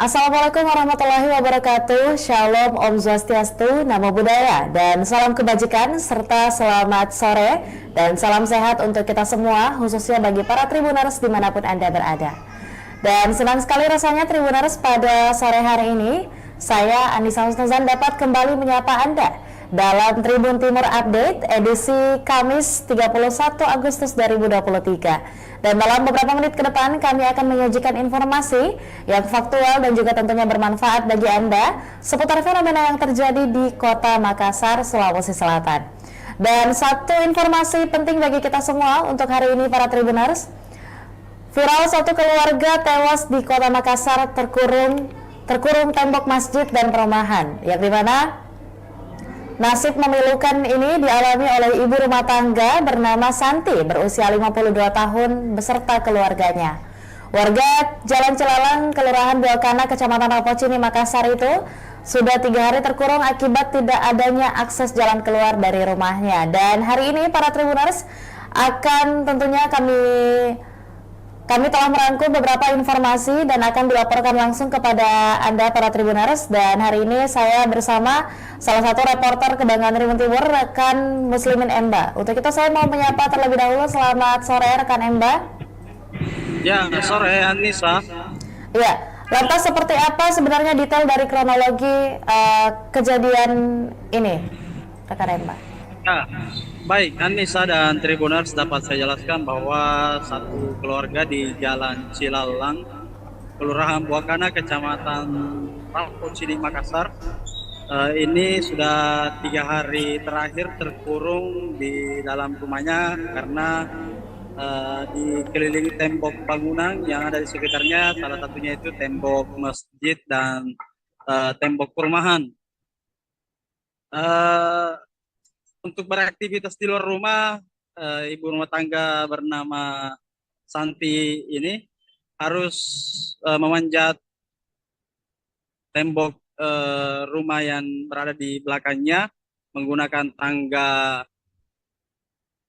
Assalamualaikum warahmatullahi wabarakatuh. Shalom, Om Swastiastu, Namo Buddhaya, dan salam kebajikan serta selamat sore dan salam sehat untuk kita semua, khususnya bagi para Tribuners dimanapun Anda berada. Dan senang sekali rasanya Tribuners pada sore hari ini, saya Anissa Husnuzan dapat kembali menyapa Anda dalam Tribun Timur Update edisi Kamis 31 Agustus 2023. Dan dalam beberapa menit ke depan kami akan menyajikan informasi yang faktual dan juga tentunya bermanfaat bagi Anda seputar fenomena yang terjadi di Kota Makassar, Sulawesi Selatan. Dan satu informasi penting bagi kita semua untuk hari ini para Tribuners. Viral satu keluarga tewas di Kota Makassar terkurung tembok masjid dan perumahan, yang dimana nasib memilukan ini dialami oleh ibu rumah tangga bernama Santi berusia 52 tahun beserta keluarganya. Warga Jalan Celalang, Kelurahan Buakana, Kecamatan Rapocini, Makassar itu sudah 3 hari terkurung akibat tidak adanya akses jalan keluar dari rumahnya. Dan hari ini para Tribuners akan tentunya kami telah merangkum beberapa informasi dan akan dilaporkan langsung kepada Anda para Tribuners. Dan hari ini saya bersama salah satu reporter Kebanggaan Tribun Timur, rekan Muslimin Emba. Untuk itu saya mau menyapa terlebih dahulu. Selamat sore rekan Emba. Ya, sore Anissa. Ya, lantas seperti apa sebenarnya detail dari kronologi kejadian ini, rekan Emba? Ya, baik Anissa dan Tribuners, dapat saya jelaskan bahwa satu keluarga di Jalan Cilalang, Kelurahan Buakana, Kecamatan Rapocini, Makassar, ini sudah 3 hari terakhir terkurung di dalam rumahnya karena dikelilingi tembok bangunan yang ada di sekitarnya, salah satunya itu tembok masjid dan tembok perumahan. Untuk beraktivitas di luar rumah, ibu rumah tangga bernama Santi ini harus memanjat tembok rumah yang berada di belakangnya menggunakan tangga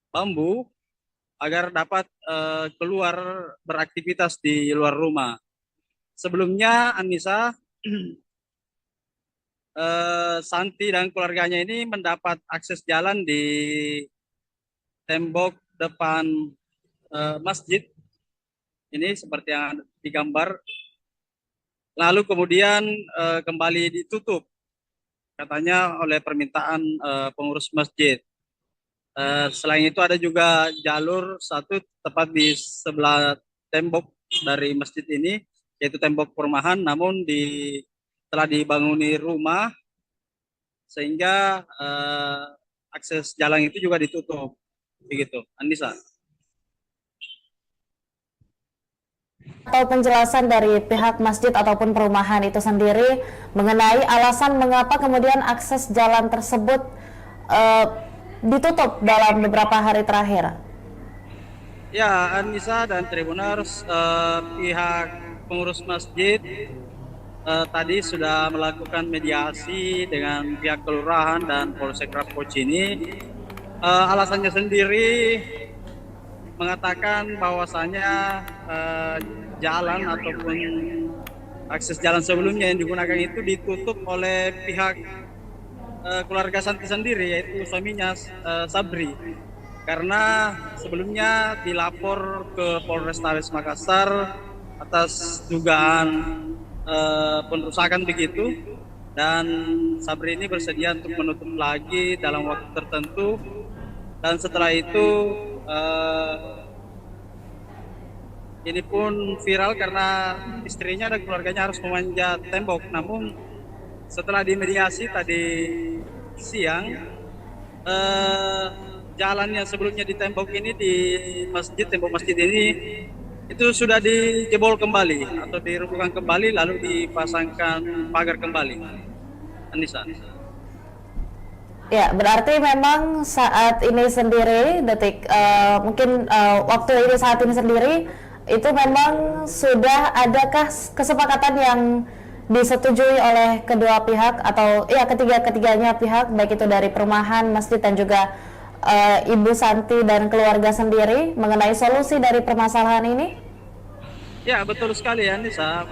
bambu agar dapat keluar beraktivitas di luar rumah. Sebelumnya Anissa, Santi dan keluarganya ini mendapat akses jalan di tembok depan masjid ini seperti yang digambar, lalu kemudian kembali ditutup katanya oleh permintaan pengurus masjid. Selain itu ada juga jalur satu tepat di sebelah tembok dari masjid ini, yaitu tembok perumahan, namun telah dibanguni rumah sehingga akses jalan itu juga ditutup, begitu Anissa. Atau penjelasan dari pihak masjid ataupun perumahan itu sendiri mengenai alasan mengapa kemudian akses jalan tersebut ditutup dalam beberapa hari terakhir? Ya Anissa dan Tribuners, pihak pengurus masjid tadi sudah melakukan mediasi dengan pihak kelurahan dan Polsek Rapocini. Alasannya sendiri mengatakan bahwasanya jalan ataupun akses jalan sebelumnya yang digunakan itu ditutup oleh pihak keluarga Santi sendiri, yaitu suaminya Sabri, karena sebelumnya dilapor ke Polrestabes Makassar atas dugaan perusakan begitu, dan Sabri ini bersedia untuk menutup lagi dalam waktu tertentu. Dan setelah itu ini pun viral karena istrinya dan keluarganya harus memanjat tembok. Namun setelah dimediasi tadi siang, jalan yang sebelumnya di tembok ini, di masjid, tembok masjid ini itu sudah dijebol kembali atau dirobohkan kembali, lalu dipasangkan pagar kembali. Anissa. Ya, berarti memang saat ini sendiri, waktu ini saat ini sendiri, itu memang sudah adakah kesepakatan yang disetujui oleh kedua pihak atau ya ketiganya pihak, baik itu dari perumahan, masjid dan juga Ibu Santi dan keluarga sendiri mengenai solusi dari permasalahan ini? Ya, betul sekali ya Nisa.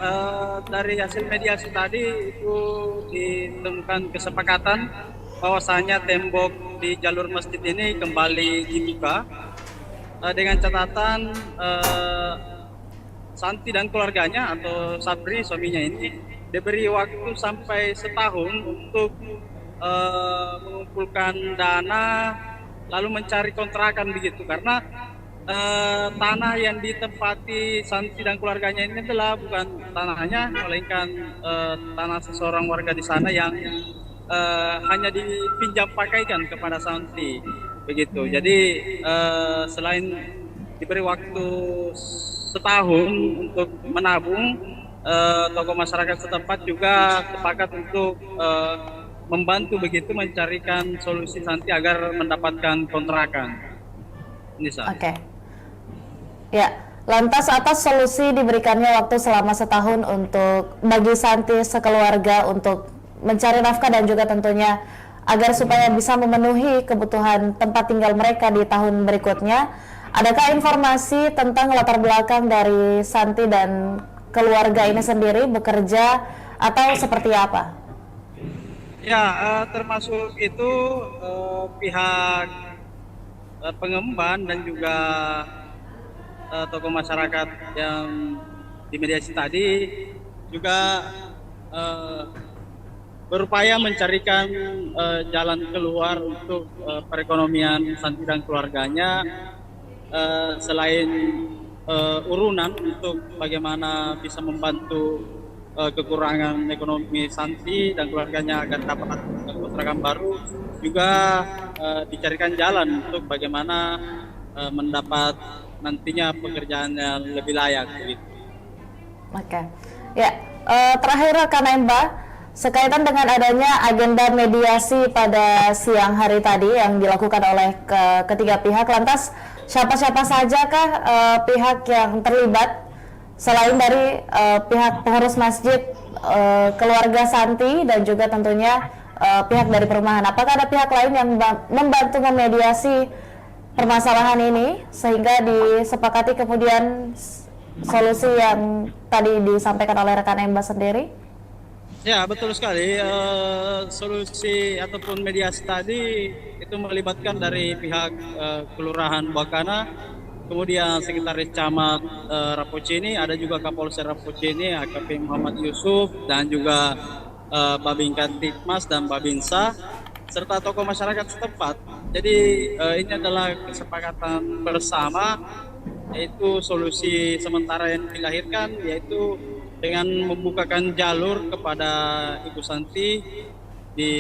Dari hasil mediasi tadi itu ditemukan kesepakatan bahwasanya tembok di jalur masjid ini kembali dibuka dengan catatan Santi dan keluarganya atau Sabri suaminya ini diberi waktu sampai setahun untuk mengumpulkan dana lalu mencari kontrakan begitu, karena tanah yang ditempati Santi dan keluarganya ini adalah bukan tanahnya, melainkan tanah seseorang warga di sana yang hanya dipinjam pakaikan kepada Santi begitu. Jadi selain diberi waktu setahun untuk menabung, tokoh masyarakat setempat juga sepakat untuk membantu begitu mencarikan solusi Santi agar mendapatkan kontrakan. Nisa. Oke. Ya, lantas atas solusi diberikannya waktu selama setahun untuk bagi Santi sekeluarga untuk mencari nafkah dan juga tentunya agar supaya bisa memenuhi kebutuhan tempat tinggal mereka di tahun berikutnya. Adakah informasi tentang latar belakang dari Santi dan keluarga ini sendiri bekerja atau seperti apa? Ya, termasuk itu pihak pengemban dan juga tokoh masyarakat yang dimediasi tadi juga berupaya mencarikan jalan keluar untuk perekonomian Santi dan keluarganya, selain urunan untuk bagaimana bisa membantu kekurangan ekonomi Santi dan keluarganya agar dapat kontrakan baru, juga dicarikan jalan untuk bagaimana mendapat nantinya pekerjaan yang lebih layak begitu. Oke. Ya, terakhir rekan Emba, sekaitan dengan adanya agenda mediasi pada siang hari tadi yang dilakukan oleh ketiga pihak, lantas siapa-siapa sajakah pihak yang terlibat selain dari pihak pengurus masjid, keluarga Santi dan juga tentunya pihak dari perumahan? Apakah ada pihak lain yang membantu memediasi permasalahan ini sehingga disepakati kemudian solusi yang tadi disampaikan oleh rekan Emba sendiri? Ya, betul sekali. Solusi ataupun mediasi tadi itu melibatkan dari pihak Kelurahan Buakana, kemudian Sekretaris Camat Rapocini, ada juga Kapolsek Rapocini, AKP Muhammad Yusuf, dan juga Babinkan Tikmas dan Babinsa, serta tokoh masyarakat setempat. Jadi ini adalah kesepakatan bersama, yaitu solusi sementara yang dilahirkan, yaitu dengan membukakan jalur kepada Ibu Santi di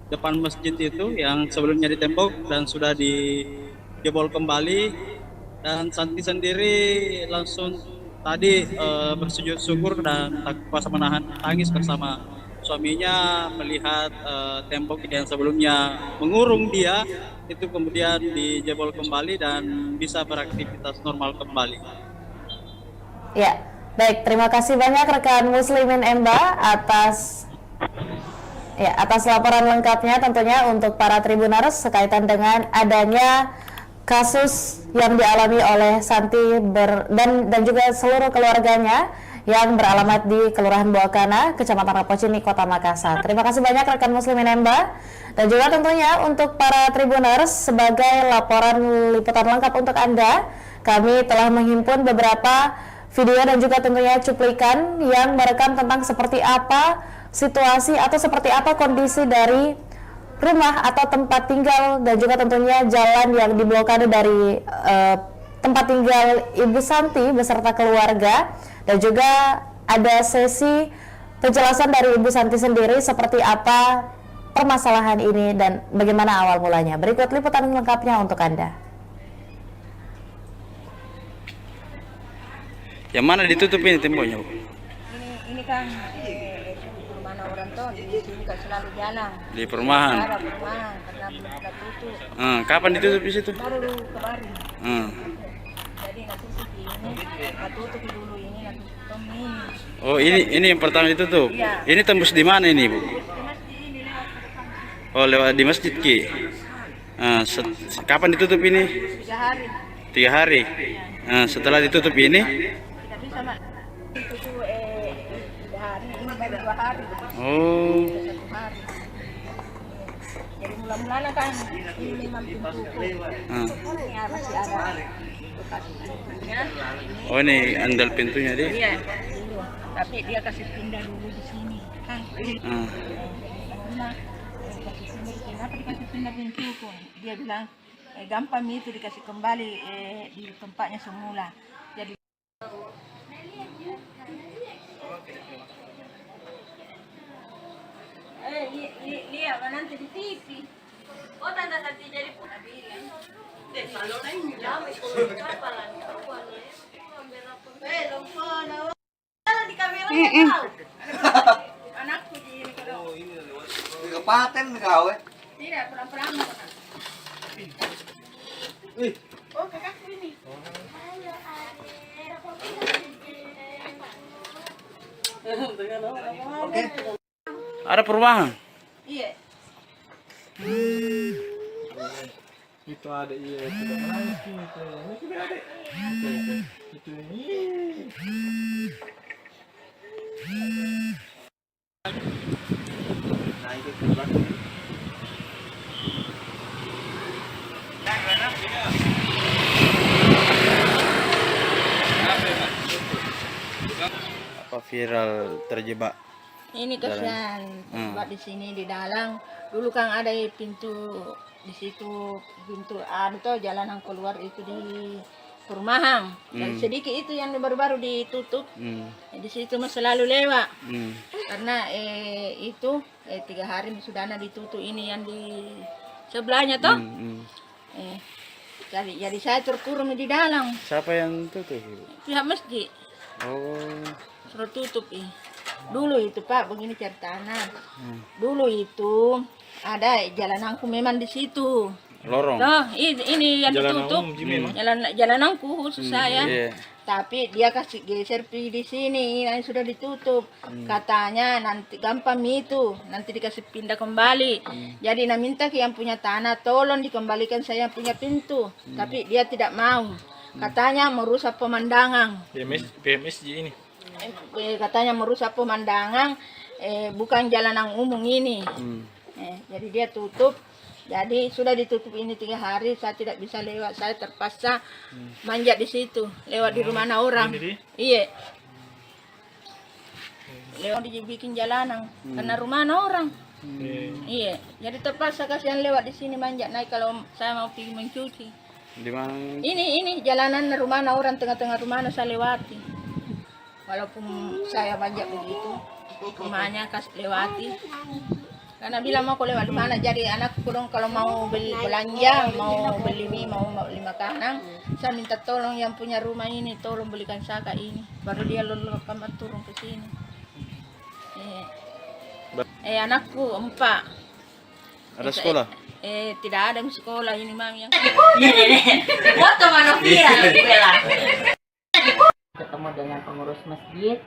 depan masjid itu yang sebelumnya ditembok dan sudah dijebol kembali, dan Santi sendiri langsung tadi bersujud syukur dan tak kuasa menahan tangis bersama suaminya melihat tembok yang sebelumnya mengurung dia itu kemudian dijebol kembali dan bisa beraktivitas normal kembali. Ya, baik, terima kasih banyak rekan Muslimin Emba atas laporan lengkapnya tentunya untuk para Tribuners sekaitan dengan adanya kasus yang dialami oleh Santi dan juga seluruh keluarganya yang beralamat di Kelurahan Buakana, Kecamatan Rapocini, Kota Makassar. Terima kasih banyak rekan Muslimin Emba, dan juga tentunya untuk para Tribuners sebagai laporan liputan lengkap untuk Anda, kami telah menghimpun beberapa video dan juga tentunya cuplikan yang merekam tentang seperti apa situasi atau seperti apa kondisi dari rumah atau tempat tinggal dan juga tentunya jalan yang diblokade dari tempat tinggal Ibu Santi beserta keluarga, dan juga ada sesi penjelasan dari Ibu Santi sendiri seperti apa permasalahan ini dan bagaimana awal mulanya. Berikut liputan lengkapnya untuk Anda. Yang mana ditutup ini temboknya, Bu? Ini kan perumahan orang tuh di sini kan selalu jalan. Di perumahan. Ada perumahan karena belum pernah tutup. Kapan ditutup di situ? Baru kemarin. Jadi nggak tutup ini, nggak tutup dulu ini, nggak tutup ini. Oh, ini yang pertama ditutup. Iya. Ini tembus di mana ini, Bu? Di masjid ini lewat ke depan. Oh, lewat di masjid Ki. Kapan ditutup ini? 3 hari. 3 hari. Setelah ditutup ini, Kita sama itu tuh hari ini baru 2 hari. Oh. 1 hari. Jadi mula-mulanya kan ini memang pintuku. Ya, masih ada bekas pintunya. Oh, ini andal pintunya dia. Iya, dulu. Tapi dia kasih pindah dulu di sini kan. Nah, dikasih pindah di sini. Kenapa dikasih pindah pintuku? Dia bilang gampang itu dikasih kembali di tempatnya semula. Jadi lihat nanti di TV. Oh, tanda tadi jadi pun bilang. Kalau lain jam itu berapa lah? Di kamera tahu. Anakku di kalau Kepaten kau tidak perang-perang. Oh, kakakku ini. Ada perubahan. Iya. itu ada iya itu lagi itu ini sudah ada itu ini nah itu keluar Apa viral terjebak? Ini kasihan buat di sini di dalam. Dulu kan ada pintu di situ, pintu tuh jalanan keluar itu di perumahan. Dan sedikit itu yang baru-baru ditutup. Di situ mah selalu lewat. Karena itu 3 hari sudah ada ditutup ini yang di sebelahnya toh. Jadi saya terkurung di dalam. Siapa yang tutup? Pihak masjid. Oh. Suruh tutup dulu itu Pak, begini ceritanya. Dulu itu ada jalananku memang di situ. Lorong. Nah, ini yang ditutup. Jalananku khusus saya. Tapi dia kasih geser di sini yang sudah ditutup. Katanya nanti gampang itu, nanti dikasih pindah kembali. Jadi nak minta ke yang punya tanah tolong dikembalikan saya punya pintu. Tapi dia tidak mau. Katanya merusak pemandangan. PMSJ ini. Katanya merusak pemandangan, bukan jalanan umum ini. Jadi dia tutup. Jadi sudah ditutup ini 3 hari, saya tidak bisa lewat. Saya terpaksa manjat di situ, lewat di rumah orang. Iya. Lewat dibikin jalanan, karena rumah orang. Iya. Jadi terpaksa kasihan lewat di sini manjat naik kalau saya mau pergi mencuci. Di mana? Ini jalanan rumah orang, tengah-tengah rumah saya lewati. Walaupun saya manjat begitu, rumahnya kasih lewati. Karena bilang mau lewat di mana, jadi anakku dong kalau mau beli belanja, mau beli mie, mau beli makanan, saya minta tolong yang punya rumah ini, tolong belikan saka ini, baru dia lalu kamar turun ke sini. Anakku 4. Ada sekolah? Tidak ada sekolah ini mami yang. Foto mana viral Bella. Ketemu dengan pengurus masjid,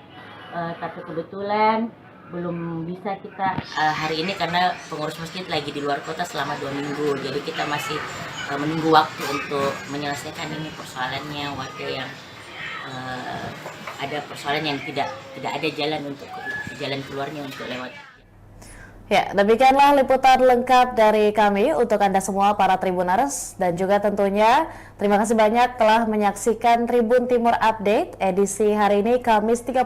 tapi kebetulan belum bisa kita hari ini karena pengurus masjid lagi di luar kota selama 2 minggu. Jadi kita masih menunggu waktu untuk menyelesaikan ini persoalannya warga yang ada persoalan yang tidak ada jalan keluarnya untuk lewat. Ya, demikianlah liputan lengkap dari kami untuk Anda semua para Tribuners, dan juga tentunya terima kasih banyak telah menyaksikan Tribun Timur Update edisi hari ini Kamis 31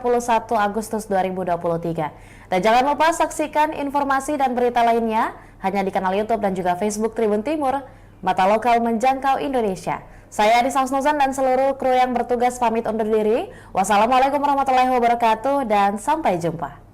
Agustus 2023. Dan jangan lupa saksikan informasi dan berita lainnya hanya di kanal YouTube dan juga Facebook Tribun Timur, mata lokal menjangkau Indonesia. Saya Adisa Husnuzan dan seluruh kru yang bertugas pamit undur diri. Wassalamualaikum warahmatullahi wabarakatuh dan sampai jumpa.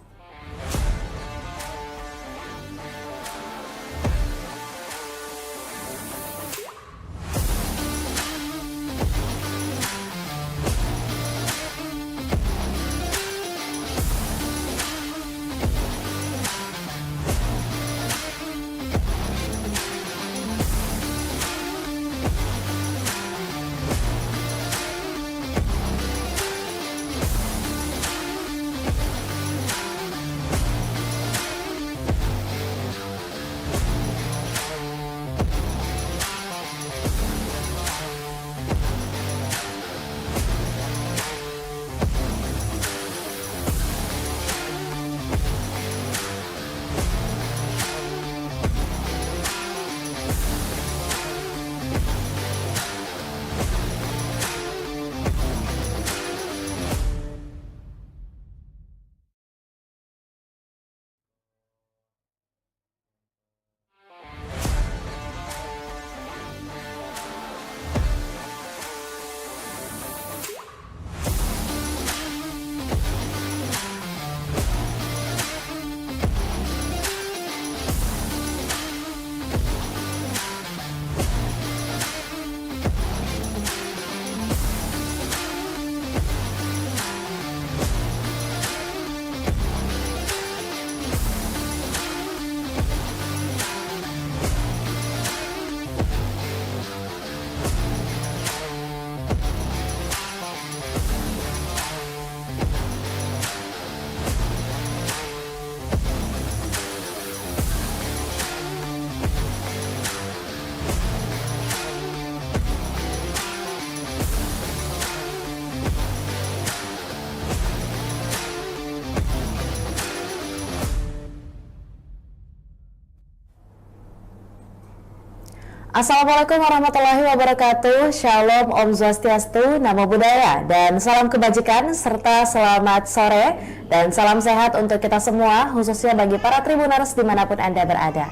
Assalamualaikum warahmatullahi wabarakatuh. Shalom, Om Swastiastu, Namo Buddhaya, dan salam kebajikan serta selamat sore dan salam sehat untuk kita semua, khususnya bagi para Tribuners dimanapun Anda berada.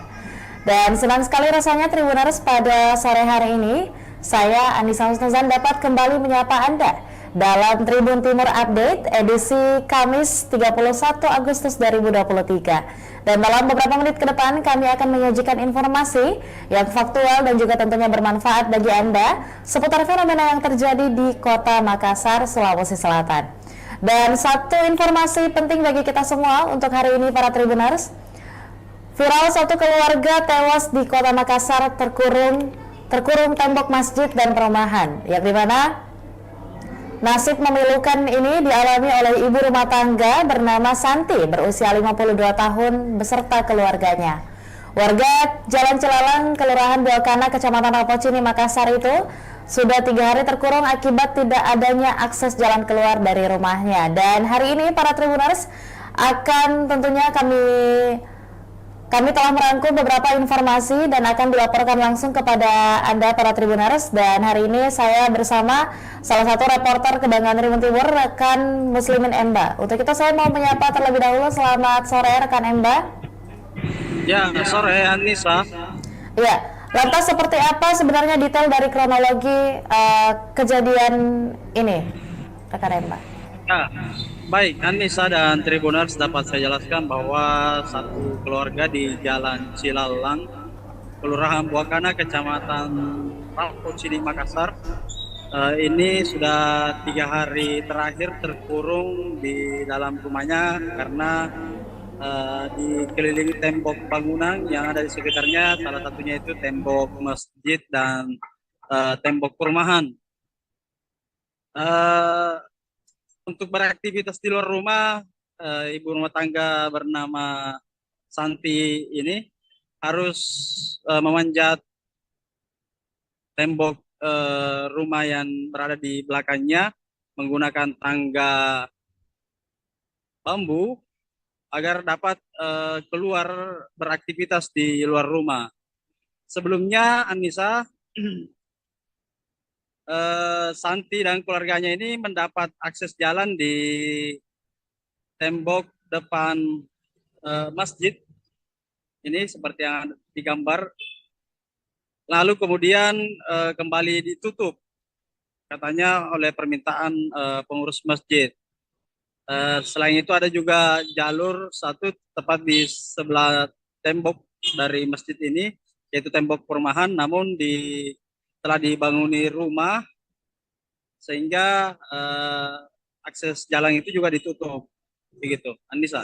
Dan senang sekali rasanya Tribuners pada sore hari ini, saya Anissa Husnuzan dapat kembali menyapa Anda dalam Tribun Timur Update edisi Kamis 31 Agustus 2023. Dan dalam beberapa menit ke depan kami akan menyajikan informasi yang faktual dan juga tentunya bermanfaat bagi Anda seputar fenomena yang terjadi di Kota Makassar, Sulawesi Selatan. Dan satu informasi penting bagi kita semua untuk hari ini para Tribuners. Viral satu keluarga tewas di Kota Makassar terkurung tembok masjid dan perumahan, yang dimana nasib memilukan ini dialami oleh ibu rumah tangga bernama Santi berusia 52 tahun beserta keluarganya. Warga Jalan Cilalang, Kelurahan Buakana, Kecamatan Rapocini, Makassar itu sudah 3 hari terkurung akibat tidak adanya akses jalan keluar dari rumahnya. Dan hari ini para Tribuners akan tentunya kami telah merangkum beberapa informasi dan akan dilaporkan langsung kepada Anda para Tribuners. Dan hari ini saya bersama salah satu reporter Kebangan Tribun Timur, rekan Muslimin Emba. Untuk itu saya mau menyapa terlebih dahulu. Selamat sore rekan Emba. Ya, sore Anissa. Ya, lantas seperti apa sebenarnya detail dari kronologi kejadian ini rekan Emba? Ya, baik Anissa dan Tribuners, dapat saya jelaskan bahwa satu keluarga di Jalan Cilalang, Kelurahan Buakana, Kecamatan Rapocini, Makassar, ini sudah 3 hari terakhir terkurung di dalam rumahnya karena dikelilingi tembok bangunan yang ada di sekitarnya, salah satunya itu tembok masjid dan tembok perumahan. Untuk beraktivitas di luar rumah, ibu rumah tangga bernama Santi ini harus memanjat tembok rumah yang berada di belakangnya menggunakan tangga bambu agar dapat keluar beraktivitas di luar rumah. Sebelumnya Anissa, Santi dan keluarganya ini mendapat akses jalan di tembok depan masjid ini seperti yang digambar, lalu kemudian kembali ditutup katanya oleh permintaan pengurus masjid. Selain itu ada juga jalur satu tepat di sebelah tembok dari masjid ini, yaitu tembok perumahan, namun telah dibanguni rumah sehingga akses jalan itu juga ditutup. Begitu, Anissa.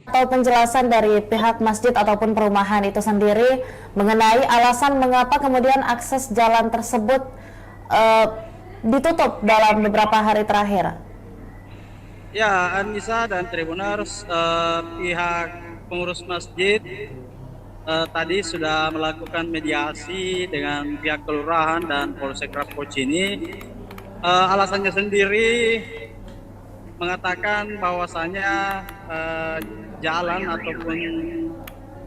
Atau penjelasan dari pihak masjid ataupun perumahan itu sendiri mengenai alasan mengapa kemudian akses jalan tersebut ditutup dalam beberapa hari terakhir. Ya, Anissa dan Tribuners, pihak pengurus masjid tadi sudah melakukan mediasi dengan pihak kelurahan dan Polsek Rapocini. Alasannya sendiri mengatakan bahwasanya jalan ataupun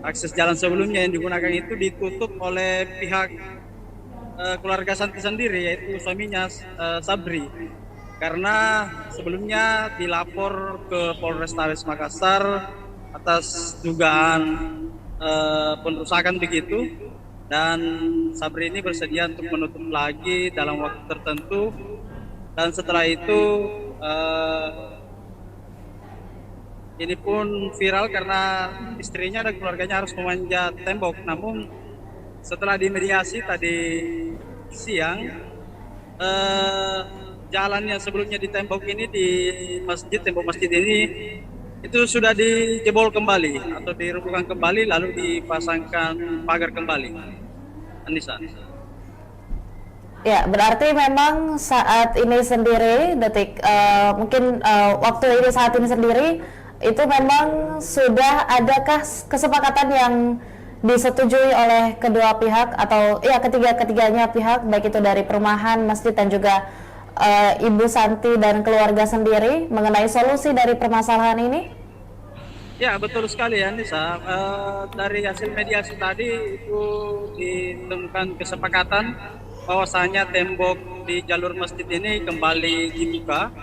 akses jalan sebelumnya yang digunakan itu ditutup oleh pihak keluarga Santi sendiri, yaitu suaminya Sabri, karena sebelumnya dilapor ke Polrestabes Makassar atas dugaan perusakan begitu, dan Sabri ini bersedia untuk menutup lagi dalam waktu tertentu, dan setelah itu ini pun viral karena istrinya dan keluarganya harus memanjat tembok. Namun setelah dimediasi tadi siang, jalan yang sebelumnya di tembok ini, di masjid, tembok masjid ini itu sudah dijebol kembali atau dirobohkan kembali, lalu dipasangkan pagar kembali. Anissa. Ya, berarti memang saat ini sendiri, waktu ini saat ini sendiri, itu memang sudah adakah kesepakatan yang disetujui oleh kedua pihak atau ya ketiganya pihak, baik itu dari perumahan, masjid dan juga Ibu Santi dan keluarga sendiri mengenai solusi dari permasalahan ini? Ya, betul sekali ya Nisa. Dari hasil mediasi tadi itu ditemukan kesepakatan bahwasanya tembok di jalur masjid ini kembali dibuka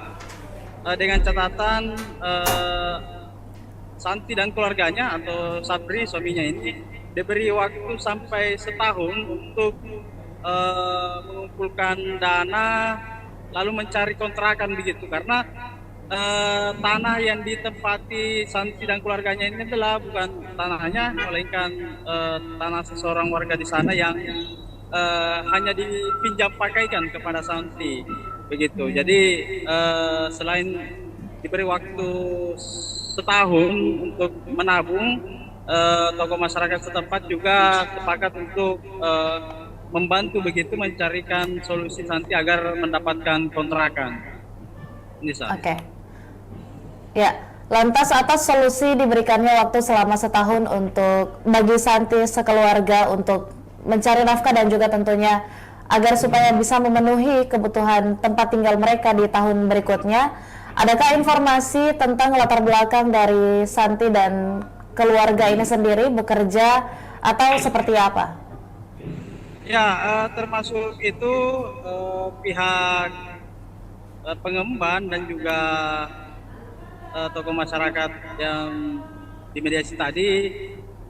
dengan catatan Santi dan keluarganya atau Sabri suaminya ini diberi waktu sampai setahun untuk mengumpulkan dana lalu mencari kontrakan begitu, karena tanah yang ditempati Santi dan keluarganya ini adalah bukan tanahnya, melainkan tanah seseorang warga di sana yang hanya dipinjam pakaikan kepada Santi begitu. Jadi selain diberi waktu setahun untuk menabung, tokoh masyarakat setempat juga sepakat untuk membantu begitu mencarikan solusi Santi agar mendapatkan kontrakan. Nisa. Oke. Ya, lantas atas solusi diberikannya waktu selama setahun untuk bagi Santi sekeluarga untuk mencari nafkah dan juga tentunya agar supaya bisa memenuhi kebutuhan tempat tinggal mereka di tahun berikutnya. Adakah informasi tentang latar belakang dari Santi dan keluarga ini sendiri bekerja atau seperti apa? Ya, termasuk itu pihak pengemban dan juga tokoh masyarakat yang dimediasi tadi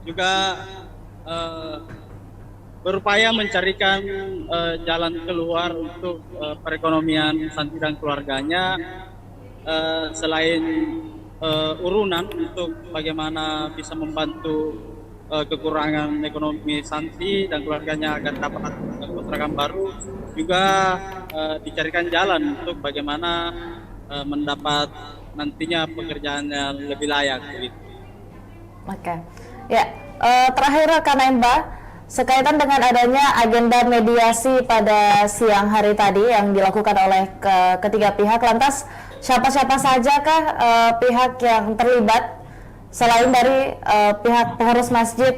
juga berupaya mencarikan jalan keluar untuk perekonomian Santi dan keluarganya, selain urunan untuk bagaimana bisa membantu kekurangan ekonomi Santi dan keluarganya agar dapat kontrakan baru, juga dicarikan jalan untuk bagaimana mendapat nantinya pekerjaan yang lebih layak begitu. Oke. Ya, terakhir rekan Emba, sekaitan dengan adanya agenda mediasi pada siang hari tadi yang dilakukan oleh ketiga pihak, lantas siapa-siapa sajakah pihak yang terlibat selain dari pihak pengurus masjid,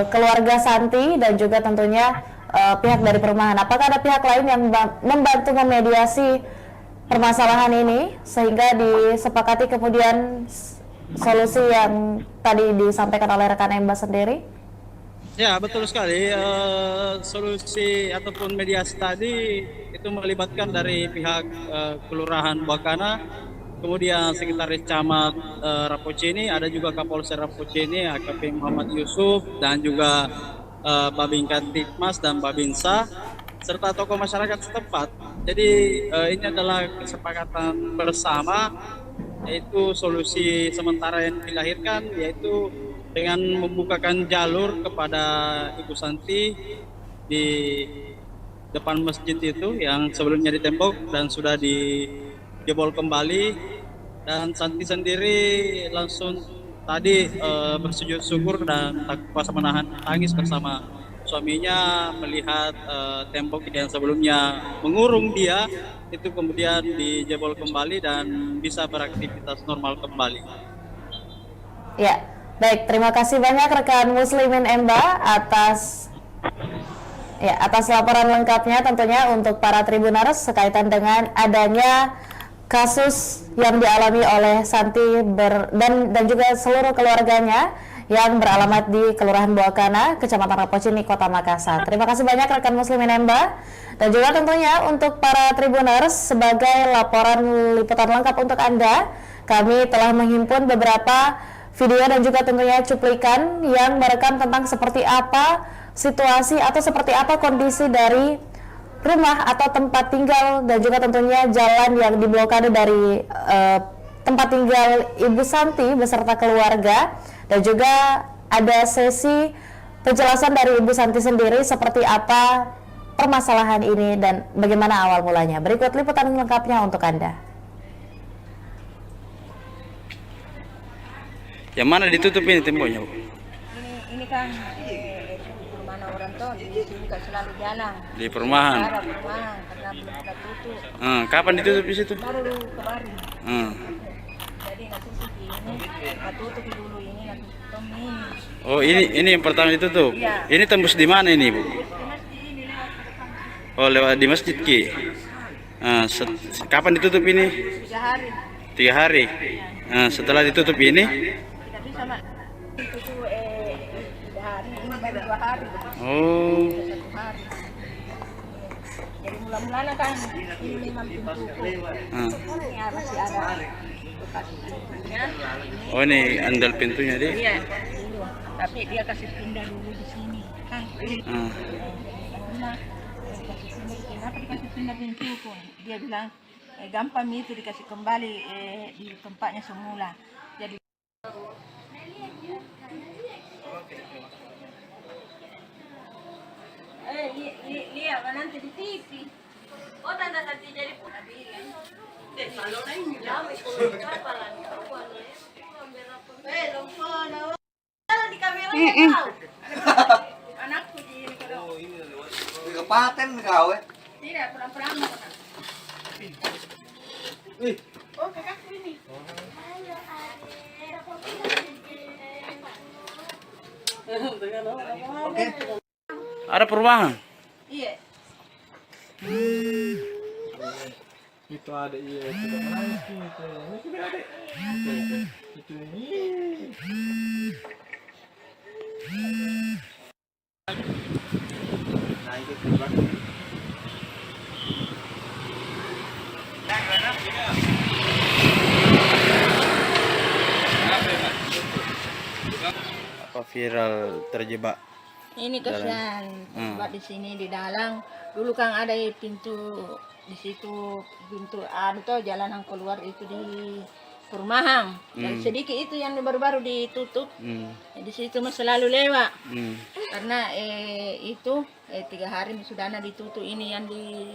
keluarga Santi dan juga tentunya pihak dari perumahan? Apakah ada pihak lain yang membantu memediasi permasalahan ini sehingga disepakati kemudian solusi yang tadi disampaikan oleh rekan Emba sendiri? Ya, betul sekali. Solusi ataupun mediasi tadi itu melibatkan dari pihak Kelurahan Buakana, kemudian Sekretaris Camat Rapocini, ada juga Kapolsek Rapocini, AKP Muhammad Yusuf, dan juga Babin Kantipmas dan Babinsa, serta tokoh masyarakat setempat. Jadi ini adalah kesepakatan bersama, yaitu solusi sementara yang dilahirkan, yaitu dengan membukakan jalur kepada Ibu Santi di depan masjid itu yang sebelumnya ditembok dan sudah dijebol kembali, dan Santi sendiri langsung tadi bersujud syukur dan tak kuasa menahan tangis bersama suaminya melihat tembok yang sebelumnya mengurung dia itu kemudian dijebol kembali dan bisa beraktivitas normal kembali. Ya, baik, terima kasih banyak rekan Muslimin Emba atas laporan lengkapnya tentunya untuk para Tribuners sekaitan dengan adanya kasus yang dialami oleh Santi dan juga seluruh keluarganya yang beralamat di Kelurahan Buakana, Kecamatan Rapocini, Kota Makassar. Terima kasih banyak rekan Muslimin Emba, dan juga tentunya untuk para Tribuners sebagai laporan liputan lengkap untuk Anda, kami telah menghimpun beberapa video dan juga tentunya cuplikan yang merekam tentang seperti apa situasi atau seperti apa kondisi dari rumah atau tempat tinggal dan juga tentunya jalan yang diblokade dari tempat tinggal Ibu Santi beserta keluarga, dan juga ada sesi penjelasan dari Ibu Santi sendiri seperti apa permasalahan ini dan bagaimana awal mulanya. Berikut liputan lengkapnya untuk Anda. Yang mana ditutup ini temboknya, Bu? Ini kan mana orang tuh di sini kan selalu jalan. Di perumahan. Ada perumahan karena belum ada tutup. Kapan ditutup di situ? Baru kemarin. Jadi nanti ini tutup dulu ini nanti tutup ini. Oh, ini yang pertama ditutup. Iya. Ini tembus di mana ini, Bu? Oh, lewat di masjid Ki. Kapan ditutup ini? 3 hari. 3 hari. Setelah ditutup ini? Kita sama itu tuh hari ini baru 2 hari. Oh. 1 hari. Jadi mula-mulanya kan ini memang pintu ya masih ada bekas pintunya. Oh, ini andal pintunya dia. Iya, dulu. Tapi dia kasih pindah dulu di sini kan. Karena kasih pindah di sini. Kenapa dikasih pindah pintu pun? Dia bilang gampang itu dikasih kembali di tempatnya semula. Jadi lihat nanti di TV. Oh, tanda tadi jadi pun bilang. Kalau lain lama itu kapal lagi. Kalau di kamera tahu. Anakku di kalau. Kepaten kau Tidak, pulang-pulang. Oh, kakakku ini. Oke. Ada perubahan. Iya. Itu ada iya itu nangis gitu. Ini sudah ada. Itu ini. Nah, itu terbang. Apa viral terjebak? Ini kasihan tempat di sini di dalam. Dulu kan ada pintu di situ, pintu tuh jalanan keluar itu di perumahan. Dan sedikit itu yang baru-baru ditutup. Di situ mah selalu lewat. Karena itu 3 hari sudah ditutup ini yang di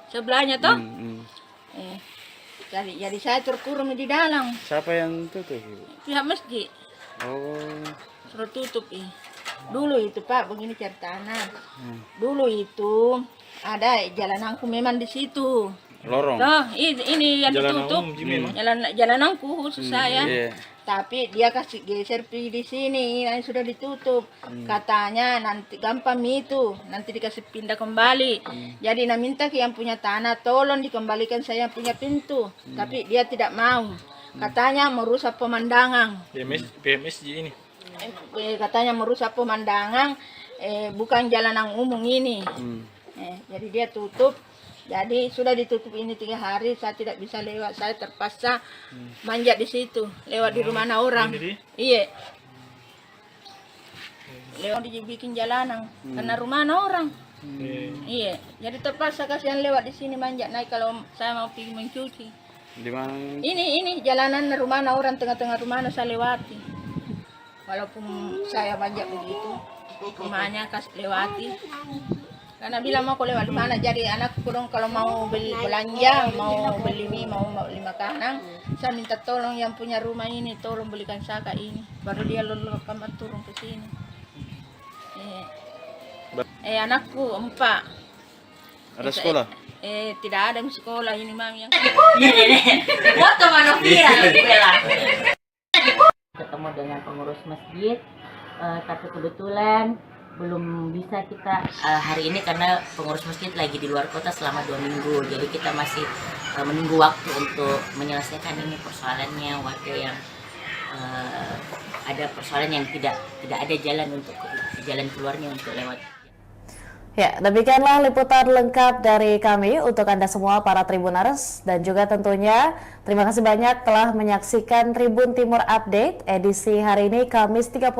sebelahnya toh. Jadi saya terkurung di dalam. Siapa yang tutup? Pihak masjid. Oh. Suruh tutup Dulu itu Pak, begini ceritanya. Dulu itu ada jalananku memang di situ. Lorong. Nah, ini yang ditutup. Jalananku khusus saya. Iya. Tapi dia kasih geser di sini, yang sudah ditutup. Katanya nanti gampang itu, nanti dikasih pindah kembali. Jadi minta ke yang punya tanah, tolong dikembalikan saya punya pintu. Tapi dia tidak mau. Katanya merusak pemandangan. PMS ini. Katanya merusak pemandangan, bukan jalanan umum ini. Jadi dia tutup. Jadi sudah ditutup ini 3 hari, saya tidak bisa lewat. Saya terpaksa manjat di situ, lewat di rumah orang. Iya. Lewat dibikin jalanan, karena rumah orang. Iya. Jadi terpaksa kasihan lewat di sini manjat naik kalau saya mau pergi mencuci. Di mana? Ini jalanan rumah orang, tengah-tengah rumah saya lewati. Walaupun saya manjat begitu, rumahnya kasih lewati. Karena bilang mau lewat di mana, jadi anakku dong kalau mau beli belanja, mau beli mie, mau beli makanan, saya minta tolong yang punya rumah ini, tolong belikan saka ini. Baru dia lulus kamar turun ke sini. Anakku 4. Ada sekolah? Tidak ada sekolah ini mami yang. Foto mana viral bela. Ketemu dengan pengurus masjid, tapi kebetulan belum bisa kita hari ini karena pengurus masjid lagi di luar kota selama 2 minggu. Jadi kita masih menunggu waktu untuk menyelesaikan ini persoalannya warga yang ada persoalan yang tidak ada jalan keluarnya untuk lewat. Ya, demikianlah liputan lengkap dari kami untuk Anda semua para Tribuners, dan juga tentunya terima kasih banyak telah menyaksikan Tribun Timur Update edisi hari ini Kamis 31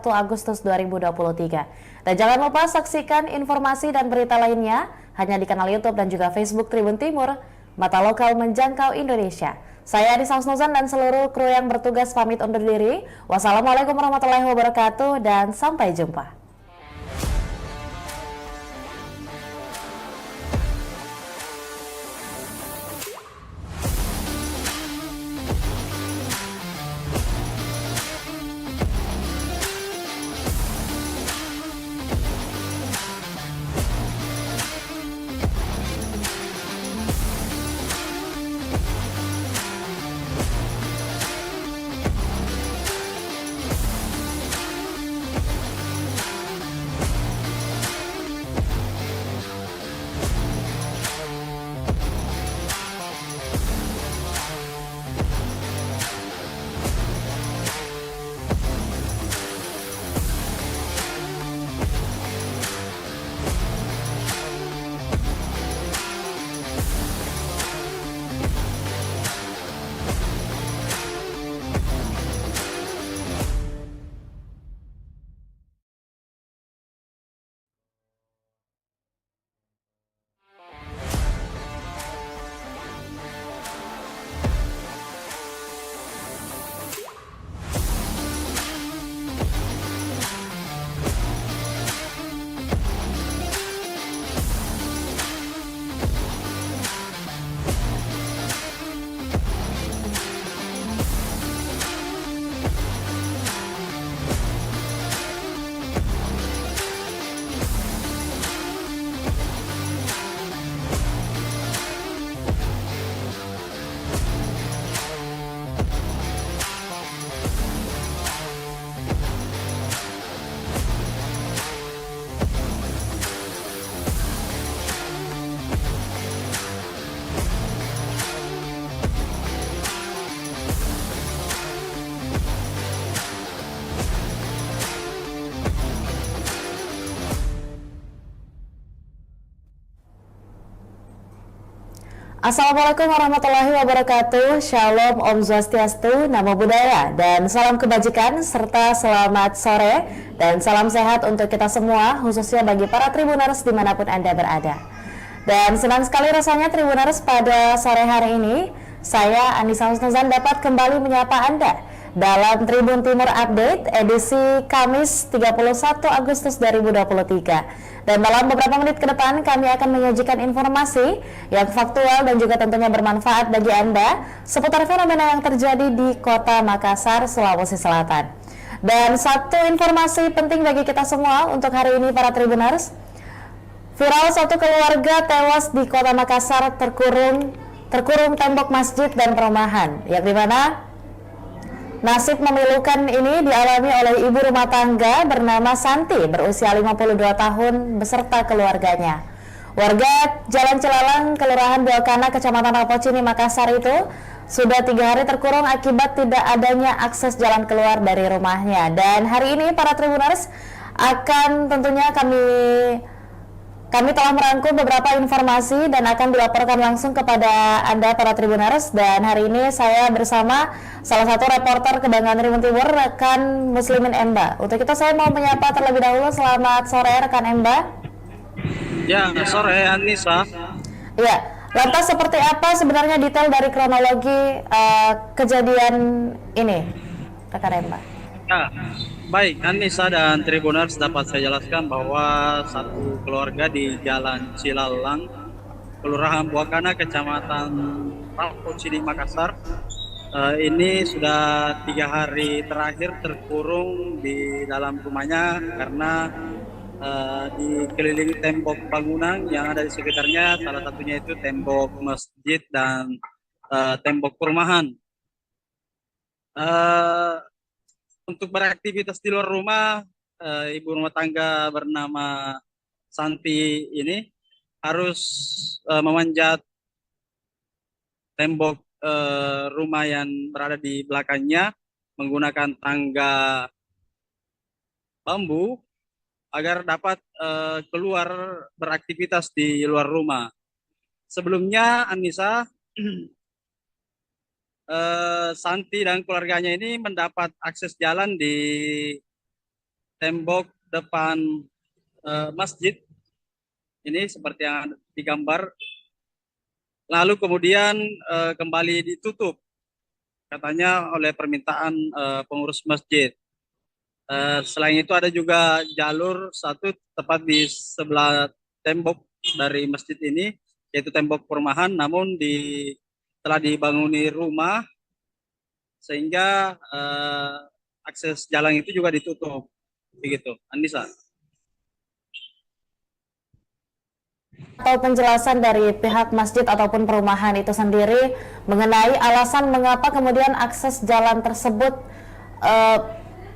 Agustus 2023. Dan jangan lupa saksikan informasi dan berita lainnya hanya di kanal YouTube dan juga Facebook Tribun Timur, mata lokal menjangkau Indonesia. Saya Adisa Husnuzan dan seluruh kru yang bertugas pamit undur diri. Wassalamualaikum warahmatullahi wabarakatuh dan sampai jumpa. Assalamualaikum warahmatullahi wabarakatuh. Shalom, Om Swastiastu, Namo Buddhaya, dan salam kebajikan serta selamat sore dan salam sehat untuk kita semua, khususnya bagi para Tribuners dimanapun Anda berada. Dan senang sekali rasanya Tribuners pada sore hari ini saya Anissa Husnuzan dapat kembali menyapa Anda dalam Tribun Timur Update edisi Kamis 31 Agustus 2023. Dan dalam beberapa menit ke depan kami akan menyajikan informasi yang faktual dan juga tentunya bermanfaat bagi Anda seputar fenomena yang terjadi di Kota Makassar, Sulawesi Selatan. Dan satu informasi penting bagi kita semua untuk hari ini para Tribuners. Viral satu keluarga tewas di Kota Makassar terkurung tembok masjid dan perumahan, yang dimana nasib memilukan ini dialami oleh ibu rumah tangga bernama Santi berusia 52 tahun beserta keluarganya. Warga Jalan Cilalang, Kelurahan Buakana, Kecamatan Rapocini, Makassar itu sudah 3 hari terkurung akibat tidak adanya akses jalan keluar dari rumahnya. Dan hari ini para Tribuners akan tentunya kami telah merangkum beberapa informasi dan akan dilaporkan langsung kepada Anda para Tribuners. Dan hari ini saya bersama salah satu reporter Kebanggaan Tribun Timur, rekan Muslimin Emba. Untuk itu saya mau menyapa terlebih dahulu. Selamat sore rekan Emba. Ya, sore Anissa. Ya, lantas seperti apa sebenarnya detail dari kronologi kejadian ini rekan Emba? Ya, baik Anissa dan Tribuners, dapat saya jelaskan bahwa satu keluarga di Jalan Cilalang, Kelurahan Buakana, Kecamatan Rapocini, Makassar, ini sudah 3 hari terakhir terkurung di dalam rumahnya karena dikelilingi tembok bangunan yang ada di sekitarnya, salah satunya itu tembok masjid dan tembok perumahan. Untuk beraktivitas di luar rumah, ibu rumah tangga bernama Santi ini harus memanjat tembok rumah yang berada di belakangnya menggunakan tangga bambu agar dapat keluar beraktivitas di luar rumah. Sebelumnya Anissa, Santi dan keluarganya ini mendapat akses jalan di tembok depan masjid ini seperti yang digambar, lalu kemudian kembali ditutup katanya oleh permintaan pengurus masjid. Selain itu ada juga jalur satu tepat di sebelah tembok dari masjid ini, yaitu tembok perumahan, namun telah dibanguni rumah sehingga akses jalan itu juga ditutup, begitu Anissa. Atau penjelasan dari pihak masjid ataupun perumahan itu sendiri mengenai alasan mengapa kemudian akses jalan tersebut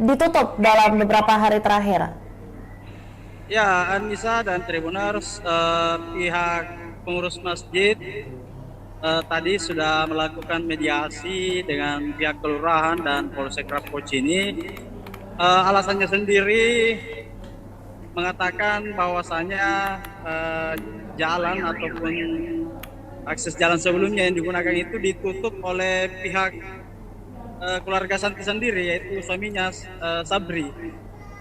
ditutup dalam beberapa hari terakhir. Ya Anissa dan Tribuners, pihak pengurus masjid tadi sudah melakukan mediasi dengan pihak kelurahan dan Polsek Rapocini. Alasannya sendiri mengatakan bahwasanya jalan ataupun akses jalan sebelumnya yang digunakan itu ditutup oleh pihak keluarga Santi sendiri, yaitu suaminya Sabri,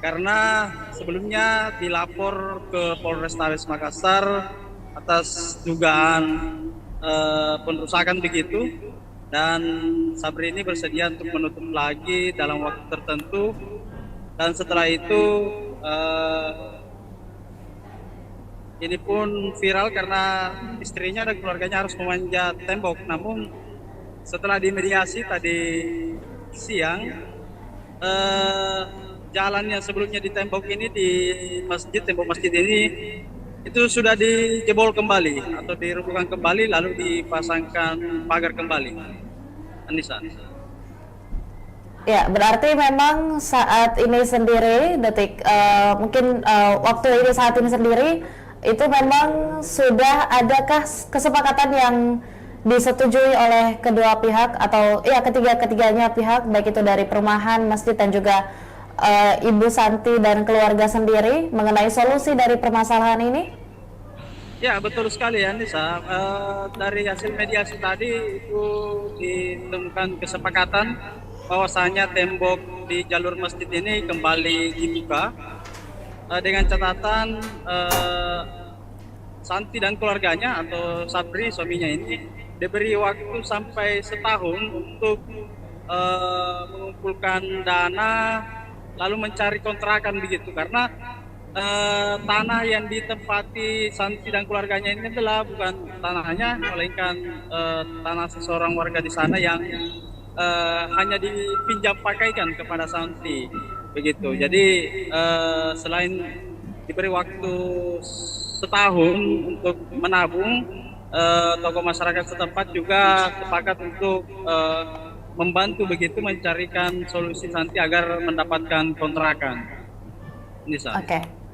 karena sebelumnya dilapor ke Polrestabes Makassar atas dugaan penrusakan begitu, dan Sabri ini bersedia untuk menutup lagi dalam waktu tertentu, dan setelah itu ini pun viral karena istrinya dan keluarganya harus memanjat tembok. Namun setelah dimediasi tadi siang, jalan yang sebelumnya di tembok ini, di masjid, tembok masjid ini itu sudah dijebol kembali atau dirobohkan kembali, lalu dipasangkan pagar kembali. Anissa. Ya, berarti memang saat ini sendiri, waktu ini saat ini sendiri itu memang sudah adakah kesepakatan yang disetujui oleh kedua pihak atau ya ketiganya pihak, baik itu dari perumahan, masjid dan juga Ibu Santi dan keluarga sendiri mengenai solusi dari permasalahan ini? Ya, betul sekali ya Nisa. Dari hasil mediasi tadi itu ditemukan kesepakatan bahwasanya tembok di jalur masjid ini kembali dibuka dengan catatan Santi dan keluarganya atau Sabri suaminya ini diberi waktu sampai setahun untuk mengumpulkan dana lalu mencari kontrakan begitu, karena tanah yang ditempati Santi dan keluarganya ini adalah bukan tanahnya, melainkan tanah seseorang warga di sana yang hanya dipinjam pakaikan kepada Santi begitu. Jadi selain diberi waktu setahun untuk menabung, tokoh masyarakat setempat juga sepakat untuk membantu begitu mencarikan solusi Santi agar mendapatkan kontrakan. Nisa. Oke.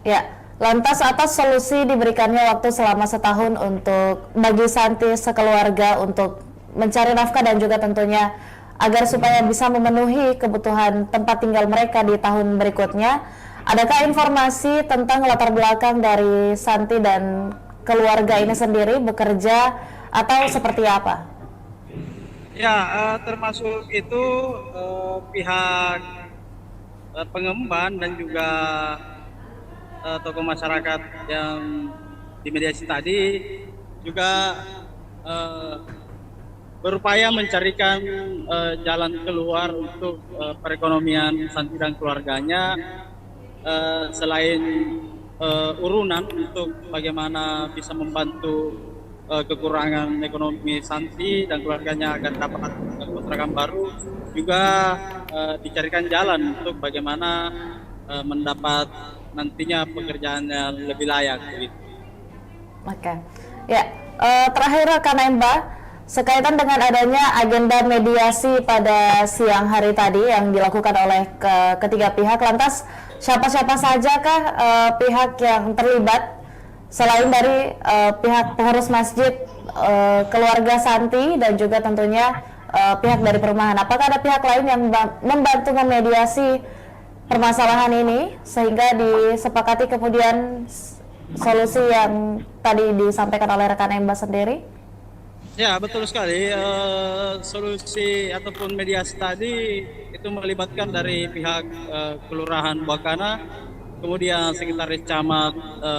Ya, lantas atas solusi diberikannya waktu selama setahun untuk bagi Santi sekeluarga untuk mencari nafkah dan juga tentunya agar supaya bisa memenuhi kebutuhan tempat tinggal mereka di tahun berikutnya. Adakah informasi tentang latar belakang dari Santi dan keluarga ini sendiri bekerja atau seperti apa? Ya, termasuk itu pihak pengemban dan juga tokoh masyarakat yang dimediasi tadi juga berupaya mencarikan jalan keluar untuk perekonomian Santi dan keluarganya, selain urunan untuk bagaimana bisa membantu kekurangan ekonomi Santi dan keluarganya agar dapat kontrakan baru, juga dicarikan jalan untuk bagaimana mendapat nantinya pekerjaan yang lebih layak gitu. Oke. Ya, terakhir rekan Emba, sekaitan dengan adanya agenda mediasi pada siang hari tadi yang dilakukan oleh ketiga pihak, lantas siapa-siapa sajakah pihak yang terlibat selain dari pihak pengurus masjid, keluarga Santi dan juga tentunya pihak dari perumahan? Apakah ada pihak lain yang membantu memediasi permasalahan ini sehingga disepakati kemudian solusi yang tadi disampaikan oleh rekan Emba sendiri? Ya, betul sekali. Solusi ataupun mediasi tadi itu melibatkan dari pihak Kelurahan Buakana, kemudian Sekretaris Camat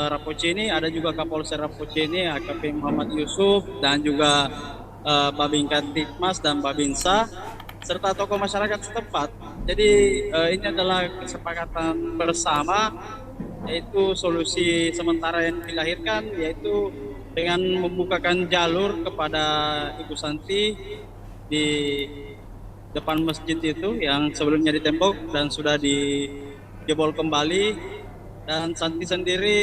Rapocini, ada juga Kapolsek Rapocini, AKP Muhammad Yusuf, dan juga Babin Kantipmas dan Babinsa, serta tokoh masyarakat setempat. Jadi ini adalah kesepakatan bersama, yaitu solusi sementara yang dilahirkan, yaitu dengan membukakan jalur kepada Ibu Santi di depan masjid itu yang sebelumnya ditembok dan sudah dijebol kembali, dan Santi sendiri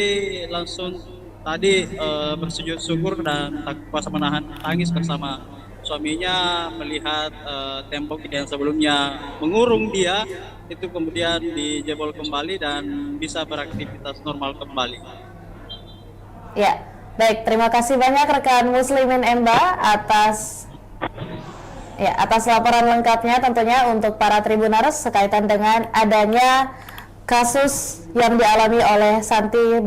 langsung tadi bersujud syukur dan tak kuasa menahan tangis bersama suaminya melihat tembok yang sebelumnya mengurung dia itu kemudian dijebol kembali dan bisa beraktivitas normal kembali. Ya, baik, terima kasih banyak rekan Muslimin Emba atas laporan lengkapnya tentunya untuk para Tribuners sekaitan dengan adanya kasus yang dialami oleh Santi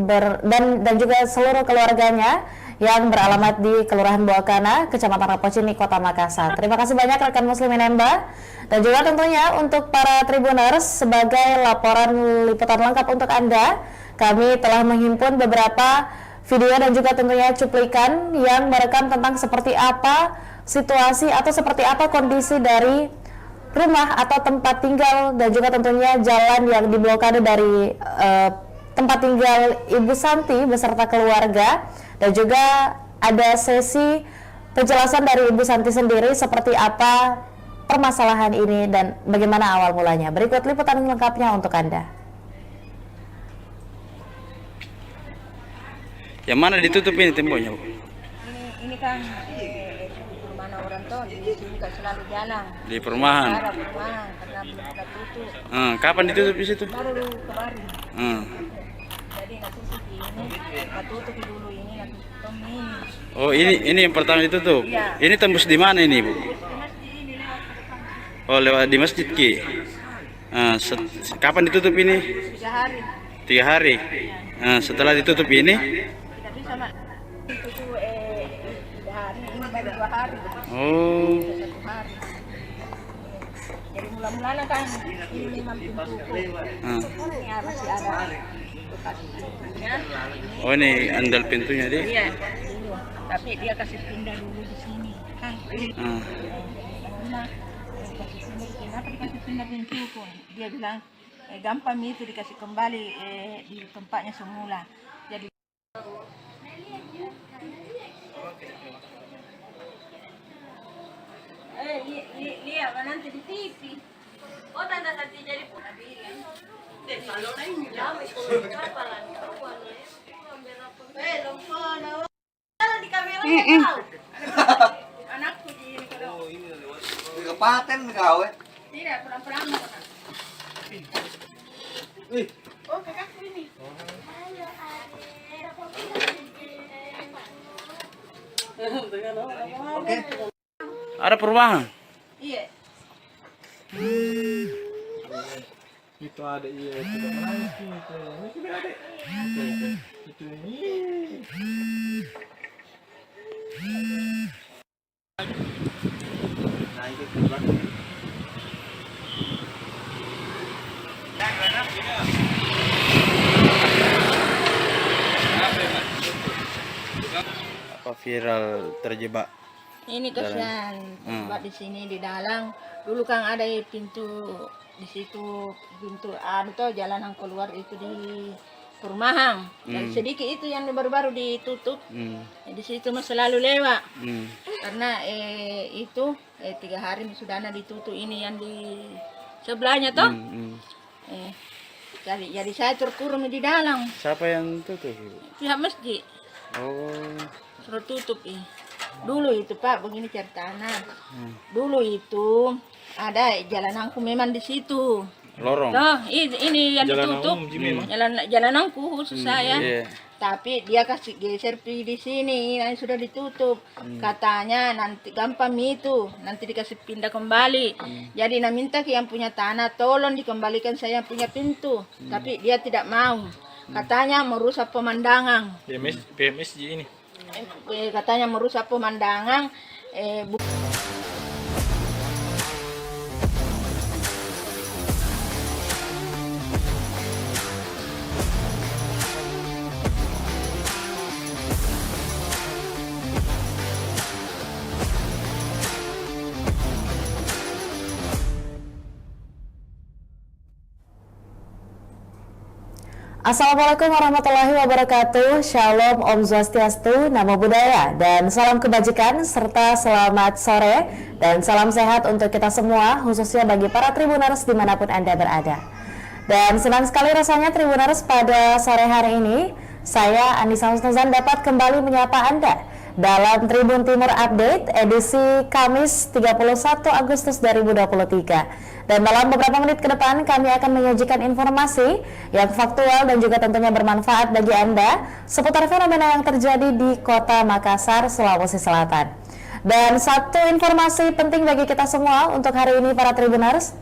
dan juga seluruh keluarganya yang beralamat di Kelurahan Buakana, Kecamatan Rapocini, Kota Makassar. Terima kasih banyak rekan Muslimin Emba, dan juga tentunya untuk para Tribuners sebagai laporan liputan lengkap untuk Anda, kami telah menghimpun beberapa video dan juga tentunya cuplikan yang merekam tentang seperti apa situasi atau seperti apa kondisi dari rumah atau tempat tinggal dan juga tentunya jalan yang diblokade dari tempat tinggal Ibu Santi beserta keluarga, dan juga ada sesi penjelasan dari Ibu Santi sendiri seperti apa permasalahan ini dan bagaimana awal mulanya. Berikut liputan lengkapnya untuk Anda. Yang mana ditutup ini temboknya, Bu? Ini kan perumahan orang tuh di sini kan selalu jalan. Di perumahan. Ada perumahan karena belum kita tutup. Kapan ditutup di situ? Baru kemarin. Jadi nggak tutup ini, nggak tutup dulu ini, nggak tutup ini. Oh, ini yang pertama ditutup. Iya. Ini tembus di mana ini, Bu? Di masjid ini lewat ke depan. Oh, lewat di masjid Ki. Kapan ditutup ini? 3 hari. 3 hari. Setelah ditutup ini, Kita Oh. Bisa 1 hari. Jadi mula-mulanya kan ini memang pintuku. Ya masih ada bekas pintunya. Oh, ini andal pintunya dia. Iya, dulu. Tapi dia kasih pindah dulu di sini kan. Ah. Nah, kasih pindah, kenapa dikasih pindah pintuku? Dia bilang gampang itu dikasih kembali di tempatnya semula. Jadi lihat nanti di TV. Oh, tanda nanti jadi di kamera anakku di ini kalau Kepaten kau tidak perang-perang. Oh, kakakku ini. Ada perubahan. Iya. Itu ada iya itu menangis gitu. Ini sudah ada. Itu ini. Nah, itu keluar. Apa viral terjebak? Ini kasihan buat di sini di dalam. Dulu kan ada pintu di situ, pintu tuh jalan yang keluar itu di perumahan. Dan sedikit itu yang baru-baru ditutup. Di situ mah selalu lewat. Karena itu 3 hari sudah ditutup ini yang di sebelahnya toh. Jadi saya terkurung di dalam. Siapa yang tutup? Pihak masjid Oh. suruh tutup dulu itu Pak, begini ceritanya. Dulu itu ada jalan angku memang di situ. Lorong. Nah, ini yang ditutup. Jalan angku khusus saya. Iya. Tapi dia kasih geser di sini, yang sudah ditutup. Katanya nanti gampang itu, nanti dikasih pindah kembali. Jadi minta ke yang punya tanah, tolong dikembalikan saya punya pintu. Tapi dia tidak mau. Katanya merusak pemandangan. PMS ini. Katanya merusak pemandangan. Assalamualaikum warahmatullahi wabarakatuh. Shalom, Om Swastiastu, Namo Buddhaya, dan salam kebajikan serta selamat sore dan salam sehat untuk kita semua, khususnya bagi para Tribuners dimanapun Anda berada. Dan senang sekali rasanya Tribuners pada sore hari ini, saya Anissa Husnuzan dapat kembali menyapa Anda dalam Tribun Timur Update edisi Kamis 31 Agustus 2023. Dan dalam beberapa menit ke depan kami akan menyajikan informasi yang faktual dan juga tentunya bermanfaat bagi Anda seputar fenomena yang terjadi di Kota Makassar, Sulawesi Selatan. Dan satu informasi penting bagi kita semua untuk hari ini para Tribuners.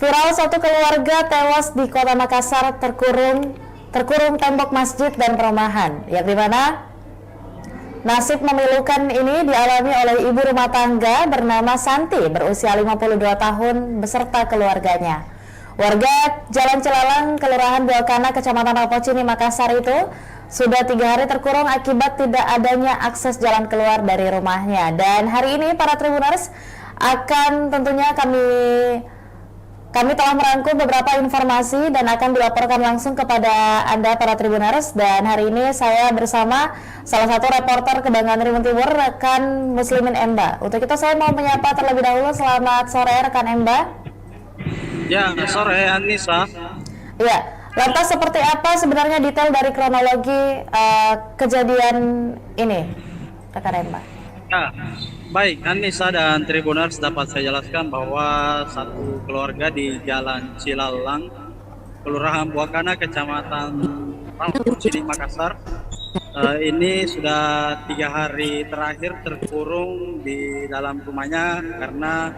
Viral satu keluarga tewas di Kota Makassar terkurung tembok masjid dan perumahan, yang dimana nasib memilukan ini dialami oleh ibu rumah tangga bernama Santi berusia 52 tahun beserta keluarganya. Warga Jalan Celalang, Kelurahan Buakana, Kecamatan Rapocini, Makassar itu sudah 3 hari terkurung akibat tidak adanya akses jalan keluar dari rumahnya. Dan hari ini para Tribuners akan tentunya kami telah merangkum beberapa informasi dan akan dilaporkan langsung kepada Anda para Tribuners. Dan hari ini saya bersama salah satu reporter Kebanggaan Tribun Timur, rekan Muslimin Emba. Untuk itu saya mau menyapa terlebih dahulu. Selamat sore rekan Emba. Ya, sore Anissa. Ya, lantas seperti apa sebenarnya detail dari kronologi kejadian ini, rekan Emba? Ya, baik Anissa dan Tribuners, dapat saya jelaskan bahwa satu keluarga di Jalan Cilalang, Kelurahan Buakana, Kecamatan Rapocini, Makassar, ini sudah 3 hari terakhir terkurung di dalam rumahnya karena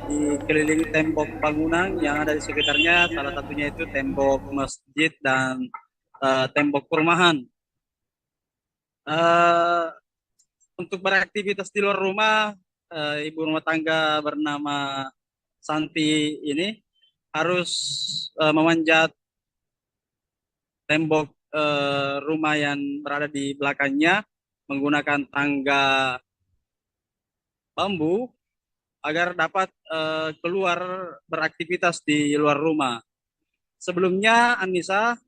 dikelilingi tembok bangunan yang ada di sekitarnya, salah satunya itu tembok masjid dan tembok perumahan. untuk beraktivitas di luar rumah, ibu rumah tangga bernama Santi ini harus memanjat tembok rumah yang berada di belakangnya menggunakan tangga bambu agar dapat keluar beraktivitas di luar rumah. Sebelumnya Anissa,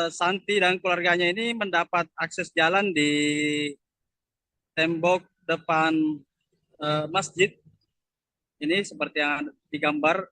Santi dan keluarganya ini mendapat akses jalan di tembok depan masjid. Ini seperti yang digambar.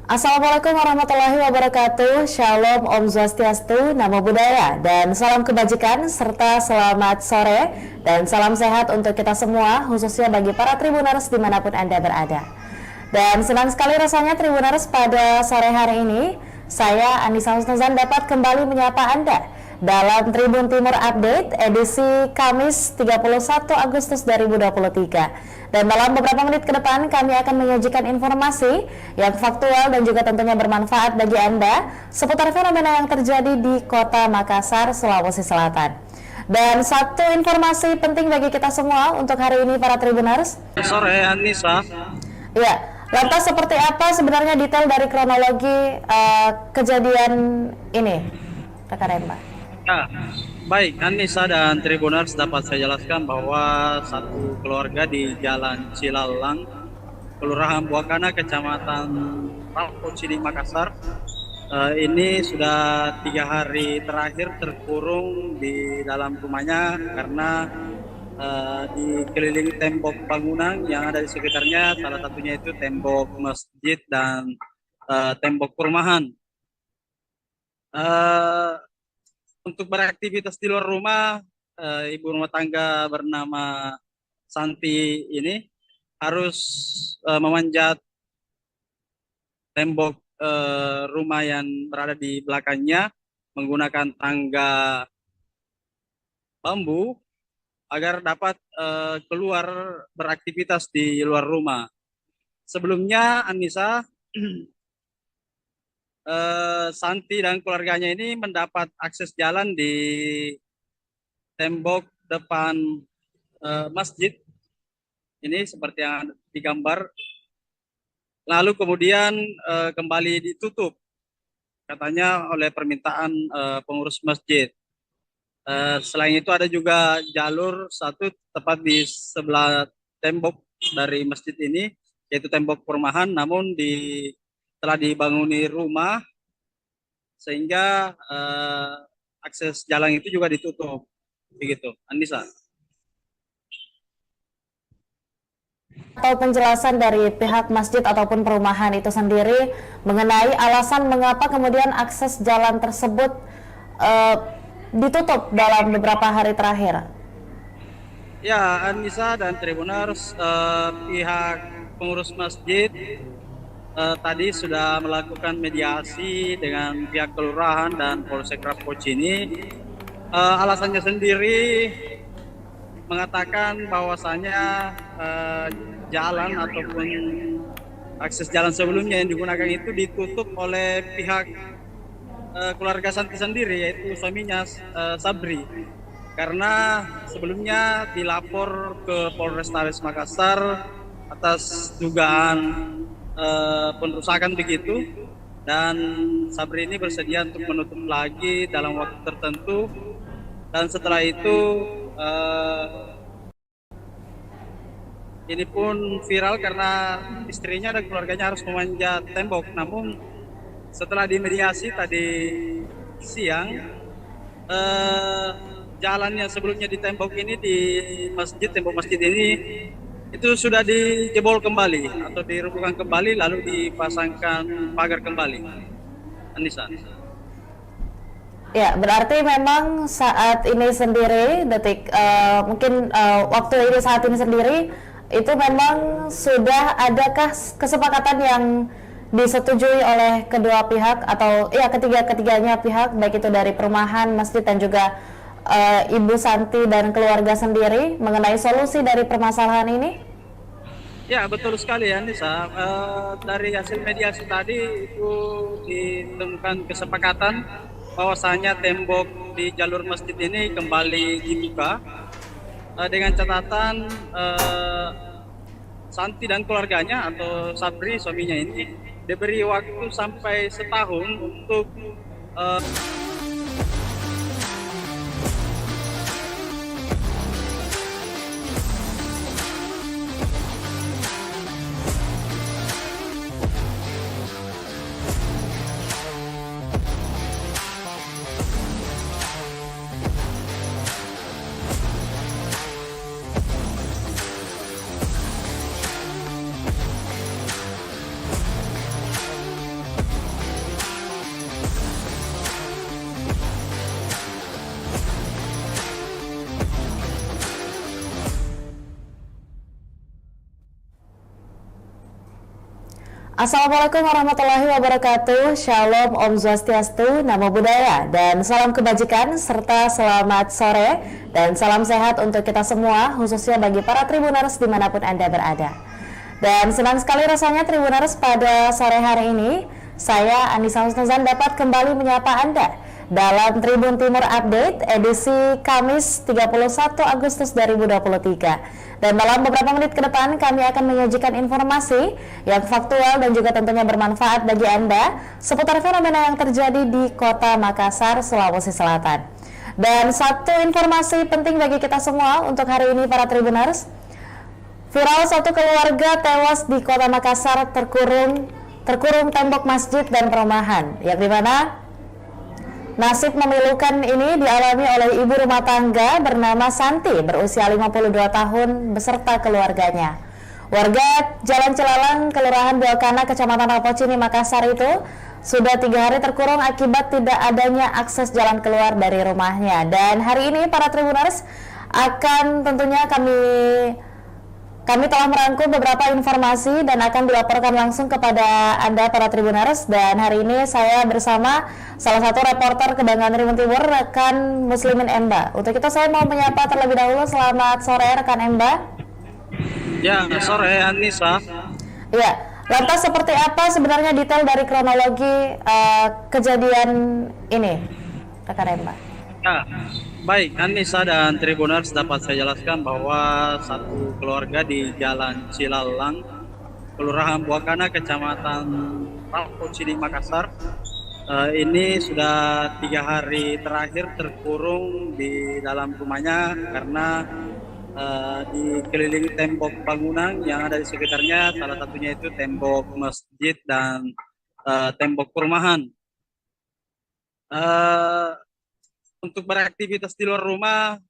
Assalamualaikum warahmatullahi wabarakatuh. Shalom, Om Swastiastu, Namo Buddhaya, dan salam kebajikan serta selamat sore dan salam sehat untuk kita semua, khususnya bagi para Tribuners dimanapun Anda berada. Dan senang sekali rasanya Tribuners pada sore hari ini, saya Anissa Husnuzan dapat kembali menyapa Anda dalam Tribun Timur Update edisi Kamis 31 Agustus 2023. Dan dalam beberapa menit ke depan kami akan menyajikan informasi yang faktual dan juga tentunya bermanfaat bagi Anda seputar fenomena yang terjadi di Kota Makassar, Sulawesi Selatan. Dan satu informasi penting bagi kita semua untuk hari ini para Tribuners. Sore Anissa. Ya, lantas seperti apa sebenarnya detail dari kronologi kejadian ini, rekan Remba? Ya, baik Anissa dan Tribuners, dapat saya jelaskan bahwa satu keluarga di Jalan Cilalang, Kelurahan Buakana, Kecamatan Rapocini, Makassar, ini sudah 3 hari terakhir terkurung di dalam rumahnya karena dikelilingi tembok bangunan yang ada di sekitarnya, salah satunya itu tembok masjid dan tembok perumahan. Untuk beraktivitas di luar rumah, ibu rumah tangga bernama Santi ini harus memanjat tembok rumah yang berada di belakangnya menggunakan tangga bambu agar dapat keluar beraktivitas di luar rumah. Sebelumnya Anissa, Santi dan keluarganya ini mendapat akses jalan di tembok depan masjid. Ini seperti yang digambar. Lalu kemudian kembali ditutup, katanya oleh permintaan pengurus masjid. Selain itu ada juga jalur satu tepat di sebelah tembok dari masjid ini, yaitu tembok perumahan, namun telah dibanguni rumah sehingga akses jalan itu juga ditutup. Begitu, Anissa. Atau penjelasan dari pihak masjid ataupun perumahan itu sendiri mengenai alasan mengapa kemudian akses jalan tersebut ditutup dalam beberapa hari terakhir. Ya, Anissa dan Tribuners, pihak pengurus masjid tadi sudah melakukan mediasi dengan pihak kelurahan dan Polsek Rapoci ini. Alasannya sendiri mengatakan bahwasanya jalan ataupun akses jalan sebelumnya yang digunakan itu ditutup oleh pihak keluarga Santi sendiri, yaitu suaminya Sabri, karena sebelumnya dilapor ke Polrestabes Makassar atas dugaan perusakan begitu, dan Sabri ini bersedia untuk menutup lagi dalam waktu tertentu, dan setelah itu ini pun viral karena istrinya dan keluarganya harus memanjat tembok. Namun setelah dimediasi tadi siang, jalan yang sebelumnya di tembok ini, di masjid, tembok masjid ini itu sudah dijebol kembali atau dirobohkan kembali lalu dipasangkan pagar kembali. Anissa. Ya, berarti memang saat ini sendiri, mungkin waktu ini saat ini sendiri, itu memang sudah adakah kesepakatan yang disetujui oleh kedua pihak atau ya ketiganya pihak, baik itu dari perumahan, masjid dan juga Ibu Santi dan keluarga sendiri mengenai solusi dari permasalahan ini? Ya, betul sekali ya, Nisa. Dari hasil mediasi tadi itu ditemukan kesepakatan bahwasanya tembok di jalur masjid ini kembali dibuka dengan catatan Santi dan keluarganya atau Sabri suaminya ini diberi waktu sampai setahun untuk Assalamualaikum warahmatullahi wabarakatuh. Shalom, Om Swastiastu, Namo Buddhaya, dan salam kebajikan serta selamat sore dan salam sehat untuk kita semua, khususnya bagi para Tribuners dimanapun Anda berada. Dan senang sekali rasanya Tribuners pada sore hari ini saya Anissa Husnuzan dapat kembali menyapa Anda dalam Tribun Timur Update edisi Kamis 31 Agustus 2023. Dan dalam beberapa menit ke depan kami akan menyajikan informasi yang faktual dan juga tentunya bermanfaat bagi Anda seputar fenomena yang terjadi di Kota Makassar, Sulawesi Selatan. Dan satu informasi penting bagi kita semua untuk hari ini para Tribuners. Viral satu keluarga tewas di Kota Makassar terkurung tembok masjid dan perumahan, yang dimana nasib memilukan ini dialami oleh ibu rumah tangga bernama Santi berusia 52 tahun beserta keluarganya. Warga Jalan Cilalang, Kelurahan Buakana, Kecamatan Rapocini, Makassar itu sudah 3 hari terkurung akibat tidak adanya akses jalan keluar dari rumahnya. Dan hari ini para Tribuners akan tentunya kami telah merangkum beberapa informasi dan akan dilaporkan langsung kepada Anda para Tribuners. Dan hari ini saya bersama salah satu reporter Kebanggaan Tribun Timur, rekan Muslimin Emba. Untuk itu saya mau menyapa terlebih dahulu. Selamat sore rekan Emba. Ya, sore Anissa. Ya, lantas seperti apa sebenarnya detail dari kronologi kejadian ini rekan Emba? Ya, baik, Anissa dan Tribuners, dapat saya jelaskan bahwa satu keluarga di Jalan Cilalang, Kelurahan Buakana, Kecamatan Rapocini, Makassar, ini sudah 3 hari terakhir terkurung di dalam rumahnya karena dikelilingi tembok bangunan yang ada di sekitarnya, salah satunya itu tembok masjid dan tembok perumahan. Untuk beraktivitas di luar rumah,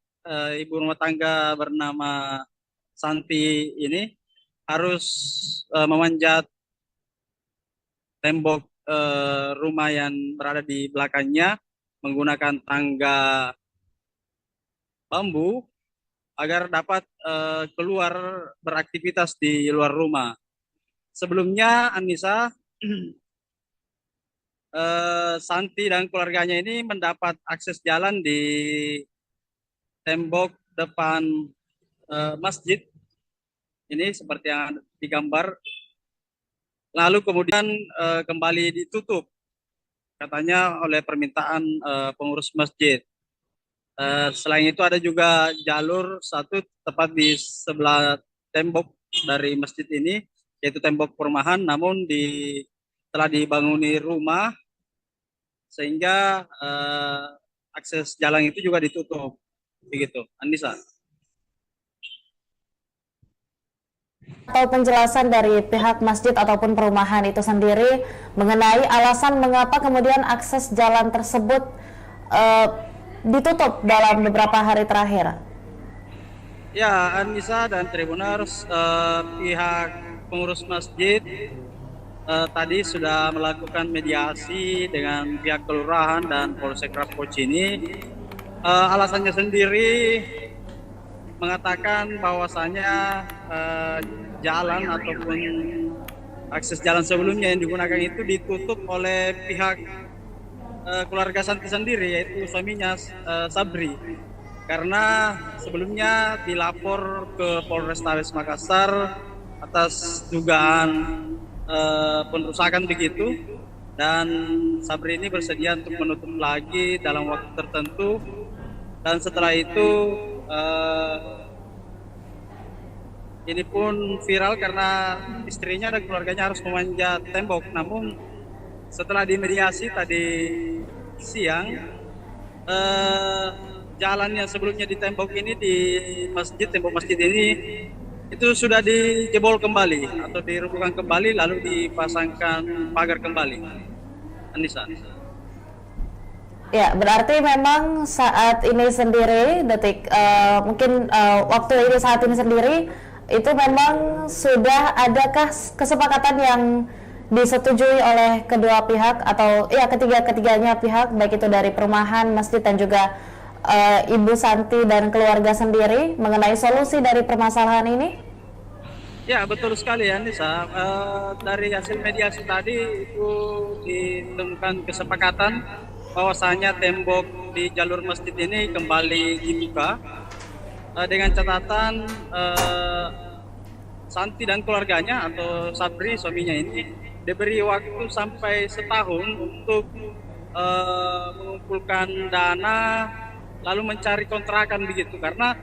ibu rumah tangga bernama Santi ini harus memanjat tembok rumah yang berada di belakangnya menggunakan tangga bambu agar dapat keluar beraktivitas di luar rumah. Sebelumnya Anissa, Santi dan keluarganya ini mendapat akses jalan di tembok depan masjid ini seperti yang digambar. Lalu kemudian kembali ditutup, katanya oleh permintaan pengurus masjid. Selain itu ada juga jalur satu tepat di sebelah tembok dari masjid ini, yaitu tembok perumahan, namun telah dibanguni rumah sehingga akses jalan itu juga ditutup. Begitu, Anissa. Atau penjelasan dari pihak masjid ataupun perumahan itu sendiri mengenai alasan mengapa kemudian akses jalan tersebut ditutup dalam beberapa hari terakhir. Ya, Anissa dan Tribuners, pihak pengurus masjid tadi sudah melakukan mediasi dengan pihak kelurahan dan Polsek Rapocini. Alasannya sendiri mengatakan bahwasanya jalan ataupun akses jalan sebelumnya yang digunakan itu ditutup oleh pihak keluarga Santi sendiri, yaitu suaminya Sabri, karena sebelumnya dilapor ke Polrestabes Makassar atas dugaan perusakan begitu, dan Sabri ini bersedia untuk menutup lagi dalam waktu tertentu, dan setelah itu ini pun viral karena istrinya dan keluarganya harus memanjat tembok. Namun setelah dimediasi tadi siang, jalan yang sebelumnya di tembok ini, di masjid, tembok masjid ini itu sudah dijebol kembali atau dirobohkan kembali lalu dipasangkan pagar kembali. Anissa. Ya, berarti memang saat ini sendiri, mungkin waktu ini saat ini sendiri, itu memang sudah adakah kesepakatan yang disetujui oleh kedua pihak atau ya ketiganya pihak, baik itu dari perumahan, masjid dan juga Ibu Santi dan keluarga sendiri mengenai solusi dari permasalahan ini? Ya, betul sekali ya Nisa. Dari hasil mediasi tadi itu ditemukan kesepakatan bahwasanya tembok di jalur masjid ini kembali dibuka dengan catatan Santi dan keluarganya atau Sabri suaminya ini diberi waktu sampai setahun untuk mengumpulkan dana lalu mencari kontrakan begitu, karena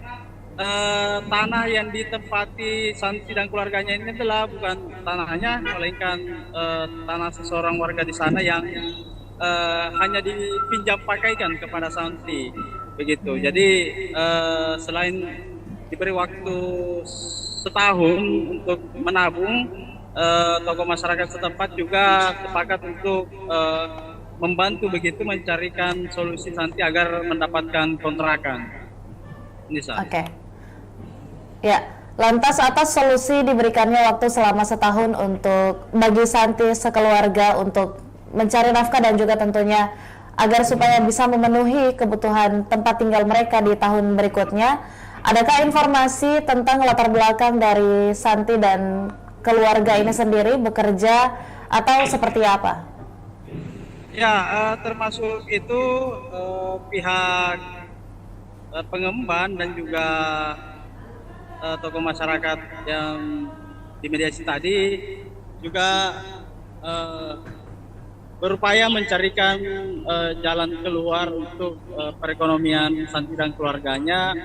tanah yang ditempati Santi dan keluarganya ini adalah bukan tanahnya, melainkan tanah seseorang warga di sana yang hanya dipinjam pakaikan kepada Santi begitu. Jadi selain diberi waktu setahun untuk menabung, tokoh masyarakat setempat juga sepakat untuk membantu begitu mencarikan solusi Santi agar mendapatkan kontrakan. Oke. Ya, lantas atas solusi diberikannya waktu selama setahun untuk bagi Santi sekeluarga untuk mencari nafkah dan juga tentunya agar supaya bisa memenuhi kebutuhan tempat tinggal mereka di tahun berikutnya. Adakah informasi tentang latar belakang dari Santi dan keluarga ini sendiri bekerja atau seperti apa? Ya, termasuk itu pihak pengemban dan juga tokoh masyarakat yang dimediasi tadi juga berupaya mencarikan jalan keluar untuk perekonomian Santi dan keluarganya,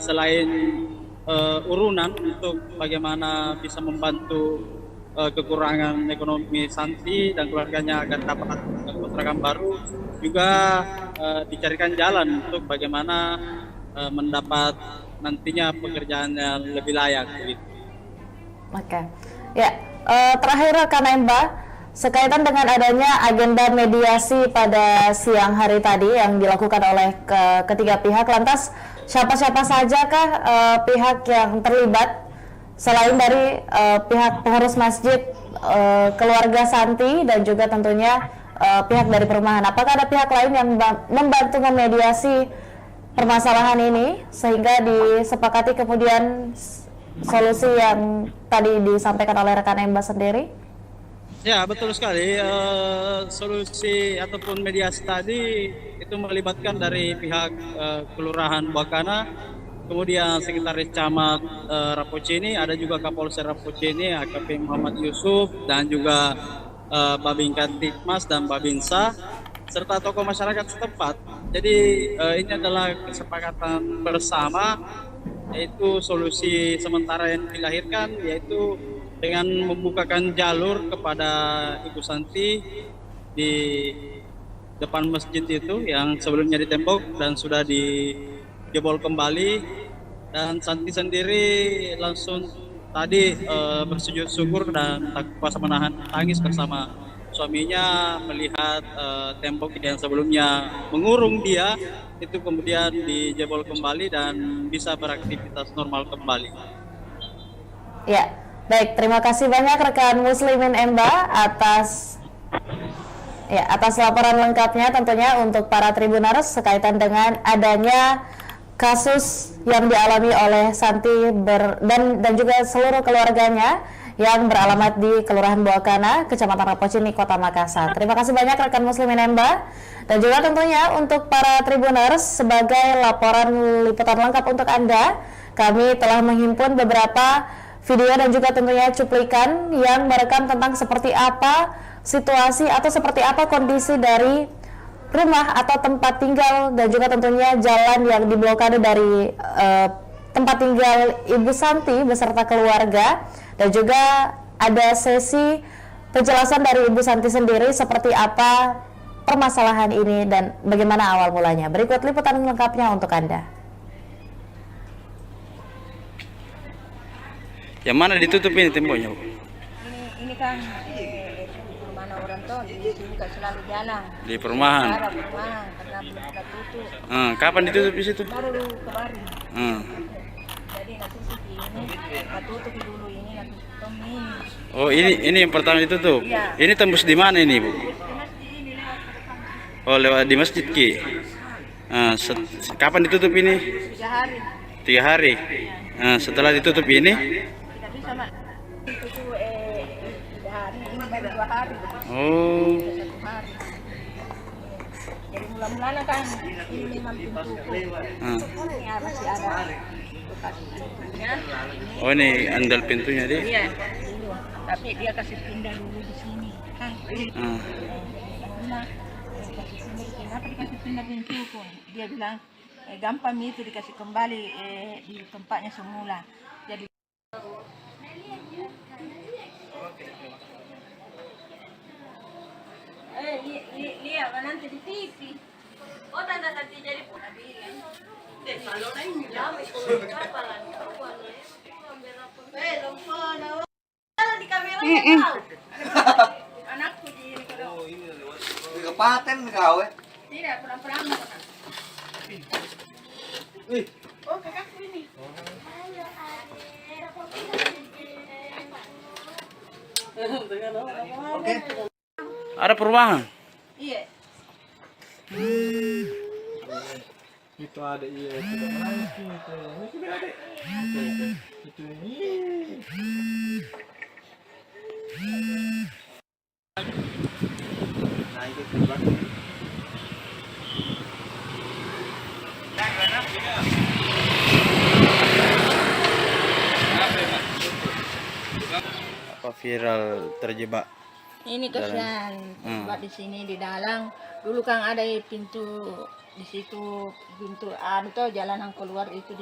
selain urunan untuk bagaimana bisa membantu kekurangan ekonomi Santi dan keluarganya agar dapat kontrakan baru, juga dicarikan jalan untuk bagaimana mendapat nantinya pekerjaan yang lebih layak begitu. Oke, ya terakhir rekan Emba, sekaitan dengan adanya agenda mediasi pada siang hari tadi yang dilakukan oleh ketiga pihak, lantas siapa-siapa sajakah pihak yang terlibat selain dari pihak pengurus masjid, keluarga Santi dan juga tentunya pihak dari perumahan? Apakah ada pihak lain yang membantu memediasi permasalahan ini sehingga disepakati kemudian solusi yang tadi disampaikan oleh rekan Emba sendiri? Ya, betul sekali. Solusi ataupun mediasi tadi itu melibatkan dari pihak Kelurahan Buakana, kemudian Sekretaris Camat Rapocini, ada juga Kapolsek Rapocini, AKP Muhammad Yusuf, dan juga Babin Kantikmas dan Babinsa, serta tokoh masyarakat setempat. Jadi ini adalah kesepakatan bersama, yaitu solusi sementara yang dilahirkan, yaitu dengan membukakan jalur kepada Ibu Santi di depan masjid itu yang sebelumnya ditembok dan sudah dijebol kembali, dan Santi sendiri langsung tadi bersujud syukur dan tak kuasa menahan tangis bersama suaminya melihat tembok yang sebelumnya mengurung dia itu kemudian dijebol kembali dan bisa beraktivitas normal kembali. Ya, baik, terima kasih banyak rekan Muslimin Emba atas laporan lengkapnya tentunya untuk para Tribuners sekaitan dengan adanya kasus yang dialami oleh Santi dan juga seluruh keluarganya yang beralamat di Kelurahan Buakana, Kecamatan Rapocini, Kota Makassar. Terima kasih banyak rekan Muslimin Emba, dan juga tentunya untuk para Tribuners sebagai laporan liputan lengkap untuk Anda, kami telah menghimpun beberapa video dan juga tentunya cuplikan yang merekam tentang seperti apa situasi atau seperti apa kondisi dari rumah atau tempat tinggal dan juga tentunya jalan yang diblokade dari tempat tinggal Ibu Santi beserta keluarga, dan juga ada sesi penjelasan dari Ibu Santi sendiri seperti apa permasalahan ini dan bagaimana awal mulanya. Berikut liputan lengkapnya untuk Anda. Yang mana ditutup ini temboknya, Bu? Ini kan mana orang tuh di sini kan selalu jalan. Di perumahan. Ada perumahan karena belum ada tutup. Kapan ditutup di situ? Baru kemarin. Jadi nanti ini kita tutup dulu ini nanti tutup ini. Oh, ini yang pertama ditutup. Iya. Ini tembus di mana ini, Bu? Ini lewat ke depan. Oh, lewat di masjid Ki. Kapan ditutup ini? 3 hari. 3 hari. Setelah ditutup ini? Tidak bisa mak. Itu 3 hari ini baru 2 hari. Oh. 1 hari. Jadi mula-mulanya kan ini memang pintu. Ya masih ada. Oh, ini andal pintunya dia. Iya. Tapi dia kasih pindah dulu di sini kan. Nah, kenapa dikasih pindah pintu pun? Dia bilang gampang itu dikasih kembali di tempatnya semula. Jadi lihat nanti di TV. Oh, tanda tadi jadi pun di kamera anakku di ini Kepaten kau tidak perang-perang. Oh, kakakku ini. Oke. Ada perubahan? Iya. Itu ada iya itu nangis gitu. Ini sudah ada. Itu ini. Nah, itu terbang. Apa viral terjebak? Ini kasihan tempat di sini di dalam. Dulu kan ada pintu di situ, pintu tuh jalanan keluar itu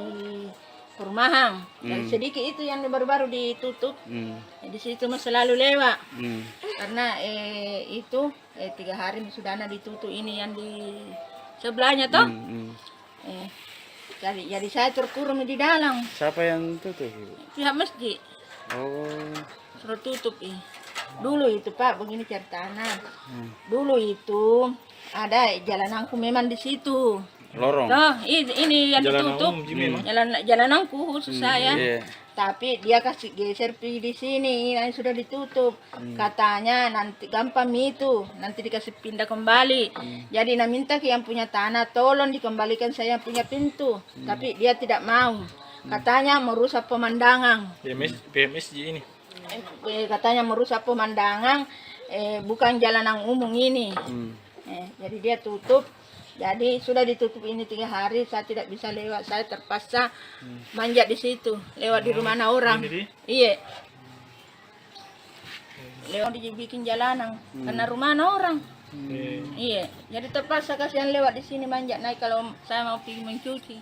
perumahan. Dan sedikit itu yang baru-baru ditutup. Hmm. Di situ mah selalu lewat. Hmm. Karena itu 3 hari sudah ditutup ini yang di sebelahnya toh. Hmm. Jadi saya terkurung di dalam. Siapa yang tutup, Ibu? Pihak masjid Oh. suruh tutup. Dulu itu Pak, begini ceritanya. Dulu itu ada jalananku memang di situ. Lorong. Nah, ini yang Jalan ditutup. umum, Jimin. Jalananku khusus saya. Iya. Tapi dia kasih geser pergi di sini, yang sudah ditutup. Katanya nanti gampang itu, nanti dikasih pindah kembali. Jadi nak minta ke yang punya tanah, tolong dikembalikan saya yang punya pintu. Tapi dia tidak mau. Katanya merusak pemandangan. PMSG ini. Katanya merusak pemandangan, bukan jalanan umum ini. Jadi dia tutup. Jadi sudah ditutup ini 3 hari, saya tidak bisa lewat, saya terpaksa manjat di situ, lewat di rumah orang. Iya. Lewat dibikin jalanan, karena rumah orang. Iya. Jadi terpaksa kasihan lewat di sini manjat naik kalau saya mau pergi mencuci.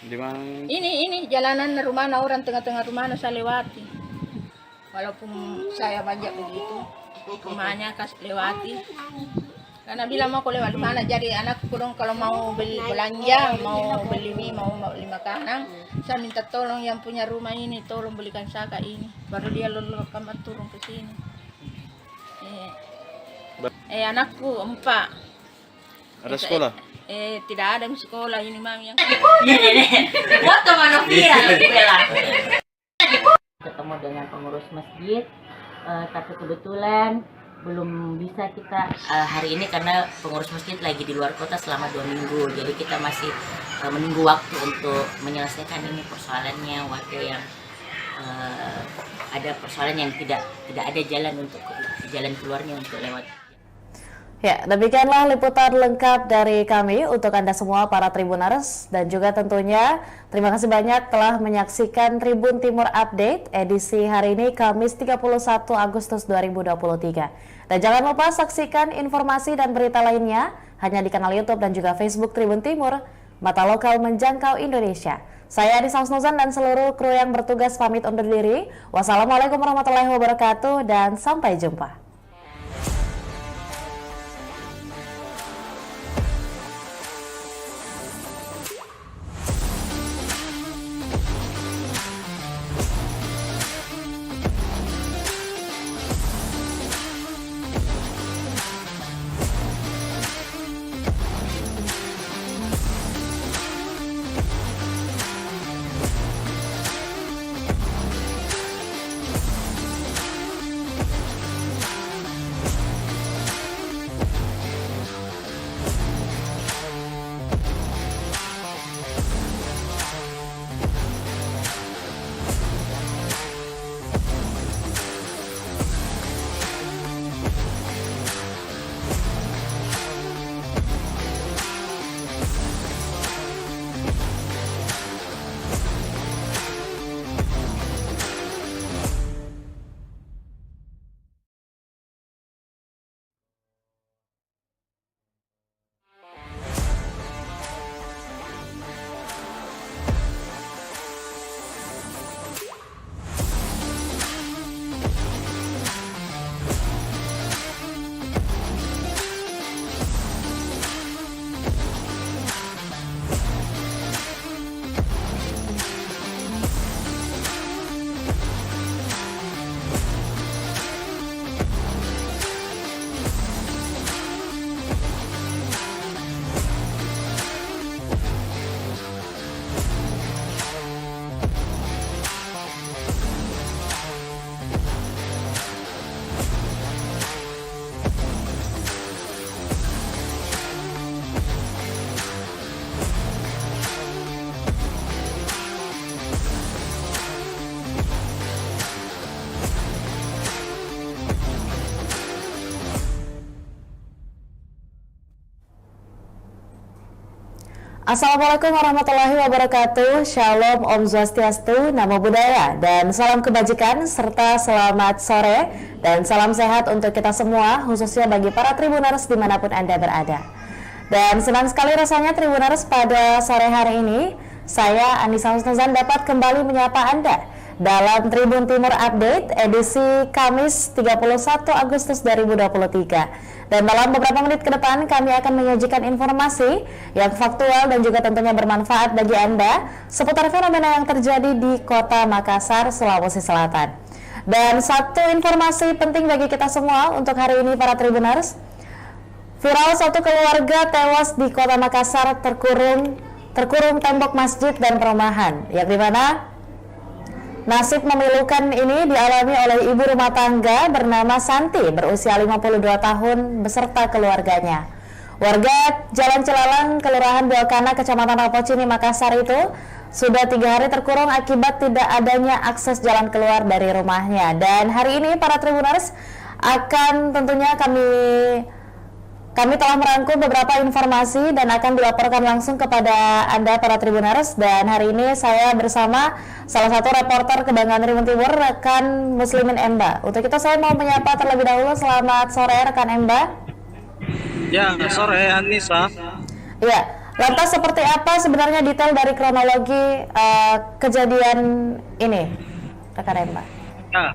Di mana? Ini jalanan rumah orang, tengah-tengah rumah saya lewati. Walaupun saya manjat begitu, rumahnya kasih lewati. Karena bilang mau lewat di mana, jadi anakku dong kalau mau beli belanja, mau beli mie, mau beli makanan, saya minta tolong yang punya rumah ini, tolong belikan saka ini, baru dia lulus kamar turun ke sini. Anakku 4. Ada sekolah? Tidak ada di sekolah ini mami yang. Foto mana viral bela. Ketemu dengan pengurus masjid, tapi kebetulan belum bisa kita hari ini karena pengurus masjid lagi di luar kota selama 2 minggu. Jadi kita masih menunggu waktu untuk menyelesaikan ini persoalannya warga yang ada persoalan yang tidak ada jalan keluarnya untuk lewat. Ya, demikianlah liputan lengkap dari kami untuk Anda semua para Tribuners, dan juga tentunya terima kasih banyak telah menyaksikan Tribun Timur Update edisi hari ini Kamis 31 Agustus 2023. Dan jangan lupa saksikan informasi dan berita lainnya hanya di kanal YouTube dan juga Facebook Tribun Timur, mata lokal menjangkau Indonesia. Saya Adisa Husnuzan dan seluruh kru yang bertugas pamit undur diri. Wassalamualaikum warahmatullahi wabarakatuh dan sampai jumpa. Assalamualaikum warahmatullahi wabarakatuh. Shalom, Om Swastiastu, Namo Buddhaya, dan salam kebajikan serta selamat sore dan salam sehat untuk kita semua, khususnya bagi para Tribuners dimanapun Anda berada. Dan senang sekali rasanya Tribuners pada sore hari ini Saya Anissa Husnuzan dapat kembali menyapa Anda dalam Tribun Timur Update edisi Kamis 31 Agustus 2023. Dan dalam beberapa menit ke depan kami akan menyajikan informasi yang faktual dan juga tentunya bermanfaat bagi Anda seputar fenomena yang terjadi di Kota Makassar, Sulawesi Selatan. Dan satu informasi penting bagi kita semua untuk hari ini para Tribuners. Viral satu keluarga tewas di Kota Makassar terkurung tembok masjid dan perumahan, yang dimana nasib memilukan ini dialami oleh ibu rumah tangga bernama Santi berusia 52 tahun beserta keluarganya. Warga Jalan Cilalang, Kelurahan Buakana, Kecamatan Rapocini, Makassar itu sudah 3 hari terkurung akibat tidak adanya akses jalan keluar dari rumahnya. Dan hari ini para Tribuners akan tentunya kami telah merangkum beberapa informasi dan akan dilaporkan langsung kepada Anda para Tribuners. Dan hari ini saya bersama salah satu reporter Kebanggaan Tribun Timur, rekan Muslimin Emba. Untuk itu saya mau menyapa terlebih dahulu. Selamat sore rekan Emba. Ya, sore Anissa. Ya, lantas seperti apa sebenarnya detail dari kronologi kejadian ini rekan Emba? Ya,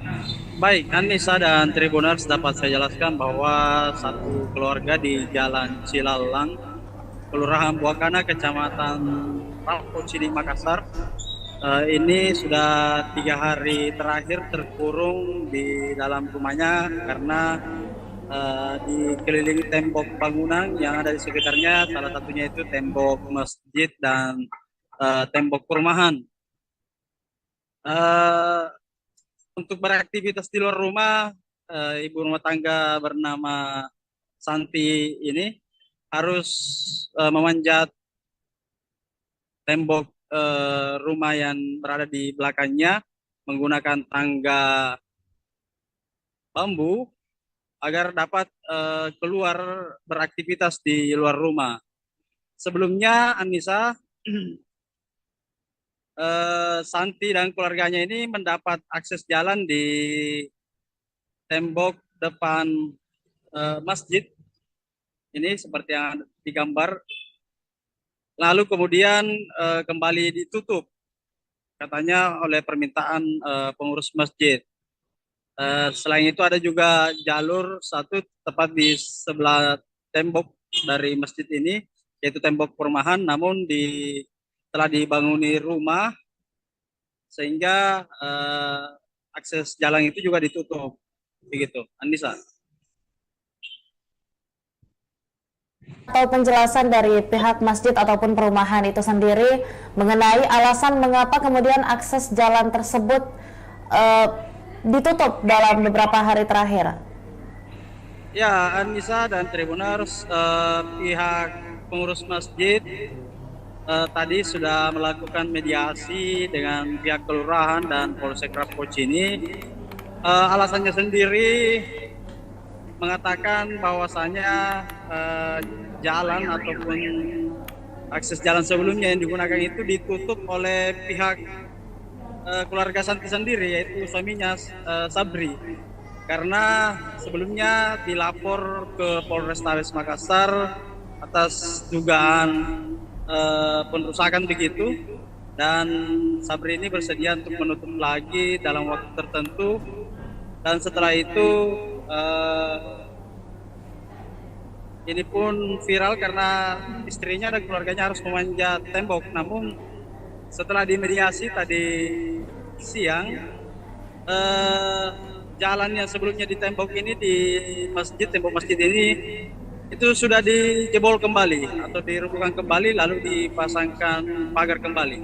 baik, Anissa dan Tribuners, dapat saya jelaskan bahwa satu keluarga di Jalan Cilalang, Kelurahan Buakana, Kecamatan Rapocini, Makassar, ini sudah 3 hari terakhir terkurung di dalam rumahnya karena dikelilingi tembok bangunan yang ada di sekitarnya, salah satunya itu tembok masjid dan tembok perumahan. Untuk beraktivitas di luar rumah, ibu rumah tangga bernama Santi ini harus memanjat tembok rumah yang berada di belakangnya menggunakan tangga bambu agar dapat keluar beraktivitas di luar rumah. Sebelumnya, Anissa, Santi dan keluarganya ini mendapat akses jalan di tembok depan masjid ini seperti yang digambar, lalu kemudian kembali ditutup katanya oleh permintaan pengurus masjid. Selain itu ada juga jalur satu tepat di sebelah tembok dari masjid ini, yaitu tembok perumahan, namun telah dibanguni rumah sehingga akses jalan itu juga ditutup, begitu, Anissa. Atau penjelasan dari pihak masjid ataupun perumahan itu sendiri mengenai alasan mengapa kemudian akses jalan tersebut ditutup dalam beberapa hari terakhir. Ya, Anissa dan Tribuners, pihak pengurus masjid tadi sudah melakukan mediasi dengan pihak kelurahan dan Polsek Rapocini. Alasannya sendiri mengatakan bahwasanya jalan ataupun akses jalan sebelumnya yang digunakan itu ditutup oleh pihak keluarga Santi sendiri, yaitu suaminya Sabri, karena sebelumnya dilapor ke Polrestabes Makassar atas dugaan perusakan begitu, dan Sabri ini bersedia untuk menutup lagi dalam waktu tertentu, dan setelah itu ini pun viral karena istrinya dan keluarganya harus memanjat tembok. Namun setelah dimediasi tadi siang, jalan yang sebelumnya di tembok ini, di masjid, tembok masjid ini itu sudah dijebol kembali atau dirobohkan kembali, lalu dipasangkan pagar kembali.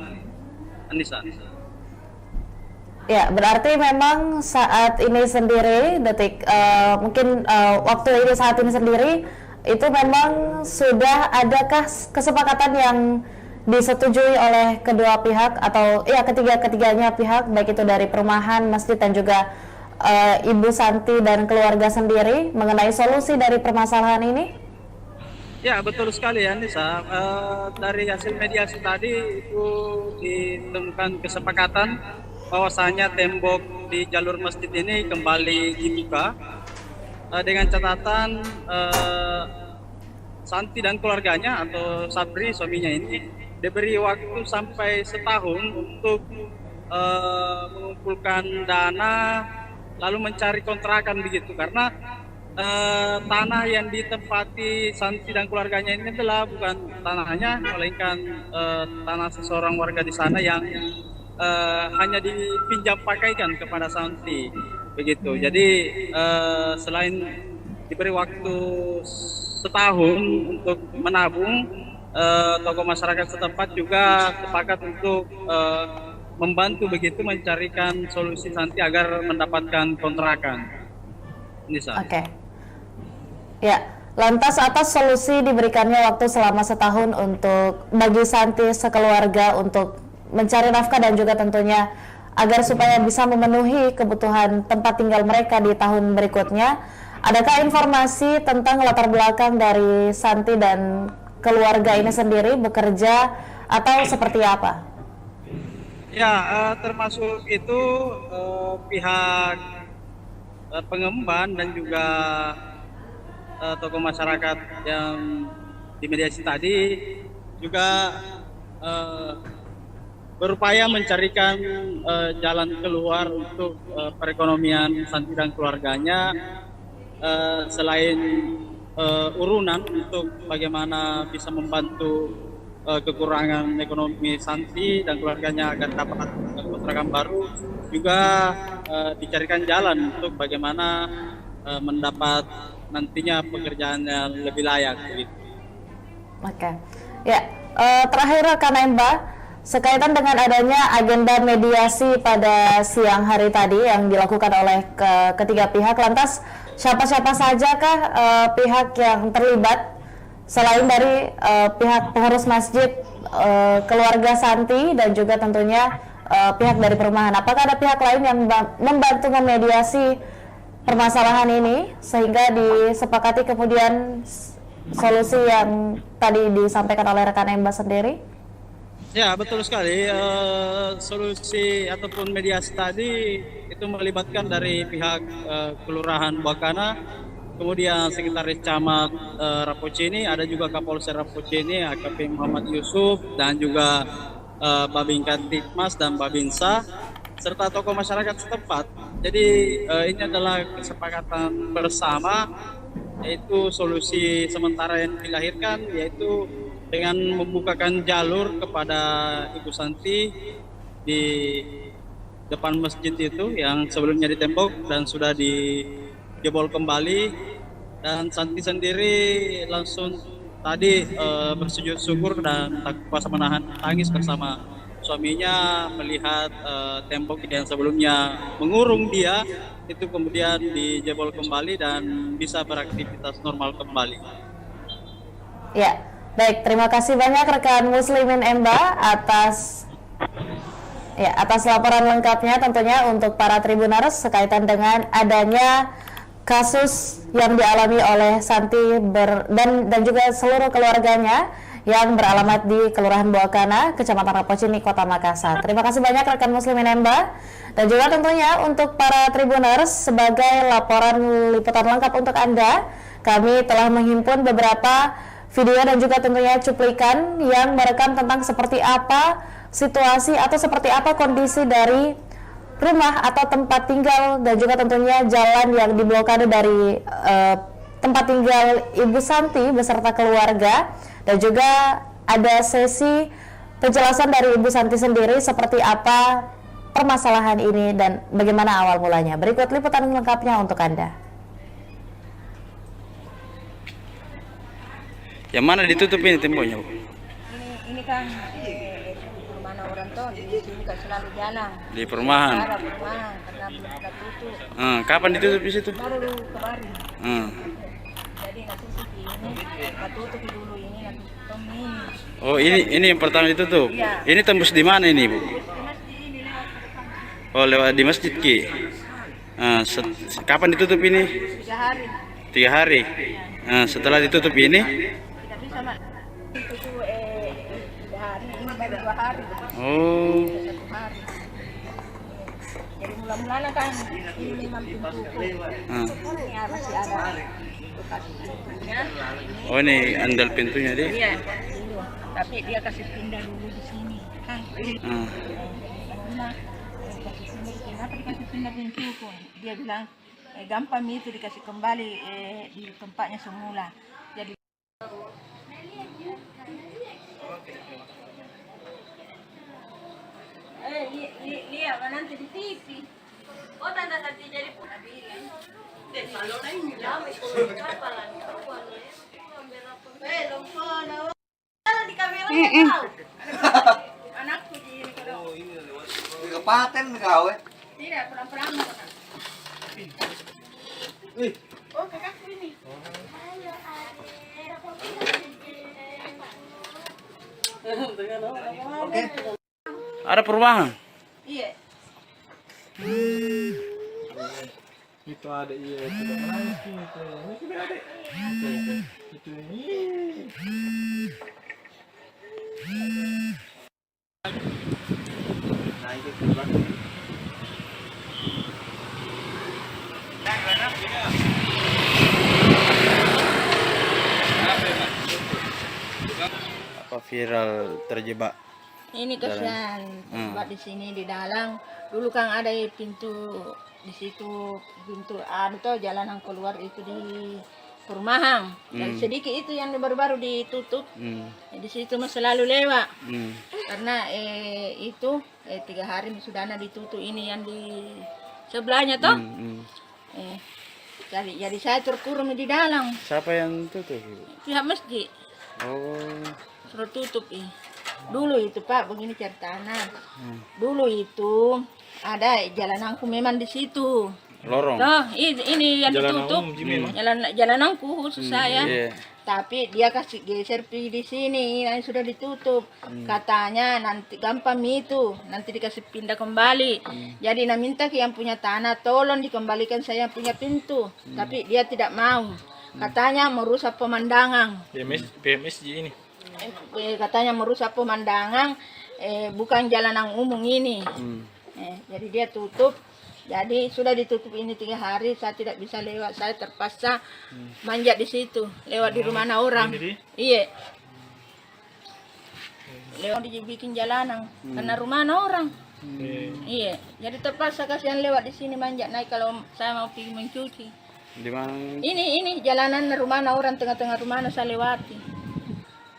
Anissa. Ya, berarti memang saat ini sendiri, waktu ini saat ini sendiri itu memang sudah adakah kesepakatan yang disetujui oleh kedua pihak atau ketiganya pihak, baik itu dari perumahan, masjid dan juga Ibu Santi dan keluarga sendiri mengenai solusi dari permasalahan ini? Ya, betul sekali ya, Nisa. Dari hasil mediasi tadi itu ditemukan kesepakatan bahwasanya tembok di jalur masjid ini kembali dibuka dengan catatan Santi dan keluarganya atau Sabri suaminya ini diberi waktu sampai setahun untuk mengumpulkan dana lalu mencari kontrakan begitu, karena tanah yang ditempati Santi dan keluarganya ini adalah bukan tanahnya, melainkan tanah seseorang warga di sana yang hanya dipinjam pakaikan kepada Santi begitu. Jadi selain diberi waktu setahun untuk menabung, tokoh masyarakat setempat juga sepakat untuk membantu begitu mencarikan solusi Santi agar mendapatkan kontrakan. Ini saja. Oke. Ya, lantas atas solusi diberikannya waktu selama setahun untuk bagi Santi sekeluarga untuk mencari nafkah dan juga tentunya agar supaya bisa memenuhi kebutuhan tempat tinggal mereka di tahun berikutnya. Adakah informasi tentang latar belakang dari Santi dan keluarga ini sendiri bekerja atau seperti apa? Ya, termasuk itu pihak pengemban dan juga tokoh masyarakat yang dimediasi tadi juga berupaya mencarikan jalan keluar untuk perekonomian Santi dan keluarganya, selain urunan untuk bagaimana bisa membantu kekurangan ekonomi Santi dan keluarganya agar dapat kontrakan baru, juga dicarikan jalan untuk bagaimana mendapat nantinya pekerjaan yang lebih layak gitu. Oke. Ya, terakhir rekan Emba, sekaitan dengan adanya agenda mediasi pada siang hari tadi yang dilakukan oleh ketiga pihak, lantas siapa-siapa sajakah pihak yang terlibat selain dari pihak pengurus masjid, keluarga Santi dan juga tentunya pihak dari perumahan? Apakah ada pihak lain yang membantu memediasi permasalahan ini sehingga disepakati kemudian solusi yang tadi disampaikan oleh rekan Emba sendiri? Ya, betul sekali. Solusi ataupun mediasi tadi itu melibatkan dari pihak Kelurahan Buakana, kemudian Sekretaris Camat Rapocini, ada juga Kapolsek Rapocini, AKP Muhammad Yusuf, dan juga Babin Kantipmas dan Babinsa, serta tokoh masyarakat setempat. Jadi ini adalah kesepakatan bersama, yaitu solusi sementara yang dilahirkan, yaitu dengan membukakan jalur kepada Ibu Santi di depan masjid itu yang sebelumnya ditembok dan sudah dijebol kembali, dan Santi sendiri langsung tadi bersujud syukur dan tak kuasa menahan tangis bersama suaminya melihat tembok yang sebelumnya mengurung dia itu kemudian dijebol kembali dan bisa beraktivitas normal kembali. Ya, baik, terima kasih banyak rekan Muslimin Emba atas laporan lengkapnya tentunya untuk para Tribuners sekaitan dengan adanya kasus yang dialami oleh Santi dan juga seluruh keluarganya yang beralamat di Kelurahan Buakana, Kecamatan Rapocini, Kota Makassar. Terima kasih banyak rekan Muslimin Emba, dan juga tentunya untuk para Tribuners sebagai laporan liputan lengkap untuk Anda, kami telah menghimpun beberapa video dan juga tentunya cuplikan yang merekam tentang seperti apa situasi atau seperti apa kondisi dari rumah atau tempat tinggal dan juga tentunya jalan yang diblokade dari tempat tinggal Ibu Santi beserta keluarga, dan juga ada sesi penjelasan dari Ibu Santi sendiri seperti apa permasalahan ini dan bagaimana awal mulanya. Berikut liputan lengkapnya untuk Anda. Yang mana ditutup ini temboknya, Bu? Ini kan rumah orang tuh di sini kan selalu jalan. Di perumahan. Ada perumahan karena belum kita tutup. Kapan ditutup di situ? Baru kemarin. Jadi nanti ini tutup dulu ini nanti tutup ini. Oh, ini yang pertama ditutup. Iya. Ini tembus di mana ini, Bu? Di masjid ini lewat. Oh, lewat di masjid Ki. Kapan ditutup ini? 3 hari. 3 hari. Setelah ditutup ini? Tidak bisa mak. Itu 3 hari ini baru 2 hari. Oh. 1 hari. Jadi mula-mulanya kan ini memang pintu. Ini masih ada bekas pintunya. Oh, ini andal pintunya deh. Iya. Ini. tapi dia kasih pindah dulu di sini kan. Ah. Kenapa dikasih pindah pintu? Dia bilang gampang itu dikasih kembali di tempatnya semula. Jadi lihat nanti di TV. Oh tanda nanti jadi pun bilang. Kalau lain lama itu kapalan. Di kamera tahu. Anakku di kalau. Kepaten kau Tidak, perang-perang. Oh, kakakku ini. Ada perubahan? Iya. itu ada iya itu udah menangis gitu ini sudah ada itu ini nah itu keluar Apa viral terjebak? Ini kasihan buat di sini di dalam. Dulu kan ada pintu di situ, pintu tuh jalanan keluar itu di perumahan. Dan sedikit itu yang baru-baru ditutup. Di situ mah selalu lewat. Karena itu 3 hari sudah ditutup ini yang di sebelahnya toh. Jadi saya terkurung di dalam. Siapa yang tutup? Pihak masjid. Oh. Suruh tutup Dulu itu Pak, begini ceritanya. Dulu itu ada jalananku memang di situ. Lorong. Nah, ini yang ditutup. Jalananku khusus saya. Iya. Tapi dia kasih geser di sini, yang sudah ditutup. Katanya nanti gampang itu, nanti dikasih pindah kembali. Jadi minta ke yang punya tanah, tolong dikembalikan saya punya pintu. Tapi dia tidak mau. Katanya merusak pemandangan. PMS ini. Katanya merusak pemandangan, bukan jalanan umum ini. Jadi dia tutup. Jadi sudah ditutup ini 3 hari, saya tidak bisa lewat. Saya terpaksa manjat di situ, lewat di rumah orang. Iya. Lewat dibikin jalanan, karena rumah orang. Iya. Jadi terpaksa kasihan lewat di sini manjat naik kalau saya mau pergi mencuci. Di mana? Ini jalanan rumah orang, tengah-tengah rumah saya lewati.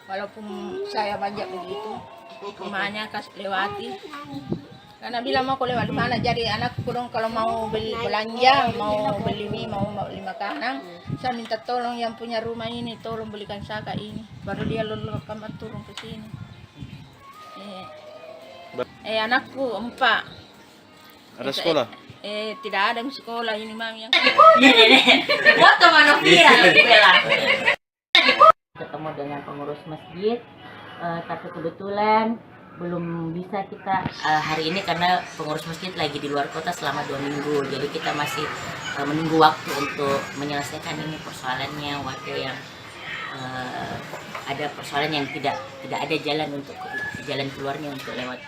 Walaupun saya manjat begitu, rumahnya kasih lewati. Karena bilang mau lewat di mana, jadi anak kurang kalau mau beli belanja, mau beli mie, mau beli makanan, saya minta tolong yang punya rumah ini, tolong belikan saya ini. Baru dia lalu kamar turun ke sini. Anakku 4. Ada sekolah? Tidak ada sekolah ini mami yang. Foto mana viral bela. Ketemu dengan pengurus masjid, tapi kebetulan belum bisa kita hari ini karena pengurus masjid lagi di luar kota selama 2 minggu. Jadi kita masih menunggu waktu untuk menyelesaikan ini persoalannya, waktu yang ada persoalan yang tidak ada jalan keluarnya untuk lewat.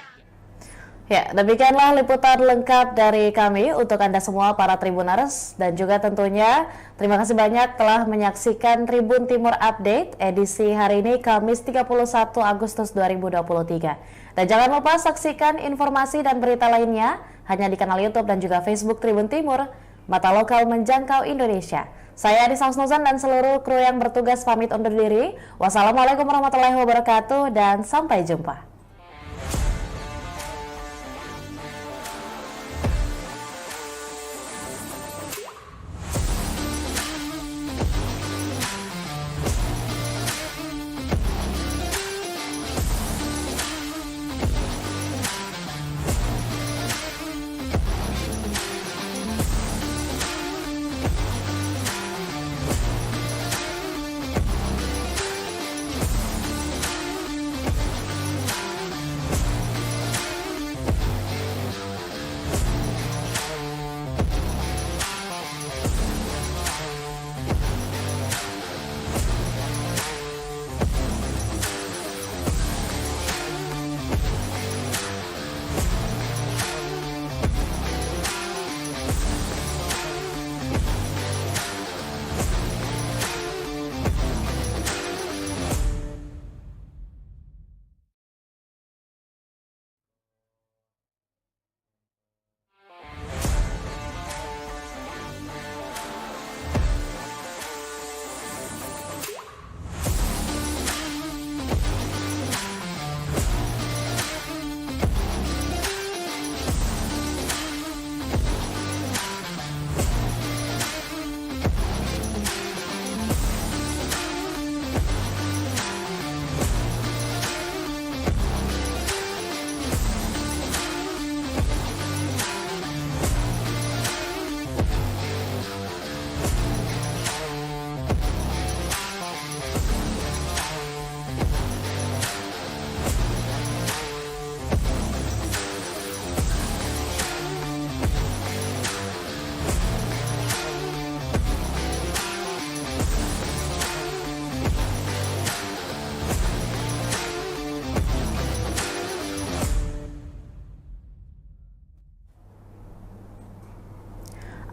Ya, demikianlah liputan lengkap dari kami untuk Anda semua para Tribuners, dan juga tentunya terima kasih banyak telah menyaksikan Tribun Timur Update edisi hari ini Kamis 31 Agustus 2023. Dan jangan lupa saksikan informasi dan berita lainnya hanya di kanal YouTube dan juga Facebook Tribun Timur, mata lokal menjangkau Indonesia. Saya Anissa Husnuzan dan seluruh kru yang bertugas pamit undur diri. Wassalamualaikum warahmatullahi wabarakatuh dan sampai jumpa.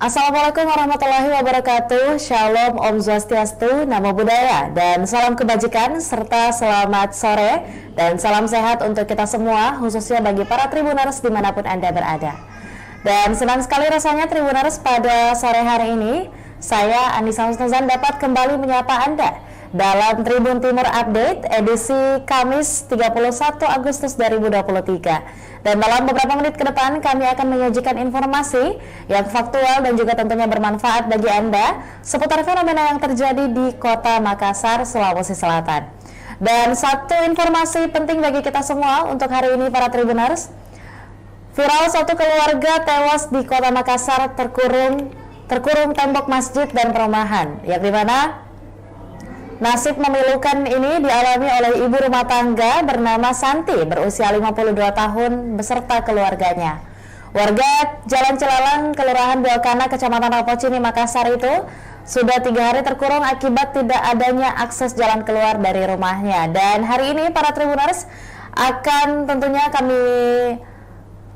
Assalamualaikum warahmatullahi wabarakatuh. Shalom, Om Swastiastu, Namo Buddhaya, dan salam kebajikan serta selamat sore dan salam sehat untuk kita semua, khususnya bagi para Tribuners dimanapun Anda berada. Dan senang sekali rasanya Tribuners pada sore hari ini, saya Anissa Husnuzan dapat kembali menyapa Anda dalam Tribun Timur Update edisi Kamis 31 Agustus 2023. Dan dalam beberapa menit ke depan kami akan menyajikan informasi yang faktual dan juga tentunya bermanfaat bagi Anda seputar fenomena yang terjadi di Kota Makassar, Sulawesi Selatan. Dan satu informasi penting bagi kita semua untuk hari ini para Tribuners. Viral satu keluarga tewas di Kota Makassar terkurung tembok masjid dan perumahan, yang dimana nasib memilukan ini dialami oleh ibu rumah tangga bernama Santi berusia 52 tahun beserta keluarganya. Warga Jalan Cilalang, Kelurahan Buakana, Kecamatan Rapocini, Makassar itu sudah 3 hari terkurung akibat tidak adanya akses jalan keluar dari rumahnya. Dan hari ini para Tribuners akan tentunya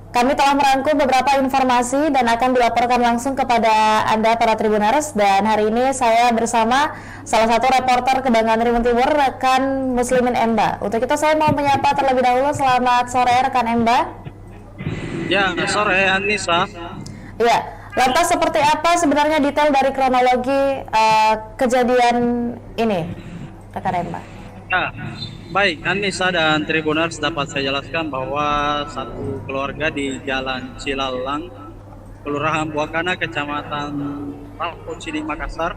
kami telah merangkum beberapa informasi dan akan dilaporkan langsung kepada Anda para Tribuners. Dan hari ini saya bersama salah satu reporter Kebanggaan Tribun Timur, rekan Muslimin Emba. Untuk itu saya mau menyapa terlebih dahulu. Selamat sore rekan Emba. Ya, sore Anissa. Ya, lantas seperti apa sebenarnya detail dari kronologi kejadian ini, rekan Emba? Ya, baik Anissa dan Tribuners, dapat saya jelaskan bahwa satu keluarga di Jalan Cilalang, Kelurahan Buakana, Kecamatan Rapocini, Makassar,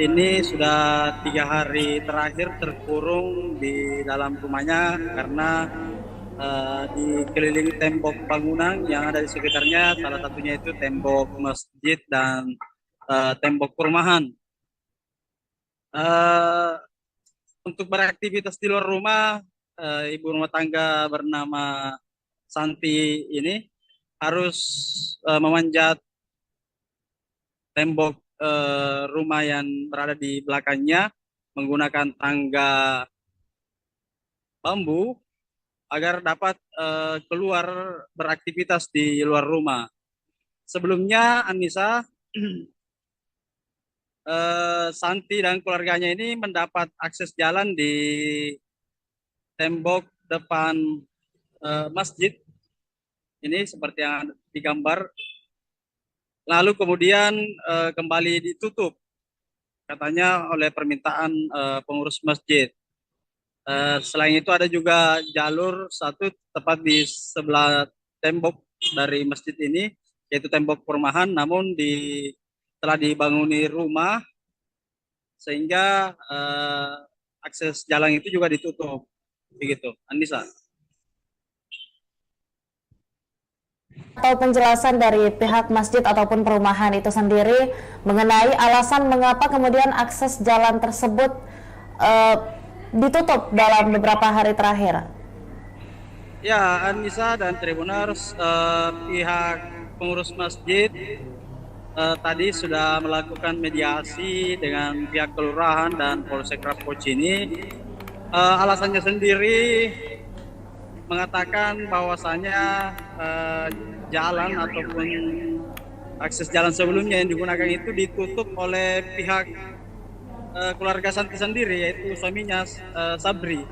ini sudah 3 hari terakhir terkurung di dalam rumahnya karena dikelilingi tembok bangunan yang ada di sekitarnya, salah satunya itu tembok masjid dan tembok perumahan. Untuk beraktivitas di luar rumah, ibu rumah tangga bernama Santi ini harus memanjat tembok rumah yang berada di belakangnya menggunakan tangga bambu agar dapat keluar beraktivitas di luar rumah. Sebelumnya Anissa, Santi dan keluarganya ini mendapat akses jalan di tembok depan masjid ini seperti yang digambar, lalu kemudian kembali ditutup katanya oleh permintaan pengurus masjid. Selain itu ada juga jalur satu tepat di sebelah tembok dari masjid ini, yaitu tembok perumahan, namun telah dibanguni rumah sehingga akses jalan itu juga ditutup, begitu Anissa. Atau penjelasan dari pihak masjid ataupun perumahan itu sendiri mengenai alasan mengapa kemudian akses jalan tersebut ditutup dalam beberapa hari terakhir. Ya Anissa dan Tribuners, pihak pengurus masjid tadi sudah melakukan mediasi dengan pihak kelurahan dan Polsek Rapocini. Alasannya sendiri mengatakan bahwasanya jalan ataupun akses jalan sebelumnya yang digunakan itu ditutup oleh pihak keluarga Santi sendiri, yaitu suaminya Sabri,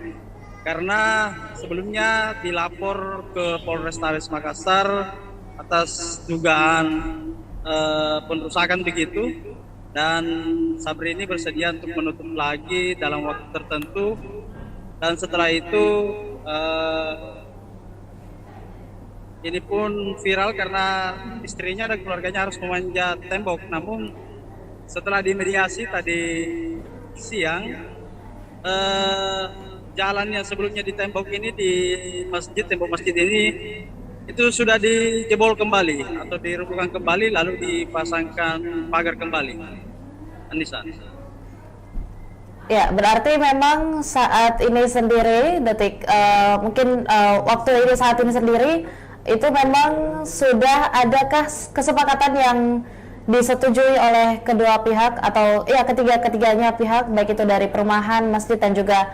karena sebelumnya dilapor ke Polrestabes Makassar atas dugaan perusakan begitu, dan Sabri ini bersedia untuk menutup lagi dalam waktu tertentu, dan setelah itu ini pun viral karena istrinya dan keluarganya harus memanjat tembok. Namun setelah dimediasi tadi siang, jalan yang sebelumnya di tembok ini, di masjid, tembok masjid ini itu sudah dijebol kembali atau dirumbuhkan kembali, lalu dipasangkan pagar kembali. Anissa. Ya, berarti memang saat ini sendiri, waktu ini saat ini sendiri itu memang sudah adakah kesepakatan yang disetujui oleh kedua pihak atau ya ketiganya pihak, baik itu dari perumahan, masjid dan juga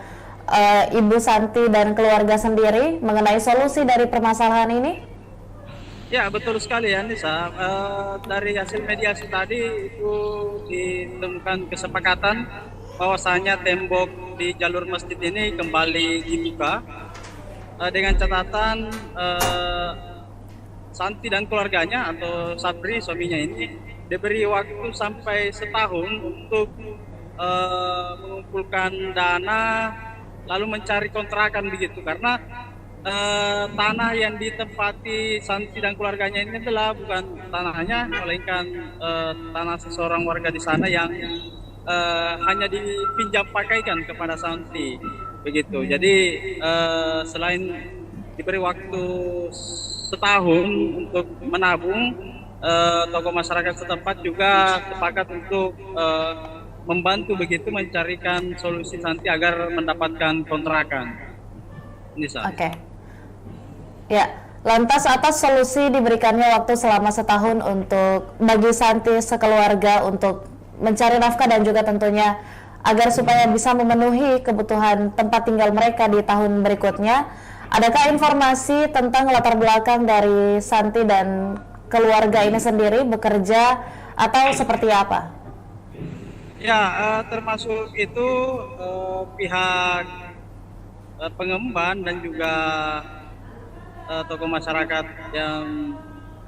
Ibu Santi dan keluarga sendiri mengenai solusi dari permasalahan ini? Ya, betul sekali ya Nisa. Dari hasil mediasi tadi itu ditemukan kesepakatan bahwasanya tembok di jalur masjid ini kembali dibuka dengan catatan Santi dan keluarganya atau Sabri suaminya ini diberi waktu sampai setahun untuk mengumpulkan dana lalu mencari kontrakan begitu, karena tanah yang ditempati Santi dan keluarganya ini adalah bukan tanahnya, melainkan tanah seseorang warga di sana yang hanya dipinjam pakaikan kepada Santi begitu. Jadi selain diberi waktu setahun untuk menabung, tokoh masyarakat setempat juga sepakat untuk membantu begitu mencarikan solusi Santi agar mendapatkan kontrakan. Nisa. Oke. Ya, lantas atas solusi diberikannya waktu selama setahun untuk bagi Santi sekeluarga untuk mencari nafkah dan juga tentunya agar supaya bisa memenuhi kebutuhan tempat tinggal mereka di tahun berikutnya. Adakah informasi tentang latar belakang dari Santi dan keluarga ini sendiri bekerja atau seperti apa? Ya, termasuk itu pihak pengemban dan juga tokoh masyarakat yang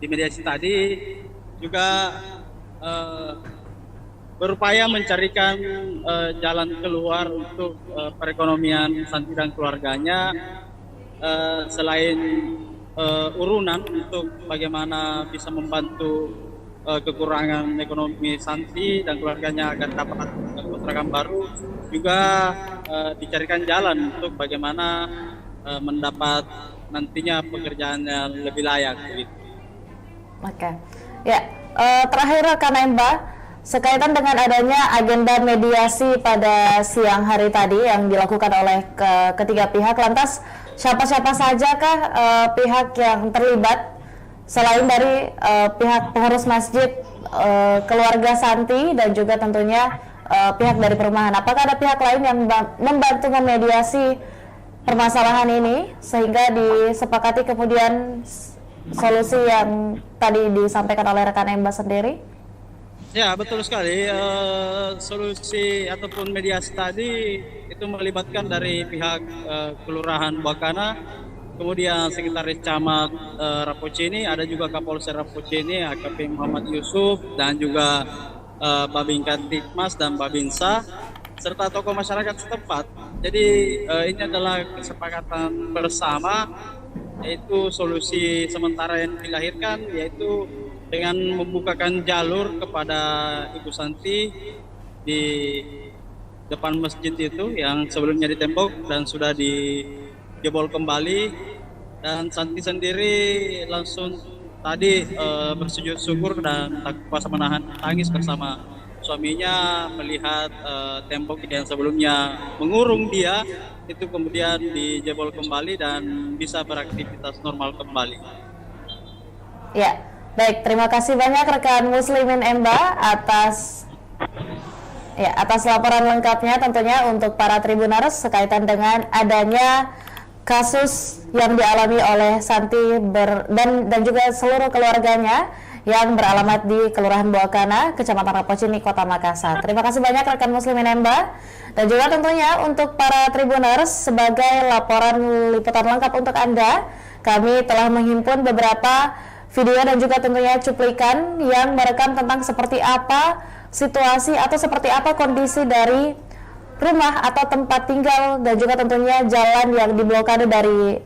dimediasi tadi juga berupaya mencarikan jalan keluar untuk perekonomian Santi dan keluarganya, selain urunan untuk bagaimana bisa membantu kekurangan ekonomi Santi dan keluarganya agar dapat kontrakan baru, juga dicarikan jalan untuk bagaimana mendapat nantinya pekerjaan yang lebih layak gitu. Oke. Ya, terakhir rekan Emba, sekaitan dengan adanya agenda mediasi pada siang hari tadi yang dilakukan oleh ketiga pihak, lantas siapa-siapa sajakah pihak yang terlibat selain dari pihak pengurus masjid, keluarga Santi dan juga tentunya pihak dari perumahan? Apakah ada pihak lain yang membantu memediasi permasalahan ini sehingga disepakati kemudian solusi yang tadi disampaikan oleh rekan Emba sendiri? Ya, betul sekali. Solusi ataupun mediasi tadi itu melibatkan dari pihak Kelurahan Buakana, kemudian Sekretaris Camat Rapocini, ada juga Kapolsek Rapocini, AKP Muhammad Yusuf, dan juga Babinkan Tikmas dan Babinsa, serta tokoh masyarakat setempat. Jadi ini adalah kesepakatan bersama, yaitu solusi sementara yang dilahirkan, yaitu dengan membukakan jalur kepada Ibu Santi di depan masjid itu yang sebelumnya ditembok dan sudah dijebol kembali, dan Santi sendiri langsung tadi bersujud syukur dan tak kuasa menahan tangis bersama suaminya melihat tembok yang sebelumnya mengurung dia itu kemudian dijebol kembali dan bisa beraktivitas normal kembali. Ya, baik, terima kasih banyak rekan Muslimin Emba atas laporan lengkapnya tentunya untuk para Tribuners sekaitan dengan adanya kasus yang dialami oleh Santi dan juga seluruh keluarganya yang beralamat di Kelurahan Buakana, Kecamatan Rapocini, Kota Makassar. Terima kasih banyak rekan Muslimin Emba, dan juga tentunya untuk para Tribuners sebagai laporan liputan lengkap untuk Anda, kami telah menghimpun beberapa video dan juga tentunya cuplikan yang merekam tentang seperti apa situasi atau seperti apa kondisi dari rumah atau tempat tinggal dan juga tentunya jalan yang diblokade dari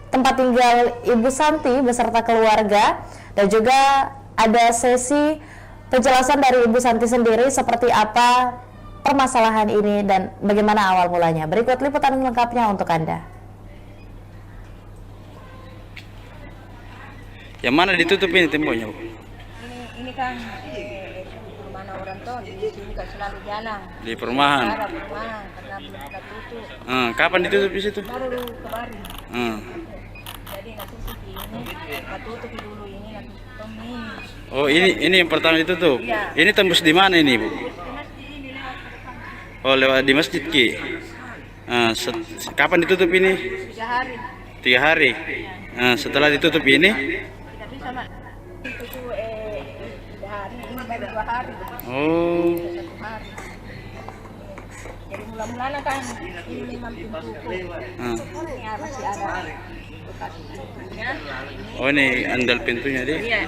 tempat tinggal Ibu Santi beserta keluarga, dan juga ada sesi penjelasan dari Ibu Santi sendiri seperti apa permasalahan ini dan bagaimana awal mulanya. Berikut liputan lengkapnya untuk Anda. Yang mana ditutup ini temboknya? Ini kan perumahan orang tuh di sini kan selalu jalan. Di perumahan. Perumahan karena belum pernah tutup. Kapan ditutup di situ? Baru kemarin. Jadi nanti ini tutup dulu, ini nanti tutup ini. Oh, ini yang pertama ditutup. Iya. Ini tembus di mana ini, Bu? Oh, lewat di masjid Ki. Kapan ditutup ini? 3 hari. 3 hari. Setelah ditutup ini? Kita 2 hari. Oh. Bisa 1 hari. Jadi mula-mulanya kan ini memang pintu ya, masih ada bekas pintunya. Oh, ini andal pintunya dia. Iya,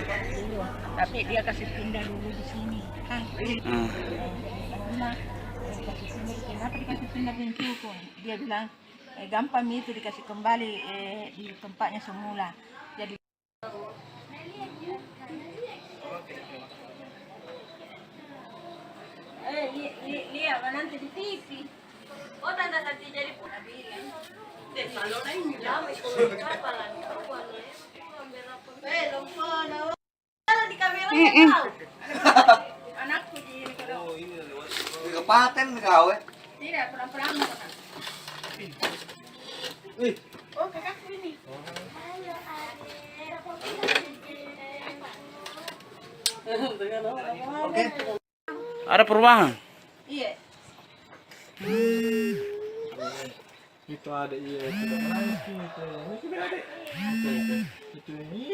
dulu. Tapi dia kasih pindah dulu di sini kan. Kasih pindah, kenapa dikasih pindah pintu pun? Dia bilang gampang itu dikasih kembali di tempatnya semula. Jadi lihat nanti di TV. Oh, tanda nanti jadi pula bilang. Kalau lain jam itu apa lagi? Kalau di kamera tahu. Anakku di ini kalau. Kepaten kau Tidak, pelan-pelan. Oh, kakakku ini. Ada perubahan. Iya. Itu ada iya sudah menangis gitu. Ini sudah ada. Itu ini.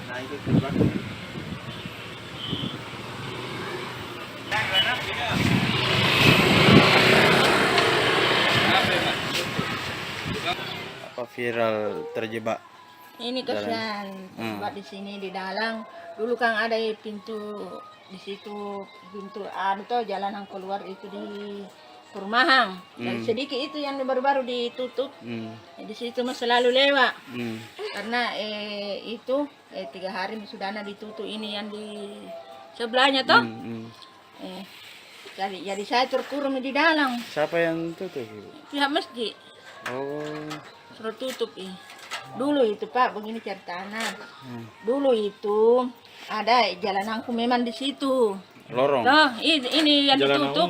Nah itu terbang. Apa viral terjebak? Ini kasihan tempat di sini di dalam. Dulu kan ada pintu di situ, pintu tuh jalanan keluar itu di perumahan. Dan sedikit itu yang baru-baru ditutup. Di situ mah selalu lewat. Karena itu 3 hari sudah ditutup ini yang di sebelahnya toh. Jadi saya terkurung di dalam. Siapa yang tutup? Pihak masjid. Oh. Suruh tutup Dulu itu Pak, begini ceritanya. Dulu itu ada jalananku memang di situ. Lorong. Nah, ini yang ditutup.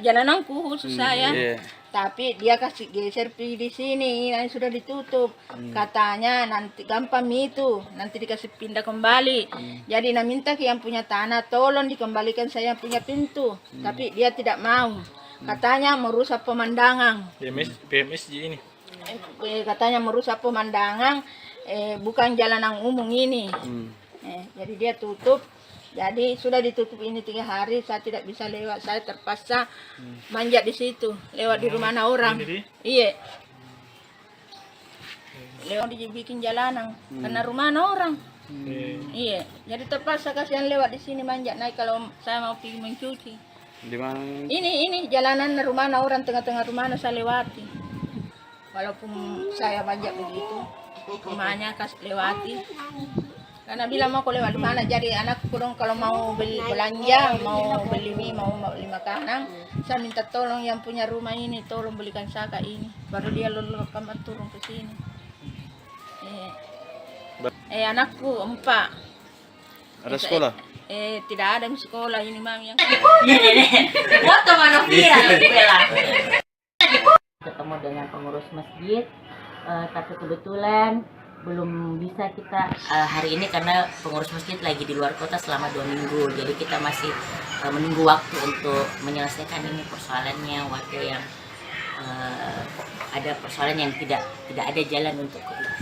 Jalananku khusus saya. Iya. Tapi dia kasih geser di sini, yang sudah ditutup. Katanya nanti gampang itu, nanti dikasih pindah kembali. Jadi minta ke yang punya tanah, tolong dikembalikan saya punya pintu. Tapi dia tidak mau. Katanya merusak pemandangan. PMSG ini. Katanya merusak pemandangan, bukan jalanan umum ini. Jadi dia tutup. Jadi sudah ditutup ini 3 hari, saya tidak bisa lewat. Saya terpaksa manjat di situ, lewat di rumah orang. Iya. Lewat dibikin jalanan, karena rumah orang. Iya. Jadi terpaksa kasihan lewat di sini manjat naik kalau saya mau pergi mencuci. Di mana? Ini jalanan rumah orang, tengah-tengah rumah saya lewati. Walaupun saya manjat begitu, rumahnya kasih lewati. Karena bilang mau lewat di mana, jadi anak kurang kalau mau beli belanja, mau beli mie, mau beli makanan, saya minta tolong yang punya rumah ini, tolong belikan saka ini, baru dia lulus kamar turun ke sini. Anakku 4. Ada sekolah? Tidak ada sekolah ini mami yang. Foto mana viral bela. Ketemu dengan pengurus masjid, tapi kebetulan belum bisa kita hari ini karena pengurus masjid lagi di luar kota selama 2 minggu. Jadi kita masih menunggu waktu untuk menyelesaikan ini persoalannya, warga yang ada persoalan yang tidak ada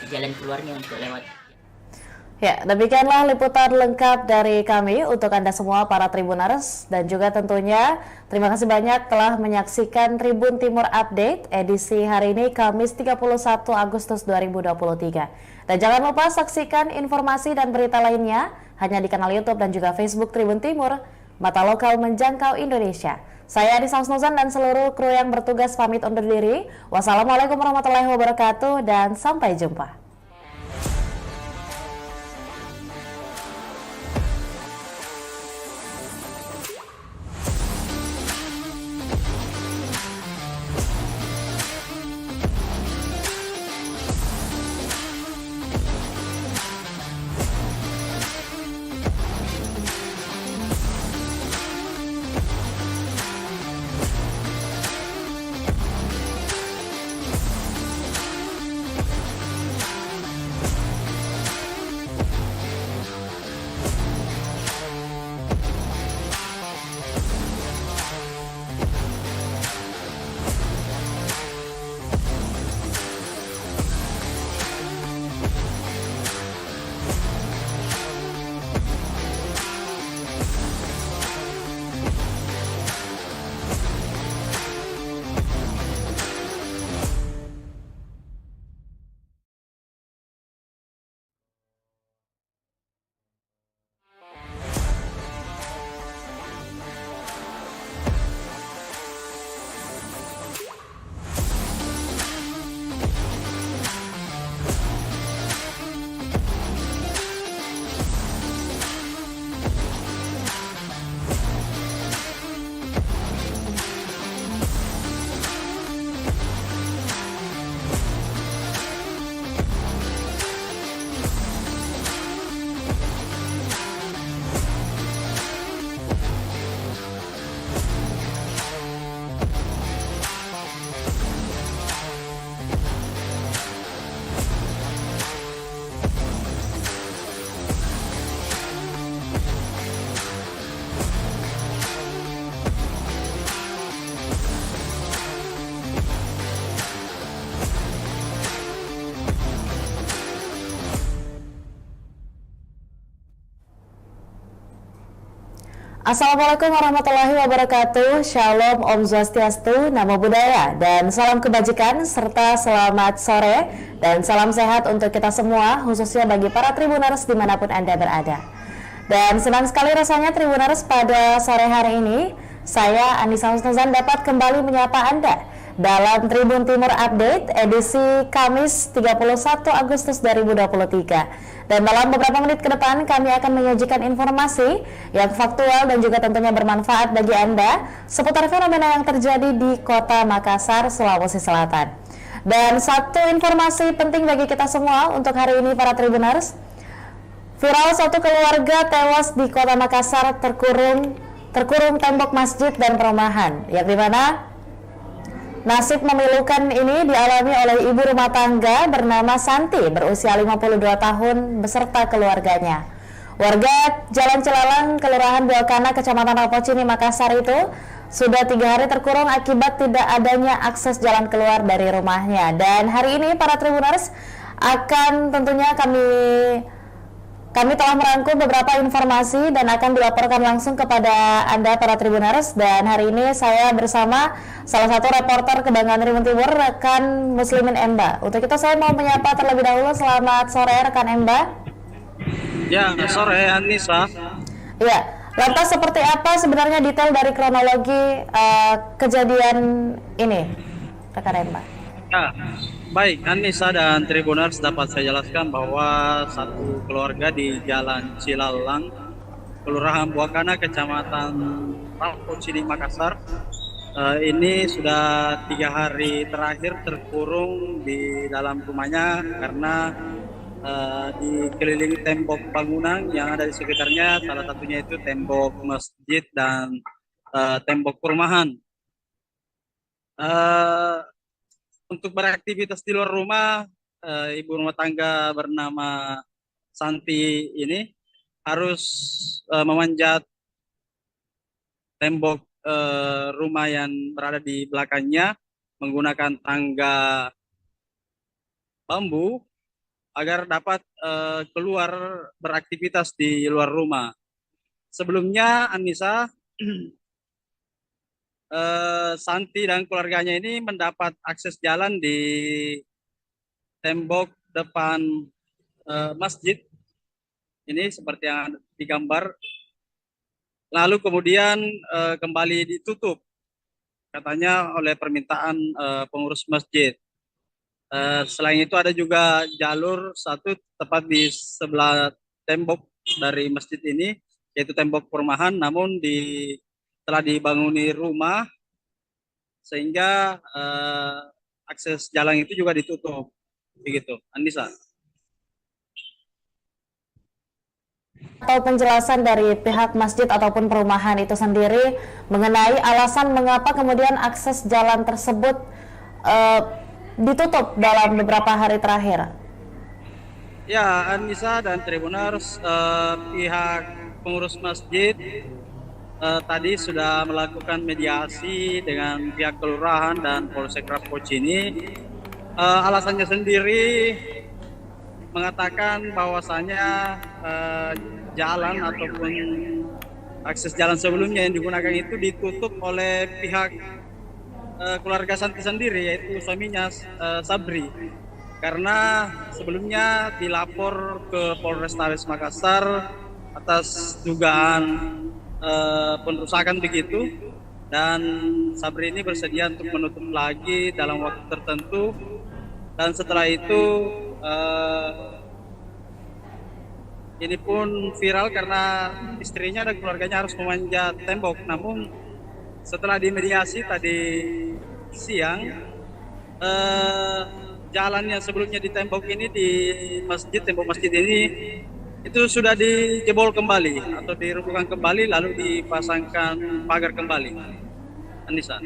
jalan keluarnya untuk lewat. Ya, demikianlah liputan lengkap dari kami untuk Anda semua para Tribuners, dan juga tentunya terima kasih banyak telah menyaksikan Tribun Timur Update edisi hari ini Kamis 31 Agustus 2023. Dan jangan lupa saksikan informasi dan berita lainnya hanya di kanal YouTube dan juga Facebook Tribun Timur, mata lokal menjangkau Indonesia. Saya Adi Samsnuzan dan seluruh kru yang bertugas pamit undur diri. Wassalamualaikum warahmatullahi wabarakatuh dan sampai jumpa. Assalamualaikum warahmatullahi wabarakatuh. Shalom, Om Swastiastu, Namo Buddhaya, dan salam kebajikan serta selamat sore dan salam sehat untuk kita semua, khususnya bagi para Tribuners dimanapun Anda berada. Dan senang sekali rasanya Tribuners pada sore hari ini, saya Anissa Husnuzan dapat kembali menyapa Anda dalam Tribun Timur Update edisi Kamis 31 Agustus 2023. Dan dalam beberapa menit ke depan kami akan menyajikan informasi yang faktual dan juga tentunya bermanfaat bagi Anda seputar fenomena yang terjadi di Kota Makassar, Sulawesi Selatan. Dan satu informasi penting bagi kita semua untuk hari ini para Tribuners. Viral satu keluarga tewas di Kota Makassar terkurung tembok masjid dan perumahan, yang dimana nasib memilukan ini dialami oleh ibu rumah tangga bernama Santi berusia 52 tahun beserta keluarganya. Warga Jalan Cilalang, Kelurahan Buakana, Kecamatan Rapocini, Makassar itu sudah 3 hari terkurung akibat tidak adanya akses jalan keluar dari rumahnya. Dan hari ini para Tribuners akan tentunya kami telah merangkum beberapa informasi dan akan dilaporkan langsung kepada Anda para Tribuners. Dan hari ini saya bersama salah satu reporter Kebanggaan Tribun Timur, rekan Muslimin Emba. Untuk itu saya mau menyapa terlebih dahulu. Selamat sore rekan Emba. Ya, sore Anissa. Ya, lantas seperti apa sebenarnya detail dari kronologi kejadian ini, rekan Emba? Ya, baik Anissa dan Tribuners, dapat saya jelaskan bahwa satu keluarga di Jalan Cilalang, Kelurahan Buakana, Kecamatan Rapocini, Makassar, ini sudah 3 hari terakhir terkurung di dalam rumahnya karena dikelilingi tembok bangunan yang ada di sekitarnya, salah satunya itu tembok masjid dan tembok perumahan. Untuk beraktivitas di luar rumah, ibu rumah tangga bernama Santi ini harus memanjat tembok rumah yang berada di belakangnya menggunakan tangga bambu agar dapat keluar beraktivitas di luar rumah. Sebelumnya Anissa, Santi dan keluarganya ini mendapat akses jalan di tembok depan masjid ini seperti yang digambar, lalu kemudian kembali ditutup katanya oleh permintaan pengurus masjid. Selain itu ada juga jalur satu tepat di sebelah tembok dari masjid ini, yaitu tembok perumahan, namun telah dibanguni rumah sehingga akses jalan itu juga ditutup. Begitu, Anissa. Atau penjelasan dari pihak masjid ataupun perumahan itu sendiri mengenai alasan mengapa kemudian akses jalan tersebut ditutup dalam beberapa hari terakhir. Ya, Anissa dan Tribuners, pihak pengurus masjid tadi sudah melakukan mediasi dengan pihak kelurahan dan Polsek Rapocini. Alasannya sendiri mengatakan bahwasanya jalan ataupun akses jalan sebelumnya yang digunakan itu ditutup oleh pihak keluarga Santi sendiri, yaitu suaminya Sabri, karena sebelumnya dilapor ke Polrestabes Makassar atas dugaan perusakan begitu, dan Sabri ini bersedia untuk menutup lagi dalam waktu tertentu, dan setelah itu ini pun viral karena istrinya dan keluarganya harus memanjat tembok. Namun setelah dimediasi tadi siang, jalan yang sebelumnya di tembok ini, di masjid, tembok masjid ini itu sudah dijebol kembali atau dirobohkan kembali, lalu dipasangkan pagar kembali. Anissa.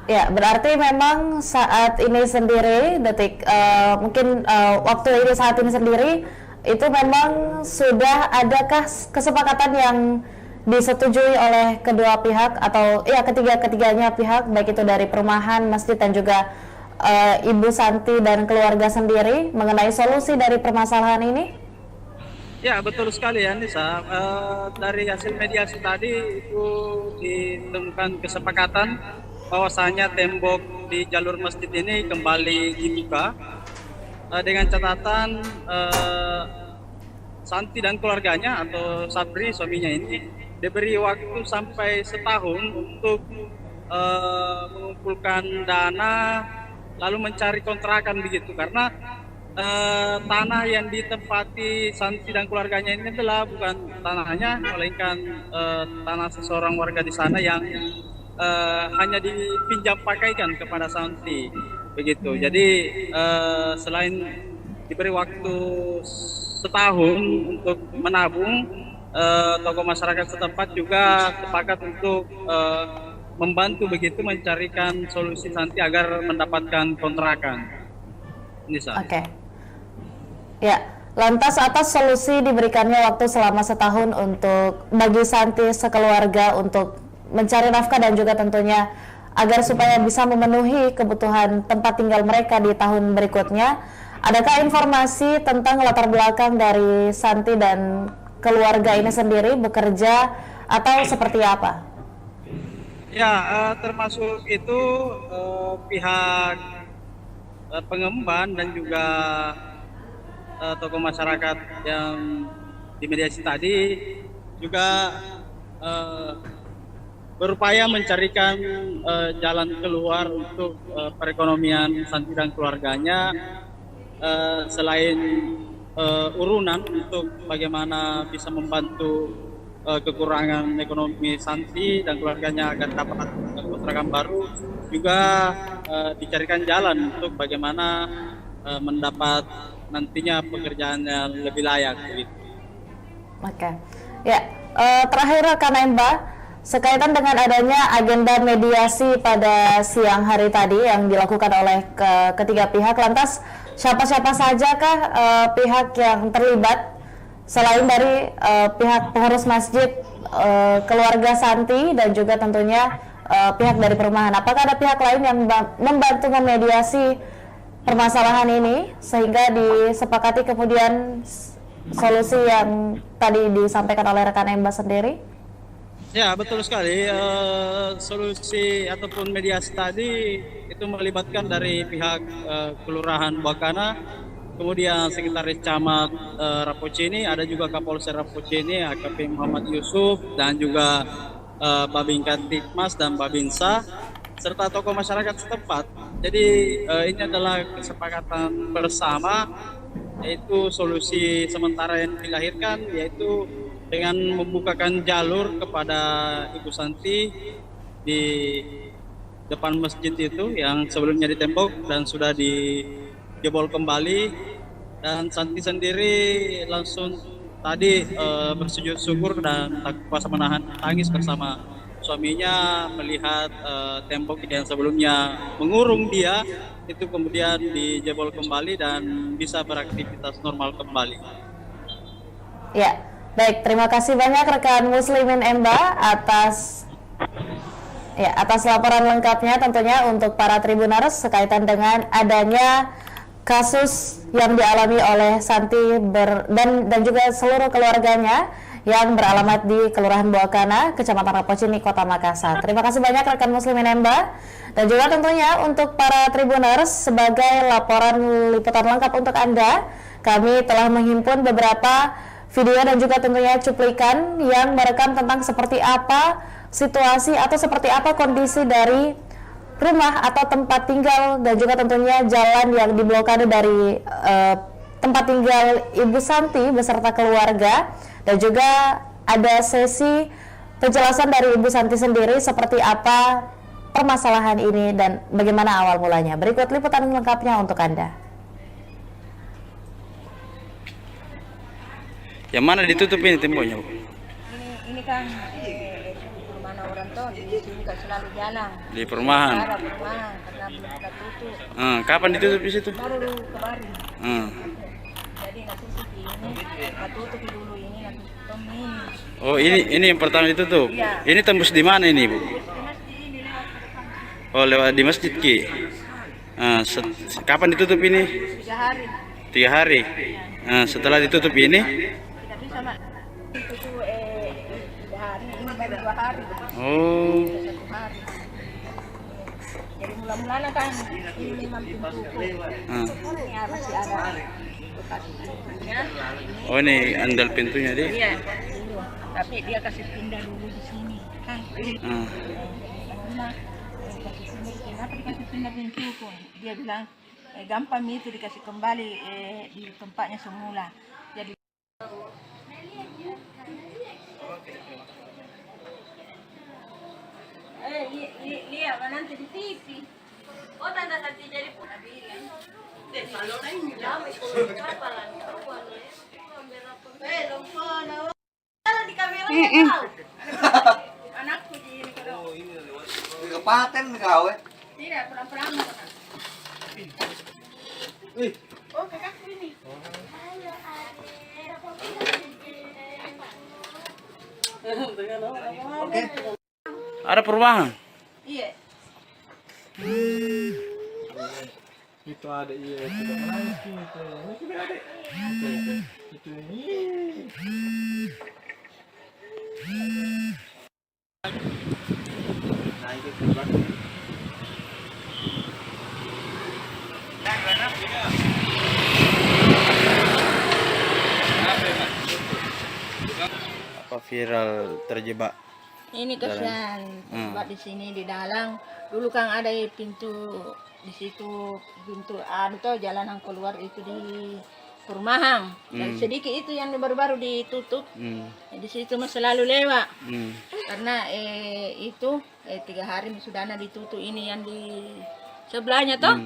Ya, berarti memang saat ini sendiri, waktu ini saat ini sendiri, itu memang sudah adakah kesepakatan yang disetujui oleh kedua pihak atau ya ketiga-tiganya pihak, baik itu dari perumahan, masjid dan juga Ibu Santi dan keluarga sendiri mengenai solusi dari permasalahan ini? Ya, betul sekali ya Nisa. Dari hasil mediasi tadi itu ditemukan kesepakatan bahwasanya tembok di jalur masjid ini kembali dibuka dengan catatan Santi dan keluarganya atau Sabri suaminya ini diberi waktu sampai setahun untuk mengumpulkan dana lalu mencari kontrakan begitu, karena tanah yang ditempati Santi dan keluarganya ini adalah bukan tanahnya, melainkan tanah seseorang warga di sana yang hanya dipinjam pakaikan kepada Santi begitu. Jadi selain diberi waktu setahun untuk menabung, tokoh masyarakat setempat juga sepakat untuk membantu begitu mencarikan solusi Santi agar mendapatkan kontrakan. Nisa. Oke. Ya, lantas atas solusi diberikannya waktu selama setahun untuk bagi Santi sekeluarga untuk mencari nafkah dan juga tentunya agar supaya bisa memenuhi kebutuhan tempat tinggal mereka di tahun berikutnya. Adakah informasi tentang latar belakang dari Santi dan keluarga ini sendiri bekerja atau seperti apa? Ya, termasuk itu pihak pengemban dan juga tokoh masyarakat yang dimediasi tadi juga berupaya mencarikan jalan keluar untuk perekonomian Santi dan keluarganya, selain urunan untuk bagaimana bisa membantu kekurangan ekonomi Santi dan keluarganya agar dapat kontrakan baru, juga dicarikan jalan untuk bagaimana mendapat nantinya pekerjaan yang lebih layak begitu. Oke. Ya, terakhir Kak Nemba, sekaitan dengan adanya agenda mediasi pada siang hari tadi yang dilakukan oleh ketiga pihak, lantas siapa-siapa sajakah pihak yang terlibat selain dari pihak pengurus masjid, keluarga Santi dan juga tentunya pihak dari perumahan? Apakah ada pihak lain yang membantu memediasi permasalahan ini sehingga disepakati kemudian solusi yang tadi disampaikan oleh rekan Emba sendiri? Ya, betul sekali. Solusi ataupun mediasi tadi itu melibatkan dari pihak Kelurahan Buakana, kemudian Sekretaris Camat Rapocini, ada juga Kapolsek Rapocini, AKP Muhammad Yusuf, dan juga Babin Kantikmas dan Babinsa, serta tokoh masyarakat setempat. Jadi ini adalah kesepakatan bersama, yaitu solusi sementara yang dilahirkan, yaitu dengan membukakan jalur kepada Ibu Santi di depan masjid itu yang sebelumnya ditembok dan sudah dijebol kembali, dan Santi sendiri langsung tadi bersujud syukur dan tak kuasa menahan tangis bersama suaminya melihat tembok yang sebelumnya mengurung dia itu kemudian dijebol kembali dan bisa beraktivitas normal kembali. Ya, baik, terima kasih banyak rekan Muslimin Emba atas laporan lengkapnya tentunya untuk para Tribuners sekaitan dengan adanya kasus yang dialami oleh Santi dan juga seluruh keluarganya yang beralamat di Kelurahan Buakana, Kecamatan Rapocini, Kota Makassar. Terima kasih banyak rekan Muslimin Emba, dan juga tentunya untuk para Tribuners sebagai laporan liputan lengkap untuk Anda, kami telah menghimpun beberapa video dan juga tentunya cuplikan yang merekam tentang seperti apa situasi atau seperti apa kondisi dari rumah atau tempat tinggal dan juga tentunya jalan yang diblokade dari tempat tinggal Ibu Santi beserta keluarga, dan juga ada sesi penjelasan dari Ibu Santi sendiri seperti apa permasalahan ini dan bagaimana awal mulanya. Berikut liputan lengkapnya untuk Anda. Yang mana ditutup ini temboknya, Bu? Ini kan perumahan orang tuh di sini kan selalu jalan. Di perumahan. Ada perumahan karena belum kita tutup. Kapan ditutup di situ? Baru kemarin. Jadi nanti ini kita tutup dulu, ini nanti tutup ini. Oh, ini yang pertama ditutup. Iya. Ini tembus di mana ini, Bu? Ini lewat ke depan. Oh, lewat di masjid Ki. Kapan ditutup ini? 3 hari. 3 hari. Setelah ditutup ini, Kita Itu tuh hari ini baru 2 hari. Oh. 1 hari. Jadi mula-mulanya kan ini memang pintu. Ya masih ada bekas pintunya. Oh, ini andal pintunya dia. Iya. Tapi dia kasih pindah dulu di sini kan. Nah, kasih pindah, kenapa dikasih pindah pintuku? Dia bilang gampang itu dikasih kembali di tempatnya semula. Jadi lihat nanti di TV. Oh, tanda tadi jadi pun bilang. Kalau lain lama itu apa lagi? Di kamera tahu. Anakku di kalau Kapaten gawe. tidak pulang-pulang. Oh, kakakku ini. Oke. Ada perubahan. Iya. Itu ada iya sudah menangis gitu. Ini sudah ada. Itu ini. Nah itu terbang. Apa viral terjebak? Ini kasihan tempat di sini di dalam. Dulu kan ada pintu di situ, pintu tuh jalanan keluar itu di perumahan. Dan sedikit itu yang baru-baru ditutup. Di situ mah selalu lewat. Karena itu 3 hari sudah ditutup ini yang di sebelahnya toh.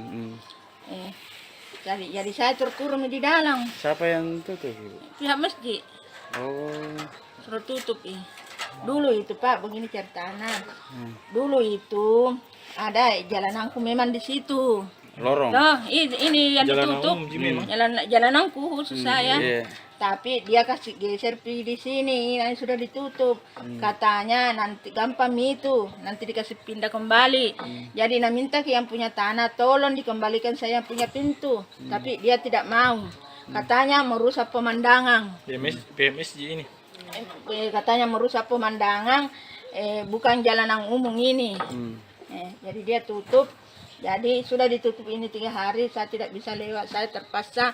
Jadi saya terkurung di dalam. Siapa yang tutup, Ibu? Pihak masjid Oh. suruh tutup Dulu itu Pak, begini ceritanya. Dulu itu ada jalananku memang di situ. Lorong. Nah, ini yang ditutup. Jalananku khusus saya. Iya. Tapi dia kasih geser di sini, yang sudah ditutup. Katanya nanti gampang itu, nanti dikasih pindah kembali. Jadi nak minta ke yang punya tanah, tolong dikembalikan saya punya pintu. Tapi dia tidak mau. Katanya merusak pemandangan. PMSG ini. Katanya merusak pemandangan, bukan jalanan umum ini. Jadi dia tutup. Jadi sudah ditutup ini 3 hari, saya tidak bisa lewat. Saya terpaksa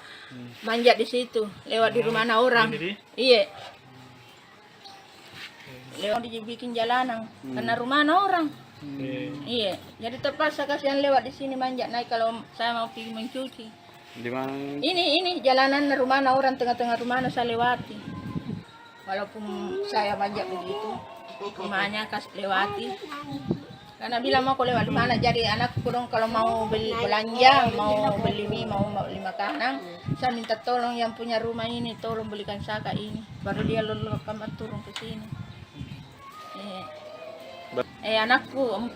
manjat di situ, lewat di rumah orang. Iya. Lewat dibikin jalanan, karena rumah orang. Iya. Jadi terpaksa kasihan lewat di sini manjat naik kalau saya mau pergi mencuci. Di mana? Ini jalanan rumah orang, tengah-tengah rumah saya lewati. Walaupun saya manjat begitu, rumahnya kasih lewati. Karena bilang mau lewat di mana, jadi anakku dong kalau mau beli belanja, mau beli mie, mau beli makanan, saya minta tolong yang punya rumah ini, tolong belikan saka ini, baru dia lalu kamar turun ke sini. Anakku 4.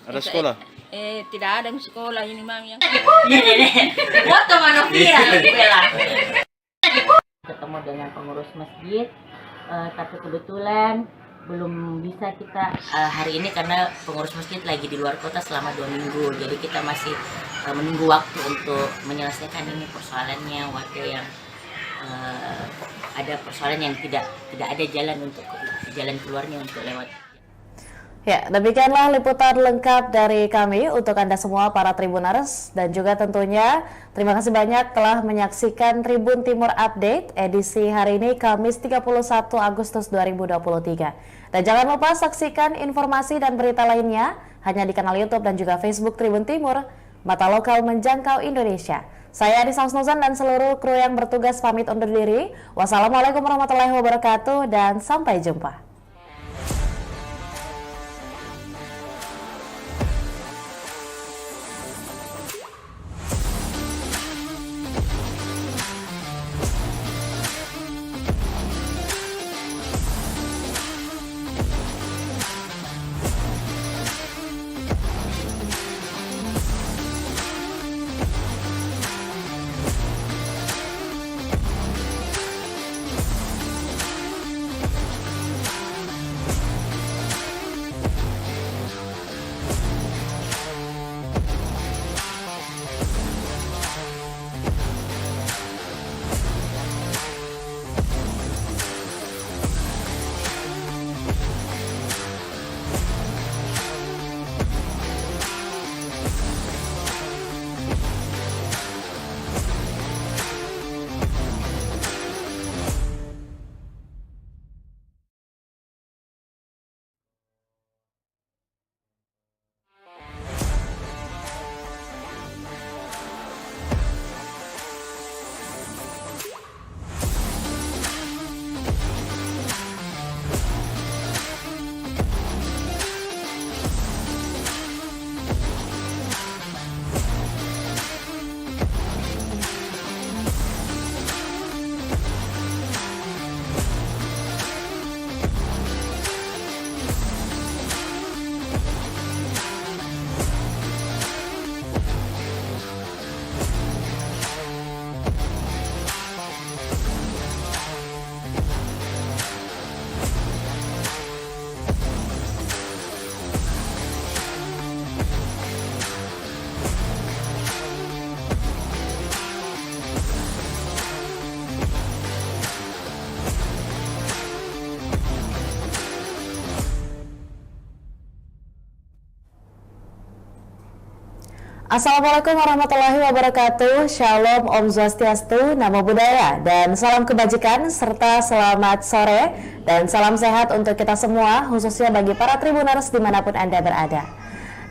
Ada sekolah? Tidak ada sekolah ini mami yang. Foto mana viral bela. Ketemu dengan pengurus masjid, tapi kebetulan belum bisa kita hari ini karena pengurus masjid lagi di luar kota selama 2 minggu. Jadi kita masih menunggu waktu untuk menyelesaikan ini persoalannya, warga yang ada persoalan yang tidak ada jalan keluarnya untuk lewat. Ya, demikianlah liputan lengkap dari kami untuk Anda semua para Tribuners, dan juga tentunya terima kasih banyak telah menyaksikan Tribun Timur Update edisi hari ini Kamis 31 Agustus 2023. Dan jangan lupa saksikan informasi dan berita lainnya hanya di kanal YouTube dan juga Facebook Tribun Timur, mata lokal menjangkau Indonesia. Saya Anissa Husnuzan dan seluruh kru yang bertugas pamit undur diri. Wassalamualaikum warahmatullahi wabarakatuh dan sampai jumpa. Assalamualaikum warahmatullahi wabarakatuh. Shalom, Om Swastiastu, Namo Buddhaya, dan salam kebajikan serta selamat sore dan salam sehat untuk kita semua, khususnya bagi para Tribuners dimanapun Anda berada.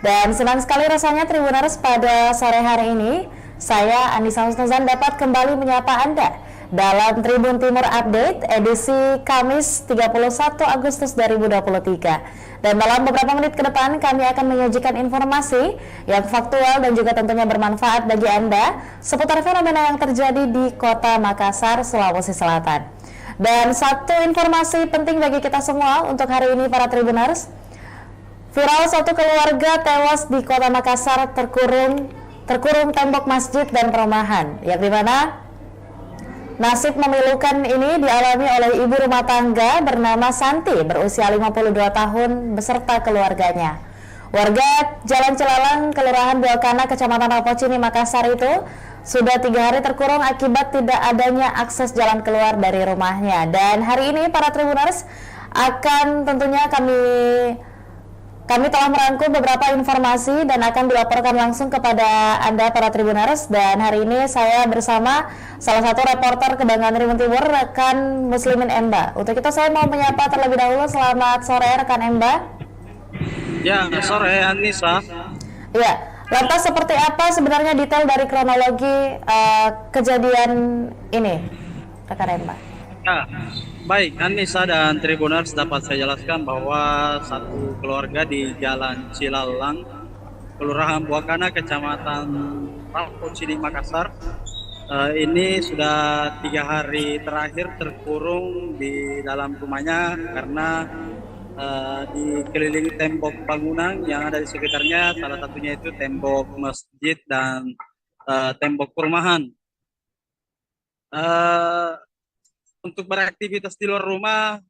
Dan senang sekali rasanya Tribuners pada sore hari ini, saya Anissa Husnuzan dapat kembali menyapa Anda dalam Tribun Timur Update edisi Kamis 31 Agustus 2023. Dan dalam beberapa menit ke depan kami akan menyajikan informasi yang faktual dan juga tentunya bermanfaat bagi Anda seputar fenomena yang terjadi di Kota Makassar, Sulawesi Selatan. Dan satu informasi penting bagi kita semua untuk hari ini para Tribuners. Viral satu keluarga tewas di Kota Makassar terkurung tembok masjid dan perumahan, yang dimana nasib memilukan ini dialami oleh ibu rumah tangga bernama Santi berusia 52 tahun beserta keluarganya. Warga Jalan Cilalang, Kelurahan Buakana, Kecamatan Rapocini, Makassar itu sudah 3 hari terkurung akibat tidak adanya akses jalan keluar dari rumahnya. Dan hari ini para Tribuners akan tentunya kami telah merangkum beberapa informasi dan akan dilaporkan langsung kepada Anda para Tribuners. Dan hari ini saya bersama salah satu reporter Kebanggaan Tribun Timur, rekan Muslimin Emba. Untuk itu saya mau menyapa terlebih dahulu. Selamat sore rekan Emba. Ya, sore Anissa. Ya, lantas seperti apa sebenarnya detail dari kronologi kejadian ini, rekan Emba? Ya, baik Anissa dan Tribuners, dapat saya jelaskan bahwa satu keluarga di Jalan Cilalang, Kelurahan Buakana, Kecamatan Rapocini, Makassar, ini sudah 3 hari terakhir terkurung di dalam rumahnya karena dikelilingi tembok bangunan yang ada di sekitarnya, salah satunya itu tembok masjid dan tembok perumahan. Untuk beraktivitas di luar rumah,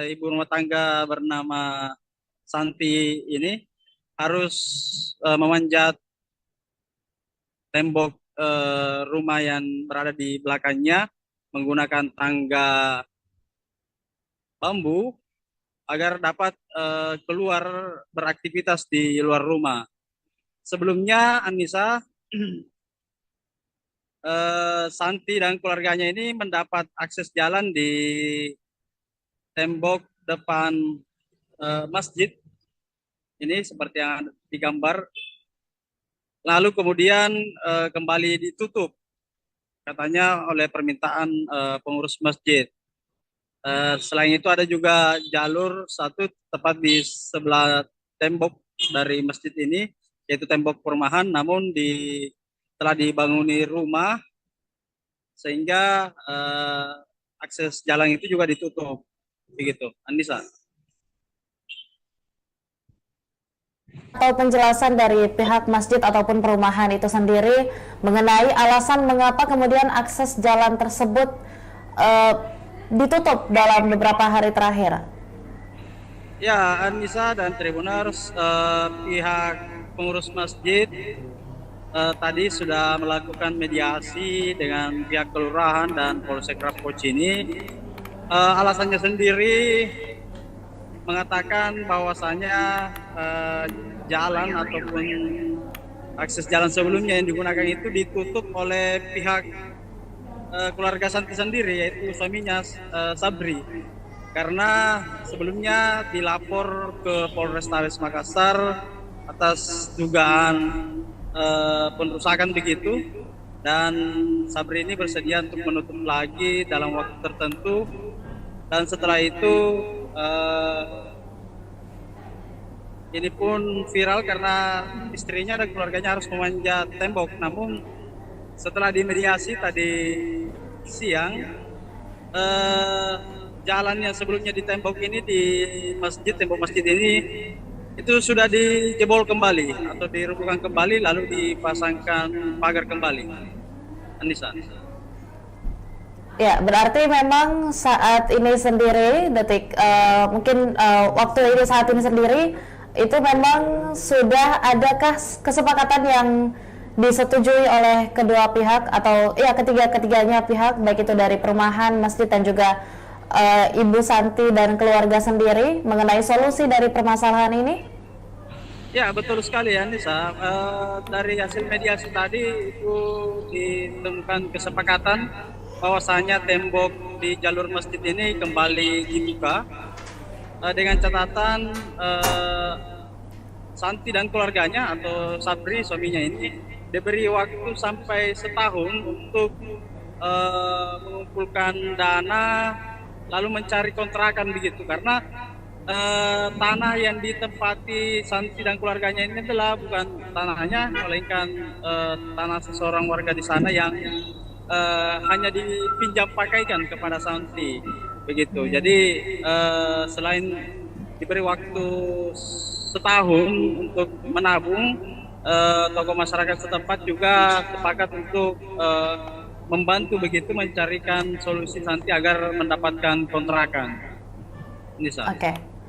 ibu rumah tangga bernama Santi ini harus memanjat tembok rumah yang berada di belakangnya menggunakan tangga bambu agar dapat keluar beraktivitas di luar rumah. Sebelumnya Anissa, Santi dan keluarganya ini mendapat akses jalan di tembok depan masjid ini seperti yang digambar, lalu kemudian kembali ditutup katanya oleh permintaan pengurus masjid. Selain itu ada juga jalur satu tepat di sebelah tembok dari masjid ini, yaitu tembok perumahan, namun telah dibanguni rumah sehingga akses jalan itu juga ditutup. Begitu, Anissa. Atau penjelasan dari pihak masjid ataupun perumahan itu sendiri mengenai alasan mengapa kemudian akses jalan tersebut ditutup dalam beberapa hari terakhir. Ya, Anissa dan Tribuners, pihak pengurus masjid tadi sudah melakukan mediasi dengan pihak kelurahan dan Polsek Rapocini. Alasannya sendiri mengatakan bahwasanya jalan ataupun akses jalan sebelumnya yang digunakan itu ditutup oleh pihak keluarga Santi sendiri, yaitu suaminya Sabri, karena sebelumnya dilapor ke Polrestabes Makassar atas dugaan perusakan begitu, dan Sabri ini bersedia untuk menutup lagi dalam waktu tertentu, dan setelah itu ini pun viral karena istrinya dan keluarganya harus memanjat tembok. Namun setelah dimediasi tadi siang, jalan yang sebelumnya di tembok ini, di masjid, tembok masjid ini itu sudah dijebol kembali atau dirobohkan kembali, lalu dipasangkan pagar kembali. Anissa. Ya, berarti memang saat ini sendiri, waktu ini saat ini sendiri, itu memang sudah adakah kesepakatan yang disetujui oleh kedua pihak atau ya ketiga-ketiganya pihak, baik itu dari perumahan, masjid dan juga Ibu Santi dan keluarga sendiri mengenai solusi dari permasalahan ini? Ya, betul sekali ya Nisa. Dari hasil mediasi tadi itu ditemukan kesepakatan bahwasanya tembok di jalur masjid ini kembali dibuka dengan catatan Santi dan keluarganya atau Sabri suaminya ini diberi waktu sampai setahun untuk mengumpulkan dana lalu mencari kontrakan begitu, karena tanah yang ditempati Santi dan keluarganya ini adalah bukan tanahnya, melainkan tanah seseorang warga di sana yang hanya dipinjam pakaikan kepada Santi begitu. Jadi selain diberi waktu setahun untuk menabung, tokoh masyarakat setempat juga sepakat untuk membantu begitu mencarikan solusi Santi agar mendapatkan kontrakan. Nisa. Oke.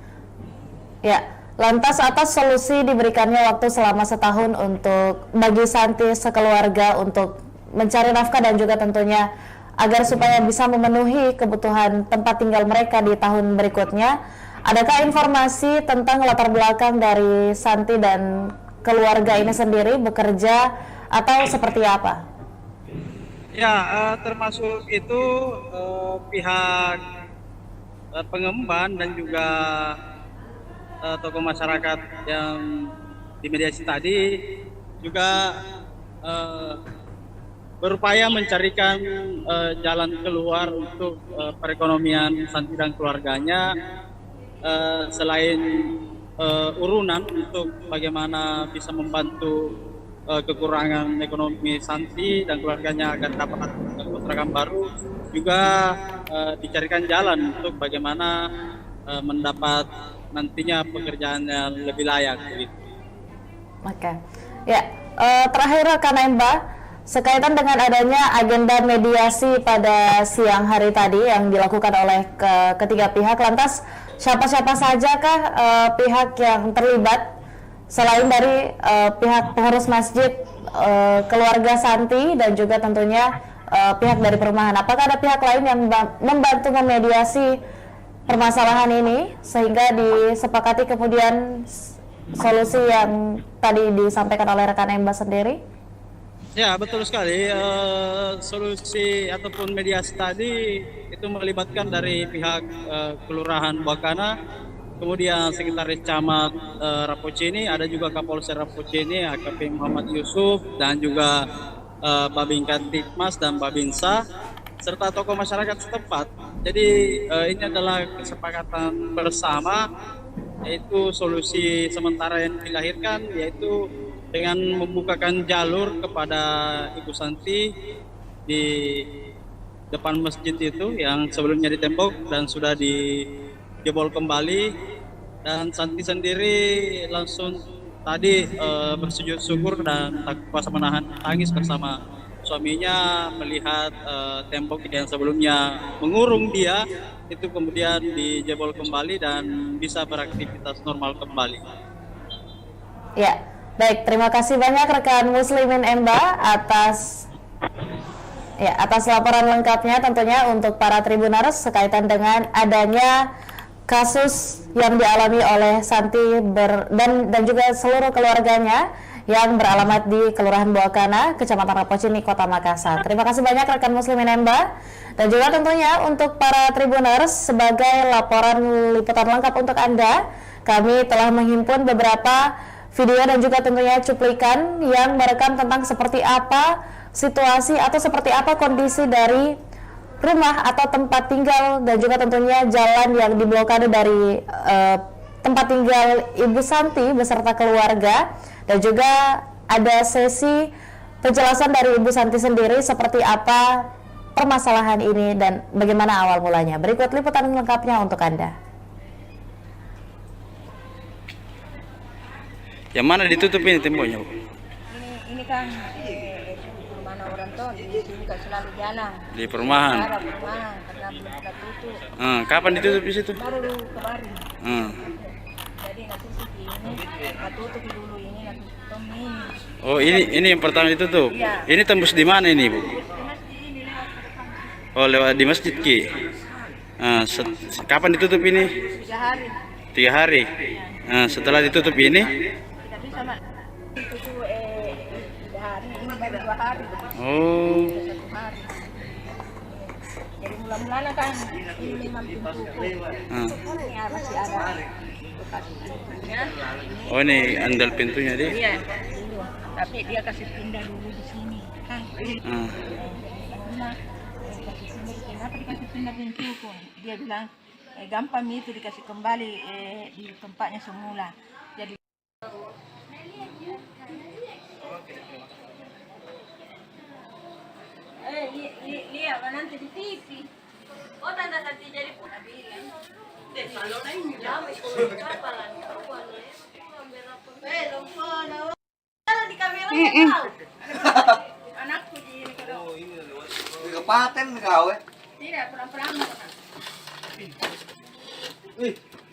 Ya, lantas atas solusi diberikannya waktu selama setahun untuk bagi Santi sekeluarga untuk mencari nafkah dan juga tentunya agar supaya bisa memenuhi kebutuhan tempat tinggal mereka di tahun berikutnya. Adakah informasi tentang latar belakang dari Santi dan keluarga ini sendiri bekerja atau seperti apa? Ya, termasuk itu pihak pengemban dan juga tokoh masyarakat yang dimediasi tadi juga berupaya mencarikan jalan keluar untuk perekonomian Santi dan keluarganya, selain urunan untuk bagaimana bisa membantu kekurangan ekonomi Santi dan keluarganya agar dapat kontrakan baru, juga dicarikan jalan untuk bagaimana mendapat nantinya pekerjaan yang lebih layak gitu. Oke. Ya, terakhir rekan Emba, sekaitan dengan adanya agenda mediasi pada siang hari tadi yang dilakukan oleh ketiga pihak, lantas siapa-siapa sajakah pihak yang terlibat selain dari pihak pengurus masjid, keluarga Santi dan juga tentunya pihak dari perumahan? Apakah ada pihak lain yang membantu memediasi permasalahan ini sehingga disepakati kemudian solusi yang tadi disampaikan oleh rekan Emba sendiri? Ya, betul sekali. Solusi ataupun mediasi tadi itu melibatkan dari pihak Kelurahan Buakana, kemudian Sekretaris Camat Rapocini, ada juga Kapolsek Rapocini, AKP Muhammad Yusuf, dan juga Babin Kantikmas dan Babinsa, serta tokoh masyarakat setempat. Jadi ini adalah kesepakatan bersama, yaitu solusi sementara yang dilahirkan, yaitu dengan membukakan jalur kepada Ibu Santi di depan masjid itu yang sebelumnya ditembok dan sudah dijebol kembali, dan Santi sendiri langsung tadi bersujud syukur dan tak kuasa menahan tangis bersama suaminya melihat tembok yang sebelumnya mengurung dia itu kemudian dijebol kembali dan bisa beraktivitas normal kembali. Ya, baik, terima kasih banyak rekan Muslimin Emba atas laporan lengkapnya tentunya untuk para Tribuners sekaitan dengan adanya kasus yang dialami oleh Santi dan juga seluruh keluarganya yang beralamat di Kelurahan Buakana, Kecamatan Rapocini, Kota Makassar. Terima kasih banyak rekan Muslimin Emba, dan juga tentunya untuk para Tribuners sebagai laporan liputan lengkap untuk Anda, kami telah menghimpun beberapa video dan juga tentunya cuplikan yang merekam tentang seperti apa situasi atau seperti apa kondisi dari rumah atau tempat tinggal dan juga tentunya jalan yang diblokade dari tempat tinggal Ibu Santi beserta keluarga, dan juga ada sesi penjelasan dari Ibu Santi sendiri seperti apa permasalahan ini dan bagaimana awal mulanya. Berikut liputan lengkapnya untuk Anda. Yang mana ditutup ini temboknya, Bu? Ini kan perumahan orang tuh di sini kan selalu jalan. Di perumahan. Ada perumahan karena belum kita tutup. Kapan ditutup di situ? Baru kemarin. Jadi nanti ini kita tutup dulu, ini nanti tutup ini. Oh, ini yang pertama ditutup. Iya. Ini tembus di mana ini, Bu? Oh, lewat di masjid Ki. Kapan ditutup ini? 3 hari. 3 hari. Setelah ditutup ini, Kita 2 hari. Oh. 1 hari. Jadi mula-mulanya kan ini memang pintu. Ya masih ada bekas pintunya. Oh, ini andal pintunya dia. Iya. Tapi dia kasih pindah dulu di sini kan. Nah, kasih pindah di sini. Kenapa dikasih pindah pintu pun? Dia bilang gampang itu dikasih kembali di tempatnya semula. Jadi lihat nanti di TV. Oh, tanda nanti jadi pun kalau lain jam apa lagi? Di kamera anakku di Di kapaten gawe. tidak perang-perang.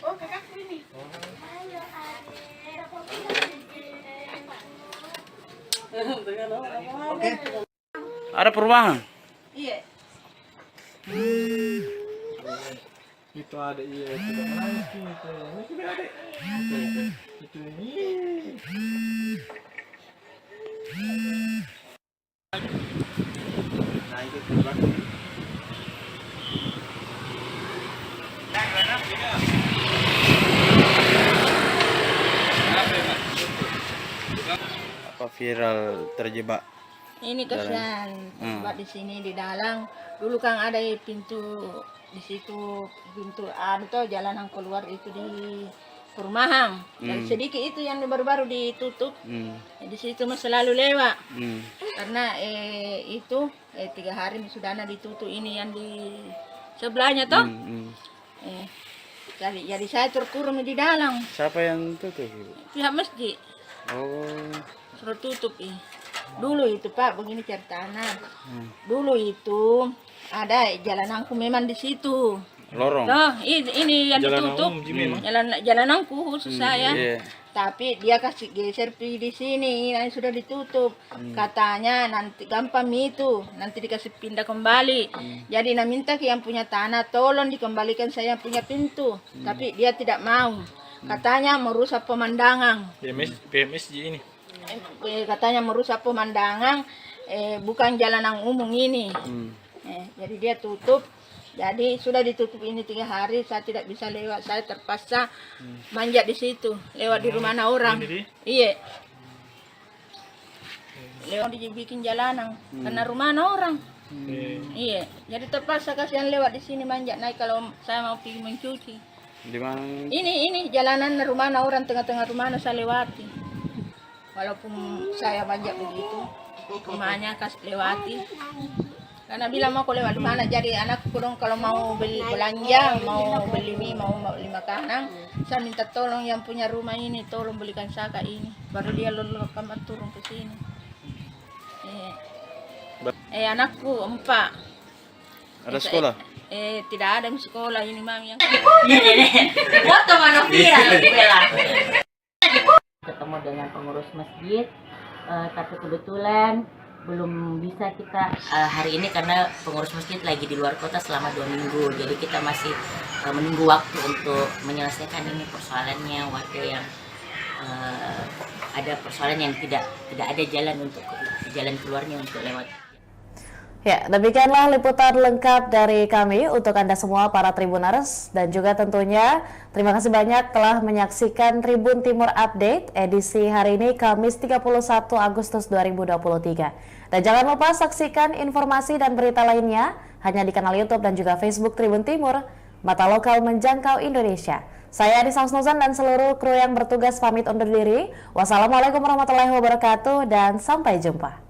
Oh, kakakku ini. Oke. Ada perubahan. Iya. Itu ada iya itu nangis gitu. Ini sudah ada. Itu ini. Nah itu terbang. Apa viral terjebak? Ini kasihan buat di sini di dalam. Dulu kan ada pintu di situ, pintu tuh jalanan keluar itu di perumahan. Dan sedikit itu yang baru-baru ditutup. Di situ mah selalu lewat. Karena itu 3 hari sudah ditutup ini yang di sebelahnya toh. Jadi saya terkurung di dalam. Siapa yang tutup? Pihak masjid Oh. suruh tutup Dulu itu Pak, begini ceritanya. Dulu itu ada jalananku memang di situ. Lorong. Nah, ini yang ditutup. Jalananku khusus saya. Iya. Tapi dia kasih geser di sini, yang sudah ditutup. Katanya nanti gampang itu, nanti dikasih pindah kembali. Jadi minta ke yang punya tanah, tolong dikembalikan saya punya pintu. Tapi dia tidak mau. Katanya merusak pemandangan. PMS ini. Katanya merusak pemandangan, bukan jalanan umum ini. Jadi dia tutup. Jadi sudah ditutup ini 3 hari, saya tidak bisa lewat. Saya terpaksa manjat di situ, lewat di rumah orang. Iya. Lewat dibikin jalanan, karena rumah orang. Iya. Jadi terpaksa kasihan lewat di sini manjat naik kalau saya mau pergi mencuci. Di mana? Ini jalanan rumah orang, tengah-tengah rumah saya lewati. Walaupun saya manjat begitu, rumahnya kasih lewati. Karena bilang mau lewat di mana, jadi anak kurang kalau mau beli belanja, mau beli mie, mau beli makanan, saya minta tolong yang punya rumah ini, tolong belikan saya ini. Baru dia lalu kamar turun ke sini. Anakku 4. Ada sekolah? Tidak ada sekolah ini mami yang. Foto mana viral bela. Ketemu dengan pengurus masjid, tapi kebetulan belum bisa kita hari ini karena pengurus masjid lagi di luar kota selama 2 minggu. Jadi kita masih menunggu waktu untuk menyelesaikan ini persoalannya, warga yang ada persoalan yang tidak ada jalan keluarnya untuk lewat. Ya, demikianlah liputan lengkap dari kami untuk Anda semua para Tribuners, dan juga tentunya terima kasih banyak telah menyaksikan Tribun Timur Update edisi hari ini Kamis 31 Agustus 2023. Dan jangan lupa saksikan informasi dan berita lainnya hanya di kanal YouTube dan juga Facebook Tribun Timur, mata lokal menjangkau Indonesia. Saya Anissa Husnuzan dan seluruh kru yang bertugas pamit undur diri. Wassalamualaikum warahmatullahi wabarakatuh dan sampai jumpa.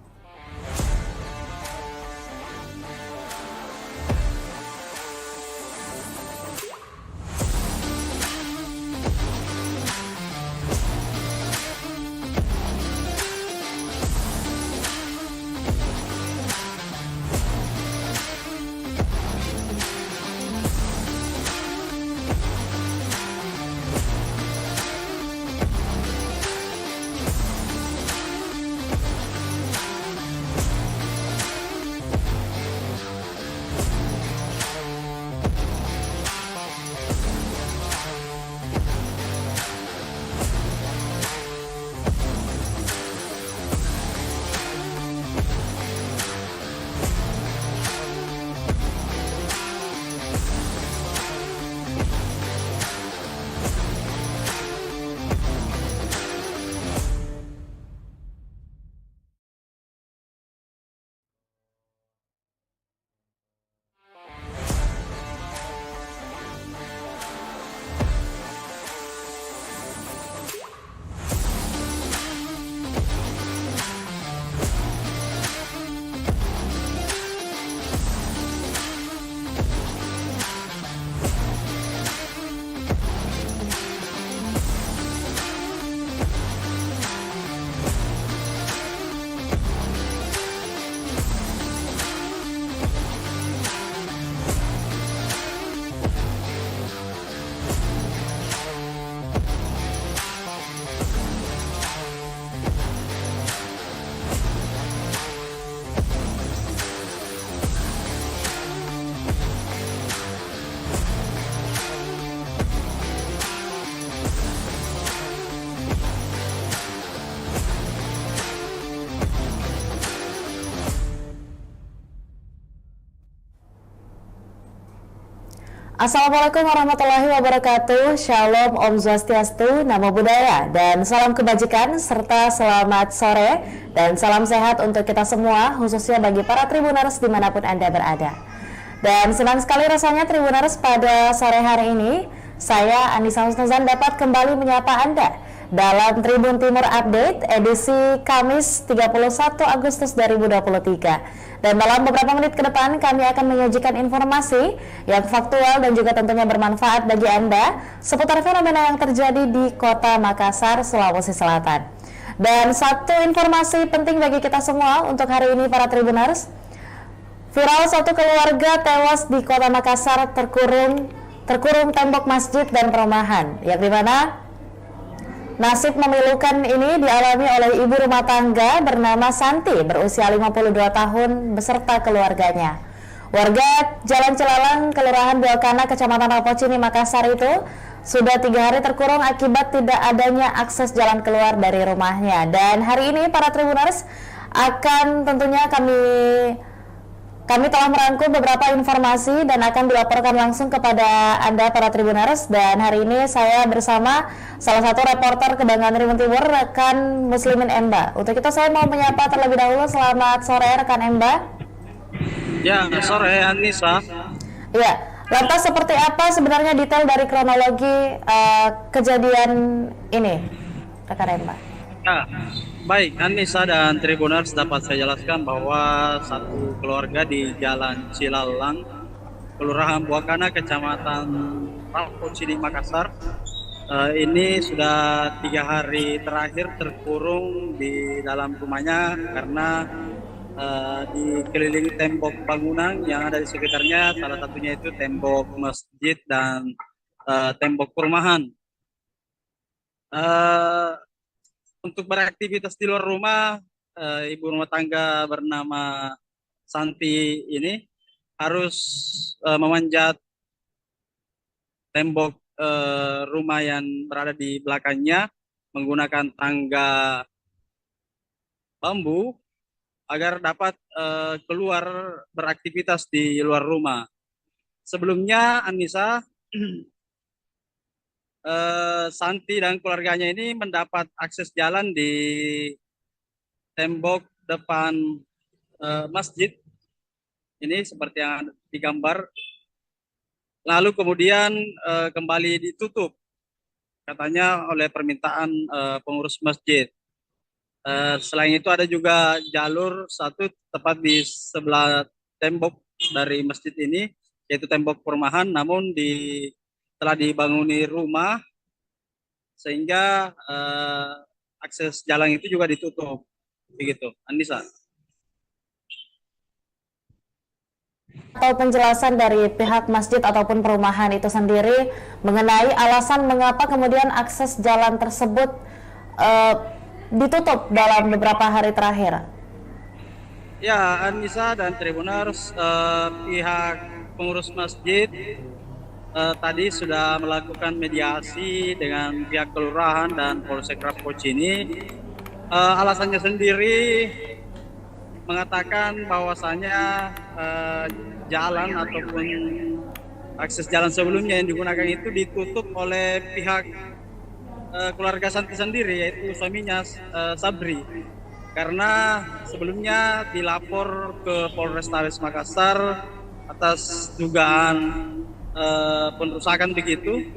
Assalamualaikum warahmatullahi wabarakatuh. Shalom, Om Swastiastu, Namo Buddhaya, dan salam kebajikan serta selamat sore dan salam sehat untuk kita semua, khususnya bagi para Tribuners dimanapun Anda berada. Dan senang sekali rasanya Tribuners pada sore hari ini, saya Anissa Husnuzan dapat kembali menyapa Anda dalam Tribun Timur Update edisi Kamis 31 Agustus 2023. Dan dalam beberapa menit ke depan kami akan menyajikan informasi yang faktual dan juga tentunya bermanfaat bagi Anda seputar fenomena yang terjadi di Kota Makassar, Sulawesi Selatan. Dan satu informasi penting bagi kita semua untuk hari ini para Tribuners. Viral satu keluarga tewas di Kota Makassar terkurung tembok masjid dan perumahan, yang dimana nasib memilukan ini dialami oleh ibu rumah tangga bernama Santi berusia 52 tahun beserta keluarganya. Warga Jalan Cilalang, Kelurahan Buakana, Kecamatan Rapocini, Makassar itu sudah 3 hari terkurung akibat tidak adanya akses jalan keluar dari rumahnya. Dan hari ini para Tribuners akan tentunya kami telah merangkum beberapa informasi dan akan dilaporkan langsung kepada Anda para Tribuners. Dan hari ini saya bersama salah satu reporter Kebanggaan Tribun Timur, rekan Muslimin Emba. Untuk itu saya mau menyapa terlebih dahulu. Selamat sore rekan Emba. Ya, sore Anissa. Ya, lantas seperti apa sebenarnya detail dari kronologi kejadian ini, rekan Emba? Ya, baik, Anissa dan Tribuners, dapat saya jelaskan bahwa satu keluarga di Jalan Cilalang, Kelurahan Buakana, Kecamatan Rapocini, Makassar, ini sudah 3 hari terakhir terkurung di dalam rumahnya karena dikelilingi tembok bangunan yang ada di sekitarnya, salah satunya itu tembok masjid dan tembok perumahan. Untuk beraktivitas di luar rumah, ibu rumah tangga bernama Santi ini harus memanjat tembok rumah yang berada di belakangnya menggunakan tangga bambu agar dapat keluar beraktivitas di luar rumah. Sebelumnya, Anissa, Santi dan keluarganya ini mendapat akses jalan di tembok depan masjid ini seperti yang digambar, lalu kemudian kembali ditutup katanya oleh permintaan pengurus masjid. Selain itu ada juga jalur satu tepat di sebelah tembok dari masjid ini, yaitu tembok perumahan, namun telah dibanguni rumah sehingga akses jalan itu juga ditutup, begitu, Anissa. Atau penjelasan dari pihak masjid ataupun perumahan itu sendiri mengenai alasan mengapa kemudian akses jalan tersebut ditutup dalam beberapa hari terakhir. Ya, Anissa dan Tribuners, pihak pengurus masjid tadi sudah melakukan mediasi dengan pihak kelurahan dan Polsek Rapocini. Alasannya sendiri mengatakan bahwasanya jalan ataupun akses jalan sebelumnya yang digunakan itu ditutup oleh pihak keluarga Santi sendiri, yaitu suaminya Sabri, karena sebelumnya dilapor ke Polrestabes Makassar atas dugaan perusakan begitu,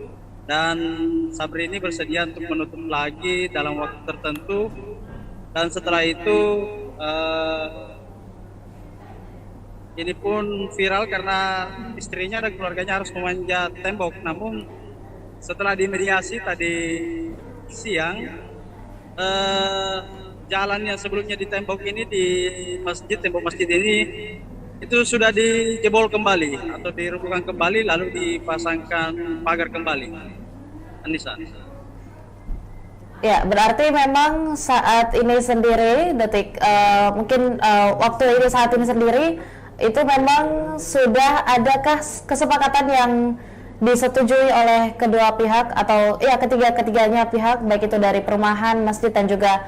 dan Sabri ini bersedia untuk menutup lagi dalam waktu tertentu, dan setelah itu ini pun viral karena istrinya dan keluarganya harus memanjat tembok. Namun setelah dimediasi tadi siang, jalan yang sebelumnya di tembok ini, di masjid, tembok masjid ini itu sudah dijebol kembali atau dirobohkan kembali, lalu dipasangkan pagar kembali. Anissa. Ya, berarti memang saat ini sendiri, waktu ini saat ini sendiri itu memang sudah adakah kesepakatan yang disetujui oleh kedua pihak atau ya ketiganya pihak, baik itu dari perumahan, masjid dan juga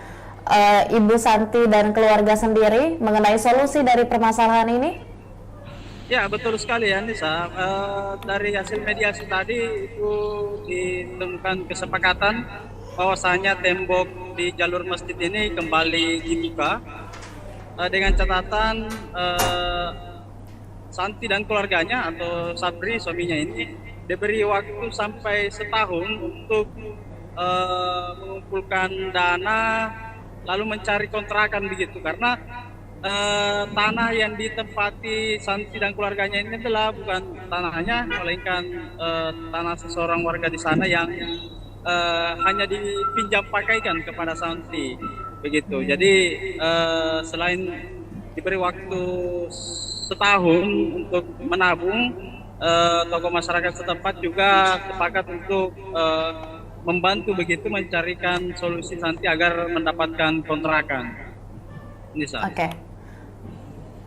Ibu Santi dan keluarga sendiri mengenai solusi dari permasalahan ini? Ya, betul sekali ya Nisa. Dari hasil mediasi tadi itu ditemukan kesepakatan bahwasanya tembok di jalur masjid ini kembali dibuka dengan catatan Santi dan keluarganya atau Sabri suaminya ini diberi waktu sampai setahun untuk mengumpulkan dana lalu mencari kontrakan begitu, karena tanah yang ditempati Santi dan keluarganya ini adalah bukan tanahnya, melainkan tanah seseorang warga di sana yang hanya dipinjam pakaikan kepada Santi begitu. Jadi selain diberi waktu setahun untuk menabung, tokoh masyarakat setempat juga sepakat untuk membantu begitu mencarikan solusi Santi agar mendapatkan kontrakan. Nisa. Oke.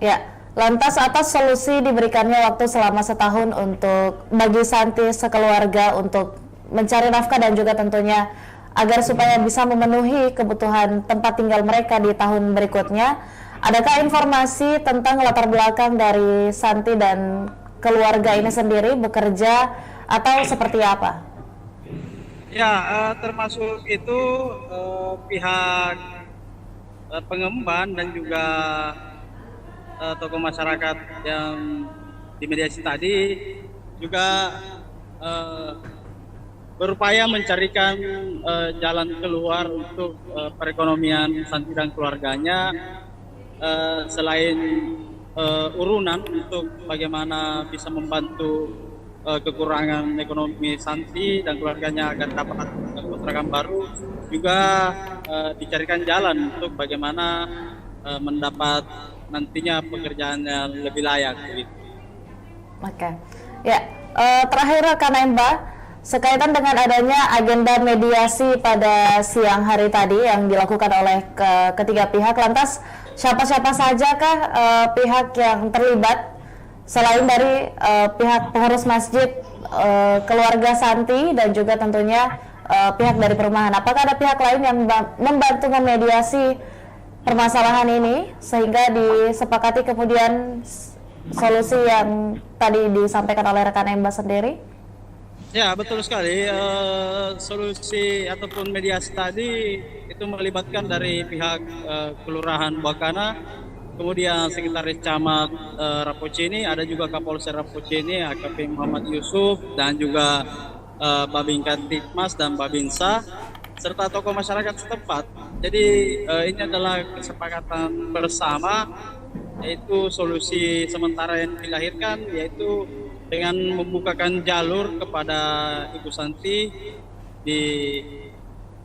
Ya, lantas atas solusi diberikannya waktu selama setahun untuk bagi Santi sekeluarga untuk mencari nafkah dan juga tentunya agar supaya bisa memenuhi kebutuhan tempat tinggal mereka di tahun berikutnya. Adakah informasi tentang latar belakang dari Santi dan keluarga ini sendiri bekerja atau seperti apa? Ya, termasuk itu pihak pengembang dan juga tokoh masyarakat yang dimediasi tadi juga berupaya mencarikan jalan keluar untuk perekonomian Santi dan keluarganya, selain urunan untuk bagaimana bisa membantu kekurangan ekonomi Santi dan keluarganya agar dapat kontrakan baru, juga dicarikan jalan untuk bagaimana mendapat nantinya pekerjaan yang lebih layak gitu. Oke. Ya, terakhir rekan Emba, sekaitan dengan adanya agenda mediasi pada siang hari tadi yang dilakukan oleh ketiga pihak, lantas siapa-siapa sajakah pihak yang terlibat selain dari pihak pengurus masjid, keluarga Santi dan juga tentunya pihak dari perumahan? Apakah ada pihak lain yang membantu memediasi permasalahan ini sehingga disepakati kemudian solusi yang tadi disampaikan oleh rekan Emba sendiri? Ya, betul sekali. Solusi ataupun mediasi tadi itu melibatkan dari pihak Kelurahan Buakana, kemudian Sekretaris Camat Rapocini, ada juga Kapolsek Rapocini, AKP Muhammad Yusuf, dan juga Babin Kantipmas dan Babinsa, serta tokoh masyarakat setempat. Jadi ini adalah kesepakatan bersama, yaitu solusi sementara yang dilahirkan, yaitu dengan membukakan jalur kepada Ibu Santi di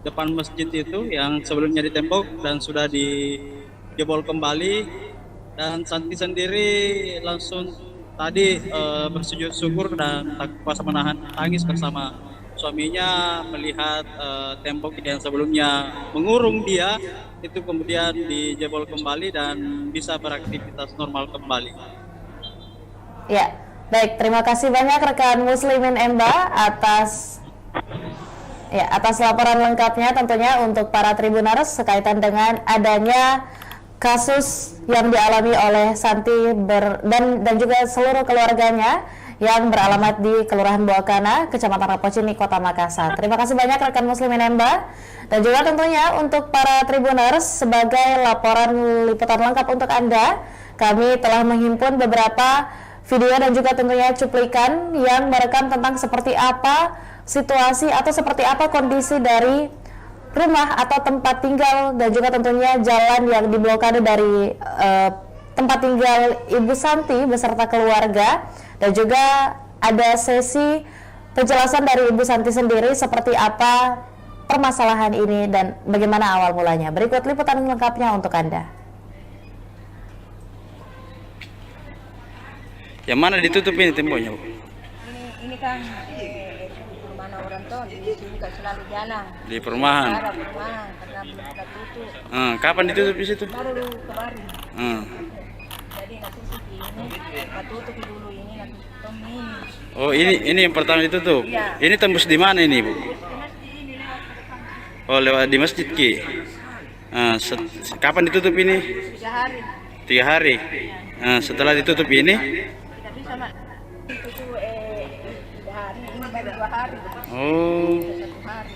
depan masjid itu yang sebelumnya ditembok dan sudah dijebol kembali, dan Santi sendiri langsung tadi bersujud syukur dan tak kuasa menahan tangis bersama suaminya melihat tembok yang sebelumnya mengurung dia itu kemudian dijebol kembali dan bisa beraktivitas normal kembali. Ya, baik, terima kasih banyak rekan Muslimin Emba atas laporan lengkapnya tentunya untuk para Tribuners sekaitan dengan adanya kasus yang dialami oleh Santi dan juga seluruh keluarganya yang beralamat di Kelurahan Buakana, Kecamatan Rapocini, Kota Makassar. Terima kasih banyak rekan Muslimin Emba, dan juga tentunya untuk para Tribuners sebagai laporan liputan lengkap untuk Anda, kami telah menghimpun beberapa video dan juga tentunya cuplikan yang merekam tentang seperti apa situasi atau seperti apa kondisi dari rumah atau tempat tinggal dan juga tentunya jalan yang diblokade dari tempat tinggal Ibu Santi beserta keluarga, dan juga ada sesi penjelasan dari Ibu Santi sendiri seperti apa permasalahan ini dan bagaimana awal mulanya. Berikut liputan lengkapnya untuk Anda. Yang mana ditutup ini temboknya, Bu? Ini kan perumahan orang tuh di sini kan selalu jalan. Di perumahan. Ada perumahan karena belum kita tutup. Kapan ditutup di situ? Baru kemarin. Jadi nanti ini kita tutup dulu, ini nanti tutup ini. Oh, ini yang pertama ditutup. Iya. Ini tembus di mana ini, Bu? Oh, lewat di masjid Ki. Kapan ditutup ini? 3 hari. 3 hari. Setelah ditutup ini, Kita ini baru 2 hari. Oh. 1 hari.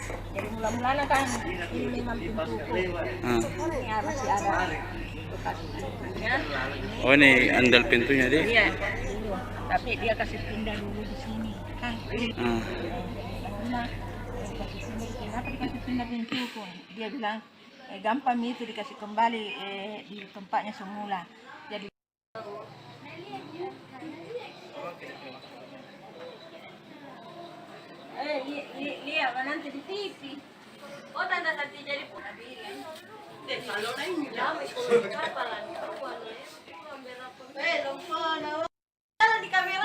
Jadi mula-mulanya kan ini memang pintu ya, masih ada bekas pintunya. Oh, ini andal pintunya deh. Iya, dulu. Tapi dia kasih pindah dulu di sini kan. Nah, kasih pindah, kenapa dikasih pindah pintu pun? Dia bilang gampang itu dikasih kembali di tempatnya semula. Jadi lihat nanti di TV. Oh, tanda nanti jadi di kamera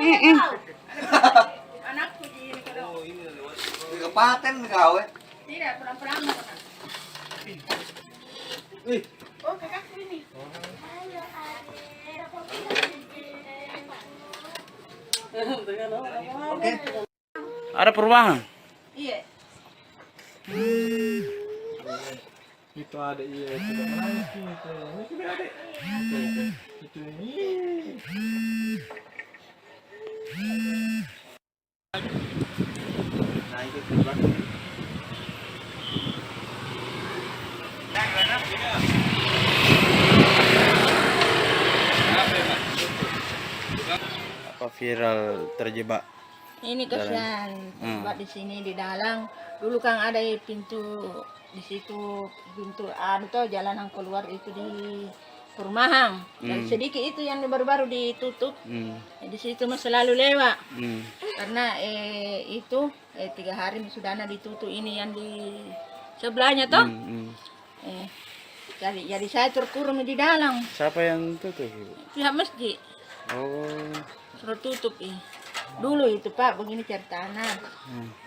anakku di Kapaten kau tidak perang-perang. Oh, kakakku ini. Ada perubahan. Iya. Itu ada iya sudah menangis gitu. Ini sudah ada. Itu ini. Nah itu terbang. Apa viral terjebak? Ini kasihan buat di sini di dalam. Dulu kan ada pintu di situ, pintu tuh jalanan keluar itu di perumahan. Dan sedikit itu yang baru-baru ditutup. Di situ mah selalu lewat. Karena itu 3 hari sudah ditutup ini yang di sebelahnya toh. Jadi saya terkurung di dalam. Siapa yang tutup, Ibu? Pihak masjid Oh. suruh tutup Dulu itu Pak, begini ceritanya.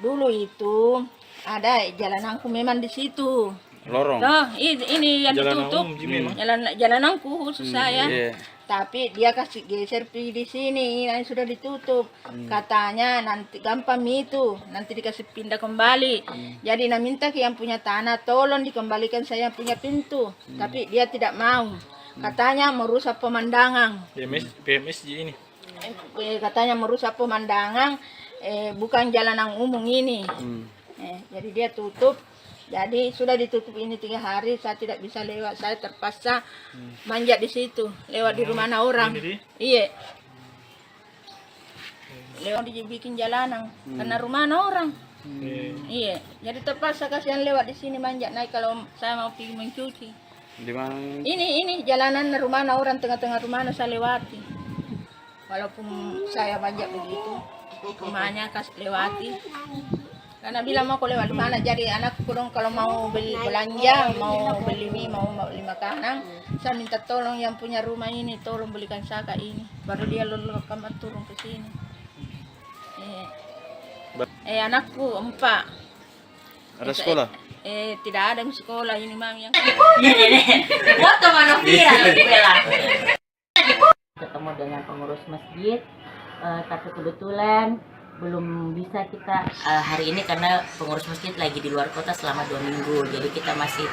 Dulu itu ada jalananku memang di situ. Lorong. Toh, ini yang ditutup. Jalananku khusus saya. Iya. Tapi dia kasih geser di sini, yang sudah ditutup. Katanya nanti gampang itu, nanti dikasih pindah kembali. Jadi minta ke yang punya tanah, tolong dikembalikan saya punya pintu. Tapi dia tidak mau. Katanya merusak pemandangan. PMS ini. Katanya merusak pemandangan, bukan jalanan umum ini. Jadi dia tutup. Jadi sudah ditutup ini 3 hari, saya tidak bisa lewat. Saya terpaksa manjat di situ, lewat di rumah orang. Iya. Lewat dibikin jalanan, karena rumah orang. Iya. Jadi terpaksa kasihan lewat di sini manjat naik kalau saya mau pergi mencuci. Di mana? Ini jalanan rumah orang, tengah-tengah rumah saya lewati. Walaupun saya manjat begitu, rumahnya kasih lewati. Karena bilang mau lewat di mana, jadi anakku dong kalau mau beli belanja, mau beli mie, mau beli makanan, saya minta tolong yang punya rumah ini, tolong belikan saya ini. Baru dia lalu kamar turun ke sini. Anakku 4. Ada sekolah? Tidak ada sekolah ini mami yang. Foto mana viral bela. Ketemu dengan pengurus masjid, tapi kebetulan belum bisa kita hari ini karena pengurus masjid lagi di luar kota selama 2 minggu. Jadi kita masih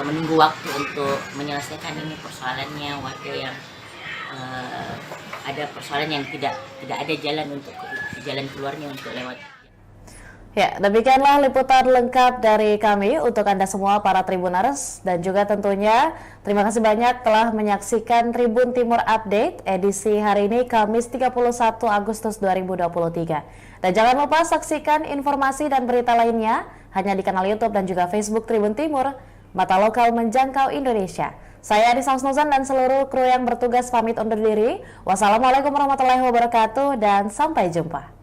menunggu waktu untuk menyelesaikan ini persoalannya, waktu yang ada persoalan yang tidak ada jalan keluarnya untuk lewat. Ya, demikianlah liputan lengkap dari kami untuk Anda semua para Tribuners, dan juga tentunya terima kasih banyak telah menyaksikan Tribun Timur Update edisi hari ini Kamis 31 Agustus 2023. Dan jangan lupa saksikan informasi dan berita lainnya hanya di kanal YouTube dan juga Facebook Tribun Timur, mata lokal menjangkau Indonesia. Saya Adisa Husnuzan dan seluruh kru yang bertugas pamit undur diri. Wassalamualaikum warahmatullahi wabarakatuh dan sampai jumpa.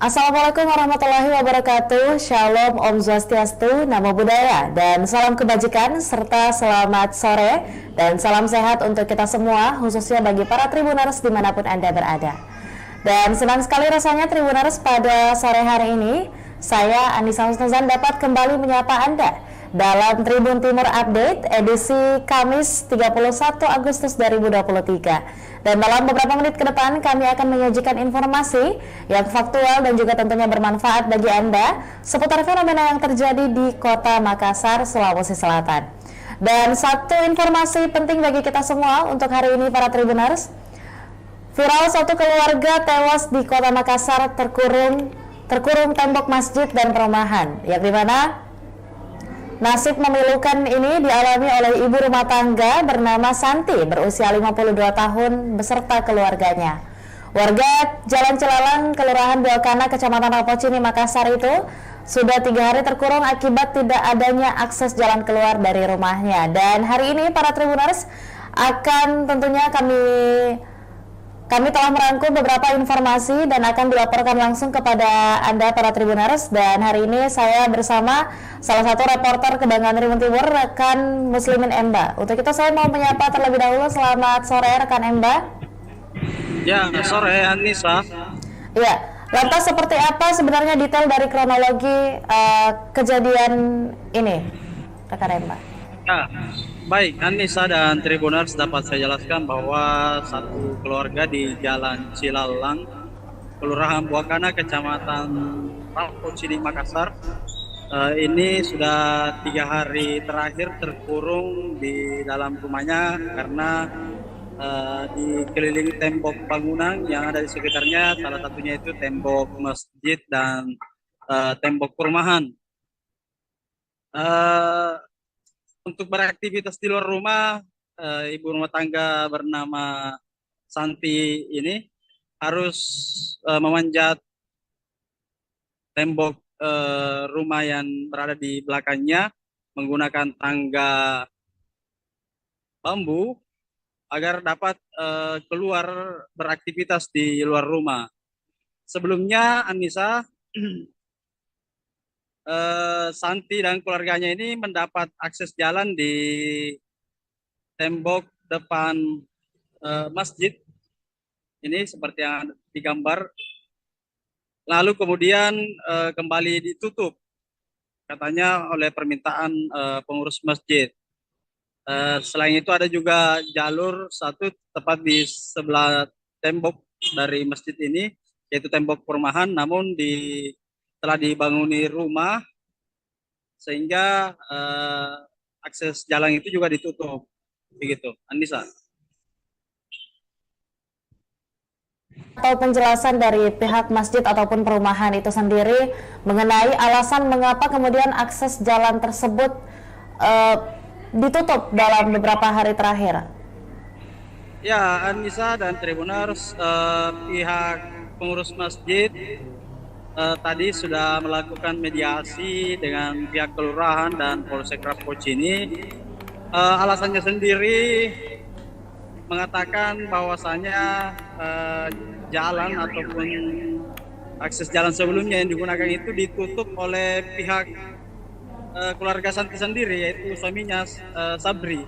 Assalamualaikum warahmatullahi wabarakatuh. Shalom, Om Swastiastu, Namo Buddhaya, dan salam kebajikan serta selamat sore dan salam sehat untuk kita semua, khususnya bagi para Tribuners dimanapun Anda berada. Dan senang sekali rasanya Tribuners pada sore hari ini, saya Anissa Husnuzan dapat kembali menyapa Anda dalam Tribun Timur Update edisi Kamis 31 Agustus 2023. Dan dalam beberapa menit ke depan kami akan menyajikan informasi yang faktual dan juga tentunya bermanfaat bagi Anda seputar fenomena yang terjadi di Kota Makassar, Sulawesi Selatan. Dan satu informasi penting bagi kita semua untuk hari ini para Tribuners. Viral satu keluarga tewas di Kota Makassar terkurung tembok masjid dan perumahan, yang dimana nasib memilukan ini dialami oleh ibu rumah tangga bernama Santi berusia 52 tahun beserta keluarganya. Warga Jalan Cilalang, Kelurahan Buakana, Kecamatan Rapocini, Makassar itu sudah 3 hari terkurung akibat tidak adanya akses jalan keluar dari rumahnya. Dan hari ini para Tribuners akan tentunya kami telah merangkum beberapa informasi dan akan dilaporkan langsung kepada Anda para Tribuners. Dan hari ini saya bersama salah satu reporter Kebangan Tribun Timur, rekan Muslimin Emba. Untuk itu saya mau menyapa terlebih dahulu. Selamat sore rekan Emba. Ya, sore Anissa. Iya, lantas seperti apa sebenarnya detail dari kronologi kejadian ini, rekan Emba? Ya, baik Anissa dan Tribuners, dapat saya jelaskan bahwa satu keluarga di Jalan Cilalang, Kelurahan Buakana, Kecamatan Rapocini, Makassar, ini sudah 3 hari terakhir terkurung di dalam rumahnya karena dikelilingi tembok bangunan yang ada di sekitarnya, salah satunya itu tembok masjid dan tembok perumahan. Untuk beraktivitas di luar rumah, ibu rumah tangga bernama Santi ini harus memanjat tembok rumah yang berada di belakangnya menggunakan tangga bambu agar dapat keluar beraktivitas di luar rumah. Sebelumnya Anissa, Santi dan keluarganya ini mendapat akses jalan di tembok depan masjid ini seperti yang digambar, lalu kemudian kembali ditutup katanya oleh permintaan pengurus masjid. Selain itu ada juga jalur satu tepat di sebelah tembok dari masjid ini, yaitu tembok perumahan, namun telah dibanguni rumah sehingga akses jalan itu juga ditutup, begitu Anissa. Atau penjelasan dari pihak masjid ataupun perumahan itu sendiri mengenai alasan mengapa kemudian akses jalan tersebut ditutup dalam beberapa hari terakhir. Ya Anissa dan Tribuners, pihak pengurus masjid tadi sudah melakukan mediasi dengan pihak kelurahan dan Polsek Rapocini. Alasannya sendiri mengatakan bahwasanya jalan ataupun akses jalan sebelumnya yang digunakan itu ditutup oleh pihak keluarga Santi sendiri, yaitu suaminya Sabri,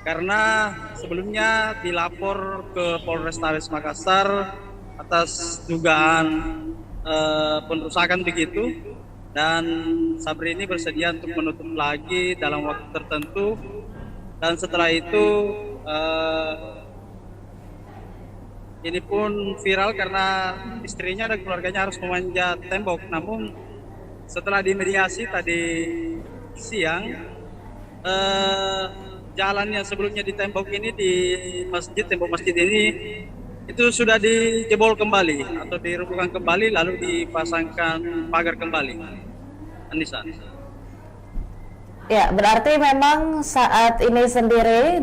karena sebelumnya dilapor ke Polrestabes Makassar atas dugaan perusakan begitu, dan Sabri ini bersedia untuk menutup lagi dalam waktu tertentu. Dan setelah itu ini pun viral karena istrinya dan keluarganya harus memanjat tembok. Namun setelah dimediasi tadi siang, jalan yang sebelumnya di tembok ini, di masjid, tembok masjid ini itu sudah dijebol kembali atau dirobohkan kembali, lalu dipasangkan pagar kembali. Anissa. Ya, berarti memang saat ini sendiri,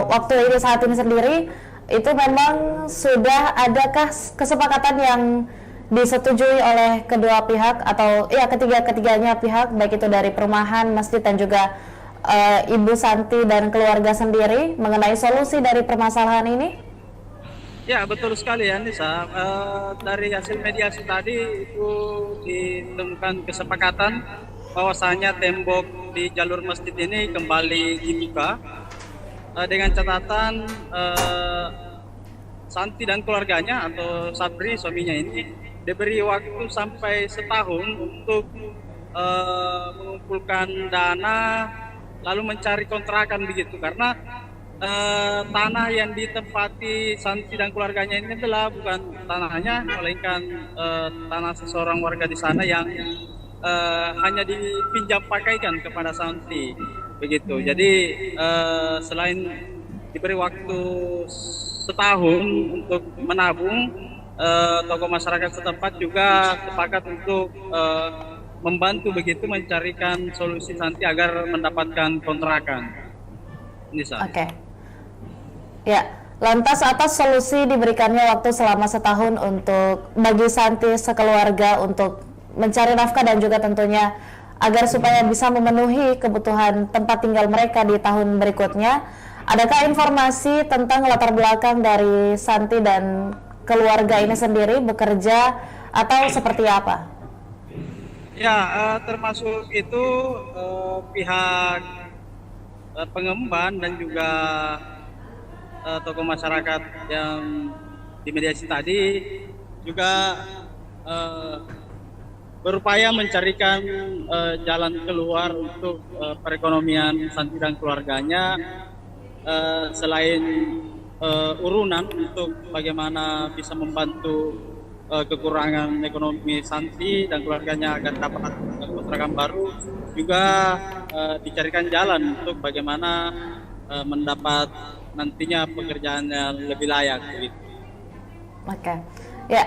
waktu ini saat ini sendiri itu memang sudah adakah kesepakatan yang disetujui oleh kedua pihak atau ya ketiganya pihak, baik itu dari perumahan, masjid dan juga Ibu Santi dan keluarga sendiri mengenai solusi dari permasalahan ini? Ya, betul sekali ya Nisa. Dari hasil mediasi tadi itu ditemukan kesepakatan bahwasanya tembok di jalur masjid ini kembali dibuka dengan catatan Santi dan keluarganya atau Sabri suaminya ini diberi waktu sampai setahun untuk mengumpulkan dana lalu mencari kontrakan begitu, karena tanah yang ditempati Santi dan keluarganya ini adalah bukan tanahnya, melainkan tanah seseorang warga di sana yang hanya dipinjam pakaikan kepada Santi begitu. Jadi selain diberi waktu setahun untuk menabung, tokoh masyarakat setempat juga sepakat untuk membantu begitu mencarikan solusi Santi agar mendapatkan kontrakan. Nisa. Oke. Ya, lantas atas solusi diberikannya waktu selama setahun untuk bagi Santi sekeluarga untuk mencari nafkah dan juga tentunya agar supaya bisa memenuhi kebutuhan tempat tinggal mereka di tahun berikutnya. Adakah informasi tentang latar belakang dari Santi dan keluarga ini sendiri bekerja atau seperti apa? Ya, termasuk itu pihak pengemban dan juga tokoh masyarakat yang dimediasi tadi juga berupaya mencarikan jalan keluar untuk perekonomian Santi dan keluarganya, selain urunan untuk bagaimana bisa membantu kekurangan ekonomi Santi dan keluarganya agar dapat kontrakan baru, juga dicarikan jalan untuk bagaimana mendapat nantinya pekerjaan yang lebih layak begitu. Oke. Ya,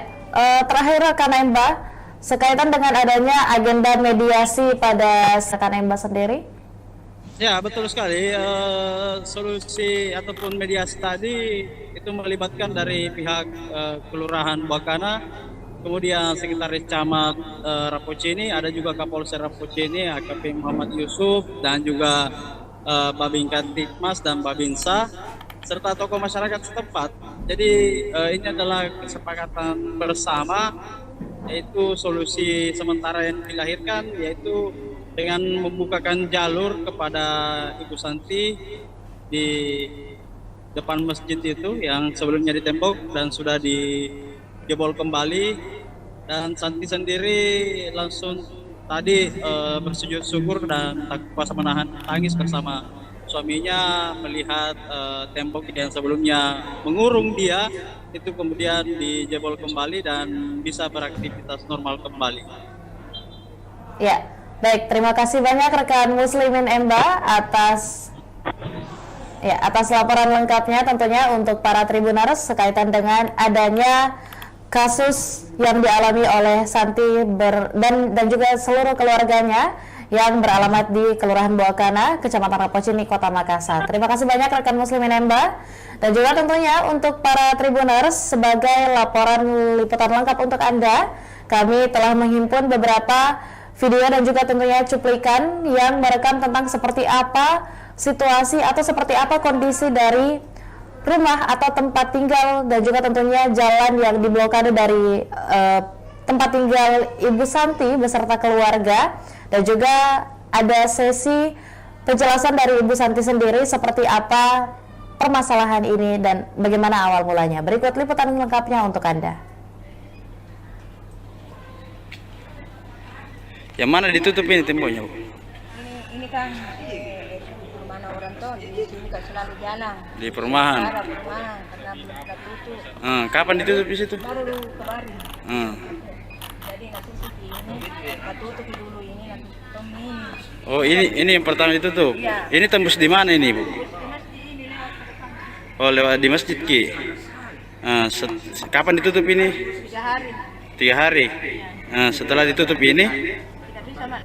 terakhir rekan Emba, sekaitan dengan adanya agenda mediasi pada rekan Emba sendiri. Ya, betul sekali. Solusi ataupun mediasi tadi itu melibatkan dari pihak Kelurahan Buakana, kemudian Sekretaris Camat Rapocini, ada juga Kapolsek Rapocini, AKP Muhammad Yusuf, dan juga Babin Kantikmas dan Babinsa, serta tokoh masyarakat setempat. Jadi ini adalah kesepakatan bersama, yaitu solusi sementara yang dilahirkan, yaitu dengan membukakan jalur kepada Ibu Santi di depan masjid itu yang sebelumnya ditembok dan sudah dijebol kembali, dan Santi sendiri langsung tadi bersujud syukur dan tak kuasa menahan tangis bersama suaminya melihat tembok yang sebelumnya mengurung dia itu kemudian dijebol kembali dan bisa beraktivitas normal kembali. Ya, baik, terima kasih banyak rekan Muslimin Emba atas laporan lengkapnya tentunya untuk para Tribuners sekaitan dengan adanya kasus yang dialami oleh Santi dan juga seluruh keluarganya yang beralamat di Kelurahan Buakana, Kecamatan Rapocini, Kota Makassar. Terima kasih banyak rekan Muslimin Emba, dan juga tentunya untuk para Tribuners sebagai laporan liputan lengkap untuk Anda, kami telah menghimpun beberapa video dan juga tentunya cuplikan yang merekam tentang seperti apa situasi atau seperti apa kondisi dari rumah atau tempat tinggal dan juga tentunya jalan yang diblokade dari tempat tinggal Ibu Santi beserta keluarga, dan juga ada sesi penjelasan dari Ibu Santi sendiri seperti apa permasalahan ini dan bagaimana awal mulanya. Berikut liputan lengkapnya untuk Anda. Yang mana ditutup ini temboknya, Bu? Ini kan perumahan orang tuh di sini kan selalu jalan. Di perumahan. Perumahan karena belum pernah tutup. Kapan ditutup di situ? Baru kemarin. Jadi nanti ini tutup dulu, ini nanti tutup ini. Oh, ini yang pertama ditutup. Iya. Ini tembus di mana ini, Bu? Oh, lewat di masjid Ki. Kapan ditutup ini? 3 hari. 3 hari. Setelah ditutup ini? Tidak bisa mak.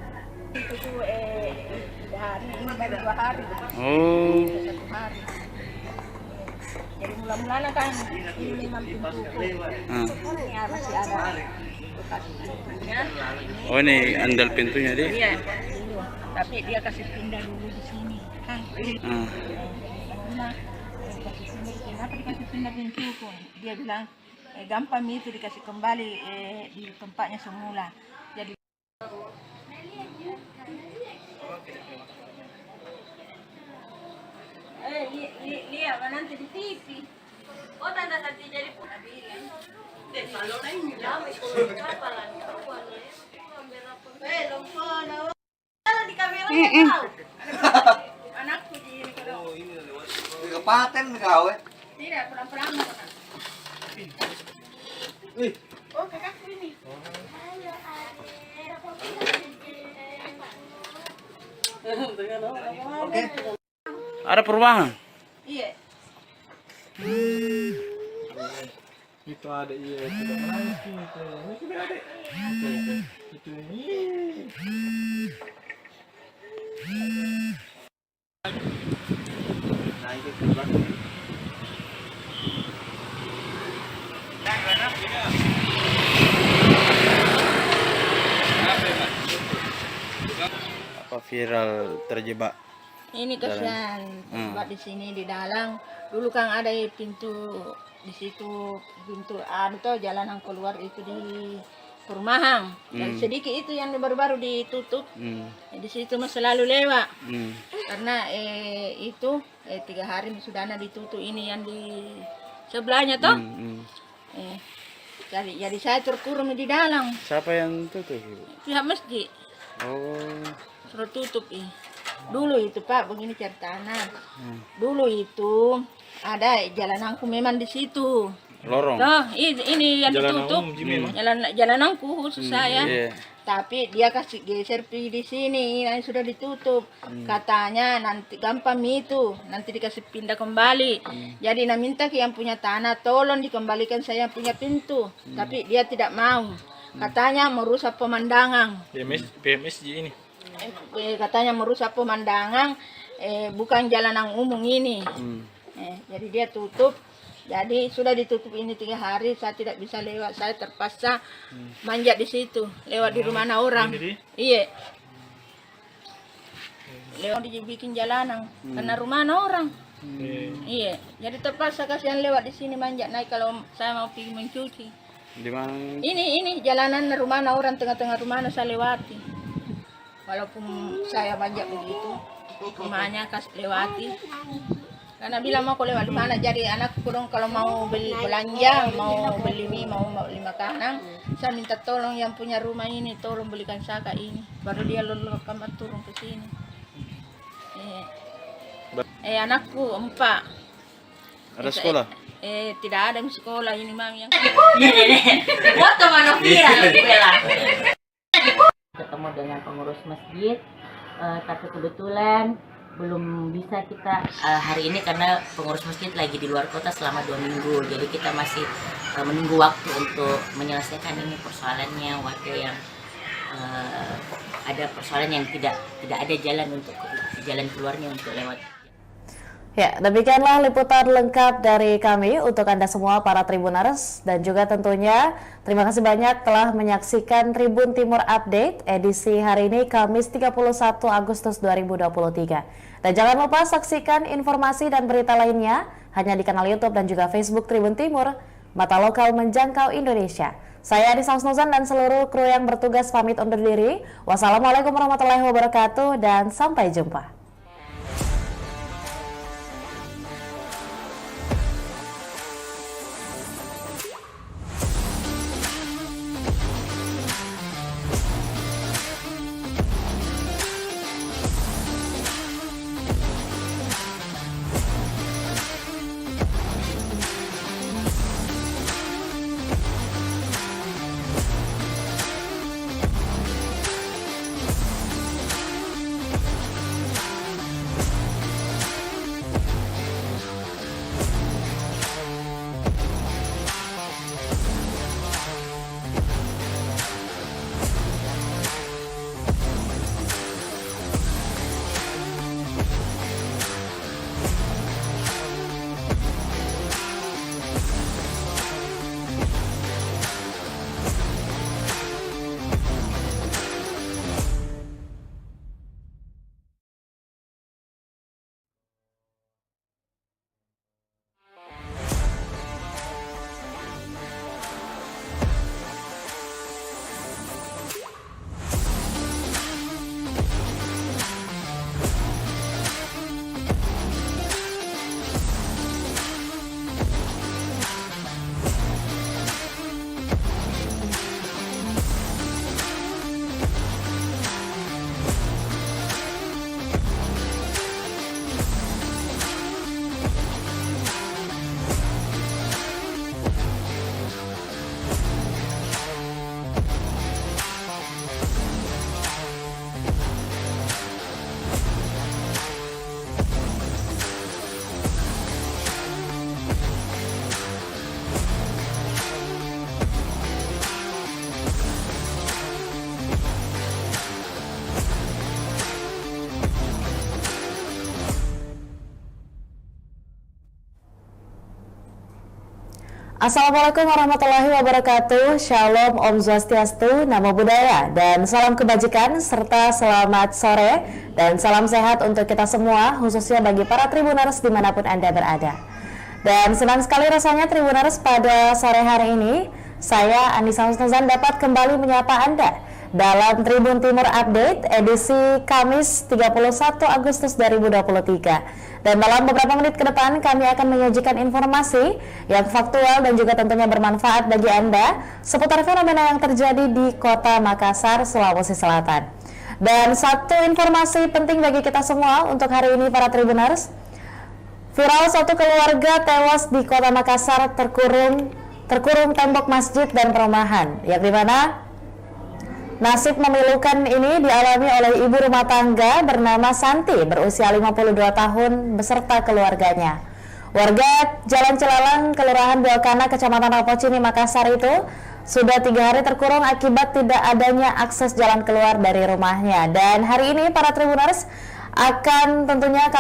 Itu tuh 3 hari, ini baru 2 hari. Oh. 1 hari. Jadi mula-mulanya kan ini memang pintu. Ya masih ada bekas pintunya. Oh, ini andal pintunya deh. Iya, dulu. Tapi dia kasih pindah dulu di sini kan. Nah, kasih sini, kenapa dikasih pindah pintuku. Dia bilang gampang itu dikasih kembali di tempatnya semula. Jadi lihat nanti di TV. Oh, tanda nanti jadi pula bilang. Kalau lain lama ikut apa lagi? Di kamera tahu. Anakku di kalau Kapaten kau tidak perang-perang. Oh, kakakku ini. Ada perubahan? Iya. Itu ada iya tidak menangis gitu. Ini sudah ada. Itu ini. Apa viral terjebak? Ini kasihan buat di sini di dalam. Dulu kan ada pintu di situ, pintu atau jalan yang keluar itu di perumahan. Dan sedikit itu yang baru-baru ditutup. Di situ mah selalu lewat. Karena itu 3 hari sudah ditutup ini yang di sebelahnya toh. Jadi saya terkurung di dalam. Siapa yang tutup, Ibu? Pihak masjid Oh, suruh tutup dulu itu Pak, begini ceritanya. Dulu itu ada jalananku memang di situ. lorong. Toh, ini yang Jalan ditutup. umum, Jimmy. Jalananku khusus saya. Iya. Tapi dia kasih geser di sini, yang sudah ditutup. Katanya nanti gampang itu, nanti dikasih pindah kembali. Jadi nak minta ke yang punya tanah, tolong dikembalikan saya punya pintu. Tapi dia tidak mau. Katanya merusak pemandangan. PMSG ini. Katanya merusak pemandangan, bukan jalanan umum ini. Jadi dia tutup. Jadi sudah ditutup ini 3 hari, saya tidak bisa lewat. Saya terpaksa manjat di situ, lewat di rumah orang. Iya. Lewat dibikin jalanan, karena rumah orang. Iya. Jadi terpaksa kasihan lewat di sini manjat naik kalau saya mau pergi mencuci. Di mana? Ini jalanan rumah orang, tengah-tengah rumah saya lewati. Walaupun saya manjat begitu, rumahnya kasih lewati. Karena bilang mau lewat di mana, jadi anakku dong kalau mau beli belanja, mau beli mie, mau beli makanan, saya minta tolong yang punya rumah ini, tolong belikan saka ini, baru dia lalu kamar turun ke sini. Anakku 4. Ada sekolah? Tidak ada sekolah ini mami yang. Foto mana viral bela. Ketemu dengan pengurus masjid, tapi kebetulan belum bisa kita hari ini karena pengurus masjid lagi di luar kota selama 2 minggu. Jadi kita masih menunggu waktu untuk menyelesaikan ini persoalannya, warga yang ada persoalan yang tidak ada jalan keluarnya untuk lewat. Ya, demikianlah liputan lengkap dari kami untuk Anda semua para Tribuners, dan juga tentunya terima kasih banyak telah menyaksikan Tribun Timur Update edisi hari ini Kamis 31 Agustus 2023. Dan jangan lupa saksikan informasi dan berita lainnya hanya di kanal YouTube dan juga Facebook Tribun Timur, mata lokal menjangkau Indonesia. Saya Anissa Husnuzan dan seluruh kru yang bertugas pamit undur diri. Wassalamualaikum warahmatullahi wabarakatuh dan sampai jumpa. Assalamualaikum warahmatullahi wabarakatuh. Shalom, Om Swastiastu, Namo Buddhaya, dan salam kebajikan serta selamat sore dan salam sehat untuk kita semua, khususnya bagi para Tribuners dimanapun Anda berada. Dan senang sekali rasanya Tribuners pada sore hari ini, saya Anissa Husnuzan dapat kembali menyapa Anda dalam Tribun Timur Update edisi Kamis 31 Agustus 2023. Dan dalam beberapa menit ke depan kami akan menyajikan informasi yang faktual dan juga tentunya bermanfaat bagi Anda seputar fenomena yang terjadi di Kota Makassar, Sulawesi Selatan. Dan satu informasi penting bagi kita semua untuk hari ini para Tribuners. Viral satu keluarga tewas di Kota Makassar terkurung tembok masjid dan perumahan, yang dimana nasib memilukan ini dialami oleh ibu rumah tangga bernama Santi berusia 52 tahun beserta keluarganya. Warga Jalan Cilalang, Kelurahan Buakana, Kecamatan Rapocini, Makassar itu sudah 3 hari terkurung akibat tidak adanya akses jalan keluar dari rumahnya. Dan hari ini para Tribuners akan tentunya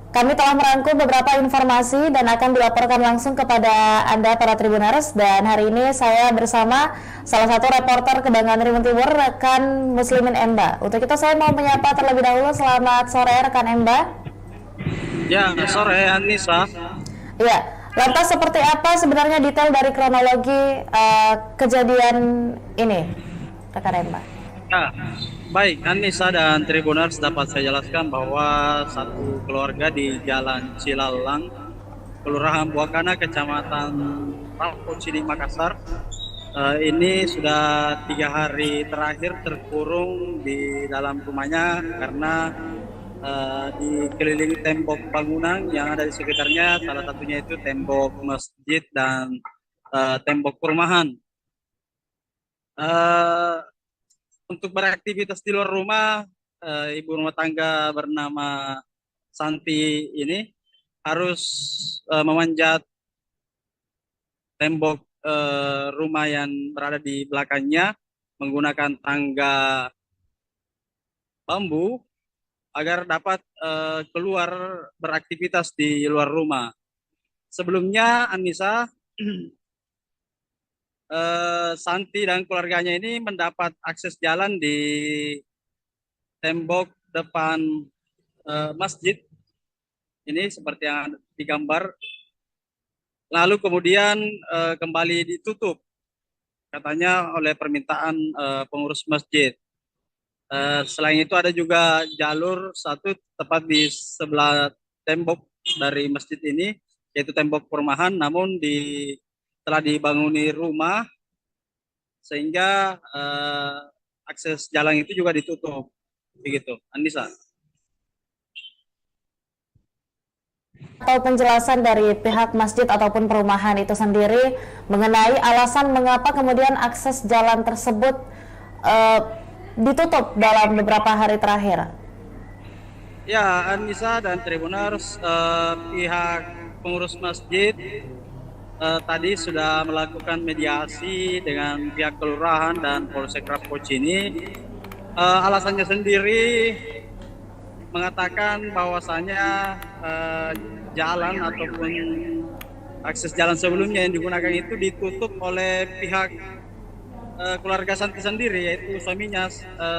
kami telah merangkum beberapa informasi dan akan dilaporkan langsung kepada Anda para Tribuners. Dan hari ini saya bersama salah satu reporter Kebanggaan Tribun Timur, rekan Muslimin Emba. Untuk itu saya mau menyapa terlebih dahulu. Selamat sore rekan Emba. Ya, sore Anissa. Ya, lantas seperti apa sebenarnya detail dari kronologi kejadian ini, rekan Emba? Ya, baik Anissa dan Tribuners, dapat saya jelaskan bahwa satu keluarga di Jalan Cilalang, Kelurahan Buakana, Kecamatan Rapocini, Makassar, ini sudah 3 hari terakhir terkurung di dalam rumahnya karena dikelilingi tembok bangunan yang ada di sekitarnya, salah satunya itu tembok masjid dan tembok perumahan. Untuk beraktivitas di luar rumah, ibu rumah tangga bernama Santi ini harus memanjat tembok rumah yang berada di belakangnya menggunakan tangga bambu agar dapat keluar beraktivitas di luar rumah. Sebelumnya Anissa, Santi dan keluarganya ini mendapat akses jalan di tembok depan masjid ini seperti yang digambar, lalu kemudian kembali ditutup katanya oleh permintaan pengurus masjid. Selain itu ada juga jalur satu tepat di sebelah tembok dari masjid ini, yaitu tembok perumahan, namun telah dibanguni rumah sehingga akses jalan itu juga ditutup, begitu Anissa. Atau penjelasan dari pihak masjid ataupun perumahan itu sendiri mengenai alasan mengapa kemudian akses jalan tersebut ditutup dalam beberapa hari terakhir. Ya Anissa dan Tribuners, pihak pengurus masjid tadi sudah melakukan mediasi dengan pihak kelurahan dan Polsek Rapocini. Alasannya sendiri mengatakan bahwasanya jalan ataupun akses jalan sebelumnya yang digunakan itu ditutup oleh pihak keluarga Santi sendiri, yaitu suaminya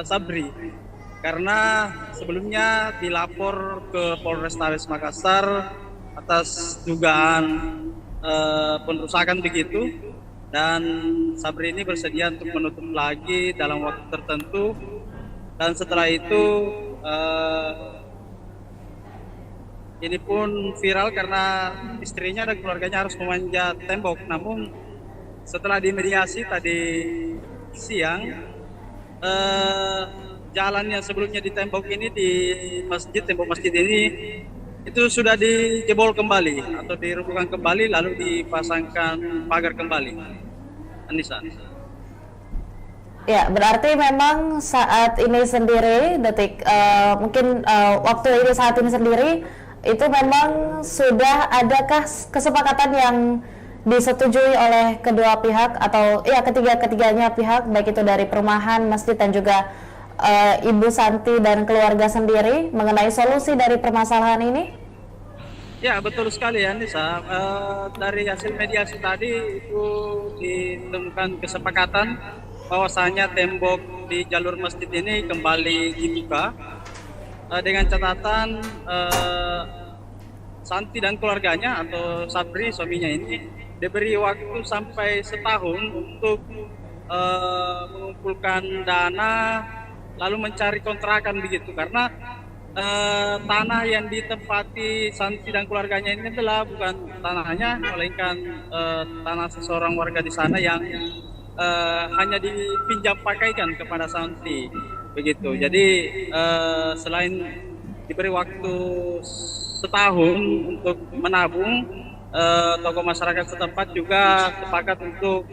Sabri, karena sebelumnya dilapor ke Polrestabes Makassar atas dugaan perusakan begitu, dan Sabri ini bersedia untuk menutup lagi dalam waktu tertentu. Dan setelah itu ini pun viral karena istrinya dan keluarganya harus memanjat tembok. Namun setelah dimediasi tadi siang, jalan yang sebelumnya di tembok ini, di masjid, tembok masjid ini itu sudah dijebol kembali atau dirobohkan kembali, lalu dipasangkan pagar kembali. Anissa. Ya, berarti memang saat ini sendiri, waktu ini saat ini sendiri itu memang sudah adakah kesepakatan yang disetujui oleh kedua pihak atau ya ketiganya pihak, baik itu dari perumahan, masjid dan juga Ibu Santi dan keluarga sendiri mengenai solusi dari permasalahan ini? Ya, betul sekali ya Nisa. Dari hasil mediasi tadi itu ditemukan kesepakatan bahwasanya tembok di jalur masjid ini kembali dibuka dengan catatan Santi dan keluarganya atau Sabri suaminya ini diberi waktu sampai setahun untuk mengumpulkan dana lalu mencari kontrakan begitu, karena tanah yang ditempati Santi dan keluarganya ini adalah bukan tanahnya, melainkan tanah seseorang warga di sana yang hanya dipinjam pakaikan kepada Santi begitu. Jadi selain diberi waktu setahun untuk menabung, tokoh masyarakat setempat juga sepakat untuk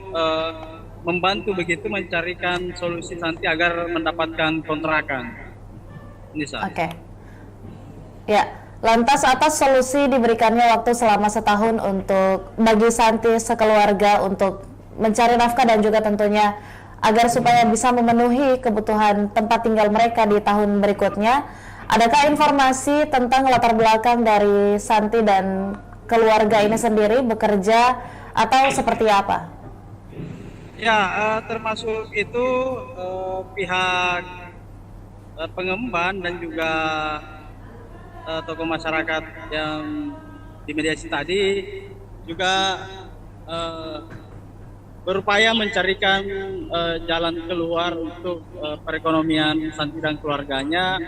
membantu begitu mencarikan solusi Santi agar mendapatkan kontrakan. Nisa. Oke. Ya, lantas atas solusi diberikannya waktu selama setahun untuk bagi Santi sekeluarga untuk mencari nafkah dan juga tentunya agar supaya bisa memenuhi kebutuhan tempat tinggal mereka di tahun berikutnya. Adakah informasi tentang latar belakang dari Santi dan keluarga ini sendiri bekerja atau seperti apa? Ya, termasuk itu pihak pengemban dan juga tokoh masyarakat yang dimediasi tadi juga berupaya mencarikan jalan keluar untuk perekonomian Santi dan keluarganya,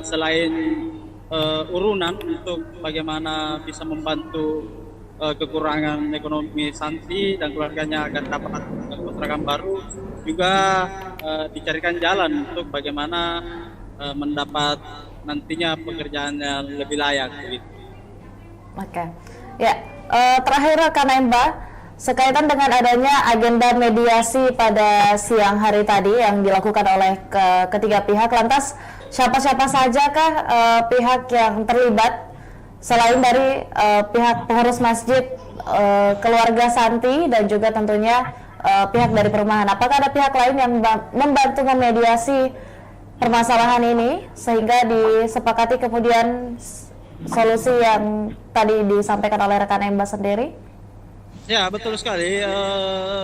selain urunan untuk bagaimana bisa membantu kekurangan ekonomi Santi dan keluarganya agar dapat kontrakan baru, juga dicarikan jalan untuk bagaimana mendapat nantinya pekerjaan yang lebih layak begitu. Oke. Ya, terakhir rekan Emba, sekaitan dengan adanya agenda mediasi pada siang hari tadi yang dilakukan oleh ketiga pihak, lantas siapa-siapa sajakah pihak yang terlibat selain dari pihak pengurus masjid, keluarga Santi dan juga tentunya pihak dari perumahan? Apakah ada pihak lain yang membantu memediasi permasalahan ini sehingga disepakati kemudian solusi yang tadi disampaikan oleh rekan Emba sendiri? Ya, betul sekali.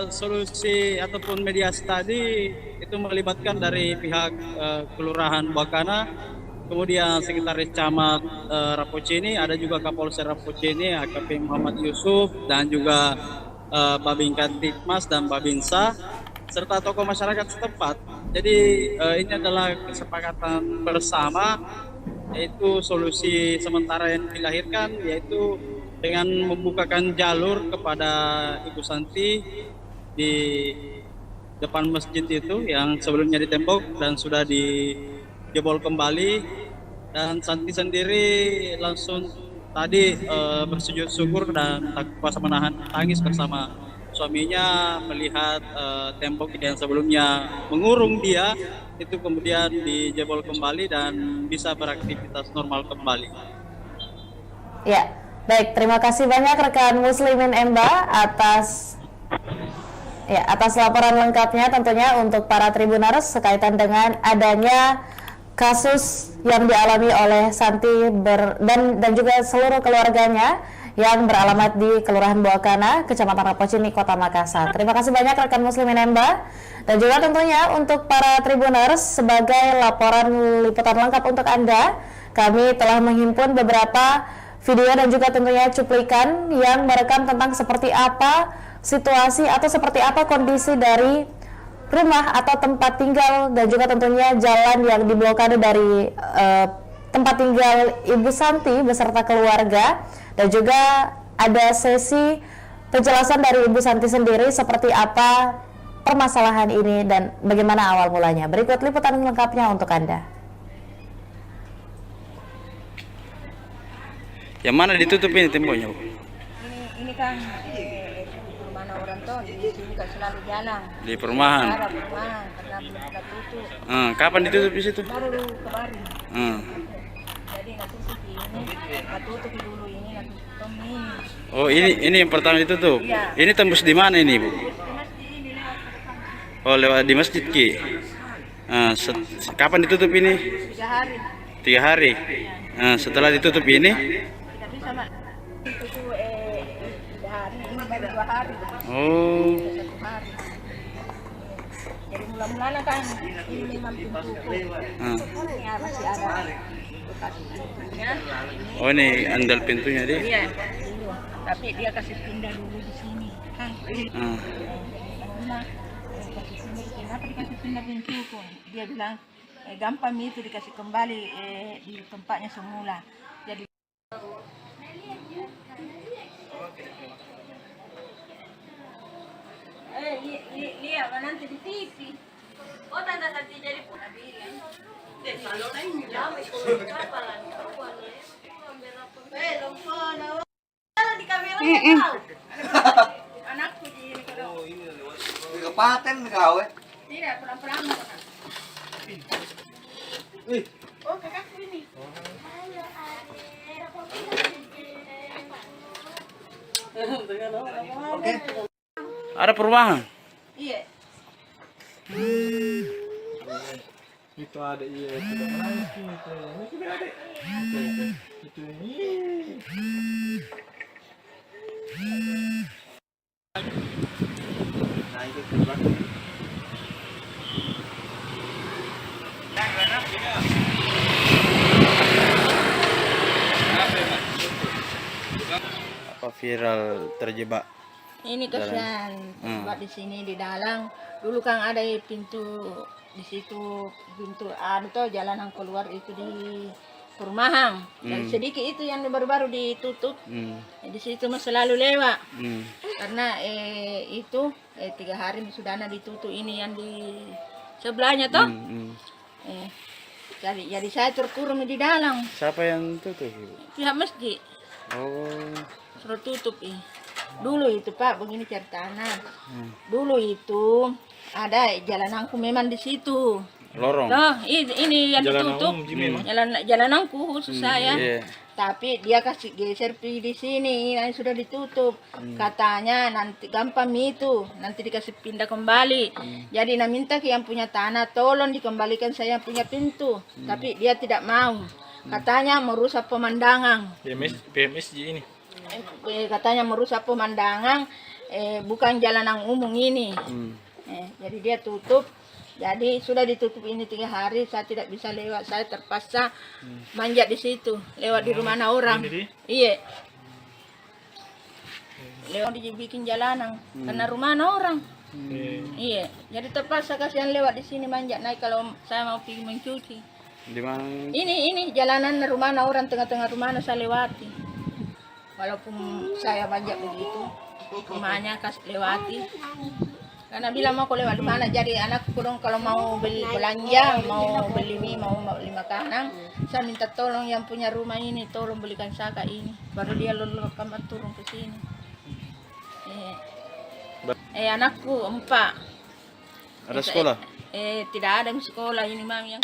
Solusi ataupun mediasi tadi itu melibatkan dari pihak Kelurahan Buakana, kemudian Sekretaris Camat Rapocini, ada juga Kapolsek Rapocini, AKP Muhammad Yusuf, dan juga Babin Kantikmas dan Babinsa, serta tokoh masyarakat setempat. Jadi ini adalah kesepakatan bersama, yaitu solusi sementara yang dilahirkan, yaitu dengan membukakan jalur kepada Ibu Santi di depan masjid itu yang sebelumnya ditembok dan sudah dijebol kembali, dan Santi sendiri langsung tadi bersujud syukur dan tak kuasa menahan tangis bersama suaminya melihat tembok yang sebelumnya mengurung dia itu kemudian dijebol kembali dan bisa beraktivitas normal kembali. Ya, baik, terima kasih banyak rekan Muslimin Emba atas laporan lengkapnya tentunya untuk para Tribuners sekaitan dengan adanya kasus yang dialami oleh Santi dan juga seluruh keluarganya yang beralamat di Kelurahan Buakana, Kecamatan Rapocini, Kota Makassar. Terima kasih banyak rekan Muslimin Emba, dan juga tentunya untuk para Tribuners sebagai laporan liputan lengkap untuk Anda, kami telah menghimpun beberapa video dan juga tentunya cuplikan yang merekam tentang seperti apa situasi atau seperti apa kondisi dari rumah atau tempat tinggal dan juga tentunya jalan yang diblokade dari tempat tinggal Ibu Santi beserta keluarga, dan juga ada sesi penjelasan dari Ibu Santi sendiri seperti apa permasalahan ini dan bagaimana awal mulanya. Berikut liputan lengkapnya untuk Anda. Yang mana ditutup ini temboknya, Bu? Ini kan mana orang tuh di sini kan selalu jalan. Di perumahan. Ada perumahan karena belum kita tutup. Kapan ditutup di situ? Baru kemarin. Jadi nggak tutup ini, nggak tutup dulu ini, nggak tutup ini. Oh, ini yang pertama ditutup. Iya. Ini tembus di mana ini, Bu? Ini lewat Oh, lewat di masjid Ki. Kapan ditutup ini? 3 hari. 3 hari. Setelah ditutup ini, Kita sama itu tuh hari ini baru 2 hari. Oh. 1 hari. Jadi mula-mulanya kan ini memang pintuku. Ya masih ada bekas pintunya. Oh, ini andal pintunya dia. Iya. Tapi dia kasih pindah dulu di sini kan. Nah, kasih pindah, kenapa dikasih pindah pintuku? Dia bilang gampang itu dikasih kembali di tempatnya semula. Jadi lihat nanti di TV. Oh, tanda nanti jadi pun bilang. Kalau lain jam itu berapa lah? Kalau di kamera tahu. Anakku di ini kalau. Di kapaten kau Tidak, pulang-pulang. Oh, kakakku ini. Oke. Ada perubahan. Iya. Itu ada iya sudah menangis gitu. Ini sudah ada. Itu ini. Nah itu coba. Apa viral terjebak? Ini kasihan tempat di sini di dalam. Dulu kan ada pintu di situ, pintu tuh jalanan keluar itu di perumahan. Dan sedikit itu yang baru-baru ditutup. Di situ mah selalu lewat. Karena itu 3 hari sudah ditutup ini yang di sebelahnya toh. Jadi saya terkurung di dalam. Siapa yang tutup, Ibu? Pihak masjid Oh. suruh tutup Dulu itu Pak, begini ceritanya. Dulu itu ada jalananku memang di situ. Lorong. Nah, ini yang ditutup. Jalananku khusus saya. Iya. Tapi dia kasih geser di sini, yang sudah ditutup. Katanya nanti gampang itu, nanti dikasih pindah kembali. Jadi nak minta ke yang punya tanah, tolong dikembalikan saya punya pintu. Tapi dia tidak mau. Katanya merusak pemandangan. PMSG ini. Katanya merusak pemandangan, bukan jalanan umum ini. Jadi dia tutup. Jadi sudah ditutup ini 3 hari, saya tidak bisa lewat, saya terpaksa manjat di situ, lewat di rumah orang. Iya. Lewat dibikin jalanan, karena rumah orang. Iya. Jadi terpaksa kasihan lewat di sini manjat naik kalau saya mau pergi mencuci. Di mana? Ini jalanan rumah orang, tengah-tengah rumah saya lewati. Walaupun saya manjat begitu, rumahnya kasih lewati. Karena bilang mau lewat di mana, jadi anakku dong kalau mau beli belanja, mau beli mie, mau beli makanan, saya minta tolong yang punya rumah ini, tolong belikan saka ini, baru dia lalu kamar turun ke sini. Anakku 4. Ada sekolah? Tidak ada sekolah ini mami yang.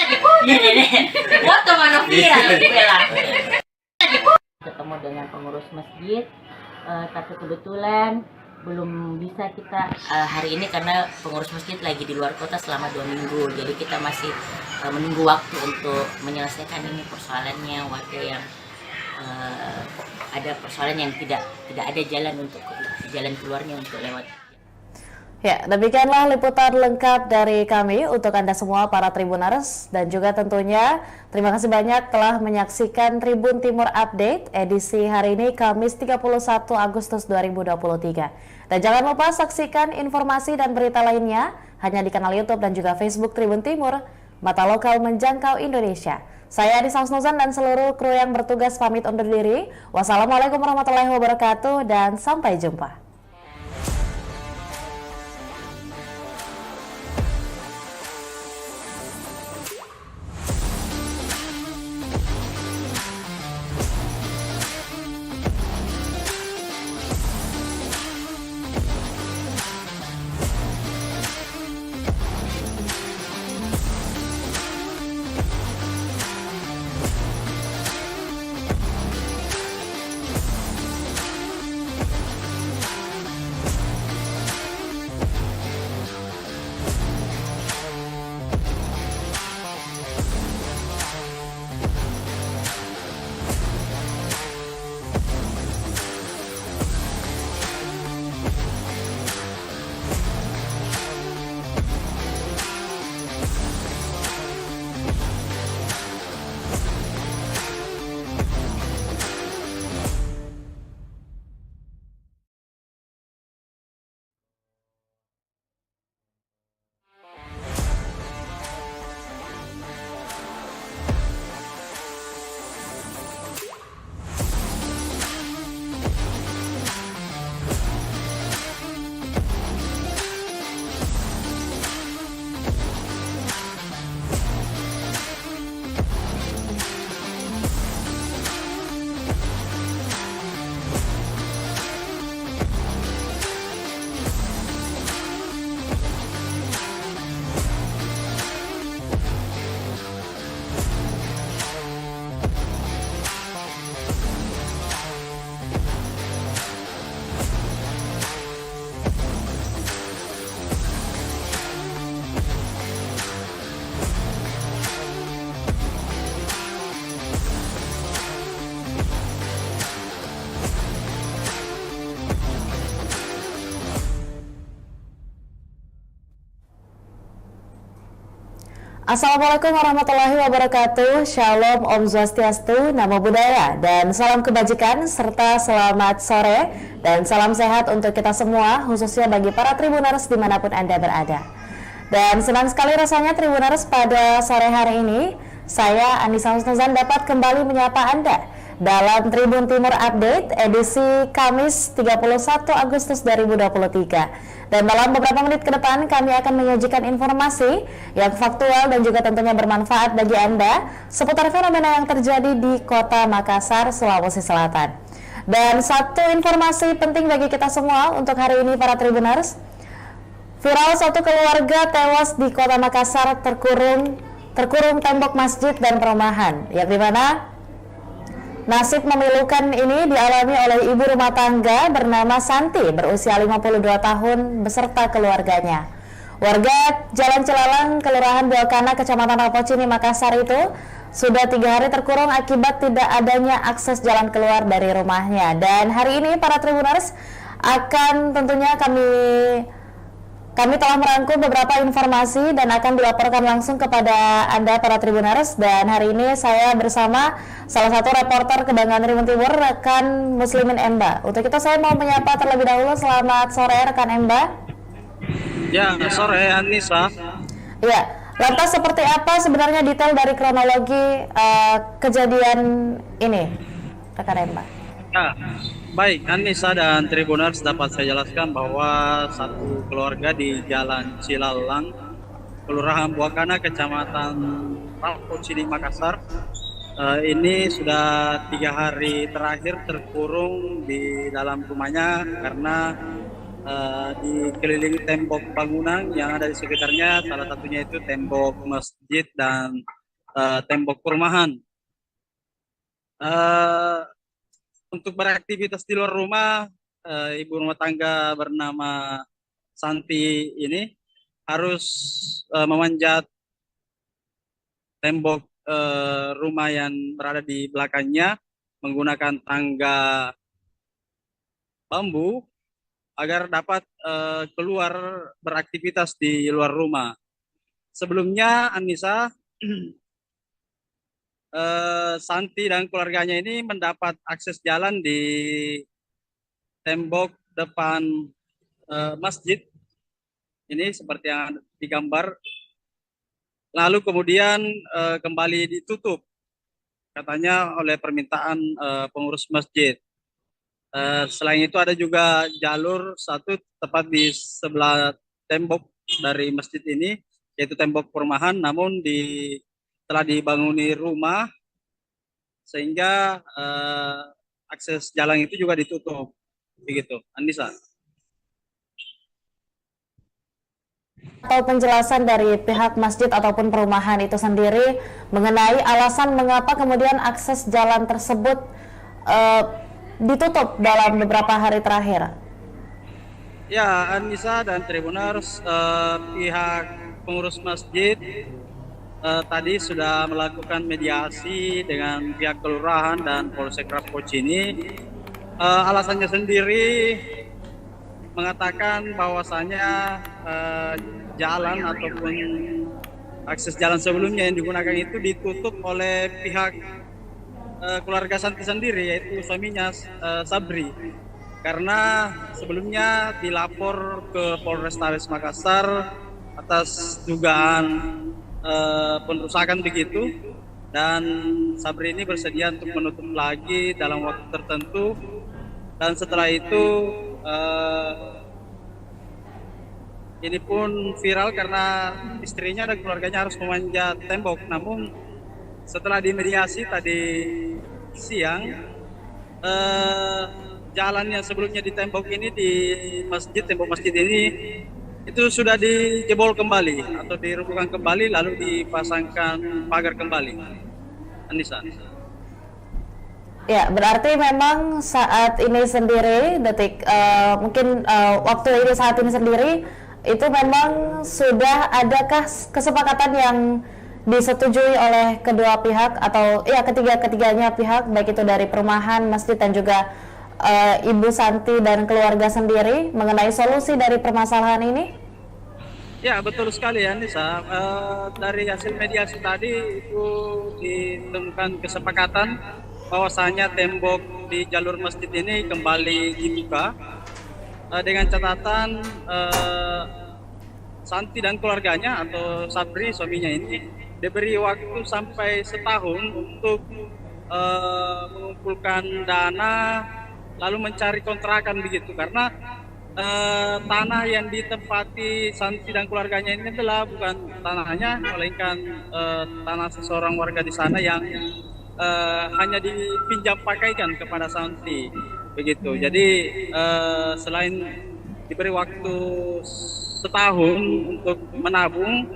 Foto mana viral bela. Ketemu dengan pengurus masjid, tapi kebetulan belum bisa kita hari ini karena pengurus masjid lagi di luar kota selama 2 minggu. Jadi kita masih menunggu waktu untuk menyelesaikan ini persoalannya warga yang ada persoalan yang tidak ada jalan keluarnya untuk lewat. Ya, demikianlah liputan lengkap dari kami untuk Anda semua para Tribuners, dan juga tentunya terima kasih banyak telah menyaksikan Tribun Timur Update edisi hari ini Kamis 31 Agustus 2023. Dan jangan lupa saksikan informasi dan berita lainnya hanya di kanal YouTube dan juga Facebook Tribun Timur, mata lokal menjangkau Indonesia. Saya Adisa Husnuzan dan seluruh kru yang bertugas pamit undur diri. Wassalamualaikum warahmatullahi wabarakatuh dan sampai jumpa. Assalamualaikum warahmatullahi wabarakatuh. Shalom, Om Swastiastu, Namo Buddhaya, dan salam kebajikan serta selamat sore dan salam sehat untuk kita semua, khususnya bagi para Tribuners dimanapun Anda berada. Dan senang sekali rasanya Tribuners pada sore hari ini, saya Anissa Husnuzan dapat kembali menyapa Anda dalam Tribun Timur Update edisi Kamis 31 Agustus 2023. Dan dalam beberapa menit ke depan kami akan menyajikan informasi yang faktual dan juga tentunya bermanfaat bagi Anda seputar fenomena yang terjadi di Kota Makassar, Sulawesi Selatan. Dan satu informasi penting bagi kita semua untuk hari ini para Tribuners. Viral satu keluarga tewas di Kota Makassar terkurung tembok masjid dan perumahan, yang dimana nasib memilukan ini dialami oleh ibu rumah tangga bernama Santi berusia 52 tahun beserta keluarganya. Warga Jalan Cilalang, Kelurahan Buakana, Kecamatan Rapocini, Makassar itu sudah 3 hari terkurung akibat tidak adanya akses jalan keluar dari rumahnya. Dan hari ini para Tribuners akan tentunya kami telah merangkum beberapa informasi dan akan dilaporkan langsung kepada Anda para Tribuners. Dan hari ini saya bersama salah satu reporter Kebanggaan Tribun Timur, rekan Muslimin Emba. Untuk itu saya mau menyapa terlebih dahulu. Selamat sore rekan Emba. Ya, sore Anissa. Ya, lantas seperti apa sebenarnya detail dari kronologi kejadian ini, rekan Emba? Ya, baik Anissa dan Tribuners, dapat saya jelaskan bahwa satu keluarga di Jalan Cilalang, Kelurahan Buakana, Kecamatan Rapocini, Makassar, ini sudah 3 hari terakhir terkurung di dalam rumahnya karena dikelilingi tembok bangunan yang ada di sekitarnya, salah satunya itu tembok masjid dan tembok perumahan. Untuk beraktivitas di luar rumah, ibu rumah tangga bernama Santi ini harus memanjat tembok rumah yang berada di belakangnya menggunakan tangga bambu agar dapat keluar beraktivitas di luar rumah. Sebelumnya Anissa, Santi dan keluarganya ini mendapat akses jalan di tembok depan masjid ini seperti yang digambar, lalu kemudian kembali ditutup katanya oleh permintaan pengurus masjid. Selain itu ada juga jalur satu tepat di sebelah tembok dari masjid ini, yaitu tembok perumahan, namun telah dibanguni rumah sehingga akses jalan itu juga ditutup. Begitu, Anissa. Atau penjelasan dari pihak masjid ataupun perumahan itu sendiri mengenai alasan mengapa kemudian akses jalan tersebut ditutup dalam beberapa hari terakhir. Ya, Anissa dan Tribuners, pihak pengurus masjid tadi sudah melakukan mediasi dengan pihak kelurahan dan Polsek Rapocini. Alasannya sendiri mengatakan bahwasanya jalan ataupun akses jalan sebelumnya yang digunakan itu ditutup oleh pihak keluarga Santi sendiri, yaitu suaminya Sabri, karena sebelumnya dilapor ke Polrestabes Makassar atas dugaan perusakan begitu, dan Sabri ini bersedia untuk menutup lagi dalam waktu tertentu, dan setelah itu ini pun viral karena istrinya dan keluarganya harus memanjat tembok. Namun setelah dimediasi tadi siang, jalan yang sebelumnya di tembok ini, di masjid, tembok masjid ini itu sudah dijebol kembali atau dirobohkan kembali, lalu dipasangkan pagar kembali. Anissa. Ya, berarti memang saat ini sendiri, waktu ini saat ini sendiri, itu memang sudah adakah kesepakatan yang disetujui oleh kedua pihak atau ya ketiga-ketiganya pihak, baik itu dari perumahan, masjid dan juga Ibu Santi dan keluarga sendiri mengenai solusi dari permasalahan ini? Ya, betul sekali ya Nisa. Dari hasil mediasi tadi itu ditemukan kesepakatan bahwasanya tembok di jalur masjid ini kembali dibuka dengan catatan Santi dan keluarganya atau Sabri suaminya ini diberi waktu sampai setahun untuk mengumpulkan dana lalu mencari kontrakan begitu, karena tanah yang ditempati Santi dan keluarganya ini adalah bukan tanahnya, melainkan tanah seseorang warga di sana yang hanya dipinjam pakaikan kepada Santi begitu. Jadi selain diberi waktu setahun untuk menabung,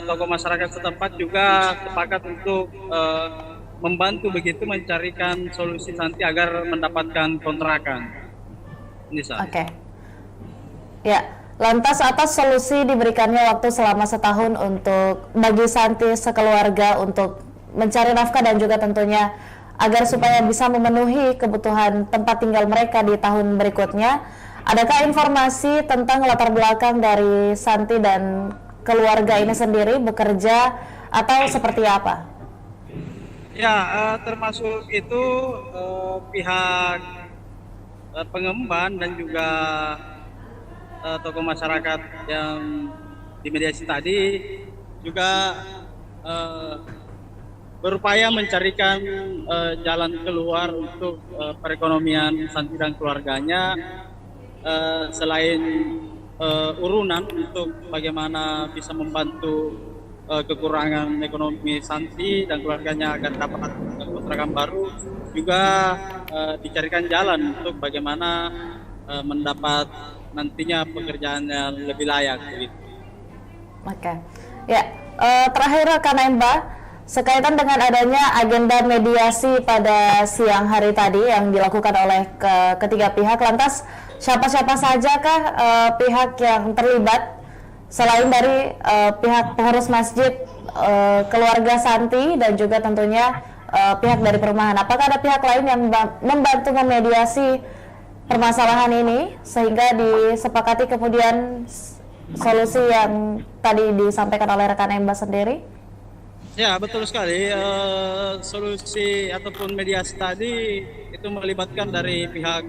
tokoh masyarakat setempat juga sepakat untuk membantu begitu mencarikan solusi Santi agar mendapatkan kontrakan. Nisa. Oke. Ya, lantas atas solusi diberikannya waktu selama setahun untuk bagi Santi sekeluarga untuk mencari nafkah dan juga tentunya agar supaya bisa memenuhi kebutuhan tempat tinggal mereka di tahun berikutnya. Adakah informasi tentang latar belakang dari Santi dan keluarga ini sendiri bekerja atau seperti apa? Ya, termasuk itu pihak pengemban dan juga tokoh masyarakat yang dimediasi tadi juga berupaya mencarikan jalan keluar untuk perekonomian Santi dan keluarganya, selain urunan untuk bagaimana bisa membantu kekurangan ekonomi Santi dan keluarganya agar dapat kontrakan baru, juga dicarikan jalan untuk bagaimana mendapat nantinya pekerjaan yang lebih layak begitu. Oke. Ya, terakhir rekan Emba, sekaitan dengan adanya agenda mediasi pada siang hari tadi yang dilakukan oleh ketiga pihak, lantas siapa-siapa sajakah pihak yang terlibat selain dari pihak pengurus masjid, keluarga Santi dan juga tentunya pihak dari perumahan? Apakah ada pihak lain yang membantu memediasi permasalahan ini sehingga disepakati kemudian solusi yang tadi disampaikan oleh rekan Emba sendiri? Ya, betul sekali. Solusi ataupun mediasi tadi itu melibatkan dari pihak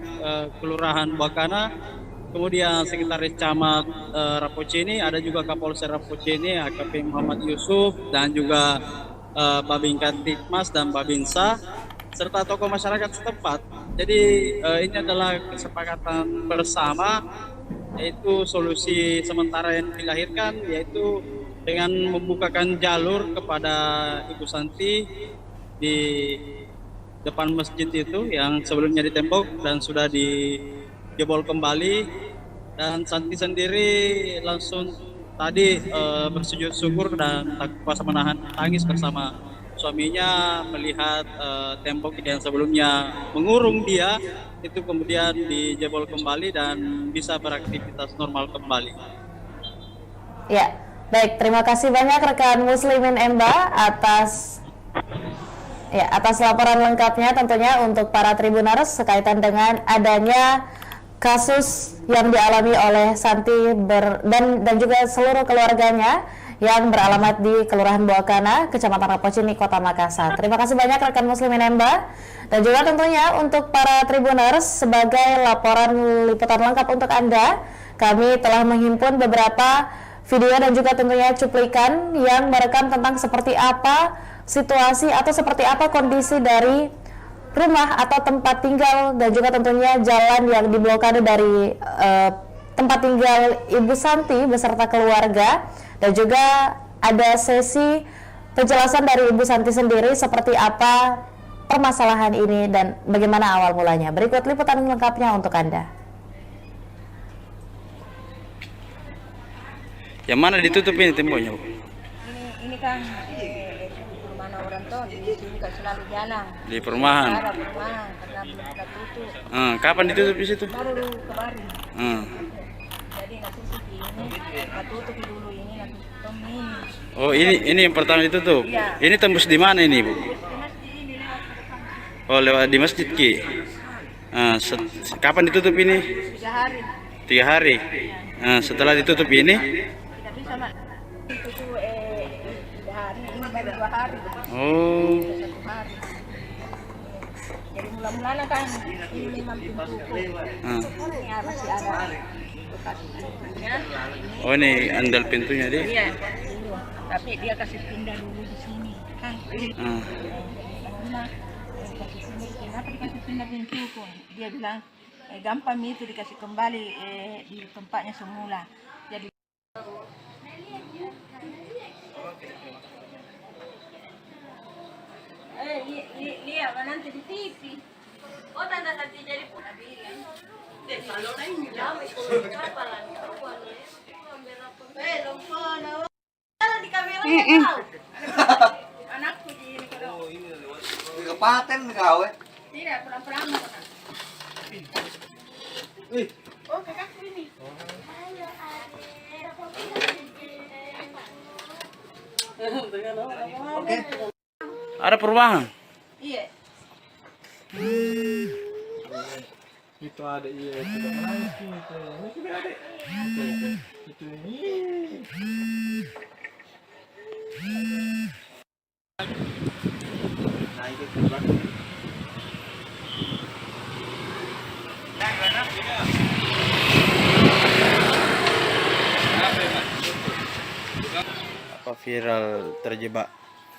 Kelurahan Buakana, kemudian Sekretaris Camat Rapocini, ada juga Kapolsek Rapocini, AKP Muhammad Yusuf, dan juga Babin Kantipmas dan Babinsa, serta tokoh masyarakat setempat. Jadi ini adalah kesepakatan bersama, yaitu solusi sementara yang dilahirkan, yaitu dengan membukakan jalur kepada Ibu Santi di depan masjid itu yang sebelumnya ditembok dan sudah dijebol kembali, dan Santi sendiri langsung tadi bersujud syukur dan tak kuasa menahan tangis bersama suaminya melihat tembok yang sebelumnya mengurung dia itu kemudian dijebol kembali dan bisa beraktivitas normal kembali. Ya, baik, terima kasih banyak rekan Muslimin Emba atas laporan lengkapnya tentunya untuk para Tribuners sekaitan dengan adanya kasus yang dialami oleh Santi dan juga seluruh keluarganya yang beralamat di Kelurahan Buakana, Kecamatan Rapocini, Kota Makassar. Terima kasih banyak rekan Muslimin Emba, dan juga tentunya untuk para Tribuners sebagai laporan liputan lengkap untuk Anda, kami telah menghimpun beberapa video dan juga tentunya cuplikan yang merekam tentang seperti apa situasi atau seperti apa kondisi dari rumah atau tempat tinggal dan juga tentunya jalan yang diblokade dari tempat tinggal Ibu Santi beserta keluarga, dan juga ada sesi penjelasan dari Ibu Santi sendiri seperti apa permasalahan ini dan bagaimana awal mulanya. Berikut liputan lengkapnya untuk Anda. Yang mana ditutup ini temboknya? Ini kan mana orang tuh di sini kan selalu jalan. Di perumahan. Ada perumahan karena belum ada tutup. Kapan ditutup di situ? Baru kemarin. Jadi nanti ini kita tutup dulu, ini nanti tutup ini. Oh, ini yang pertama ditutup. Iya. Ini tembus di mana ini, Bu? Di masjid ini lewat. Oh, lewat di masjid Ki. Kapan ditutup ini? 3 hari. 3 hari. Setelah ditutup ini, Tidak Itu tuh hari ini baru 2 hari. Oh. 1 hari. Jadi mula-mulanya kan ini memang pintuku. Ya, masih ada bekas pintunya. Oh, ini andal pintunya dia. Iya. Tapi dia kasih pindah dulu di sini kan. Karena kasih pindah di sini. Kenapa dikasih pindah pintuku? Dia bilang gampang itu dikasih kembali di tempatnya semula. Jadi lihat nanti di TV. Oh, tanda nanti jadi pun bilang. Kalau lain jauh itu apa lagi? Di kamera tahu. Anakku di kalau Di kapaten gawe. tidak pulang-pulang. Oh, kakakku ini. Oke. Ada perubahan. Iya. Itu ada iya sudah menangis gitu. Ini sudah ada. Itu ini. Nah, itu terbang. Apa viral terjebak?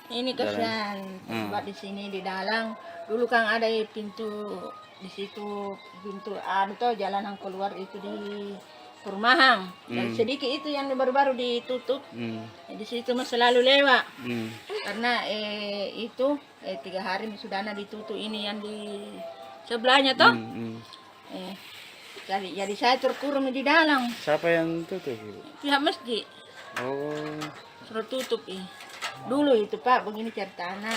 Ini kasihan tempat di sini di dalam. Dulu kan ada pintu di situ, pintu tuh jalanan keluar itu di perumahan. Dan sedikit itu yang baru-baru ditutup. Di situ mah selalu lewat. Karena itu 3 hari sudah ditutup ini yang di sebelahnya toh. Jadi saya terkurung di dalam. Siapa yang tutup, Ibu? Pihak masjid Oh. suruh tutup Dulu itu Pak, begini ceritanya.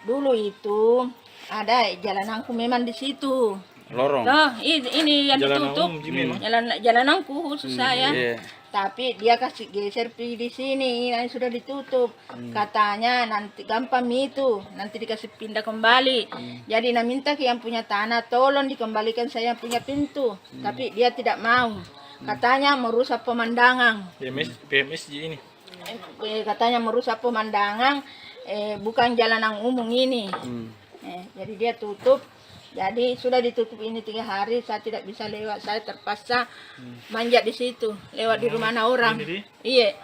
Dulu itu ada jalananku memang di situ. Lorong. Nah, ini yang ditutup. Jalananku khusus saya. Iya. Tapi dia kasih geser di sini, yang sudah ditutup. Katanya nanti gampang itu, nanti dikasih pindah kembali. Jadi minta ke yang punya tanah, tolong dikembalikan saya punya pintu. Tapi dia tidak mau. Katanya merusak pemandangan. PMS ini. Katanya merusak pemandangan, bukan jalanan umum ini. Jadi dia tutup. Jadi sudah ditutup ini 3 hari, saya tidak bisa lewat. Saya terpaksa manjat di situ, lewat di rumah orang. Iya.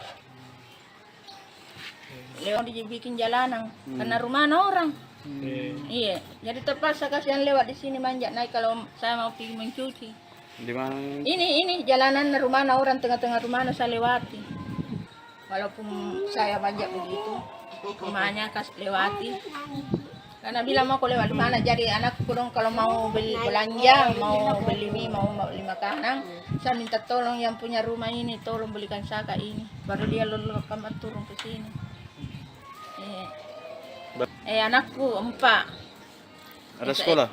Lewat dibikin jalanan, karena rumah orang. Iya. Jadi terpaksa kasihan lewat di sini manjat naik kalau saya mau pergi mencuci. Di mana? Ini jalanan rumah orang, tengah-tengah rumah saya lewati. Walaupun saya manjat begitu, rumahnya kasih lewati. Karena bilang mau lewat di mana, jadi anakku dong kalau mau beli belanja, mau beli mie, mau beli makanan, saya minta tolong yang punya rumah ini, tolong belikan saka ini. Baru dia lalu kamar turun ke sini. Anakku 4. Ada sekolah?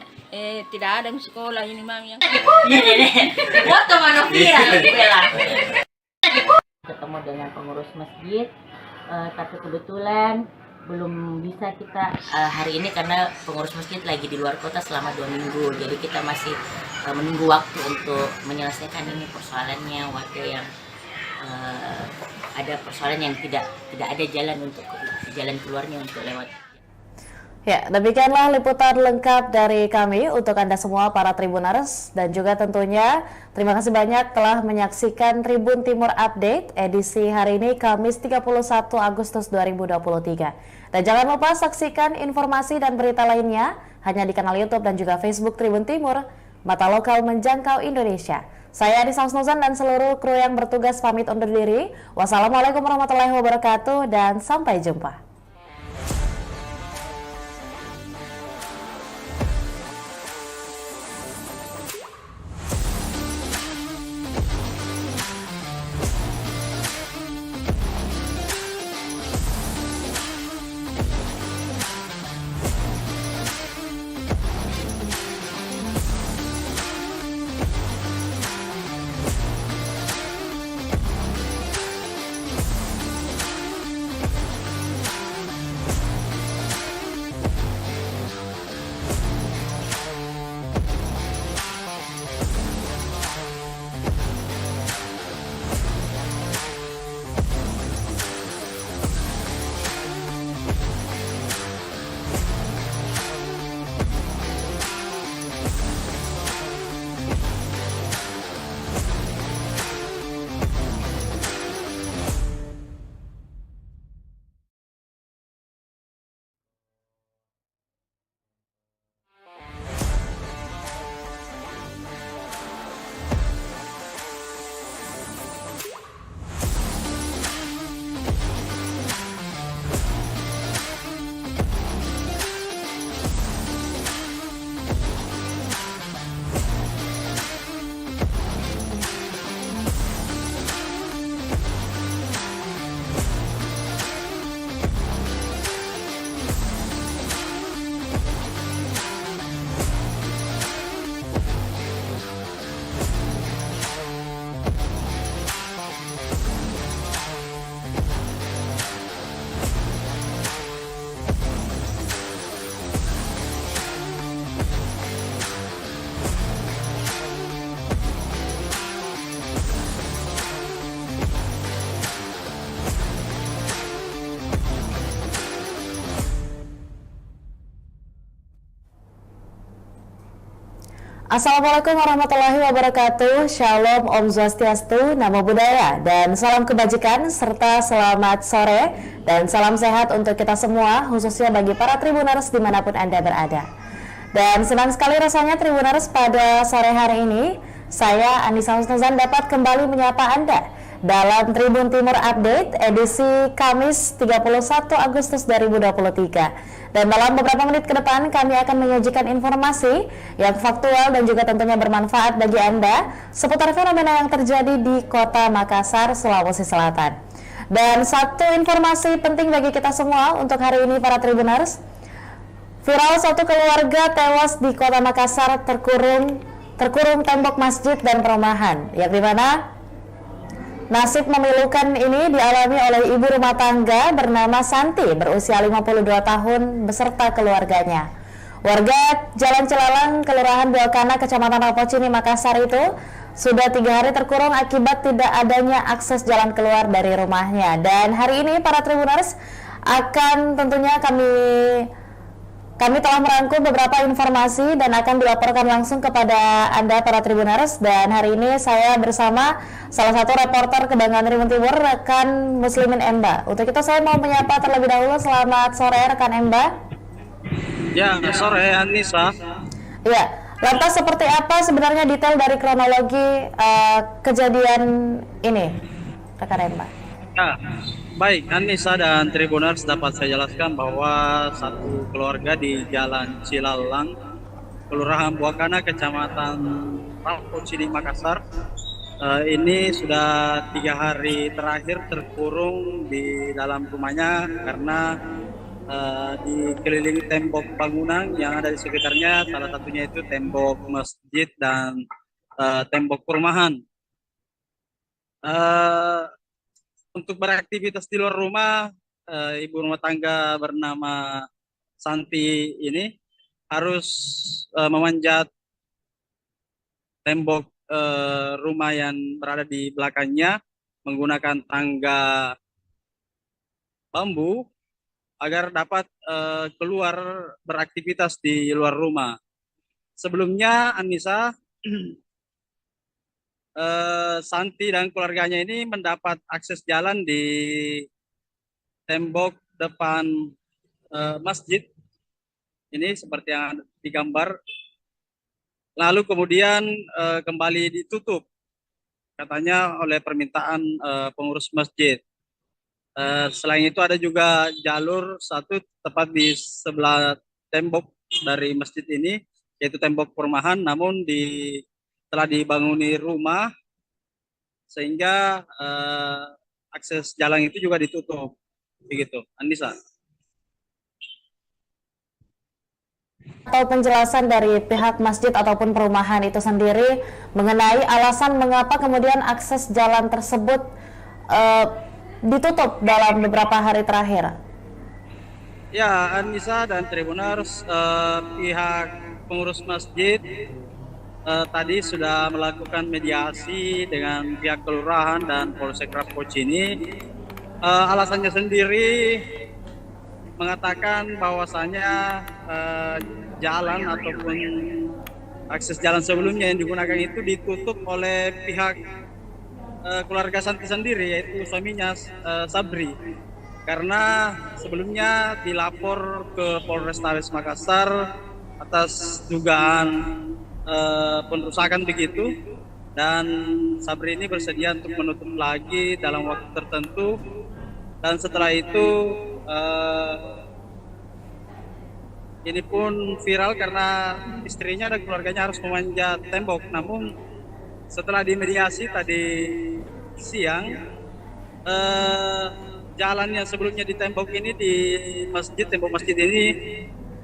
Tidak ada sekolah ini mami yang. Foto mana viral bela. Ketemu dengan pengurus masjid, tapi kebetulan belum bisa kita hari ini karena pengurus masjid lagi di luar kota selama 2 minggu. Jadi kita masih menunggu waktu untuk menyelesaikan ini persoalannya warga yang ada persoalan yang tidak ada jalan keluarnya untuk lewat. Ya, demikianlah liputan lengkap dari kami untuk Anda semua para Tribuners, dan juga tentunya terima kasih banyak telah menyaksikan Tribun Timur Update edisi hari ini Kamis 31 Agustus 2023. Dan jangan lupa saksikan informasi dan berita lainnya hanya di kanal YouTube dan juga Facebook Tribun Timur, mata lokal menjangkau Indonesia. Saya Anissa Husnuzan dan seluruh kru yang bertugas pamit undur diri. Wassalamualaikum warahmatullahi wabarakatuh dan sampai jumpa. Assalamualaikum warahmatullahi wabarakatuh. Shalom, Om Swastiastu, Namo Buddhaya, dan salam kebajikan serta selamat sore dan salam sehat untuk kita semua, khususnya bagi para Tribuners dimanapun Anda berada. Dan senang sekali rasanya Tribuners pada sore hari ini saya Anissa Husnuzan dapat kembali menyapa Anda dalam Tribun Timur Update edisi Kamis 31 Agustus 2023. Dan dalam beberapa menit ke depan kami akan menyajikan informasi yang faktual dan juga tentunya bermanfaat bagi Anda seputar fenomena yang terjadi di Kota Makassar, Sulawesi Selatan. Dan satu informasi penting bagi kita semua untuk hari ini para Tribuners. Viral satu keluarga tewas di Kota Makassar terkurung tembok masjid dan perumahan, yang dimana nasib memilukan ini dialami oleh ibu rumah tangga bernama Santi berusia 52 tahun beserta keluarganya. Warga Jalan Cilalang, Kelurahan Buakana, Kecamatan Rapocini, Makassar itu sudah 3 hari terkurung akibat tidak adanya akses jalan keluar dari rumahnya. Dan hari ini para Tribuners akan tentunya kami telah merangkum beberapa informasi dan akan dilaporkan langsung kepada Anda para Tribuners. Dan hari ini saya bersama salah satu reporter Kebanggaan Tribun Timur, rekan Muslimin Emba. Untuk itu saya mau menyapa terlebih dahulu. Selamat sore rekan Emba. Ya, sore Anissa. Ya, lantas seperti apa sebenarnya detail dari kronologi kejadian ini rekan Emba? Ya, baik Anissa dan Tribuners, dapat saya jelaskan bahwa satu keluarga di Jalan Cilalang, Kelurahan Buakana, Kecamatan Rapocini, Makassar, ini sudah 3 hari terakhir terkurung di dalam rumahnya karena dikelilingi tembok bangunan yang ada di sekitarnya, salah satunya itu tembok masjid dan tembok perumahan. Untuk beraktivitas di luar rumah, ibu rumah tangga bernama Santi ini harus memanjat tembok rumah yang berada di belakangnya menggunakan tangga bambu agar dapat keluar beraktivitas di luar rumah. Sebelumnya Anissa, Santi dan keluarganya ini mendapat akses jalan di tembok depan masjid ini seperti yang digambar, lalu kemudian kembali ditutup katanya oleh permintaan pengurus masjid. Selain itu ada juga jalur satu tepat di sebelah tembok dari masjid ini, yaitu tembok perumahan, namun telah dibanguni rumah sehingga akses jalan itu juga ditutup. Begitu, Anissa. Atau penjelasan dari pihak masjid ataupun perumahan itu sendiri mengenai alasan mengapa kemudian akses jalan tersebut ditutup dalam beberapa hari terakhir. Ya, Anissa dan Tribuners, pihak pengurus masjid tadi sudah melakukan mediasi dengan pihak kelurahan dan Polsek Rapocini. Alasannya sendiri mengatakan bahwasanya jalan ataupun akses jalan sebelumnya yang digunakan itu ditutup oleh pihak keluarga Santi sendiri, yaitu suaminya Sabri, karena sebelumnya dilapor ke Polrestabes Makassar atas dugaan perusakan begitu, dan Sabri ini bersedia untuk menutup lagi dalam waktu tertentu, dan setelah itu ini pun viral karena istrinya dan keluarganya harus memanjat tembok. Namun setelah dimediasi tadi siang, jalan yang sebelumnya di tembok ini, di masjid, tembok masjid ini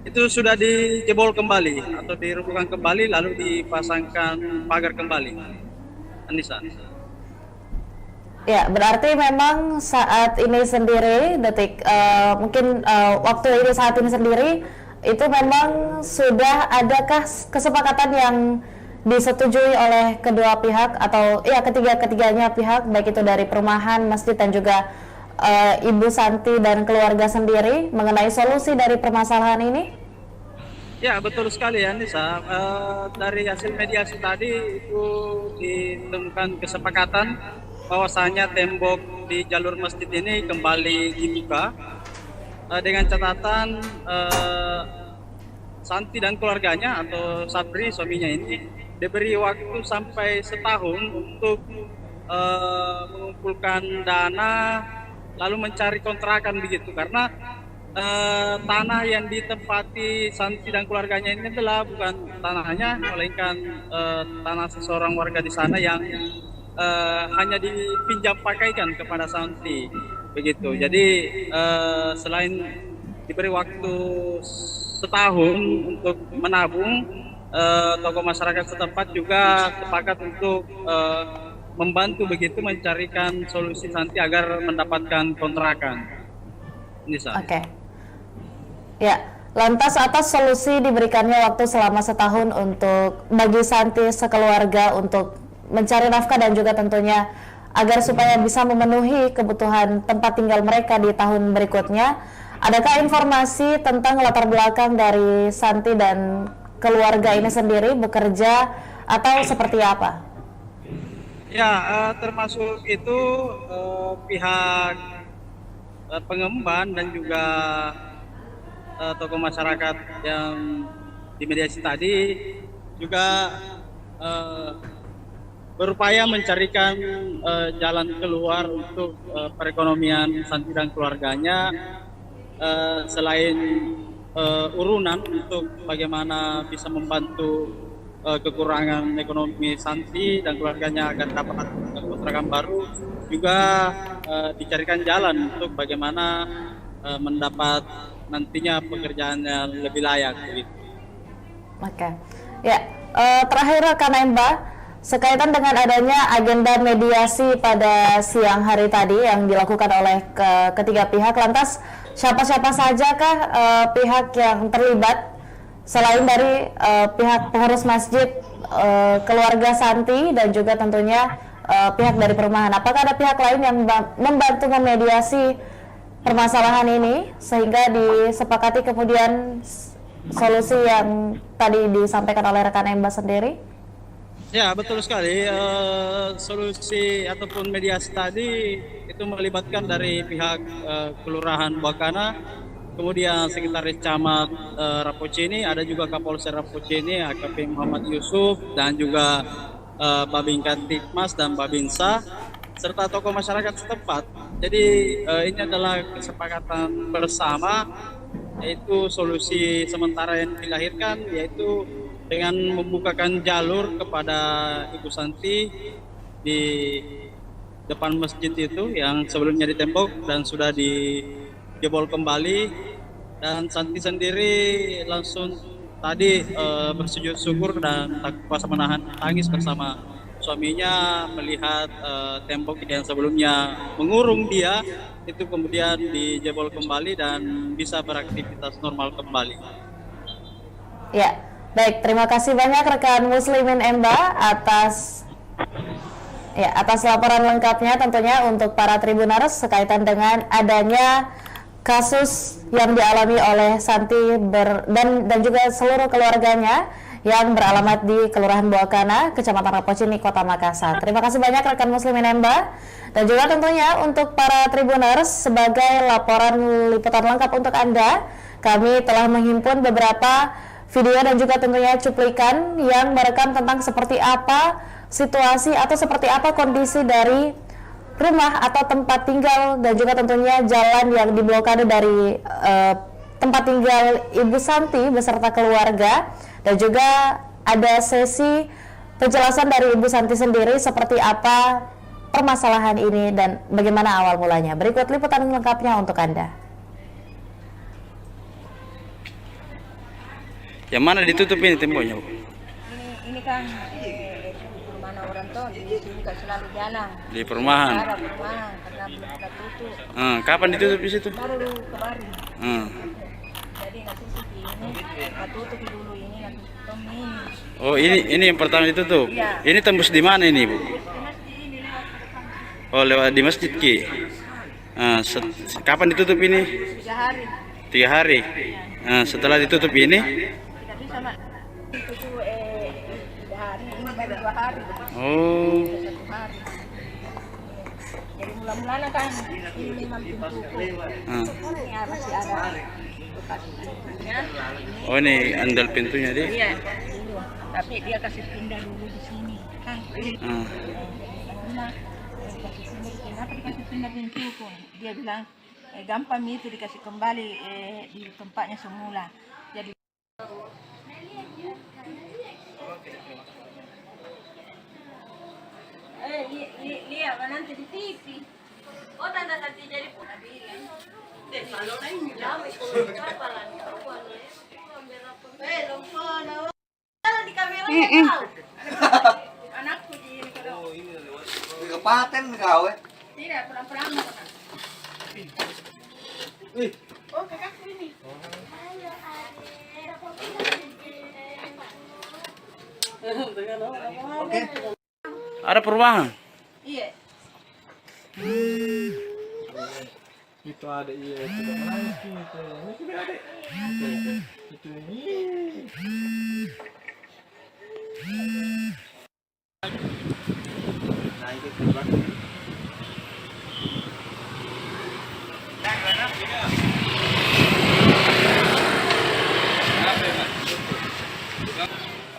itu sudah dijebol kembali atau dirobohkan kembali, lalu dipasangkan pagar kembali. Anissa. Ya, berarti memang saat ini sendiri, waktu ini saat ini sendiri itu memang sudah adakah kesepakatan yang disetujui oleh kedua pihak atau ya ketiganya pihak, baik itu dari perumahan, masjid dan juga Ibu Santi dan keluarga sendiri mengenai solusi dari permasalahan ini? Ya, betul sekali ya Nisa. Dari hasil mediasi tadi itu ditemukan kesepakatan bahwasanya tembok di jalur masjid ini kembali dibuka dengan catatan Santi dan keluarganya atau Sabri suaminya ini diberi waktu sampai setahun untuk mengumpulkan dana lalu mencari kontrakan begitu, karena tanah yang ditempati Santi dan keluarganya ini adalah bukan tanahnya, melainkan tanah seseorang warga di sana yang hanya dipinjam pakaikan kepada Santi begitu. Jadi selain diberi waktu setahun untuk menabung, tokoh masyarakat setempat juga sepakat untuk membantu begitu mencarikan solusi Santi agar mendapatkan kontrakan. Nisa. Oke. Ya, lantas atas solusi diberikannya waktu selama setahun untuk bagi Santi sekeluarga untuk mencari nafkah dan juga tentunya agar supaya bisa memenuhi kebutuhan tempat tinggal mereka di tahun berikutnya. Adakah informasi tentang latar belakang dari Santi dan keluarga ini sendiri bekerja atau seperti apa? Ya, termasuk itu pihak pengemban dan juga tokoh masyarakat yang dimediasi tadi juga berupaya mencarikan jalan keluar untuk perekonomian Santi dan keluarganya, selain urunan untuk bagaimana bisa membantu kekurangan ekonomi Santi dan keluarganya agar dapat kontrakan baru, juga dicarikan jalan untuk bagaimana mendapat nantinya pekerjaan yang lebih layak gitu. Oke. Ya, terakhir rekan Emba, sekaitan dengan adanya agenda mediasi pada siang hari tadi yang dilakukan oleh ketiga pihak, lantas siapa-siapa sajakah pihak yang terlibat selain dari pihak pengurus masjid, keluarga Santi dan juga tentunya pihak dari perumahan? Apakah ada pihak lain yang membantu memediasi permasalahan ini sehingga disepakati kemudian solusi yang tadi disampaikan oleh rekan Emba sendiri? Ya, betul sekali. Solusi ataupun mediasi tadi itu melibatkan dari pihak Kelurahan Buakana, kemudian Sekretaris Camat Rapocini, ada juga Kapolsek Rapocini, AKP Muhammad Yusuf, dan juga Babin Kantikmas dan Babinsa, serta tokoh masyarakat setempat. Jadi ini adalah kesepakatan bersama, yaitu solusi sementara yang dilahirkan, yaitu dengan membukakan jalur kepada Ibu Santi di depan masjid itu yang sebelumnya ditembok dan sudah dijebol kembali, dan Santi sendiri langsung tadi bersujud syukur dan tak kuasa menahan tangis bersama suaminya melihat tembok yang sebelumnya mengurung dia itu kemudian dijebol kembali dan bisa beraktivitas normal kembali. Ya, baik, terima kasih banyak rekan Muslimin Emba atas laporan lengkapnya tentunya untuk para Tribuners sekaitan dengan adanya kasus yang dialami oleh Santi dan juga seluruh keluarganya yang beralamat di Kelurahan Buakana, Kecamatan Rapocini, Kota Makassar. Terima kasih banyak rekan Muslimin Emba, dan juga tentunya untuk para Tribuners sebagai laporan liputan lengkap untuk Anda, kami telah menghimpun beberapa video dan juga tentunya cuplikan yang merekam tentang seperti apa situasi atau seperti apa kondisi dari rumah atau tempat tinggal dan juga tentunya jalan yang diblokade dari tempat tinggal Ibu Santi beserta keluarga, dan juga ada sesi penjelasan dari Ibu Santi sendiri seperti apa permasalahan ini dan bagaimana awal mulanya. Berikut liputan lengkapnya untuk Anda. Yang mana ditutup ini temboknya, Bu? Ini kan perumahan orang tuh di sini kan selalu jalan. Di perumahan. Ada perumahan karena belum kita tutup. Kapan ditutup di situ? Baru kemarin. Jadi nanti ini tutup dulu ini nanti tutup ini. Oh, ini yang pertama ditutup. Iya. Ini tembus di mana ini, Bu? Oh, lewat di masjid Ki. Kapan ditutup ini? 3 hari. 3 hari. Setelah ditutup ini? Kita 2 hari. Oh. 1 hari. Jadi mula-mulanya kan ini memang pintuku. Ini masih ada bekas pintunya. Oh, ini andal pintunya dia. Iya, dulu. Tapi dia kasih pindah dulu di sini. Kan? Nah, kasih pindah di sini. Kenapa dikasih pindah pintuku? Dia bilang gampang itu dikasih kembali di tempatnya semula. Jadi lihat nanti di TV. Oh, tanda nanti jadi pun bilang. Kalau lain jauh itu apa lagi? Kalau di kamera tahu. Anakku di ini kalau. Kepaten kau Tidak, perang-perang. Oh, kakakku ini. Ada perubahan. Iya. Itu ada iya itu udah menangis gitu. Ini sudah ada. Itu ini. Nah itu terbang.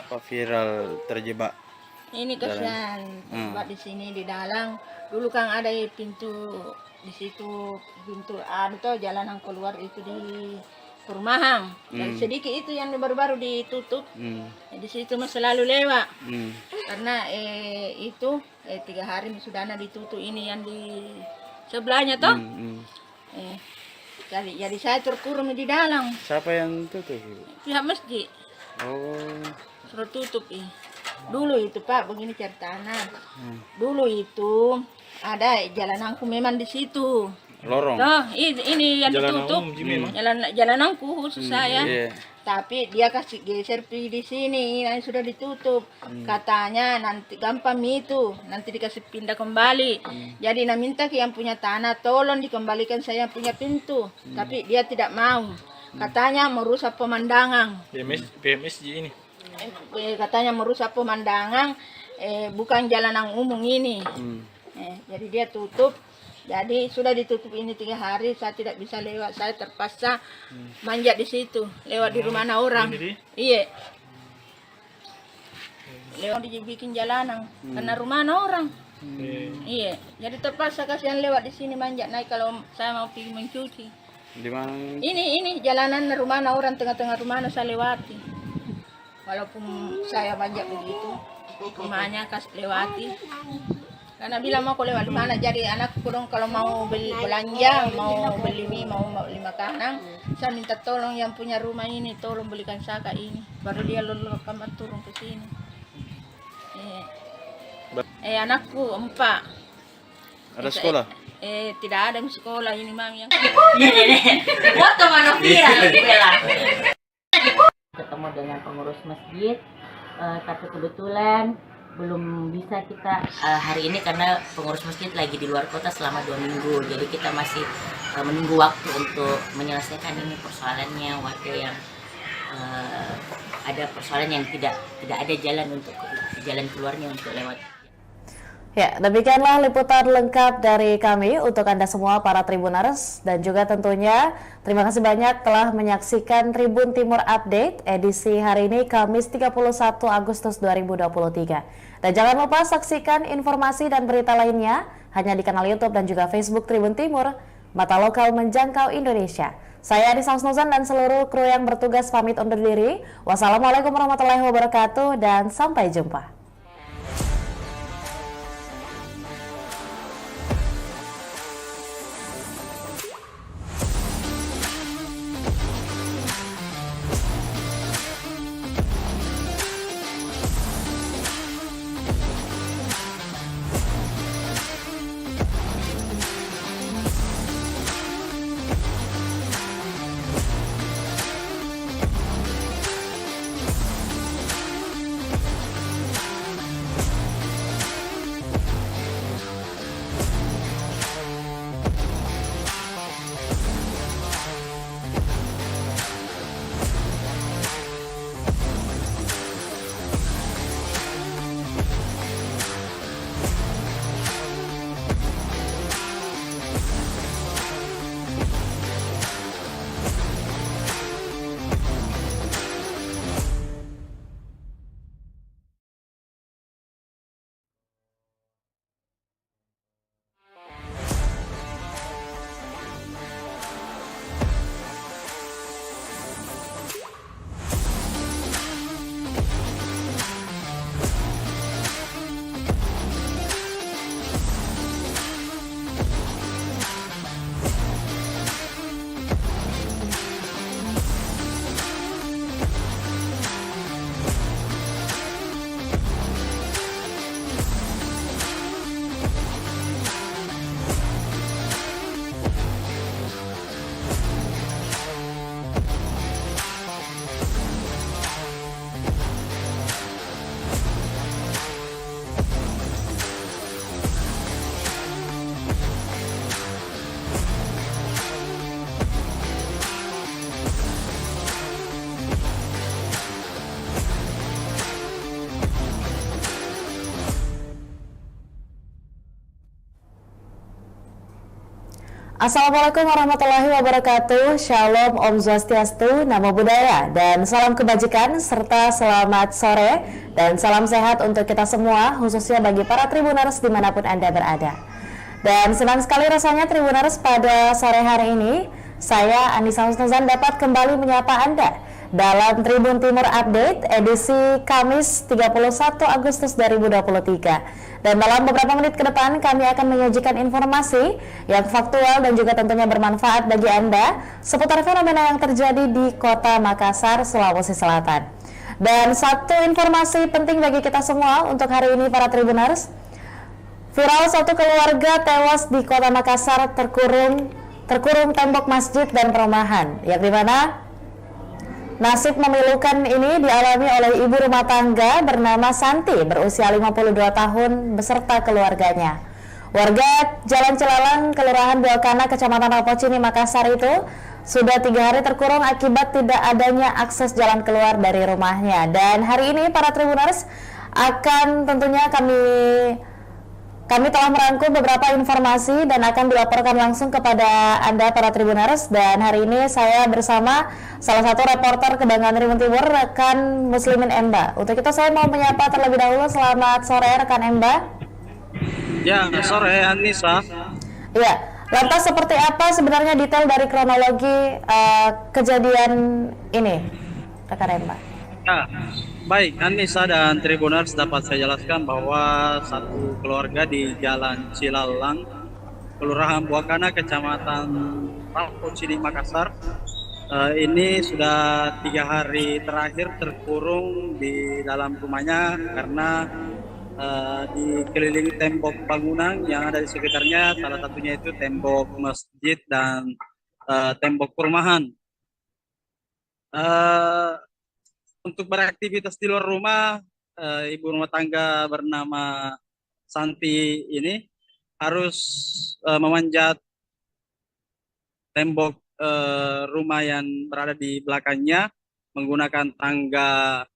Apa viral terjebak? Ini kasihan buat di sini di dalam. Dulu kan ada pintu di situ, pintu tuh jalanan keluar itu di perumahan. Dan sedikit itu yang baru-baru ditutup. Di situ masih selalu lewat. Karena itu 3 hari sudah ditutup ini yang di sebelahnya toh. Jadi saya terkurung di dalam. Siapa yang tutup? Pihak masjid Oh. suruh tutup Dulu itu Pak, begini ceritanya. Dulu itu ada jalananku memang di situ. Lorong. Nah, ini yang ditutup. Jalananku khusus saya. Iya. Tapi dia kasih geser di sini, yang sudah ditutup. Katanya nanti gampang itu, nanti dikasih pindah kembali. Jadi minta ke yang punya tanah, tolong dikembalikan saya punya pintu. Tapi dia tidak mau. Katanya merusak pemandangan. PMS ini. Katanya merusak pemandangan, bukan jalanan umum ini. Jadi dia tutup. Jadi sudah ditutup ini 3 hari, saya tidak bisa lewat. Saya terpaksa manjat di situ, lewat di rumah orang. Iya. Lewat dibikin jalanan, karena rumah orang. Iya. Jadi terpaksa kasihan lewat di sini manjat naik kalau saya mau pergi mencuci. Di mana? Ini jalanan rumah orang, tengah-tengah rumah saya lewati. Walaupun saya manjat begitu, rumahnya kasih lewati. Karena bilang mau lewat di mana, jadi anakku dong kalau mau beli belanja, mau beli mie, mau beli makanan, saya minta tolong yang punya rumah ini, tolong belikan saya ini. Baru dia lalu kamar turun ke sini. Anakku 4. Ada sekolah? Tidak ada sekolah ini mami yang. Foto mana viral Bella. Ketemu dengan pengurus masjid, tapi kebetulan belum bisa kita hari ini karena pengurus masjid lagi di luar kota selama 2 minggu. Jadi kita masih menunggu waktu untuk menyelesaikan ini persoalannya, waktu yang ada persoalan yang tidak ada jalan keluarnya untuk lewat. Ya, demikianlah liputan lengkap dari kami untuk Anda semua para Tribuners, dan juga tentunya terima kasih banyak telah menyaksikan Tribun Timur Update edisi hari ini Kamis 31 Agustus 2023. Dan jangan lupa saksikan informasi dan berita lainnya hanya di kanal YouTube dan juga Facebook Tribun Timur, mata lokal menjangkau Indonesia. Saya Anissa Husnuzan dan seluruh kru yang bertugas pamit undur diri. Wassalamualaikum warahmatullahi wabarakatuh dan sampai jumpa. Assalamualaikum warahmatullahi wabarakatuh. Shalom, Om Swastiastu, Namo Buddhaya, dan salam kebajikan serta selamat sore dan salam sehat untuk kita semua, khususnya bagi para Tribuners dimanapun Anda berada. Dan senang sekali rasanya Tribuners pada sore hari ini, saya Anissa Husnuzan dapat kembali menyapa Anda dalam Tribun Timur Update edisi Kamis 31 Agustus 2023. Dan dalam beberapa menit ke depan kami akan menyajikan informasi yang faktual dan juga tentunya bermanfaat bagi Anda seputar fenomena yang terjadi di Kota Makassar, Sulawesi Selatan. Dan satu informasi penting bagi kita semua untuk hari ini para Tribuners. Viral satu keluarga tewas di Kota Makassar terkurung tembok masjid dan perumahan, yang dimana nasib memilukan ini dialami oleh ibu rumah tangga bernama Santi berusia 52 tahun beserta keluarganya. Warga Jalan Cilalang, Kelurahan Buakana, Kecamatan Rapocini, Makassar itu sudah 3 hari terkurung akibat tidak adanya akses jalan keluar dari rumahnya. Dan hari ini para Tribuners akan tentunya kami telah merangkum beberapa informasi dan akan dilaporkan langsung kepada Anda para Tribuners. Dan hari ini saya bersama salah satu reporter Kebanggaan Tribun Timur, rekan Muslimin Emba. Untuk itu saya mau menyapa terlebih dahulu. Selamat sore rekan Emba. Ya, sore Anissa. Iya, lantas seperti apa sebenarnya detail dari kronologi kejadian ini rekan Emba? Ya, baik Anissa dan Tribuners, dapat saya jelaskan bahwa satu keluarga di Jalan Cilalang, Kelurahan Buakana, Kecamatan Rapocini, Makassar, ini sudah 3 hari terakhir terkurung di dalam rumahnya karena dikelilingi tembok bangunan yang ada di sekitarnya, salah satunya itu tembok masjid dan tembok perumahan. Untuk beraktivitas di luar rumah, ibu rumah tangga bernama Santi ini harus memanjat tembok rumah yang berada di belakangnya menggunakan tangga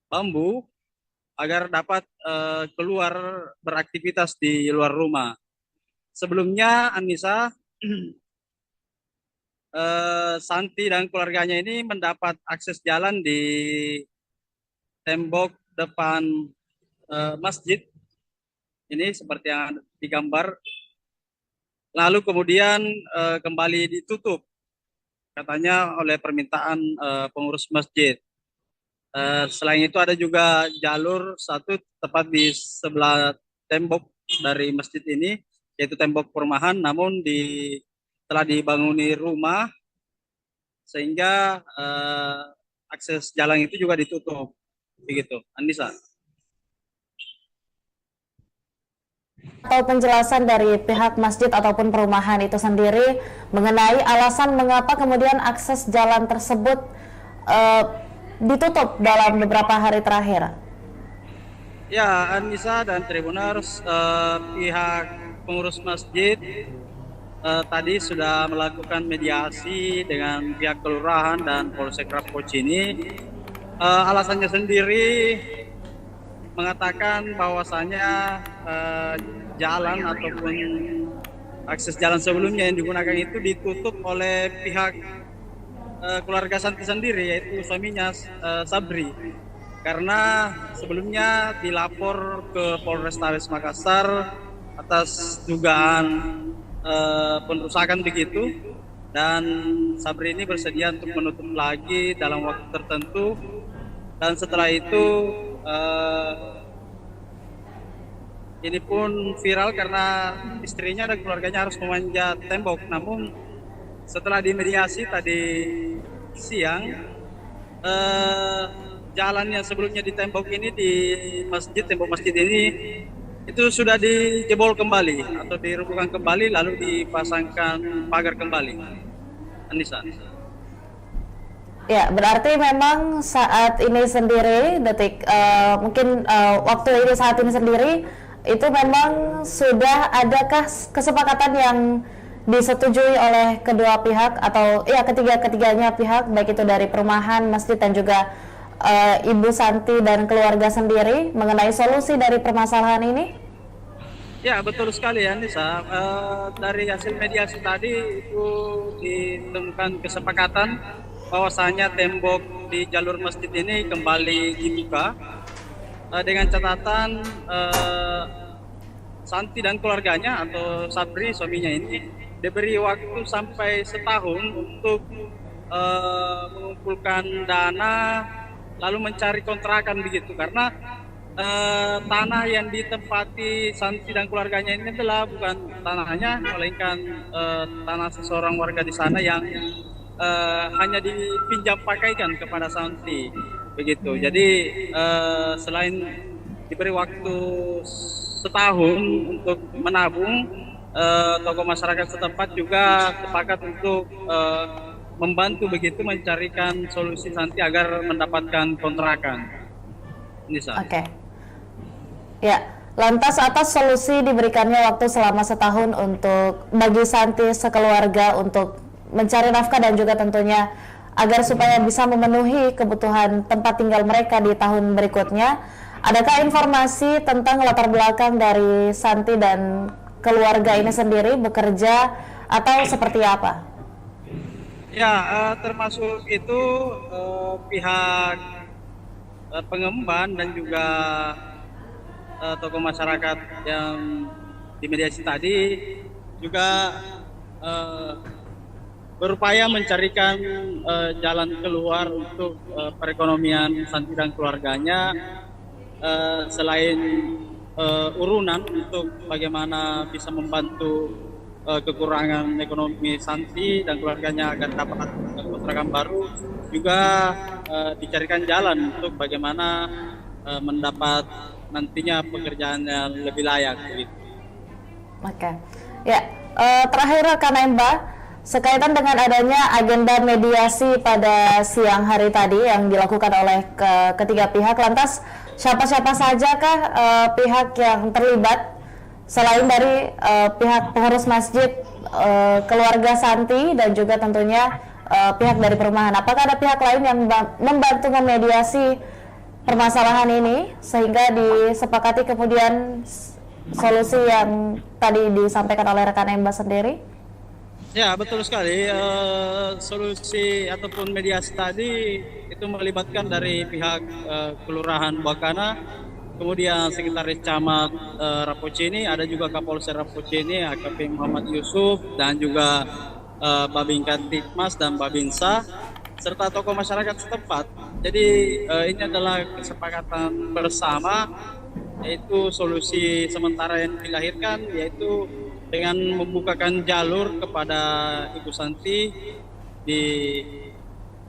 bambu agar dapat keluar beraktivitas di luar rumah. Sebelumnya Anissa, Santi dan keluarganya ini mendapat akses jalan di tembok depan masjid ini seperti yang digambar, lalu kemudian kembali ditutup katanya oleh permintaan pengurus masjid. Selain itu ada juga jalur satu tepat di sebelah tembok dari masjid ini, yaitu tembok perumahan, namun telah dibanguni rumah sehingga akses jalan itu juga ditutup. Begitu, Anissa. Atau penjelasan dari pihak masjid ataupun perumahan itu sendiri mengenai alasan mengapa kemudian akses jalan tersebut ditutup dalam beberapa hari terakhir. Ya, Anissa dan Tribuners, pihak pengurus masjid tadi sudah melakukan mediasi dengan pihak kelurahan dan Polsek Rapocini. Alasannya sendiri mengatakan bahwasanya jalan ataupun akses jalan sebelumnya yang digunakan itu ditutup oleh pihak keluarga Santi sendiri, yaitu suaminya Sabri, karena sebelumnya dilapor ke Polrestabes Makassar atas dugaan perusakan begitu, dan Sabri ini bersedia untuk menutup lagi dalam waktu tertentu. Dan setelah itu ini pun viral karena istrinya dan keluarganya harus memanjat tembok. Namun setelah dimediasi tadi siang, jalan yang sebelumnya di tembok ini, di masjid, tembok masjid ini itu sudah dijebol kembali atau dirumbuhkan kembali, lalu dipasangkan pagar kembali. Anissa. Ya, berarti memang saat ini sendiri, waktu ini saat ini sendiri itu memang sudah adakah kesepakatan yang disetujui oleh kedua pihak atau ya ketiganya pihak, baik itu dari perumahan, masjid dan juga Ibu Santi dan keluarga sendiri mengenai solusi dari permasalahan ini? Ya, betul sekali ya Nisa. Dari hasil mediasi tadi itu ditemukan kesepakatan bahwasanya tembok di jalur masjid ini kembali dibuka dengan catatan Santi dan keluarganya atau Sabri suaminya ini diberi waktu sampai setahun untuk mengumpulkan dana lalu mencari kontrakan begitu, karena tanah yang ditempati Santi dan keluarganya ini adalah bukan tanahnya, melainkan tanah seseorang warga di sana yang hanya dipinjam pakaikan kepada Santi begitu. Jadi selain diberi waktu setahun untuk menabung, tokoh masyarakat setempat juga sepakat untuk membantu begitu mencarikan solusi Santi agar mendapatkan kontrakan. Nisa. Oke. Ya, lantas atas solusi diberikannya waktu selama setahun untuk bagi Santi sekeluarga untuk mencari nafkah dan juga tentunya agar supaya bisa memenuhi kebutuhan tempat tinggal mereka di tahun berikutnya. Adakah informasi tentang latar belakang dari Santi dan keluarga ini sendiri bekerja atau seperti apa? Ya, termasuk itu pihak pengemban dan juga tokoh masyarakat yang dimediasi tadi juga berupaya mencarikan jalan keluar untuk perekonomian Santi dan keluarganya, selain urunan untuk bagaimana bisa membantu kekurangan ekonomi Santi dan keluarganya agar dapat kontrakan baru, juga dicarikan jalan untuk bagaimana mendapat nantinya pekerjaan yang lebih layak gitu. Oke. Ya, terakhir rekan Emba, sekaitan dengan adanya agenda mediasi pada siang hari tadi yang dilakukan oleh ketiga pihak, lantas siapa-siapa sajakah pihak yang terlibat selain dari pihak pengurus masjid, keluarga Santi dan juga tentunya pihak dari perumahan? Apakah ada pihak lain yang membantu memediasi permasalahan ini sehingga disepakati kemudian solusi yang tadi disampaikan oleh rekan Emba sendiri? Ya, betul sekali. Solusi ataupun mediasi tadi itu melibatkan dari pihak Kelurahan Buakana, kemudian Sekretaris Camat Rapocini, ada juga Kapolsek Rapocini, AKP Muhammad Yusuf, dan juga Babinkan Tikmas dan Babinsa, serta tokoh masyarakat setempat. Jadi ini adalah kesepakatan bersama, yaitu solusi sementara yang dilahirkan, yaitu dengan membukakan jalur kepada Ibu Santi di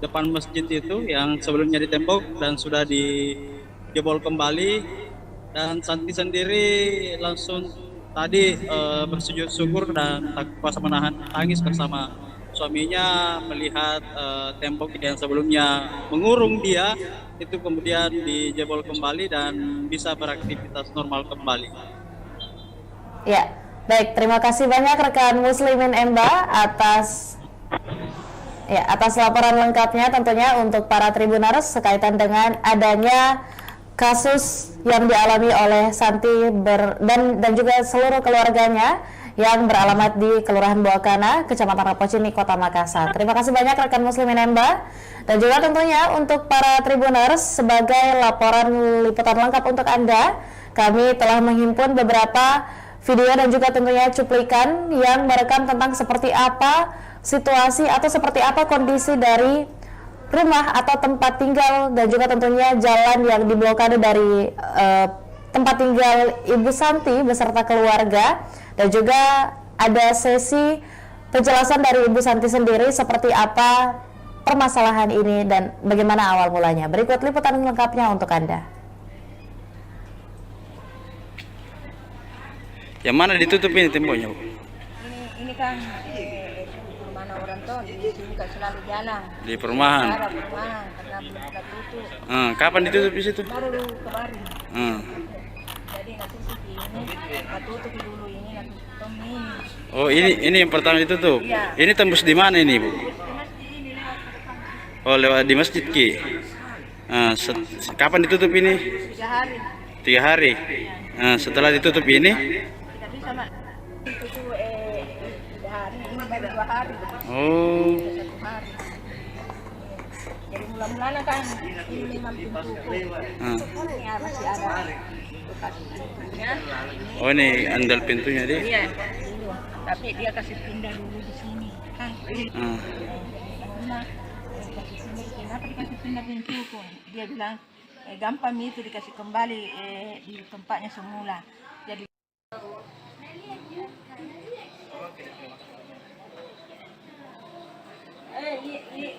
depan masjid itu yang sebelumnya ditembok dan sudah dijebol kembali, dan Santi sendiri langsung tadi bersujud syukur dan tak kuasa menahan tangis bersama suaminya melihat tembok yang sebelumnya mengurung dia itu kemudian dijebol kembali dan bisa beraktivitas normal kembali. Ya, baik, terima kasih banyak rekan Muslimin Emba atas laporan lengkapnya tentunya untuk para Tribuners sekaitan dengan adanya kasus yang dialami oleh Santi dan juga seluruh keluarganya yang beralamat di Kelurahan Buakana, Kecamatan Rapocini, Kota Makassar. Terima kasih banyak rekan Muslimin Emba, dan juga tentunya untuk para Tribuners sebagai laporan liputan lengkap untuk Anda, kami telah menghimpun beberapa video dan juga tentunya cuplikan yang merekam tentang seperti apa situasi atau seperti apa kondisi dari rumah atau tempat tinggal dan juga tentunya jalan yang diblokade dari tempat tinggal Ibu Santi beserta keluarga, dan juga ada sesi penjelasan dari Ibu Santi sendiri seperti apa permasalahan ini dan bagaimana awal mulanya. Berikut liputan lengkapnya untuk Anda. Yang mana ditutup ini temboknya, Bu? Ini kan perumahan orang tuh di sini kan selalu jalan. Di perumahan. Perumahan karena belum pernah tutup. Kapan ditutup di situ? Baru kemarin. Jadi nanti ini kita tutup dulu ini nanti tutup ini. Oh, ini yang pertama ditutup. Iya. Ini tembus di mana ini, Bu? Oh, lewat di masjid Ki. Kapan ditutup ini? 3 hari. 3 hari. Setelah ditutup ini? Kita sama itu tuh hari ini baru 2 hari. Oh. 1 hari. Jadi mula-mulanya kan ini memang pintu ya masih ada bekas pintunya. Oh, ini andal pintunya dia. Iya, dulu. Tapi dia kasih pindah dulu di sini kan. Nah, kasih pindah kenapa dikasih pindah pintu pun? Dia bilang gampang itu dikasih kembali di tempatnya semula. Jadi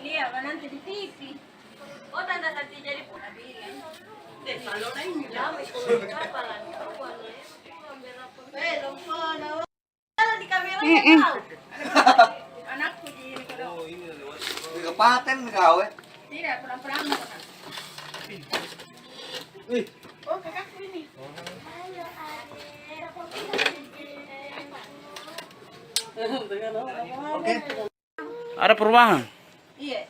lihat nanti di TV. Oh, tanda tadi jadi pula bilang. Kalau lain jam itu apa lagi? Kalau di kamera tahu. Anakku di ini kalau. Di kepaten kau Tidak, pelan-pelan. Oh, kakakku ini. Oke. Ada perubahan. Iya.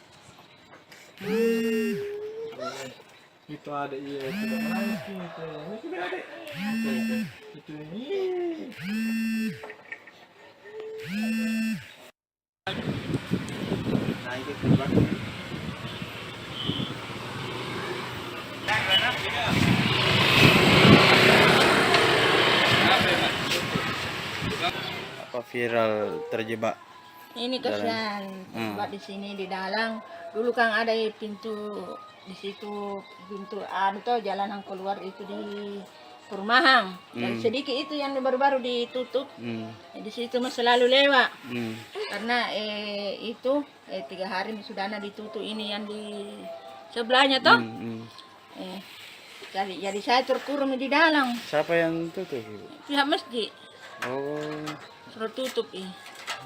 Itu ada iya sudah menangis gitu. Ini sudah ada. Itu ini. Nah, itu sudah. Apa viral terjebak? Ini kasihan buat di sini di dalam. Dulu kan ada pintu di situ, pintu tuh jalanan keluar itu di perumahan. Dan sedikit itu yang baru-baru ditutup. Di situ mah selalu lewat. Karena itu 3 hari sudah ditutup ini yang di sebelahnya toh. Jadi saya terkurung di dalam. Siapa yang tutup? Pihak masjid. Oh. Suruh tutup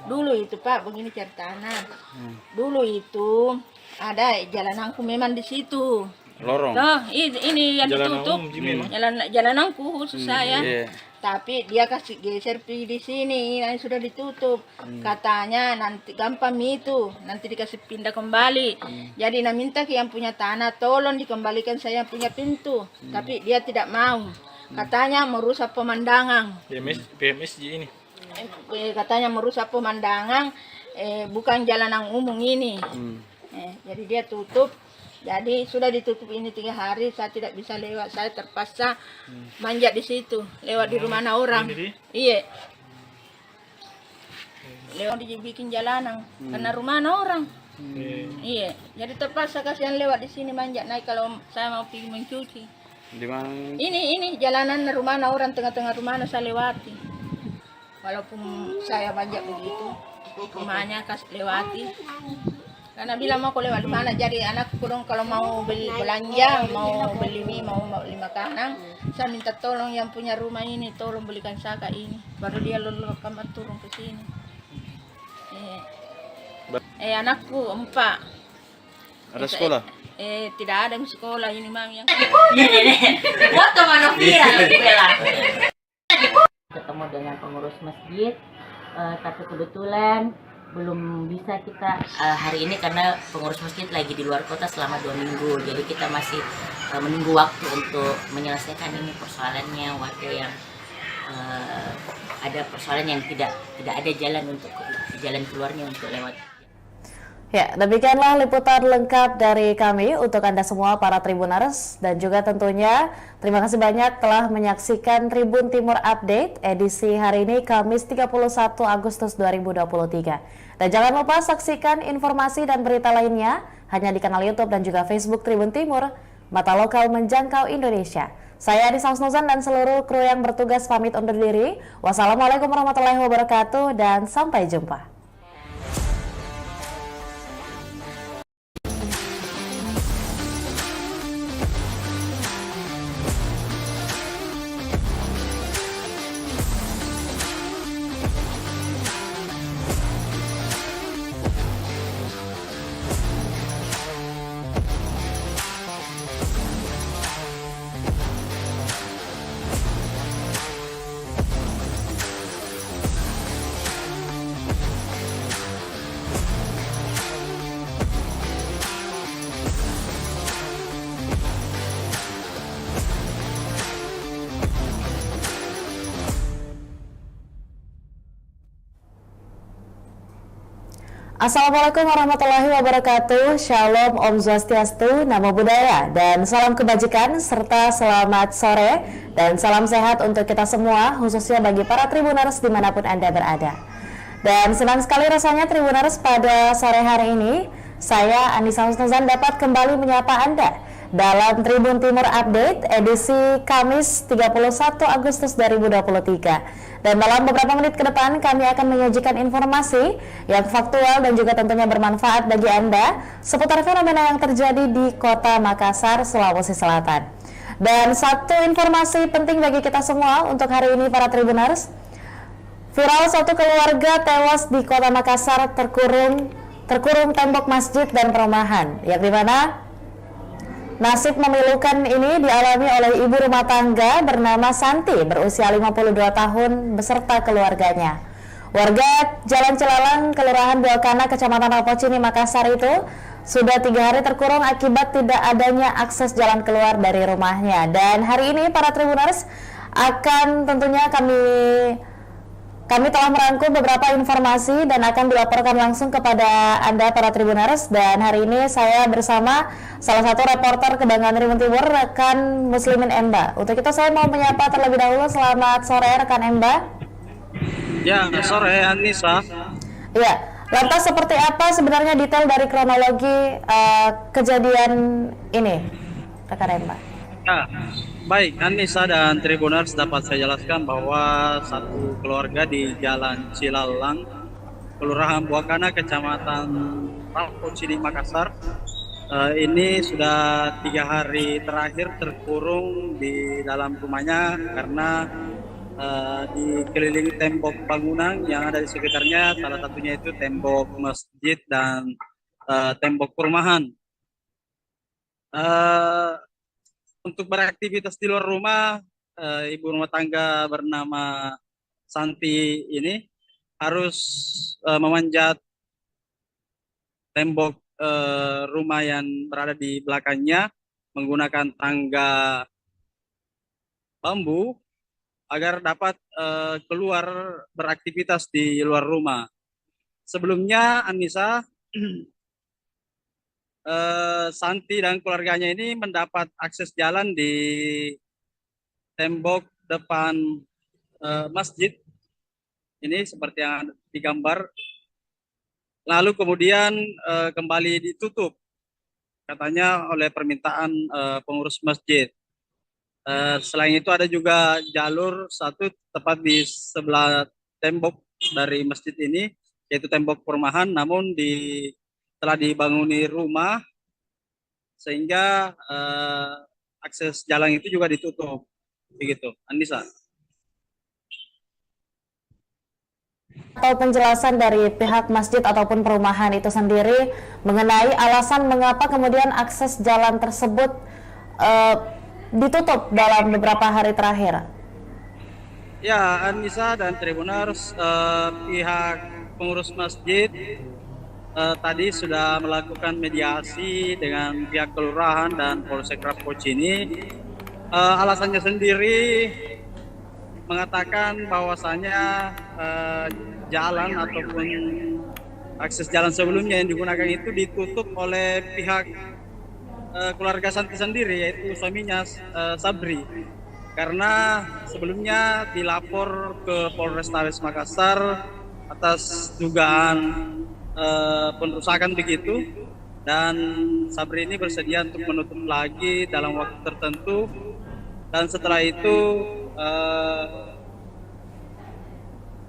Dulu itu Pak, begini ceritanya. Dulu itu ada jalananku memang di situ. Lorong. Nah, ini yang ditutup. Jalananku khusus saya. Iya. Tapi dia kasih geser di sini, yang sudah ditutup. Katanya nanti gampang itu, nanti dikasih pindah kembali. Jadi minta ke yang punya tanah, tolong dikembalikan saya punya pintu. Tapi dia tidak mau. Katanya merusak pemandangan. PMS ini. Katanya merusak pemandangan, bukan jalanan umum ini. Jadi dia tutup. Jadi sudah ditutup ini 3 hari, saya tidak bisa lewat. Saya terpaksa manjat di situ, lewat di rumah orang. Iya. Lewat dibikin jalanan, karena rumah orang. Iya. Jadi terpaksa kasihan lewat di sini manjat naik kalau saya mau pergi mencuci. Di mana? Ini jalanan rumah orang, tengah-tengah rumah saya lewati. Walaupun saya manjat begitu, rumahnya lewati. Karena bilang mau aku lewat di mana, jadi anak kurang kalau mau beli belanja, mau beli mie, mau beli makanan, saya minta tolong yang punya rumah ini, tolong belikan saka ini, baru dia lalu kamar turun ke sini. Anakku 4. Ada sekolah? Tidak ada sekolah ini mami yang. Foto mana viral bela. Ketemu dengan pengurus masjid, tapi kebetulan belum bisa kita hari ini karena pengurus masjid lagi di luar kota selama 2 minggu. Jadi kita masih menunggu waktu untuk menyelesaikan ini persoalannya, warga yang ada persoalan yang tidak ada jalan keluarnya untuk lewat. Ya, demikianlah liputan lengkap dari kami untuk Anda semua para Tribuners, dan juga tentunya terima kasih banyak telah menyaksikan Tribun Timur Update edisi hari ini Kamis 31 Agustus 2023. Dan jangan lupa saksikan informasi dan berita lainnya hanya di kanal YouTube dan juga Facebook Tribun Timur, mata lokal menjangkau Indonesia. Saya Adi Samsnuzan dan seluruh kru yang bertugas pamit undur diri. Wassalamualaikum warahmatullahi wabarakatuh dan sampai jumpa. Assalamualaikum warahmatullahi wabarakatuh. Shalom, Om Swastiastu, Namo Buddhaya, dan salam kebajikan serta selamat sore dan salam sehat untuk kita semua, khususnya bagi para Tribuners dimanapun Anda berada. Dan senang sekali rasanya Tribuners pada sore hari ini, saya Anissa Husnuzan dapat kembali menyapa Anda dalam Tribun Timur Update edisi Kamis 31 Agustus 2023. Dan dalam beberapa menit ke depan kami akan menyajikan informasi yang faktual dan juga tentunya bermanfaat bagi Anda seputar fenomena yang terjadi di Kota Makassar, Sulawesi Selatan. Dan satu informasi penting bagi kita semua untuk hari ini para Tribuners. Viral satu keluarga tewas di Kota Makassar terkurung tembok masjid dan perumahan, yang dimana nasib memilukan ini dialami oleh ibu rumah tangga bernama Santi berusia 52 tahun beserta keluarganya. Warga Jalan Cilalang, Kelurahan Buakana, Kecamatan Rapocini, Makassar itu sudah 3 hari terkurung akibat tidak adanya akses jalan keluar dari rumahnya. Dan hari ini para Tribuners akan tentunya kami telah merangkum beberapa informasi dan akan dilaporkan langsung kepada Anda para Tribuners. Dan hari ini saya bersama salah satu reporter Kebanggaan Tribun Timur, rekan Muslimin Emba. Untuk itu saya mau menyapa terlebih dahulu. Selamat sore rekan Emba. Ya, sore Anissa. Ya, lantas seperti apa sebenarnya detail dari kronologi kejadian ini, rekan Emba? Ya, baik Anissa dan Tribuners, dapat saya jelaskan bahwa satu keluarga di Jalan Cilalang, Kelurahan Buakana, Kecamatan Rapocini, Makassar, ini sudah 3 hari terakhir terkurung di dalam rumahnya karena dikelilingi tembok bangunan yang ada di sekitarnya, salah satunya itu tembok masjid dan tembok perumahan. Untuk beraktivitas di luar rumah, ibu rumah tangga bernama Santi ini harus memanjat tembok rumah yang berada di belakangnya menggunakan tangga bambu agar dapat keluar beraktivitas di luar rumah. Sebelumnya Anissa, Santi dan keluarganya ini mendapat akses jalan di tembok depan masjid ini seperti yang digambar, lalu kemudian kembali ditutup katanya oleh permintaan pengurus masjid. Selain itu ada juga jalur satu tepat di sebelah tembok dari masjid ini, yaitu tembok perumahan, namun telah dibanguni rumah sehingga akses jalan itu juga ditutup. Begitu, Anissa. Atau penjelasan dari pihak masjid ataupun perumahan itu sendiri mengenai alasan mengapa kemudian akses jalan tersebut ditutup dalam beberapa hari terakhir. Ya, Anissa dan Tribuners, pihak pengurus masjid tadi sudah melakukan mediasi dengan pihak kelurahan dan Polsek Rapocini. Alasannya sendiri mengatakan bahwasanya jalan ataupun akses jalan sebelumnya yang digunakan itu ditutup oleh pihak keluarga Santi sendiri, yaitu suaminya Sabri, karena sebelumnya dilapor ke Polrestabes Makassar atas dugaan perusakan begitu, dan Sabri ini bersedia untuk menutup lagi dalam waktu tertentu, dan setelah itu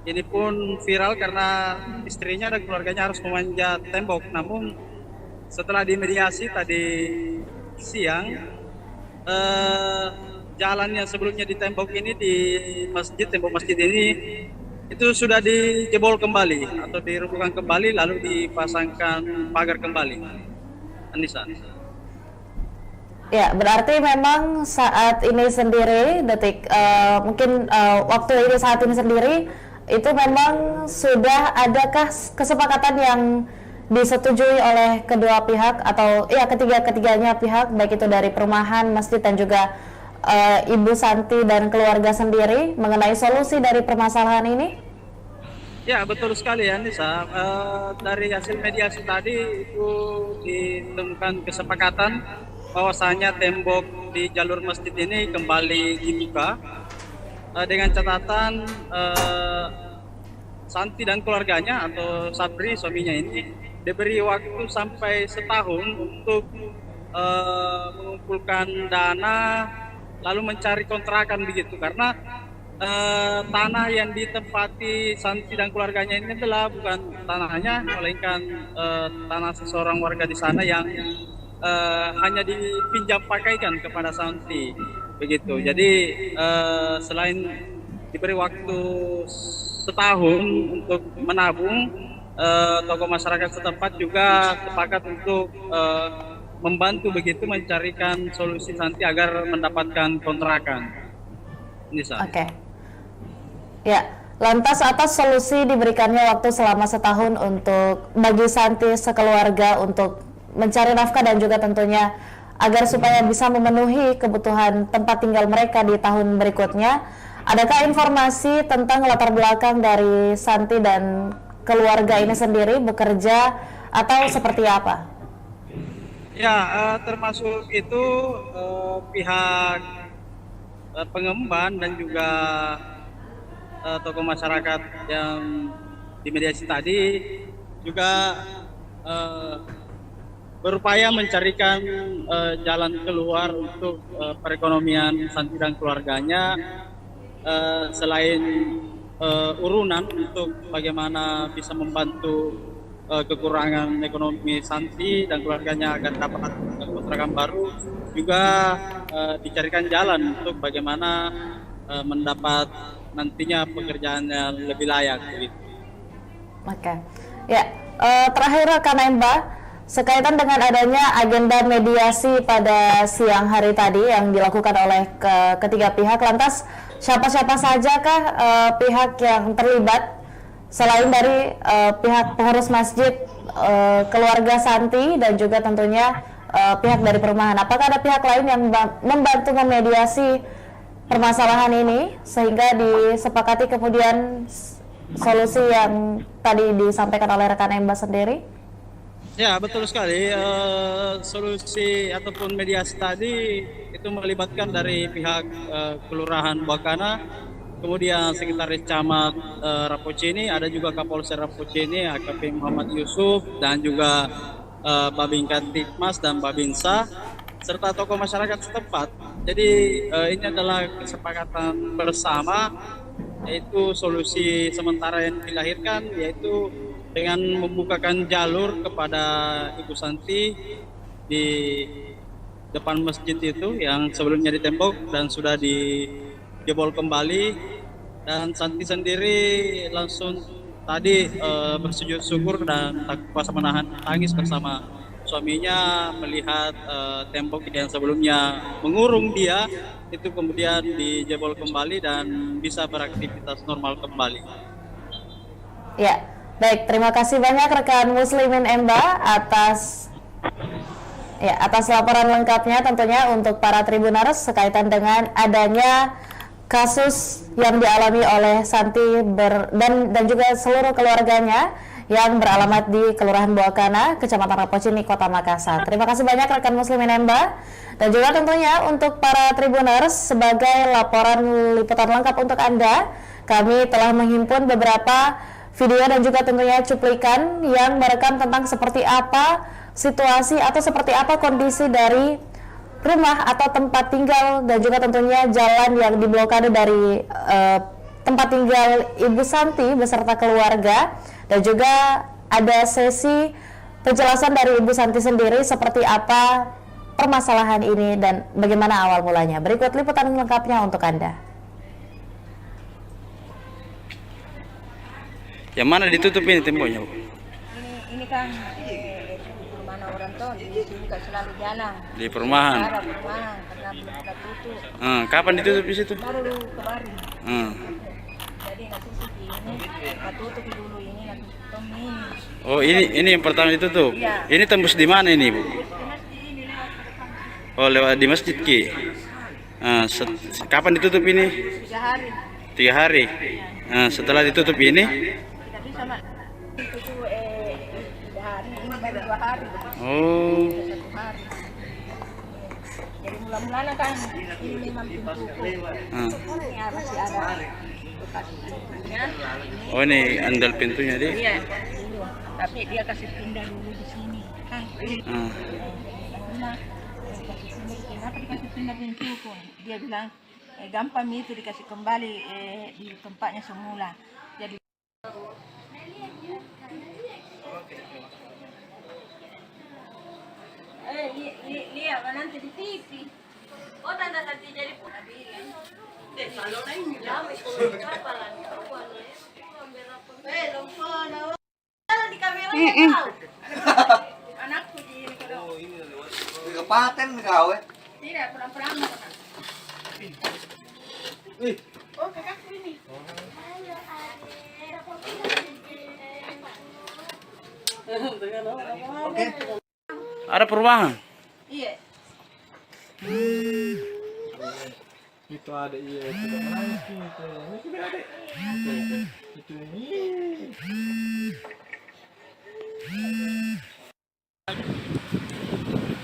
ini pun viral karena istrinya dan keluarganya harus memanjat tembok. Namun setelah dimediasi tadi siang, jalan yang sebelumnya di tembok ini, di masjid, tembok masjid ini itu sudah dijebol kembali atau dirobohkan kembali, lalu dipasangkan pagar kembali. Anissa. Ya, berarti memang saat ini sendiri, waktu ini saat ini sendiri itu memang sudah adakah kesepakatan yang disetujui oleh kedua pihak atau ya ketiganya pihak, baik itu dari perumahan, masjid dan juga Ibu Santi dan keluarga sendiri mengenai solusi dari permasalahan ini? Ya, betul sekali ya Nisa. Dari hasil mediasi tadi itu ditemukan kesepakatan bahwasanya tembok di jalur masjid ini kembali dibuka dengan catatan Santi dan keluarganya atau Sabri suaminya ini diberi waktu sampai setahun untuk mengumpulkan dana lalu mencari kontrakan begitu, karena tanah yang ditempati Santi dan keluarganya ini adalah bukan tanahnya, melainkan tanah seseorang warga di sana yang hanya dipinjam pakaikan kepada Santi begitu. Jadi selain diberi waktu setahun untuk menabung, tokoh masyarakat setempat juga sepakat untuk membantu begitu mencarikan solusi Santi agar mendapatkan kontrakan. Nisa. Oke. Ya, lantas atas solusi diberikannya waktu selama setahun untuk bagi Santi sekeluarga untuk mencari nafkah dan juga tentunya agar supaya bisa memenuhi kebutuhan tempat tinggal mereka di tahun berikutnya. Adakah informasi tentang latar belakang dari Santi dan keluarga ini sendiri bekerja atau seperti apa? Ya, termasuk itu pihak pengemban dan juga tokoh masyarakat yang dimediasi tadi juga berupaya mencarikan jalan keluar untuk perekonomian Santi dan keluarganya, selain urunan untuk bagaimana bisa membantu kekurangan ekonomi Santi dan keluarganya agar dapat kontrakan baru, juga dicarikan jalan untuk bagaimana mendapat nantinya pekerjaan yang lebih layak gitu. Oke. Ya, terakhir rekan Emba, sekaitan dengan adanya agenda mediasi pada siang hari tadi yang dilakukan oleh ketiga pihak, lantas siapa-siapa sajakah pihak yang terlibat selain dari pihak pengurus masjid, keluarga Santi dan juga tentunya pihak dari perumahan? Apakah ada pihak lain yang membantu memediasi permasalahan ini sehingga disepakati kemudian solusi yang tadi disampaikan oleh rekan Emba sendiri? Ya, betul sekali. Solusi ataupun mediasi tadi itu melibatkan dari pihak Kelurahan Buakana, kemudian Sekretaris Camat Rapocini, ada juga Kapolsek Rapocini, AKP Muhammad Yusuf, dan juga Babin Kantipmas dan Babinsa, serta tokoh masyarakat setempat. Jadi ini adalah kesepakatan bersama, yaitu solusi sementara yang dilahirkan, yaitu dengan membukakan jalur kepada Ibu Santi di depan masjid itu yang sebelumnya ditembok dan sudah dijebol kembali, dan Santi sendiri langsung tadi bersujud syukur dan tak kuasa menahan tangis bersama suaminya melihat tembok yang sebelumnya mengurung dia itu kemudian dijebol kembali dan bisa beraktivitas normal kembali. Ya, baik, terima kasih banyak rekan Muslimin Emba atas laporan lengkapnya tentunya untuk para Tribuners sekaitan dengan adanya kasus yang dialami oleh Santi dan juga seluruh keluarganya yang beralamat di Kelurahan Buakana, Kecamatan Rapocini, Kota Makassar. Terima kasih banyak rekan Muslimin Emba, dan juga tentunya untuk para Tribuners sebagai laporan liputan lengkap untuk Anda, kami telah menghimpun beberapa video dan juga tentunya cuplikan yang merekam tentang seperti apa situasi atau seperti apa kondisi dari rumah atau tempat tinggal dan juga tentunya jalan yang diblokade dari tempat tinggal Ibu Santi beserta keluarga, dan juga ada sesi penjelasan dari Ibu Santi sendiri seperti apa permasalahan ini dan bagaimana awal mulanya. Berikut liputan lengkapnya untuk Anda. Yang mana ditutup ini temboknya, Bu? Ini kan mana orang tuh di sini kan selalu jalan. Di perumahan. Ada perumahan karena belum kita tutup. Kapan ditutup di situ? Baru kemarin. Jadi nanti ini kita tutup dulu, ini nanti tutup ini. Oh, ini yang pertama ditutup. Iya. Ini tembus di mana ini, Bu? Ini lewat ke depan. Oh, lewat di masjid Ki. Kapan ditutup ini? 3 hari. 3 hari. Setelah ditutup ini, Kita sama itu tuh hari ini baru 2 hari. Oh. 1 hari. Jadi mula-mulanya kan ini memang pintu ya masih ada bekas pintunya. Oh, ini andal pintunya dia. Iya, dulu. Tapi dia kasih pindah dulu di sini kan. Nah, kasih pindah, kenapa dikasih pindah pintu pun? Dia bilang gampang itu dikasih kembali di tempatnya semula. Jadi lihat nanti di TV. Oh, tanda nanti jadi kalau lain lama kalau kapalan di kamera tahu. Anakku di kalau Kapaten gawe. tidak perang-perang. Oh, kakakku ini. Oke. Ada perubahan. Iya. Itu ada iya itu udah menangis nih itu. Ini sudah ada. Itu ini.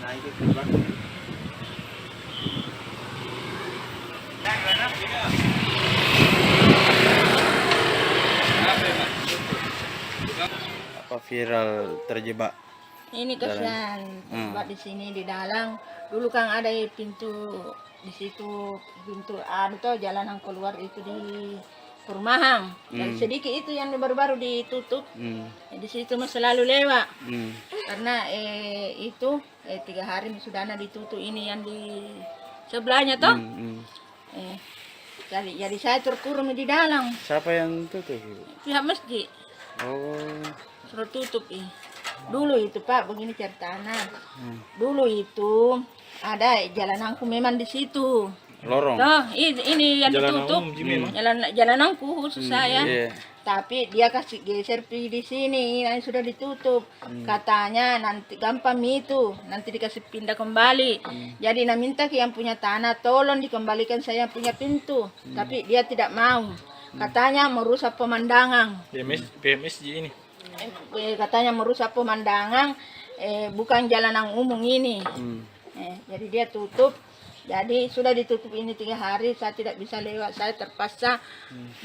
Nah itu terbang. Apa viral terjebak? Ini kasihan buat di sini di dalam. Dulu kan ada pintu di situ, pintu tuh jalanan keluar itu di perumahan. Dan sedikit itu yang baru-baru ditutup. Di situ mah selalu lewat. Karena itu 3 hari sudah ditutup ini yang di sebelahnya toh. Jadi saya terkurung di dalam. Siapa yang tutup? Pihak masjid Oh. suruh tutup Dulu itu Pak, begini ceritanya. Dulu itu ada jalananku memang di situ. Lorong. Nah, ini yang ditutup. Jalananku khusus saya. Iya. Tapi dia kasih geser di sini, yang sudah ditutup. Katanya nanti gampang itu, nanti dikasih pindah kembali. Jadi minta ke yang punya tanah, tolong dikembalikan saya punya pintu. Tapi dia tidak mau. Katanya merusak pemandangan. PMS ini. Katanya merusak pemandangan, bukan jalanan umum ini. Jadi dia tutup. Jadi sudah ditutup ini 3 hari, saya tidak bisa lewat. Saya terpaksa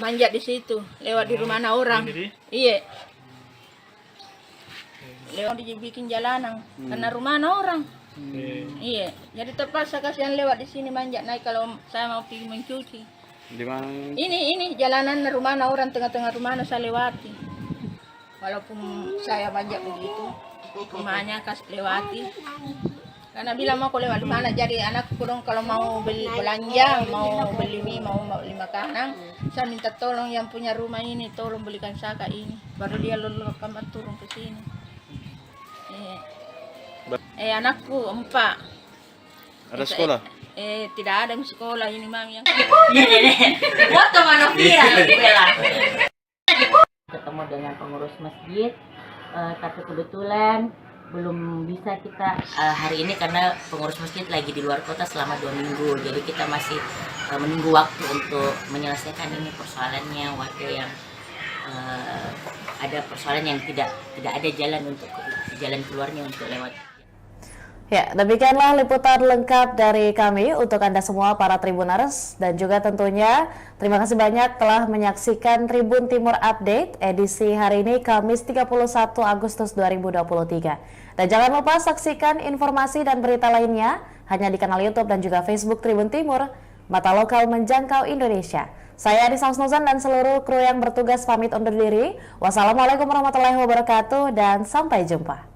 manjat di situ, lewat di rumah orang. Iya. Lewat dibikin jalanan, karena rumah orang. Iya. Jadi terpaksa kasihan lewat di sini manjat naik kalau saya mau pergi mencuci. Di mana? Ini jalanan rumah orang, tengah-tengah rumah saya lewati. Walaupun saya manjat begitu, rumahnya kasih lewati. Karena bilang mau lewat di mana, jadi anak kurang kalau mau beli belanja, mau beli mie, mau beli makanan, saya minta tolong yang punya rumah ini, tolong belikan saya ini. Baru dia lalu kamar turun ke sini. Anakku 4. Ada sekolah? Tidak ada yang sekolah ini mam yang. Foto mana viral bela. Ketemu dengan pengurus masjid, tapi kebetulan belum bisa kita hari ini karena pengurus masjid lagi di luar kota selama 2 minggu. Jadi kita masih menunggu waktu untuk menyelesaikan ini persoalannya, waktu yang ada persoalan yang tidak ada jalan keluarnya untuk lewat. Ya, demikianlah liputan lengkap dari kami untuk Anda semua para Tribuners, dan juga tentunya terima kasih banyak telah menyaksikan Tribun Timur Update edisi hari ini Kamis 31 Agustus 2023. Dan jangan lupa saksikan informasi dan berita lainnya hanya di kanal YouTube dan juga Facebook Tribun Timur, mata lokal menjangkau Indonesia. Saya Adisa Husnuzan dan seluruh kru yang bertugas pamit undur diri. Wassalamualaikum warahmatullahi wabarakatuh dan sampai jumpa.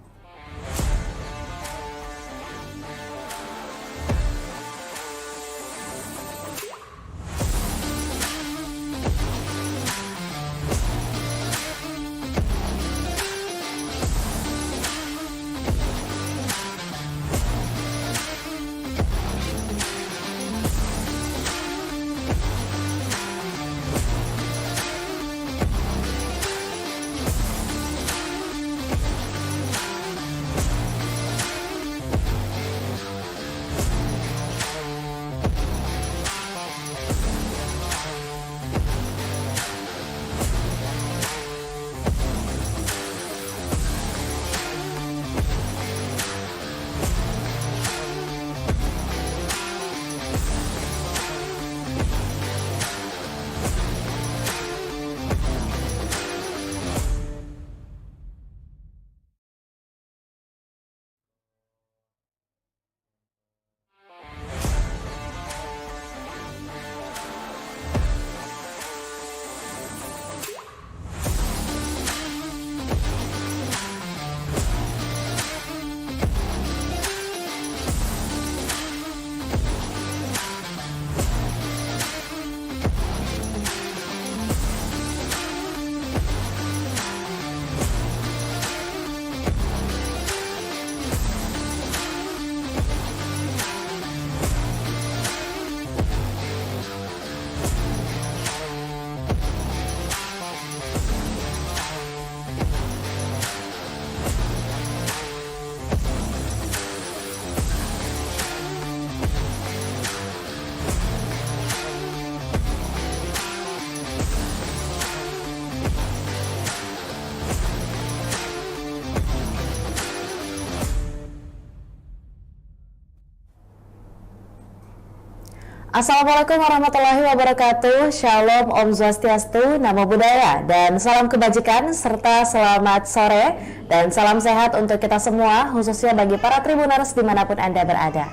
Assalamualaikum warahmatullahi wabarakatuh. Shalom, Om Swastiastu, Namo Buddhaya, dan salam kebajikan serta selamat sore dan salam sehat untuk kita semua, khususnya bagi para Tribuners dimanapun Anda berada.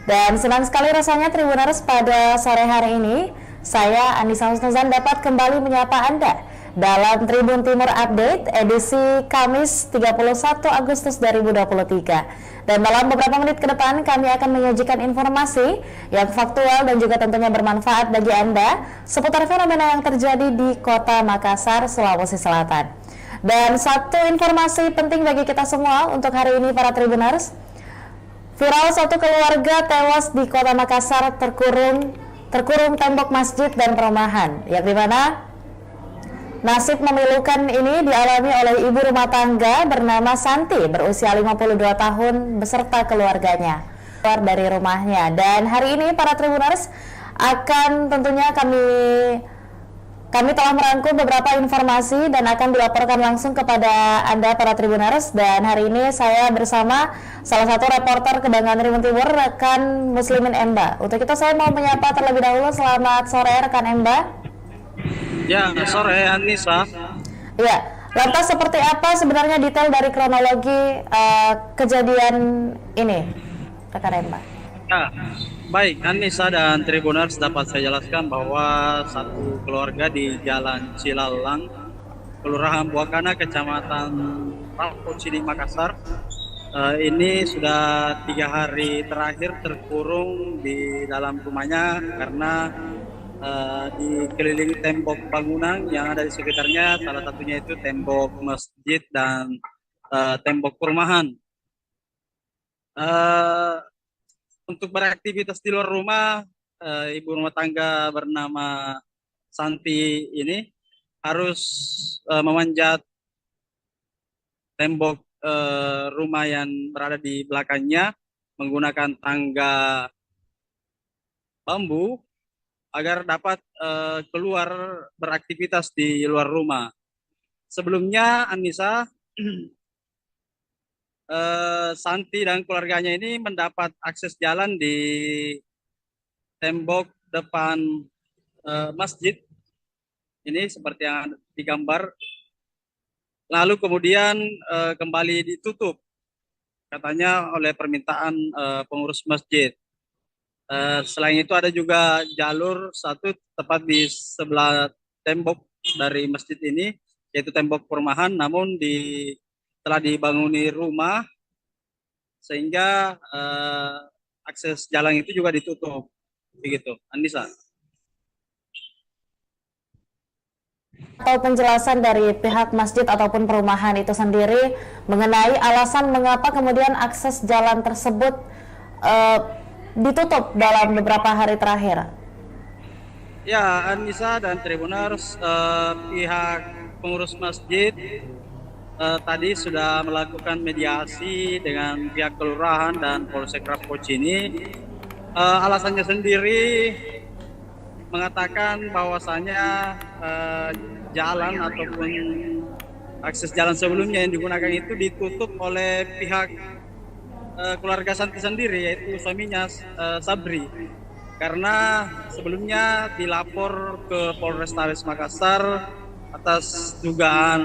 Dan senang sekali rasanya Tribuners pada sore hari ini, saya Anissa Husnuzan dapat kembali menyapa Anda dalam Tribun Timur Update edisi Kamis 31 Agustus 2023. Dan dalam beberapa menit ke depan kami akan menyajikan informasi yang faktual dan juga tentunya bermanfaat bagi Anda seputar fenomena yang terjadi di Kota Makassar, Sulawesi Selatan. Dan satu informasi penting bagi kita semua untuk hari ini para Tribuners. Viral satu keluarga tewas di Kota Makassar terkurung tembok masjid dan perumahan, yang dimana nasib memilukan ini dialami oleh ibu rumah tangga bernama Santi berusia 52 tahun beserta keluarganya keluar dari rumahnya. Dan hari ini para Tribuners akan tentunya kami telah merangkum beberapa informasi dan akan dilaporkan langsung kepada Anda para Tribuners. Dan hari ini saya bersama salah satu reporter Kebanggaan Tribun Timur, rekan Muslimin Emba. Untuk itu saya mau menyapa terlebih dahulu. Selamat sore rekan Emba. Ya, sore Anissa. Ya, lantas seperti apa sebenarnya detail dari kronologi kejadian ini, rekan Emba? Ya, baik Anissa dan Tribuners, dapat saya jelaskan bahwa satu keluarga di Jalan Cilalang, Kelurahan Buakana, Kecamatan Rapocini, Makassar, ini sudah 3 hari terakhir terkurung di dalam rumahnya karena dikelilingi tembok bangunan yang ada di sekitarnya, salah satunya itu tembok masjid dan tembok perumahan. Untuk beraktivitas di luar rumah, ibu rumah tangga bernama Santi ini harus memanjat tembok rumah yang berada di belakangnya menggunakan tangga bambu agar dapat keluar beraktivitas di luar rumah. Sebelumnya Anissa, Santi dan keluarganya ini mendapat akses jalan di tembok depan masjid. Ini seperti yang digambar. Lalu kemudian kembali ditutup, katanya oleh permintaan pengurus masjid. Selain itu ada juga jalur satu tepat di sebelah tembok dari masjid ini, yaitu tembok perumahan, namun telah dibanguni rumah sehingga akses jalan itu juga ditutup. Begitu, Anissa. Atau penjelasan dari pihak masjid ataupun perumahan itu sendiri mengenai alasan mengapa kemudian akses jalan tersebut ditutup dalam beberapa hari terakhir. Ya, Anissa dan Tribuners, pihak pengurus masjid tadi sudah melakukan mediasi dengan pihak kelurahan dan Polsek Rapocini. Alasannya sendiri mengatakan bahwasanya jalan ataupun akses jalan sebelumnya yang digunakan itu ditutup oleh pihak keluarga Santi sendiri, yaitu suaminya Sabri, karena sebelumnya dilapor ke Polrestabes Makassar atas dugaan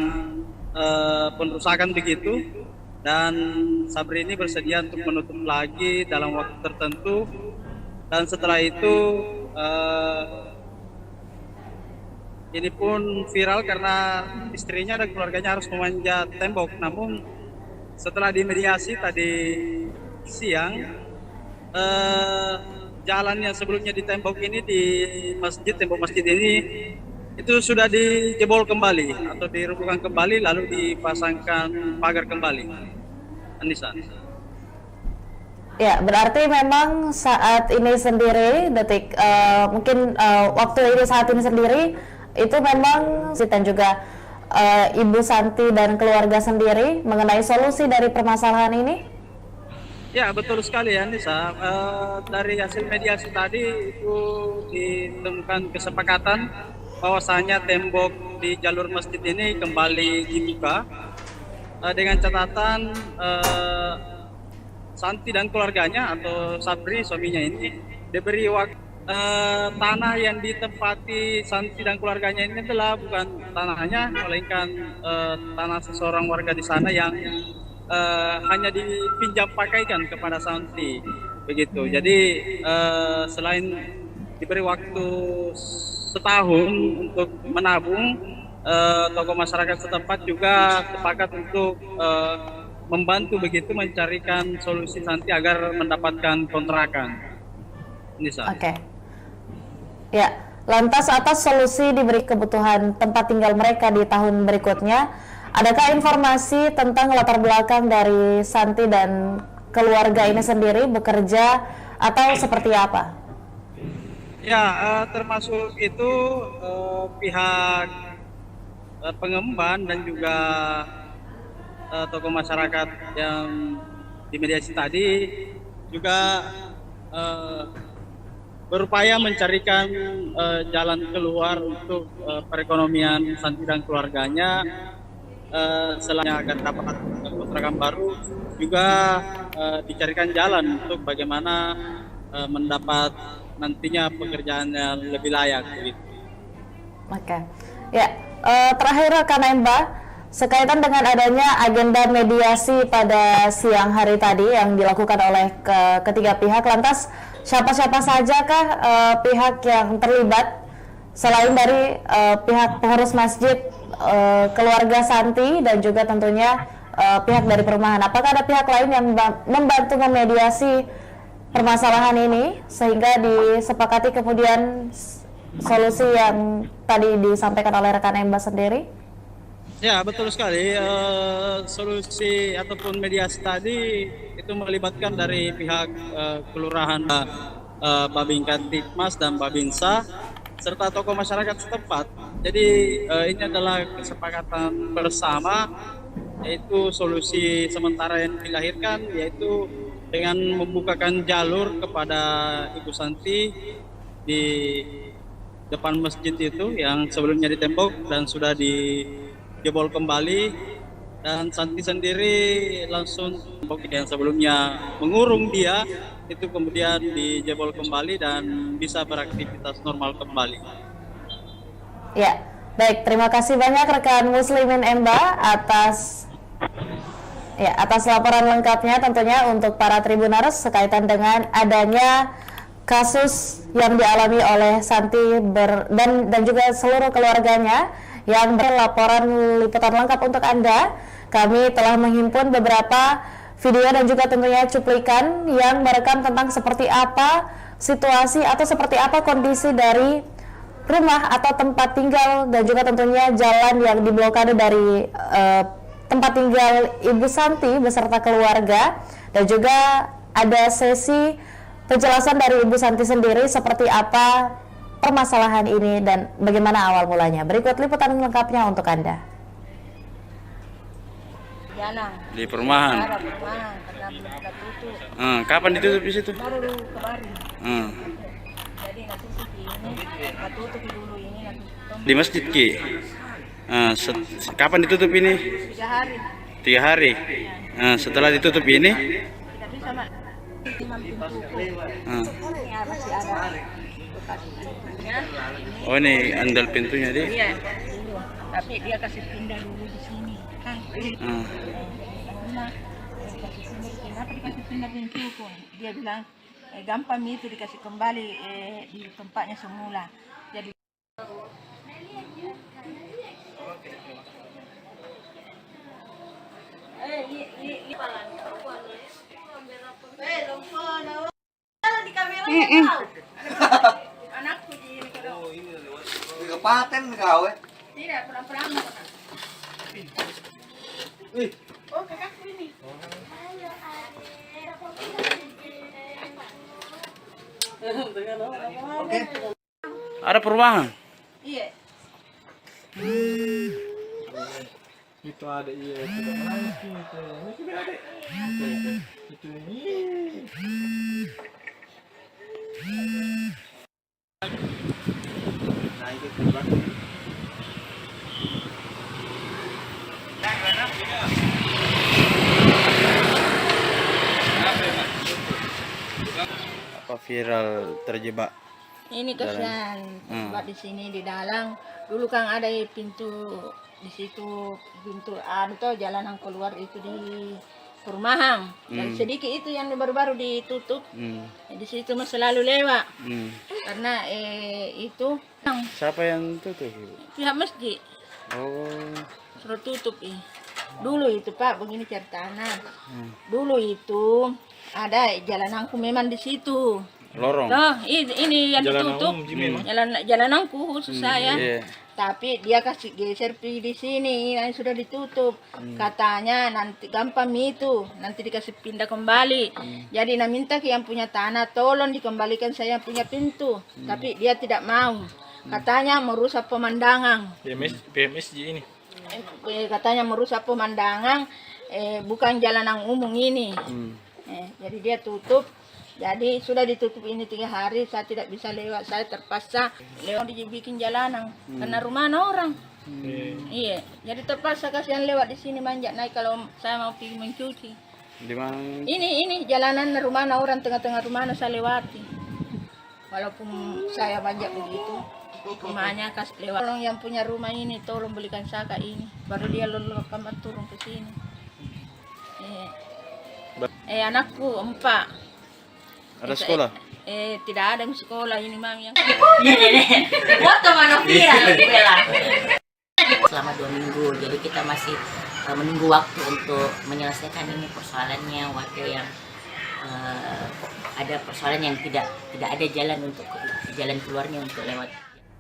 perusakan begitu, dan Sabri ini bersedia untuk menutup lagi dalam waktu tertentu, dan setelah itu ini pun viral karena istrinya dan keluarganya harus memanjat tembok. Namun setelah dimediasi tadi siang, jalan yang sebelumnya di tembok ini, di masjid, tembok masjid ini itu sudah dijebol kembali atau dirobohkan kembali, lalu dipasangkan pagar kembali. Anissa. Ya, berarti memang saat ini sendiri, waktu ini saat ini sendiri itu memang dan juga Ibu Santi dan keluarga sendiri mengenai solusi dari permasalahan ini? Ya, betul sekali ya Nisa. Dari hasil mediasi tadi itu ditemukan kesepakatan bahwasanya tembok di jalur masjid ini kembali dibuka dengan catatan Santi dan keluarganya atau Sabri suaminya ini diberi waktu tanah yang ditempati Santi dan keluarganya ini adalah bukan tanahnya, melainkan tanah seseorang warga di sana yang hanya dipinjam pakaikan kepada Santi, begitu. Jadi selain diberi waktu setahun untuk menabung, tokoh masyarakat setempat juga sepakat untuk membantu begitu mencarikan solusi Santi agar mendapatkan kontrakan. Ini saja. Oke. Ya, lantas atas solusi diberi kebutuhan tempat tinggal mereka di tahun berikutnya, adakah informasi tentang latar belakang dari Santi dan keluarga ini sendiri bekerja atau seperti apa? Ya, termasuk itu pihak pengemban dan juga tokoh masyarakat yang dimediasi tadi juga berupaya mencarikan jalan keluar untuk perekonomian Santi dan keluarganya selanjutnya agar dapat kontrakan baru, juga dicarikan jalan untuk bagaimana mendapat nantinya pekerjaan yang lebih layak gitu. Oke. Ya, terakhir rekan Emba, sekaitan dengan adanya agenda mediasi pada siang hari tadi yang dilakukan oleh ketiga pihak, lantas siapa-siapa sajakah pihak yang terlibat selain dari pihak pengurus masjid, keluarga Santi, dan juga tentunya pihak dari perumahan? Apakah ada pihak lain yang membantu memediasi permasalahan ini sehingga disepakati kemudian solusi yang tadi disampaikan oleh rekan Emba sendiri? Ya, betul sekali. Solusi ataupun mediasi tadi itu melibatkan dari pihak kelurahan Babin Kantikmas dan Babinsa serta tokoh masyarakat setempat. Jadi ini adalah kesepakatan bersama, yaitu solusi sementara yang dilahirkan, yaitu dengan membukakan jalur kepada Ibu Santi di depan masjid itu yang sebelumnya ditembok dan sudah dijebol kembali, dan Santi sendiri langsung yang sebelumnya mengurung dia itu kemudian dijebol kembali dan bisa beraktivitas normal kembali. Ya, baik, terima kasih banyak rekan Muslimin Emba atas laporan lengkapnya tentunya untuk para Tribuners sekaitan dengan adanya kasus yang dialami oleh Santi dan juga seluruh keluarganya yang berlaporan liputan lengkap untuk Anda. Kami telah menghimpun beberapa video dan juga tentunya cuplikan yang merekam tentang seperti apa situasi atau seperti apa kondisi dari rumah atau tempat tinggal dan juga tentunya jalan yang diblokade dari tempat tinggal Ibu Santi beserta keluarga, dan juga ada sesi penjelasan dari Ibu Santi sendiri seperti apa permasalahan ini dan bagaimana awal mulanya. Berikut liputan lengkapnya untuk Anda. Jalan. Di perumahan. Ada perumahan karena belum kita tutup. Kapan ditutup di situ? Baru kemarin. Jadi nanti ini kita tutup dulu ini nanti. Di masjid Ki. Kapan ditutup ini? 3 hari. 3 hari. Setelah ditutup ini? Tidak bisa mak. Imam pintu. Ya masih ada bekas pintunya. Oh, ini andal pintunya dia. Iya. Tapi dia kasih pindah dulu di sini kan. Kenapa dikasih pindah pintu pun? Dia bilang gampang itu dikasih kembali di tempatnya semula. Jadi anakku di kalau Kepaten kau tidak pulang-pulang. Oh, kakakku ini. Ada perumahan? Iya. Itu ada iya tidak menangis kita. Ini sudah ada. Itu ini. Apa viral terjebak Ini kasihan tempat di sini di dalam. Dulu kan ada pintu di situ, pintu tuh jalanan keluar itu di perumahan. Dan sedikit itu yang baru-baru ditutup. Di situ mah selalu lewat. Karena itu Siapa yang tutup? pihak masjid Oh. suruh tutup. Dulu itu Pak, begini ceritanya. Dulu itu ada jalananku memang di situ. Lorong. Nah, ini yang ditutup. Jalananku khusus saya. Iya. Tapi dia kasih geser di sini, yang sudah ditutup. Katanya nanti gampang itu, nanti dikasih pindah kembali. Jadi nak minta ke yang punya tanah, tolong dikembalikan saya punya pintu. Tapi dia tidak mau. Katanya merusak pemandangan. PMSG ini. Katanya merusak pemandangan, bukan jalanan umum ini. Jadi dia tutup. Jadi sudah ditutup ini 3 hari, saya tidak bisa lewat, saya terpaksa lewat dibikin jalanan karena rumah orang. Iya, jadi terpaksa kasihan lewat di sini manjat naik kalau saya mau pergi mencuci. Di mana? Ini jalanan rumah orang, tengah-tengah rumah saya lewati. Walaupun saya manjat begitu, rumahnya kasih lewat. Tolong yang punya rumah ini, tolong belikan saka ini, baru dia lalu kamar turun ke sini. Anakku 4. Ada sekolah? Tidak ada sekolah ini mami yang. Foto mana viral Bella. Selama 2 minggu, jadi kita masih menunggu waktu untuk menyelesaikan ini persoalannya warga yang ada persoalan yang tidak ada jalan keluarnya untuk lewat.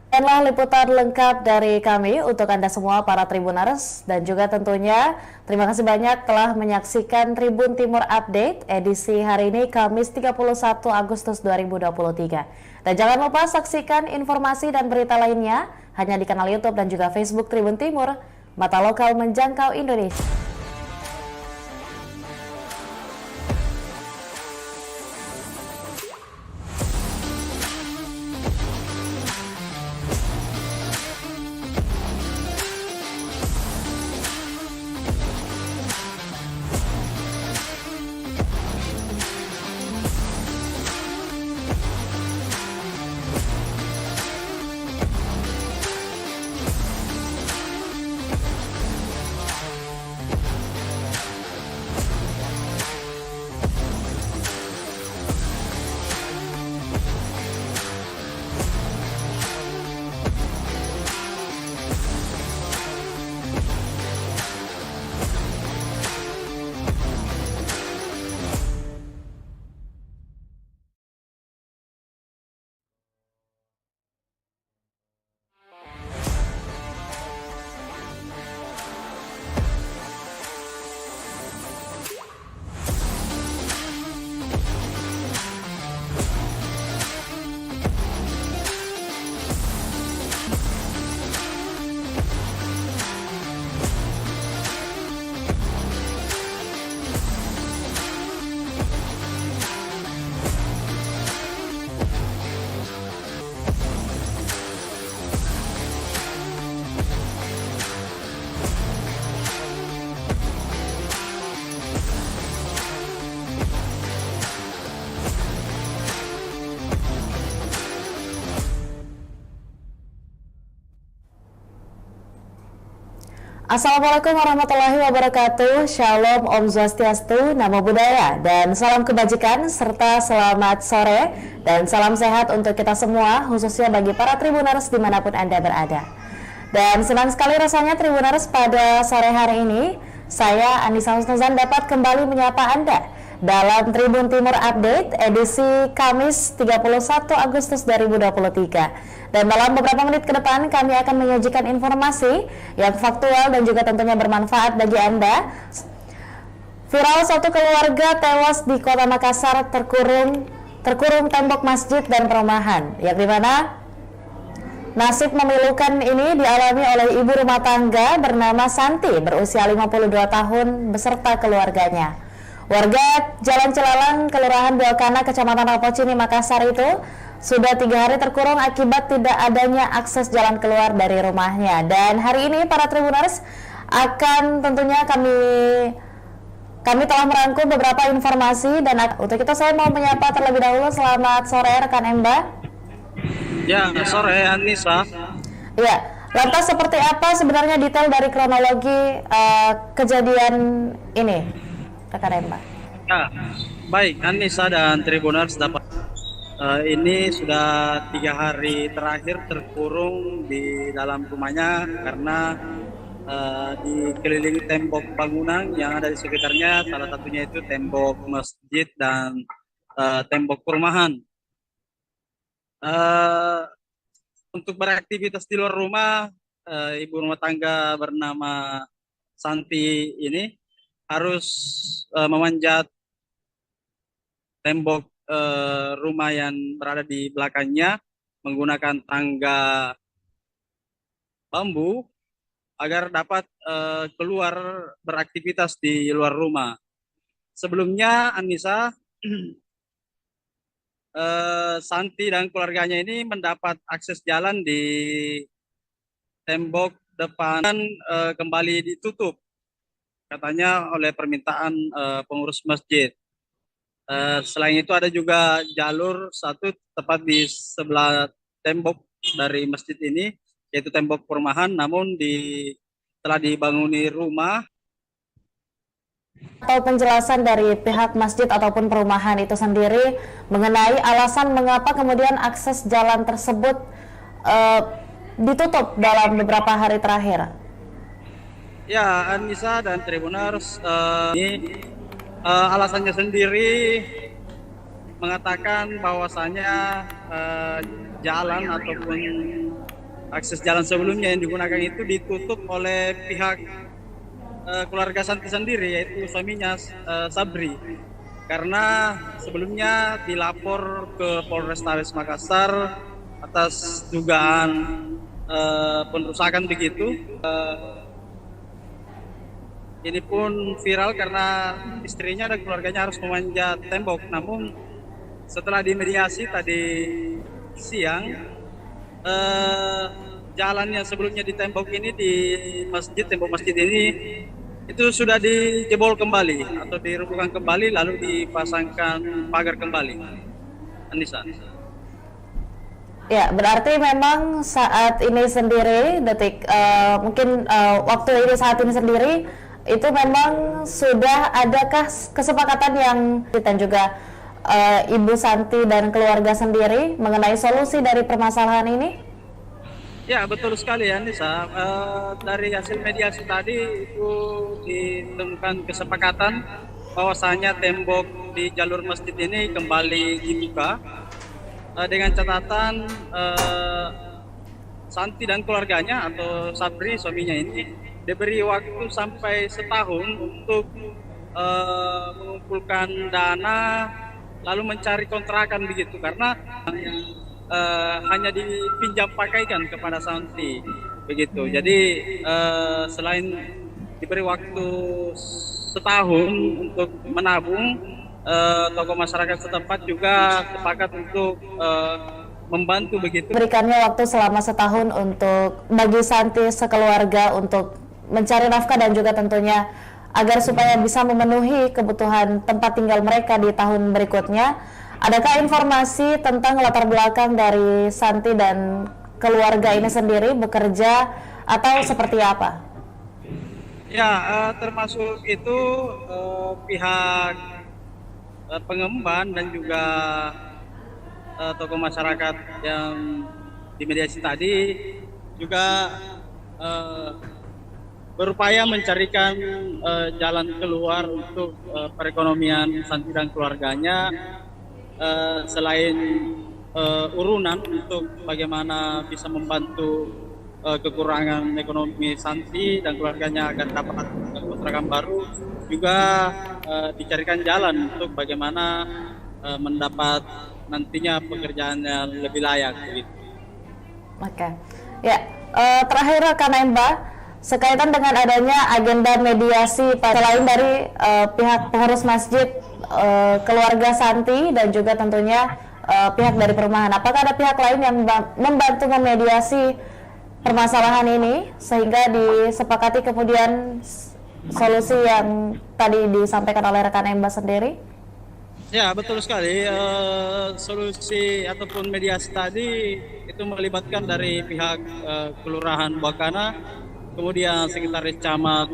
Inilah liputan lengkap dari kami untuk Anda semua para Tribuners, dan juga tentunya terima kasih banyak telah menyaksikan Tribun Timur Update edisi hari ini Kamis 31 Agustus 2023. Dan jangan lupa saksikan informasi dan berita lainnya hanya di kanal YouTube dan juga Facebook Tribun Timur, mata lokal menjangkau Indonesia. Assalamualaikum warahmatullahi wabarakatuh. Shalom, Om Swastiastu, Namo Buddhaya, dan salam kebajikan serta selamat sore dan salam sehat untuk kita semua, khususnya bagi para Tribuners dimanapun Anda berada. Dan senang sekali rasanya Tribuners pada sore hari ini saya Anissa Husnuzan dapat kembali menyapa Anda dalam Tribun Timur Update edisi Kamis 31 Agustus 2023. Dan dalam beberapa menit ke depan kami akan menyajikan informasi yang faktual dan juga tentunya bermanfaat bagi Anda. Viral satu keluarga tewas di Kota Makassar terkurung tembok masjid dan perumahan, yang dimana nasib memilukan ini dialami oleh ibu rumah tangga bernama Santi berusia 52 tahun beserta keluarganya. Warga Jalan Cilalang, Kelurahan Buakana, Kecamatan Rapocini, Makassar itu sudah 3 hari terkurung akibat tidak adanya akses jalan keluar dari rumahnya. Dan hari ini para Tribuners akan tentunya kami telah merangkum beberapa informasi, dan untuk itu saya mau menyapa terlebih dahulu. Selamat sore rekan Emba. Ya, sore Anissa. Ya, lantas seperti apa sebenarnya detail dari kronologi kejadian ini, rekan Emma? Ya, baik Anissa dan Tribuners dapat ini sudah 3 hari terakhir terkurung di dalam rumahnya karena dikelilingi tembok bangunan yang ada di sekitarnya, salah satunya itu tembok masjid dan tembok perumahan. Untuk beraktivitas di luar rumah, ibu rumah tangga bernama Santi ini harus memanjat tembok rumah yang berada di belakangnya menggunakan tangga bambu agar dapat keluar beraktivitas di luar rumah. Sebelumnya Anissa, Santi dan keluarganya ini mendapat akses jalan di tembok depan kembali ditutup, katanya oleh permintaan pengurus masjid. Selain itu ada juga jalur satu tepat di sebelah tembok dari masjid ini, yaitu tembok perumahan, namun telah dibanguni rumah. Atau penjelasan dari pihak masjid ataupun perumahan itu sendiri mengenai alasan mengapa kemudian akses jalan tersebut ditutup dalam beberapa hari terakhir. Ya, Anissa dan Tribuners, ini alasannya sendiri mengatakan bahwasanya jalan ataupun akses jalan sebelumnya yang digunakan itu ditutup oleh pihak keluarga Santi sendiri, yaitu suaminya Sabri, karena sebelumnya dilapor ke Polrestabes Makassar atas dugaan perusakan begitu. Ini pun viral karena istrinya dan keluarganya harus memanjat tembok, namun setelah dimediasi tadi siang, jalan yang sebelumnya di tembok ini, di masjid, tembok masjid ini itu sudah dijebol kembali atau dirobohkan kembali lalu dipasangkan pagar kembali. Anissa. Ya, berarti memang saat ini sendiri mungkin waktu ini saat ini sendiri itu memang sudah adakah kesepakatan yang dan juga Ibu Santi dan keluarga sendiri mengenai solusi dari permasalahan ini? Ya, betul sekali Anissa. Dari hasil mediasi tadi itu ditemukan kesepakatan bahwasanya tembok di jalur masjid ini kembali dibuka dengan catatan Santi dan keluarganya atau Sabri suaminya ini diberi waktu sampai setahun untuk mengumpulkan dana lalu mencari kontrakan begitu, karena hanya dipinjam pakaikan kepada Santi begitu. Jadi selain diberi waktu setahun untuk menabung, tokoh masyarakat setempat juga sepakat untuk membantu begitu. Berikannya waktu selama setahun untuk bagi Santi sekeluarga untuk mencari nafkah dan juga tentunya agar supaya bisa memenuhi kebutuhan tempat tinggal mereka di tahun berikutnya. Adakah informasi tentang latar belakang dari Santi dan keluarga ini sendiri bekerja atau seperti apa? Ya, termasuk itu pihak pengemban dan juga tokoh masyarakat yang dimediasi tadi juga berupaya mencarikan jalan keluar untuk perekonomian Santi dan keluarganya, selain urunan untuk bagaimana bisa membantu kekurangan ekonomi Santi dan keluarganya agar dapat kontrakan baru, juga dicarikan jalan untuk bagaimana mendapat nantinya pekerjaan yang lebih layak begitu. Oke. Ya, terakhir rekan Emba, sekaitan dengan adanya agenda mediasi selain dari pihak pengurus masjid, keluarga Santi dan juga tentunya pihak dari perumahan, apakah ada pihak lain yang membantu memediasi permasalahan ini sehingga disepakati kemudian solusi yang tadi disampaikan oleh rekan Emba sendiri? Ya, betul sekali. Solusi ataupun mediasi tadi itu melibatkan dari pihak Kelurahan Buakana, kemudian Sekretaris Camat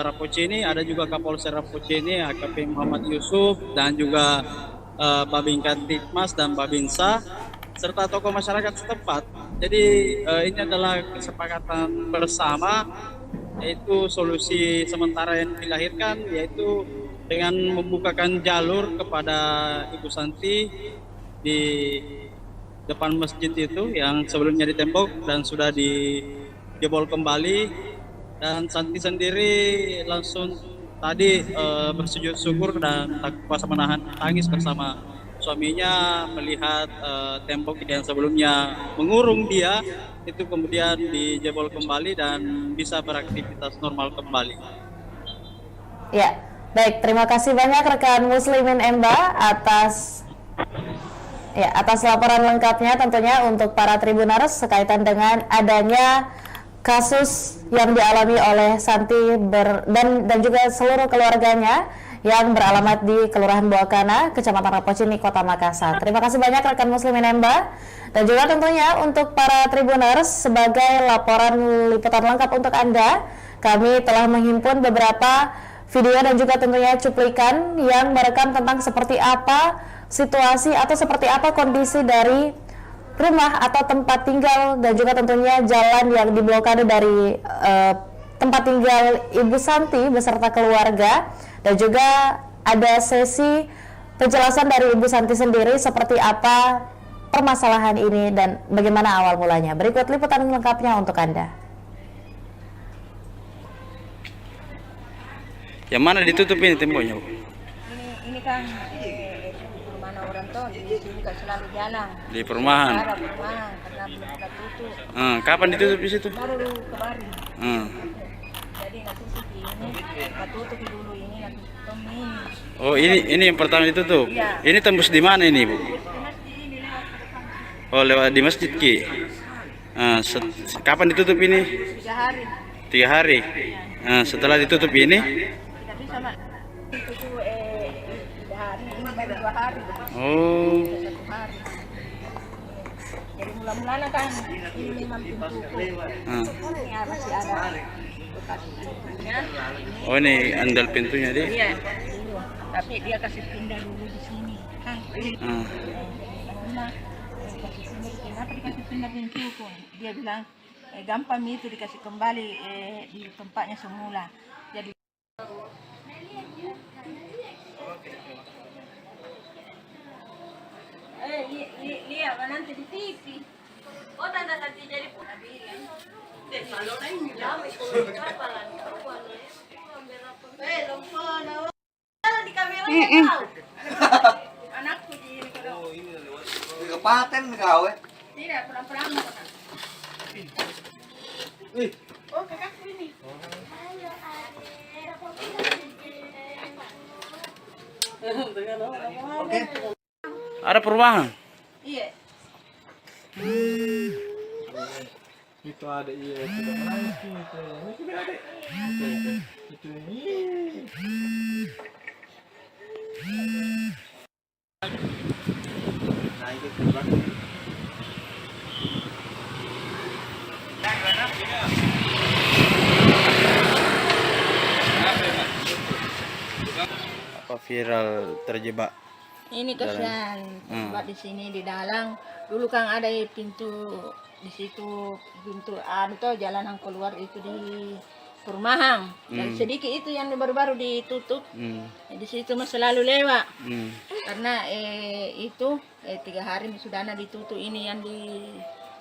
Rapocini, ada juga Kapolsek Rapocini, AKP Muhammad Yusuf, dan juga Babin Kantipmas dan Babinsa, serta tokoh masyarakat setempat. Jadi ini adalah kesepakatan bersama, yaitu solusi sementara yang dilahirkan, yaitu dengan membukakan jalur kepada Ibu Santi di depan masjid itu yang sebelumnya ditembok dan sudah dijebol kembali, dan Santi sendiri langsung tadi bersujud syukur dan tak kuasa menahan tangis bersama suaminya melihat tembok yang sebelumnya mengurung dia itu kemudian dijebol kembali dan bisa beraktivitas normal kembali. Ya, baik, terima kasih banyak rekan Muslimin Emba atas laporan lengkapnya tentunya untuk para Tribuners sekaitan dengan adanya kasus yang dialami oleh Santi dan juga seluruh keluarganya yang beralamat di Kelurahan Buakana, Kecamatan Rapocini, Kota Makassar. Terima kasih banyak rekan Muslimin Emba, dan juga tentunya untuk para Tribuners sebagai laporan liputan lengkap untuk Anda, kami telah menghimpun beberapa video dan juga tentunya cuplikan yang merekam tentang seperti apa situasi atau seperti apa kondisi dari rumah atau tempat tinggal dan juga tentunya jalan yang diblokade dari tempat tinggal Ibu Santi beserta keluarga, dan juga ada sesi penjelasan dari Ibu Santi sendiri seperti apa permasalahan ini dan bagaimana awal mulanya. Berikut liputan lengkapnya untuk Anda. Yang mana ditutup ini temboknya? Ini kan perumahan orang tuh di sini kan selalu jalan. Di perumahan. Perumahan karena belum pernah tutup. Kapan ditutup di situ? Baru kemarin. Jadi nggak tutup dulu ini nggak tutup ini. Oh, ini yang pertama ditutup. Iya. Ini tembus di mana ini, Bu? Oh, lewat di masjid Ki. Kapan ditutup ini? 3 hari. 3 hari. Setelah ditutup ini? Tidak bisa mak. Itu 3 hari ini baru 2 hari. Oh. 1 hari. Jadi mula-mulanya kan ini memang pintu. Ya masih ada bekas pintunya. Oh, ini andal pintunya dia. Iya. Tapi dia kasih pindah dulu di sini kan. Kenapa dikasih pindah pintu pun? Dia bilang gampang itu dikasih kembali di tempatnya semula. Jadi lihat nanti di TV. Oh, tanda Santi jadi di kamera tahu. Anakku di Kepaten kau tidak pulang-pulang. Oh, kakakku ini. Ada perumahan? Iya. Itu ada iya sudah menangis kita. Ini sudah ada. Itu ini. Apa viral terjebak? Ini kasihan tempat di sini di dalam. Dulu kan ada pintu di situ, pintu tuh jalanan keluar itu di perumahan. Dan sedikit itu yang baru-baru ditutup. Di situ mah selalu lewat. Karena itu 3 hari sudah ditutup ini yang di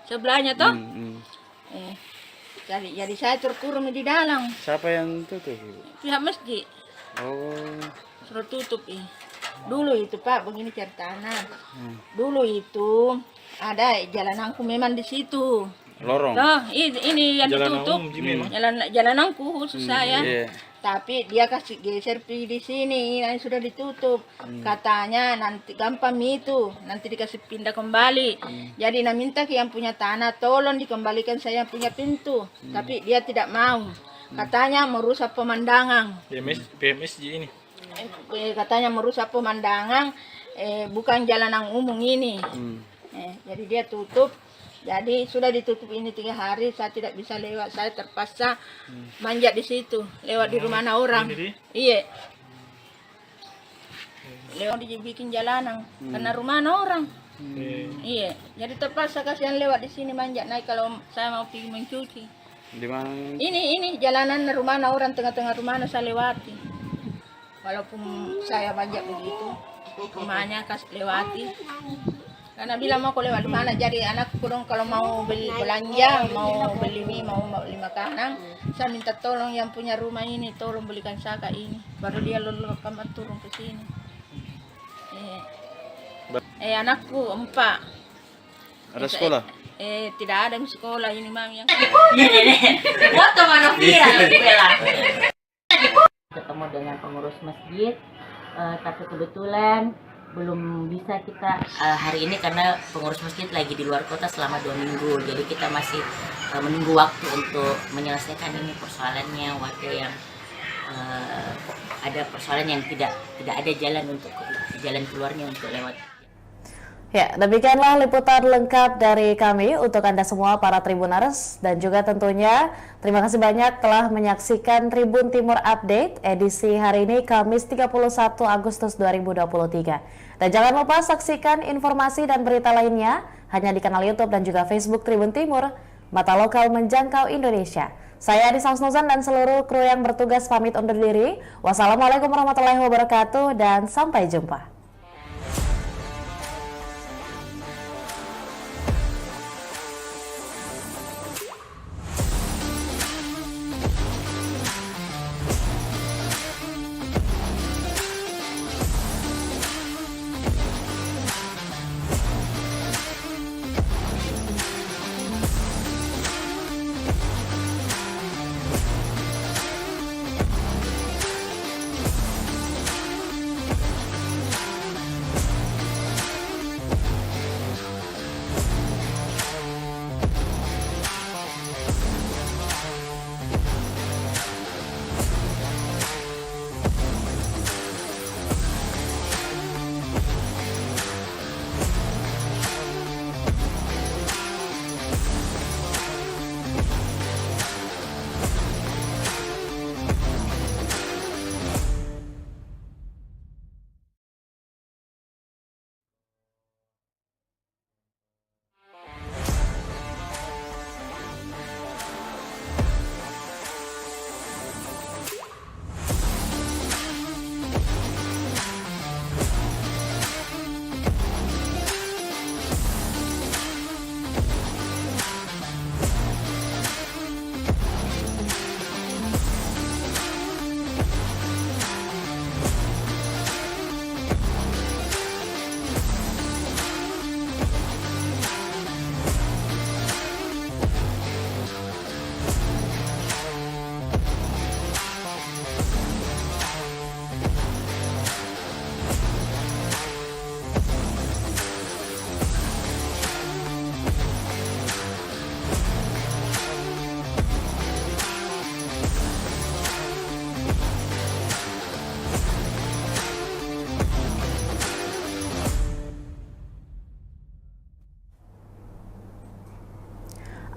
sebelahnya toh. Jadi saya terkurung di dalam. Siapa yang tutup, Ibu? Pihak masjid. Oh. Suruh tutup dulu itu Pak, begini ceritanya. Dulu itu ada jalananku memang di situ. Lorong. Loh, ini yang ditutup. Jalananku khusus saya. Tapi dia kasih geser di sini, yang sudah ditutup. Katanya nanti gampang itu, nanti dikasih pindah kembali. Jadi nak minta ke yang punya tanah, tolong dikembalikan saya punya pintu. Tapi dia tidak mau. Katanya merusak pemandangan. PMSG ini. Katanya merusak pemandangan. bukan jalanan umum ini. Jadi dia tutup. Jadi sudah ditutup ini 3 hari, saya tidak bisa lewat. Saya terpaksa manjat di situ, lewat di rumah orang. Iya. Lewat dibikin jalanan, karena rumah orang. Iya. Jadi terpaksa kasihan lewat di sini manjat naik kalau saya mau pergi mencuci. Di mana? Ini jalanan rumah orang, tengah-tengah rumah saya lewati. Walaupun saya manjat begitu, rumahnya kasih lewati. Karena bilang mau lewat di mana, jadi anak kurang kalau mau beli belanja, mau beli mie, mau beli makanan, saya minta tolong yang punya rumah ini, tolong belikan saka ini, baru dia lalu kamar turun ke sini. Anakku 4. Ada sekolah? Tidak ada sekolah ini mami yang. Foto mana viral bela. Ketemu dengan pengurus masjid, tapi kebetulan belum bisa kita hari ini karena pengurus masjid lagi di luar kota selama 2 minggu. Jadi kita masih menunggu waktu untuk menyelesaikan ini persoalannya, warga yang ada persoalan yang tidak ada jalan keluarnya untuk lewat. Ya, demikianlah liputan lengkap dari kami untuk Anda semua para Tribuners, dan juga tentunya terima kasih banyak telah menyaksikan Tribun Timur Update edisi hari ini Kamis 31 Agustus 2023. Dan jangan lupa saksikan informasi dan berita lainnya hanya di kanal YouTube dan juga Facebook Tribun Timur, mata lokal menjangkau Indonesia. Saya Adisa Husnuzan dan seluruh kru yang bertugas pamit undur diri. Wassalamualaikum warahmatullahi wabarakatuh dan sampai jumpa.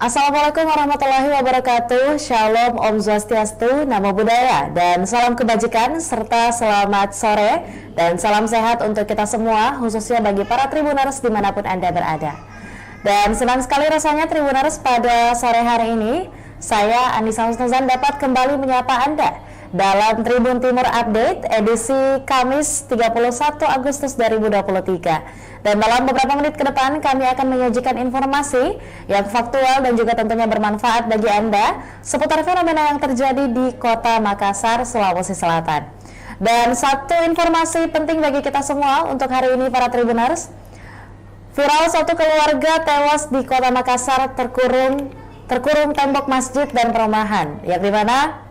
Assalamualaikum warahmatullahi wabarakatuh. Shalom, Om Swastiastu, Namo Buddhaya, dan salam kebajikan serta selamat sore dan salam sehat untuk kita semua, khususnya bagi para Tribuners dimanapun Anda berada. Dan senang sekali rasanya Tribuners pada sore hari ini saya Adisa Husnuzan dapat kembali menyapa Anda dalam Tribun Timur Update edisi Kamis 31 Agustus 2023. Dan dalam beberapa menit ke depan kami akan menyajikan informasi yang faktual dan juga tentunya bermanfaat bagi Anda seputar fenomena yang terjadi di Kota Makassar, Sulawesi Selatan. Dan satu informasi penting bagi kita semua untuk hari ini para Tribuners. Viral satu keluarga tewas di Kota Makassar terkurung tembok masjid dan perumahan, yang dimana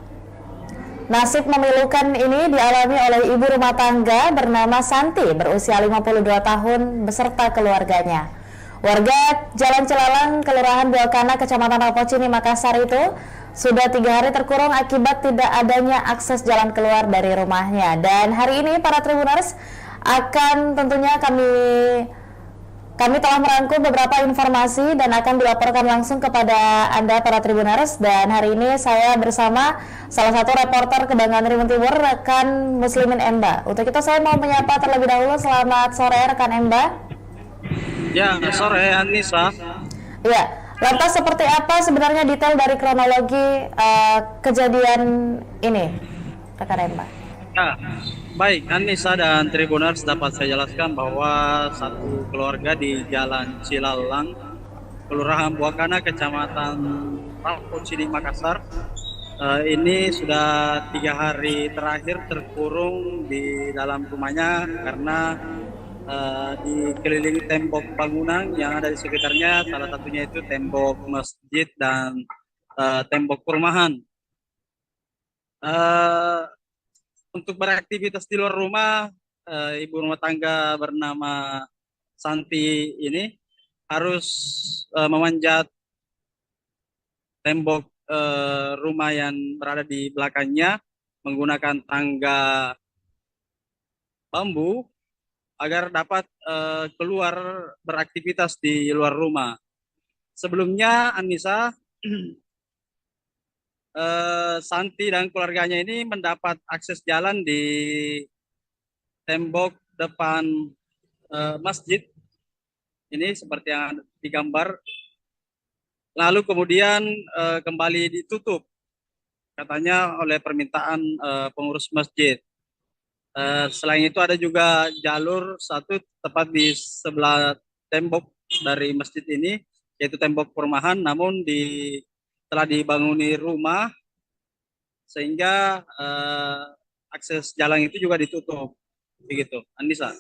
nasib memilukan ini dialami oleh ibu rumah tangga bernama Santi berusia 52 tahun beserta keluarganya. Warga Jalan Cilalang, Kelurahan Buakana, Kecamatan Rapocini, Makassar itu sudah 3 hari terkurung akibat tidak adanya akses jalan keluar dari rumahnya. Dan hari ini para Tribuners akan tentunya kami telah merangkum beberapa informasi dan akan dilaporkan langsung kepada Anda para Tribuners. Dan hari ini saya bersama salah satu reporter Kebanggaan Tribun Timur, rekan Muslimin Emba. Untuk itu saya mau menyapa terlebih dahulu. Selamat sore rekan Emba. Ya, sore Anissa. Ya, lantas seperti apa sebenarnya detail dari kronologi kejadian ini, rekan Emba? Ya, baik Anissa dan Tribuners, dapat saya jelaskan bahwa satu keluarga di Jalan Cilalang, Kelurahan Buakana, Kecamatan Rampung Sidi, Makassar, ini sudah 3 hari terakhir terkurung di dalam rumahnya karena dikelilingi tembok bangunan yang ada di sekitarnya, salah satunya itu tembok masjid dan tembok perumahan. Untuk beraktivitas di luar rumah, ibu rumah tangga bernama Santi ini harus memanjat tembok rumah yang berada di belakangnya menggunakan tangga bambu agar dapat keluar beraktivitas di luar rumah. Sebelumnya Anissa, Santi dan keluarganya ini mendapat akses jalan di tembok depan masjid ini seperti yang digambar, lalu kemudian kembali ditutup katanya oleh permintaan pengurus masjid. Selain itu ada juga jalur satu tepat di sebelah tembok dari masjid ini, yaitu tembok perumahan, namun telah dibanguni rumah sehingga akses jalan itu juga ditutup. Begitu, Anissa.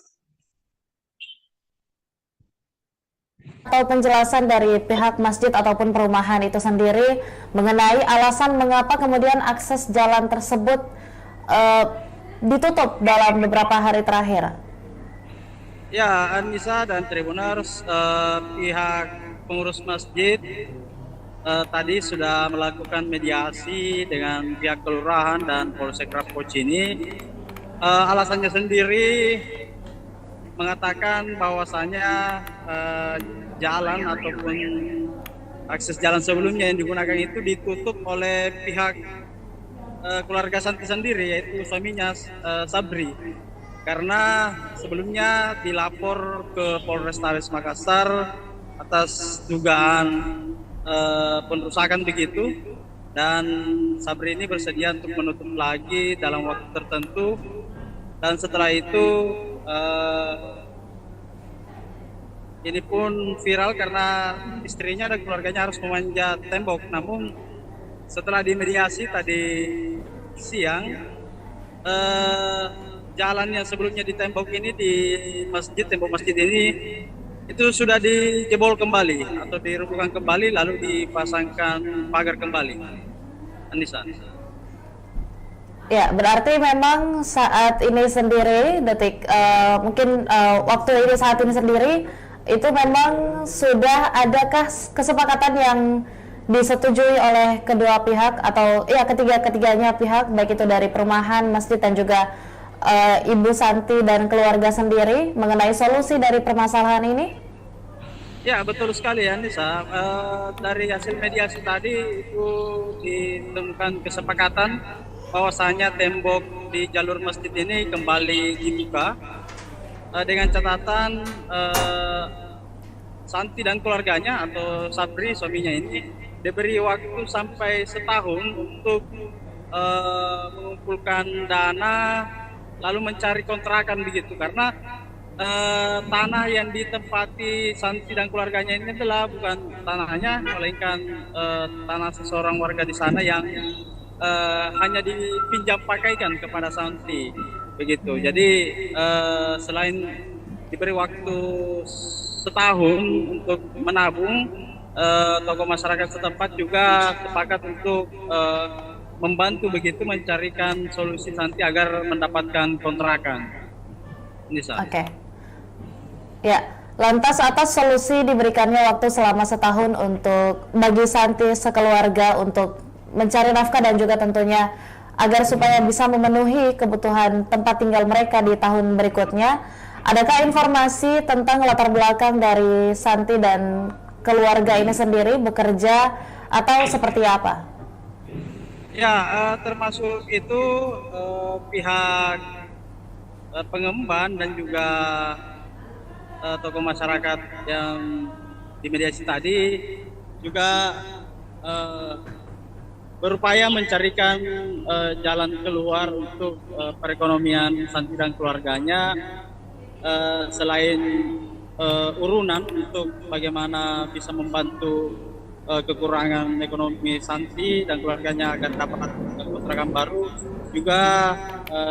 Atau penjelasan dari pihak masjid ataupun perumahan itu sendiri mengenai alasan mengapa kemudian akses jalan tersebut ditutup dalam beberapa hari terakhir. Ya, Anissa dan Tribuners, pihak pengurus masjid tadi sudah melakukan mediasi dengan pihak kelurahan dan Polsek Rapocini. Alasannya sendiri mengatakan bahwasanya jalan ataupun akses jalan sebelumnya yang digunakan itu ditutup oleh pihak keluarga Santi sendiri, yaitu suaminya Sabri, karena sebelumnya dilapor ke Polrestabes Makassar atas dugaan perusakan begitu, dan Sabri ini bersedia untuk menutup lagi dalam waktu tertentu, dan setelah itu ini pun viral karena istrinya dan keluarganya harus memanjat tembok. Namun setelah dimediasi tadi siang, jalan yang sebelumnya di tembok ini, di masjid, tembok masjid ini itu sudah dijebol kembali atau dirobohkan kembali, lalu dipasangkan pagar kembali. Anissa. Ya, berarti memang saat ini sendiri, waktu ini saat ini sendiri, itu memang sudah adakah kesepakatan yang disetujui oleh kedua pihak atau ya ketiganya pihak, baik itu dari perumahan, masjid dan juga Ibu Santi dan keluarga sendiri mengenai solusi dari permasalahan ini? Ya, betul sekali ya Nisa. Dari hasil mediasi tadi itu ditemukan kesepakatan bahwasanya tembok di jalur masjid ini kembali dibuka dengan catatan Santi dan keluarganya atau Sabri suaminya ini diberi waktu sampai setahun untuk mengumpulkan dana lalu mencari kontrakan begitu, karena tanah yang ditempati Santi dan keluarganya ini adalah bukan tanahnya, melainkan tanah seseorang warga di sana yang hanya dipinjam pakaikan kepada Santi begitu. Jadi selain diberi waktu setahun untuk menabung, tokoh masyarakat setempat juga sepakat untuk membantu begitu mencarikan solusi Santi agar mendapatkan kontrakan. Oke. Ya, lantas atas solusi diberikannya waktu selama setahun untuk bagi Santi sekeluarga untuk mencari nafkah dan juga tentunya agar supaya bisa memenuhi kebutuhan tempat tinggal mereka di tahun berikutnya. Adakah informasi tentang latar belakang dari Santi dan keluarga ini sendiri bekerja atau seperti apa? Ya, termasuk itu pihak pengemban dan juga tokoh masyarakat yang dimediasi tadi juga berupaya mencarikan jalan keluar untuk perekonomian Santi dan keluarganya, selain urunan untuk bagaimana bisa membantu kekurangan ekonomi Santi dan keluarganya agar dapat kontrakan baru, juga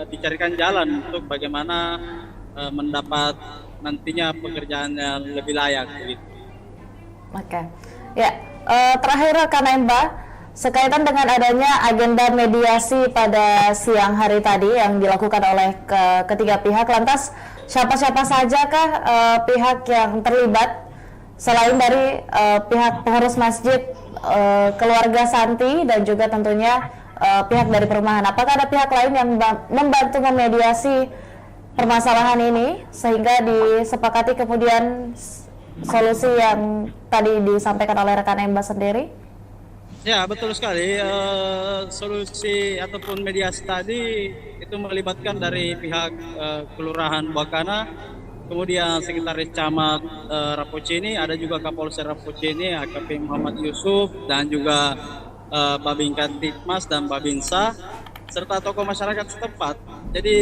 dicarikan jalan untuk bagaimana mendapat nantinya pekerjaan yang lebih layak begitu. Oke, ya, terakhir rekan Emba, sekaitan dengan adanya agenda mediasi pada siang hari tadi yang dilakukan oleh ketiga pihak, lantas siapa-siapa sajakah pihak yang terlibat selain dari pihak pengurus masjid, keluarga Santi, dan juga tentunya pihak dari perumahan? Apakah ada pihak lain yang membantu memediasi permasalahan ini sehingga disepakati kemudian solusi yang tadi disampaikan oleh rekan Emba sendiri? Ya, betul sekali. Solusi ataupun mediasi tadi itu melibatkan dari pihak Kelurahan Buakana, kemudian Sekretaris Camat Rapocini, ada juga Kapolsek Rapocini, AKP Muhammad Yusuf, dan juga Babin Kantikmas dan Babinsa, serta tokoh masyarakat setempat. Jadi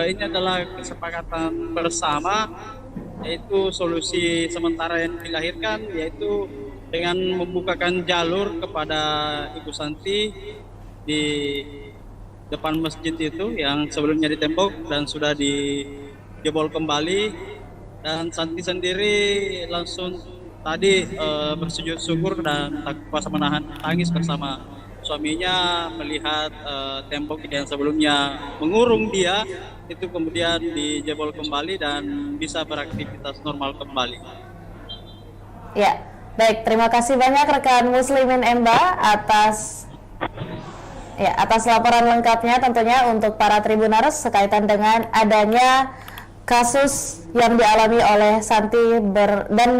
ini adalah kesepakatan bersama, yaitu solusi sementara yang dilahirkan, yaitu dengan membukakan jalur kepada Ibu Santi di depan masjid itu yang sebelumnya ditembok dan sudah dijebol kembali, dan Santi sendiri langsung tadi bersujud syukur dan tak kuasa menahan tangis bersama suaminya melihat tembok yang sebelumnya mengurung dia itu kemudian dijebol kembali dan bisa beraktivitas normal kembali. Ya, baik, terima kasih banyak rekan Muslimin Emba atas laporan lengkapnya tentunya untuk para Tribuners sekaitan dengan adanya kasus yang dialami oleh Santi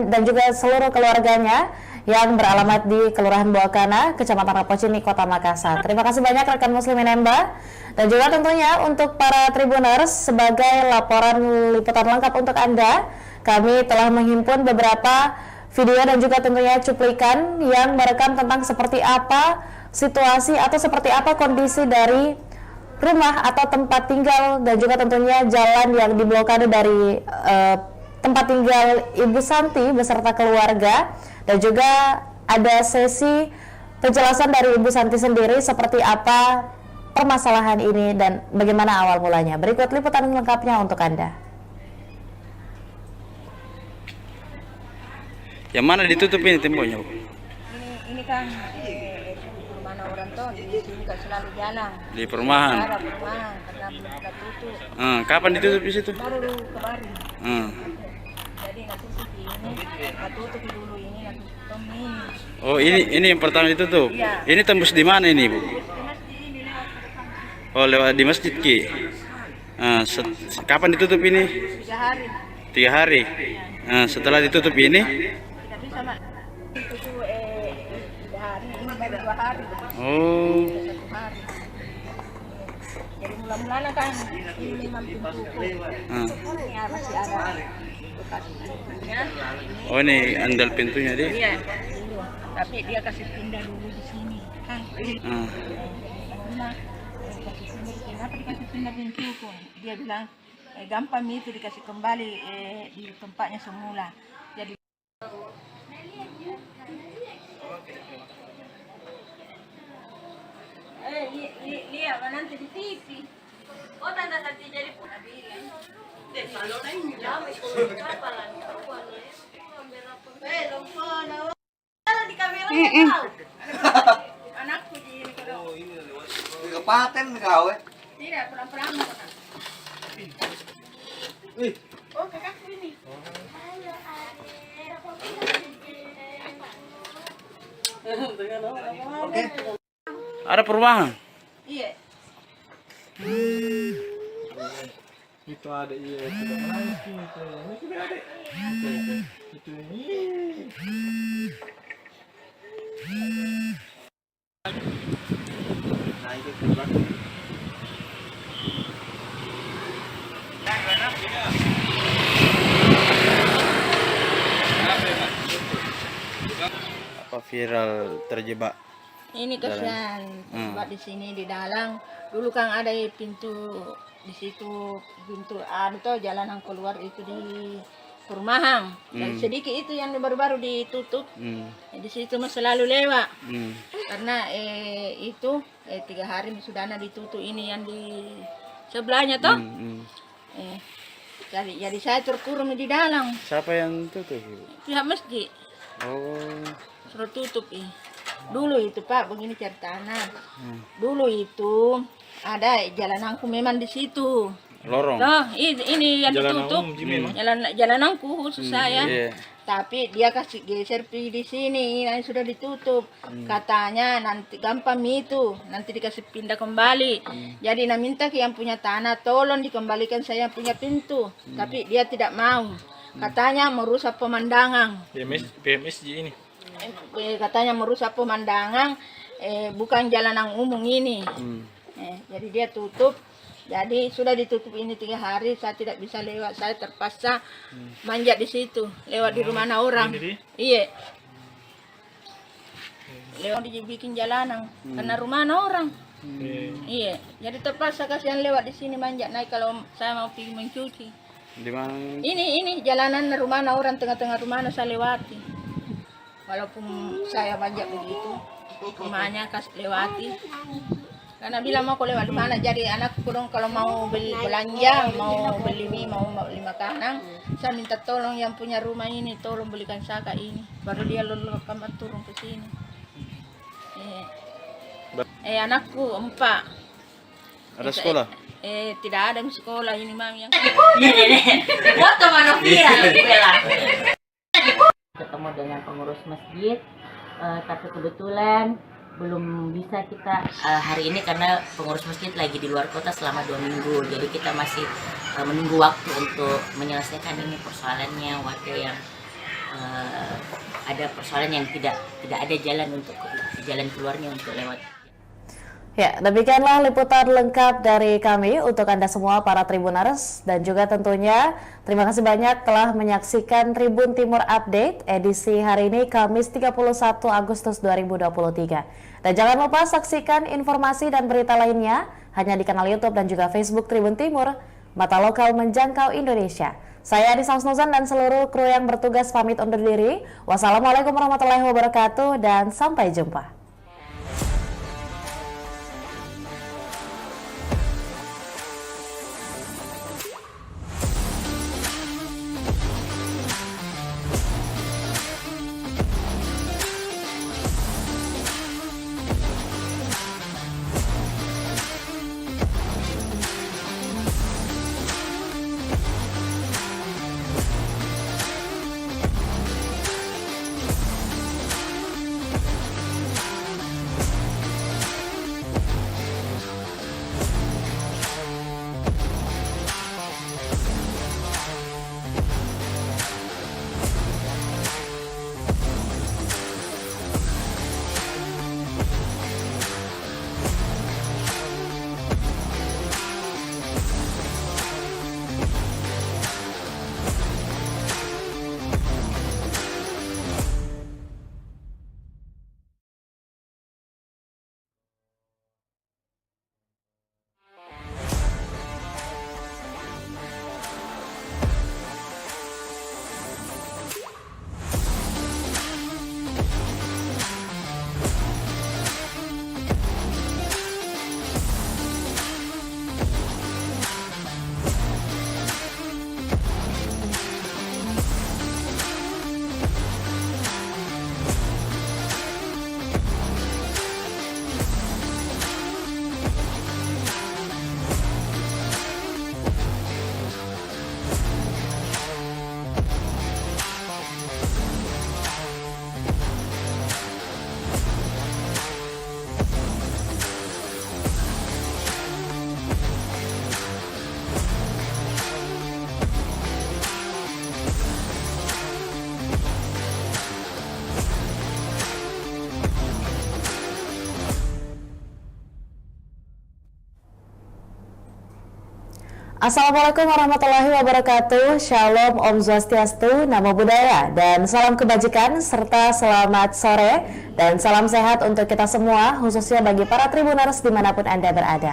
dan juga seluruh keluarganya yang beralamat di Kelurahan Buakana, Kecamatan Rapocini, Kota Makassar. Terima kasih banyak rekan Muslimin Emba, dan juga tentunya untuk para Tribuners sebagai laporan liputan lengkap untuk Anda, kami telah menghimpun beberapa video dan juga tentunya cuplikan yang merekam tentang seperti apa situasi atau seperti apa kondisi dari rumah atau tempat tinggal dan juga tentunya jalan yang diblokade dari tempat tinggal Ibu Santi beserta keluarga, dan juga ada sesi penjelasan dari Ibu Santi sendiri seperti apa permasalahan ini dan bagaimana awal mulanya. Berikut liputan lengkapnya untuk Anda. Yang mana ditutup ini temboknya, Bu? Ini kan mana orang tuh di sini kan selalu jalan. Di perumahan. Ada perumahan karena belum kita tutup. Kapan ditutup di situ? Baru kemarin. Jadi nanti ini tutup dulu ini nanti tutup ini. Oh, ini yang pertama ditutup. Iya. Ini tembus di mana ini, Bu? Di masjid ini lewat ke depan. Oh, lewat di masjid Ki. Kapan ditutup ini? 3 hari. 3 hari. Setelah ditutup ini? Tidak bisa mak. Itu 3 hari ini baru 2 hari. Oh. 1 hari. Jadi mula-mulanya kan ini memang pintu. Ya masih ada bekas pintunya. Oh, ini andal pintunya dia. Iya. Tapi dia kasih pindah dulu di sini kan. Kenapa dikasih pindah pintu pun? Dia bilang gampang itu dikasih kembali di tempatnya semula. Jadi lihat nanti di TV. Oh, tanda nanti jadi pun bilang. Di kamera anakku di Di kapaten kau tidak pulang-pulang. Oh, kakakku ini. Oke. Ada perumahan? Iya. Itu ada iya sudah menangis gitu. Ini sudah ada. Itu ini. Nah itu terbang. Apa viral terjebak? Ini kasihan terjebak di sini di dalam. Dulu kan ada pintu di situ, pintu tuh jalanan keluar itu di perumahan. Dan sedikit itu yang baru-baru ditutup. Di situ mah selalu lewat. Karena itu 3 hari sudah ditutup ini yang di sebelahnya toh. Jadi saya terkurung di dalam. Siapa yang tutup? Pihak masjid Oh. suruh tutup Dulu itu Pak, begini ceritanya. Dulu itu ada jalananku memang di situ. Lorong. Nah, ini yang ditutup. Jalananku khusus saya. Iya. Tapi dia kasih geser di sini, yang sudah ditutup. Katanya nanti gampang itu, nanti dikasih pindah kembali. Jadi minta ke yang punya tanah, tolong dikembalikan saya punya pintu. Tapi dia tidak mau. Katanya merusak pemandangan. PMSG ini. Katanya merusak pemandangan, bukan jalanan umum ini. Jadi dia tutup. Jadi sudah ditutup ini 3 hari, saya tidak bisa lewat, saya terpaksa manjat di situ, lewat di rumah orang. Iya. Lewat dibikin jalanan, karena rumah orang. Iya. Jadi terpaksa kasihan lewat di sini manjat naik kalau saya mau pergi mencuci. Di mana? Ini jalanan rumah orang, tengah-tengah rumah saya lewati. Walaupun saya manjat begitu, rumahnya kasih lewati. Karena bilang mau lewat di mana, jadi anakku dong kalau mau beli belanja, mau beli mie, mau beli makanan, saya minta tolong yang punya rumah ini, tolong belikan saka ini, baru dia lalu kamar turun ke sini. Anakku 4. Ada sekolah? Tidak ada di sekolah ini mami yang. Foto mana viral bela. Ketemu dengan pengurus masjid, tapi kebetulan belum bisa kita hari ini karena pengurus masjid lagi di luar kota selama 2 minggu. Jadi kita masih menunggu waktu untuk menyelesaikan ini persoalannya warga yang ada persoalan yang tidak ada jalan keluarnya untuk lewat. Ya, demikianlah liputan lengkap dari kami untuk Anda semua para Tribuners, dan juga tentunya terima kasih banyak telah menyaksikan Tribun Timur Update edisi hari ini Kamis 31 Agustus 2023. Dan jangan lupa saksikan informasi dan berita lainnya hanya di kanal YouTube dan juga Facebook Tribun Timur, mata lokal menjangkau Indonesia. Saya Adisa Husnuzan dan seluruh kru yang bertugas pamit undur diri. Wassalamualaikum warahmatullahi wabarakatuh dan sampai jumpa. Assalamualaikum warahmatullahi wabarakatuh. Shalom, Om Swastiastu, Namo Buddhaya, dan salam kebajikan serta selamat sore dan salam sehat untuk kita semua, khususnya bagi para Tribuners dimanapun Anda berada.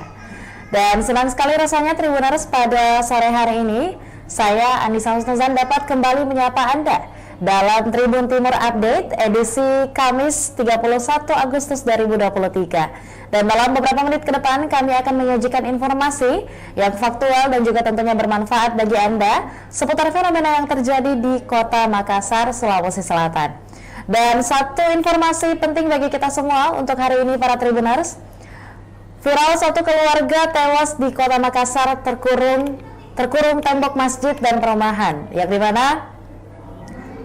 Dan senang sekali rasanya Tribuners pada sore hari ini, saya Anissa Husnuzan dapat kembali menyapa Anda dalam Tribun Timur Update edisi Kamis 31 Agustus 2023. Dan dalam beberapa menit ke depan kami akan menyajikan informasi yang faktual dan juga tentunya bermanfaat bagi Anda seputar fenomena yang terjadi di Kota Makassar, Sulawesi Selatan. Dan satu informasi penting bagi kita semua untuk hari ini para Tribuners. Viral satu keluarga tewas di Kota Makassar terkurung tembok masjid dan perumahan, yang dimana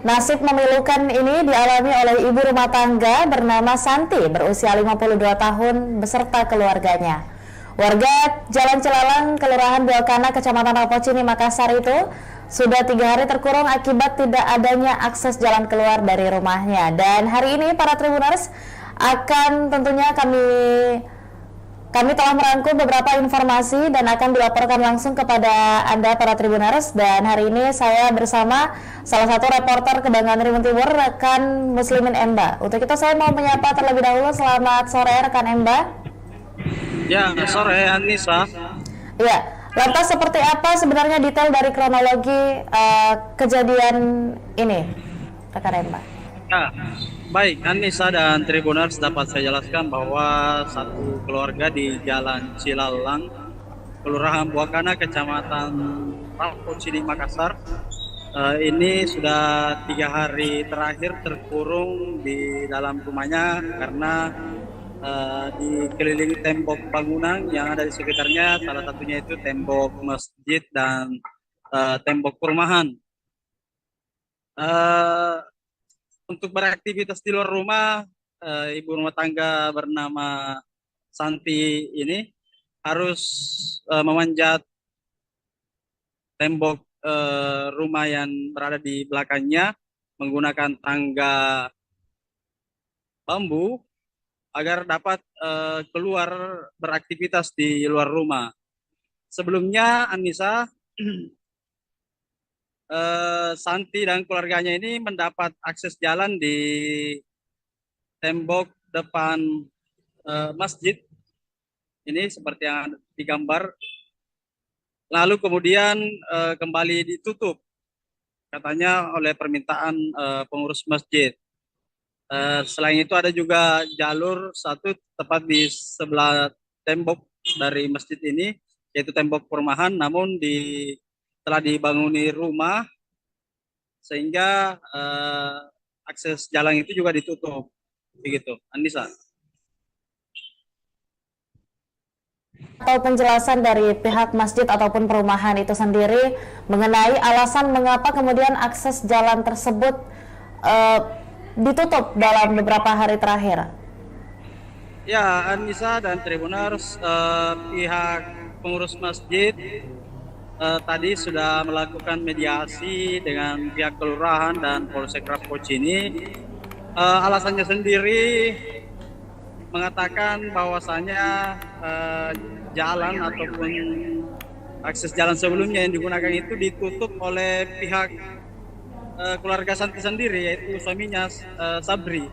nasib memilukan ini dialami oleh ibu rumah tangga bernama Santi berusia 52 tahun beserta keluarganya. Warga Jalan Cilalang, Kelurahan Buakana, Kecamatan Rapocini, Makassar itu sudah 3 hari terkurung akibat tidak adanya akses jalan keluar dari rumahnya. Dan hari ini para Tribuners akan tentunya kami telah merangkum beberapa informasi dan akan dilaporkan langsung kepada Anda para Tribuners. Dan hari ini saya bersama salah satu reporter Kebanggaan Tribun Timur, rekan Muslimin Emba. Untuk itu saya mau menyapa terlebih dahulu. Selamat sore rekan Emba. Ya, sore Anissa. Ya, lantas seperti apa sebenarnya detail dari kronologi kejadian ini, rekan Emba? Ya, baik Anissa dan Tribuners, dapat saya jelaskan bahwa satu keluarga di Jalan Cilalang, Kelurahan Buakana, Kecamatan Rapocini, Makassar, ini sudah 3 hari terakhir terkurung di dalam rumahnya karena dikelilingi tembok bangunan yang ada di sekitarnya, salah satunya itu tembok masjid dan tembok perumahan. Untuk beraktivitas di luar rumah, ibu rumah tangga bernama Santi ini harus memanjat tembok rumah yang berada di belakangnya menggunakan tangga bambu agar dapat keluar beraktivitas di luar rumah. Sebelumnya Anissa, Santi dan keluarganya ini mendapat akses jalan di tembok depan masjid ini seperti yang digambar, lalu kemudian kembali ditutup katanya oleh permintaan pengurus masjid. Selain itu ada juga jalur satu tepat di sebelah tembok dari masjid ini, yaitu tembok perumahan, namun telah dibanguni rumah sehingga akses jalan itu juga ditutup. Begitu, Anissa. Atau penjelasan dari pihak masjid ataupun perumahan itu sendiri mengenai alasan mengapa kemudian akses jalan tersebut ditutup dalam beberapa hari terakhir. Ya, Anissa dan Tribuners, pihak pengurus masjid tadi sudah melakukan mediasi dengan pihak kelurahan dan Polsek Rapocini. Alasannya sendiri mengatakan bahwasanya jalan ataupun akses jalan sebelumnya yang digunakan itu ditutup oleh pihak keluarga Santi sendiri, yaitu suaminya Sabri,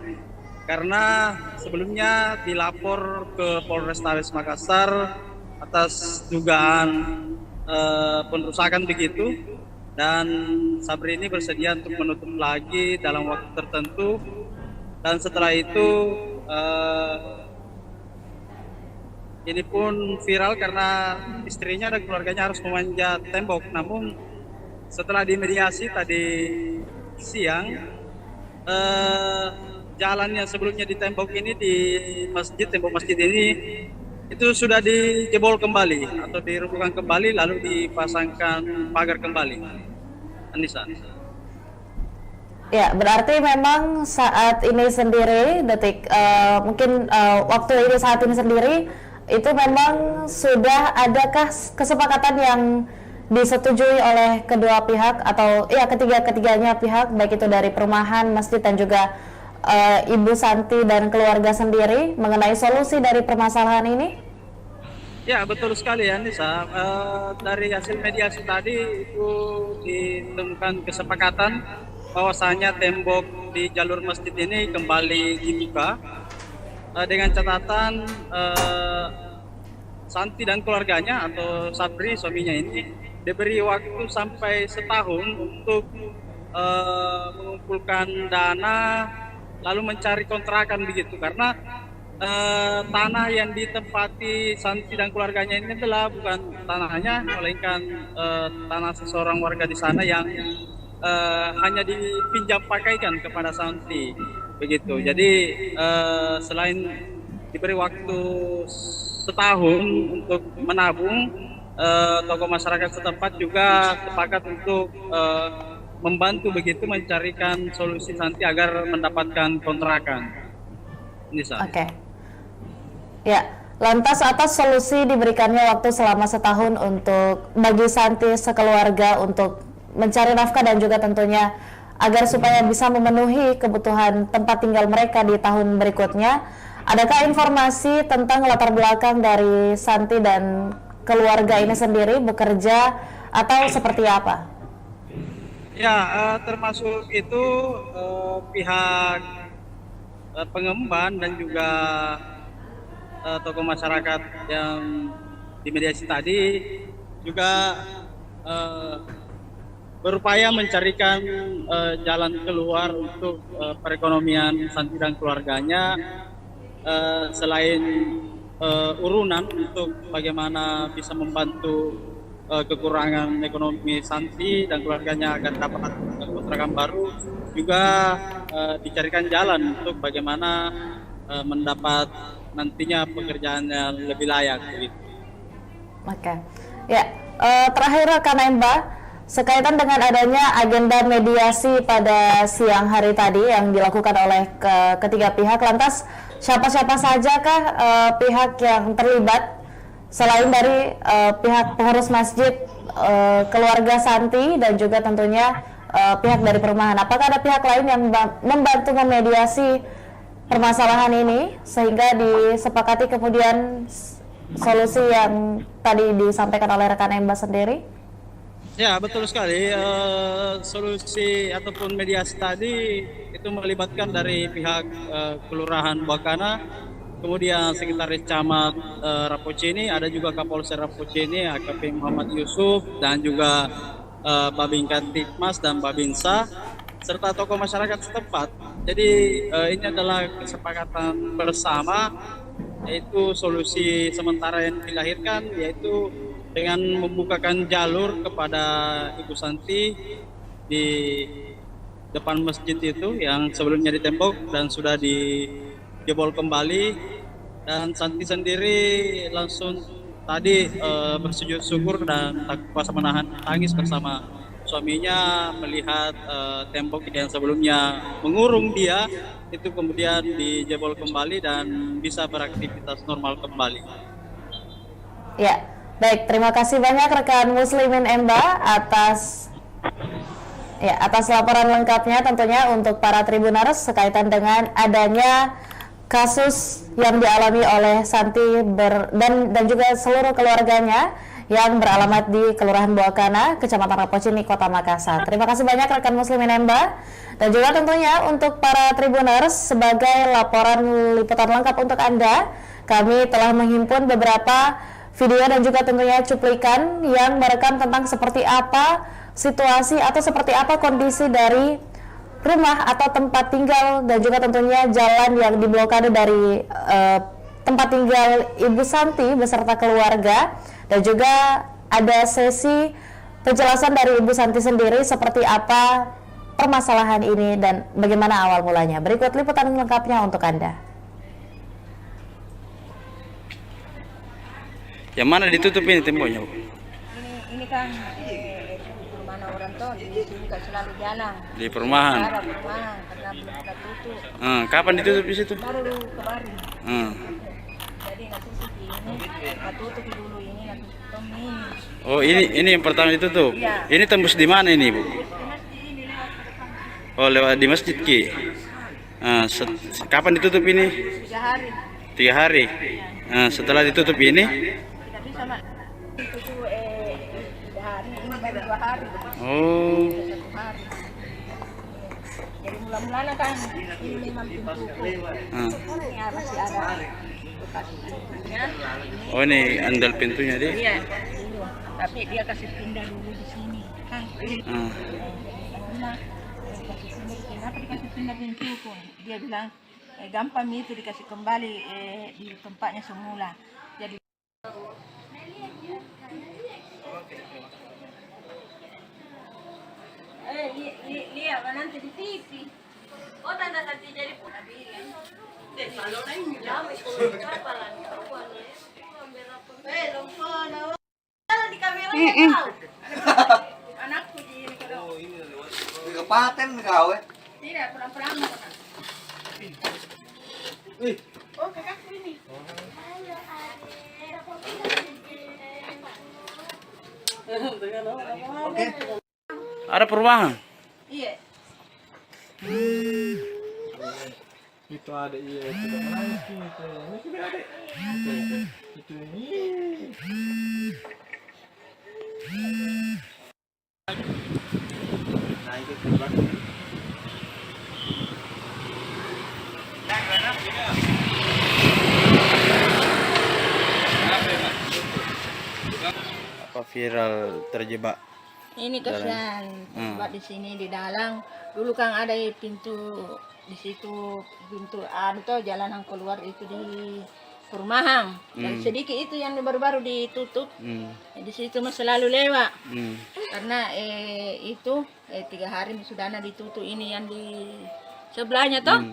karena sebelumnya dilapor ke Polrestabes Makassar atas dugaan perusakan begitu, dan Sabri ini bersedia untuk menutup lagi dalam waktu tertentu, dan setelah itu ini pun viral karena istrinya dan keluarganya harus memanjat tembok. Namun setelah dimediasi tadi siang, jalan yang sebelumnya di tembok ini, di masjid, tembok masjid ini itu sudah dijebol kembali atau dirobohkan kembali, lalu dipasangkan pagar kembali. Anissa. Ya, berarti memang saat ini sendiri, waktu ini saat ini sendiri itu memang sudah adakah kesepakatan yang disetujui oleh kedua pihak atau ya ketiganya pihak, baik itu dari perumahan, masjid dan juga Ibu Santi dan keluarga sendiri mengenai solusi dari permasalahan ini? Ya, betul sekali ya Nisa. Dari hasil mediasi tadi itu ditemukan kesepakatan bahwasanya tembok di jalur masjid ini kembali dibuka dengan catatan Santi dan keluarganya atau Sabri suaminya ini diberi waktu sampai setahun untuk mengumpulkan dana lalu mencari kontrakan begitu, karena tanah yang ditempati Santi dan keluarganya ini adalah bukan tanahnya, melainkan tanah seseorang warga di sana yang hanya dipinjam pakaikan kepada Santi begitu. Jadi selain diberi waktu setahun untuk menabung, tokoh masyarakat setempat juga sepakat untuk membantu begitu mencarikan solusi Santi agar mendapatkan kontrakan. Nisa. Oke. Ya, lantas atas solusi diberikannya waktu selama setahun untuk bagi Santi sekeluarga untuk mencari nafkah dan juga tentunya agar supaya bisa memenuhi kebutuhan tempat tinggal mereka di tahun berikutnya. Adakah informasi tentang latar belakang dari Santi dan keluarga ini sendiri bekerja atau seperti apa? Ya, termasuk itu pihak pengemban dan juga tokoh masyarakat yang dimediasi tadi juga berupaya mencarikan jalan keluar untuk perekonomian Santi dan keluarganya, selain urunan untuk bagaimana bisa membantu kekurangan ekonomi Santi dan keluarganya agar dapat kontrakan baru, juga dicarikan jalan untuk bagaimana mendapat nantinya pekerjaan yang lebih layak gitu. Oke. Ya, terakhir rekan Emba, sekaitan dengan adanya agenda mediasi pada siang hari tadi yang dilakukan oleh ketiga pihak, lantas siapa-siapa sajakah pihak yang terlibat selain dari pihak pengurus masjid, keluarga Santi dan juga tentunya pihak dari perumahan? Apakah ada pihak lain yang membantu memediasi permasalahan ini sehingga disepakati kemudian solusi yang tadi disampaikan oleh rekan Emba sendiri? Ya, betul sekali. Solusi ataupun mediasi tadi itu melibatkan dari pihak Kelurahan Buakana, kemudian Sekretaris Camat Rapocini, ada juga Kapolsek Rapocini, AKP Muhammad Yusuf, dan juga Babin Kantikmas dan Babinsa, serta tokoh masyarakat setempat. Jadi ini adalah kesepakatan bersama, yaitu solusi sementara yang dilahirkan, yaitu dengan membukakan jalur kepada Ibu Santi di depan masjid itu yang sebelumnya ditembok dan sudah dijebol kembali, dan Santi sendiri langsung tadi bersujud syukur dan tak kuasa menahan tangis bersama suaminya melihat tembok yang sebelumnya mengurung dia itu kemudian dijebol kembali dan bisa beraktivitas normal kembali. Ya, baik, terima kasih banyak rekan Muslimin Emba atas laporan lengkapnya tentunya untuk para Tribuners sekaitan dengan adanya kasus yang dialami oleh Santi dan juga seluruh keluarganya yang beralamat di Kelurahan Buakana, Kecamatan Rapocini, Kota Makassar. Terima kasih banyak rekan Muslimin Emba, dan juga tentunya untuk para Tribuners sebagai laporan liputan lengkap untuk Anda, kami telah menghimpun beberapa video dan juga tentunya cuplikan yang merekam tentang seperti apa situasi atau seperti apa kondisi dari rumah atau tempat tinggal dan juga tentunya jalan yang diblokade dari tempat tinggal Ibu Santi beserta keluarga, dan juga ada sesi penjelasan dari Ibu Santi sendiri seperti apa permasalahan ini dan bagaimana awal mulanya. Berikut liputan lengkapnya untuk Anda. Yang mana ditutup ini temboknya, Bu? Ini kan mana orang tuh di sini kan selalu jalan. Di perumahan. Ada perumahan karena belum kita tutup. Kapan ditutup di situ? Baru kemarin. Jadi nggak tutup ini, nggak tutup dulu ini, nggak tutup ini. Oh, ini yang pertama ditutup. Iya. Ini tembus di mana ini, Bu? Di masjid ini lewat ke depan. Oh, lewat di masjid Ki. Kapan ditutup ini? 3 hari. 3 hari. Setelah ditutup ini, Tidak sama itu tuh hari ini baru 2 hari. Oh. 1 hari. Jadi mula-mulanya kan ini memang pintu ya masih ada bekas pintunya. Oh, ini andal pintunya deh. Iya, dulu. Tapi dia kasih pindah dulu di sini kan. Nah, kasih pindah di sini. Kenapa dikasih pindah pintu pun? Dia bilang gampang itu dikasih kembali di tempatnya semula. Jadi lihat nanti di TV. Oh, tanda nanti jadi pun di kamera anakku di kalau Kepaten kau tidak pulang-pulang oh kakakku ini Oke. Ada perubahan. iya Itu ada iya itu udah menangis gitu. Ini sudah ada. Itu ini. Nah itu terbang. Apa viral terjebak? ini kasihan buat di sini di dalam dulu kan ada pintu di situ pintu tuh jalanan keluar itu di perumahan dan sedikit itu yang baru-baru ditutup di situ mah selalu lewat karena itu 3 hari sudah ditutup ini yang di sebelahnya toh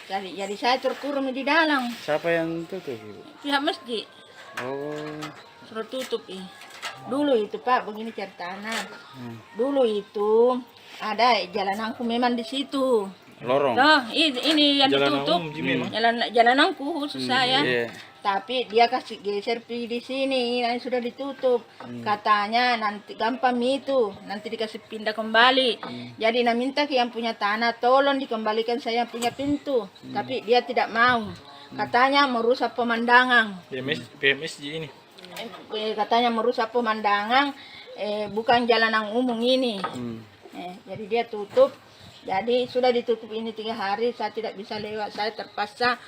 jadi saya terkurung di dalam Siapa yang tutup, Ibu? pihak masjid Oh. suruh tutup dulu itu Pak begini ceritanya dulu itu ada jalananku memang di situ Lorong. Nah, ini yang ditutup. Jalananku khusus saya. Iya. Tapi dia kasih geser di sini, yang sudah ditutup. Katanya nanti gampang itu, nanti dikasih pindah kembali. Jadi nak minta ke yang punya tanah, tolong dikembalikan saya punya pintu. Tapi dia tidak mau. Katanya merusak pemandangan. PMS ini. Katanya merusak pemandangan, bukan jalanan umum ini. Jadi dia tutup. Jadi sudah ditutup ini 3 hari, saya tidak bisa lewat, saya terpaksa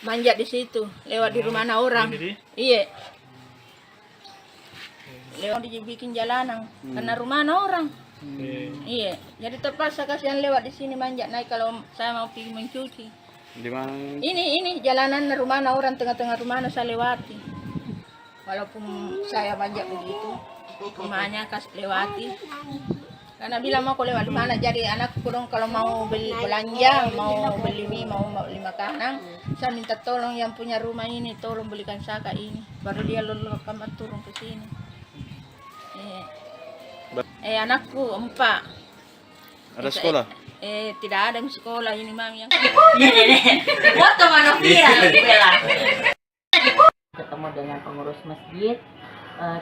manjat di situ, lewat di rumah orang. Iya. Lewat dibikin jalanan, karena rumah orang. Iya. Jadi terpaksa kasihan lewat di sini manjat naik kalau saya mau pergi mencuci. Di mana? Ini jalanan rumah orang, tengah-tengah rumah saya lewati. Walaupun saya manjat begitu, rumahnya kasih lewati. Karena bilang mau lewat di mana, jadi anak kurang kalau mau beli belanja, mau beli mie, mau beli makanan, saya minta tolong yang punya rumah ini, tolong belikan saya ini, baru dia lalu kamar turun ke sini. Anakku 4. Ada sekolah? Tidak ada yang sekolah ini mami yang. Foto mana viral Bella. Ketemu dengan pengurus masjid,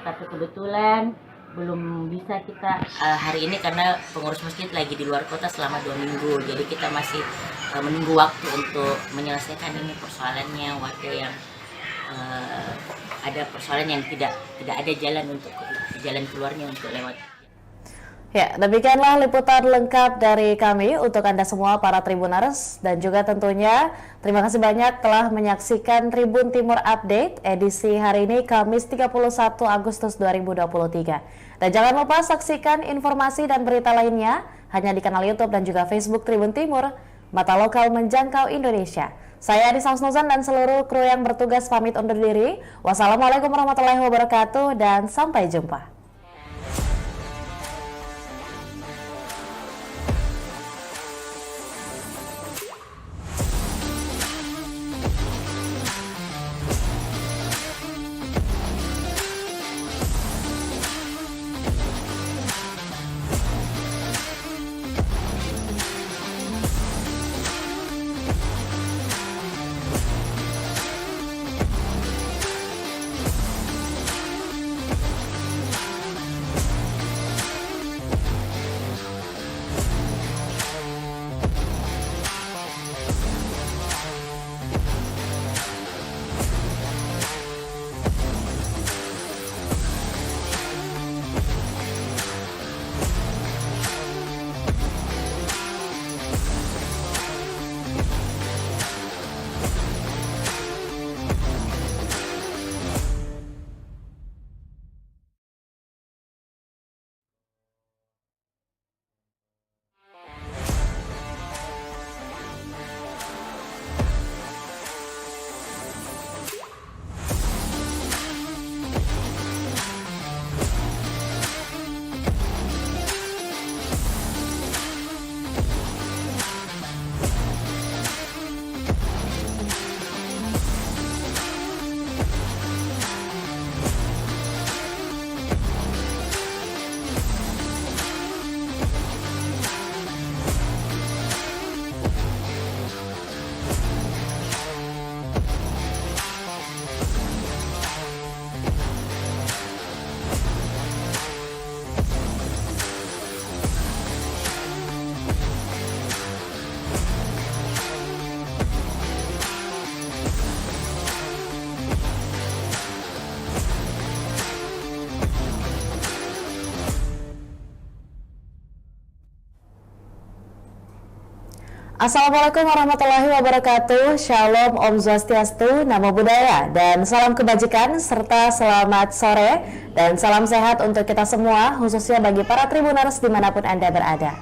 tapi kebetulan belum bisa kita hari ini karena pengurus masjid lagi di luar kota selama 2 minggu. Jadi kita masih menunggu waktu untuk menyelesaikan ini persoalannya, warga yang ada persoalan yang tidak ada jalan keluarnya untuk lewat. Ya, demikianlah liputan lengkap dari kami untuk Anda semua para Tribuners, dan juga tentunya terima kasih banyak telah menyaksikan Tribun Timur Update edisi hari ini Kamis 31 Agustus 2023. Dan jangan lupa saksikan informasi dan berita lainnya hanya di kanal YouTube dan juga Facebook Tribun Timur, mata lokal menjangkau Indonesia. Saya Adisa Husnuzan dan seluruh kru yang bertugas pamit undur diri. Wassalamualaikum warahmatullahi wabarakatuh dan sampai jumpa. Assalamualaikum warahmatullahi wabarakatuh. Shalom, Om Swastiastu, Namo Buddhaya, dan salam kebajikan serta selamat sore dan salam sehat untuk kita semua, khususnya bagi para Tribuners dimanapun Anda berada.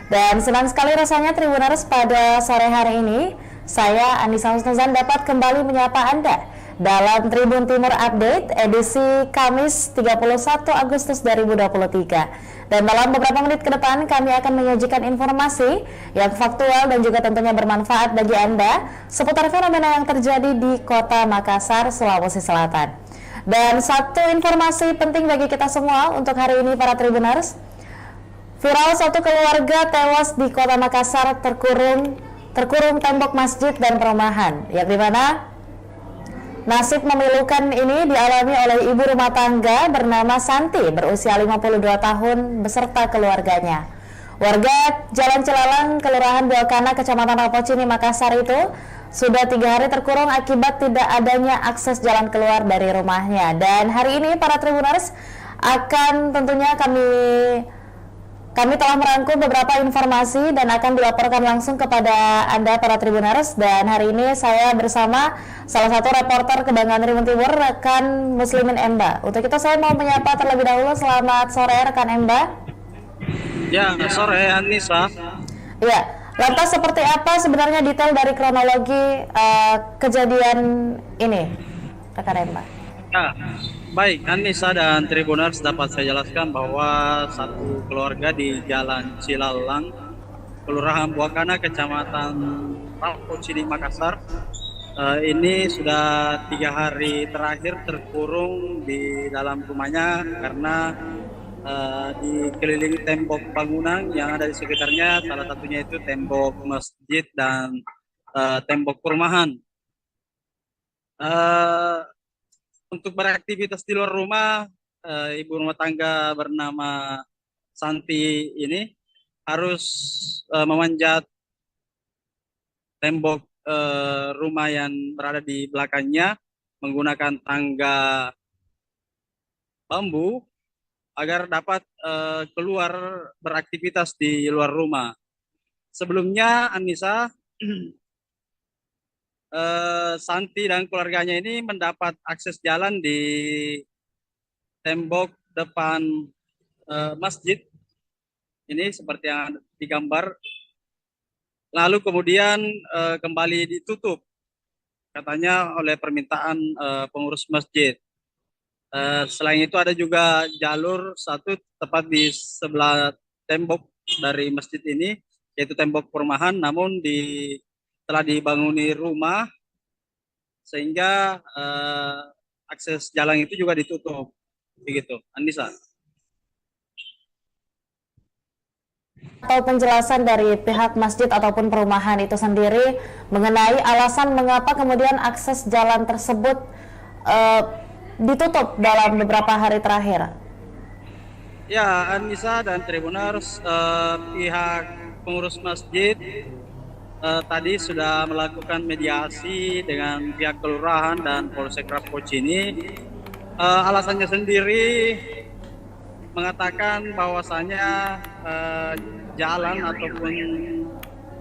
Dan senang sekali rasanya Tribuners pada sore hari ini, saya Anissa Husnuzan dapat kembali menyapa Anda dalam Tribun Timur Update edisi Kamis 31 Agustus 2023. Dan dalam beberapa menit ke depan kami akan menyajikan informasi yang faktual dan juga tentunya bermanfaat bagi Anda seputar fenomena yang terjadi di Kota Makassar, Sulawesi Selatan. Dan satu informasi penting bagi kita semua untuk hari ini para Tribuners. Viral satu keluarga tewas di Kota Makassar terkurung tembok masjid dan perumahan, yang dimana nasib memilukan ini dialami oleh ibu rumah tangga bernama Santi berusia 52 tahun beserta keluarganya. Warga Jalan Cilalang, Kelurahan Buakana, Kecamatan Rapocini, Makassar itu sudah 3 hari terkurung akibat tidak adanya akses jalan keluar dari rumahnya. Dan hari ini para Tribuners akan tentunya kami telah merangkum beberapa informasi dan akan dilaporkan langsung kepada Anda para Tribuners. Dan hari ini saya bersama salah satu reporter Kebanggaan Tribun Timur, rekan Muslimin Emba. Untuk itu saya mau menyapa terlebih dahulu. Selamat sore rekan Emba. Ya, sore Anissa. Ya, lantas seperti apa sebenarnya detail dari kronologi kejadian ini, rekan Emba? Ya, baik Anissa dan Tribuners, dapat saya jelaskan bahwa satu keluarga di Jalan Cilalang, Kelurahan Buakana, Kecamatan Rapocini, Makassar, ini sudah 3 hari terakhir terkurung di dalam rumahnya karena dikelilingi tembok bangunan yang ada di sekitarnya, salah satunya itu tembok masjid dan tembok perumahan. Untuk beraktivitas di luar rumah, ibu rumah tangga bernama Santi ini harus memanjat tembok rumah yang berada di belakangnya menggunakan tangga bambu agar dapat keluar beraktivitas di luar rumah. Sebelumnya Anissa, Santi dan keluarganya ini mendapat akses jalan di tembok depan masjid ini seperti yang digambar, lalu kemudian kembali ditutup katanya oleh permintaan pengurus masjid. Selain itu ada juga jalur satu tepat di sebelah tembok dari masjid ini, yaitu tembok perumahan, namun telah dibanguni rumah sehingga akses jalan itu juga ditutup, begitu Anissa. Atau penjelasan dari pihak masjid ataupun perumahan itu sendiri mengenai alasan mengapa kemudian akses jalan tersebut ditutup dalam beberapa hari terakhir. Ya Anissa dan Tribuners, pihak pengurus masjid tadi sudah melakukan mediasi dengan pihak kelurahan dan Polsek Rapocini. Alasannya sendiri mengatakan bahwasanya jalan ataupun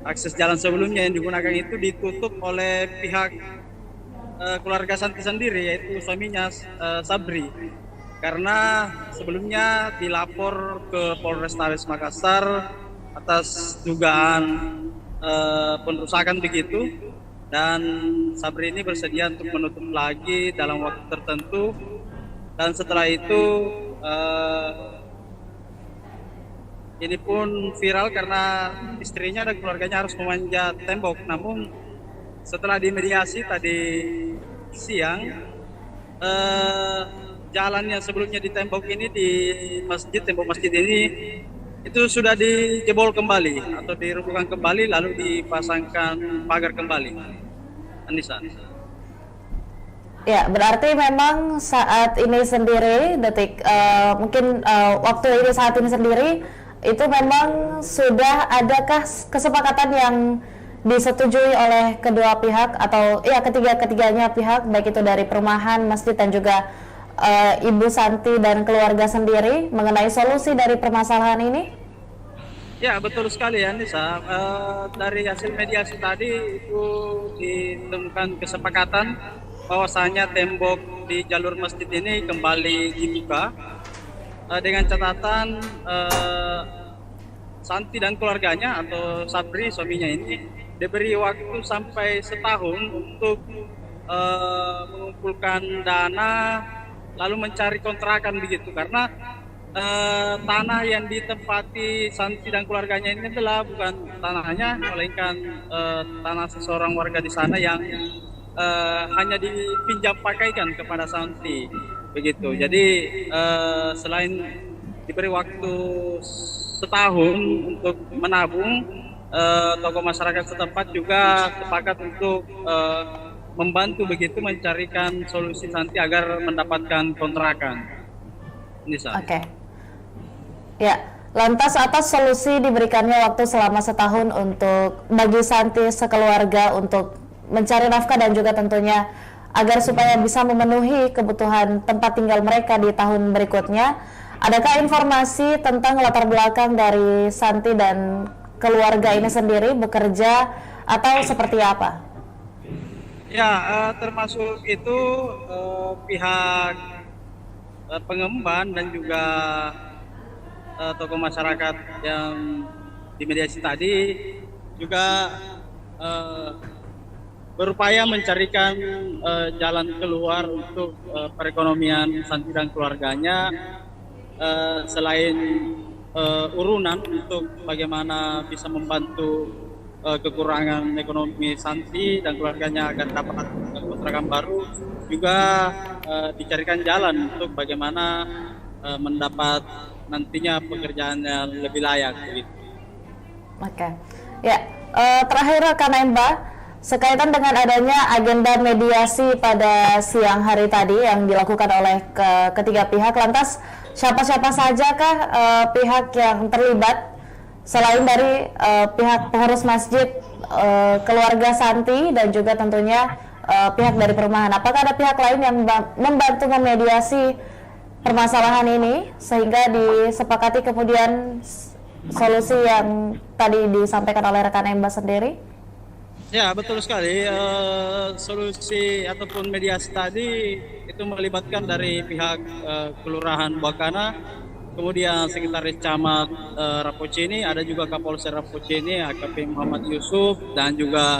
akses jalan sebelumnya yang digunakan itu ditutup oleh pihak keluarga Santi sendiri, yaitu suaminya Sabri, karena sebelumnya dilapor ke Polrestabes Makassar atas dugaan perusakan begitu, dan Sabri ini bersedia untuk menutup lagi dalam waktu tertentu, dan setelah itu ini pun viral karena istrinya dan keluarganya harus memanjat tembok. Namun setelah dimediasi tadi siang, jalan yang sebelumnya di tembok ini, di masjid, tembok masjid ini itu sudah dijebol kembali atau dirobohkan kembali lalu dipasangkan pagar kembali. Anissa. Ya, berarti memang saat ini sendiri waktu ini saat ini sendiri itu memang sudah adakah kesepakatan yang disetujui oleh kedua pihak atau ya ketiganya pihak, baik itu dari perumahan, masjid dan juga Ibu Santi dan keluarga sendiri mengenai solusi dari permasalahan ini? Ya, betul sekali ya Nisa. Dari hasil mediasi tadi itu ditemukan kesepakatan bahwasanya tembok di jalur masjid ini kembali dibuka dengan catatan Santi dan keluarganya atau Sabri suaminya ini diberi waktu sampai setahun untuk mengumpulkan dana lalu mencari kontrakan begitu, karena tanah yang ditempati Santi dan keluarganya ini adalah bukan tanahnya, melainkan tanah seseorang warga di sana yang hanya dipinjam pakaikan kepada Santi begitu. Jadi selain diberi waktu setahun untuk menabung, tokoh masyarakat setempat juga sepakat untuk membantu begitu mencarikan solusi Santi agar mendapatkan kontrakan. Nisa. Oke. Ya, lantas atas solusi diberikannya waktu selama setahun untuk bagi Santi sekeluarga untuk mencari nafkah dan juga tentunya agar supaya bisa memenuhi kebutuhan tempat tinggal mereka di tahun berikutnya. Adakah informasi tentang latar belakang dari Santi dan keluarga ini sendiri bekerja atau seperti apa? Ya, termasuk itu pihak pengemban dan juga tokoh masyarakat yang dimediasi tadi juga berupaya mencarikan jalan keluar untuk perekonomian Santi dan keluarganya, selain urunan untuk bagaimana bisa membantu kekurangan ekonomi Santi dan keluarganya agar dapat kontrakan baru, juga dicarikan jalan untuk bagaimana mendapat nantinya pekerjaan yang lebih layak begitu. Oke. Ya, terakhir rekan Emba, sekaitan dengan adanya agenda mediasi pada siang hari tadi yang dilakukan oleh ketiga pihak, lantas siapa-siapa sajakah pihak yang terlibat selain dari pihak pengurus masjid, keluarga Santi dan juga tentunya pihak dari perumahan? Apakah ada pihak lain yang membantu memediasi permasalahan ini sehingga disepakati kemudian solusi yang tadi disampaikan oleh rekan Emba sendiri? Ya, betul sekali. Solusi ataupun mediasi tadi itu melibatkan dari pihak Kelurahan Buakana, kemudian Sekretaris Camat Rapocini, ada juga Kapolsek Rapocini, AKP Muhammad Yusuf, dan juga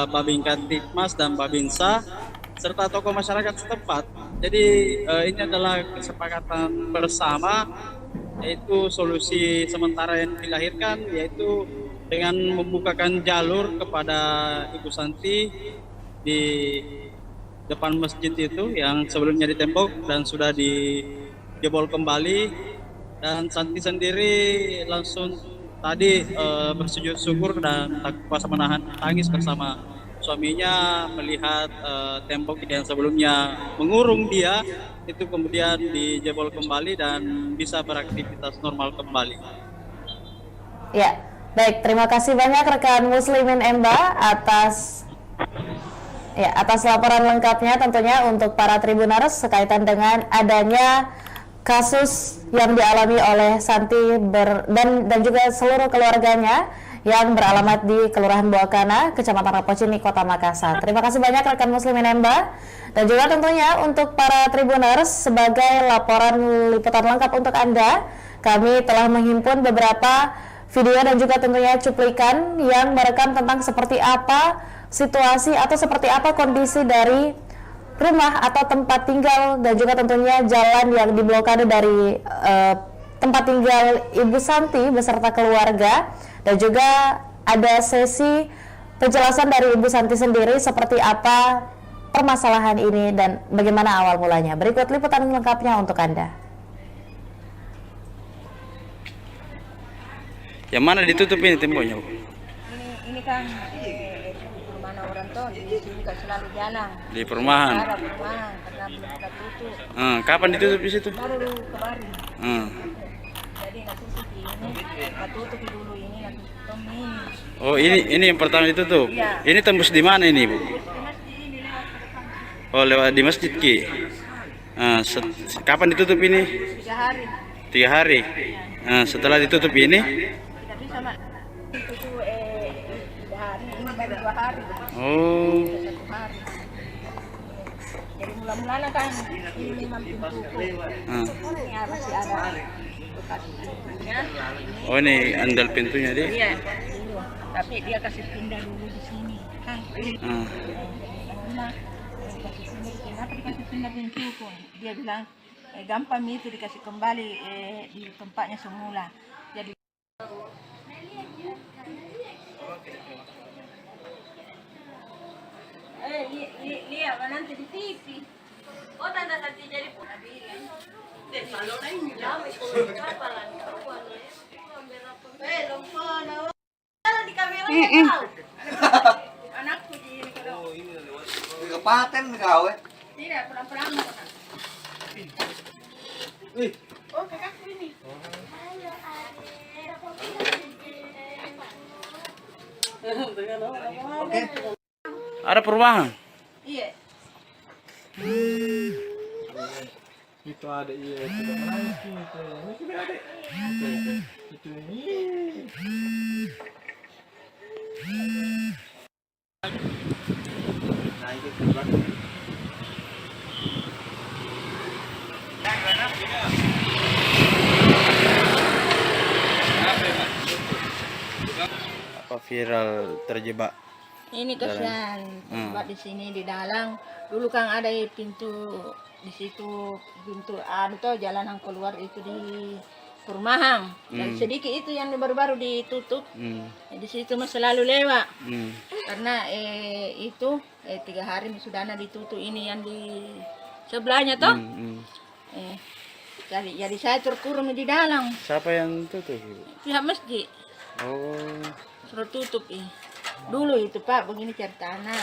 Babinkan Tikmas dan Babinsa, serta tokoh masyarakat setempat. Jadi ini adalah kesepakatan bersama, yaitu solusi sementara yang dilahirkan, yaitu dengan membukakan jalur kepada Ibu Santi di depan masjid itu yang sebelumnya ditembok dan sudah dijebol kembali, dan Santi sendiri langsung tadi bersujud syukur dan tak kuasa menahan tangis bersama suaminya melihat tembok yang sebelumnya mengurung dia itu kemudian dijebol kembali dan bisa beraktivitas normal kembali. Ya, baik, terima kasih banyak rekan Muslimin Emba atas laporan lengkapnya tentunya untuk para Tribuners sekaitan dengan adanya kasus yang dialami oleh Santi dan juga seluruh keluarganya yang beralamat di Kelurahan Buakana, Kecamatan Rapocini, Kota Makassar. Terima kasih banyak rekan Muslimin Emba, dan juga tentunya untuk para Tribuners sebagai laporan liputan lengkap untuk Anda, kami telah menghimpun beberapa video dan juga tentunya cuplikan yang merekam tentang seperti apa situasi atau seperti apa kondisi dari rumah atau tempat tinggal dan juga tentunya jalan yang diblokade dari tempat tinggal Ibu Santi beserta keluarga, dan juga ada sesi penjelasan dari Ibu Santi sendiri seperti apa permasalahan ini dan bagaimana awal mulanya. Berikut liputan lengkapnya untuk Anda. Yang mana ditutup ini temboknya? Ini kan perumahan orang tuh di sini kan selalu jalan. Di perumahan. Perumahan karena belum pernah tutup. Kapan ditutup di situ? Baru kemarin. Jadi nggak tutup dulu ini nggak tutup ini. Oh, ini yang pertama ditutup. Iya. Ini tembus di mana ini, Bu? Oh, lewat di masjid Ki. Kapan ditutup ini? 3 hari. 3 hari. Setelah ditutup ini? Kita Oh. Satu hari. Jadi mula-mulanya kan ini memang pintu ya, masih ada bekas pintunya. Oh, ini andal pintunya dia. Iya, dulu. Tapi dia kasih pindah dulu di sini kan. Nah, kasih pindah, kenapa dikasih pindah pintuku? Dia bilang gampang itu dikasih kembali di tempatnya semula. Jadi lihat nanti di TV. Oh, tanda tadi jadi di kamera tahu. Anakku di Kepaten kau tidak pulang-pulang. Oh, kakakku ini. Oke. Ada perumahan. Iya. Itu ada iya sudah menangis kita. Ini sudah ada. Itu ini. Apa viral terjebak? Ini kasihan tempat di sini di dalam. Dulu kan ada pintu di situ, pintu tuh jalanan keluar itu di perumahan. Dan sedikit itu yang baru-baru ditutup. Di situ mah selalu lewat. Karena itu 3 hari sudah ditutup ini yang di sebelahnya toh. Jadi saya terkurung di dalam. Siapa yang tutup, Ibu? Pihak masjid Oh. suruh tutup Dulu itu Pak, begini ceritanya.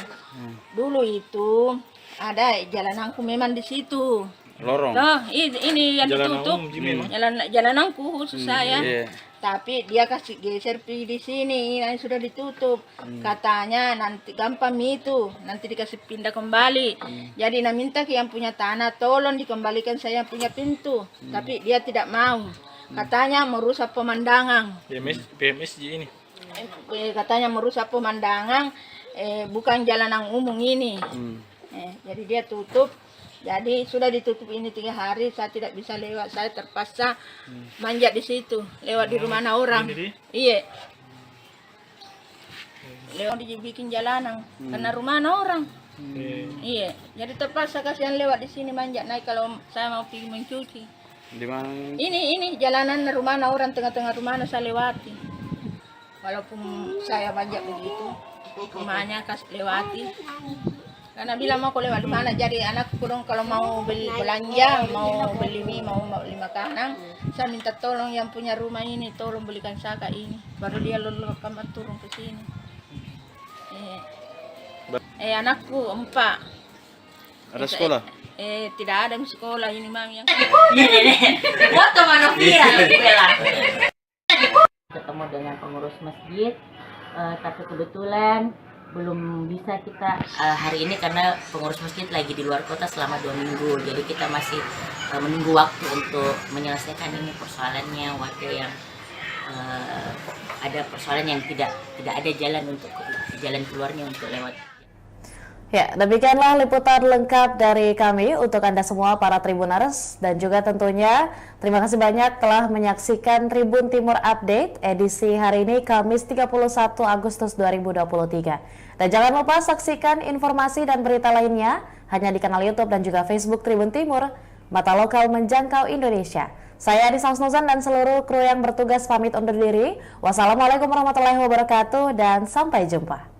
Dulu itu ada jalananku memang di situ. Lorong. Loh, ini yang ditutup. Jalananku khusus saya. Iya. Tapi dia kasih geser di sini, yang sudah ditutup. Katanya nanti gampang itu, nanti dikasih pindah kembali. Jadi nak minta ke yang punya tanah, tolong dikembalikan saya punya pintu. Tapi dia tidak mau. Katanya merusak pemandangan. PMSJ ini. Katanya merusak pemandangan, bukan jalanan umum ini. Jadi dia tutup. Jadi sudah ditutup ini 3 hari, saya tidak bisa lewat. Saya terpaksa manjat di situ, lewat di rumah orang. Iya. Lewat dibikin jalanan, karena rumah orang. Iya. Jadi terpaksa kasihan lewat di sini manjat naik kalau saya mau pergi mencuci. Di mana? Ini jalanan rumah orang, tengah-tengah rumah saya lewati. Walaupun saya manjat begitu, rumahnya kasih lewati. Karena bilang mau lewat di mana, jadi anakku dong kalau mau beli belanja, mau beli mie, mau beli makanan, saya minta tolong yang punya rumah ini, tolong belikan saka ini, baru dia lalu kamar turun ke sini. Anakku 4. Ada sekolah? Tidak ada sekolah ini mami yang. Foto mana viral bela. Ketemu dengan pengurus masjid, tapi kebetulan belum bisa kita hari ini karena pengurus masjid lagi di luar kota selama 2 minggu. Jadi kita masih menunggu waktu untuk menyelesaikan ini persoalannya, warga yang ada persoalan yang tidak ada jalan keluarnya untuk lewat. Ya, demikianlah liputan lengkap dari kami untuk Anda semua para Tribuners, dan juga tentunya terima kasih banyak telah menyaksikan Tribun Timur Update edisi hari ini Kamis 31 Agustus 2023. Dan jangan lupa saksikan informasi dan berita lainnya hanya di kanal YouTube dan juga Facebook Tribun Timur, mata lokal menjangkau Indonesia. Saya Adi Samsnuzan dan seluruh kru yang bertugas pamit undur diri. Wassalamualaikum warahmatullahi wabarakatuh dan sampai jumpa.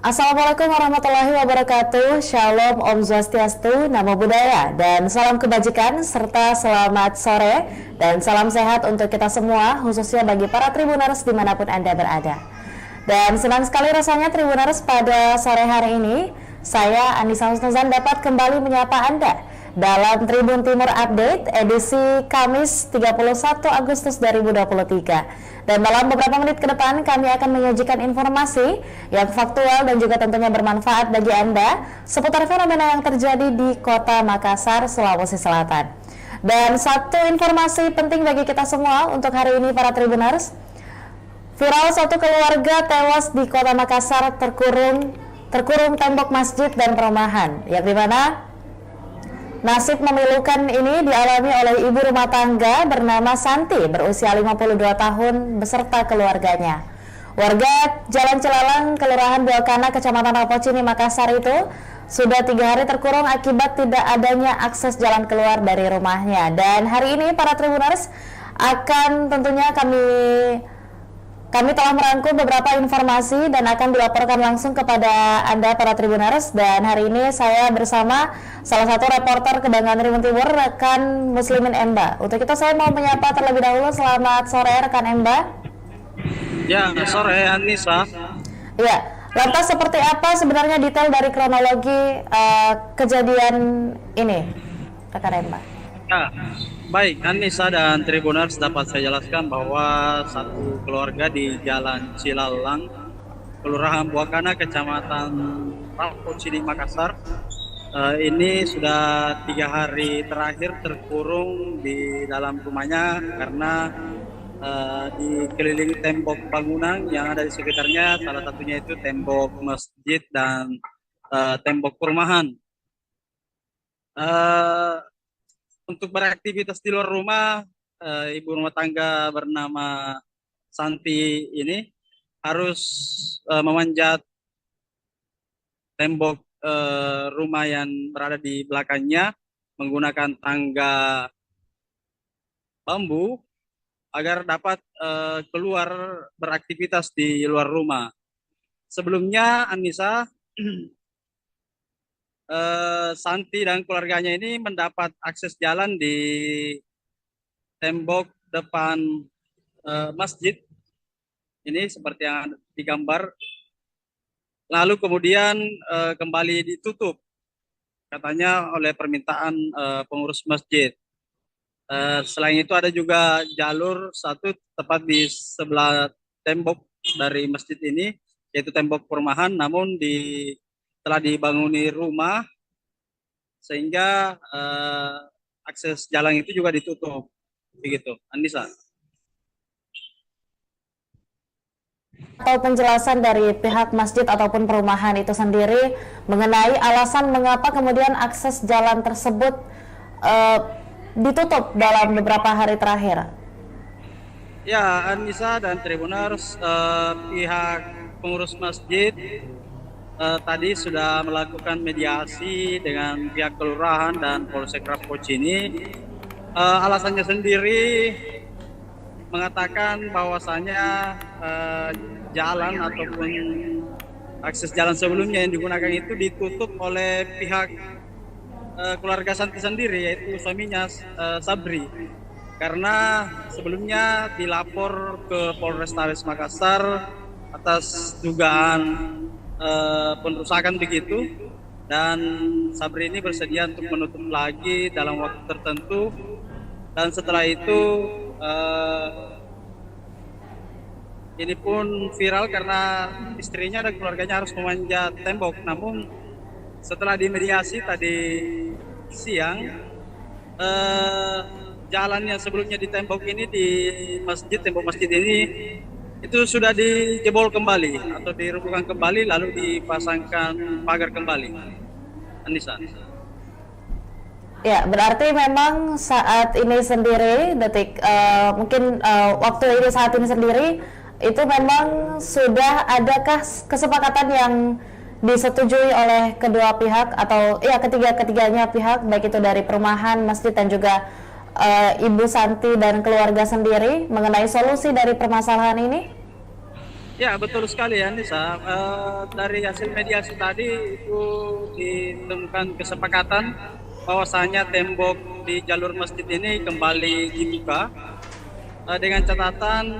Assalamualaikum warahmatullahi wabarakatuh. Shalom, Om Swastiastu, Namo Buddhaya, dan salam kebajikan serta selamat sore dan salam sehat untuk kita semua, khususnya bagi para Tribuners dimanapun Anda berada. Dan senang sekali rasanya Tribuners pada sore hari ini, saya Anissa Husnuzan dapat kembali menyapa Anda dalam Tribun Timur Update edisi Kamis 31 Agustus 2023. Dan dalam beberapa menit ke depan kami akan menyajikan informasi yang faktual dan juga tentunya bermanfaat bagi Anda seputar fenomena yang terjadi di Kota Makassar, Sulawesi Selatan. Dan satu informasi penting bagi kita semua untuk hari ini para Tribuners. Viral satu keluarga tewas di Kota Makassar terkurung tembok masjid dan perumahan, yang dimana nasib memilukan ini dialami oleh ibu rumah tangga bernama Santi berusia 52 tahun beserta keluarganya. Warga Jalan Cilalang, Kelurahan Buakana, Kecamatan Rapocini, Makassar itu sudah 3 hari terkurung akibat tidak adanya akses jalan keluar dari rumahnya. Dan hari ini para Tribuners akan tentunya kami telah merangkum beberapa informasi dan akan dilaporkan langsung kepada Anda para Tribuners. Dan hari ini saya bersama salah satu reporter Kebanggaan Tribun Timur, rekan Muslimin Emba. Untuk itu saya mau menyapa terlebih dahulu. Selamat sore rekan Emba. Ya, sore Anissa. Ya, lantas seperti apa sebenarnya detail dari kronologi kejadian ini, rekan Emba? Ya, baik Anissa dan Tribuners, dapat saya jelaskan bahwa satu keluarga di Jalan Cilalang, Kelurahan Buakana, Kecamatan Rapocini, Makassar, ini sudah 3 hari terakhir terkurung di dalam rumahnya karena dikelilingi tembok bangunan yang ada di sekitarnya, salah satunya itu tembok masjid dan tembok perumahan. Untuk beraktivitas di luar rumah, ibu rumah tangga bernama Santi ini harus memanjat tembok rumah yang berada di belakangnya menggunakan tangga bambu agar dapat keluar beraktivitas di luar rumah. Sebelumnya Anissa, Santi dan keluarganya ini mendapat akses jalan di tembok depan masjid ini seperti yang digambar, lalu kemudian kembali ditutup katanya oleh permintaan pengurus masjid. Selain itu ada juga jalur satu tepat di sebelah tembok dari masjid ini, yaitu tembok perumahan, namun telah dibanguni rumah sehingga akses jalan itu juga ditutup. Begitu, Anissa. Atau penjelasan dari pihak masjid ataupun perumahan itu sendiri mengenai alasan mengapa kemudian akses jalan tersebut ditutup dalam beberapa hari terakhir. Ya, Anissa dan Tribuners, pihak pengurus masjid tadi sudah melakukan mediasi dengan pihak kelurahan dan Polsek Rapocini. Alasannya sendiri mengatakan bahwasanya jalan ataupun akses jalan sebelumnya yang digunakan itu ditutup oleh pihak keluarga Santi sendiri, yaitu suaminya Sabri, karena sebelumnya dilapor ke Polrestabes Makassar atas dugaan perusakan begitu, dan Sabri ini bersedia untuk menutup lagi dalam waktu tertentu, dan setelah itu ini pun viral karena istrinya dan keluarganya harus memanjat tembok. Namun setelah dimediasi tadi siang, jalan yang sebelumnya di tembok ini, di masjid, tembok masjid ini itu sudah dijebol kembali atau dirobohkan kembali, lalu dipasangkan pagar kembali. Anissa. Ya, berarti memang saat ini sendiri, waktu ini saat ini sendiri, itu memang sudah adakah kesepakatan yang disetujui oleh kedua pihak atau ya ketiganya pihak, baik itu dari perumahan, masjid dan juga Ibu Santi dan keluarga sendiri mengenai solusi dari permasalahan ini? Ya, betul sekali ya Nisa. Dari hasil mediasi tadi itu ditemukan kesepakatan bahwasanya tembok di jalur masjid ini kembali dibuka dengan catatan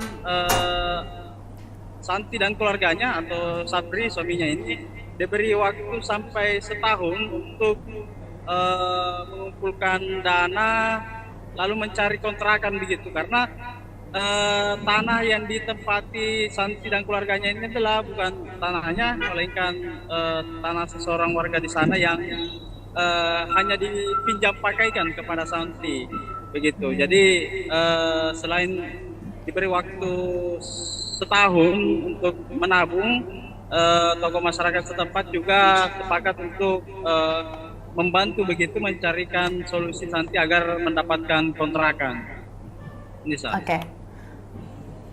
Santi dan keluarganya atau Sabri suaminya ini diberi waktu sampai setahun untuk mengumpulkan dana lalu mencari kontrakan begitu, karena tanah yang ditempati Santi dan keluarganya ini adalah bukan tanahnya, melainkan tanah seseorang warga di sana yang hanya dipinjam pakaikan kepada Santi begitu. Jadi selain diberi waktu setahun untuk menabung, tokoh masyarakat setempat juga sepakat untuk membantu begitu mencarikan solusi Santi agar mendapatkan kontrakan. Nisa. Oke.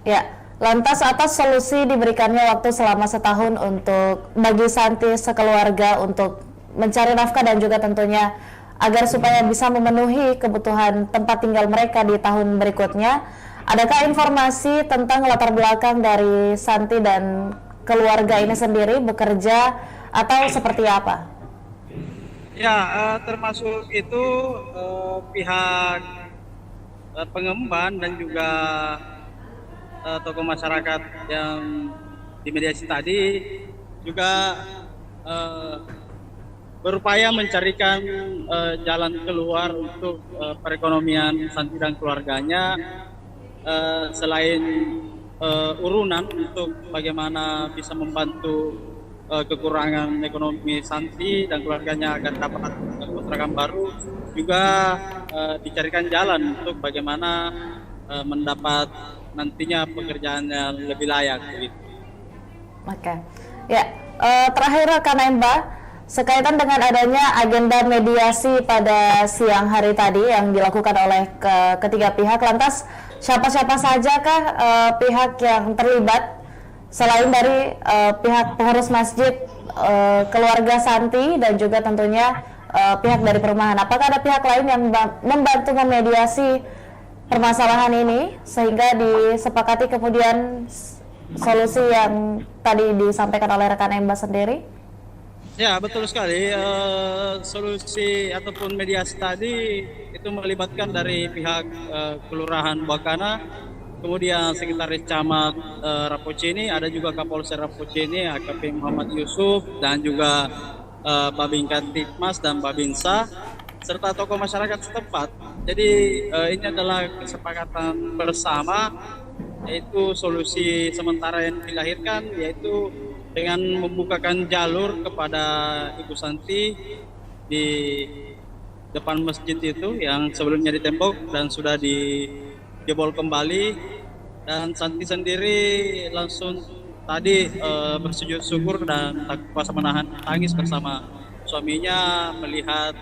Ya, lantas atas solusi diberikannya waktu selama setahun untuk bagi Santi sekeluarga untuk mencari nafkah dan juga tentunya agar supaya bisa memenuhi kebutuhan tempat tinggal mereka di tahun berikutnya. Adakah informasi tentang latar belakang dari Santi dan keluarga ini sendiri bekerja atau seperti apa? Ya, termasuk itu pihak pengemban dan juga tokoh masyarakat yang dimediasi tadi juga berupaya mencarikan jalan keluar untuk perekonomian Santi dan keluarganya, selain urunan untuk bagaimana bisa membantu kekurangan ekonomi Santi dan keluarganya agar dapat kontrakan baru, juga dicarikan jalan untuk bagaimana mendapat nantinya pekerjaan yang lebih layak begitu. Oke. Ya, terakhir rekan Emba, sekaitan dengan adanya agenda mediasi pada siang hari tadi yang dilakukan oleh ketiga pihak, lantas siapa-siapa sajakah pihak yang terlibat selain dari pihak pengurus masjid, keluarga Santi dan juga tentunya pihak dari perumahan? Apakah ada pihak lain yang membantu memediasi permasalahan ini sehingga disepakati kemudian solusi yang tadi disampaikan oleh rekan Emba sendiri? Ya, betul sekali. Solusi ataupun mediasi tadi itu melibatkan dari pihak Kelurahan Buakana, kemudian Sekretaris Camat Rapocini, ada juga Kapolsek Rapocini, AKP Muhammad Yusuf, dan juga Babin Kantikmas dan Babinsa, serta tokoh masyarakat setempat. Jadi ini adalah kesepakatan bersama, yaitu solusi sementara yang dilahirkan, yaitu dengan membukakan jalur kepada Ibu Santi di depan masjid itu yang sebelumnya ditembok dan sudah dijebol kembali, dan Santi sendiri langsung tadi bersujud syukur dan tak kuasa menahan tangis bersama suaminya melihat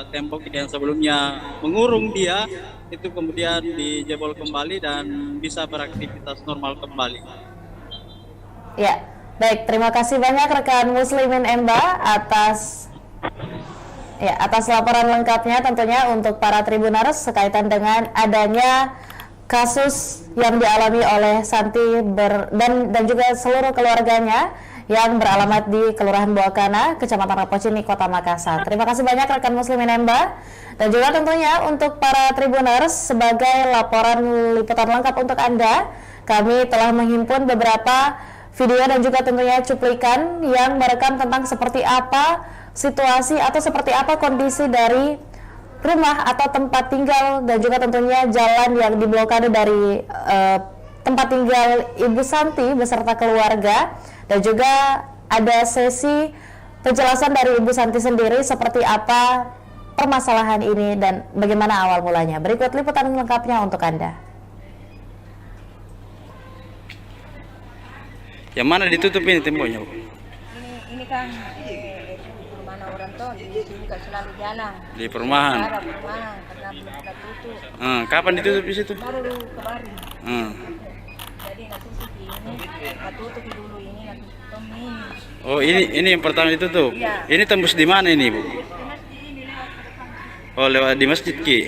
tembok yang sebelumnya mengurung dia itu kemudian dijebol kembali dan bisa beraktivitas normal kembali. Ya, baik, terima kasih banyak rekan Muslimin Emba atas laporan lengkapnya tentunya untuk para Tribuners sekaitan dengan adanya kasus yang dialami oleh Santi dan juga seluruh keluarganya yang beralamat di Kelurahan Buakana, Kecamatan Rapocini, Kota Makassar. Terima kasih banyak rekan Muslimin Emba, dan juga tentunya untuk para Tribuners sebagai laporan liputan lengkap untuk Anda, kami telah menghimpun beberapa video dan juga tentunya cuplikan yang merekam tentang seperti apa situasi atau seperti apa kondisi dari rumah atau tempat tinggal dan juga tentunya jalan yang diblokade dari tempat tinggal Ibu Santi beserta keluarga, dan juga ada sesi penjelasan dari Ibu Santi sendiri seperti apa permasalahan ini dan bagaimana awal mulanya. Berikut liputan lengkapnya untuk Anda. Yang mana ditutup ini temboknya, Bu? Ini kan perumahan orang tuh di sini kan selalu jalan. Di perumahan. Ada perumahan karena belum kita tutup. Kapan ditutup di situ? Baru kemarin. Jadi nanti ini tutup dulu ini nanti tutup ini. Oh, ini yang pertama ditutup. Iya. Ini tembus di mana ini, Bu? Di masjid ini lewat ke depan. Oh, lewat di masjid Ki.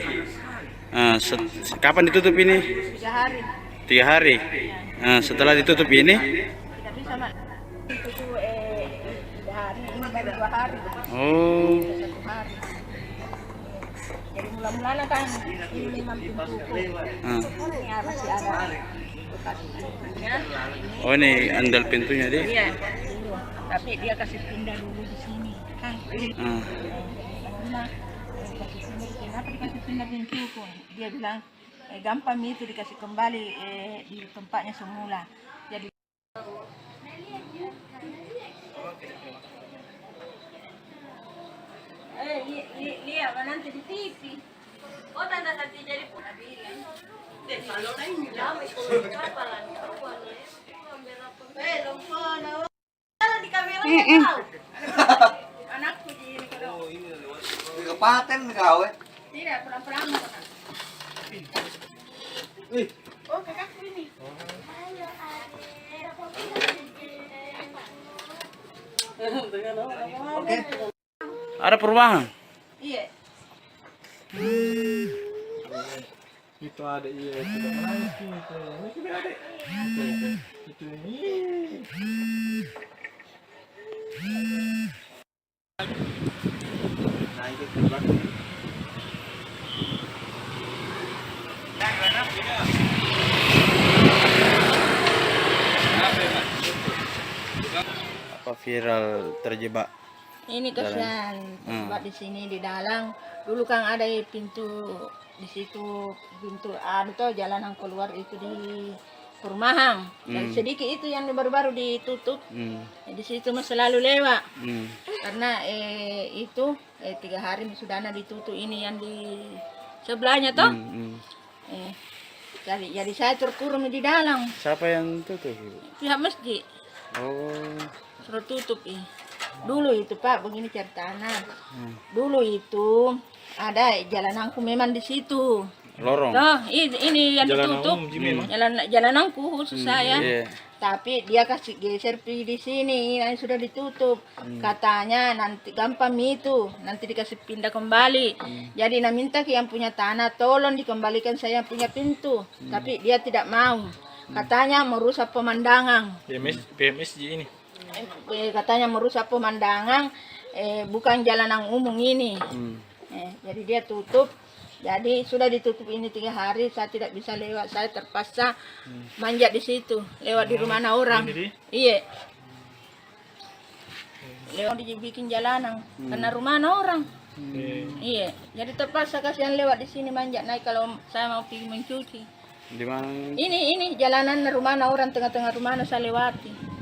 Kapan ditutup ini? 3 hari. 3 hari. Setelah ditutup ini, Kita hari ini baru 2 hari. Oh. 1 hari. Jadi mula-mulanya kan ini memang pintuku. Ya, masih ada bekas pintunya. Oh, ini andal pintunya dia. Iya, dulu. Tapi dia kasih pindah dulu di sini. Kan? Nah, kasih pindah di sini. Kenapa dikasih pindah pintuku? Dia bilang, gampang itu dikasih kembali di tempatnya semula. Jadi lihat nanti di TV. Oh, nanti jadi pun bilang. Di kamera tahu. Anakku di Di kapaten kau tidak perang-perang. Oh, kakakku ini. Oke. Ada perubahan. Iya. Itu ada iya sudah menangis gitu. Ini sudah ada. Itu ini. Nah itu terbang. Apa viral terjebak? Ini kasihan tempat di sini di dalam. Dulu kan ada pintu di situ, pintu tuh jalanan keluar itu di perumahan. Dan sedikit itu yang baru-baru ditutup. Di situ mah selalu lewat. Karena itu 3 hari sudah ditutup ini yang di sebelahnya toh. Jadi saya terkurung di dalam. Siapa yang tutup? Pihak masjid. Oh. Suruh tutup Dulu itu Pak, begini ceritanya. Dulu itu ada jalananku memang di situ. Lorong. Nah, ini yang ditutup. Jalananku khusus saya. Iya. Tapi dia kasih geser di sini, yang sudah ditutup. Katanya nanti gampang itu, nanti dikasih pindah kembali. Jadi minta ke yang punya tanah, tolong dikembalikan saya punya pintu. Tapi dia tidak mau. Katanya merusak pemandangan. PMSG ini. Katanya merusak pemandangan, bukan jalanan umum ini. Jadi dia tutup. Jadi sudah ditutup ini 3 hari, saya tidak bisa lewat. Saya terpaksa manjat di situ, lewat di rumah orang. Iya. Lewat dibikin jalanan, karena rumah orang. Iya. Jadi terpaksa kasihan lewat di sini manjat naik kalau saya mau pergi mencuci. Di mana? Ini jalanan rumah orang, tengah-tengah rumah saya lewati.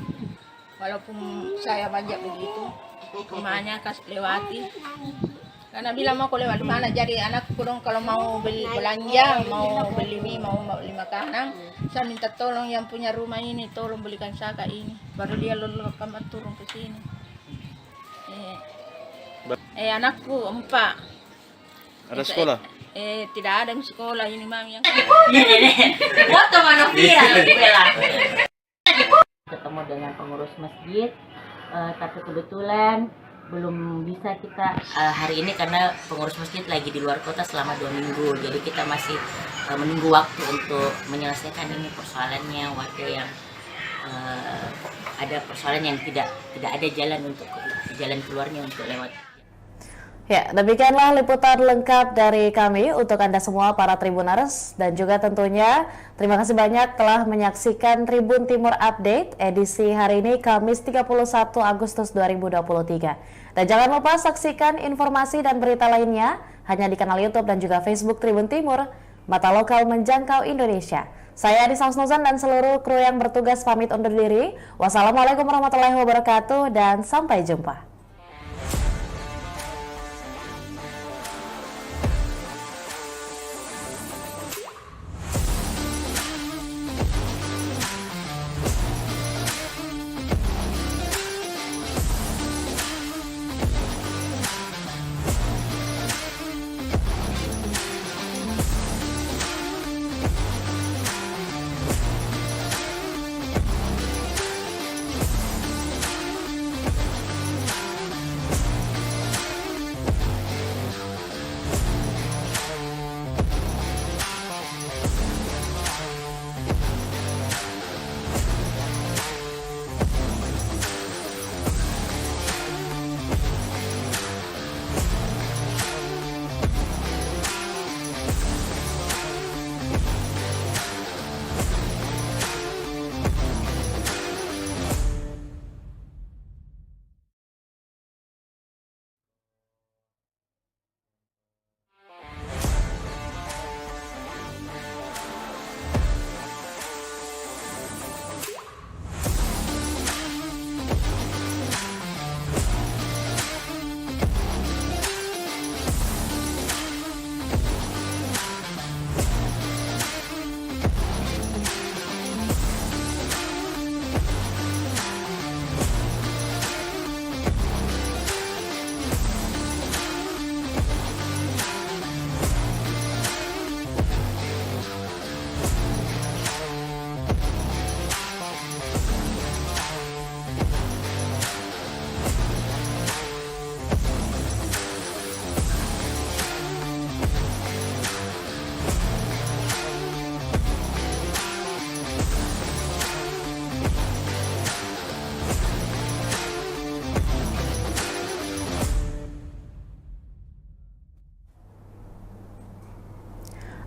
Walaupun saya manjat begitu, rumahnya kasih lewati. Karena bilang mau lewat di mana, jadi anakku dong kalau mau beli belanja, mau beli mie, mau beli makanan, saya minta tolong yang punya rumah ini, tolong belikan saka ini. Baru dia lalu kamar turun ke sini. Anakku 4. Ada sekolah? Tidak ada sekolah ini mami yang. Foto mana viral bela. Ketemu dengan pengurus masjid, tapi kebetulan belum bisa kita hari ini karena pengurus masjid lagi di luar kota selama 2 minggu. Jadi kita masih menunggu waktu untuk menyelesaikan ini persoalannya warga yang ada persoalan yang tidak ada jalan keluarnya untuk lewat. Ya, demikianlah liputan lengkap dari kami untuk Anda semua para Tribuners, dan juga tentunya terima kasih banyak telah menyaksikan Tribun Timur Update edisi hari ini Kamis 31 Agustus 2023. Dan jangan lupa saksikan informasi dan berita lainnya hanya di kanal YouTube dan juga Facebook Tribun Timur, mata lokal menjangkau Indonesia. Saya Adisa Husnuzan dan seluruh kru yang bertugas pamit undur diri. Wassalamualaikum warahmatullahi wabarakatuh dan sampai jumpa.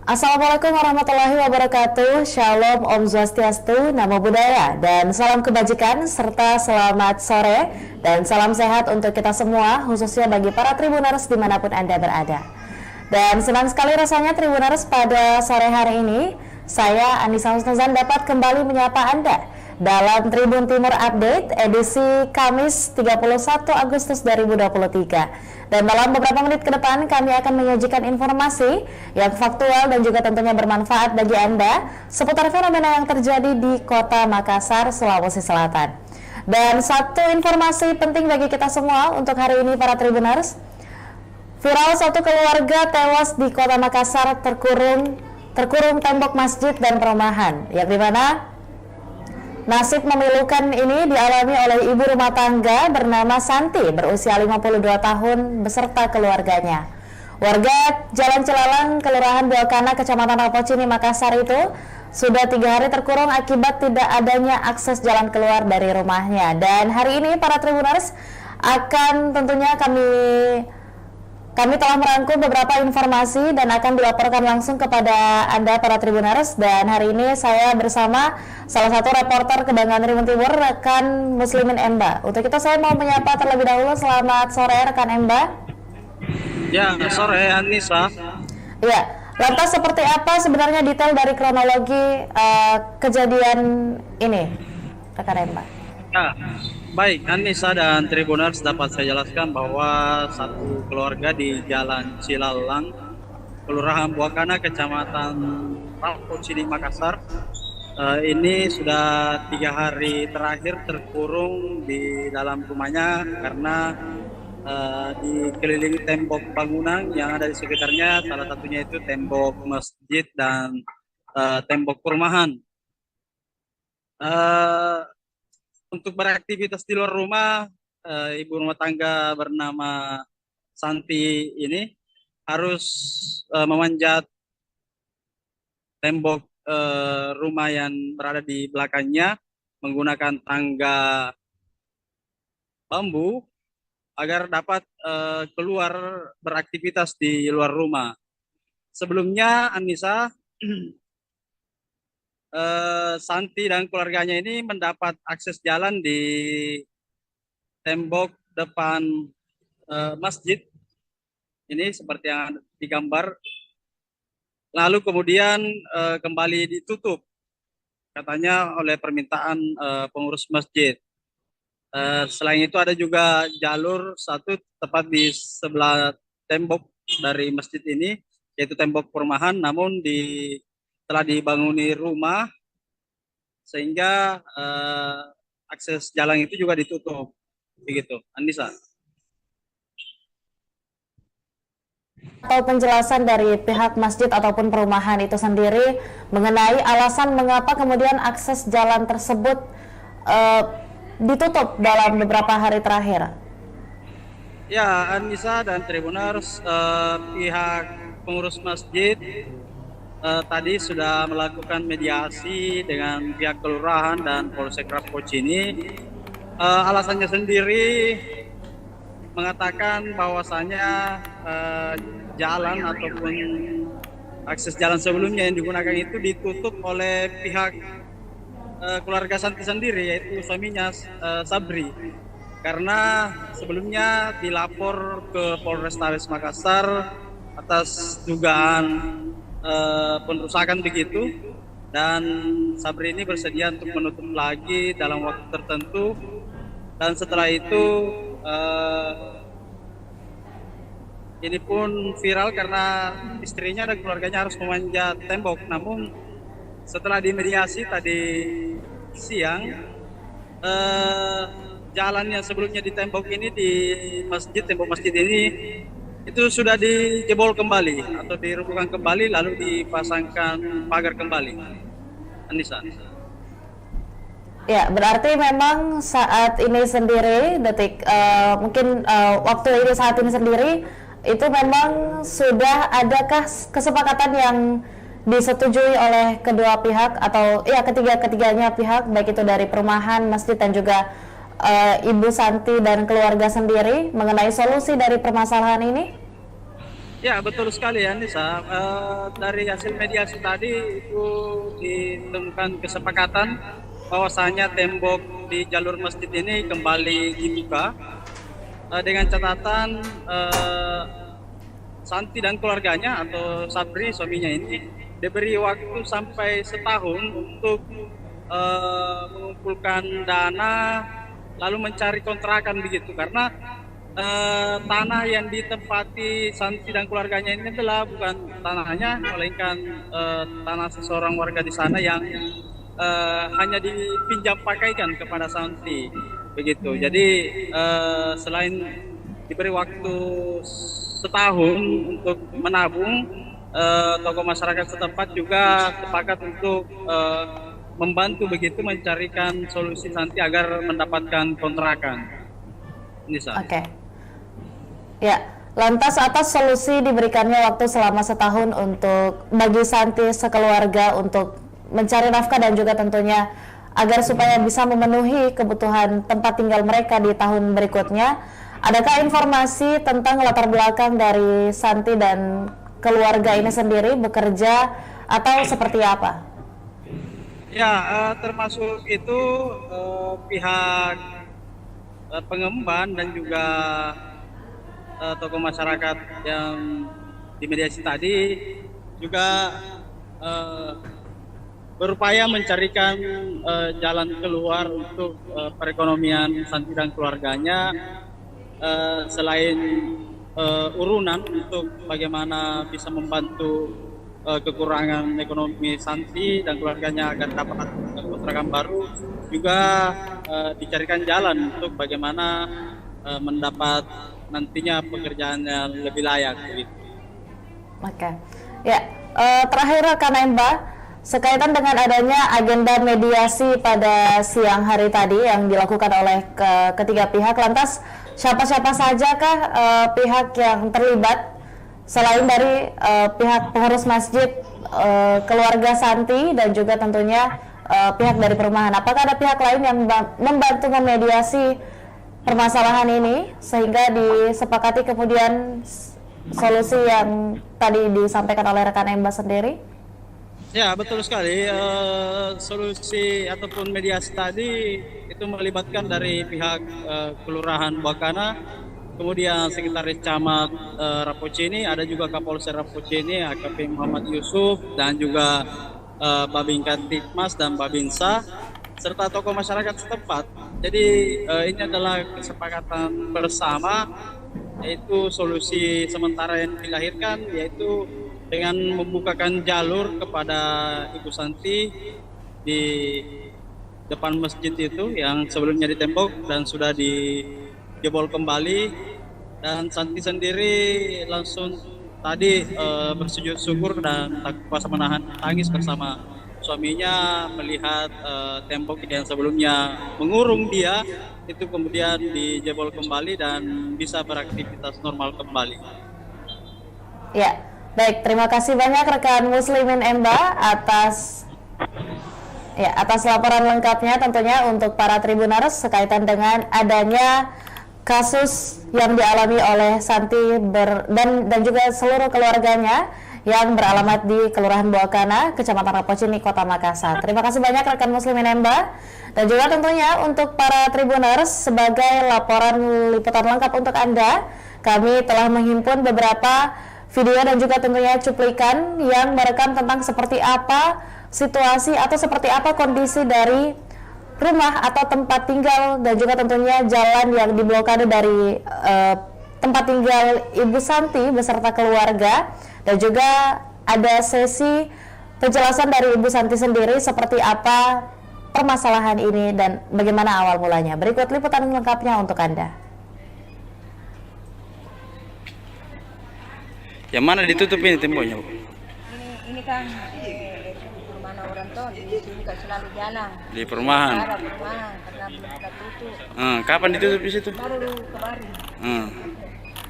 Assalamualaikum warahmatullahi wabarakatuh. Shalom, Om Swastiastu, Namo Buddhaya, dan salam kebajikan serta selamat sore dan salam sehat untuk kita semua, khususnya bagi para Tribuners dimanapun Anda berada. Dan senang sekali rasanya Tribuners pada sore hari ini, saya Anissa Husnuzan dapat kembali menyapa Anda dalam Tribun Timur Update edisi Kamis 31 Agustus 2023. Dan dalam beberapa menit ke depan kami akan menyajikan informasi yang faktual dan juga tentunya bermanfaat bagi Anda seputar fenomena yang terjadi di Kota Makassar, Sulawesi Selatan. Dan satu informasi penting bagi kita semua untuk hari ini para Tribuners. Viral satu keluarga tewas di Kota Makassar terkurung tembok masjid dan perumahan, yang dimana nasib memilukan ini dialami oleh ibu rumah tangga bernama Santi berusia 52 tahun beserta keluarganya. Warga Jalan Cilalang, Kelurahan Buakana, Kecamatan Rapocini, Makassar itu sudah 3 hari terkurung akibat tidak adanya akses jalan keluar dari rumahnya. Dan hari ini para Tribuners akan tentunya kami telah merangkum beberapa informasi dan akan dilaporkan langsung kepada Anda para Tribuners. Dan hari ini saya bersama salah satu reporter Kebanggaan Tribun Timur, rekan Muslimin Emba. Untuk itu saya mau menyapa terlebih dahulu. Selamat sore rekan Emba. Ya, sore Anissa. Ya, lantas seperti apa sebenarnya detail dari kronologi kejadian ini, rekan Emba? Ya, baik Anissa dan Tribuners, dapat saya jelaskan bahwa satu keluarga di Jalan Cilalang, Kelurahan Buakana, Kecamatan Rapocini, Makassar, ini sudah 3 hari terakhir terkurung di dalam rumahnya karena dikelilingi tembok bangunan yang ada di sekitarnya, salah satunya itu tembok masjid dan tembok perumahan. Untuk beraktivitas di luar rumah, ibu rumah tangga bernama Santi ini harus memanjat tembok rumah yang berada di belakangnya menggunakan tangga bambu agar dapat keluar beraktivitas di luar rumah. Sebelumnya Anissa, Santi dan keluarganya ini mendapat akses jalan di tembok depan masjid ini seperti yang digambar, lalu kemudian kembali ditutup katanya oleh permintaan pengurus masjid. Selain itu ada juga jalur satu tepat di sebelah tembok dari masjid ini, yaitu tembok perumahan, namun telah dibanguni rumah sehingga akses jalan itu juga ditutup. Begitu, Anissa. Atau penjelasan dari pihak masjid ataupun perumahan itu sendiri mengenai alasan mengapa kemudian akses jalan tersebut ditutup dalam beberapa hari terakhir. Ya, Anissa dan Tribuners, pihak pengurus masjid tadi sudah melakukan mediasi dengan pihak kelurahan dan Polsek Rapocini. Alasannya sendiri mengatakan bahwasanya jalan ataupun akses jalan sebelumnya yang digunakan itu ditutup oleh pihak keluarga Santi sendiri, yaitu suaminya Sabri, karena sebelumnya dilapor ke Polrestabes Makassar atas dugaan penrusakan begitu, dan Sabri ini bersedia untuk menutup lagi dalam waktu tertentu, dan setelah itu ini pun viral karena istrinya dan keluarganya harus memanjat tembok. Namun setelah dimediasi tadi siang, jalan yang sebelumnya di tembok ini, di masjid, tembok masjid ini itu sudah dijebol kembali atau dirobohkan kembali, lalu dipasangkan pagar kembali. Anissa. Ya, berarti memang saat ini sendiri, waktu ini saat ini sendiri itu memang sudah adakah kesepakatan yang disetujui oleh kedua pihak atau ya ketiganya pihak, baik itu dari perumahan, masjid dan juga Ibu Santi dan keluarga sendiri mengenai solusi dari permasalahan ini? Ya, betul sekali ya Nisa. Dari hasil mediasi tadi itu ditemukan kesepakatan bahwasanya tembok di jalur masjid ini kembali dibuka dengan catatan Santi dan keluarganya atau Sabri suaminya ini diberi waktu sampai setahun untuk mengumpulkan dana lalu mencari kontrakan begitu, karena tanah yang ditempati Santi dan keluarganya ini adalah bukan tanahnya, melainkan tanah seseorang warga di sana yang hanya dipinjam pakaikan kepada Santi begitu. Jadi selain diberi waktu setahun untuk menabung, tokoh masyarakat setempat juga sepakat untuk membantu begitu mencarikan solusi Santi agar mendapatkan kontrakan. Nisa. Oke. Ya, lantas atas solusi diberikannya waktu selama setahun untuk bagi Santi sekeluarga untuk mencari nafkah dan juga tentunya agar supaya bisa memenuhi kebutuhan tempat tinggal mereka di tahun berikutnya. Adakah informasi tentang latar belakang dari Santi dan keluarga ini sendiri bekerja atau seperti apa? Ya, termasuk itu pihak pengemban dan juga tokoh masyarakat yang dimediasi tadi juga berupaya mencarikan jalan keluar untuk perekonomian Santi dan keluarganya, selain urunan untuk bagaimana bisa membantu kekurangan ekonomi Santi dan keluarganya agar dapat kontrakan baru, juga dicarikan jalan untuk bagaimana mendapat nantinya pekerjaan yang lebih layak gitu. Oke. Ya, terakhir rekan Emba, sekaitan dengan adanya agenda mediasi pada siang hari tadi yang dilakukan oleh ketiga pihak, lantas siapa-siapa sajakah pihak yang terlibat selain dari pihak pengurus masjid, keluarga Santi dan juga tentunya pihak dari perumahan? Apakah ada pihak lain yang membantu memediasi permasalahan ini sehingga disepakati kemudian solusi yang tadi disampaikan oleh rekan Emba sendiri? Ya, betul sekali. Solusi ataupun mediasi tadi itu melibatkan dari pihak Kelurahan Buakana, kemudian Sekretaris Camat Rapocini, ada juga Kapolsek Rapocini, AKP Muhammad Yusuf, dan juga Babin Kantipmas dan Babinsa, serta tokoh masyarakat setempat. Jadi ini adalah kesepakatan bersama, yaitu solusi sementara yang dilahirkan, yaitu dengan membukakan jalur kepada Ibu Santi di depan masjid itu yang sebelumnya ditembok dan sudah dijebol kembali, dan Santi sendiri langsung tadi bersujud syukur dan tak kuasa menahan tangis bersama suaminya melihat tembok yang sebelumnya mengurung dia itu kemudian dijebol kembali dan bisa beraktivitas normal kembali. Ya, baik, terima kasih banyak rekan Muslimin Emba atas laporan lengkapnya tentunya untuk para Tribuners sekaitan dengan adanya kasus yang dialami oleh Santi dan juga seluruh keluarganya yang beralamat di Kelurahan Buakana, Kecamatan Rapocini, Kota Makassar. Terima kasih banyak rekan Muslimin Emba, dan juga tentunya untuk para Tribuners sebagai laporan liputan lengkap untuk Anda, kami telah menghimpun beberapa video dan juga tentunya cuplikan yang merekam tentang seperti apa situasi atau seperti apa kondisi dari rumah atau tempat tinggal dan juga tentunya jalan yang diblokade dari tempat tinggal Ibu Santi beserta keluarga, dan juga ada sesi penjelasan dari Ibu Santi sendiri seperti apa permasalahan ini dan bagaimana awal mulanya. Berikut liputan lengkapnya untuk Anda. Yang mana ditutup ini temboknya, Bu? Ini kan perumahan orang tuh di sini kan selalu jalan. Di perumahan. Ada perumahan karena belum kita tutup. Kapan ditutup di situ? Baru kemarin.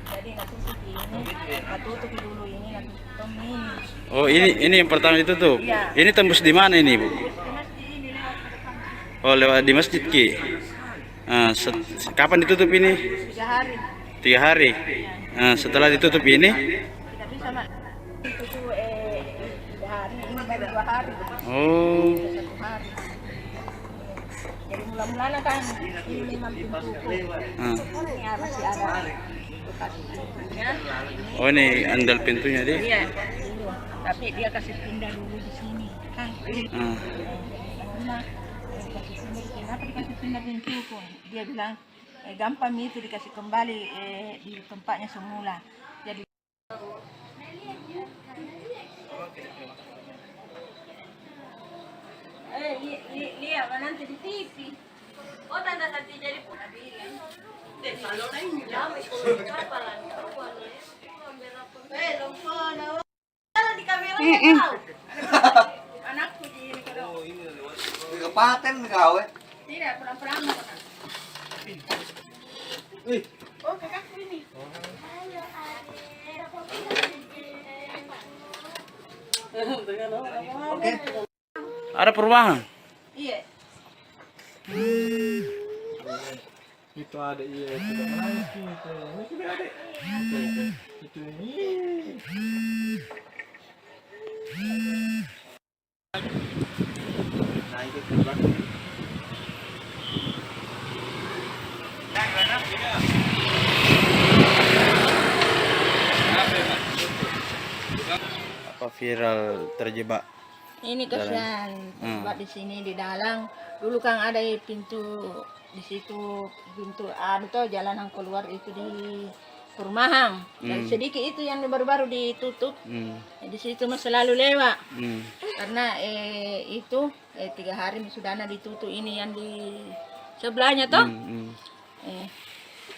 Jadi nggak tutup ini, nggak tutup dulu ini, nggak tutup ini. Oh, ini yang pertama ditutup. Iya. Ini tembus di mana ini, Bu? Di masjid ini lewat ke depan. Oh, lewat di masjid Ki. Kapan ditutup ini? 3 hari. 3 hari. Setelah ditutup ini, Tidak 2 hari. Oh. 1 hari. Jadi mula-mulanya kan ini memang pintu ini masih ada bekas pintunya. Oh, ini andal pintunya deh. Iya, dulu. Tapi dia kasih pindah dulu di sini kan. Nah, kasih pindah di sini. Kenapa dikasih pindah pintu pun? Dia bilang gampang itu dikasih kembali di tempatnya semula. Jadi lihat nanti di TV. Oh, tanda nanti jadi pun bilang. Kalau lain jam itu kapalan. Kalau di kamera tahu. Anakku di ini kalau. Kapaten kau Tidak, pulang-pulang. Oh, kakakku ini. Oke. Ada perubahan? Iya. Itu ada iya sudah menangis gitu. Ini sudah ada. Itu ini. Apa viral terjebak? Ini kasihan buat di sini di dalam. Dulu kan ada pintu di situ, pintu tuh jalanan keluar itu di perumahan. Dan sedikit itu yang baru-baru ditutup. Di situ mah selalu lewat. Karena itu 3 hari sudah ditutup ini yang di sebelahnya toh.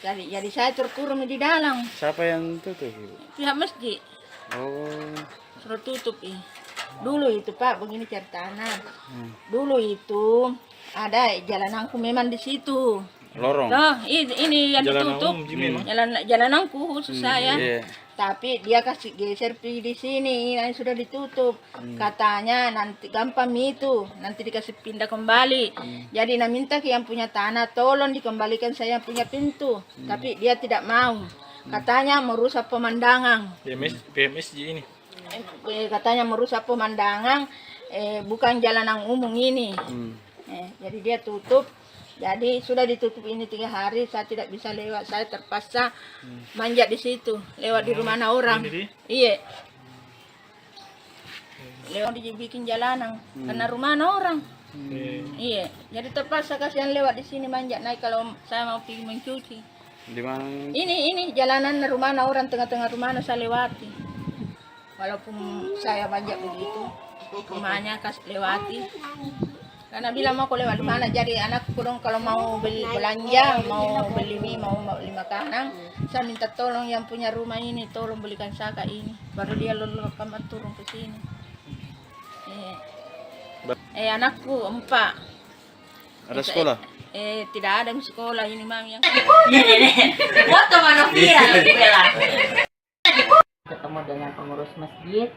Jadi saya terkurung di dalam. Siapa yang tutup? Pihak masjid Oh. suruh tutup Dulu itu Pak, begini ceritanya. Dulu itu ada jalananku memang di situ. Lorong. Nah, ini yang ditutup. Jalananku khusus saya. Iya. Tapi dia kasih geser di sini, yang sudah ditutup. Katanya nanti gampang itu, nanti dikasih pindah kembali. Jadi minta ke yang punya tanah, tolong dikembalikan saya punya pintu. Tapi dia tidak mau. Katanya merusak pemandangan. PMS ini. Katanya merusak pemandangan, bukan jalanan umum ini. Jadi dia tutup. Jadi sudah ditutup ini 3 hari, saya tidak bisa lewat. Saya terpaksa manjat di situ, lewat di rumah orang. Iya. Lewat dibikin jalanan, karena rumah orang. Iya. Jadi terpaksa kasihan lewat di sini manjat naik kalau saya mau pergi mencuci. Di mana? Ini jalanan rumah orang, tengah-tengah rumah saya lewati. Walaupun saya manjat begitu, rumahnya kasih lewati. Karena bilang mau lewat di mana, jadi anak kurang kalau mau beli belanja, mau beli mie, mau beli makanan, saya minta tolong yang punya rumah ini, tolong belikan saya ini. Baru dia lalu kamar turun ke sini. Anakku 4. Ada sekolah? Tidak ada di sekolah ini mam yang. Foto mana viral bela. Ketemu dengan pengurus masjid,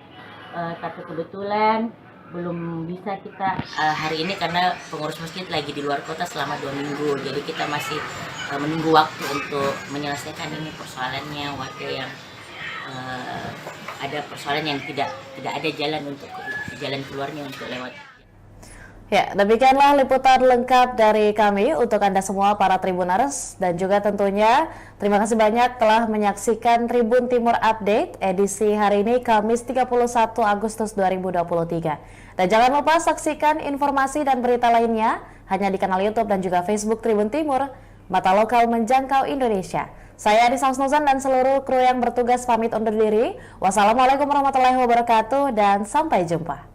tapi kebetulan belum bisa kita hari ini karena pengurus masjid lagi di luar kota selama 2 minggu. Jadi kita masih menunggu waktu untuk menyelesaikan ini persoalannya, warga yang ada persoalan yang tidak ada jalan keluarnya untuk lewat. Ya, demikianlah liputan lengkap dari kami untuk Anda semua para Tribuners, dan juga tentunya terima kasih banyak telah menyaksikan Tribun Timur Update edisi hari ini Kamis 31 Agustus 2023. Dan jangan lupa saksikan informasi dan berita lainnya hanya di kanal YouTube dan juga Facebook Tribun Timur, mata lokal menjangkau Indonesia. Saya Anissa Husnuzan dan seluruh kru yang bertugas pamit undur diri. Wassalamualaikum warahmatullahi wabarakatuh dan sampai jumpa.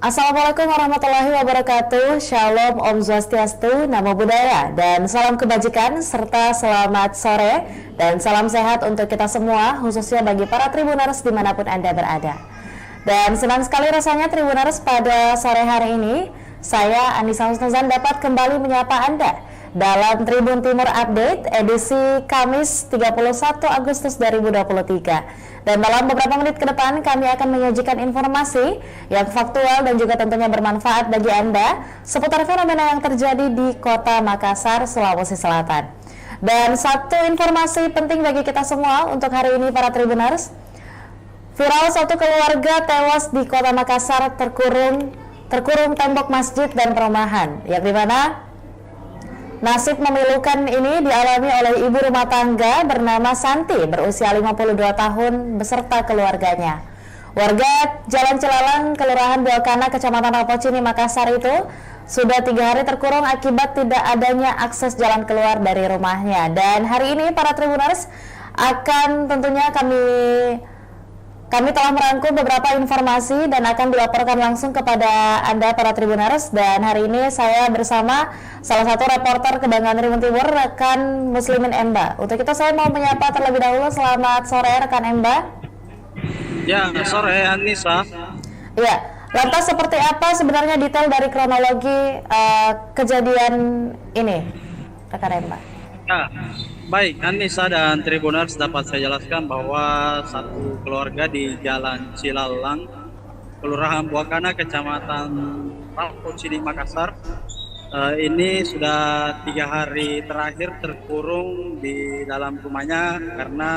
Assalamualaikum warahmatullahi wabarakatuh. Shalom, Om Swastiastu, Namo Buddhaya, dan salam kebajikan serta selamat sore dan salam sehat untuk kita semua, khususnya bagi para Tribuners dimanapun Anda berada. Dan senang sekali rasanya Tribuners pada sore hari ini, saya Anissa Husnuzan dapat kembali menyapa Anda dalam Tribun Timur Update edisi Kamis 31 Agustus 2023. Dan dalam beberapa menit ke depan kami akan menyajikan informasi yang faktual dan juga tentunya bermanfaat bagi Anda seputar fenomena yang terjadi di Kota Makassar, Sulawesi Selatan. Dan satu informasi penting bagi kita semua untuk hari ini para Tribuners. Viral satu keluarga tewas di Kota Makassar terkurung tembok masjid dan perumahan, yang dimana nasib memilukan ini dialami oleh ibu rumah tangga bernama Santi berusia 52 tahun beserta keluarganya. Warga Jalan Cilalang, Kelurahan Buakana, Kecamatan Rapocini, Makassar itu sudah 3 hari terkurung akibat tidak adanya akses jalan keluar dari rumahnya. Dan hari ini para Tribuners akan tentunya kami telah merangkum beberapa informasi dan akan dilaporkan langsung kepada Anda para Tribuners. Dan hari ini saya bersama salah satu reporter Kebanggaan Tribun Timur, rekan Muslimin Emba. Untuk itu saya mau menyapa terlebih dahulu. Selamat sore rekan Emba. Ya, sore Anissa. Ya, lantas seperti apa sebenarnya detail dari kronologi kejadian ini, rekan Emba? Ya, baik Anissa dan Tribuners, dapat saya jelaskan bahwa satu keluarga di Jalan Cilalang, Kelurahan Buakana, Kecamatan Rapocini, Makassar, ini sudah 3 hari terakhir terkurung di dalam rumahnya karena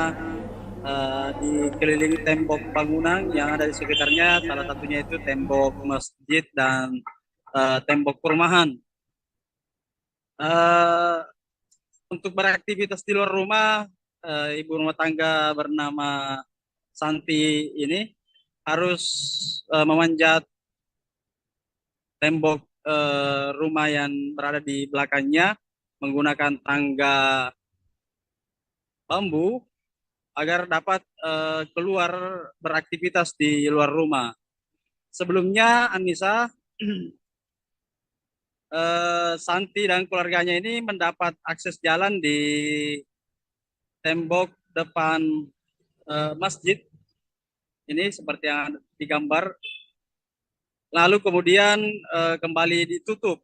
dikelilingi tembok bangunan yang ada di sekitarnya, salah satunya itu tembok masjid dan tembok perumahan. Untuk beraktivitas di luar rumah, ibu rumah tangga bernama Santi ini harus memanjat tembok rumah yang berada di belakangnya menggunakan tangga bambu agar dapat keluar beraktivitas di luar rumah. Sebelumnya Anissa, Santi dan keluarganya ini mendapat akses jalan di tembok depan masjid ini seperti yang digambar, lalu kemudian kembali ditutup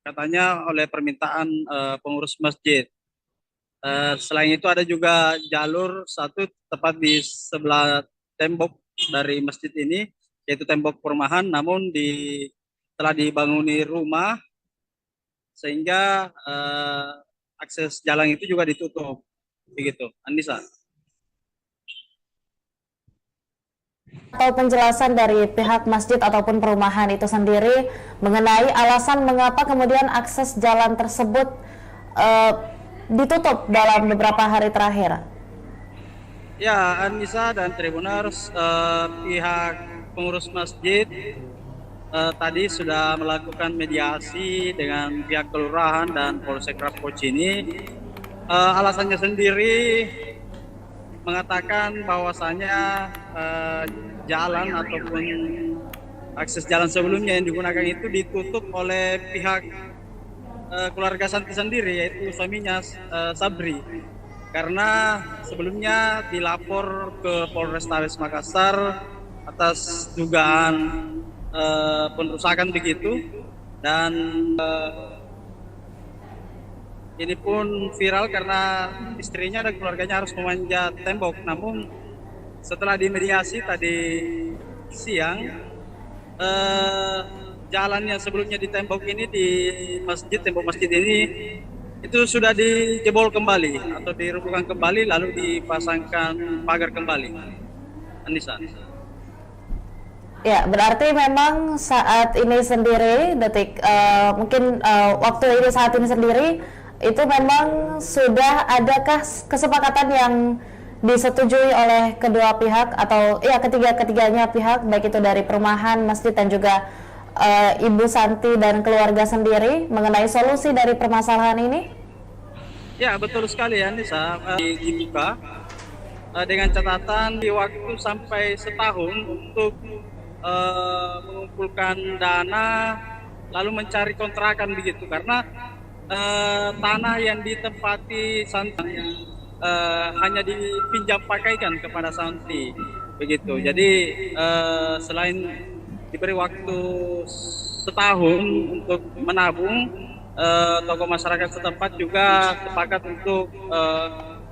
katanya oleh permintaan pengurus masjid. Selain itu ada juga jalur satu tepat di sebelah tembok dari masjid ini, yaitu tembok perumahan, namun telah dibanguni rumah sehingga akses jalan itu juga ditutup, begitu Anissa. Atau penjelasan dari pihak masjid ataupun perumahan itu sendiri mengenai alasan mengapa kemudian akses jalan tersebut ditutup dalam beberapa hari terakhir. Ya Anissa dan Tribuners, pihak pengurus masjid tadi sudah melakukan mediasi dengan pihak kelurahan dan Polsek Rapocini. Alasannya sendiri mengatakan bahwasanya jalan ataupun akses jalan sebelumnya yang digunakan itu ditutup oleh pihak keluarga Santi sendiri, yaitu suaminya Sabri, karena sebelumnya dilapor ke Polrestabes Makassar atas dugaan perusakan begitu, dan ini pun viral karena istrinya dan keluarganya harus memanjat tembok. Namun setelah dimediasi tadi siang, jalan yang sebelumnya di tembok ini, di masjid, tembok masjid ini itu sudah dijebol kembali atau dirobohkan kembali, lalu dipasangkan pagar kembali. Anissa. Ya, berarti memang saat ini sendiri, waktu ini saat ini sendiri, itu memang sudah adakah kesepakatan yang disetujui oleh kedua pihak atau ya ketiganya pihak, baik itu dari perumahan, masjid dan juga Ibu Santi dan keluarga sendiri mengenai solusi dari permasalahan ini? Ya, betul sekali ya Nisa, dibuka dengan catatan di waktu sampai setahun untuk mengumpulkan dana lalu mencari kontrakan begitu, karena tanah yang ditempati Santi hanya dipinjam pakaikan kepada Santi begitu. Jadi selain diberi waktu setahun untuk menabung, tokoh masyarakat setempat juga sepakat untuk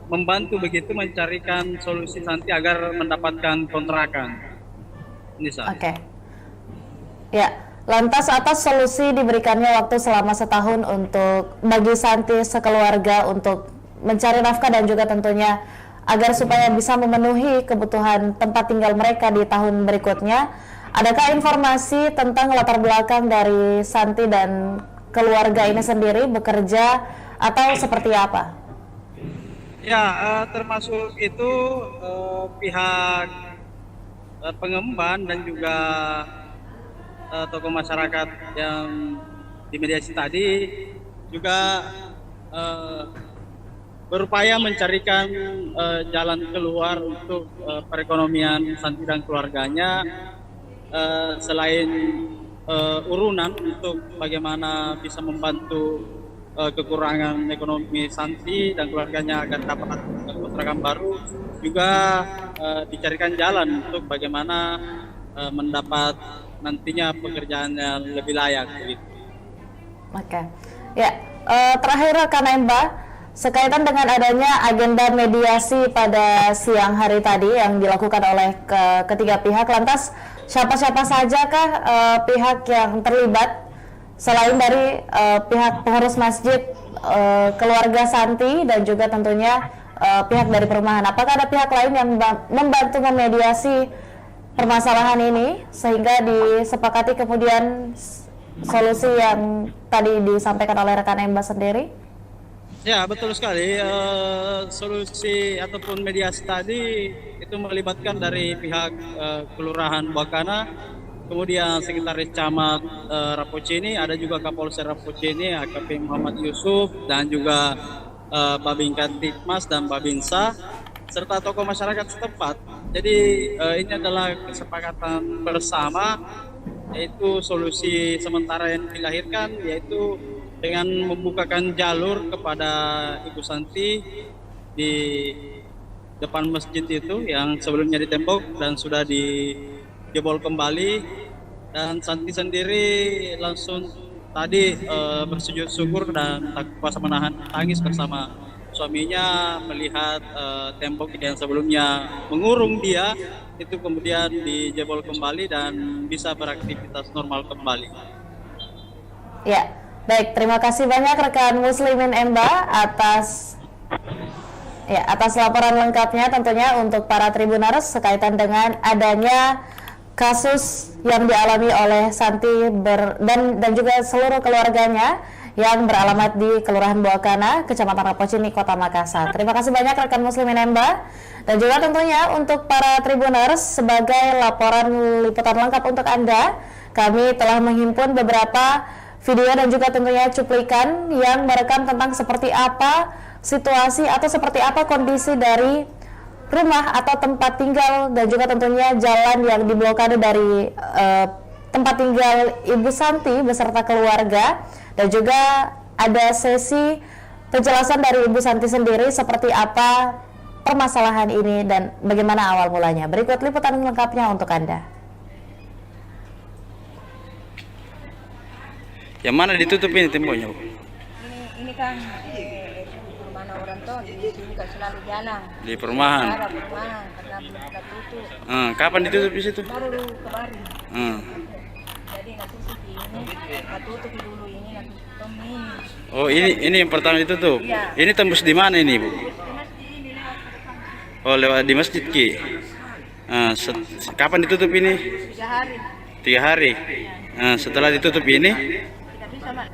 membantu begitu mencarikan solusi Santi agar mendapatkan kontrakan. Ini saja. Oke. Ya, lantas atas solusi diberikannya waktu selama setahun untuk bagi Santi sekeluarga untuk mencari nafkah dan juga tentunya agar supaya bisa memenuhi kebutuhan tempat tinggal mereka di tahun berikutnya. Adakah informasi tentang latar belakang dari Santi dan keluarga ini sendiri bekerja atau seperti apa? Ya, termasuk itu pihak pengemban dan juga tokoh masyarakat yang dimediasi tadi juga berupaya mencarikan jalan keluar untuk perekonomian Santi dan keluarganya, selain urunan untuk bagaimana bisa membantu kekurangan ekonomi Santi dan keluarganya agar dapat kontrakan baru, juga dicarikan jalan untuk bagaimana mendapat nantinya pekerjaan yang lebih layak begitu. Oke. Ya, terakhir rekan Emba, sekaitan dengan adanya agenda mediasi pada siang hari tadi yang dilakukan oleh ketiga pihak, lantas siapa-siapa sajakah pihak yang terlibat selain dari pihak pengurus masjid, keluarga Santi dan juga tentunya pihak dari perumahan? Apakah ada pihak lain yang membantu memediasi permasalahan ini sehingga disepakati kemudian solusi yang tadi disampaikan oleh rekan Emba sendiri? Ya, betul sekali. Solusi ataupun mediasi tadi itu melibatkan dari pihak Kelurahan Buakana, kemudian Sekretaris Camat Rapocini, ada juga Kapolsek Rapocini, AKP Muhammad Yusuf, dan juga Babin Kantikmas dan Babinsa, serta tokoh masyarakat setempat. Jadi ini adalah kesepakatan bersama, yaitu solusi sementara yang dilahirkan, yaitu dengan membukakan jalur kepada Ibu Santi di depan masjid itu yang sebelumnya ditembok dan sudah dijebol kembali, dan Santi sendiri langsung tadi bersujud syukur dan tak kuasa menahan tangis bersama suaminya melihat tembok yang sebelumnya mengurung dia itu kemudian dijebol kembali dan bisa beraktivitas normal kembali. Ya, baik, terima kasih banyak rekan Muslimin Emba atas laporan lengkapnya tentunya untuk para Tribuners sekaitan dengan adanya kasus yang dialami oleh Santi dan juga seluruh keluarganya yang beralamat di Kelurahan Buakana, Kecamatan Rapocini, Kota Makassar. Terima kasih banyak rekan Muslimin Emba, dan juga tentunya untuk para Tribuners sebagai laporan liputan lengkap untuk Anda, kami telah menghimpun beberapa video dan juga tentunya cuplikan yang merekam tentang seperti apa situasi atau seperti apa kondisi dari rumah atau tempat tinggal dan juga tentunya jalan yang diblokade dari tempat tinggal Ibu Santi beserta keluarga, dan juga ada sesi penjelasan dari Ibu Santi sendiri seperti apa permasalahan ini dan bagaimana awal mulanya. Berikut liputan lengkapnya untuk Anda. Yang mana ditutup ini temboknya? Ini kan perumahan orang tuh di sini kan selalu jalan. Di perumahan. Ada perumahan karena belum kita tutup. Kapan ditutup di situ? Baru kemarin. Jadi nanti ini tutup dulu ini nanti tutup ini. Oh, ini yang pertama ditutup. Iya. Ini tembus di mana ini, Bu? Oh, lewat di masjid Ki. Kapan ditutup ini? 3 hari. 3 hari. Setelah ditutup ini? Tidak bisa mak.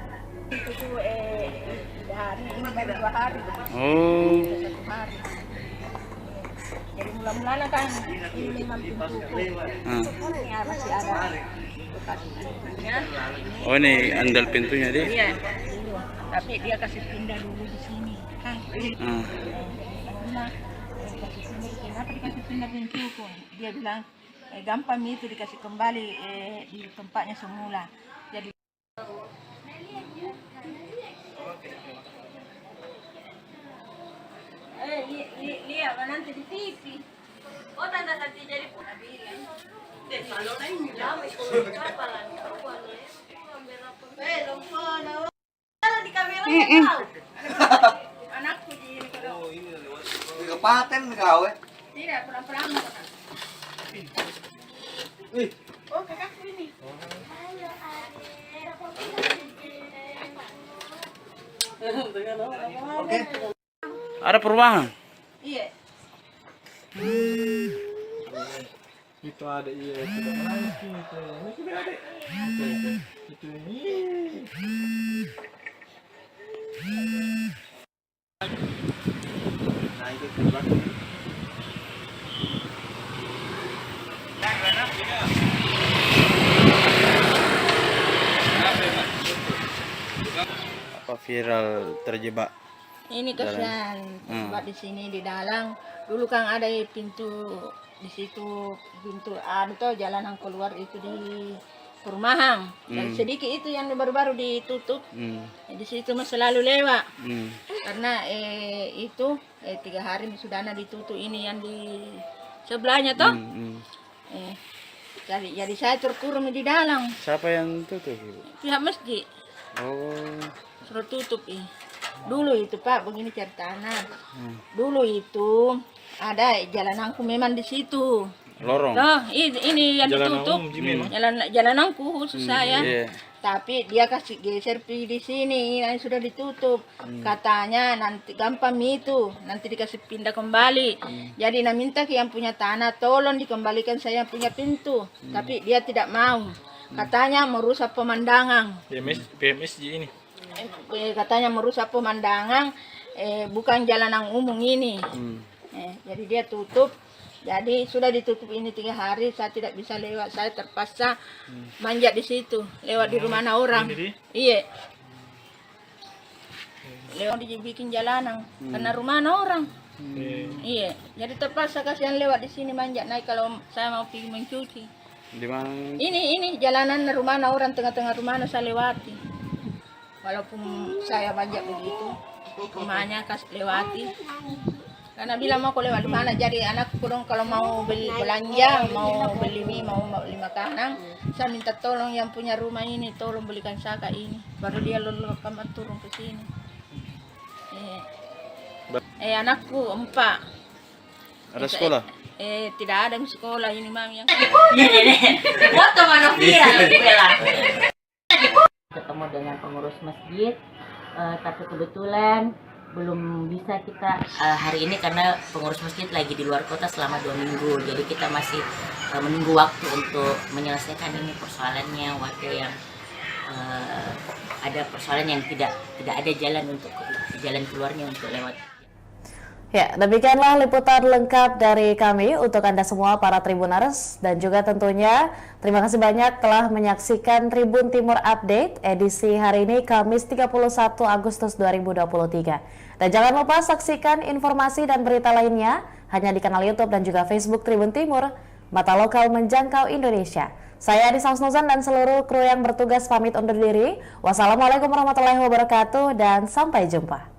Tutup 3 hari ini baru 2 hari. Oh. 1 hari. Jadi mula-mulanya kan ini memang pintu. Ya masih ada bekas pintunya. Oh, ini andal pintunya dia. Iya. Tapi dia kasih pindah dulu di sini kan. Kenapa dikasih pindah pintu kok? Dia bilang gampang itu dikasih kembali di tempatnya semula. Jadi lihat nanti di TV. Oh, tanda nanti jadi pun bilang. Kalau lain lama itu berapa lagi? Di kamera tahu. Anakku di kalau Kabupaten kau tidak pulang-pulang. Oh, kakakku ini. Oke. Ada perubahan? Iya. Itu ada iya sudah menangis gitu. Ini sudah ada. Itu ini. Nah itu belakang. Apa viral terjebak? Ini kasihan tempat di sini di dalam. Dulu kan ada pintu di situ, pintu tuh jalanan keluar itu di perumahan. Dan sedikit itu yang baru-baru ditutup. Di situ mah selalu lewat. Karena itu 3 hari sudah ditutup ini yang di sebelahnya toh. Jadi saya terkurung di dalam. Siapa yang tutup, Ibu? Pihak masjid Oh. suruh tutup Dulu itu Pak, begini ceritanya. Dulu itu ada jalananku memang di situ. Lorong. Nah, ini yang ditutup. Jalananku khusus saya. Iya. Tapi dia kasih geser di sini, yang sudah ditutup. Katanya nanti gampang itu, nanti dikasih pindah kembali. Jadi nak minta ke yang punya tanah, tolong dikembalikan saya punya pintu. Tapi dia tidak mau. Katanya merusak pemandangan. PMSG ini. Katanya merusak pemandangan, bukan jalanan umum ini. Jadi dia tutup. Jadi sudah ditutup ini 3 hari, saya tidak bisa lewat, saya terpaksa manjat di situ, lewat di rumah orang. Iya. Lewat dibikin jalanan, karena rumah orang. Iya. Jadi terpaksa kasihan lewat di sini manjat naik kalau saya mau pergi mencuci. Di mana? Ini jalanan rumah orang, tengah-tengah rumah saya lewati. Walaupun saya manjat begitu, rumahnya kasih lewati. Karena bilang mau lewat di mana, jadi anakku dong kalau mau beli belanja, mau beli mie, mau beli makanan, saya minta tolong yang punya rumah ini, tolong belikan saka ini, baru dia lalu kamar turun ke sini. Anakku 4. Ada sekolah? Tidak ada sekolah ini mami yang. Foto mana viral bela. Ketemu dengan pengurus masjid, tapi kebetulan belum bisa kita hari ini karena pengurus masjid lagi di luar kota selama 2 minggu. Jadi kita masih menunggu waktu untuk menyelesaikan ini persoalannya, warga yang ada persoalan yang tidak ada jalan keluarnya untuk lewat. Ya, demikianlah liputan lengkap dari kami untuk Anda semua para Tribuners, dan juga tentunya terima kasih banyak telah menyaksikan Tribun Timur Update edisi hari ini Kamis 31 Agustus 2023. Dan jangan lupa saksikan informasi dan berita lainnya hanya di kanal YouTube dan juga Facebook Tribun Timur, mata lokal menjangkau Indonesia. Saya Adisa Husnuzan dan seluruh kru yang bertugas pamit undur diri. Wassalamualaikum warahmatullahi wabarakatuh dan sampai jumpa.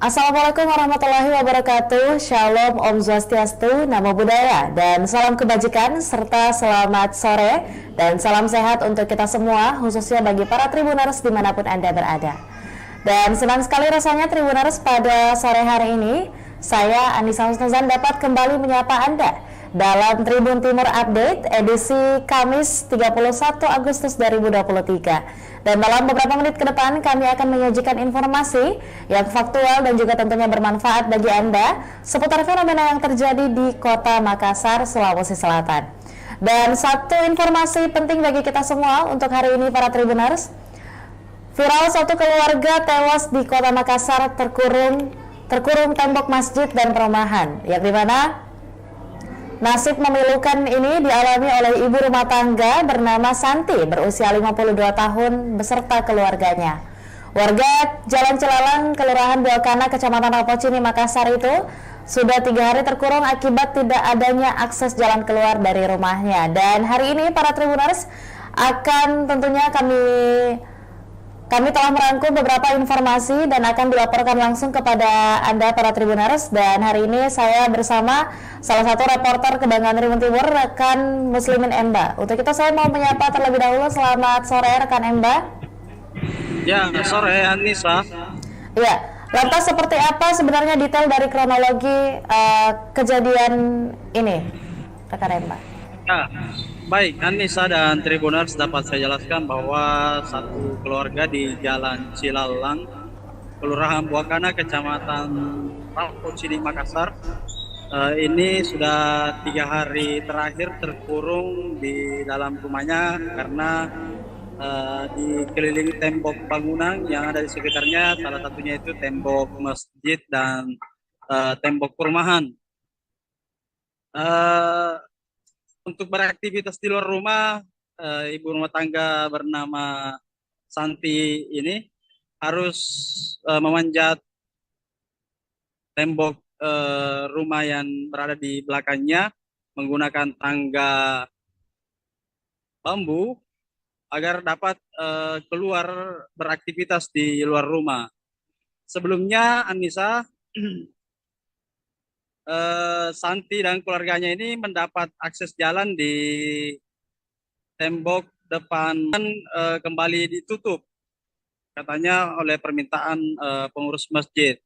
Assalamualaikum warahmatullahi wabarakatuh. Shalom, Om Swastiastu, Namo Buddhaya, dan salam kebajikan serta selamat sore dan salam sehat untuk kita semua, khususnya bagi para Tribuners dimanapun Anda berada. Dan senang sekali rasanya Tribuners pada sore hari ini, saya Anissa Husnuzan dapat kembali menyapa Anda dalam Tribun Timur Update edisi Kamis 31 Agustus 2023. Dan dalam beberapa menit ke depan kami akan menyajikan informasi yang faktual dan juga tentunya bermanfaat bagi Anda seputar fenomena yang terjadi di Kota Makassar, Sulawesi Selatan. Dan satu informasi penting bagi kita semua untuk hari ini para Tribuners. Viral satu keluarga tewas di Kota Makassar terkurung tembok masjid dan perumahan, yang dimana nasib memilukan ini dialami oleh ibu rumah tangga bernama Santi berusia 52 tahun beserta keluarganya. Warga Jalan Cilalang, Kelurahan Buakana, Kecamatan Rapocini, Makassar itu sudah 3 hari terkurung akibat tidak adanya akses jalan keluar dari rumahnya. Dan hari ini para Tribuners akan tentunya kami telah merangkum beberapa informasi dan akan dilaporkan langsung kepada Anda para Tribuners. Dan hari ini saya bersama salah satu reporter Kebanggaan Tribun Timur, rekan Muslimin Emba. Untuk itu saya mau menyapa terlebih dahulu. Selamat sore rekan Emba. Ya, sore Anissa. Ya, lantas seperti apa sebenarnya detail dari kronologi kejadian ini, rekan Emba? Ya, baik Anissa dan Tribuners, dapat saya jelaskan bahwa satu keluarga di Jalan Cilalang, Kelurahan Buakana, Kecamatan Rapocini, Makassar, ini sudah 3 hari terakhir terkurung di dalam rumahnya karena dikelilingi tembok bangunan yang ada di sekitarnya, salah satunya itu tembok masjid dan tembok perumahan. Untuk beraktivitas di luar rumah, ibu rumah tangga bernama Santi ini harus memanjat tembok rumah yang berada di belakangnya menggunakan tangga bambu agar dapat keluar beraktivitas di luar rumah. Sebelumnya Anissa, Santi dan keluarganya ini mendapat akses jalan di tembok depan kembali ditutup, katanya oleh permintaan pengurus masjid.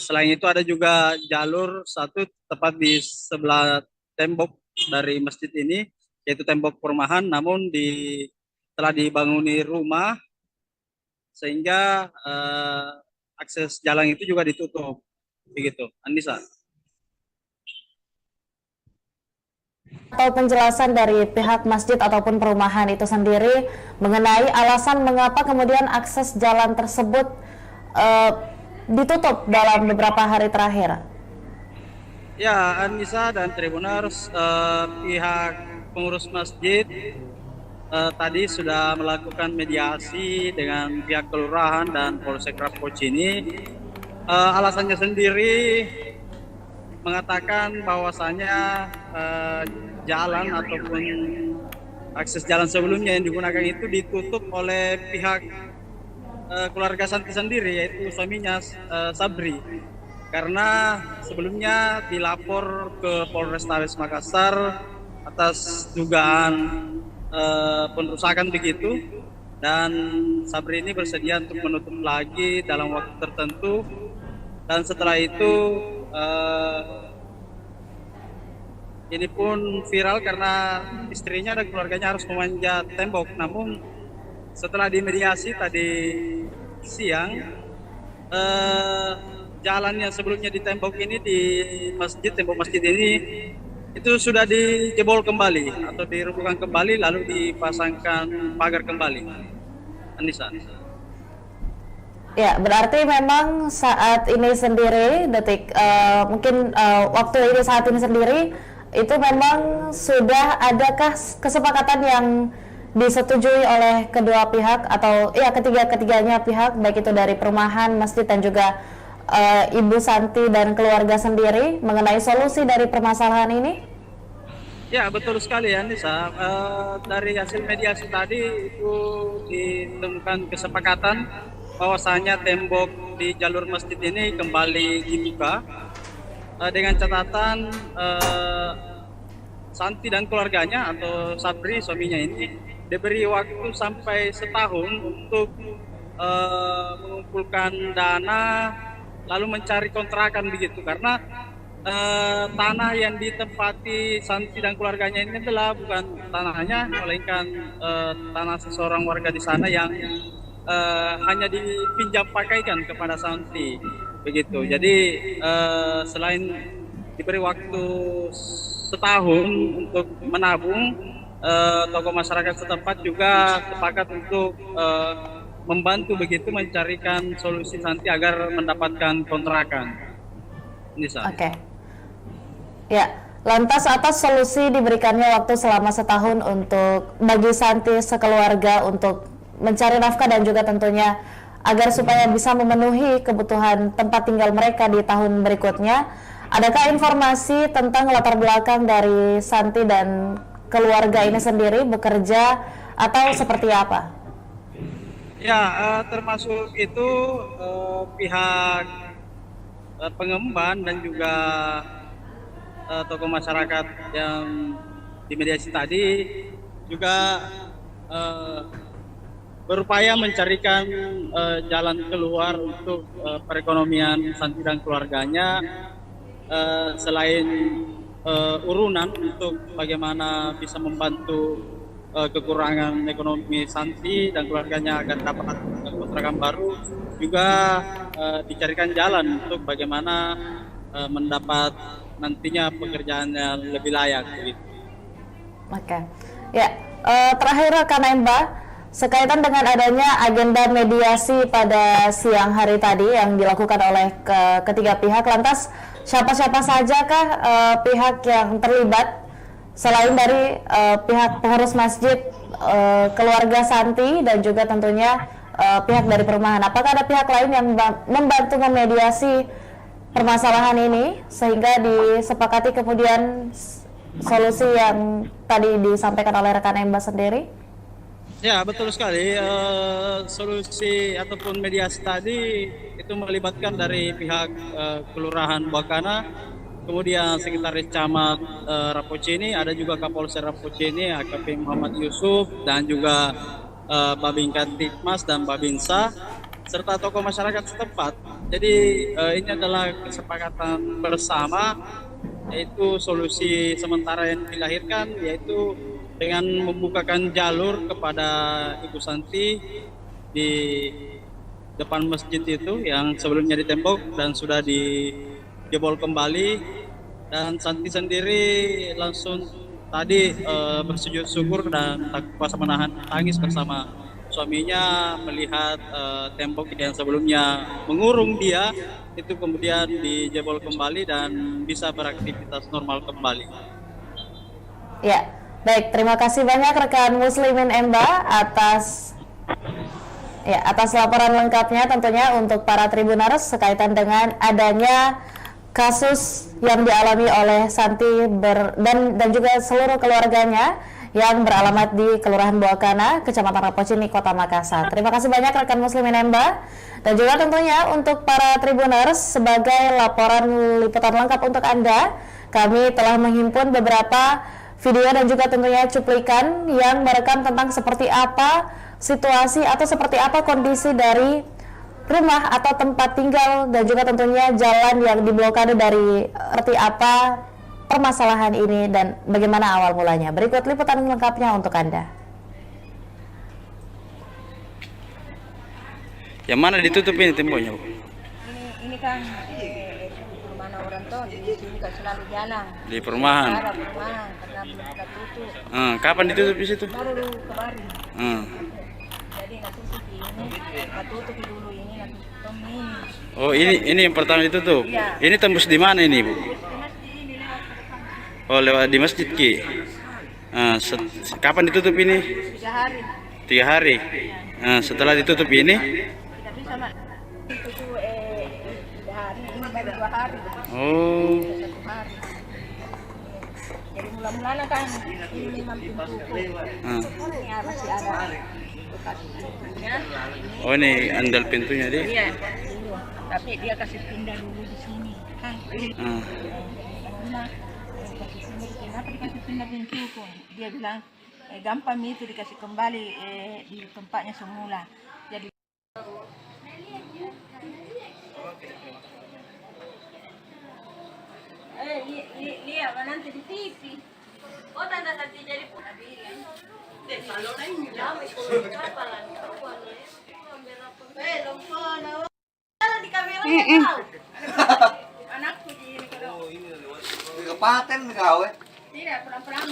Selain itu ada juga jalur satu tepat di sebelah tembok dari masjid ini, yaitu tembok perumahan, namun telah dibanguni rumah sehingga akses jalan itu juga ditutup. Begitu, Anissa. Atau penjelasan dari pihak masjid ataupun perumahan itu sendiri mengenai alasan mengapa kemudian akses jalan tersebut ditutup dalam beberapa hari terakhir. Ya, Anissa dan Tribuners, pihak pengurus masjid tadi sudah melakukan mediasi dengan pihak kelurahan dan Polsek Rapocini. Alasannya sendiri mengatakan bahwasanya jalan ataupun akses jalan sebelumnya yang digunakan itu ditutup oleh pihak keluarga Santi sendiri, yaitu suaminya Sabri, karena sebelumnya dilapor ke Polrestabes Makassar atas dugaan perusakan begitu, dan Sabri ini bersedia untuk menutup lagi dalam waktu tertentu. Dan setelah itu ini pun viral karena istrinya dan keluarganya harus memanjat tembok. Namun setelah dimediasi tadi siang, jalan yang sebelumnya di tembok ini, di masjid, tembok masjid ini itu sudah dijebol kembali atau dirobohkan kembali lalu dipasangkan pagar kembali. Anissa. Ya, berarti memang saat ini sendiri, waktu ini saat ini sendiri, itu memang sudah adakah kesepakatan yang disetujui oleh kedua pihak atau ya ketiganya pihak, baik itu dari perumahan, masjid dan juga Ibu Santi dan keluarga sendiri mengenai solusi dari permasalahan ini? Ya, betul sekali Anissa. Dari hasil mediasi tadi itu ditemukan kesepakatan bahwasanya tembok di jalur masjid ini kembali dibuka dengan catatan Santi dan keluarganya atau Sabri suaminya ini diberi waktu sampai setahun untuk mengumpulkan dana lalu mencari kontrakan begitu, karena tanah yang ditempati Santi dan keluarganya ini adalah bukan tanahnya, melainkan tanah seseorang warga di sana yang hanya dipinjam pakaikan kepada Santi begitu. Jadi selain diberi waktu setahun untuk menabung, tokoh masyarakat setempat juga sepakat untuk membantu begitu mencarikan solusi Santi agar mendapatkan kontrakan. Ini Sa. Oke. Ya, lantas atas solusi diberikannya waktu selama setahun untuk bagi Santi sekeluarga untuk mencari nafkah dan juga tentunya agar supaya bisa memenuhi kebutuhan tempat tinggal mereka di tahun berikutnya. Adakah informasi tentang latar belakang dari Santi dan keluarga ini sendiri bekerja atau seperti apa? Ya, termasuk itu pihak pengemban dan juga tokoh masyarakat yang dimediasi tadi juga berupaya mencarikan jalan keluar untuk perekonomian Santi dan keluarganya, selain urunan untuk bagaimana bisa membantu kekurangan ekonomi Santi dan keluarganya agar dapat kontrakan baru, juga dicarikan jalan untuk bagaimana mendapat nantinya pekerjaan yang lebih layak begitu. Oke. Ya, terakhir Kak Nemba, sekaitan dengan adanya agenda mediasi pada siang hari tadi yang dilakukan oleh ketiga pihak, lantas siapa-siapa sajakah pihak yang terlibat selain dari pihak pengurus masjid, keluarga Santi dan juga tentunya pihak dari perumahan? Apakah ada pihak lain yang membantu memediasi permasalahan ini sehingga disepakati kemudian solusi yang tadi disampaikan oleh rekan Emba sendiri? Ya, betul sekali. Solusi ataupun mediasi tadi itu melibatkan dari pihak Kelurahan Buakana, kemudian Sekretaris Camat Rapocini, ada juga Kapolsek Rapocini, AKP Muhammad Yusuf, dan juga Babin Kantikmas dan Babinsa, serta tokoh masyarakat setempat. Jadi ini adalah kesepakatan bersama, yaitu solusi sementara yang dilahirkan, yaitu dengan membukakan jalur kepada Ibu Santi di depan masjid itu yang sebelumnya ditembok dan sudah dijebol kembali, dan Santi sendiri langsung tadi bersujud syukur dan tak kuasa menahan tangis bersama suaminya melihat tembok yang sebelumnya mengurung dia itu kemudian dijebol kembali dan bisa beraktivitas normal kembali. Ya, baik, terima kasih banyak rekan Muslimin Emba atas laporan lengkapnya tentunya untuk para Tribuners sekaitan dengan adanya kasus yang dialami oleh Santi dan juga seluruh keluarganya yang beralamat di Kelurahan Buakana, Kecamatan Rapocini, Kota Makassar. Terima kasih banyak rekan Muslimin Emba, dan juga tentunya untuk para Tribuners sebagai laporan liputan lengkap untuk Anda, kami telah menghimpun beberapa video dan juga tentunya cuplikan yang merekam tentang seperti apa situasi atau seperti apa kondisi dari rumah atau tempat tinggal dan juga tentunya jalan yang diblokade dari seperti apa permasalahan ini dan bagaimana awal mulanya. Berikut liputan lengkapnya untuk Anda. Yang mana ditutup ini temboknya, Bu? Ini kan perumahan orang tuh di sini kan selalu jalan. Di perumahan. Ada perumahan karena belum kita tutup. Kapan ditutup di situ? Baru kemarin. Jadi nanti ini kita tutup dulu ini nanti tutup ini. Oh, ini yang pertama ditutup. Ya. Ini tembus di mana ini, Bu? Oh, lewat di masjid Ki. Kapan ditutup ini? 3 hari. 3 hari. Setelah ditutup ini? Tidak bisa mak. Itu 3 hari, ini baru 2 hari. Oh. 1 hari. Jadi mula-mula mana kan ini memang pintu Ah. ya masih ada bekas pintunya. Oh ini andal pintunya deh. Iya, dulu. Tapi dia kasih pindah dulu di sini. Kan? Ah. Kasih pindah, kenapa dikasih pindah pintuku? Dia bilang gampang itu dikasih kembali di tempatnya semula. Jadi lihat nanti di TV. Oh, tanda nanti jadi di kamera anakku di Di kapaten kau tidak perang-perang.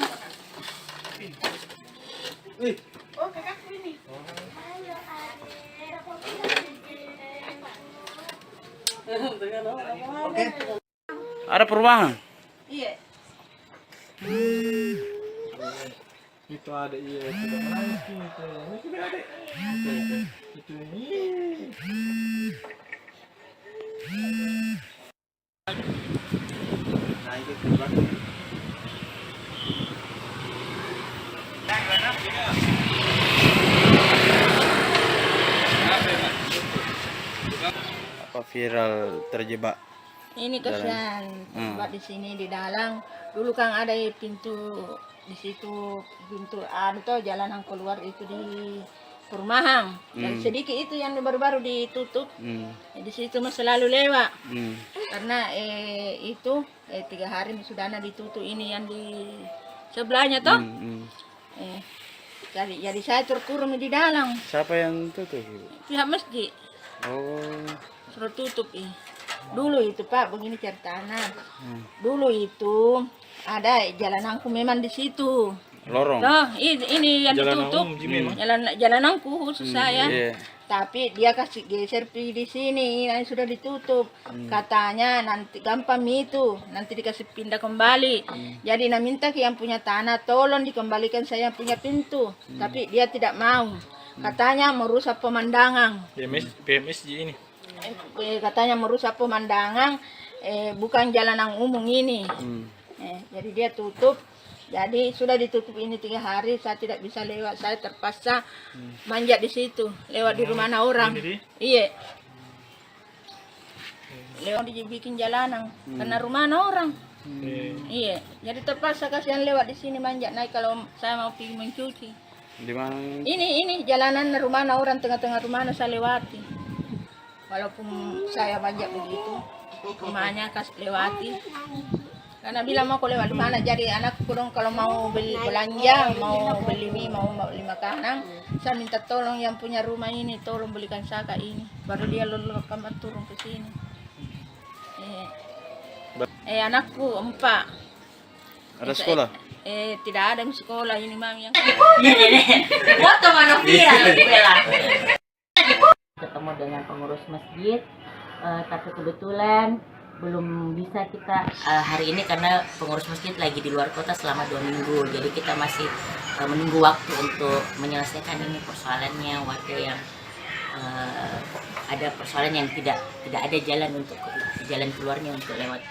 Oh, kakakku ini. Ada perubahan. Iya. Itu ada iya sudah menangis gitu. Ini sudah ada. Itu ini. Apa viral terjebak? Ini kasihan buat di sini di dalam. Dulu kan ada pintu di situ, pintu tuh jalan yang keluar itu di perumahan. Dan sedikit itu yang baru-baru ditutup. Di situ mah selalu lewat. Karena itu 3 hari sudah ditutup ini yang di sebelahnya toh. Jadi saya terkurung di dalam. Siapa yang tutup? Ibu? Pihak masjid Oh. suruh tutup dulu itu Pak, begini ceritanya. Dulu itu ada jalananku memang di situ. Lorong. Toh, ini yang ditutup. Jalananku khusus saya. Iya. Tapi dia kasih geser di sini, yang sudah ditutup. Katanya nanti gampang itu, nanti dikasih pindah kembali. Jadi minta ke yang punya tanah, tolong dikembalikan saya punya pintu. Tapi dia tidak mau. Katanya merusak pemandangan. PMS ini. Katanya merusak pemandangan, bukan jalanan umum ini. Jadi dia tutup. Jadi sudah ditutup ini 3 hari, saya tidak bisa lewat. Saya terpaksa manjat di situ, lewat di rumah orang. Iya. Lewat dibikin jalanan, karena rumah orang. Iya. Jadi terpaksa kasihan lewat di sini manjat naik kalau saya mau pergi mencuci. Di mana? Ini jalanan rumah orang, tengah-tengah rumah saya lewati. Walaupun saya manjat begitu, rumahnya kasih lewati. Karena bilang mau lewat di mana, jadi anakku dong kalau mau beli belanja, mau beli mie, mau beli makanan, saya minta tolong yang punya rumah ini, tolong belikan saka ini. Baru dia lalu kamar turun ke sini. Anakku 4. Ada sekolah? Tidak ada sekolah ini mami yang. Foto mana viral bela. Ketemu dengan pengurus masjid, tapi kebetulan belum bisa kita hari ini karena pengurus masjid lagi di luar kota selama 2 minggu. Jadi kita masih menunggu waktu untuk menyelesaikan ini persoalannya, warga yang ada persoalan yang tidak ada jalan keluarnya untuk lewat.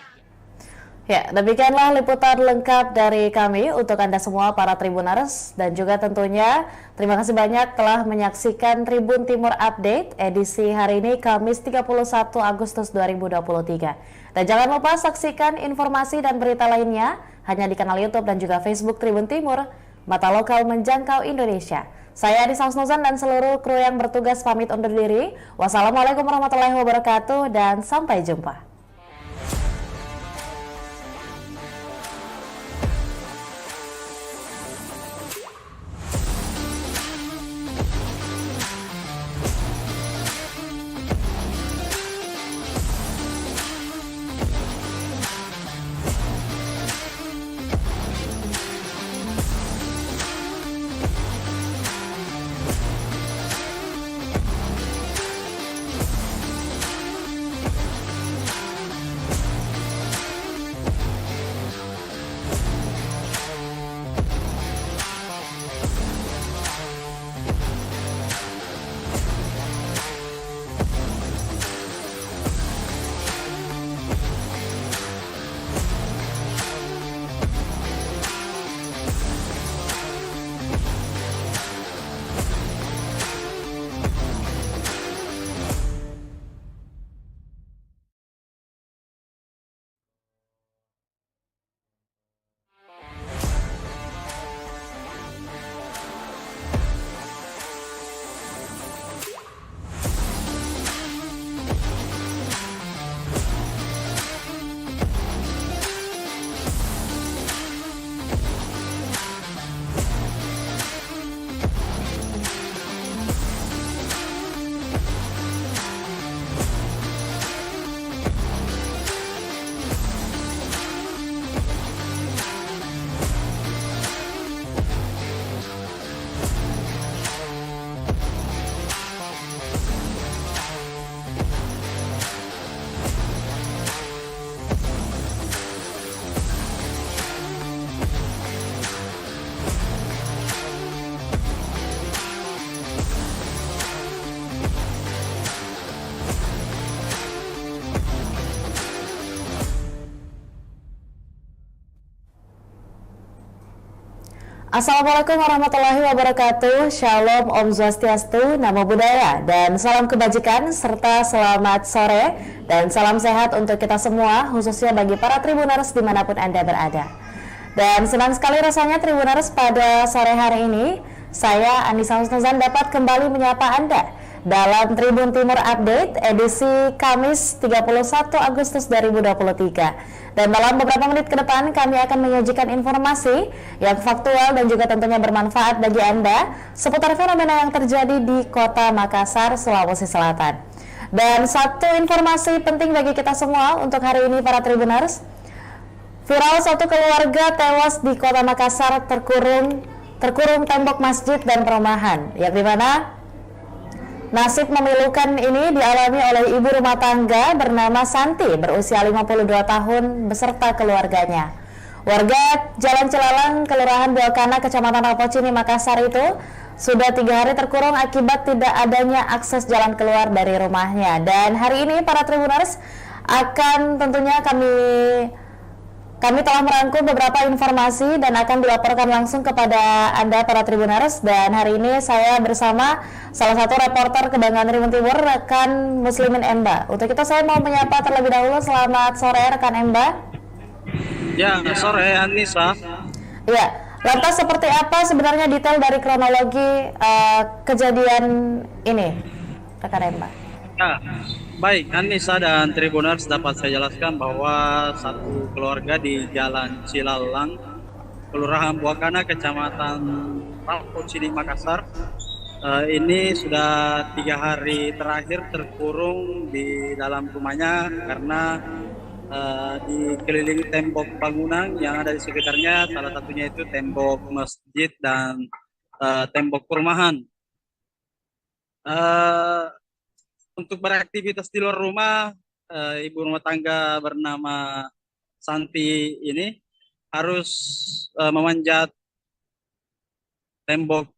Ya, demikianlah liputan lengkap dari kami untuk Anda semua para Tribuners, dan juga tentunya terima kasih banyak telah menyaksikan Tribun Timur Update edisi hari ini Kamis 31 Agustus 2023. Dan jangan lupa saksikan informasi dan berita lainnya hanya di kanal YouTube dan juga Facebook Tribun Timur, mata lokal menjangkau Indonesia. Saya Adisa Husnuzan dan seluruh kru yang bertugas pamit undur diri. Wassalamualaikum warahmatullahi wabarakatuh dan sampai jumpa. Assalamualaikum warahmatullahi wabarakatuh. Shalom, Om Swastiastu, Namo Buddhaya, dan salam kebajikan serta selamat sore dan salam sehat untuk kita semua, khususnya bagi para Tribuners dimanapun Anda berada. Dan senang sekali rasanya Tribuners pada sore hari ini, saya Anissa Husnuzan dapat kembali menyapa Anda dalam Tribun Timur Update edisi Kamis 31 Agustus 2023. Dan dalam beberapa menit ke depan kami akan menyajikan informasi yang faktual dan juga tentunya bermanfaat bagi Anda seputar fenomena yang terjadi di Kota Makassar, Sulawesi Selatan. Dan satu informasi penting bagi kita semua untuk hari ini para Tribuners. Viral satu keluarga tewas di Kota Makassar terkurung tembok masjid dan perumahan, yang dimana nasib memilukan ini dialami oleh ibu rumah tangga bernama Santi berusia 52 tahun beserta keluarganya. Warga Jalan Cilalang, Kelurahan Buakana, Kecamatan Rapocini, Makassar itu sudah 3 hari terkurung akibat tidak adanya akses jalan keluar dari rumahnya. Dan hari ini para Tribuners akan tentunya kami telah merangkum beberapa informasi dan akan dilaporkan langsung kepada Anda para Tribuners. Dan hari ini saya bersama salah satu reporter Kebanggaan Tribun Timur, rekan Muslimin Emba. Untuk itu saya mau menyapa terlebih dahulu. Selamat sore rekan Emba. Ya, sore Anissa. Ya, lantas seperti apa sebenarnya detail dari kronologi kejadian ini, rekan Emba? Ya, baik Anissa dan Tribuners, dapat saya jelaskan bahwa satu keluarga di Jalan Cilalang, Kelurahan Buakana, Kecamatan Rapocini, Makassar, ini sudah 3 hari terakhir terkurung di dalam rumahnya karena dikelilingi tembok bangunan yang ada di sekitarnya, salah satunya itu tembok masjid dan tembok perumahan. Untuk beraktivitas di luar rumah, ibu rumah tangga bernama Santi ini harus memanjat tembok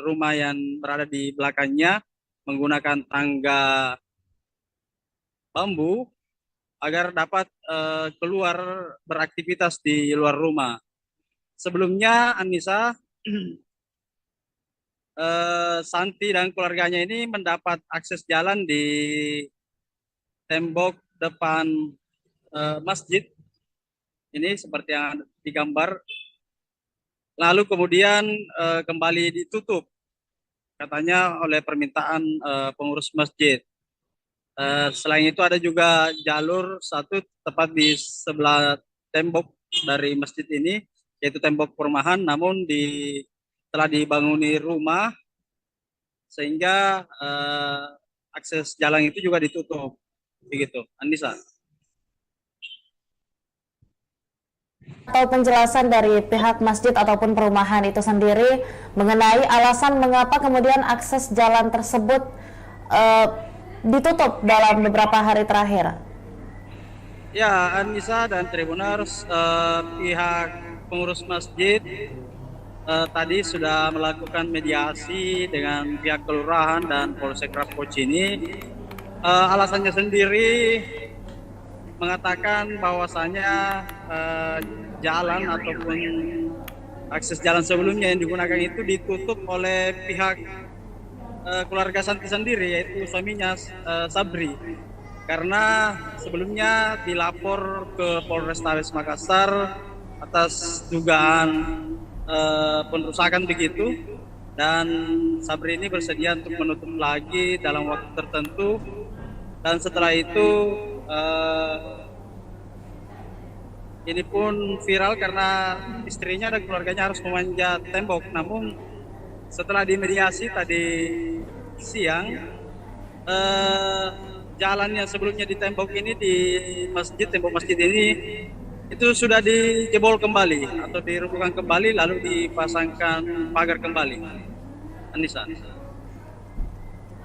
rumah yang berada di belakangnya menggunakan tangga bambu agar dapat keluar beraktivitas di luar rumah. Sebelumnya Anissa, Santi dan keluarganya ini mendapat akses jalan di tembok depan masjid ini seperti yang digambar, lalu kemudian kembali ditutup katanya oleh permintaan pengurus masjid. Selain itu ada juga jalur satu tepat di sebelah tembok dari masjid ini, yaitu tembok perumahan, namun telah dibanguni rumah sehingga akses jalan itu juga ditutup, begitu Anissa. Atau penjelasan dari pihak masjid ataupun perumahan itu sendiri mengenai alasan mengapa kemudian akses jalan tersebut ditutup dalam beberapa hari terakhir. Ya Anissa dan Tribuners, pihak pengurus masjid tadi sudah melakukan mediasi dengan pihak kelurahan dan Polsek Rapocini. Alasannya sendiri mengatakan bahwasanya jalan ataupun akses jalan sebelumnya yang digunakan itu ditutup oleh pihak keluarga Santi sendiri, yaitu suaminya Sabri, karena sebelumnya dilapor ke Polrestabes Makassar atas dugaan perusakan begitu, dan Sabri ini bersedia untuk menutup lagi dalam waktu tertentu. Dan setelah itu ini pun viral karena istrinya dan keluarganya harus memanjat tembok. Namun setelah dimediasi tadi siang, jalan yang sebelumnya di tembok ini, di masjid, tembok masjid ini itu sudah dijebol kembali atau dirobohkan kembali, lalu dipasangkan pagar kembali. Anissa.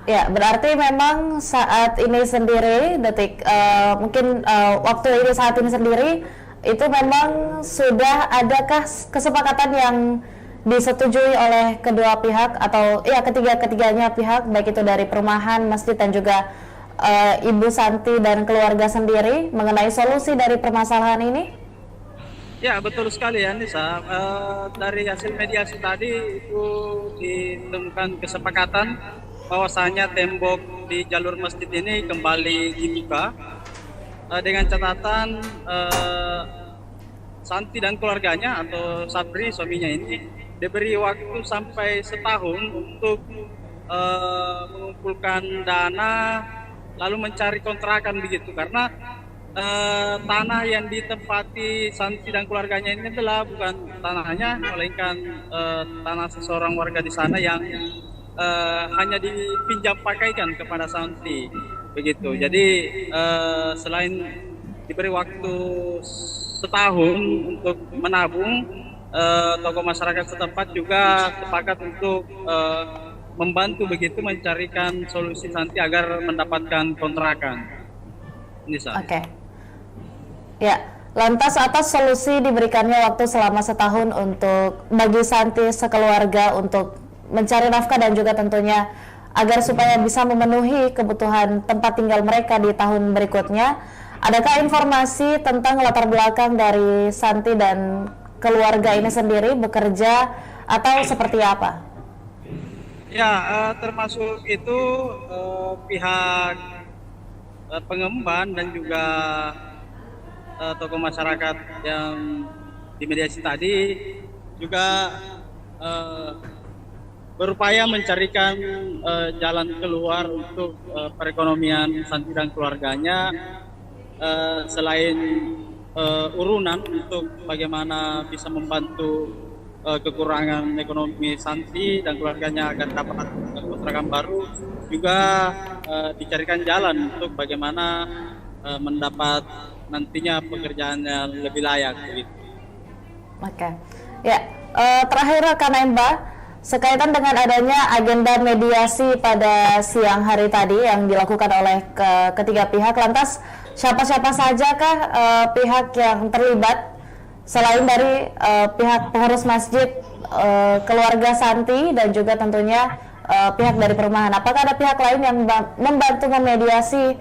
Ya, berarti memang saat ini sendiri, waktu ini saat ini sendiri itu memang sudah adakah kesepakatan yang disetujui oleh kedua pihak atau ya ketiganya pihak, baik itu dari perumahan, masjid dan juga Ibu Santi dan keluarga sendiri mengenai solusi dari permasalahan ini? Ya, betul sekali ya Nisa. Dari hasil mediasi tadi itu ditemukan kesepakatan bahwasanya tembok di jalur masjid ini kembali dibuka dengan catatan Santi dan keluarganya atau Sabri suaminya ini diberi waktu sampai setahun untuk mengumpulkan dana lalu mencari kontrakan begitu, karena tanah yang ditempati Santi dan keluarganya ini adalah bukan tanahnya, melainkan tanah seseorang warga di sana yang hanya dipinjam pakaikan kepada Santi begitu. Jadi selain diberi waktu setahun untuk menabung, tokoh masyarakat setempat juga sepakat untuk membantu begitu mencarikan solusi Santi agar mendapatkan kontrakan. Nisa. Oke. Ya, lantas atas solusi diberikannya waktu selama setahun untuk bagi Santi sekeluarga untuk mencari nafkah dan juga tentunya agar supaya bisa memenuhi kebutuhan tempat tinggal mereka di tahun berikutnya. Adakah informasi tentang latar belakang dari Santi dan keluarga ini sendiri bekerja atau seperti apa? Ya, termasuk itu pihak pengemban dan juga tokoh masyarakat yang dimediasi tadi juga berupaya mencarikan jalan keluar untuk perekonomian Santi dan keluarganya, selain urunan untuk bagaimana bisa membantu kekurangan ekonomi Santi dan keluarganya agar dapat kontrakan baru, juga dicarikan jalan untuk bagaimana mendapat nantinya pekerjaan yang lebih layak begitu. Oke. Ya, terakhir rekan Emba, sekaitan dengan adanya agenda mediasi pada siang hari tadi yang dilakukan oleh ketiga pihak, lantas siapa-siapa sajakah pihak yang terlibat selain dari pihak pengurus masjid, keluarga Santi dan juga tentunya pihak dari perumahan? Apakah ada pihak lain yang membantu memediasi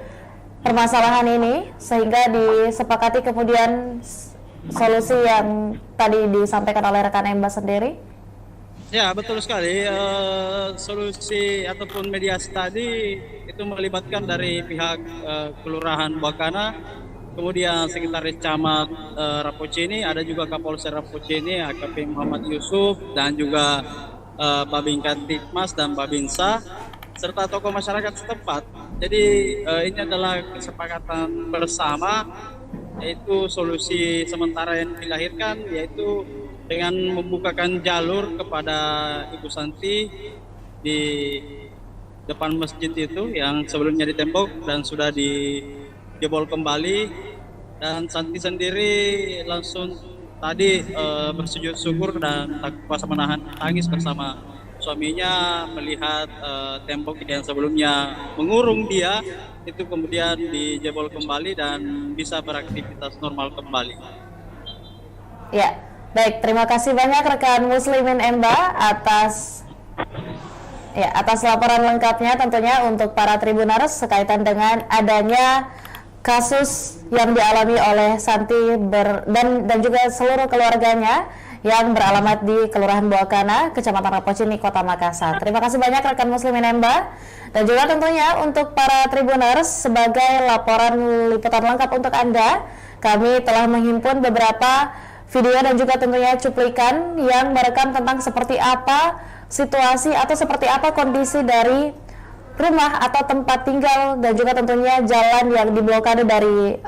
permasalahan ini sehingga disepakati kemudian solusi yang tadi disampaikan oleh rekan Emba sendiri? Ya, betul sekali. Solusi ataupun mediasi tadi itu melibatkan dari pihak Kelurahan Buakana, kemudian Sekretaris Camat Rapocini, ada juga Kapolsek Rapocini, AKP Muhammad Yusuf, dan juga Babin Kantikmas dan Babinsa, serta tokoh masyarakat setempat. Jadi ini adalah kesepakatan bersama, yaitu solusi sementara yang dilahirkan, yaitu dengan membukakan jalur kepada Ibu Santi di depan masjid itu yang sebelumnya ditembok dan sudah dijebol kembali, dan Santi sendiri langsung tadi bersujud syukur dan tak kuasa menahan tangis bersama suaminya melihat tembok yang sebelumnya mengurung dia itu kemudian dijebol kembali dan bisa beraktivitas normal kembali. Ya, baik, terima kasih banyak rekan Muslimin Emba atas laporan lengkapnya tentunya untuk para Tribuners sekaitan dengan adanya kasus yang dialami oleh Santi dan juga seluruh keluarganya yang beralamat di Kelurahan Buakana, Kecamatan Rapocini, Kota Makassar. Terima kasih banyak rekan Muslimin Emba, dan juga tentunya untuk para Tribuners sebagai laporan liputan lengkap untuk Anda, kami telah menghimpun beberapa video dan juga tentunya cuplikan yang merekam tentang seperti apa situasi atau seperti apa kondisi dari rumah atau tempat tinggal dan juga tentunya jalan yang diblokade dari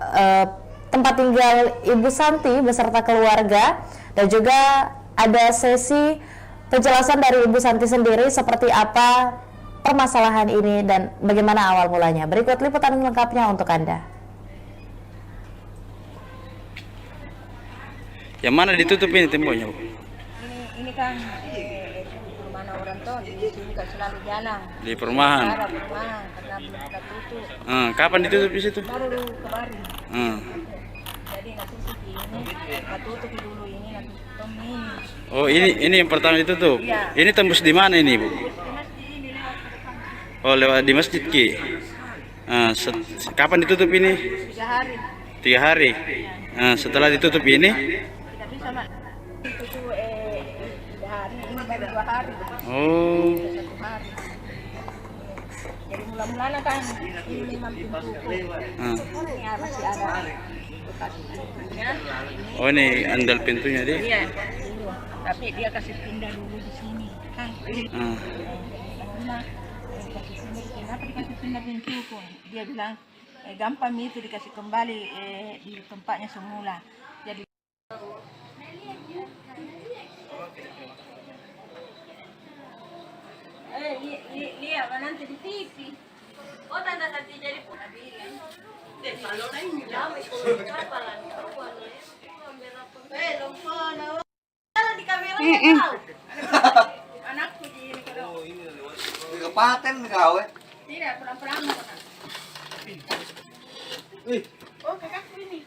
tempat tinggal Ibu Santi beserta keluarga, dan juga ada sesi penjelasan dari Ibu Santi sendiri seperti apa permasalahan ini dan bagaimana awal mulanya. Berikut liputan lengkapnya untuk Anda. Yang mana ditutup ini temboknya, Bu? Ini kan perumahan orang tuh di sini kan selalu jalan. Di perumahan. Ada perumahan karena belum kita tutup. Kapan ditutup di situ? Baru kemarin. Jadi nanti ini tutup dulu ini nanti tutup ini. Oh, ini yang pertama ditutup. Iya. Ini tembus di mana ini, Bu? Oh, lewat di masjid Ki. Kapan ditutup ini? 3 hari. 3 hari. Setelah ditutup ini? Kita hari. Oh. Satu hari. Jadi mula-mulanya kan ini memang pintu. Ah. Ya, masih ada bekas pintunya. Oh, ini andal pintunya dia. Iya. Tapi dia kasih pindah dulu di sini kan. Ah. Karena dikasih pindah, kenapa dikasih pindah pintuku? Dia bilang gampang itu dikasih kembali di tempatnya semula. Jadi lihat nanti di TV. Oh, tante Santi jadi pun bilang. Kalau lain jam itu berapa lah? Kalau di kamera tahu. Anakku di kalau Di kapaten kau tidak pulang-pulang. Oh, kakakku ini.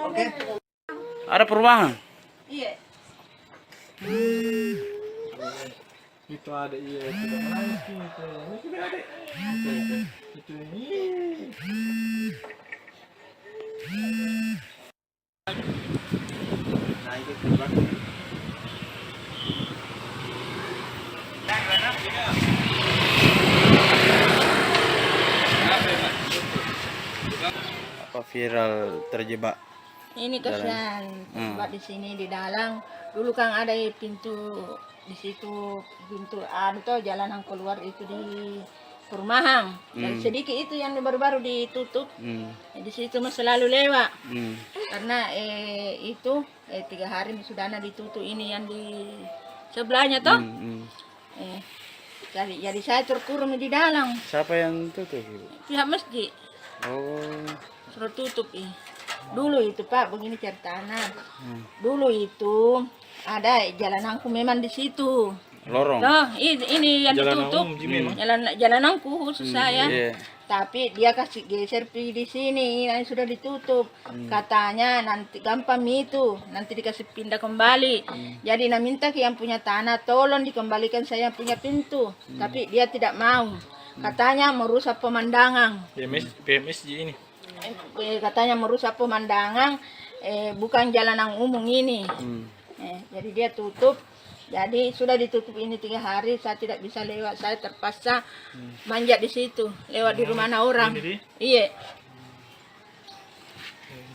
Oke. Ada perubahan. Iya. Itu ada iya sudah menangis gitu. Ini sudah ada. Itu ini. Nah itu sudah. Apa viral terjebak? Ini kasihan tempat di sini di dalam. Dulu kan ada pintu di situ, pintu tuh jalanan keluar itu di perumahan. Dan sedikit itu yang baru-baru ditutup. Di situ mah selalu lewat. Karena itu 3 hari sudah ada ditutup ini yang di sebelahnya toh. Jadi saya terkurung di dalam. Siapa yang tutup? Pihak masjid Oh. suruh tutup dulu itu Pak, begini ceritanya. Dulu itu ada jalananku memang di situ. Lorong. Nah, ini yang ditutup. Jalananku khusus saya. Iya. Tapi dia kasih geser di sini, yang sudah ditutup. Katanya nanti gampang itu, nanti dikasih pindah kembali. Jadi nak minta ke yang punya tanah, tolong dikembalikan saya punya pintu. Tapi dia tidak mau. Katanya merusak pemandangan. PMSJ ini. Katanya merusak pemandangan, bukan jalanan umum ini. Jadi dia tutup. Jadi sudah ditutup ini 3 hari, saya tidak bisa lewat, saya terpaksa manjat di situ, lewat di rumah orang. Iya.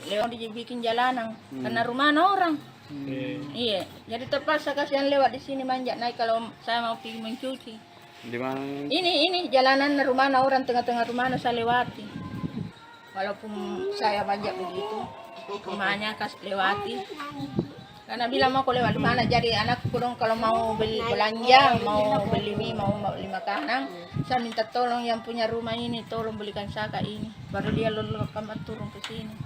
Lewat dibikin jalanan, karena rumah orang. Iya. Jadi terpaksa kasihan lewat di sini manjat naik kalau saya mau pergi mencuci. Di mana? Ini jalanan rumah orang, tengah-tengah rumah saya lewati. Walaupun saya manjat begitu, rumahnya kasih lewati. Karena bilang mau lewat di mana, jadi anakku dong kalau mau beli belanja, mau beli mie, mau beli makanan, saya minta tolong yang punya rumah ini, tolong belikan saka ini, baru dia lalu kamar turun ke sini.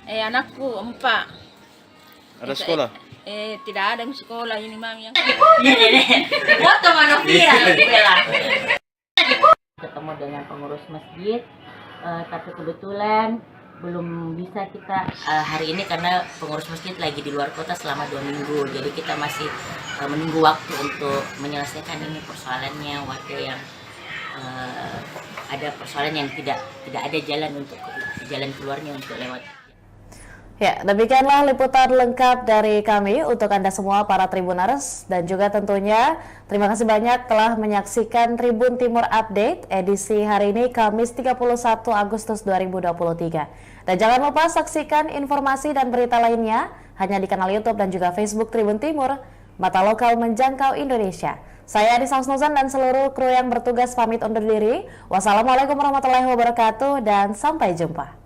Anakku 4. Ada sekolah? Tidak ada sekolah ini mami yang. Foto mana viral bela. Ketemu dengan pengurus masjid, tapi kebetulan belum bisa kita hari ini karena pengurus masjid lagi di luar kota selama 2 minggu. Jadi kita masih menunggu waktu untuk menyelesaikan ini persoalannya warga yang ada persoalan yang tidak ada jalan keluarnya untuk lewat. Ya, demikianlah liputan lengkap dari kami untuk Anda semua para Tribuners, dan juga tentunya terima kasih banyak telah menyaksikan Tribun Timur Update edisi hari ini Kamis 31 Agustus 2023. Dan jangan lupa saksikan informasi dan berita lainnya hanya di kanal YouTube dan juga Facebook Tribun Timur, mata lokal menjangkau Indonesia. Saya Adisa Husnuzan dan seluruh kru yang bertugas pamit undur diri. Wassalamualaikum warahmatullahi wabarakatuh dan sampai jumpa.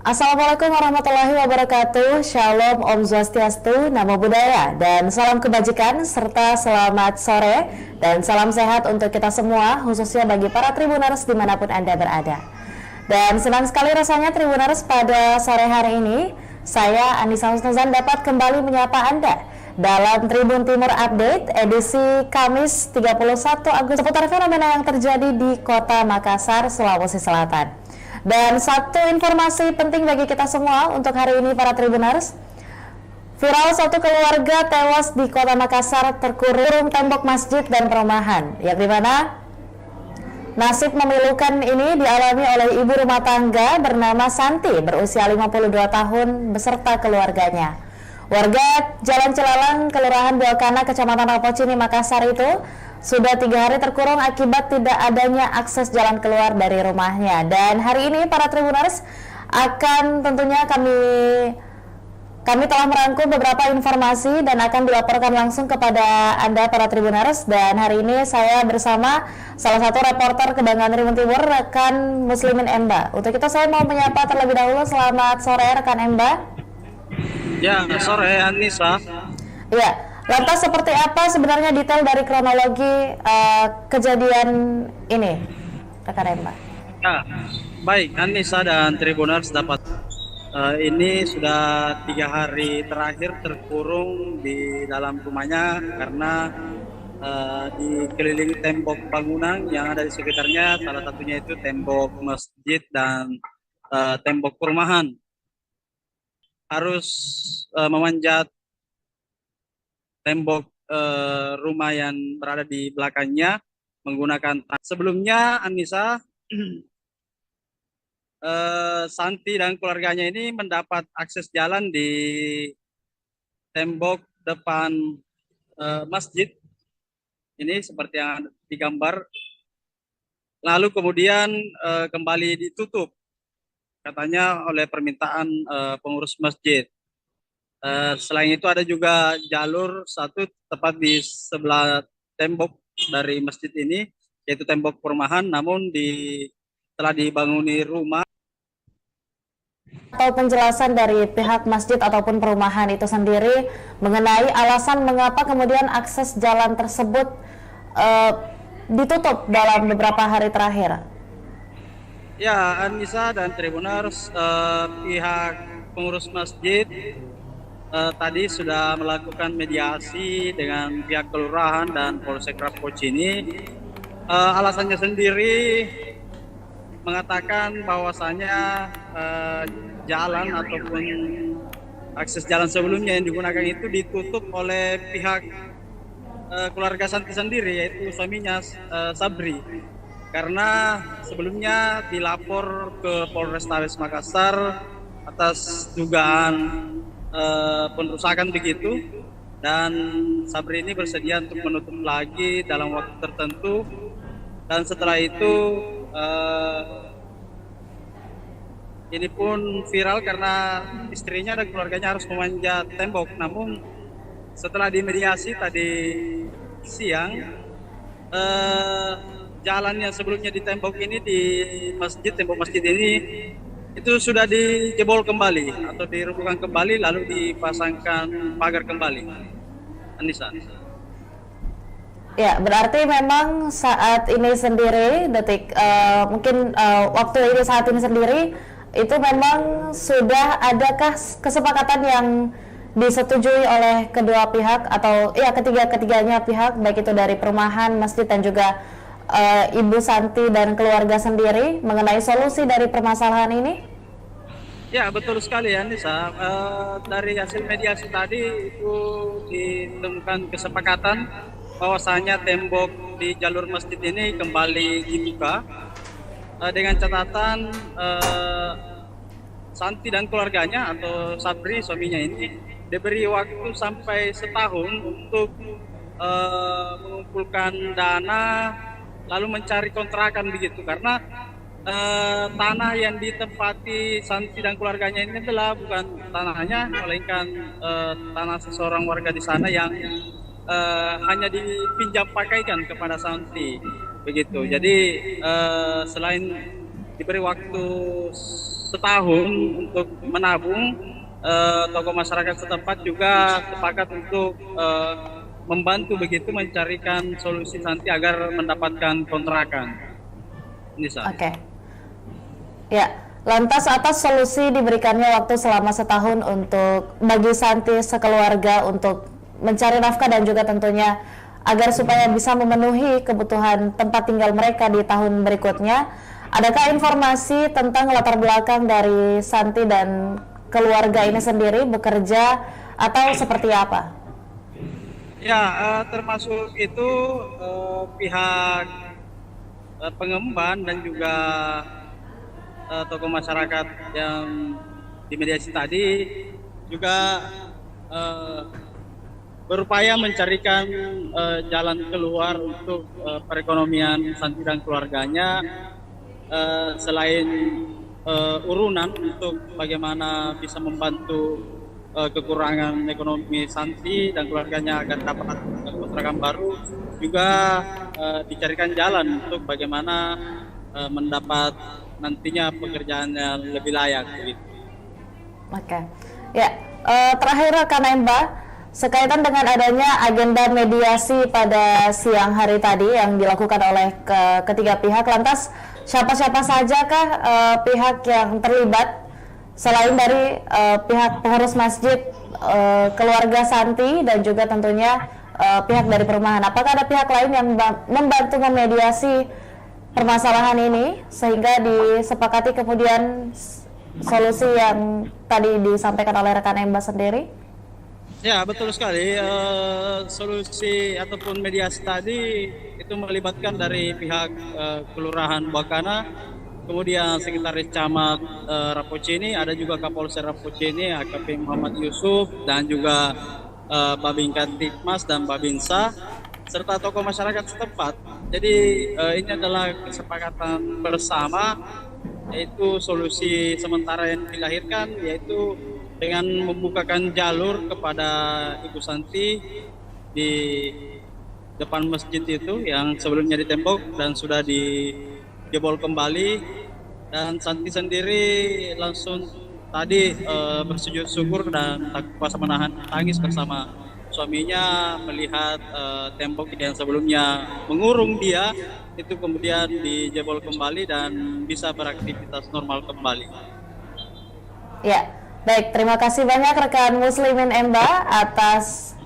Assalamualaikum warahmatullahi wabarakatuh. Shalom, Om Swastiastu, Namo Buddhaya, dan salam kebajikan serta selamat sore dan salam sehat untuk kita semua, khususnya bagi para Tribuners dimanapun Anda berada. Dan senang sekali rasanya Tribuners pada sore hari ini, saya Anissa Husnuzan dapat kembali menyapa Anda dalam Tribun Timur Update edisi Kamis 31 Agustus seputar fenomena yang terjadi di Kota Makassar, Sulawesi Selatan. Dan satu informasi penting bagi kita semua untuk hari ini para Tribuners. Viral satu keluarga tewas di Kota Makassar terkurung tembok masjid dan perumahan, yang dimana nasib memilukan ini dialami oleh ibu rumah tangga bernama Santi berusia 52 tahun beserta keluarganya. Warga Jalan Cilalang, Kelurahan Buakana, Kecamatan Rapocini, Makassar itu sudah 3 hari terkurung akibat tidak adanya akses jalan keluar dari rumahnya. Dan hari ini para Tribuners akan tentunya kami telah merangkum beberapa informasi dan akan dilaporkan langsung kepada Anda para Tribuners. Dan hari ini saya bersama salah satu reporter Kebanggaan Tribun Timur, rekan Muslimin Emba. Untuk itu saya mau menyapa terlebih dahulu. Selamat sore rekan Emba. Ya, sore Anissa. Iya. Lantas seperti apa sebenarnya detail dari kronologi kejadian ini, rekan Emba? Ya, baik Anissa dan Tribuners dapat ini sudah 3 hari terakhir terkurung di dalam rumahnya karena dikelilingi tembok bangunan yang ada di sekitarnya, salah satunya itu tembok masjid dan tembok perumahan. Harus memanjat tembok rumah yang berada di belakangnya menggunakan sebelumnya Anissa Santi dan keluarganya ini mendapat akses jalan di tembok depan masjid ini seperti yang digambar, lalu kemudian kembali ditutup katanya oleh permintaan pengurus masjid. Selain itu ada juga jalur satu tepat di sebelah tembok dari masjid ini, yaitu tembok perumahan, namun telah dibanguni rumah. Atau penjelasan dari pihak masjid ataupun perumahan itu sendiri mengenai alasan mengapa kemudian akses jalan tersebut ditutup dalam beberapa hari terakhir. Ya, Anissa dan Tribuners, pihak pengurus masjid tadi sudah melakukan mediasi dengan pihak kelurahan dan Polsek Rapocini. Alasannya sendiri mengatakan bahwasanya jalan ataupun akses jalan sebelumnya yang digunakan itu ditutup oleh pihak keluarga Santi sendiri, yaitu suaminya Sabri, karena sebelumnya dilapor ke Polrestabes Makassar atas dugaan perusakan begitu, dan Sabri ini bersedia untuk menutup lagi dalam waktu tertentu, dan setelah itu ini pun viral karena istrinya dan keluarganya harus memanjat tembok. Namun setelah dimediasi tadi siang, jalan yang sebelumnya di tembok ini, di masjid, tembok masjid ini itu sudah dijebol kembali atau dirobohkan kembali lalu dipasangkan pagar kembali. Anissa. Ya, berarti memang saat ini sendiri waktu ini saat ini sendiri itu memang sudah adakah kesepakatan yang disetujui oleh kedua pihak atau ya ketiganya pihak, baik itu dari perumahan, masjid dan juga Ibu Santi dan keluarga sendiri mengenai solusi dari permasalahan ini? Ya, betul sekali ya Nisa. Dari hasil mediasi tadi itu ditemukan kesepakatan bahwasanya tembok di jalur masjid ini kembali dibuka dengan catatan Santi dan keluarganya atau Sabri suaminya ini diberi waktu sampai setahun untuk mengumpulkan dana lalu mencari kontrakan begitu, karena tanah yang ditempati Santi dan keluarganya ini adalah bukan tanahnya, melainkan tanah seseorang warga di sana yang hanya dipinjam pakaikan kepada Santi begitu. Jadi selain diberi waktu setahun untuk menabung. Tokoh masyarakat setempat juga sepakat untuk membantu begitu mencarikan solusi Santi agar mendapatkan kontrakan. Ini Sa. Oke. Ya, lantas atas solusi diberikannya waktu selama setahun untuk bagi Santi sekeluarga untuk mencari nafkah dan juga tentunya agar supaya bisa memenuhi kebutuhan tempat tinggal mereka di tahun berikutnya. Adakah informasi tentang latar belakang dari Santi dan keluarga ini sendiri bekerja atau seperti apa? Ya, termasuk itu pihak pengemban dan juga tokoh masyarakat yang dimediasi tadi juga berupaya mencarikan jalan keluar untuk perekonomian Santi dan keluarganya, selain urunan untuk bagaimana bisa membantu kekurangan ekonomi Santi dan keluarganya agar dapat kontrakan baru, juga dicarikan jalan untuk bagaimana mendapat nantinya pekerjaan yang lebih layak begitu. Oke. Ya, terakhir rekan Emba, sekaitan dengan adanya agenda mediasi pada siang hari tadi yang dilakukan oleh ketiga pihak, lantas siapa-siapa sajakah pihak yang terlibat selain dari pihak pengurus masjid, keluarga Santi dan juga tentunya pihak dari perumahan? Apakah ada pihak lain yang membantu memediasi permasalahan ini sehingga disepakati kemudian solusi yang tadi disampaikan oleh rekan Emba sendiri? Ya, betul sekali. Solusi ataupun mediasi tadi itu melibatkan dari pihak Kelurahan Buakana, kemudian Sekretaris Camat Rapocini, ada juga Kapolsek Rapocini, AKP Muhammad Yusuf, dan juga Babin Kantikmas dan Babinsa, serta tokoh masyarakat setempat. Jadi ini adalah kesepakatan bersama, yaitu solusi sementara yang dilahirkan, yaitu dengan membukakan jalur kepada Ibu Santi di depan masjid itu yang sebelumnya ditembok dan sudah dijebol kembali, dan Santi sendiri langsung tadi bersujud syukur dan tak kuasa menahan tangis bersama suaminya melihat tembok yang sebelumnya mengurung dia itu kemudian dijebol kembali dan bisa beraktivitas normal kembali. Ya, baik, terima kasih banyak rekan Muslimin Emba atas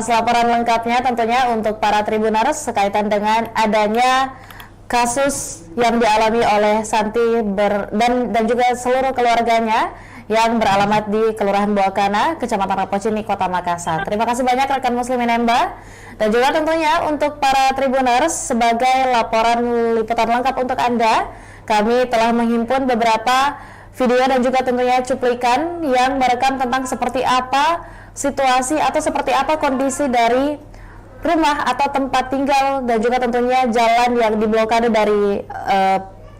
laporan lengkapnya tentunya untuk para Tribuners sekaitan dengan adanya kasus yang dialami oleh Santi dan juga seluruh keluarganya yang beralamat di Kelurahan Buakana, Kecamatan Rapocini, Kota Makassar. Terima kasih banyak rekan Muslimin Emba, dan juga tentunya untuk para Tribuners sebagai laporan liputan lengkap untuk Anda, kami telah menghimpun beberapa video dan juga tentunya cuplikan yang merekam tentang seperti apa situasi atau seperti apa kondisi dari rumah atau tempat tinggal dan juga tentunya jalan yang diblokade dari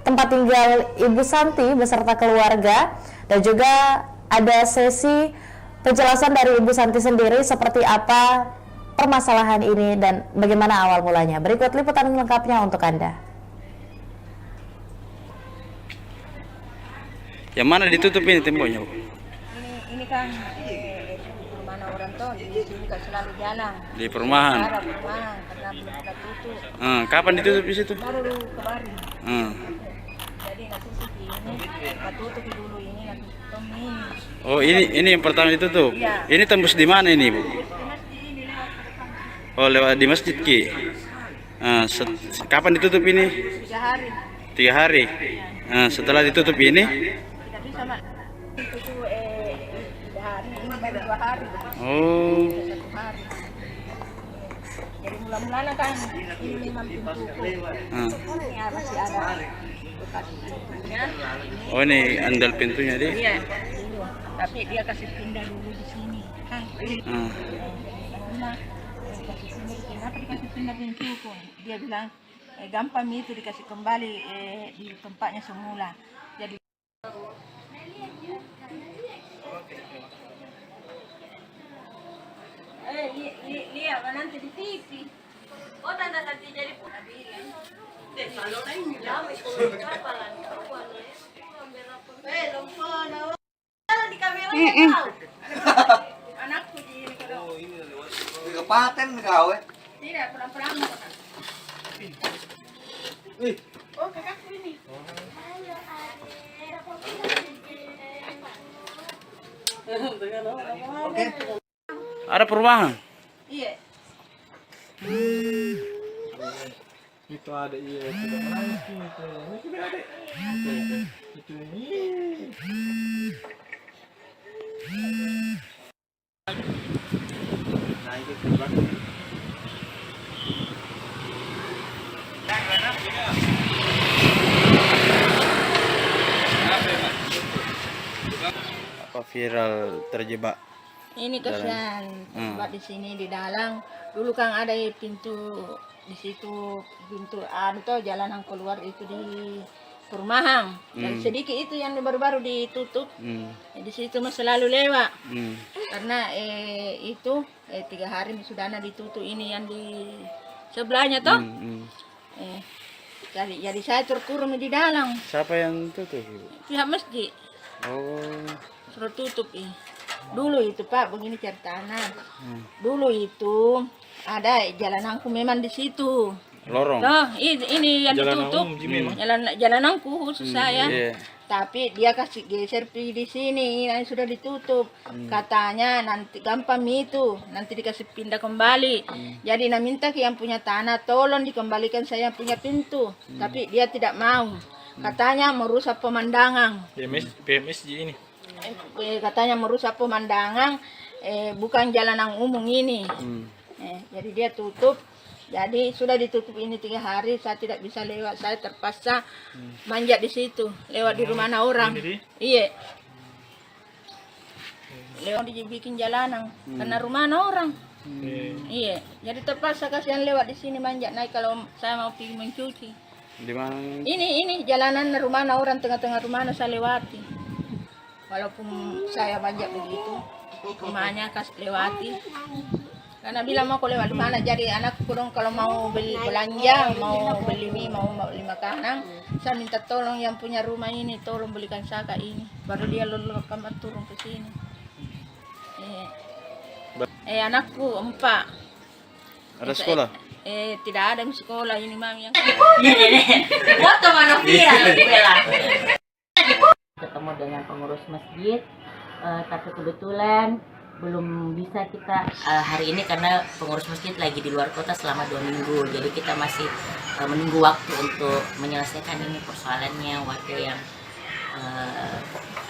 tempat tinggal Ibu Santi beserta keluarga, dan juga ada sesi penjelasan dari Ibu Santi sendiri seperti apa permasalahan ini dan bagaimana awal mulanya. Berikut liputan lengkapnya untuk Anda. Yang mana ditutup ini temboknya? Ini kan mana orang tuh di sini kan selalu jalan. Di perumahan. Perumahan karena belum kita tutup. Kapan ditutup di situ? Baru kemarin. Jadi nanti ini kita tutup dulu ini nanti tutup ini. Oh, ini yang pertama ditutup. Iya. Ini tembus di mana ini, Bu? Ini lewat ke depan. Oh, lewat di masjid Ki. Kapan ditutup ini? 3 hari. 3 hari. Setelah ditutup ini? Tidak bisa mak. Itu 3 hari ini baru 2 hari. Oh. 1 hari. Jadi mula-mulanya kan ini memang pintu. Ya masih ada bekas pintunya. Oh, ini andal pintunya dia. Iya. Tapi dia kasih pindah dulu di sini kan. Dikasih pindah, kenapa dikasih pindah pintu? Dia bilang gampang itu dikasih kembali di tempatnya semula. Jadi lihat nanti di TV. Oh, tanda tadi jadi pun. Kalau lain di kamera tahu. Anakku di ini kalau Di kapaten kau tidak perang-perang. Oh, kakakku ini. Oke. Ada perubahan? Iya. Itu ada iya sudah menangis gitu. Ini sudah ada. Itu ini. Nah itu terbang. Apa viral terjebak? Ini kasihan tempat di sini di dalam. Dulu kan ada pintu di situ, pintu tuh jalanan keluar itu di perumahan. Dan sedikit itu yang baru-baru ditutup. Di situ mah selalu lewat. Karena itu 3 hari sudah ditutup ini yang di sebelahnya toh. Jadi saya terkurung di dalam. Siapa yang tutup? Pihak masjid Oh, suruh tutup dulu itu Pak, begini ceritanya. Dulu itu ada jalananku memang di situ. lorong. Nah, ini yang ditutup. Jalananku khusus saya. Iya. Tapi dia kasih geser di sini, yang sudah ditutup. Katanya nanti gampang itu, nanti dikasih pindah kembali. Jadi nak minta ke yang punya tanah, tolong dikembalikan saya punya pintu. Tapi dia tidak mau. Katanya merusak pemandangan. PMS ini. Katanya merusak pemandangan, bukan jalanan umum ini. Jadi dia tutup. Jadi sudah ditutup ini 3 hari, saya tidak bisa lewat, saya terpaksa manjat di situ, lewat di rumah orang. Iya. Lewat dibikin jalanan, karena rumah orang. Iya. Jadi terpaksa kasihan lewat di sini manjat naik kalau saya mau pergi mencuci. Di mana? Ini jalanan rumah orang, tengah-tengah rumah saya lewati. Walaupun saya manjat begitu, rumahnya kasih lewati. Karena bilang mau lewat di mana, jadi anakku dong kalau mau beli belanja, mau beli mie, mau beli makanan, saya minta tolong yang punya rumah ini, tolong belikan saka ini. Baru dia lalu kamar turun ke sini. Anakku 4. Ada sekolah? Tidak ada sekolah ini mami yang. Foto mana viral bela. Ketemu dengan pengurus masjid, tapi kebetulan belum bisa kita hari ini karena pengurus masjid lagi di luar kota selama 2 minggu. Jadi kita masih menunggu waktu untuk menyelesaikan ini persoalannya, warga yang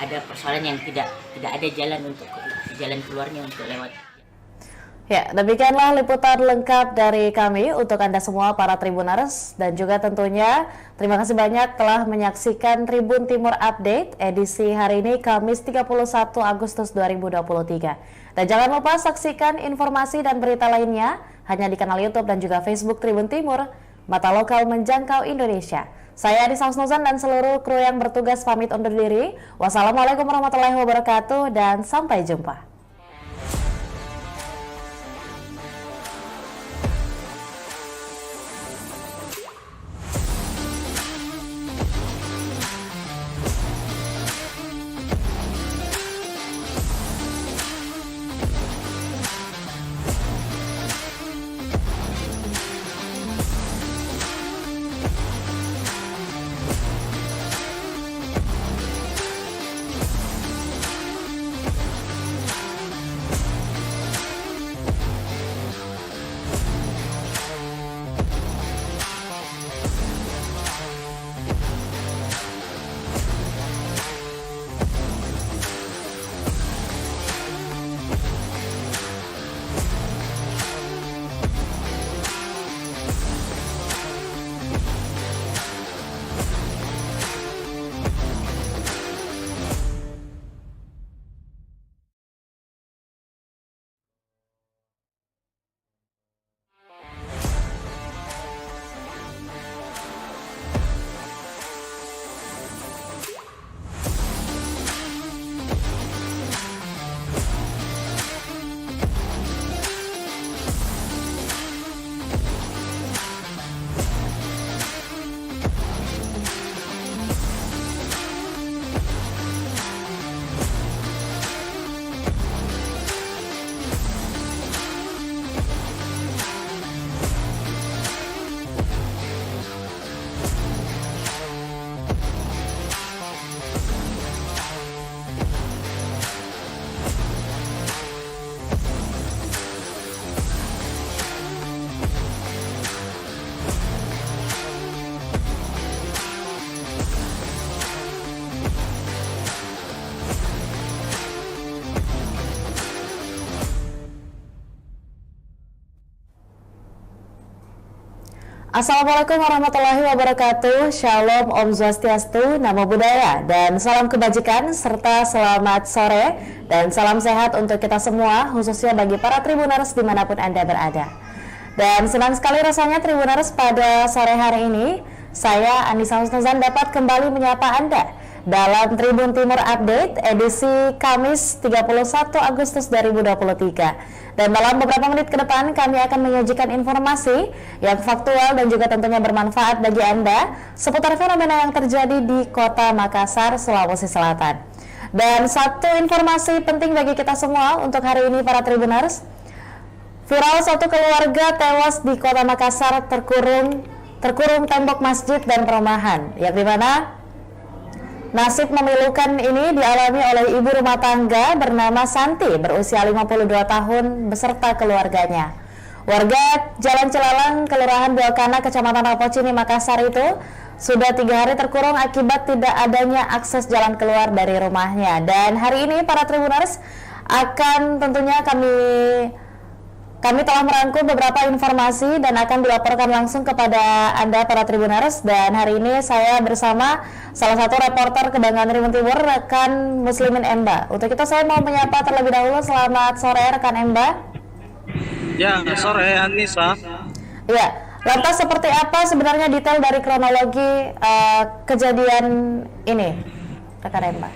ada persoalan yang tidak ada jalan keluarnya untuk lewat. Ya, demikianlah liputan lengkap dari kami untuk Anda semua para Tribuners, dan juga tentunya terima kasih banyak telah menyaksikan Tribun Timur Update edisi hari ini Kamis 31 Agustus 2023. Dan jangan lupa saksikan informasi dan berita lainnya hanya di kanal YouTube dan juga Facebook Tribun Timur, mata lokal menjangkau Indonesia. Saya Adisa Husnuzan dan seluruh kru yang bertugas pamit undur diri. Wassalamualaikum warahmatullahi wabarakatuh dan sampai jumpa. Assalamualaikum warahmatullahi wabarakatuh. Shalom, Om Swastiastu, Namo Buddhaya, dan salam kebajikan serta selamat sore dan salam sehat untuk kita semua, khususnya bagi para Tribuners dimanapun Anda berada. Dan senang sekali rasanya Tribuners pada sore hari ini, saya Anissa Husnuzan dapat kembali menyapa Anda dalam Tribun Timur Update edisi Kamis 31 Agustus 2023. Dan dalam beberapa menit ke depan kami akan menyajikan informasi yang faktual dan juga tentunya bermanfaat bagi Anda seputar fenomena yang terjadi di Kota Makassar, Sulawesi Selatan. Dan satu informasi penting bagi kita semua untuk hari ini para Tribuners. Viral satu keluarga tewas di Kota Makassar terkurung tembok masjid dan perumahan, yang dimana nasib memilukan ini dialami oleh ibu rumah tangga bernama Santi berusia 52 tahun beserta keluarganya. Warga Jalan Cilalang, Kelurahan Buakana, Kecamatan Rapocini, Makassar itu sudah 3 hari terkurung akibat tidak adanya akses jalan keluar dari rumahnya. Dan hari ini para Tribuners akan tentunya kami telah merangkum beberapa informasi dan akan dilaporkan langsung kepada Anda para Tribuners. Dan hari ini saya bersama salah satu reporter Kebanggaan Tribun Timur, rekan Muslimin Emba. Untuk itu saya mau menyapa terlebih dahulu. Selamat sore rekan Emba. Ya, sore Anissa. Ya, lantas seperti apa sebenarnya detail dari kronologi kejadian ini, rekan Emba?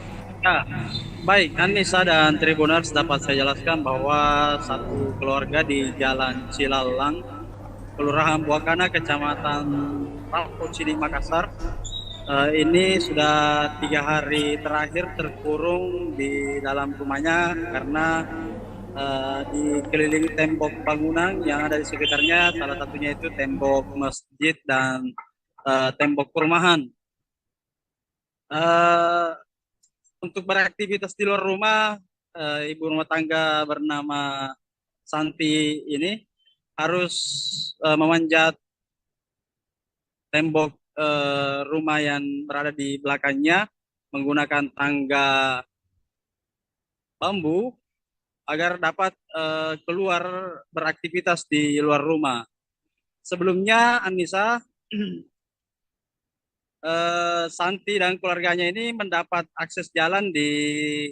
Ya, baik Anissa dan Tribuners, dapat saya jelaskan bahwa satu keluarga di Jalan Cilalang, Kelurahan Buakana, Kecamatan Rapocini, Makassar, ini sudah 3 hari terakhir terkurung di dalam rumahnya karena dikelilingi tembok bangunan yang ada di sekitarnya, salah satunya itu tembok masjid dan tembok perumahan. Untuk beraktivitas di luar rumah, ibu rumah tangga bernama Santi ini harus memanjat tembok rumah yang berada di belakangnya menggunakan tangga bambu agar dapat keluar beraktivitas di luar rumah. Sebelumnya Anissa, Santi dan keluarganya ini mendapat akses jalan di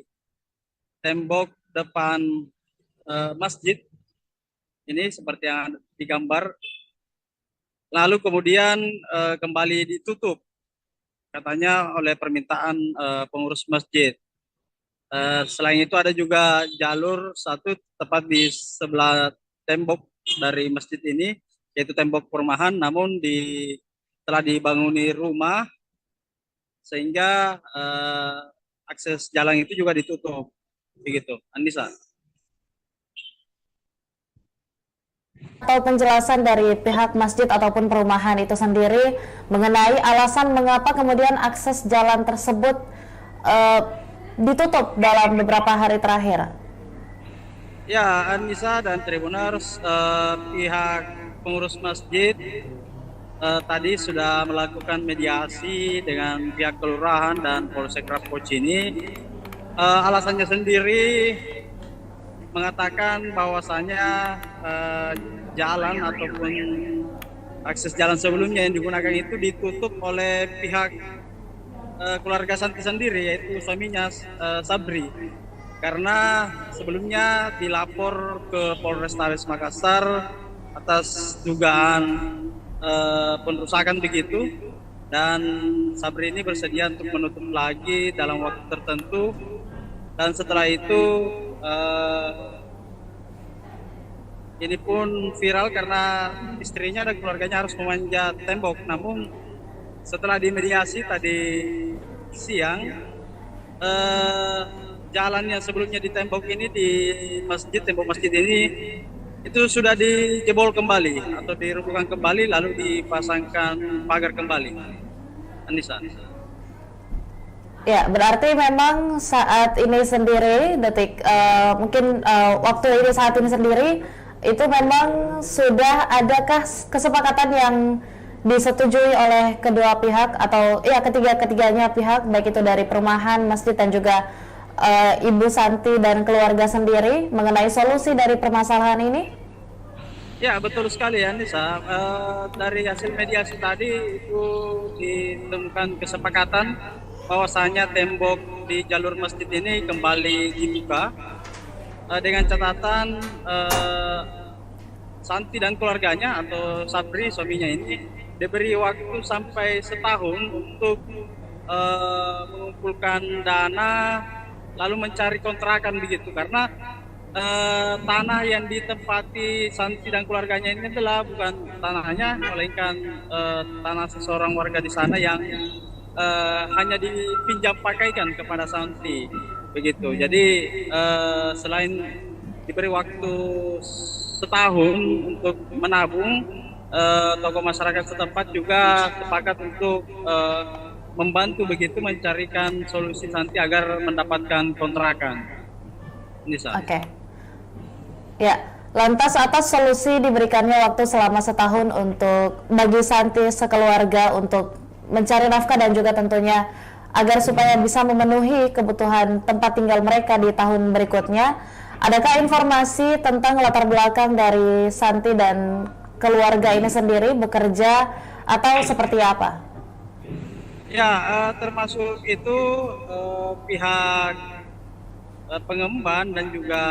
tembok depan masjid ini seperti yang digambar, lalu kemudian kembali ditutup katanya oleh permintaan pengurus masjid. Selain itu ada juga jalur satu tepat di sebelah tembok dari masjid ini, yaitu tembok perumahan, namun telah dibanguni rumah sehingga akses jalan itu juga ditutup. Begitu, Anissa. Atau penjelasan dari pihak masjid ataupun perumahan itu sendiri mengenai alasan mengapa kemudian akses jalan tersebut ditutup dalam beberapa hari terakhir. Ya, Anissa dan Tribuners, pihak pengurus masjid tadi sudah melakukan mediasi dengan pihak kelurahan dan Polsek Rapocini. Alasannya sendiri mengatakan bahwasanya jalan ataupun akses jalan sebelumnya yang digunakan itu ditutup oleh pihak keluarga Santi sendiri, yaitu suaminya Sabri, karena sebelumnya dilapor ke Polrestabes Makassar atas dugaan perusakan begitu, dan Sabri ini bersedia untuk menutup lagi dalam waktu tertentu, dan setelah itu ini pun viral karena istrinya dan keluarganya harus memanjat tembok. Namun setelah dimediasi tadi siang, jalan yang sebelumnya di tembok ini, di masjid, tembok masjid ini itu sudah dijebol kembali atau dirobohkan kembali, lalu dipasangkan pagar kembali. Anissa. Ya, berarti memang saat ini sendiri, waktu ini saat ini sendiri itu memang sudah adakah kesepakatan yang disetujui oleh kedua pihak atau ya ketiganya pihak, baik itu dari perumahan, masjid dan juga Ibu Santi dan keluarga sendiri mengenai solusi dari permasalahan ini? Ya, betul sekali ya Nisa. Dari hasil mediasi tadi itu ditemukan kesepakatan bahwasanya tembok di jalur masjid ini kembali dibuka dengan catatan Santi dan keluarganya atau Sabri suaminya ini diberi waktu sampai setahun untuk mengumpulkan dana lalu mencari kontrakan begitu, karena tanah yang ditempati Santi dan keluarganya ini adalah bukan tanahnya, melainkan tanah seseorang warga di sana yang hanya dipinjam pakaikan kepada Santi begitu. Jadi selain diberi waktu setahun untuk menabung, tokoh masyarakat setempat juga sepakat untuk membantu begitu mencarikan solusi Santi agar mendapatkan kontrakan. Nisa. Oke. Ya, lantas atas solusi diberikannya waktu selama setahun untuk bagi Santi sekeluarga untuk mencari nafkah dan juga tentunya agar supaya bisa memenuhi kebutuhan tempat tinggal mereka di tahun berikutnya. Adakah informasi tentang latar belakang dari Santi dan keluarga ini sendiri bekerja atau seperti apa? Ya, termasuk itu pihak pengemban dan juga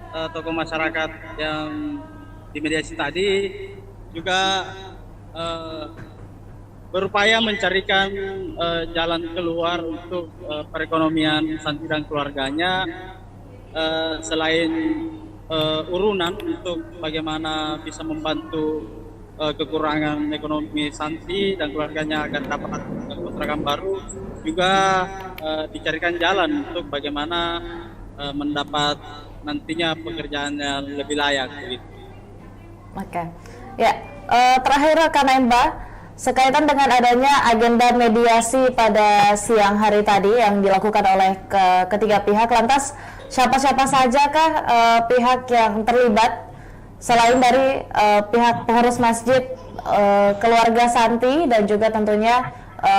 tokoh masyarakat yang dimediasi tadi juga berupaya mencarikan jalan keluar untuk perekonomian Santi dan keluarganya, selain urunan untuk bagaimana bisa membantu kekurangan ekonomi Santi dan keluarganya agar dapat kontrakan baru, juga dicarikan jalan untuk bagaimana mendapat nantinya pekerjaan yang lebih layak gitu. Oke. Ya, terakhir rekan Emba, sekaitan dengan adanya agenda mediasi pada siang hari tadi yang dilakukan oleh ketiga pihak, lantas siapa-siapa sajakah pihak yang terlibat selain dari pihak pengurus masjid, keluarga Santi dan juga tentunya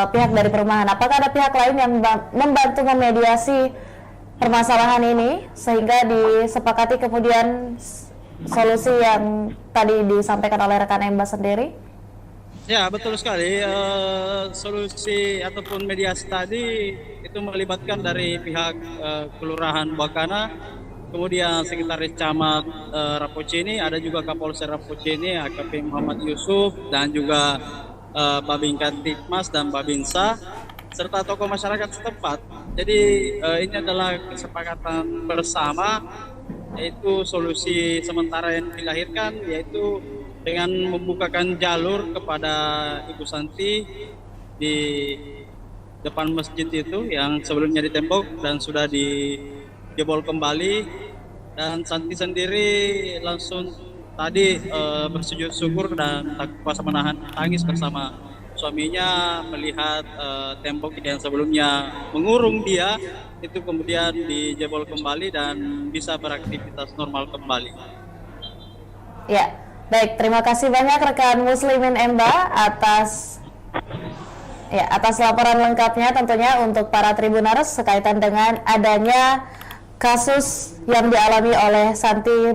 pihak dari perumahan? Apakah ada pihak lain yang membantu memediasi permasalahan ini sehingga disepakati kemudian solusi yang tadi disampaikan oleh rekan Emba sendiri? Ya, betul sekali. Solusi ataupun mediasi tadi itu melibatkan dari pihak Kelurahan Buakana, kemudian Sekretaris Camat Rapocini, ada juga Kapolsek Rapocini, AKP Muhammad Yusuf, dan juga Babin Kantikmas dan Babinsa, serta tokoh masyarakat setempat. Jadi ini adalah kesepakatan bersama, yaitu solusi sementara yang dilahirkan, yaitu dengan membukakan jalur kepada Ibu Santi di depan masjid itu yang sebelumnya ditembok dan sudah dijebol kembali, dan Santi sendiri langsung tadi bersujud syukur dan tak kuasa menahan tangis bersama suaminya melihat tembok yang sebelumnya mengurung dia itu kemudian dijebol kembali dan bisa beraktivitas normal kembali. Ya, baik, terima kasih banyak rekan Muslimin Emba atas laporan lengkapnya tentunya untuk para Tribuners sekaitan dengan adanya kasus yang dialami oleh Santi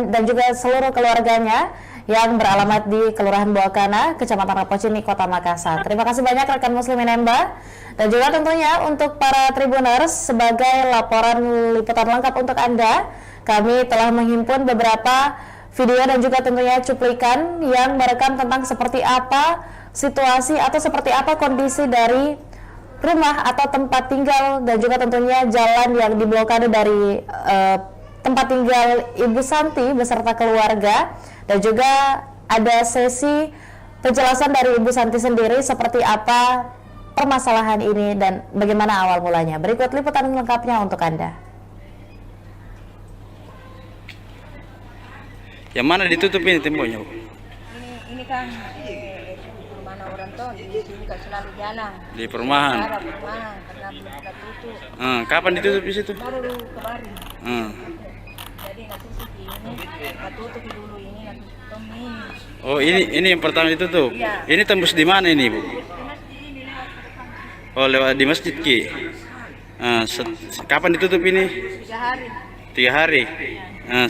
dan juga seluruh keluarganya yang beralamat di Kelurahan Buakana, Kecamatan Rapocini, Kota Makassar. Terima kasih banyak rekan Muslimin Emba, dan juga tentunya untuk para Tribuners sebagai laporan liputan lengkap untuk Anda, kami telah menghimpun beberapa video dan juga tentunya cuplikan yang merekam tentang seperti apa situasi atau seperti apa kondisi dari rumah atau tempat tinggal dan juga tentunya jalan yang diblokade dari tempat tinggal Ibu Santi beserta keluarga, dan juga ada sesi penjelasan dari Ibu Santi sendiri seperti apa permasalahan ini dan bagaimana awal mulanya. Berikut liputan lengkapnya untuk Anda. Yang mana ditutup ini temboknya? Ini kan perumahan orang tuh di sini kan selalu jalan. Di perumahan. Ada perumahan karena belum kita tutup. Kapan ditutup di situ? Baru kemarin. Jadi nggak tutup ini, nggak tutup dulu ini, nggak tutup ini. Oh, ini yang pertama ditutup. Iya. Ini tembus di mana ini, Bu? Ini lewat ke depan. Oh, lewat di masjid Ki. Kapan ditutup ini? 3 hari. 3 hari.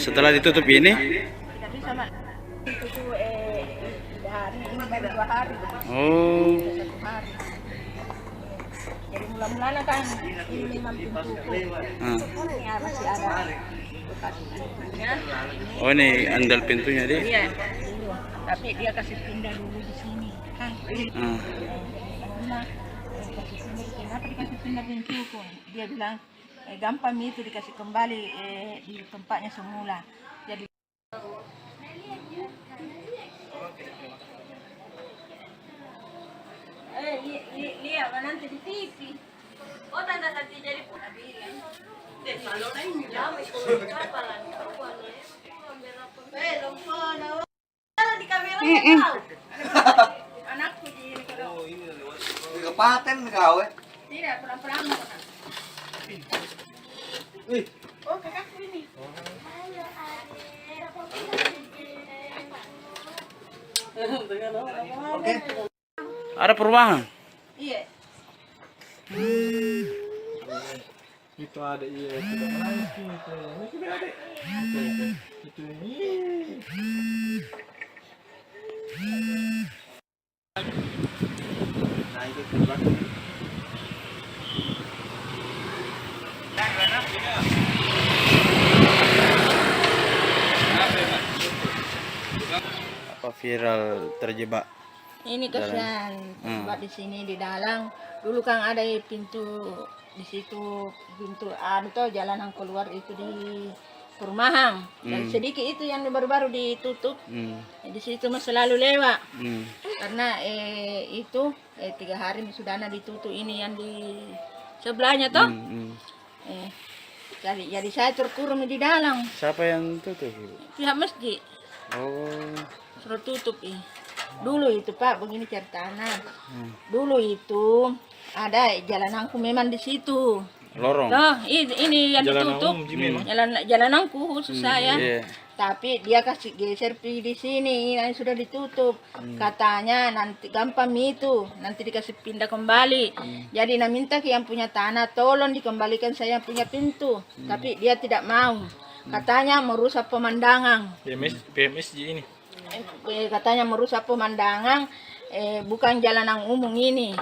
Setelah ditutup ini, Tidak Oh. Bisa 1 hari. Jadi mula-mulanya kan ini memang pintuku. Ya masih ada bekas pintunya. Oh, ini andal pintunya dia. Iya, dulu. Tapi dia kasih pindah dulu di sini. Kan? Karena kasih pindah di sini. Kenapa dikasih pindah pintuku? Dia bilang gampang itu dikasih kembali di tempatnya semula. Jadi lihat nanti di TV. Oh, tanda nanti jadi di kamera anakku di Di kapaten gawe. tidak pelan-pelan. Oh, kakakku ini. Oke. Ada perubahan. Iya. Itu ada iya itu menangis gitu. Ini sudah ada. Itu ini. Nah itu belakang. Apa viral terjebak? Ini kasihan tempat di sini di dalam. Dulu kan ada pintu di situ, pintu tuh jalanan keluar itu di perumahan. Dan sedikit itu yang baru-baru ditutup. Di situ mah selalu lewat. Karena itu 3 hari sudah ditutup ini yang di sebelahnya toh. Jadi saya terkurung di dalam. Siapa yang tutup? Pihak masjid Oh. suruh tutup Dulu itu Pak, begini ceritanya. Dulu itu ada jalananku memang di situ. Lorong. Loh, ini yang ditutup. Jalananku khusus saya. Iya. Tapi dia kasih geser di sini, yang sudah ditutup. Katanya nanti gampang itu, nanti dikasih pindah kembali. Jadi minta ke yang punya tanah, tolong dikembalikan saya punya pintu. Tapi dia tidak mau. Katanya merusak pemandangan. PMS ini. Katanya merusak pemandangan, bukan jalanan umum ini.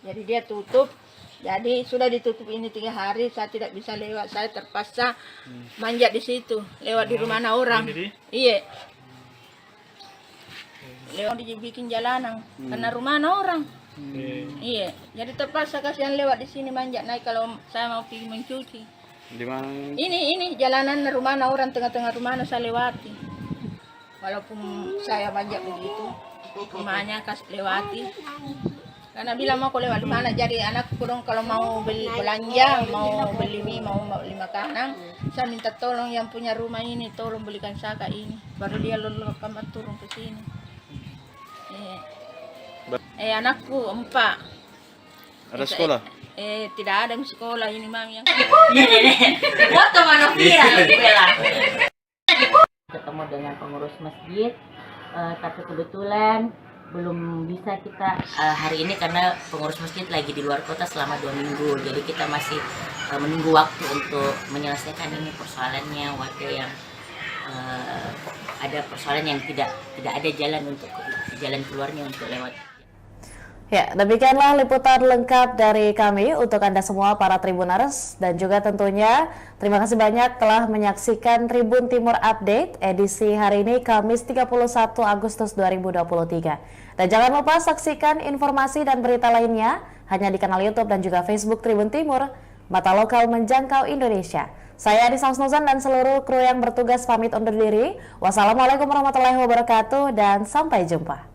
Jadi dia tutup. Jadi sudah ditutup ini 3 hari, saya tidak bisa lewat. Saya terpaksa manjat di situ, lewat di rumah orang. Iya. Lewat dibikin jalanan, karena rumah orang. Iya. Jadi terpaksa kasihan lewat di sini manjat naik kalau saya mau pergi mencuci. Di mana? Ini jalanan rumah orang, tengah-tengah rumah saya lewati. Walaupun saya manjat begitu, rumahnya kasih lewati. Karena bilang mau lewat di mana, jadi anakku dong kalau mau beli belanja, mau beli mie, mau beli makanan, saya minta tolong yang punya rumah ini, tolong belikan saya ini. Baru dia lalu kamar turun ke sini. Anakku 4. Ada sekolah? Tidak ada yang sekolah ini mami yang. Foto mana viral bela. Ketemu dengan pengurus masjid, tapi kebetulan belum bisa kita hari ini karena pengurus masjid lagi di luar kota selama 2 minggu. Jadi kita masih menunggu waktu untuk menyelesaikan ini persoalannya, warga yang ada persoalan yang tidak ada jalan keluarnya untuk lewat. Ya, demikianlah liputan lengkap dari kami untuk Anda semua para Tribuners, dan juga tentunya terima kasih banyak telah menyaksikan Tribun Timur Update edisi hari ini Kamis 31 Agustus 2023. Dan jangan lupa saksikan informasi dan berita lainnya hanya di kanal YouTube dan juga Facebook Tribun Timur, mata lokal menjangkau Indonesia. Saya Adisa Husnuzan dan seluruh kru yang bertugas pamit undur diri. Wassalamualaikum warahmatullahi wabarakatuh dan sampai jumpa.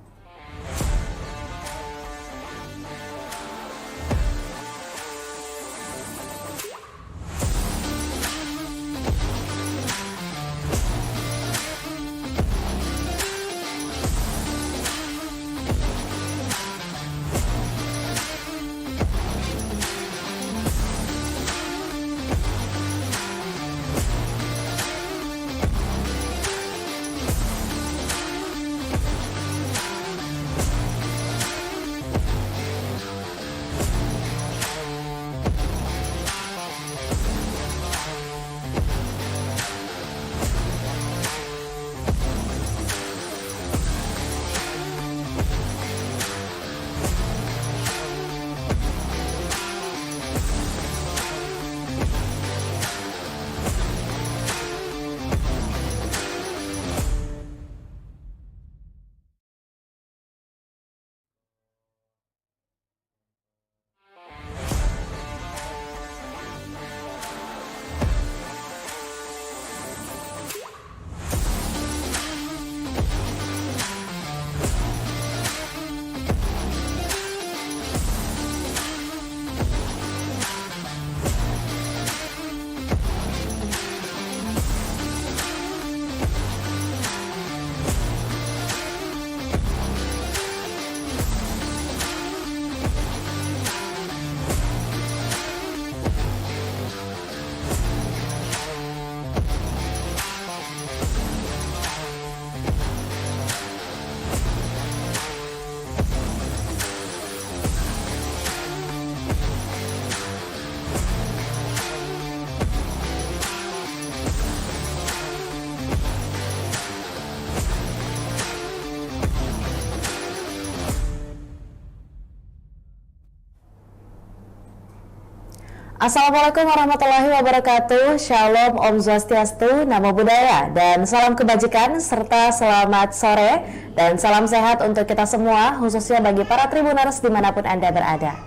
Assalamualaikum warahmatullahi wabarakatuh. Shalom, Om Swastiastu, Namo Buddhaya, dan salam kebajikan serta selamat sore dan salam sehat untuk kita semua, khususnya bagi para Tribuners dimanapun Anda berada.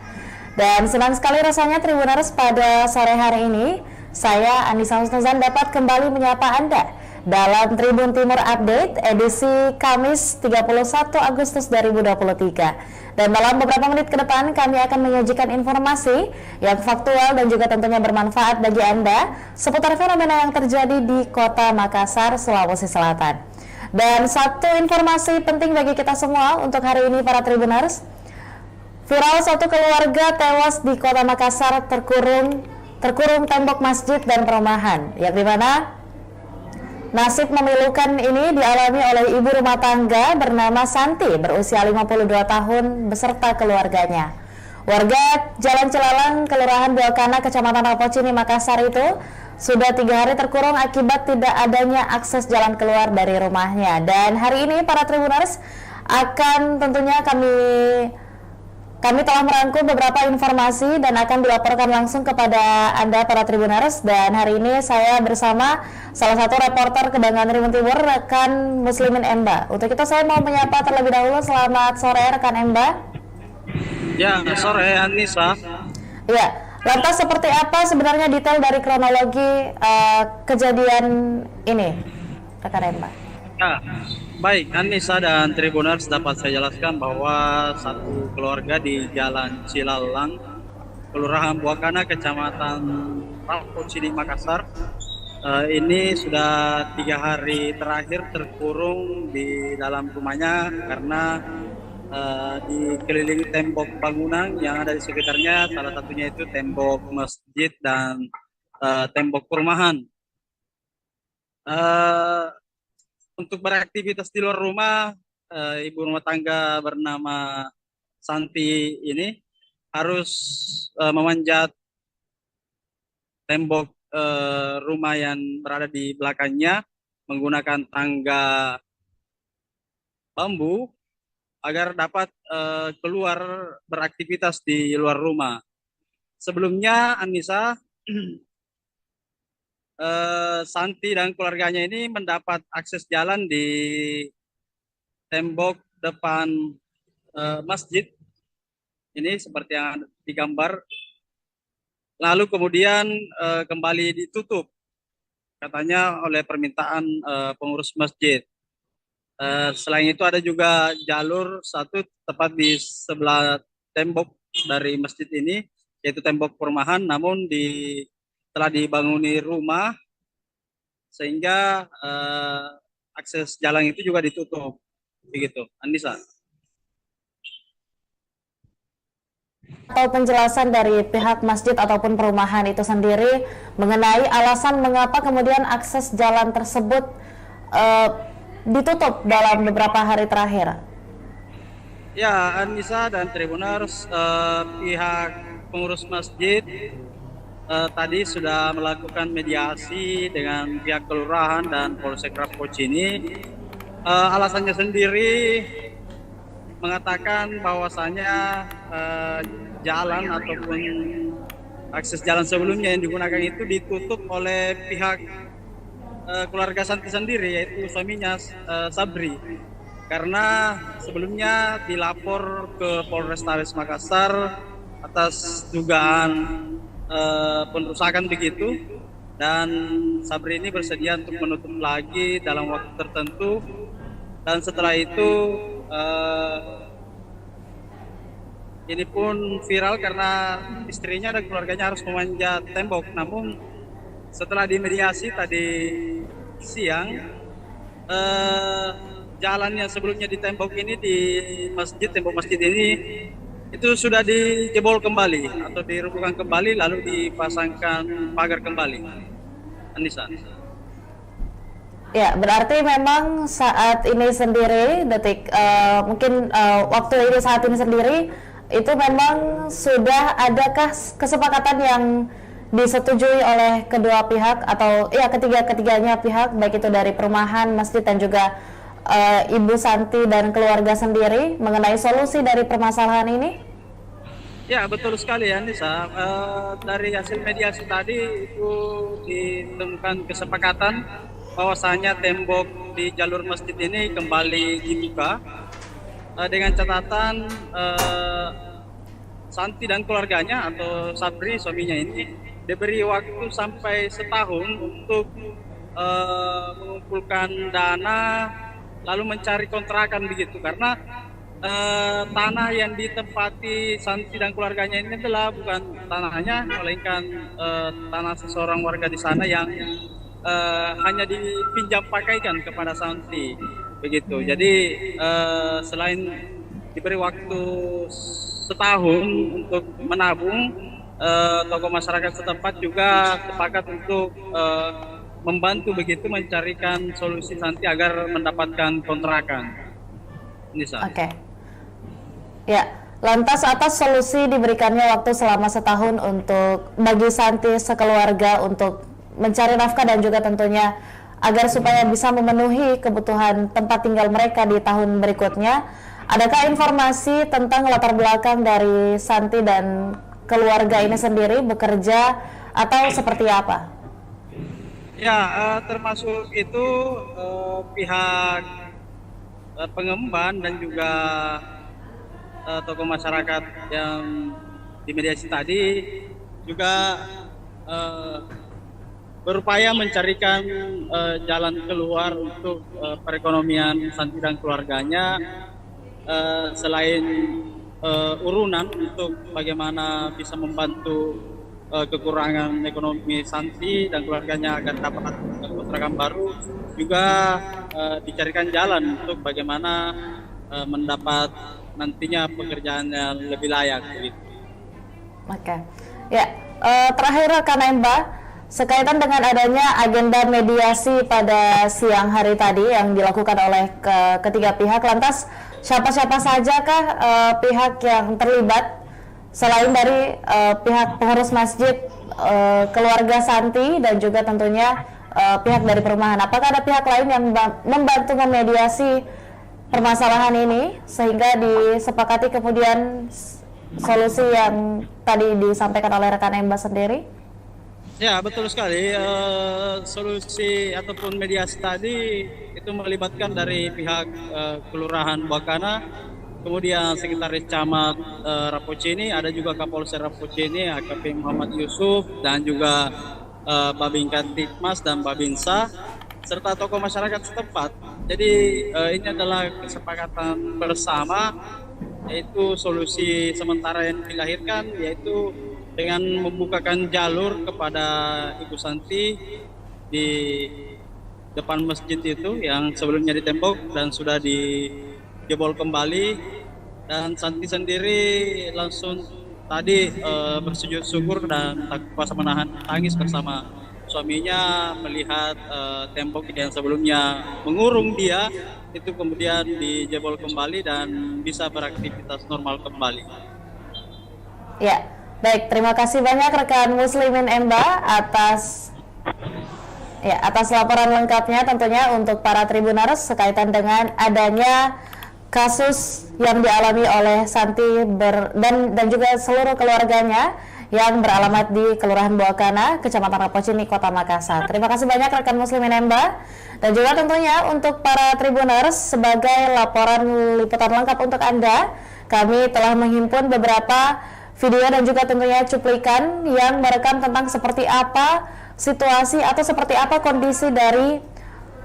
Dan senang sekali rasanya Tribuners pada sore hari ini, saya Anissa Husnuzan dapat kembali menyapa Anda dalam Tribun Timur Update edisi Kamis 31 Agustus 2023. Dan dalam beberapa menit ke depan kami akan menyajikan informasi yang faktual dan juga tentunya bermanfaat bagi Anda seputar fenomena yang terjadi di Kota Makassar, Sulawesi Selatan. Dan satu informasi penting bagi kita semua untuk hari ini para Tribuners. Viral satu keluarga tewas di Kota Makassar terkurung tembok masjid dan perumahan, yang dimana nasib memilukan ini dialami oleh ibu rumah tangga bernama Santi berusia 52 tahun beserta keluarganya. Warga Jalan Cilalang, Kelurahan Buakana, Kecamatan Rapocini, Makassar itu sudah 3 hari terkurung akibat tidak adanya akses jalan keluar dari rumahnya. Dan hari ini para Tribuners akan tentunya kami telah merangkum beberapa informasi dan akan dilaporkan langsung kepada Anda para Tribuners. Dan hari ini saya bersama salah satu reporter Kebanggaan Tribun Timur, rekan Muslimin Emba. Untuk itu saya mau menyapa terlebih dahulu. Selamat sore rekan Emba. Ya, sore Anissa. Ya, lantas seperti apa sebenarnya detail dari kronologi kejadian ini, rekan Emba? Ya, baik, Anissa dan Tribuners, dapat saya jelaskan bahwa satu keluarga di Jalan Cilalang, Kelurahan Buakana, Kecamatan Rapocini, Makassar, ini sudah 3 hari terakhir terkurung di dalam rumahnya karena dikelilingi tembok bangunan yang ada di sekitarnya, salah satunya itu tembok masjid dan tembok perumahan. Untuk beraktivitas di luar rumah, ibu rumah tangga bernama Santi ini harus memanjat tembok rumah yang berada di belakangnya menggunakan tangga bambu agar dapat keluar beraktivitas di luar rumah. Sebelumnya, Anissa, Santi dan keluarganya ini mendapat akses jalan di tembok depan masjid ini seperti yang digambar, lalu kemudian kembali ditutup katanya oleh permintaan pengurus masjid. Selain itu ada juga jalur satu tepat di sebelah tembok dari masjid ini, yaitu tembok perumahan, namun telah dibanguni rumah sehingga akses jalan itu juga ditutup, begitu, Anissa. Atau penjelasan dari pihak masjid ataupun perumahan itu sendiri mengenai alasan mengapa kemudian akses jalan tersebut ditutup dalam beberapa hari terakhir. Ya, Anissa dan Tribuners, pihak pengurus masjid tadi sudah melakukan mediasi dengan pihak kelurahan dan Polsek Rapocini. Alasannya sendiri mengatakan bahwasanya jalan ataupun akses jalan sebelumnya yang digunakan itu ditutup oleh pihak keluarga Santi sendiri, yaitu suaminya Sabri, karena sebelumnya dilapor ke Polrestabes Makassar atas dugaan perusakan begitu, dan Sabri ini bersedia untuk menutup lagi dalam waktu tertentu, dan setelah itu ini pun viral karena istrinya dan keluarganya harus memanjat tembok. Namun setelah dimediasi tadi siang, jalan yang sebelumnya di tembok ini, di masjid, tembok masjid ini itu sudah dijebol kembali atau dirobohkan kembali, lalu dipasangkan pagar kembali. Anissa. Ya, berarti memang saat ini sendiri, waktu ini saat ini sendiri itu memang sudah adakah kesepakatan yang disetujui oleh kedua pihak atau ya ketiganya pihak, baik itu dari perumahan, masjid dan juga Ibu Santi dan keluarga sendiri mengenai solusi dari permasalahan ini? Ya, betul sekali ya Nisa. Dari hasil mediasi tadi itu ditemukan kesepakatan bahwasanya tembok di jalur masjid ini kembali dibuka dengan catatan Santi dan keluarganya atau Sabri suaminya ini diberi waktu sampai setahun untuk mengumpulkan dana lalu mencari kontrakan begitu, karena tanah yang ditempati Santi dan keluarganya ini adalah bukan tanahnya, melainkan tanah seseorang warga di sana yang hanya dipinjam pakaikan kepada Santi begitu. Jadi selain diberi waktu setahun untuk menabung, tokoh masyarakat setempat juga sepakat untuk membantu begitu mencarikan solusi Santi agar mendapatkan kontrakan. Nisa. Oke. Ya, lantas atas solusi diberikannya waktu selama setahun untuk bagi Santi sekeluarga untuk mencari nafkah dan juga tentunya agar supaya bisa memenuhi kebutuhan tempat tinggal mereka di tahun berikutnya. Adakah informasi tentang latar belakang dari Santi dan keluarga ini sendiri bekerja atau seperti apa? Ya, termasuk itu pihak pengemban dan juga tokoh masyarakat yang dimediasi tadi juga berupaya mencarikan jalan keluar untuk perekonomian Santi dan keluarganya, selain urunan untuk bagaimana bisa membantu kekurangan ekonomi Santi dan keluarganya agar dapat kontrakan baru, juga dicarikan jalan untuk bagaimana mendapat nantinya pekerjaan yang lebih layak gitu. Oke. Ya, terakhir rekan Emba, sekaitan dengan adanya agenda mediasi pada siang hari tadi yang dilakukan oleh ketiga pihak, lantas siapa-siapa sajakah pihak yang terlibat selain dari pihak pengurus masjid, keluarga Santi dan juga tentunya pihak dari perumahan? Apakah ada pihak lain yang membantu memediasi permasalahan ini sehingga disepakati kemudian solusi yang tadi disampaikan oleh rekan Emba sendiri? Ya, betul sekali. Solusi ataupun mediasi tadi itu melibatkan dari pihak Kelurahan Buakana, kemudian Sekretaris Camat Rapocini, ada juga Kapolsek Rapocini, AKP Muhammad Yusuf, dan juga Babin Kantikmas dan Babinsa, serta tokoh masyarakat setempat. Jadi ini adalah kesepakatan bersama, yaitu solusi sementara yang dilahirkan, yaitu dengan membukakan jalur kepada Ibu Santi di depan masjid itu yang sebelumnya ditembok dan sudah dijebol kembali, dan Santi sendiri langsung tadi bersujud syukur dan tak kuasa menahan tangis bersama suaminya melihat tembok yang sebelumnya mengurung dia itu kemudian dijebol kembali dan bisa beraktivitas normal kembali. Ya, baik, terima kasih banyak rekan Muslimin Emba atas laporan lengkapnya tentunya untuk para Tribuners sekaitan dengan adanya kasus yang dialami oleh Santi dan juga seluruh keluarganya yang beralamat di Kelurahan Buakana, Kecamatan Rapocini, Kota Makassar. Terima kasih banyak rekan Muslimin Emba, dan juga tentunya untuk para Tribuners sebagai laporan liputan lengkap untuk Anda, kami telah menghimpun beberapa video dan juga tentunya cuplikan yang merekam tentang seperti apa situasi atau seperti apa kondisi dari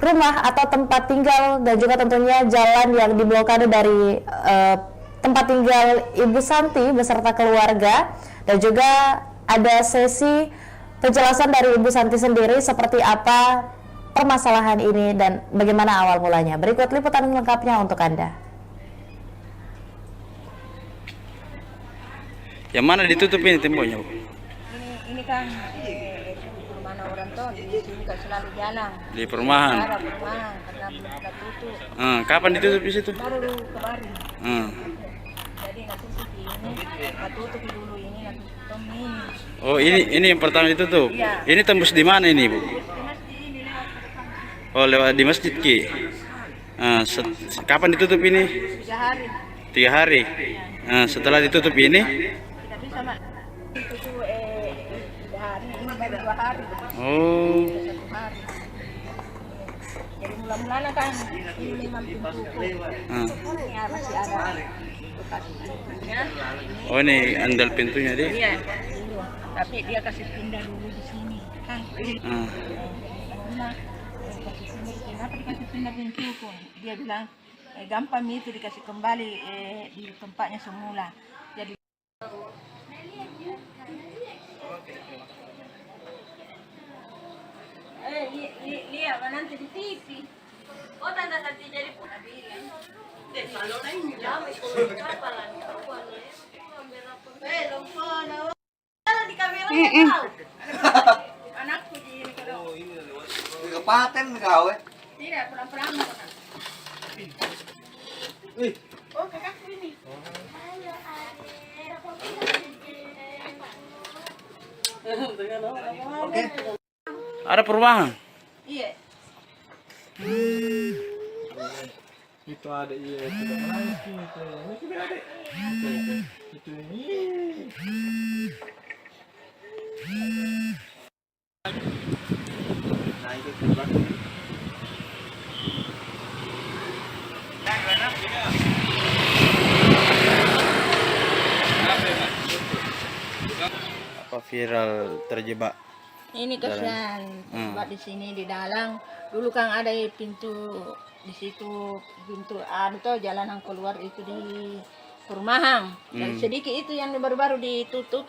rumah atau tempat tinggal dan juga tentunya jalan yang diblokade dari tempat tinggal Ibu Santi beserta keluarga, dan juga ada sesi penjelasan dari Ibu Santi sendiri seperti apa permasalahan ini dan bagaimana awal mulanya. Berikut liputan lengkapnya untuk Anda. Yang mana ditutup ini temboknya, Bu? Ini kan perumahan orang tuh di sini kan selalu jalan. Di perumahan. Ada perumahan karena belum kita tutup. Kapan ditutup di situ? Baru kemarin. Jadi nanti ini tutup dulu ini nanti tutup ini. Oh, ini yang pertama ditutup. Iya. Ini tembus di mana ini, Bu? Oh, lewat di masjid Ki. Kapan ditutup ini? 3 hari. 3 hari. Setelah ditutup ini, Kita Oh. 1 hari. Jadi mula-mulanya kan ini memang pintu ya masih ada bekas pintunya. Oh, ini andal pintunya deh. Iya, dulu. Tapi dia kasih pindah dulu di sini kan. Nah, kasih pindah, kenapa dikasih pindah pintu pun? Dia bilang gampang itu dikasih kembali di tempatnya semula. Jadi lihat nanti di TV. Oh, tanda nanti jadi pula bilang. Kalau lain jam itu apa lagi? Di kamera tahu. Anakku di kalau Kapaten kau tidak pulang-pulang. Oh, kakakku ini. Ada perubahan. Iya. Itu ada iya tidak menangis gitu. Ini sudah ada. Itu ini. Apa viral terjebak? Ini kasihan buat di sini di dalam. Dulu kan ada pintu di situ, pintu tuh jalanan keluar itu di perumahan. Dan sedikit itu yang baru-baru ditutup.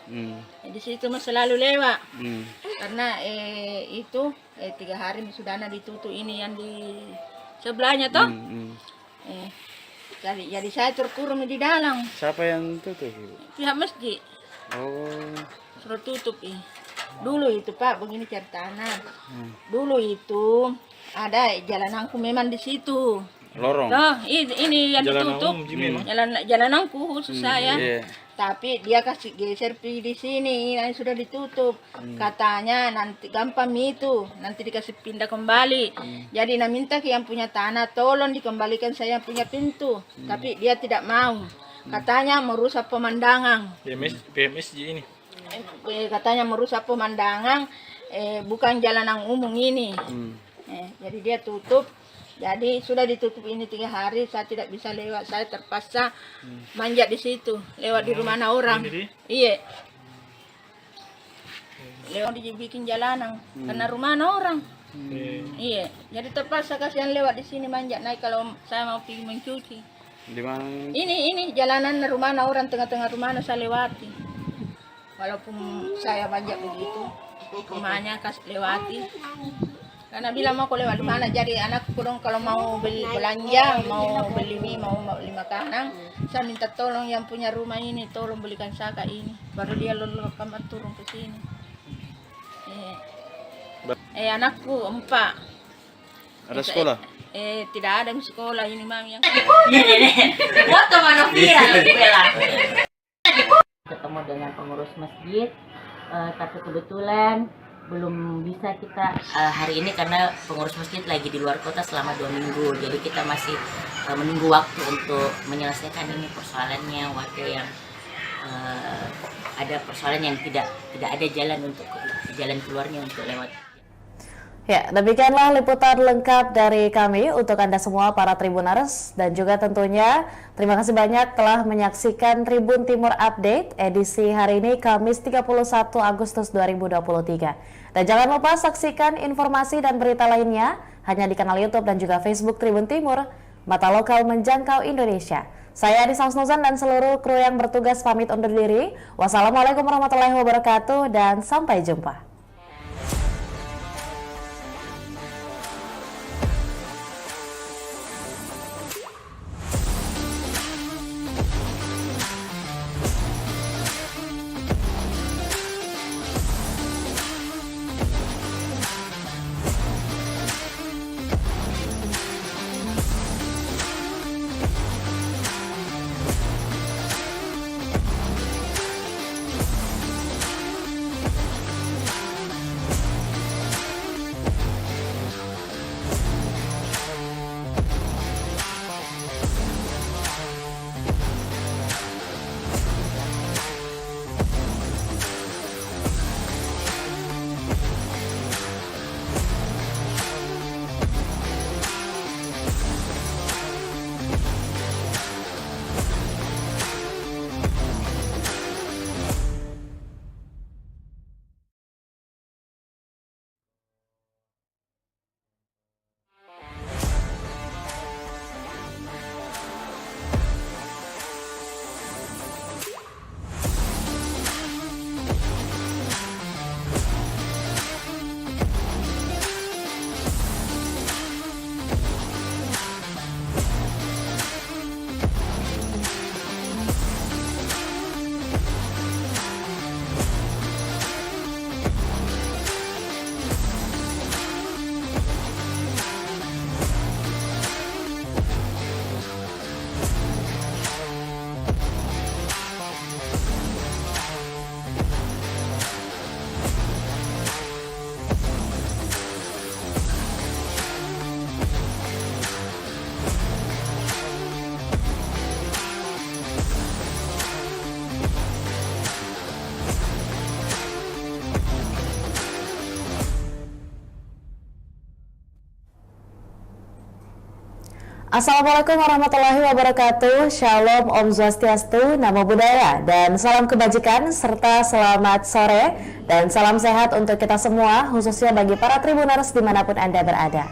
Di situ masih selalu lewat. Karena itu 3 hari sudah ditutup ini yang di sebelahnya toh. Jadi saya terkurung di dalam. Siapa yang tutup, Ibu? Pihak masjid Oh. suruh tutup Dulu itu Pak, begini ceritanya. Dulu itu ada jalananku memang di situ. Lorong. Toh, ini yang ditutup. Jalananku khusus saya. Iya. Tapi dia kasih geser di sini, yang sudah ditutup. Katanya nanti gampang itu, nanti dikasih pindah kembali. Jadi minta ke yang punya tanah, tolong dikembalikan saya punya pintu. Tapi dia tidak mau. Katanya merusak pemandangan. PMS ini. Katanya merusak pemandangan, bukan jalanan umum ini. Jadi dia tutup. Jadi sudah ditutup ini 3 hari, saya tidak bisa lewat. Saya terpaksa manjat di situ, lewat di rumah orang. Iya. Lewat dibikin jalanan, karena rumah orang. Iya. Jadi terpaksa kasihan lewat di sini manjat naik kalau saya mau pergi mencuci. Di mana? Ini jalanan rumah orang, tengah-tengah rumah saya lewati. Walaupun saya manjat begitu, rumahnya kasih lewati. Karena bilang mau lewat di mana, jadi anakku dong kalau mau beli belanja, mau beli mie, mau beli makanan, saya minta tolong yang punya rumah ini, tolong belikan saya ini. Baru dia lalu kamar turun ke sini. Anakku 4. Ada sekolah? Tidak ada sekolah ini mami yang. Foto mana viral Bella. Ketemu dengan pengurus masjid, tapi kebetulan belum bisa kita hari ini karena pengurus masjid lagi di luar kota selama 2 minggu. Jadi kita masih menunggu waktu untuk menyelesaikan ini persoalannya, warga yang ada persoalan yang tidak ada jalan keluarnya untuk lewat. Ya, demikianlah liputan lengkap dari kami untuk Anda semua para Tribuners, dan juga tentunya terima kasih banyak telah menyaksikan Tribun Timur Update edisi hari ini Kamis 31 Agustus 2023. Dan jangan lupa saksikan informasi dan berita lainnya hanya di kanal YouTube dan juga Facebook Tribun Timur, mata lokal menjangkau Indonesia. Saya Anissa Husnuzan dan seluruh kru yang bertugas pamit undur diri. Wassalamualaikum warahmatullahi wabarakatuh dan sampai jumpa. Assalamualaikum warahmatullahi wabarakatuh. Shalom, Om Swastiastu, Namo Buddhaya, dan salam kebajikan serta selamat sore dan salam sehat untuk kita semua, khususnya bagi para Tribuners dimanapun Anda berada.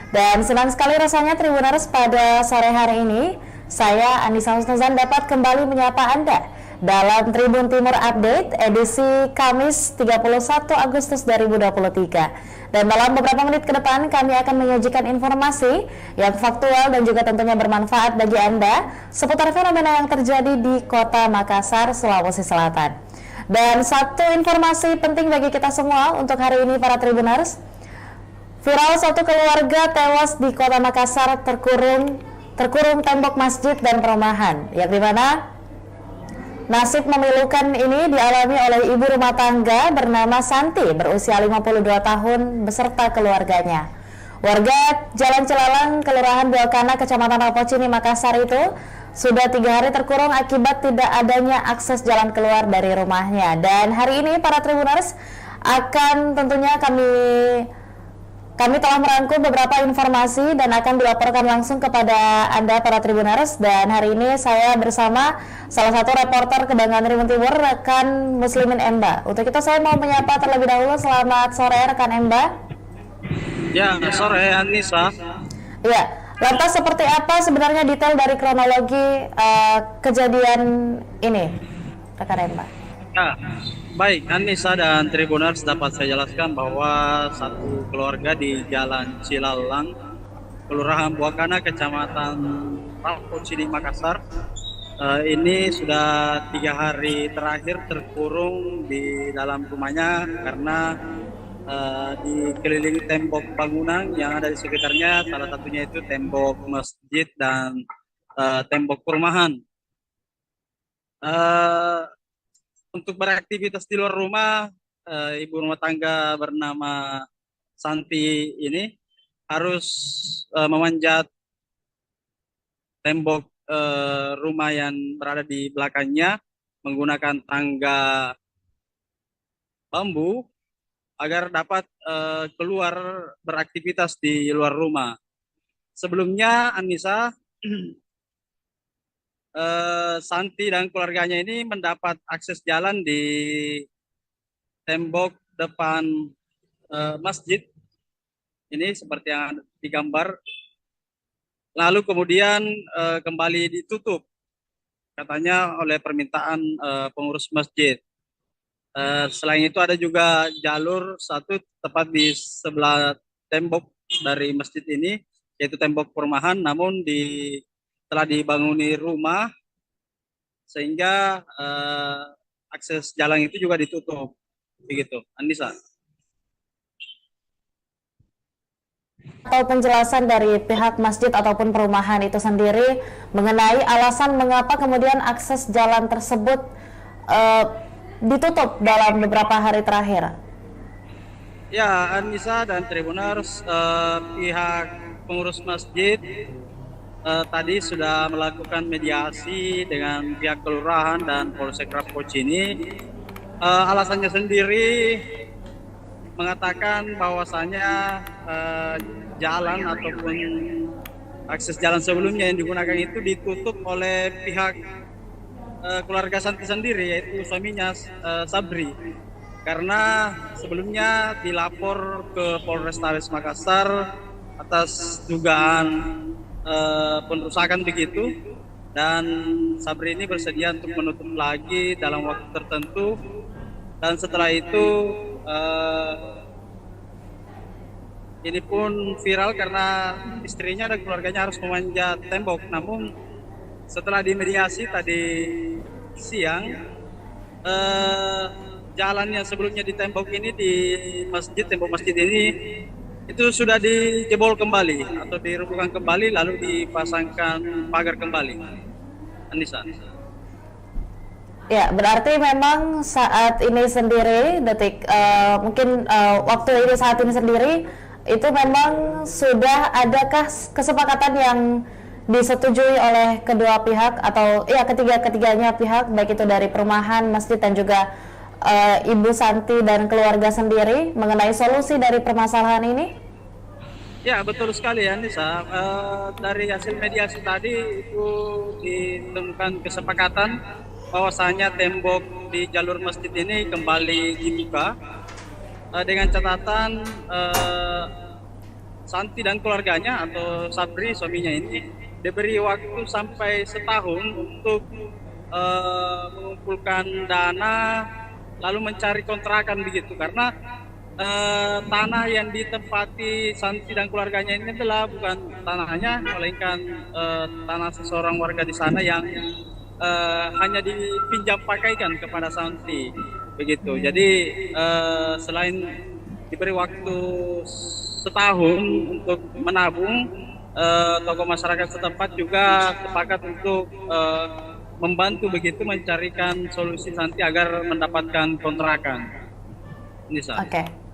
Dan senang sekali rasanya Tribuners pada sore hari ini, saya Anissa Husnuzan dapat kembali menyapa Anda dalam Tribun Timur Update edisi Kamis 31 Agustus 2023. Dan dalam beberapa menit ke depan kami akan menyajikan informasi yang faktual dan juga tentunya bermanfaat bagi Anda seputar fenomena yang terjadi di Kota Makassar, Sulawesi Selatan. Dan satu informasi penting bagi kita semua untuk hari ini para Tribuners. Viral satu keluarga tewas di Kota Makassar terkurung tembok masjid dan perumahan, yang dimana nasib memilukan ini dialami oleh ibu rumah tangga bernama Santi berusia 52 tahun beserta keluarganya. Warga Jalan Cilalang, Kelurahan Buakana, Kecamatan Rapocini, Makassar itu sudah 3 hari terkurung akibat tidak adanya akses jalan keluar dari rumahnya. Dan hari ini para Tribuners akan tentunya kami telah merangkum beberapa informasi dan akan dilaporkan langsung kepada Anda para Tribuners. Dan hari ini saya bersama salah satu reporter Kebanggaan Tribun Timur, rekan Muslimin Emba. Untuk itu saya mau menyapa terlebih dahulu. Selamat sore rekan Emba. Ya, sore Anissa. Ya, lantas seperti apa sebenarnya detail dari kronologi kejadian ini, rekan Emba? Ya, baik Anissa dan Tribuners, dapat saya jelaskan bahwa satu keluarga di Jalan Cilalang, Kelurahan Buakana, Kecamatan Rapocini, Makassar, ini sudah 3 hari terakhir terkurung di dalam rumahnya karena dikelilingi tembok bangunan yang ada di sekitarnya, salah satunya itu tembok masjid dan tembok perumahan. Untuk beraktivitas di luar rumah, ibu rumah tangga bernama Santi ini harus memanjat tembok rumah yang berada di belakangnya menggunakan tangga bambu agar dapat keluar beraktivitas di luar rumah. Sebelumnya Anissa, Santi dan keluarganya ini mendapat akses jalan di tembok depan masjid ini seperti yang digambar, lalu kemudian kembali ditutup katanya oleh permintaan pengurus masjid. Selain itu ada juga jalur satu tepat di sebelah tembok dari masjid ini, yaitu tembok perumahan, namun telah dibanguni rumah sehingga akses jalan itu juga ditutup, begitu Anissa. Atau penjelasan dari pihak masjid ataupun perumahan itu sendiri mengenai alasan mengapa kemudian akses jalan tersebut ditutup dalam beberapa hari terakhir. Ya Anissa dan Tribuners, pihak pengurus masjid tadi sudah melakukan mediasi dengan pihak kelurahan dan Polsek Rapocini. Alasannya sendiri mengatakan bahwasanya jalan ataupun akses jalan sebelumnya yang digunakan itu ditutup oleh pihak keluarga Santi sendiri, yaitu suaminya Sabri, karena sebelumnya dilapor ke Polrestabes Makassar atas dugaan perusakan begitu, dan Sabri ini bersedia untuk menutup lagi dalam waktu tertentu, dan setelah itu ini pun viral karena istrinya dan keluarganya harus memanjat tembok. Namun setelah dimediasi tadi siang, jalan yang sebelumnya di tembok ini, di masjid, tembok masjid ini itu sudah dijebol kembali atau dirobohkan kembali, lalu dipasangkan pagar kembali. Anissa. Ya, berarti memang saat ini sendiri, waktu ini saat ini sendiri, itu memang sudah adakah kesepakatan yang disetujui oleh kedua pihak atau ya ketiganya pihak, baik itu dari perumahan, masjid dan juga Ibu Santi dan keluarga sendiri mengenai solusi dari permasalahan ini? Ya, betul sekali ya Nisa. Dari hasil mediasi tadi itu ditemukan kesepakatan bahwasanya tembok di jalur masjid ini kembali dibuka dengan catatan Santi dan keluarganya atau Sabri suaminya ini diberi waktu sampai setahun untuk mengumpulkan dana lalu mencari kontrakan begitu, karena tanah yang ditempati Santi dan keluarganya ini adalah bukan tanahnya, melainkan tanah seseorang warga di sana yang hanya dipinjam pakaikan kepada Santi begitu. Jadi selain diberi waktu setahun untuk menabung, tokoh masyarakat setempat juga sepakat untuk membantu begitu mencarikan solusi Santi agar mendapatkan kontrakan. Nisa. Oke.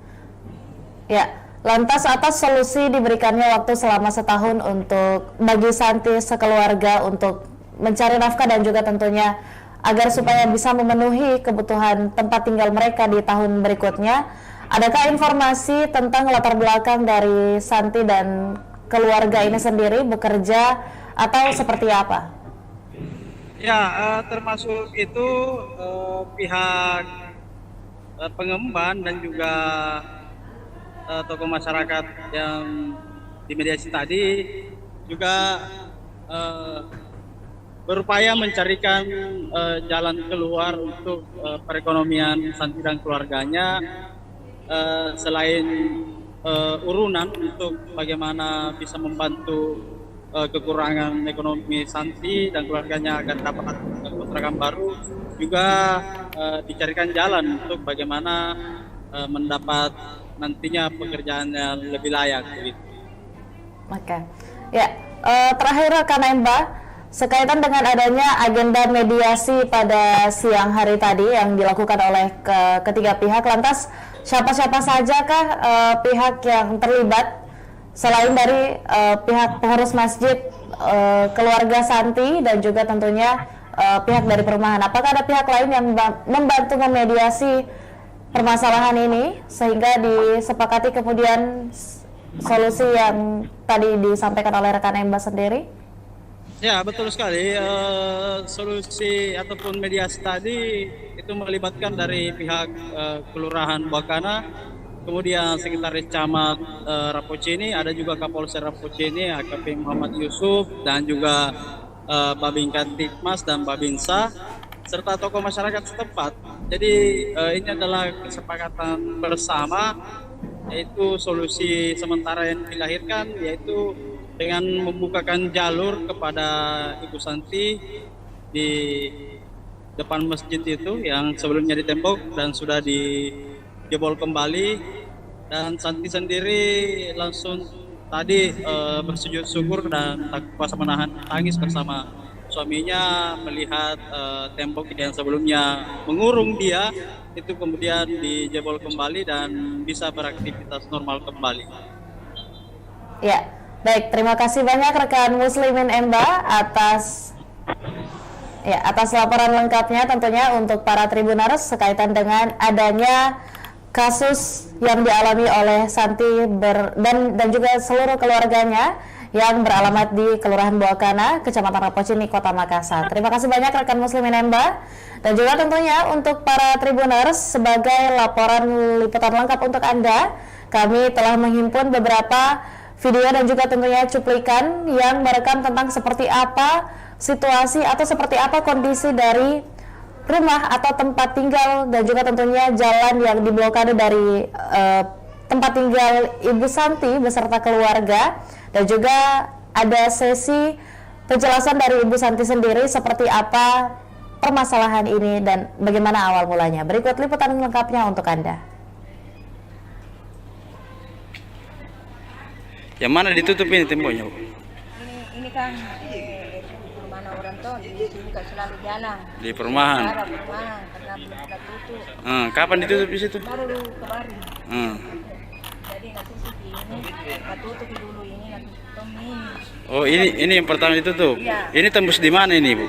Ya, lantas atas solusi diberikannya waktu selama setahun untuk bagi Santi sekeluarga untuk mencari nafkah dan juga tentunya agar supaya bisa memenuhi kebutuhan tempat tinggal mereka di tahun berikutnya. Adakah informasi tentang latar belakang dari Santi dan keluarga ini sendiri bekerja atau seperti apa? Ya, termasuk itu pihak pengembang dan juga tokoh masyarakat yang dimediasi tadi juga berupaya mencarikan jalan keluar untuk perekonomian Santi dan keluarganya, selain urunan untuk bagaimana bisa membantu kekurangan ekonomi Santi dan keluarganya agar dapat kontrakan baru, juga dicarikan jalan untuk bagaimana mendapat nantinya pekerjaan yang lebih layak begitu. Oke. Ya, terakhir rekan Emba, sekaitan dengan adanya agenda mediasi pada siang hari tadi yang dilakukan oleh ketiga pihak, lantas siapa-siapa sajakah pihak yang terlibat selain dari pihak pengurus masjid, keluarga Santi dan juga tentunya pihak dari perumahan? Apakah ada pihak lain yang membantu memediasi permasalahan ini sehingga disepakati kemudian solusi yang tadi disampaikan oleh rekan Emba sendiri? Ya, betul sekali. Solusi ataupun mediasi tadi itu melibatkan dari pihak Kelurahan Buakana, kemudian Sekretaris Camat Rapocini, ada juga Kapolsek Rapocini, AKP Muhammad Yusuf, dan juga Babinkan Tikmas dan Babinsa, serta tokoh masyarakat setempat. Jadi ini adalah kesepakatan bersama, yaitu solusi sementara yang dilahirkan, yaitu dengan membukakan jalur kepada Ibu Santi di depan masjid itu yang sebelumnya ditembok dan sudah dijebol kembali, dan Santi sendiri langsung tadi bersujud syukur dan tak kuasa menahan tangis bersama suaminya melihat tembok yang sebelumnya mengurung dia itu kemudian dijebol kembali dan bisa beraktivitas normal kembali. Ya, baik, terima kasih banyak rekan Muslimin Emba atas laporan lengkapnya tentunya untuk para Tribuners sekaitan dengan adanya kasus yang dialami oleh Santi dan juga seluruh keluarganya yang beralamat di Kelurahan Buakana, Kecamatan Rapocini, Kota Makassar. Terima kasih banyak rekan Muslimin Emba, dan juga tentunya untuk para Tribuners sebagai laporan liputan lengkap untuk Anda, kami telah menghimpun beberapa video dan juga tentunya cuplikan yang merekam tentang seperti apa situasi atau seperti apa kondisi dari rumah atau tempat tinggal dan juga tentunya jalan yang diblokade dari tempat tinggal Ibu Santi beserta keluarga, dan juga ada sesi penjelasan dari Ibu Santi sendiri seperti apa permasalahan ini dan bagaimana awal mulanya. Berikut liputan lengkapnya untuk Anda. Yang mana ditutup ini temboknya, Bu? Ini kan perumahan orang tuh di sini kan selalu jalan. Di perumahan. Perumahan karena belum sudah tutup. Kapan ditutup di situ? Baru kemarin. Jadi nggak tutup ini, nggak tutup dulu ini, nggak tutup ini. Oh, ini yang pertama ditutup. Iya. Ini tembus di mana ini, Bu?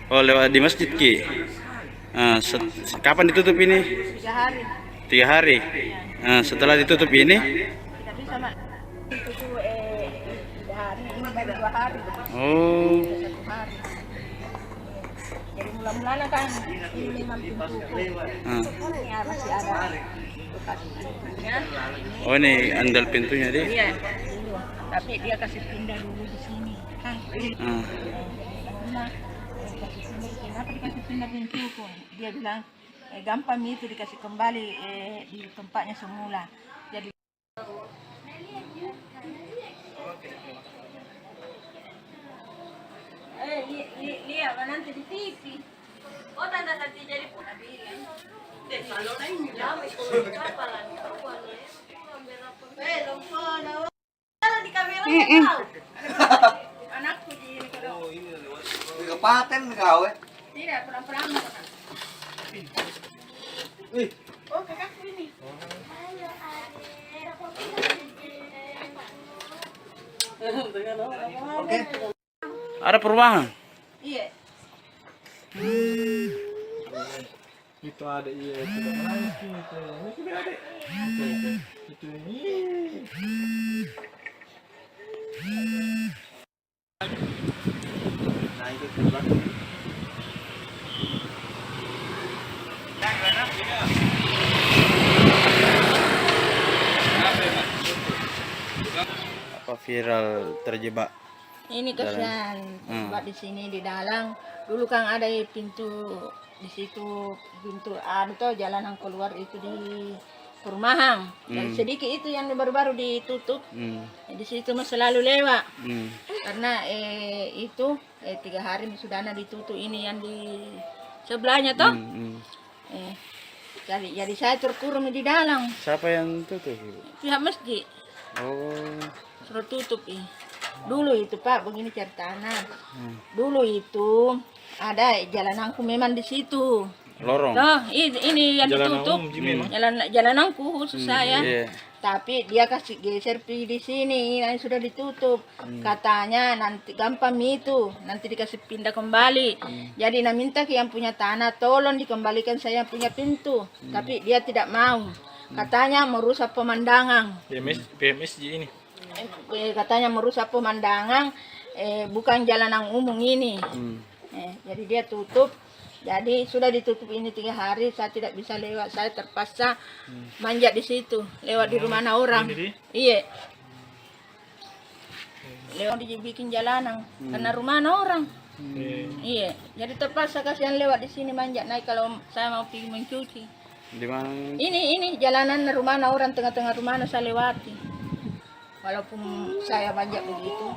Oh, lewat di masjid Ki. Kapan ditutup ini? 3 hari. 3 hari. Setelah ditutup ini? Kita hari ini baru 2 hari. Oh. 1 hari. Jadi mula-mulanya kan ini memang pintu ya, masih ada bekas pintunya. Oh, ini andal pintunya dia. Iya, dulu. Tapi dia kasih pindah dulu di sini kan. Nah, dikasih pindah di sini. Kenapa dikasih pindah pintu pun? Dia bilang gampang itu dikasih kembali di tempatnya semula. Jadi lihat nanti di TV. Oh, tanda tadi jadi pun bilang. Kalau lain jam itu apa lagi? Di kamera tahu. Anakku di kalau Di kepaten kau tidak perang-perang. Oh, kakakku ini. Oke. Ada perubahan. Iya. Itu ada iya sudah menangis gitu. Ini sudah ada. Itu ini. Nah itu sudah. Apa viral terjebak? Ini kasihan buat di sini di dalam. Dulu kan ada pintu di situ, pintu tuh jalanan keluar itu di perumahan. Dan sedikit itu yang baru-baru ditutup. Di situ mah selalu lewat. Karena itu 3 hari sudah ada ditutup ini yang di sebelahnya toh. Jadi saya terkurung di dalam. Siapa yang tutup? Pihak masjid. Oh. Suruh tutup dulu itu Pak, begini ceritanya. Dulu itu ada jalananku memang di situ. Lorong. Nah, ini yang ditutup. Jalananku khusus saya. Iya. Tapi dia kasih geser di sini, yang sudah ditutup. Katanya nanti gampang itu, nanti dikasih pindah kembali. Jadi nak minta ke yang punya tanah, tolong dikembalikan saya punya pintu. Tapi dia tidak mau. Katanya merusak pemandangan. PMS ini. Katanya merusak pemandangan, bukan jalanan umum ini. Jadi dia tutup. Jadi sudah ditutup ini 3 hari, saya tidak bisa lewat. Saya terpaksa manjat di situ, lewat di rumah orang. Iya. Lewat dibikin jalanan, karena rumah orang. Iya. Jadi terpaksa kasihan lewat di sini manjat naik kalau saya mau pergi mencuci. Di mana? Ini jalanan rumah orang, tengah-tengah rumah saya lewati. Walaupun saya manjat begitu,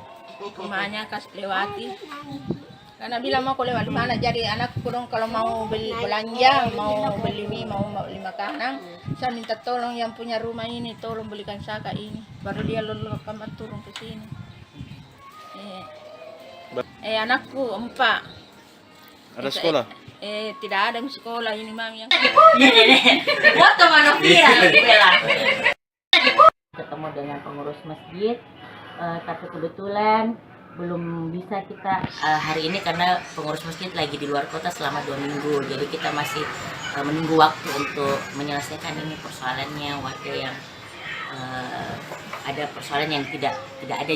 rumahnya kasih lewati. Karena bilang mau lewat di mana, jadi anakku dong kalau mau beli belanja, mau beli mie, mau beli makanan, saya minta tolong yang punya rumah ini, tolong belikan saka ini, baru dia lalu kamar turun ke sini. Anakku 4. Ada sekolah? Tidak ada sekolah ini mami yang. Foto mana viral Bella. Ketemu dengan pengurus masjid, tapi kebetulan belum bisa kita hari ini karena pengurus masjid lagi di luar kota selama 2 minggu. Jadi kita masih menunggu waktu untuk menyelesaikan ini persoalannya warga yang ada persoalan yang tidak ada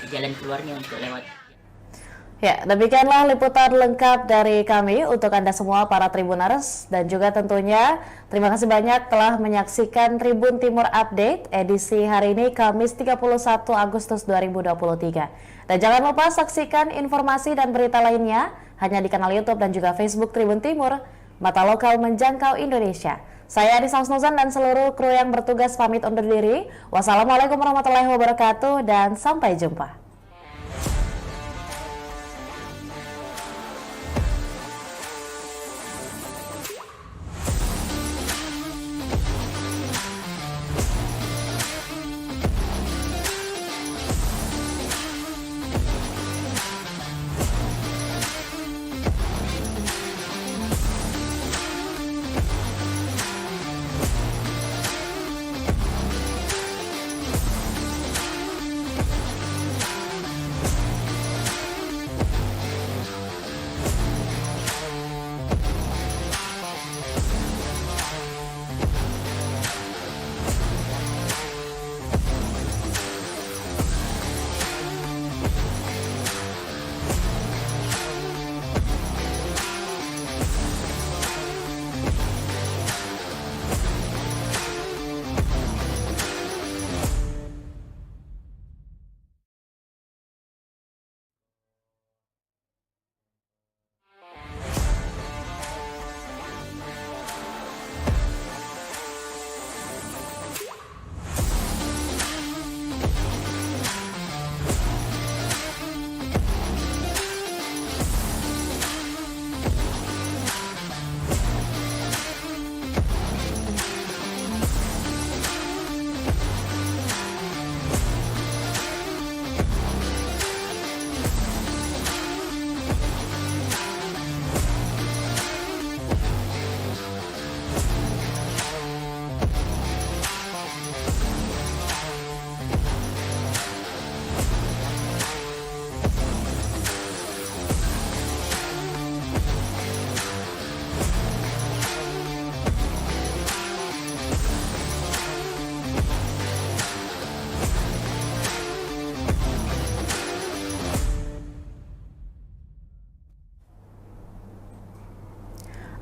jalan keluarnya untuk lewat. Ya, demikianlah liputan lengkap dari kami untuk Anda semua para Tribuners, dan juga tentunya terima kasih banyak telah menyaksikan Tribun Timur Update edisi hari ini Kamis 31 Agustus 2023. Dan jangan lupa saksikan informasi dan berita lainnya hanya di kanal YouTube dan juga Facebook Tribun Timur, mata lokal menjangkau Indonesia. Saya Adisa Husnuzan dan seluruh kru yang bertugas pamit undur diri. Wassalamualaikum warahmatullahi wabarakatuh dan sampai jumpa.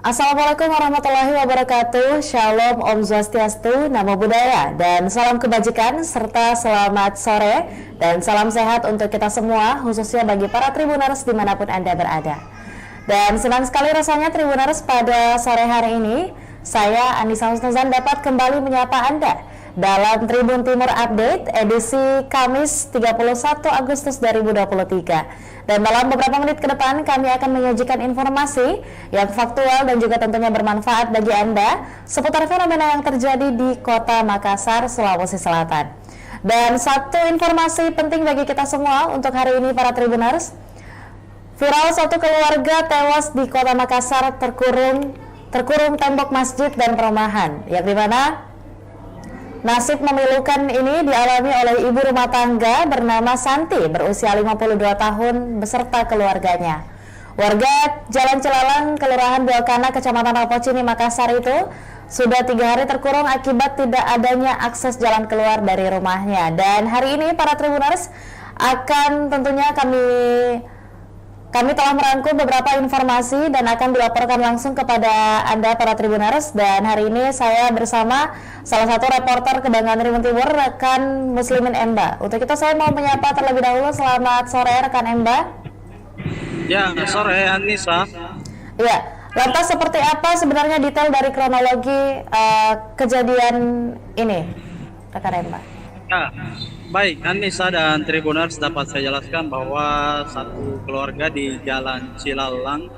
Assalamualaikum warahmatullahi wabarakatuh. Shalom, Om Swastiastu, Namo Buddhaya, dan salam kebajikan serta selamat sore dan salam sehat untuk kita semua, khususnya bagi para Tribuners dimanapun Anda berada. Dan senang sekali rasanya Tribuners pada sore hari ini, saya Anissa Husnuzan dapat kembali menyapa Anda dalam Tribun Timur Update edisi Kamis 31 Agustus 2023. Dan dalam beberapa menit ke depan kami akan menyajikan informasi yang faktual dan juga tentunya bermanfaat bagi Anda seputar fenomena yang terjadi di Kota Makassar, Sulawesi Selatan. Dan satu informasi penting bagi kita semua untuk hari ini para Tribuners. Viral satu keluarga tewas di Kota Makassar terkurung tembok masjid dan perumahan, yang dimana nasib memilukan ini dialami oleh ibu rumah tangga bernama Santi berusia 52 tahun beserta keluarganya. Warga Jalan Cilalang, Kelurahan Buakana, Kecamatan Rapocini, Makassar itu sudah 3 hari terkurung akibat tidak adanya akses jalan keluar dari rumahnya. Dan hari ini para Tribuners akan tentunya kami telah merangkum beberapa informasi dan akan dilaporkan langsung kepada Anda para Tribuners. Dan hari ini saya bersama salah satu reporter Kebangan Tribun Timur, rekan Muslimin Emba. Untuk itu saya mau menyapa terlebih dahulu. Selamat sore rekan Emba. Ya, sore Anissa. Ya, lantas seperti apa sebenarnya detail dari kronologi kejadian ini, rekan Emba? Ya, baik Anissa dan Tribuners, dapat saya jelaskan bahwa satu keluarga di Jalan Cilalang,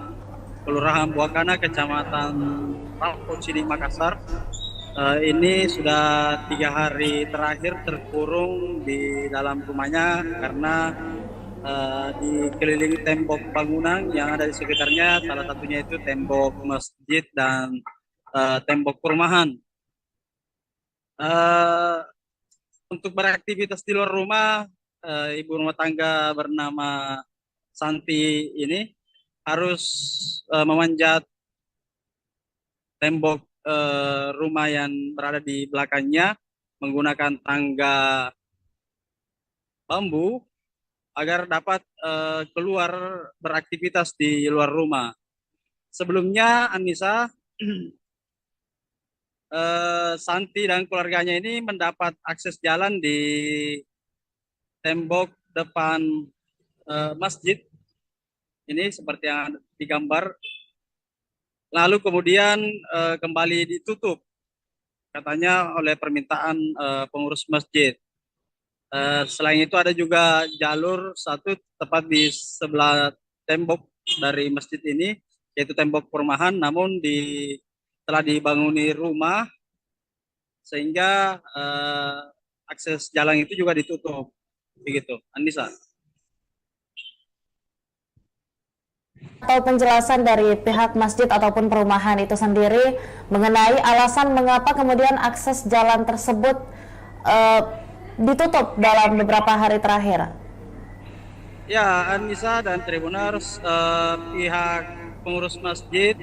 Kelurahan Buakana, Kecamatan Rapocini, Makassar, ini sudah 3 hari terakhir terkurung di dalam rumahnya karena dikelilingi tembok bangunan yang ada di sekitarnya, salah satunya itu tembok masjid dan tembok perumahan. Untuk beraktivitas di luar rumah, ibu rumah tangga bernama Santi ini harus memanjat tembok rumah yang berada di belakangnya menggunakan tangga bambu agar dapat keluar beraktivitas di luar rumah. Sebelumnya Anissa, Santi dan keluarganya ini mendapat akses jalan di tembok depan masjid ini seperti yang digambar, lalu kemudian kembali ditutup katanya oleh permintaan pengurus masjid. Selain itu ada juga jalur satu tepat di sebelah tembok dari masjid ini, yaitu tembok perumahan, namun telah dibanguni rumah sehingga akses jalan itu juga ditutup. Begitu, Anissa. Atau penjelasan dari pihak masjid ataupun perumahan itu sendiri mengenai alasan mengapa kemudian akses jalan tersebut ditutup dalam beberapa hari terakhir. Ya, Anissa dan Tribuners, pihak pengurus masjid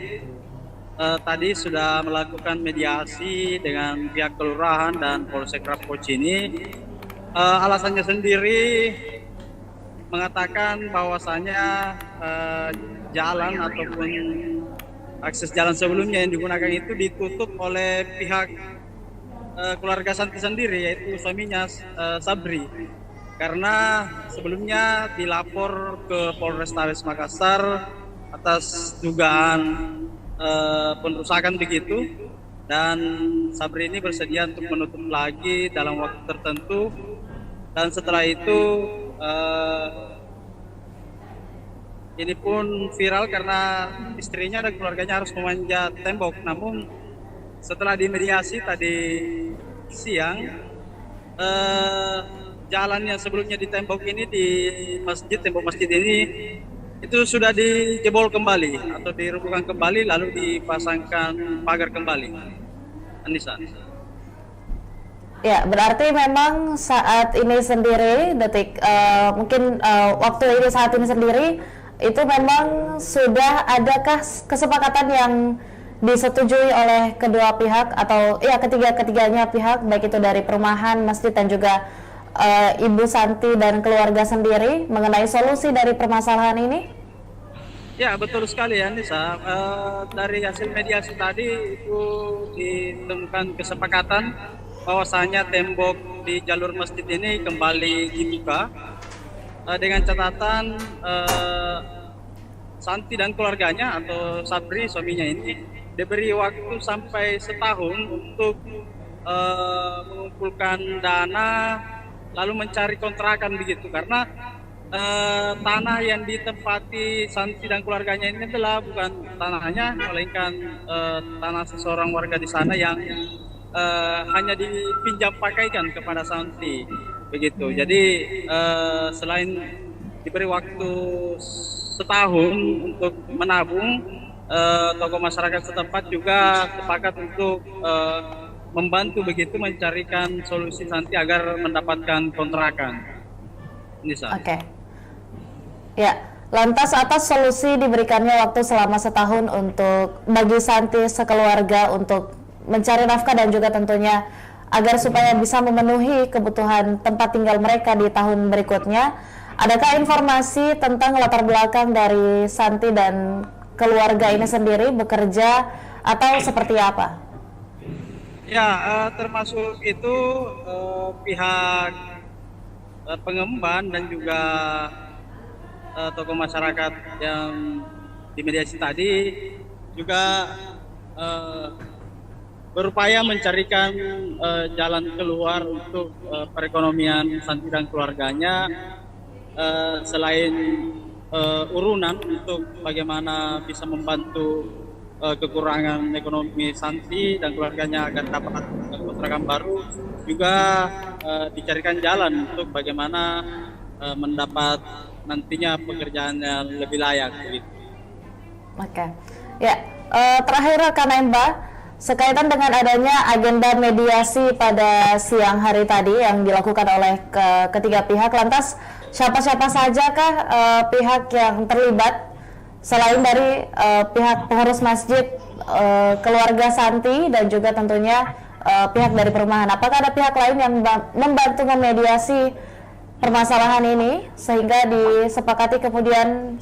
tadi sudah melakukan mediasi dengan pihak kelurahan dan Polsek Rapocini. Alasannya sendiri mengatakan bahwasanya jalan ataupun akses jalan sebelumnya yang digunakan itu ditutup oleh pihak keluarga Santi sendiri, yaitu suaminya Sabri, karena sebelumnya dilapor ke Polrestabes Makassar atas dugaan perusakan begitu, dan Sabri ini bersedia untuk menutup lagi dalam waktu tertentu, dan setelah itu ini pun viral karena istrinya dan keluarganya harus memanjat tembok. Namun setelah dimediasi tadi siang, jalan yang sebelumnya di tembok ini, di masjid, tembok masjid ini itu sudah dijebol kembali atau dirobohkan kembali, lalu dipasangkan pagar kembali. Anissa. Ya, berarti memang saat ini sendiri, waktu ini saat ini sendiri, itu memang sudah adakah kesepakatan yang disetujui oleh kedua pihak atau ya ketiganya pihak, baik itu dari perumahan, masjid dan juga Ibu Santi dan keluarga sendiri mengenai solusi dari permasalahan ini? Ya, betul sekali ya Nisa. Dari hasil mediasi tadi itu ditemukan kesepakatan bahwasanya tembok di jalur masjid ini kembali dibuka dengan catatan Santi dan keluarganya atau Sabri suaminya ini diberi waktu sampai setahun untuk mengumpulkan dana lalu mencari kontrakan begitu, karena tanah yang ditempati Santi dan keluarganya ini adalah bukan tanahnya, melainkan tanah seseorang warga di sana yang hanya dipinjam pakaikan kepada Santi begitu. Jadi selain diberi waktu setahun untuk menabung, tokoh masyarakat setempat juga sepakat untuk membantu begitu mencarikan solusi Santi agar mendapatkan kontrakan. Nisa. Oke. Ya, lantas atas solusi diberikannya waktu selama setahun untuk bagi Santi sekeluarga untuk mencari nafkah dan juga tentunya agar supaya bisa memenuhi kebutuhan tempat tinggal mereka di tahun berikutnya. Adakah informasi tentang latar belakang dari Santi dan keluarga ini sendiri bekerja atau seperti apa? Ya, termasuk itu pihak pengemban dan juga tokoh masyarakat yang dimediasi tadi juga berupaya mencarikan jalan keluar untuk perekonomian Santi dan keluarganya, selain urunan untuk bagaimana bisa membantu kekurangan ekonomi Santi dan keluarganya agar dapat kontrakan baru, juga dicarikan jalan untuk bagaimana mendapat nantinya pekerjaan yang lebih layak begitu. Oke. Ya, terakhir rekan Emba, sekaitan dengan adanya agenda mediasi pada siang hari tadi yang dilakukan oleh ketiga pihak, lantas siapa-siapa sajakah pihak yang terlibat selain dari pihak pengurus masjid, keluarga Santi dan juga tentunya pihak dari perumahan? Apakah ada pihak lain yang membantu memediasi permasalahan ini sehingga disepakati kemudian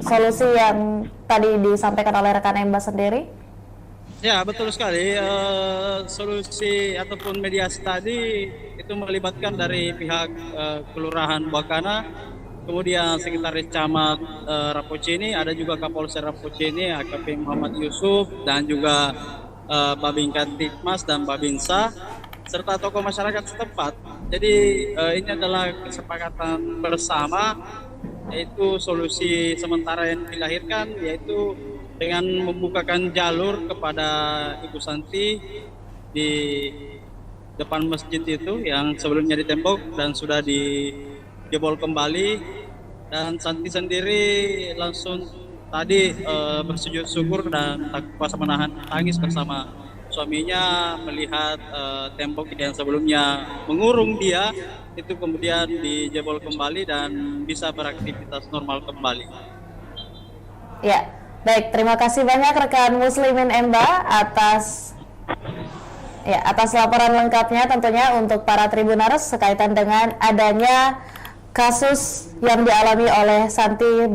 solusi yang tadi disampaikan oleh rekan Emba sendiri? Ya, betul sekali. Solusi ataupun mediasi tadi itu melibatkan dari pihak Kelurahan Buakana, kemudian Sekretaris Camat Rapocini, ada juga Kapolsek Rapocini, AKP Muhammad Yusuf, dan juga Babin Kantikmas dan Babinsa, serta tokoh masyarakat setempat. Jadi ini adalah kesepakatan bersama, yaitu solusi sementara yang dilahirkan, yaitu dengan membukakan jalur kepada Ibu Santi di depan masjid itu yang sebelumnya ditembok dan sudah dijebol kembali, dan Santi sendiri langsung tadi bersujud syukur dan tak kuasa menahan tangis bersama suaminya melihat tembok yang sebelumnya mengurung dia itu kemudian dijebol kembali dan bisa beraktivitas normal kembali. Ya, baik, terima kasih banyak rekan Muslimin Emba atas laporan lengkapnya tentunya untuk para Tribuners sekaitan dengan adanya kasus yang dialami oleh Santi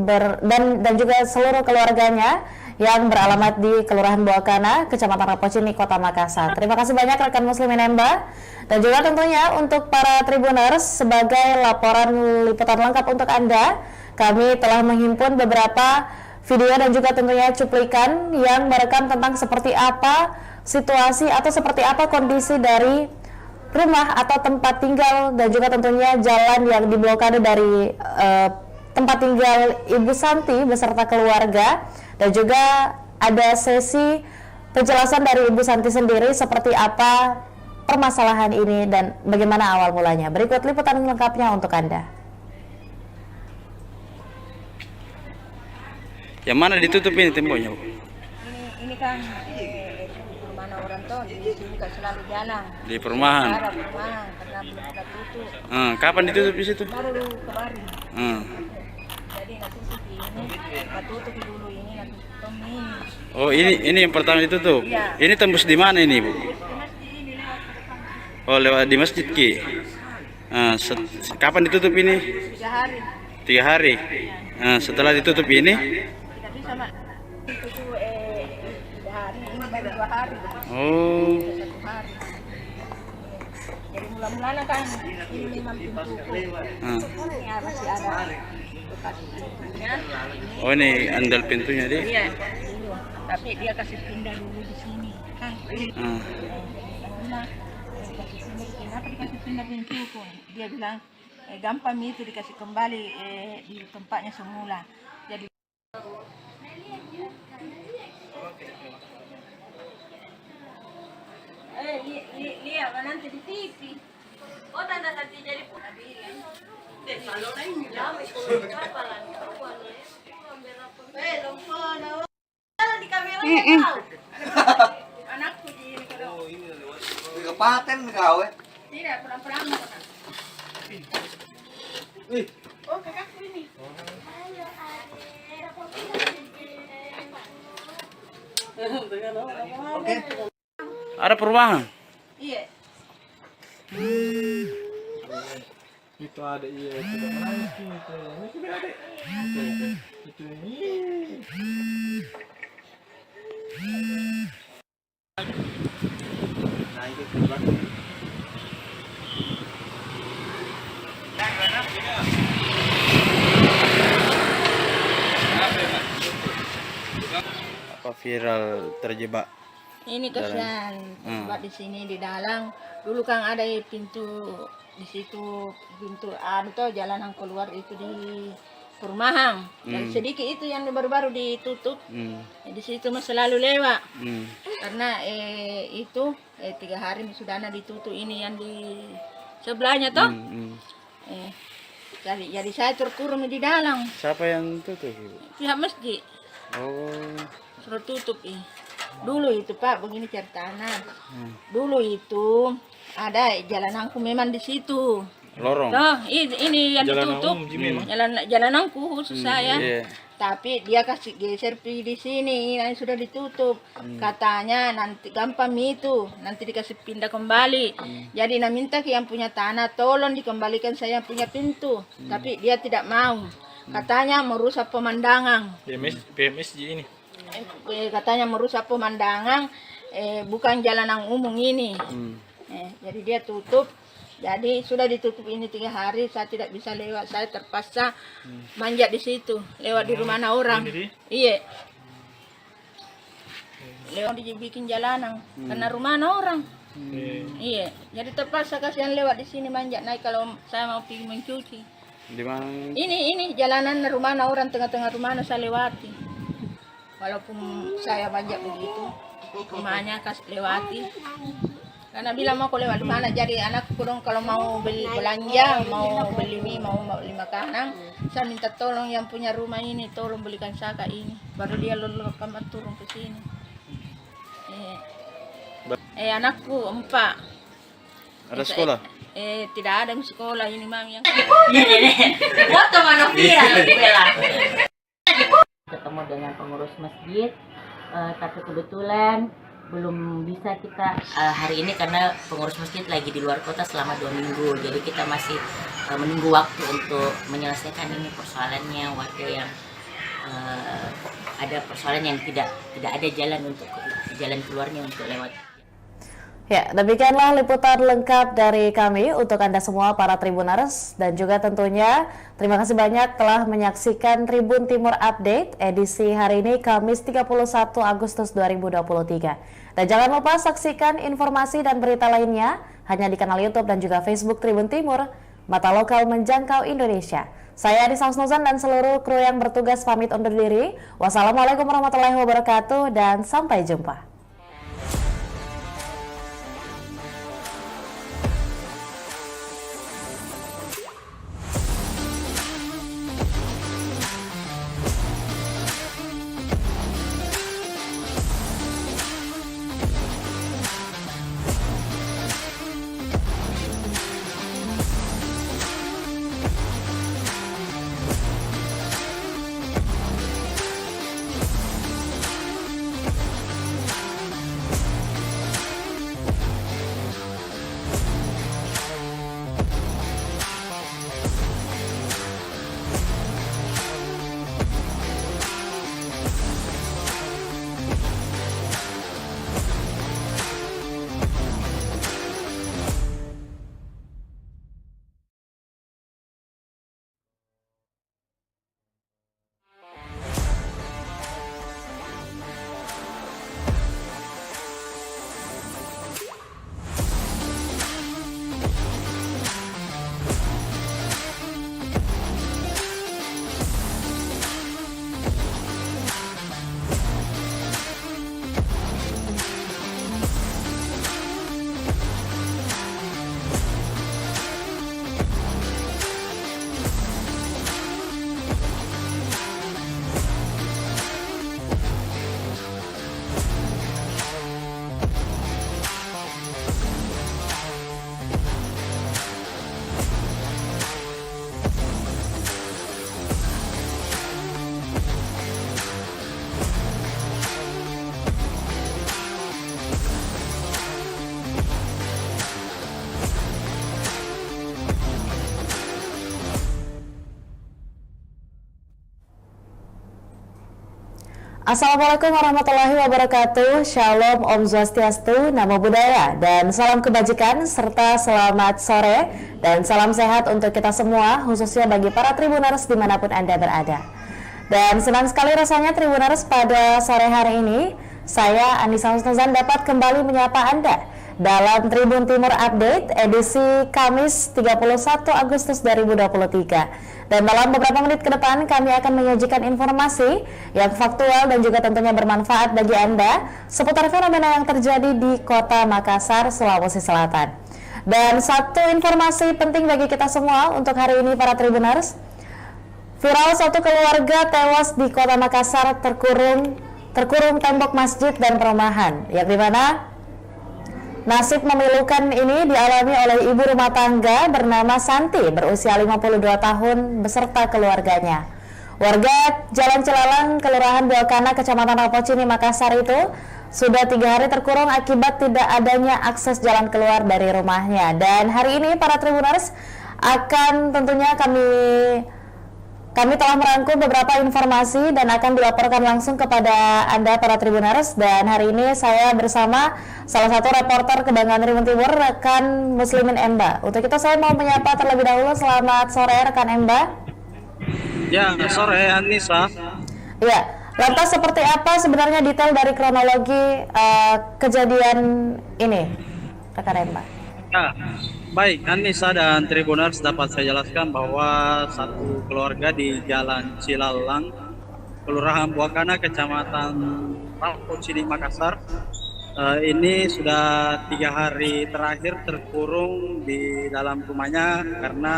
dan juga seluruh keluarganya yang beralamat di Kelurahan Buakana, Kecamatan Rapocini, Kota Makassar. Terima kasih banyak rekan Muslimin Emba, dan juga tentunya untuk para Tribuners sebagai laporan liputan lengkap untuk Anda, kami telah menghimpun beberapa video dan juga tentunya cuplikan yang merekam tentang seperti apa situasi atau seperti apa kondisi dari rumah atau tempat tinggal dan juga tentunya jalan yang diblokade dari tempat tinggal Ibu Santi beserta keluarga, dan juga ada sesi penjelasan dari Ibu Santi sendiri seperti apa permasalahan ini dan bagaimana awal mulanya. Berikut liputan lengkapnya untuk Anda. Yang mana ditutup ini temboknya, Bu? Ini kan mana orang tuh di sini kan selalu jalan. Di perumahan. Ada perumahan karena belum ada tutup. Kapan ditutup di situ? Baru kemarin. Jadi nanti ini kita tutup dulu, ini nanti tutup ini. Oh, ini yang pertama ditutup. Iya. Ini tembus di mana ini, Bu? Ini lewat ke depan. Oh, lewat di masjid Ki. Kapan ditutup ini? 3 hari. 3 hari. Setelah ditutup ini, Kita Oh. Bisa 1 hari. Jadi mula-mulanya kan ini memang pintuku. Ya masih ada bekas pintunya. Oh, ini andal pintunya dia. Iya, dulu. Tapi dia kasih pindah dulu di sini kan. Nah, dikasih pindah di sini. Kenapa dikasih pindah pintuku? Dia bilang gampang itu dikasih kembali di tempatnya semula. Jadi lihat nanti di TV. Oh, tanda nanti jadi pun di kamera anakku di Di kapaten kau tidak pelan-pelan. Oh, kakakku ini. Oke. Ada perubahan. Iya. Itu ada iya itu udah menangis gitu. Ini sudah ada. Itu ini. Nah itu keluar. Apa viral terjebak? Ini kasihan buat di sini di dalam. Dulu kan ada pintu di situ, pintu tuh jalanan keluar itu di perumahan. Dan sedikit itu yang baru-baru ditutup. Di situ mah selalu lewat. Karena itu 3 hari sudah ditutup ini yang di sebelahnya toh. Jadi saya terkurung di dalam. Siapa yang tutup? Pihak masjid Oh. suruh tutup Dulu itu Pak, begini ceritanya. Dulu itu ada jalananku memang di situ. Lorong. Nah, ini yang ditutup. Jalananku khusus saya. Iya. Tapi dia kasih geser pergi di sini, yang sudah ditutup. Katanya nanti gampang itu, nanti dikasih pindah kembali. Jadi nak minta ke yang punya tanah, tolong dikembalikan saya punya pintu. Tapi dia tidak mau. Katanya merusak pemandangan. PMS ini. Katanya merusak pemandangan, bukan jalanan umum ini. Jadi dia tutup. Jadi sudah ditutup ini 3 hari, saya tidak bisa lewat. Saya terpaksa manjat di situ, lewat di rumah orang. Iya. Lewat dibikin jalanan, karena rumah orang. Iya. Jadi terpaksa kasihan lewat di sini manjat naik kalau saya mau pergi mencuci. Di mana? Ini jalanan rumah orang, tengah-tengah rumah saya lewati. Walaupun saya manjat begitu, rumahnya kasih lewati. Karena bilang mau lewat di mana, jadi anakku dong kalau mau beli belanja, mau beli mie, mau beli makanan, saya minta tolong yang punya rumah ini, tolong belikan saka ini. Baru dia lulus kamar turun ke sini. Anakku 4. Ada sekolah? Tidak ada sekolah ini mami yang. Foto mana viral bela. Ketemu dengan pengurus masjid, tapi kebetulan belum bisa kita hari ini karena pengurus masjid lagi di luar kota selama 2 minggu. Jadi kita masih menunggu waktu untuk menyelesaikan ini persoalannya warga yang ada persoalan yang tidak ada jalan keluarnya untuk lewat. Ya, demikianlah liputan lengkap dari kami untuk Anda semua para Tribuners, dan juga tentunya terima kasih banyak telah menyaksikan Tribun Timur Update edisi hari ini Kamis 31 Agustus 2023. Dan jangan lupa saksikan informasi dan berita lainnya hanya di kanal YouTube dan juga Facebook Tribun Timur, mata lokal menjangkau Indonesia. Saya Adisa Husnuzan dan seluruh kru yang bertugas pamit undur diri. Wassalamualaikum warahmatullahi wabarakatuh dan sampai jumpa. Assalamualaikum warahmatullahi wabarakatuh. Shalom, Om Swastiastu, Namo Buddhaya, dan salam kebajikan serta selamat sore dan salam sehat untuk kita semua, khususnya bagi para Tribuners dimanapun Anda berada. Dan senang sekali rasanya Tribuners pada sore hari ini, saya Anissa Husnuzan dapat kembali menyapa Anda dalam Tribun Timur Update edisi Kamis 31 Agustus 2023. Dan dalam beberapa menit ke depan kami akan menyajikan informasi yang faktual dan juga tentunya bermanfaat bagi Anda seputar fenomena yang terjadi di Kota Makassar, Sulawesi Selatan. Dan satu informasi penting bagi kita semua untuk hari ini para Tribuners. Viral satu keluarga tewas di Kota Makassar terkurung tembok masjid dan perumahan, yang dimana nasib memilukan ini dialami oleh ibu rumah tangga bernama Santi berusia 52 tahun beserta keluarganya. Warga Jalan Cilalang, Kelurahan Buakana, Kecamatan Rapocini, Makassar itu sudah 3 hari terkurung akibat tidak adanya akses jalan keluar dari rumahnya. Dan hari ini para Tribuners akan tentunya kami telah merangkum beberapa informasi dan akan dilaporkan langsung kepada Anda para Tribuners. Dan hari ini saya bersama salah satu reporter Kebanggaan Tribun Timur, rekan Muslimin Emba. Untuk itu saya mau menyapa terlebih dahulu. Selamat sore rekan Emba. Ya, sore Anissa. Ya, lantas seperti apa sebenarnya detail dari kronologi kejadian ini, rekan Emba? Ya, baik Anissa dan Tribuners, dapat saya jelaskan bahwa satu keluarga di Jalan Cilalang, Kelurahan Buakana, Kecamatan Rapocini, Makassar, ini sudah 3 hari terakhir terkurung di dalam rumahnya karena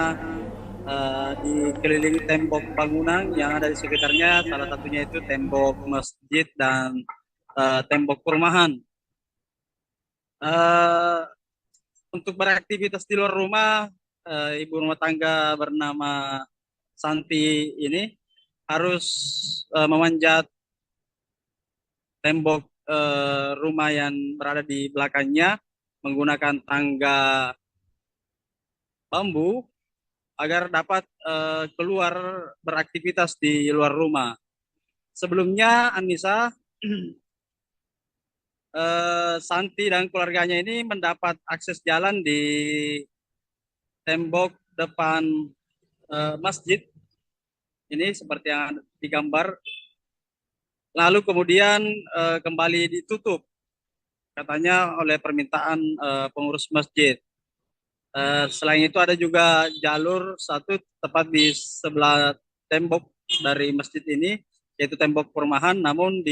dikelilingi tembok bangunan yang ada di sekitarnya, salah satunya itu tembok masjid dan tembok perumahan. Untuk beraktivitas di luar rumah, ibu rumah tangga bernama Santi ini harus memanjat tembok rumah yang berada di belakangnya menggunakan tangga bambu agar dapat keluar beraktivitas di luar rumah. Sebelumnya Anissa, Santi dan keluarganya ini mendapat akses jalan di tembok depan masjid ini seperti yang digambar, lalu kemudian kembali ditutup katanya oleh permintaan pengurus masjid. Selain itu ada juga jalur satu tepat di sebelah tembok dari masjid ini, yaitu tembok perumahan, namun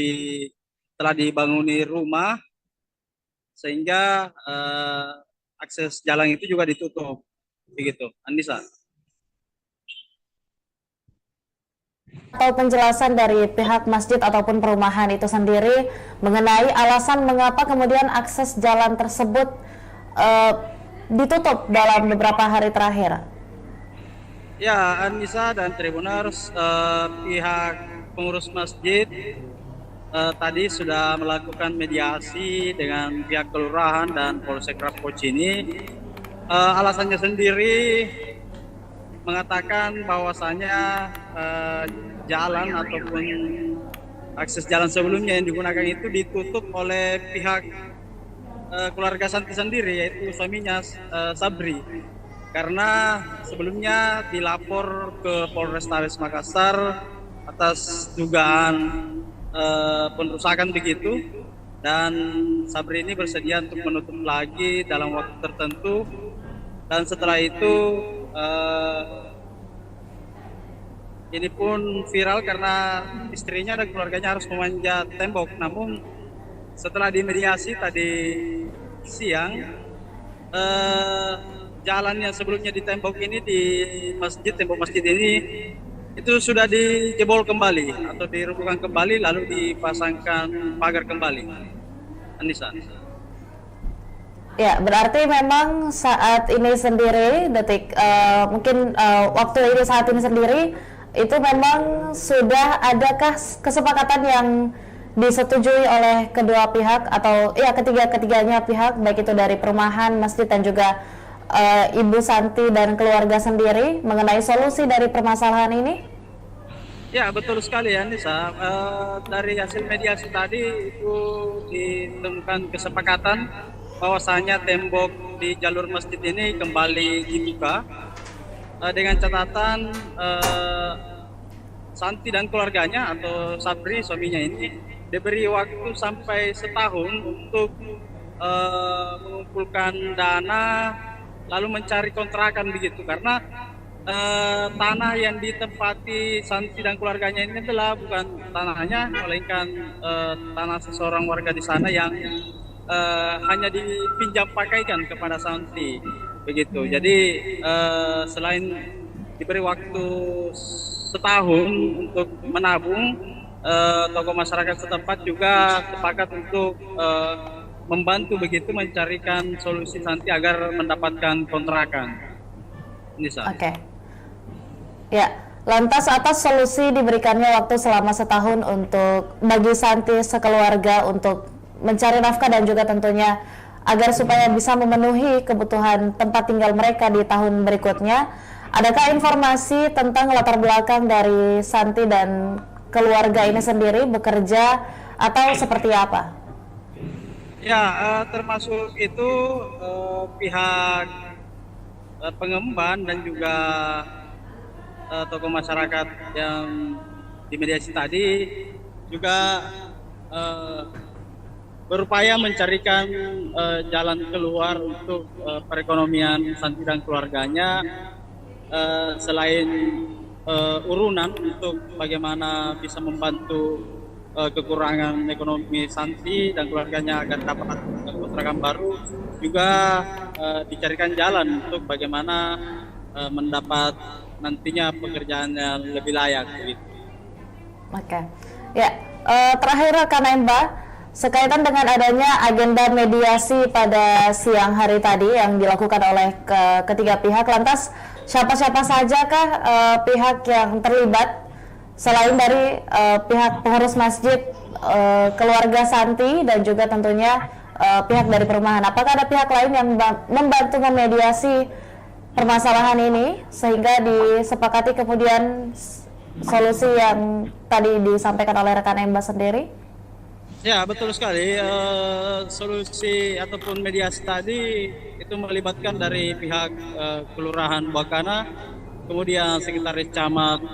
telah dibanguni rumah sehingga akses jalan itu juga ditutup, begitu Anissa. Atau penjelasan dari pihak masjid ataupun perumahan itu sendiri mengenai alasan mengapa kemudian akses jalan tersebut ditutup dalam beberapa hari terakhir. Ya Anissa dan Tribuners, pihak pengurus masjid tadi sudah melakukan mediasi dengan pihak kelurahan dan Polsek Rapocini. Alasannya sendiri mengatakan bahwasanya jalan ataupun akses jalan sebelumnya yang digunakan itu ditutup oleh pihak keluarga Santi sendiri, yaitu suaminya Sabri, karena sebelumnya dilapor ke Polrestabes Makassar atas dugaan perusakan begitu, dan Sabri ini bersedia untuk menutup lagi dalam waktu tertentu, dan setelah itu ini pun viral karena istrinya dan keluarganya harus memanjat tembok. Namun setelah dimediasi tadi siang, jalan yang sebelumnya di tembok ini, di masjid, tembok masjid ini itu sudah dijebol kembali atau dirobohkan kembali, lalu dipasangkan pagar kembali. Anissa. Ya, berarti memang saat ini sendiri, waktu ini saat ini sendiri itu memang sudah adakah kesepakatan yang disetujui oleh kedua pihak atau ya ketiganya pihak, baik itu dari perumahan, masjid dan juga Ibu Santi dan keluarga sendiri mengenai solusi dari permasalahan ini? Ya, betul sekali ya Nisa. Dari hasil mediasi tadi itu ditemukan kesepakatan bahwasanya tembok di jalur masjid ini kembali dibuka dengan catatan Santi dan keluarganya atau Sabri suaminya ini diberi waktu sampai setahun untuk mengumpulkan dana lalu mencari kontrakan begitu, karena tanah yang ditempati Santi dan keluarganya ini adalah bukan tanahnya, melainkan tanah seseorang warga di sana yang hanya dipinjam pakaikan kepada Santi begitu. Jadi selain diberi waktu setahun untuk menabung, tokoh masyarakat setempat juga sepakat untuk membantu begitu mencarikan solusi Santi agar mendapatkan kontrakan. Nisa. Oke. Ya, lantas atas solusi diberikannya waktu selama setahun untuk bagi Santi sekeluarga untuk mencari nafkah dan juga tentunya agar supaya bisa memenuhi kebutuhan tempat tinggal mereka di tahun berikutnya. Adakah informasi tentang latar belakang dari Santi dan keluarga ini sendiri bekerja atau seperti apa? Ya, termasuk itu pihak pengemban dan juga tokoh masyarakat yang dimediasi tadi juga berupaya mencarikan jalan keluar untuk perekonomian Santi dan keluarganya, selain urunan untuk bagaimana bisa membantu kekurangan ekonomi Santi dan keluarganya agar dapat kontrakan baru, juga dicarikan jalan untuk bagaimana mendapat nantinya pekerjaan yang lebih layak gitu. Oke. Ya, terakhir rekan Emba, sekaitan dengan adanya agenda mediasi pada siang hari tadi yang dilakukan oleh ketiga pihak, lantas siapa-siapa sajakah pihak yang terlibat selain dari pihak pengurus masjid, keluarga Santi dan juga tentunya pihak dari perumahan? Apakah ada pihak lain yang membantu memediasi permasalahan ini sehingga disepakati kemudian solusi yang tadi disampaikan oleh rekan Emba sendiri? Ya, betul sekali. Solusi ataupun mediasi tadi itu melibatkan dari pihak Kelurahan Buakana, kemudian Sekretaris Camat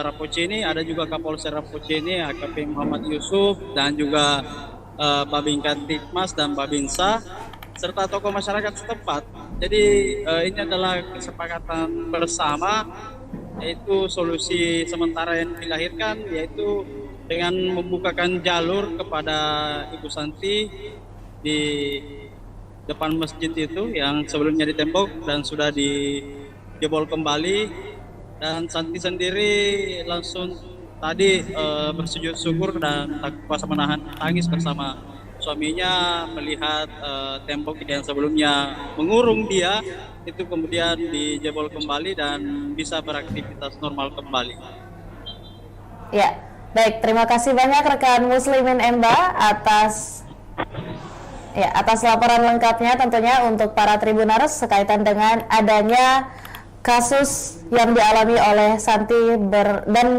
Rapocini, ada juga Kapolsek Rapocini, AKP Muhammad Yusuf, dan juga Babin Kantikmas dan Babinsa, serta tokoh masyarakat setempat. Jadi ini adalah kesepakatan bersama, yaitu solusi sementara yang dilahirkan, yaitu dengan membukakan jalur kepada Ibu Santi di depan masjid itu yang sebelumnya ditembok dan sudah dijebol kembali, dan Santi sendiri langsung tadi bersujud syukur dan tak kuasa menahan tangis bersama suaminya melihat tembok yang sebelumnya mengurung dia itu kemudian dijebol kembali dan bisa beraktivitas normal kembali. Ya, baik, terima kasih banyak rekan Muslimin Emba atas laporan lengkapnya tentunya untuk para Tribuners sekaitan dengan adanya kasus yang dialami oleh Santi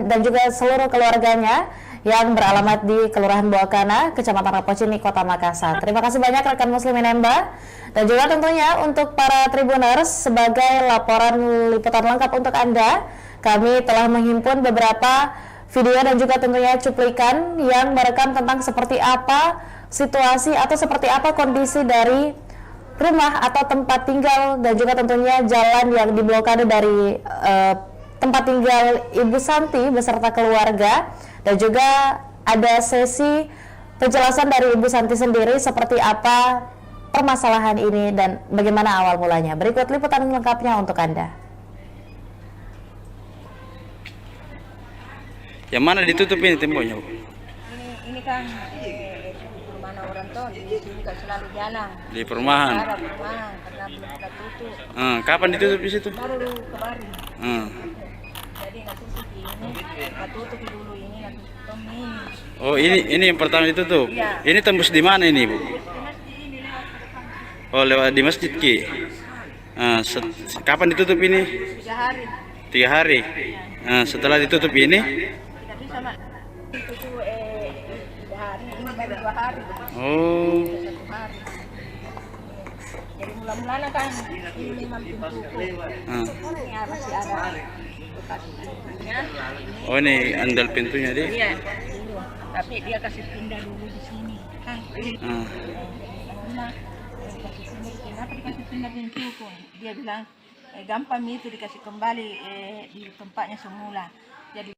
dan juga seluruh keluarganya yang beralamat di Kelurahan Buakana, Kecamatan Rapocini, Kota Makassar. Terima kasih banyak rekan Muslimin Emba, dan juga tentunya untuk para Tribuners sebagai laporan liputan lengkap untuk Anda, kami telah menghimpun beberapa video dan juga tentunya cuplikan yang merekam tentang seperti apa situasi atau seperti apa kondisi dari rumah atau tempat tinggal dan juga tentunya jalan yang diblokade dari tempat tinggal Ibu Santi beserta keluarga, dan juga ada sesi penjelasan dari Ibu Santi sendiri seperti apa permasalahan ini dan bagaimana awal mulanya. Berikut liputan lengkapnya untuk Anda. Yang mana ditutup ini temboknya? Ini kan perumahan orang tuh di sini kan selalu jalan. Di perumahan. Perumahan karena belum pernah tutup. Kapan ditutup di situ? Baru kemarin. Jadi nanti ini tutup dulu ini nanti tutup ini. Oh, ini yang pertama ditutup. Iya. Ini tembus di mana ini, Bu? Oh, lewat di masjid Ki. Kapan ditutup ini? 3 hari. 3 hari. Setelah ditutup ini? Kita 2 hari. Oh. 1 hari. Jadi mula-mulanya kan ini memang pintu ya, masih ada bekas pintunya. Oh, ini andal pintunya deh. Iya, dulu. Tapi dia kasih pindah dulu di sini kan. Nah, kasih pindah, kenapa dikasih pindah pintuku? Dia bilang gampang itu dikasih kembali di tempatnya semula. Jadi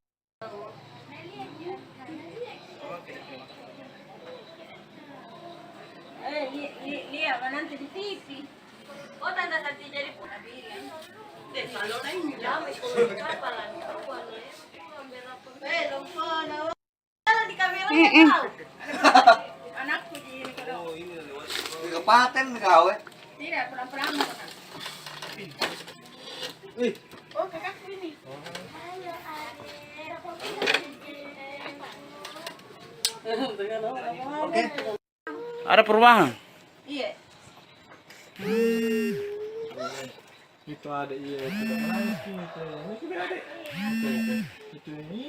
lihat nanti di TV. Oh, tanda nanti jadi pula bilang. Kalau lain jam itu apa lagi? Kalau di kamera tahu. Anakku di ini kalau. Kapaten kau eh. Tidak, pelan-pelan. Oh, kakakku ini. Ada perumahan. Iya. Itu ada iya itu menangis gitu. Ini sudah ada. Itu ini.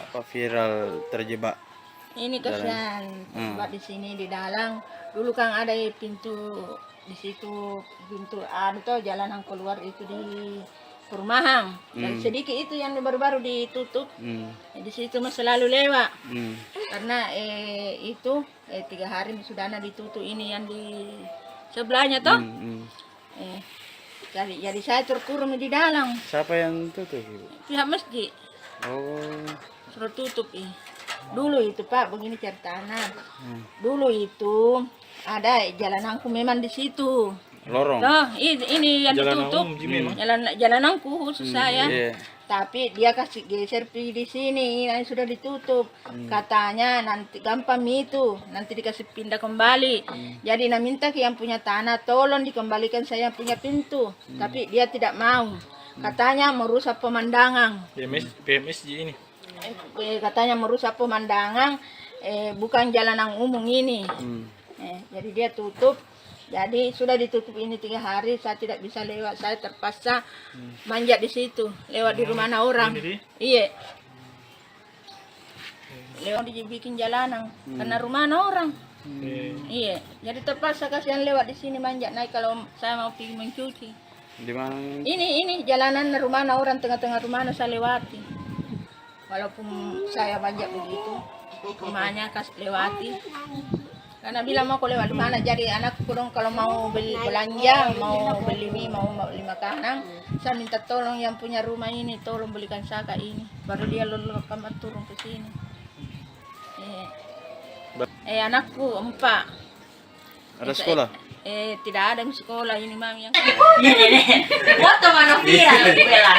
Apa viral terjebak? Ini kasihan tempat di sini di dalam. Dulu kan ada pintu di situ, pintu tuh jalanan keluar itu di perumahan. Dan sedikit itu yang baru-baru ditutup. Di situ mah selalu lewat. Karena itu 3 hari sudah ditutup ini yang di sebelahnya toh. Jadi saya terkurung di dalam. Siapa yang tutup, Ibu? Pihak masjid. Oh. Suruh tutup dulu itu Pak, begini ceritanya. Dulu itu ada jalananku memang di situ. Lorong. Loh, ini yang ditutup. Jalananku khusus saya. Tapi dia kasih geser di sini, yang sudah ditutup. Katanya nanti gampang itu, nanti dikasih pindah kembali. Jadi minta ke yang punya tanah, tolong dikembalikan saya punya pintu. Tapi dia tidak mau. Katanya merusak pemandangan. PMS ini. Katanya merusak pemandangan, bukan jalanan umum ini. Jadi dia tutup. Jadi sudah ditutup ini 3 hari, saya tidak bisa lewat. Saya terpaksa manjat di situ, lewat di rumah orang. Iya. Lewat dibikin jalanan, karena rumah orang. Iya. Jadi terpaksa kasihan lewat di sini manjat naik kalau saya mau pergi mencuci. Di mana? Ini jalanan rumah orang, tengah-tengah rumah saya lewati. Walaupun saya manjat begitu, rumahnya kasih lewati. Karena bilang mau lewat di mana, jadi anak kurang kalau mau beli belanja, mau beli mie, mau beli makanan, saya minta tolong yang punya rumah ini, tolong belikan saka ini, baru dia lalu kamar turun ke sini. Anakku 4. Ada sekolah? Tidak ada sekolah ini mami yang. Foto mana viral bela.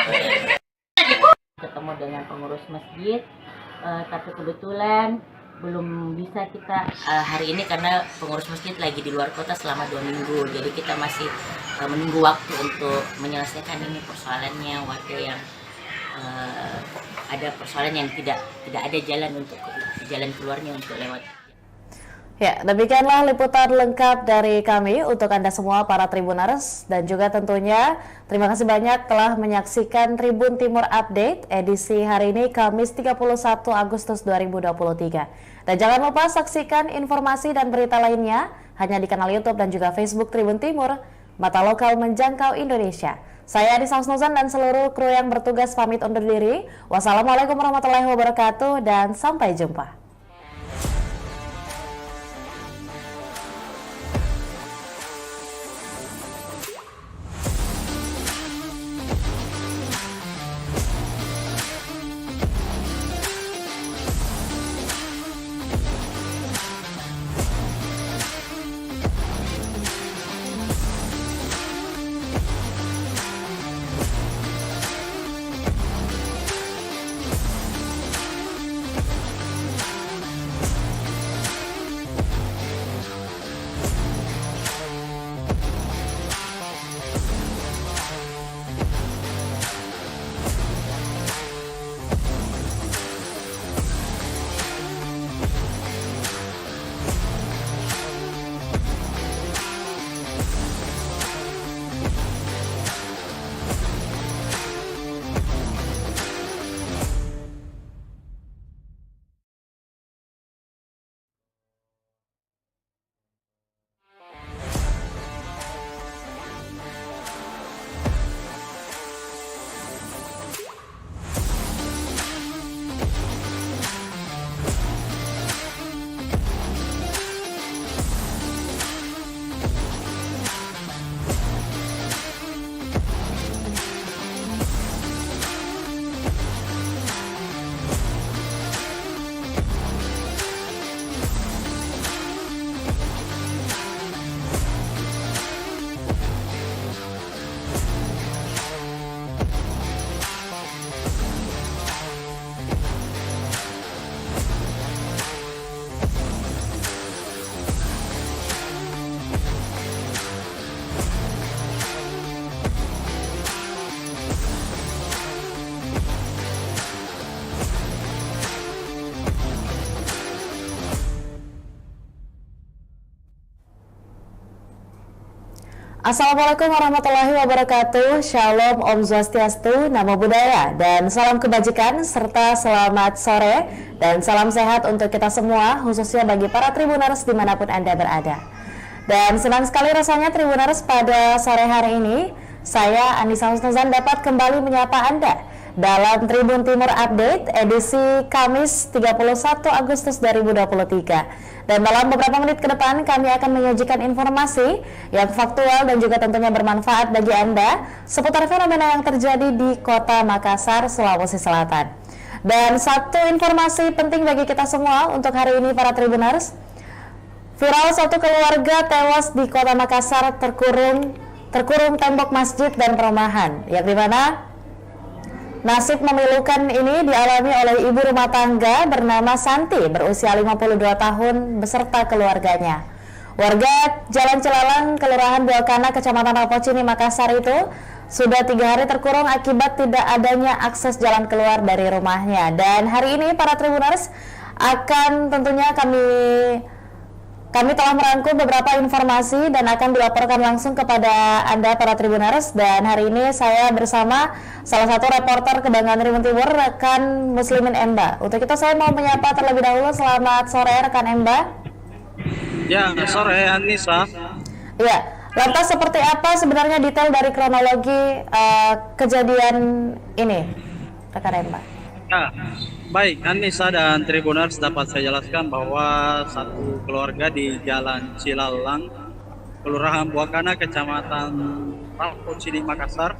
Ketemu dengan pengurus masjid, tapi kebetulan belum bisa kita hari ini karena pengurus masjid lagi di luar kota selama 2 minggu. Jadi kita masih menunggu waktu untuk menyelesaikan ini persoalannya, warga yang ada persoalan yang tidak ada jalan keluarnya untuk lewat. Ya, demikianlah liputan lengkap dari kami untuk Anda semua para Tribuners, dan juga tentunya terima kasih banyak telah menyaksikan Tribun Timur Update edisi hari ini Kamis 31 Agustus 2023. Dan jangan lupa saksikan informasi dan berita lainnya hanya di kanal YouTube dan juga Facebook Tribun Timur, mata lokal menjangkau Indonesia. Saya Adi Samsnuzan dan seluruh kru yang bertugas pamit undur diri. Wassalamualaikum warahmatullahi wabarakatuh dan sampai jumpa. Assalamualaikum warahmatullahi wabarakatuh. Shalom, Om Swastiastu, Namo Buddhaya, dan salam kebajikan serta selamat sore dan salam sehat untuk kita semua, khususnya bagi para Tribuners dimanapun Anda berada. Dan senang sekali rasanya Tribuners pada sore hari ini, saya Anissa Husnuzan dapat kembali menyapa Anda dalam Tribun Timur Update edisi Kamis 31 Agustus 2023. Dan dalam beberapa menit ke depan kami akan menyajikan informasi yang faktual dan juga tentunya bermanfaat bagi Anda seputar fenomena yang terjadi di Kota Makassar, Sulawesi Selatan. Dan satu informasi penting bagi kita semua untuk hari ini para Tribuners. Viral satu keluarga tewas di Kota Makassar terkurung tembok masjid dan perumahan, yang dimana nasib memilukan ini dialami oleh ibu rumah tangga bernama Santi berusia 52 tahun beserta keluarganya. Warga Jalan Cilalang, Kelurahan Buakana, Kecamatan Rapocini, Makassar itu sudah 3 hari terkurung akibat tidak adanya akses jalan keluar dari rumahnya. Dan hari ini para Tribuners akan tentunya kami telah merangkum beberapa informasi dan akan dilaporkan langsung kepada Anda para Tribuners. Dan hari ini saya bersama salah satu reporter Kebanggaan Tribun Timur, rekan Muslimin Emba. Untuk itu saya mau menyapa terlebih dahulu. Selamat sore rekan Emba. Ya, sore Anissa. Ya, lantas seperti apa sebenarnya detail dari kronologi kejadian ini, rekan Emba? Ya, baik Anissa dan Tribuners, dapat saya jelaskan bahwa satu keluarga di Jalan Cilalang, Kelurahan Buakana, Kecamatan Rapocini, Makassar,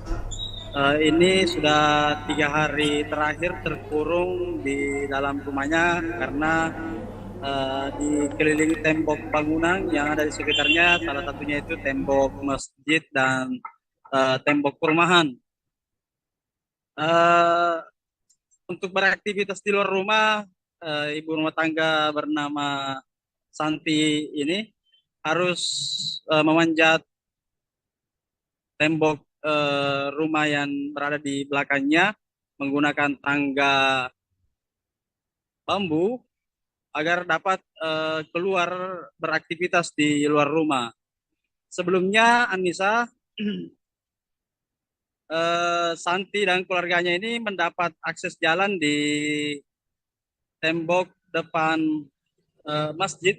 ini sudah 3 hari terakhir terkurung di dalam rumahnya karena dikelilingi tembok bangunan yang ada di sekitarnya, salah satunya itu tembok masjid dan tembok perumahan. Untuk beraktivitas di luar rumah, ibu rumah tangga bernama Santi ini harus memanjat tembok rumah yang berada di belakangnya menggunakan tangga bambu agar dapat keluar beraktivitas di luar rumah. Sebelumnya Anissa, Santi dan keluarganya ini mendapat akses jalan di tembok depan masjid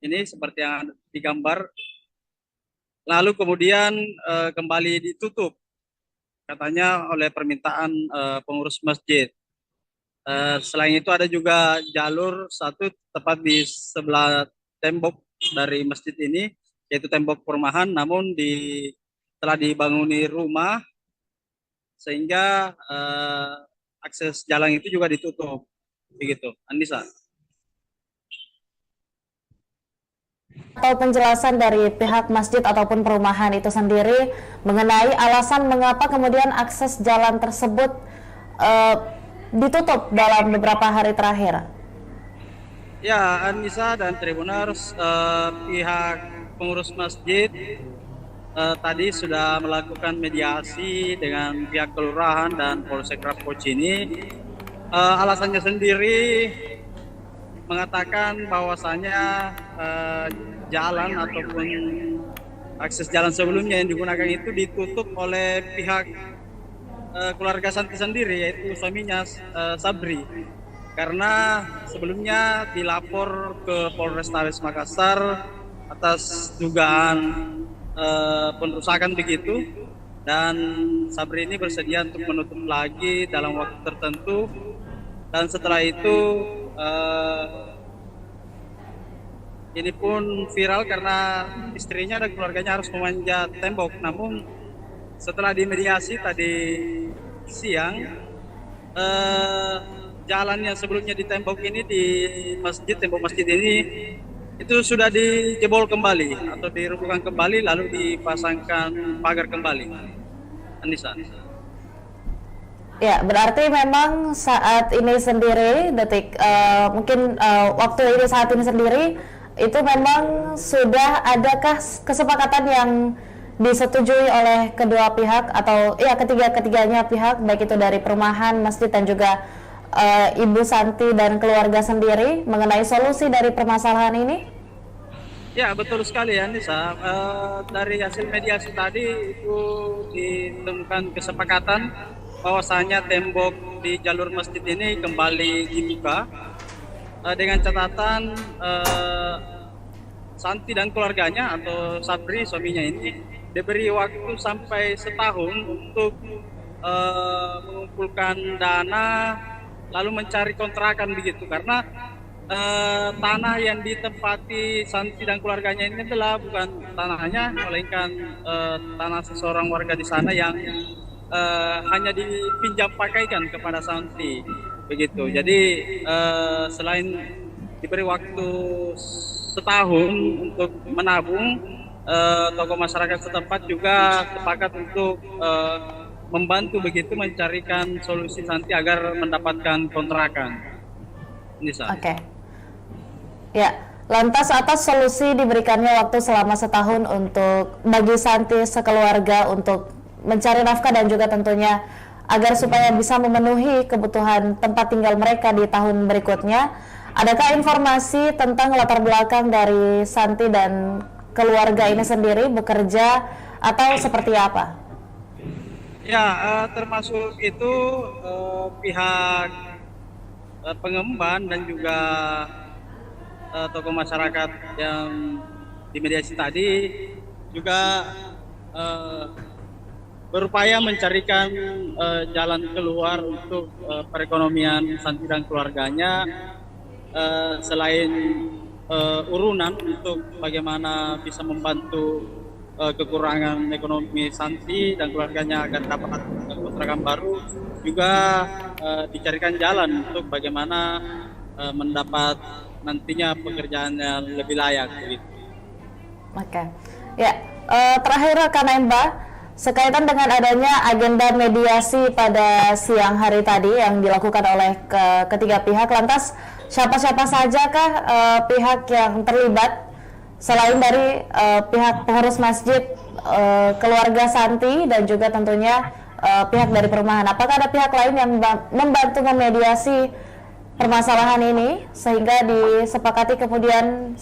ini seperti yang digambar, lalu kemudian kembali ditutup katanya oleh permintaan pengurus masjid. Selain itu ada juga jalur satu tepat di sebelah tembok dari masjid ini, yaitu tembok perumahan, namun telah dibanguni rumah sehingga akses jalan itu juga ditutup. Begitu, Anissa. Atau penjelasan dari pihak masjid ataupun perumahan itu sendiri mengenai alasan mengapa kemudian akses jalan tersebut ditutup dalam beberapa hari terakhir. Ya, Anissa dan Tribuners, pihak pengurus masjid tadi sudah melakukan mediasi dengan pihak kelurahan dan Polsek Rapocini. Alasannya sendiri mengatakan bahwasanya jalan ataupun akses jalan sebelumnya yang digunakan itu ditutup oleh pihak keluarga Santi sendiri, yaitu suaminya Sabri, karena sebelumnya dilapor ke Polrestabes Makassar atas dugaan perusakan begitu, dan Sabri ini bersedia untuk menutup lagi dalam waktu tertentu, dan setelah itu ini pun viral karena istrinya dan keluarganya harus memanjat tembok. Namun setelah dimediasi tadi siang, jalan yang sebelumnya di tembok ini, di masjid, tembok masjid ini itu sudah dijebol kembali atau dirobohkan kembali, lalu dipasangkan pagar kembali. Anissa. Ya, berarti memang saat ini sendiri, waktu ini saat ini sendiri, itu memang sudah adakah kesepakatan yang disetujui oleh kedua pihak atau ya ketiga-tiganya pihak, baik itu dari perumahan, masjid dan juga Ibu Santi dan keluarga sendiri mengenai solusi dari permasalahan ini? Ya, betul sekali ya Nisa. Dari hasil mediasi tadi itu ditemukan kesepakatan bahwasanya tembok di jalur masjid ini kembali dibuka dengan catatan Santi dan keluarganya atau Sabri suaminya ini diberi waktu sampai setahun untuk mengumpulkan dana lalu mencari kontrakan begitu, karena tanah yang ditempati Santi dan keluarganya ini adalah bukan tanahnya, melainkan tanah seseorang warga di sana yang hanya dipinjam pakaikan kepada Santi begitu. Jadi selain diberi waktu setahun untuk menabung, tokoh masyarakat setempat juga sepakat untuk membantu begitu mencarikan solusi Santi agar mendapatkan kontrakan. Nisa. Oke. Ya, lantas atas solusi diberikannya waktu selama setahun untuk bagi Santi sekeluarga untuk mencari nafkah dan juga tentunya agar supaya bisa memenuhi kebutuhan tempat tinggal mereka di tahun berikutnya. Adakah informasi tentang latar belakang dari Santi dan keluarga ini sendiri bekerja atau seperti apa? Ya, termasuk itu pihak pengemban dan juga tokoh masyarakat yang dimediasi tadi juga berupaya mencarikan jalan keluar untuk perekonomian Santi dan keluarganya, selain urunan untuk bagaimana bisa membantu kekurangan ekonomi Santi dan keluarganya agar dapat kontrakan baru, juga dicarikan jalan untuk bagaimana mendapat nantinya pekerjaan yang lebih layak begitu. Oke. Ya, terakhir rekan Emba, sekaitan dengan adanya agenda mediasi pada siang hari tadi yang dilakukan oleh ketiga pihak, lantas siapa-siapa sajakah pihak yang terlibat selain dari pihak pengurus masjid, keluarga Santi dan juga tentunya pihak dari perumahan? Apakah ada pihak lain yang membantu memediasi permasalahan ini sehingga disepakati kemudian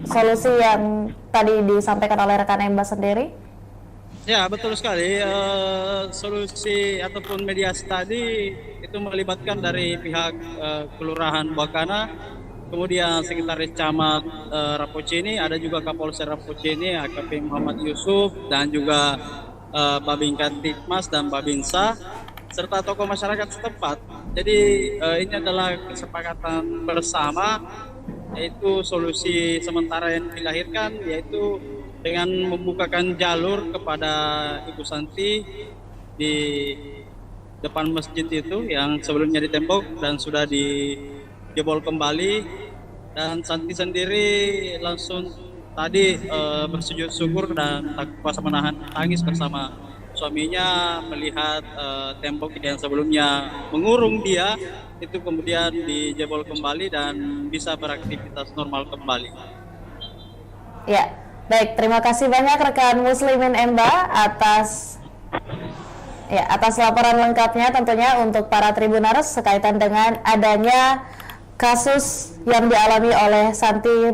solusi yang tadi disampaikan oleh rekan Emba sendiri? Ya, betul sekali. Solusi ataupun mediasi tadi itu melibatkan dari pihak Kelurahan Buakana, kemudian Sekretaris Camat Rapocini, ada juga Kapolsek Rapocini, AKP Muhammad Yusuf, dan juga Babin Kantikmas dan Babinsa, serta tokoh masyarakat setempat. Jadi ini adalah kesepakatan bersama, yaitu solusi sementara yang dilahirkan, yaitu dengan membukakan jalur kepada Ibu Santi di depan masjid itu yang sebelumnya ditembok dan sudah dijebol kembali, dan Santi sendiri langsung tadi bersujud syukur dan tak kuasa menahan tangis bersama suaminya melihat tembok yang sebelumnya mengurung dia itu kemudian dijebol kembali dan bisa beraktivitas normal kembali. Ya, baik, terima kasih banyak rekan Muslimin Emba atas laporan lengkapnya tentunya untuk para Tribuners sekaitan dengan adanya kasus yang dialami oleh Santi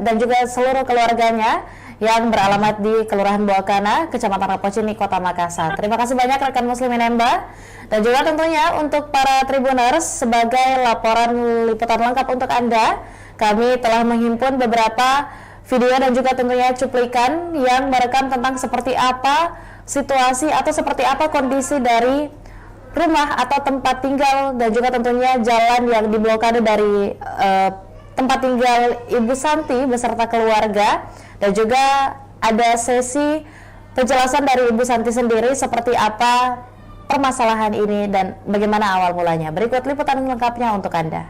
dan juga seluruh keluarganya yang beralamat di Kelurahan Buakana, Kecamatan Rapocini, Kota Makassar. Terima kasih banyak rekan Muslimin Emba, dan juga tentunya untuk para Tribuners sebagai laporan liputan lengkap untuk Anda, kami telah menghimpun beberapa video dan juga tentunya cuplikan yang merekam tentang seperti apa situasi atau seperti apa kondisi dari rumah atau tempat tinggal dan juga tentunya jalan yang diblokade dari tempat tinggal Ibu Santi beserta keluarga, dan juga ada sesi penjelasan dari Ibu Santi sendiri seperti apa permasalahan ini dan bagaimana awal mulanya. Berikut liputan lengkapnya untuk Anda.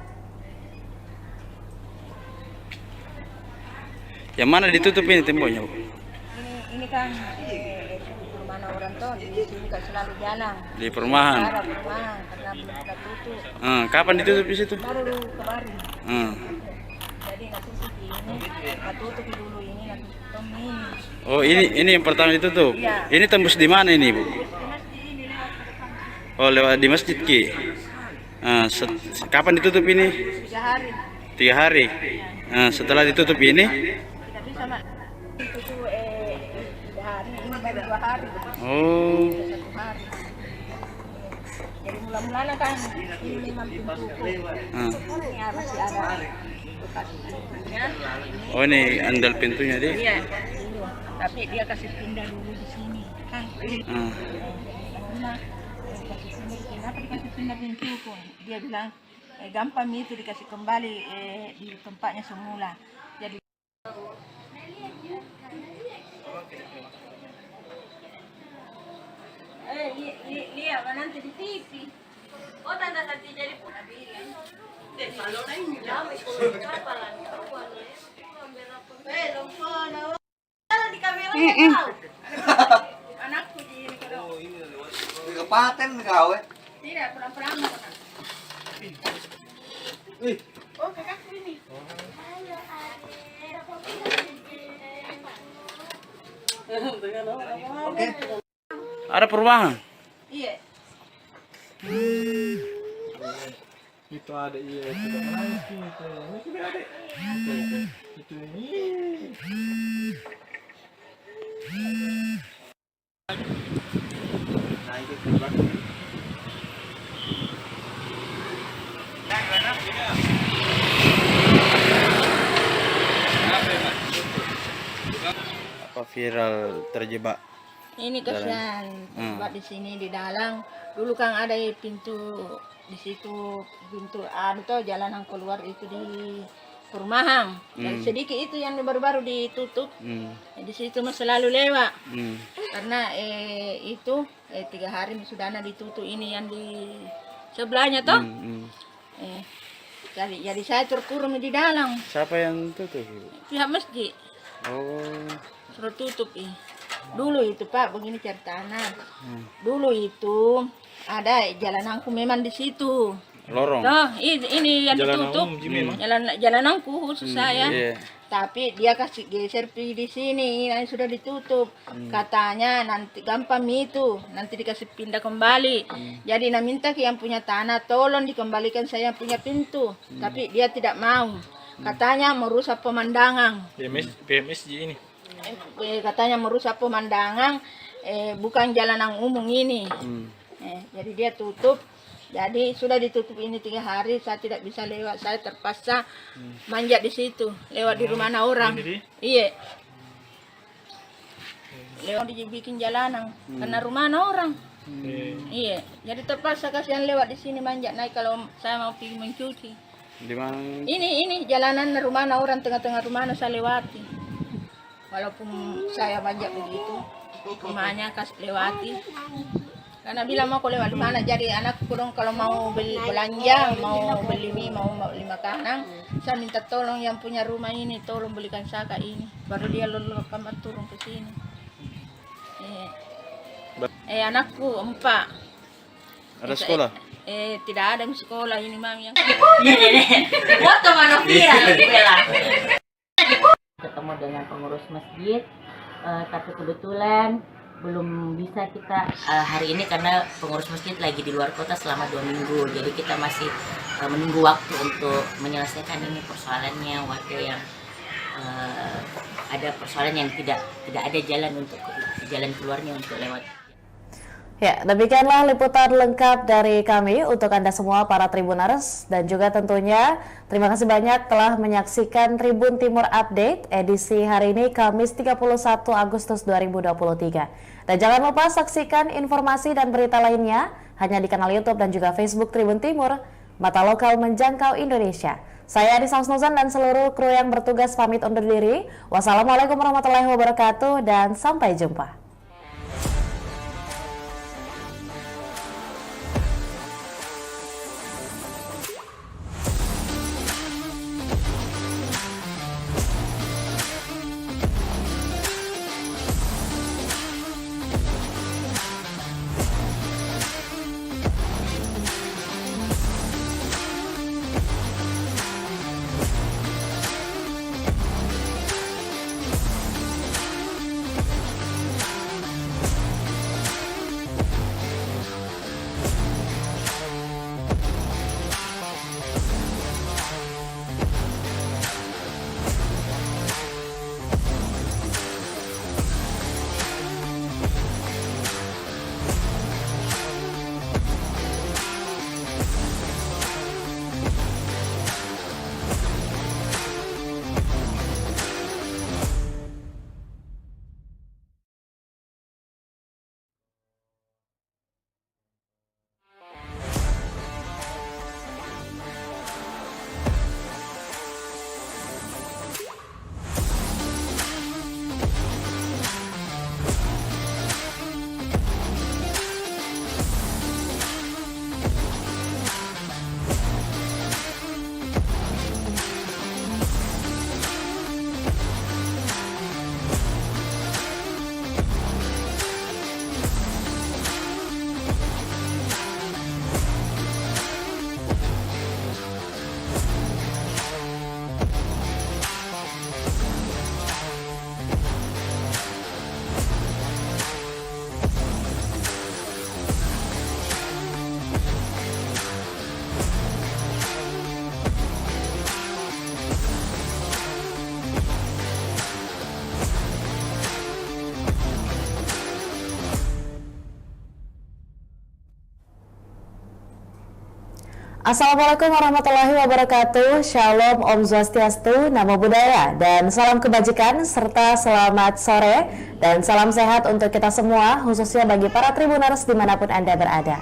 Yang mana ditutup ini temboknya, Bu? Ini kan perumahan orang tuh di sini kan selalu jalan. Di perumahan. Ada perumahan karena belum sudah tutup. Kapan ditutup di situ? Baru kemarin. Jadi nanti ini tutup dulu, ini nanti tutup ini. Oh, ini yang pertama ditutup. Iya. Ini tembus di mana ini, Bu? Oh, lewat di masjid Ki. Kapan ditutup ini? 3 hari. 3 hari. Setelah ditutup ini? Kita sama itu tuh hari ini baru 2 hari. Oh. 1 hari. Jadi mula-mulanya kan ini memang pintu ya masih ada bekas pintunya. Oh, ini andal pintunya dia. Iya. Tapi dia kasih pindah dulu di sini kan. Nah, kasih pindah, kenapa dikasih pindah pintuku? Dia bilang gampang itu dikasih kembali di tempatnya semula. Jadi lihat nanti di TV. Oh, tanda tadi jadi pun bilang. Kalau lain ya, apa lagi? Di kamera tahu. Anakku di kalau Di kapaten kau tidak pulang-pulang. Oh, kakakku ini. Oke. Ada perubahan. Iya. Itu ada iya sudah menangis gitu. Ini sudah ada. Itu ini. Nah, itu terbang. Apa viral terjebak? Ini kasihan tempat di sini di dalam. Dulu kan ada pintu di situ, pintu tuh jalanan keluar itu di perumahan. Dan sedikit itu yang baru-baru ditutup. Di situ mah selalu lewat. Karena itu 3 hari sudah ditutup ini yang di sebelahnya toh. Jadi saya terkurung di dalam. Siapa yang tutup? Pihak masjid. Oh. Suruh tutup Dulu itu Pak, begini ceritanya. Dulu itu ada jalananku memang di situ. Lorong. Nah, ini yang ditutup. Jalananku khusus saya. Iya. Tapi dia kasih geser di sini, yang sudah ditutup. Katanya nanti gampang itu, nanti dikasih pindah kembali. Jadi nak minta ke yang punya tanah, tolong dikembalikan saya yang punya pintu. Tapi dia tidak mau. Katanya merusak pemandangan. PMS ini. Katanya merusak pemandangan, bukan jalanan umum ini. Jadi dia tutup. Jadi sudah ditutup ini 3 hari, saya tidak bisa lewat. Saya terpaksa manjat di situ, lewat di rumah orang. Iya. Lewat dibikin jalanan, karena rumah orang. Iya. Jadi terpaksa kasihan lewat di sini manjat naik kalau saya mau pergi mencuci. Di mana? Ini jalanan rumah orang, tengah-tengah rumah saya lewati. Walaupun saya manjat begitu, rumahnya kasih lewati. Karena bilang mau lewat di mana, jadi anakku dong kalau mau beli belanja, mau beli mie, mau beli makanan, saya minta tolong yang punya rumah ini, tolong belikan saka ini, baru dia lalu kamar turun ke sini. Anakku 4. Ada sekolah? Tidak ada sekolah ini mami yang. Foto mana viral bela. Ketemu dengan pengurus masjid, tapi kebetulan belum bisa kita hari ini karena pengurus masjid lagi di luar kota selama 2 minggu. Jadi kita masih menunggu waktu untuk menyelesaikan ini persoalannya, warga yang ada persoalan yang tidak ada jalan keluarnya untuk lewat. Ya, demikianlah liputan lengkap dari kami untuk Anda semua para Tribuners, dan juga tentunya terima kasih banyak telah menyaksikan Tribun Timur Update edisi hari ini Kamis 31 Agustus 2023. Dan jangan lupa saksikan informasi dan berita lainnya hanya di kanal YouTube dan juga Facebook Tribun Timur, mata lokal menjangkau Indonesia. Saya Adisa Husnuzan dan seluruh kru yang bertugas pamit undur diri. Wassalamualaikum warahmatullahi wabarakatuh dan sampai jumpa. Assalamualaikum warahmatullahi wabarakatuh. Shalom, Om Swastiastu, Namo Buddhaya, dan salam kebajikan serta selamat sore dan salam sehat untuk kita semua, khususnya bagi para Tribuners dimanapun Anda berada.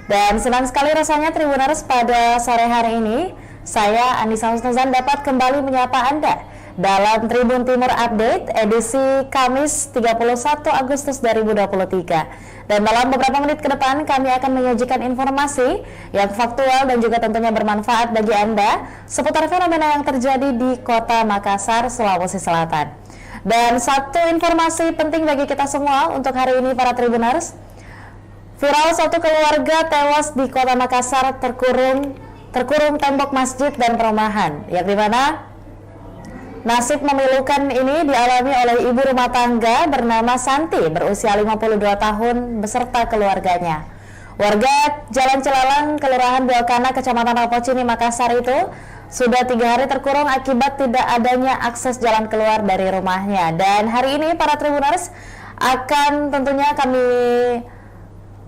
Dan senang sekali rasanya Tribuners pada sore hari ini, saya Anissa Husnuzan dapat kembali menyapa Anda dalam Tribun Timur Update edisi Kamis 31 Agustus 2023. Dan dalam beberapa menit ke depan kami akan menyajikan informasi yang faktual dan juga tentunya bermanfaat bagi Anda seputar fenomena yang terjadi di Kota Makassar, Sulawesi Selatan. Dan satu informasi penting bagi kita semua untuk hari ini para Tribuners. Viral satu keluarga tewas di Kota Makassar terkurung tembok masjid dan perumahan, yang dimana nasib memilukan ini dialami oleh ibu rumah tangga bernama Santi berusia 52 tahun beserta keluarganya. Warga Jalan Cilalang, Kelurahan Buakana, Kecamatan Rapocini, Makassar itu sudah 3 hari terkurung akibat tidak adanya akses jalan keluar dari rumahnya. Dan hari ini para Tribuners akan tentunya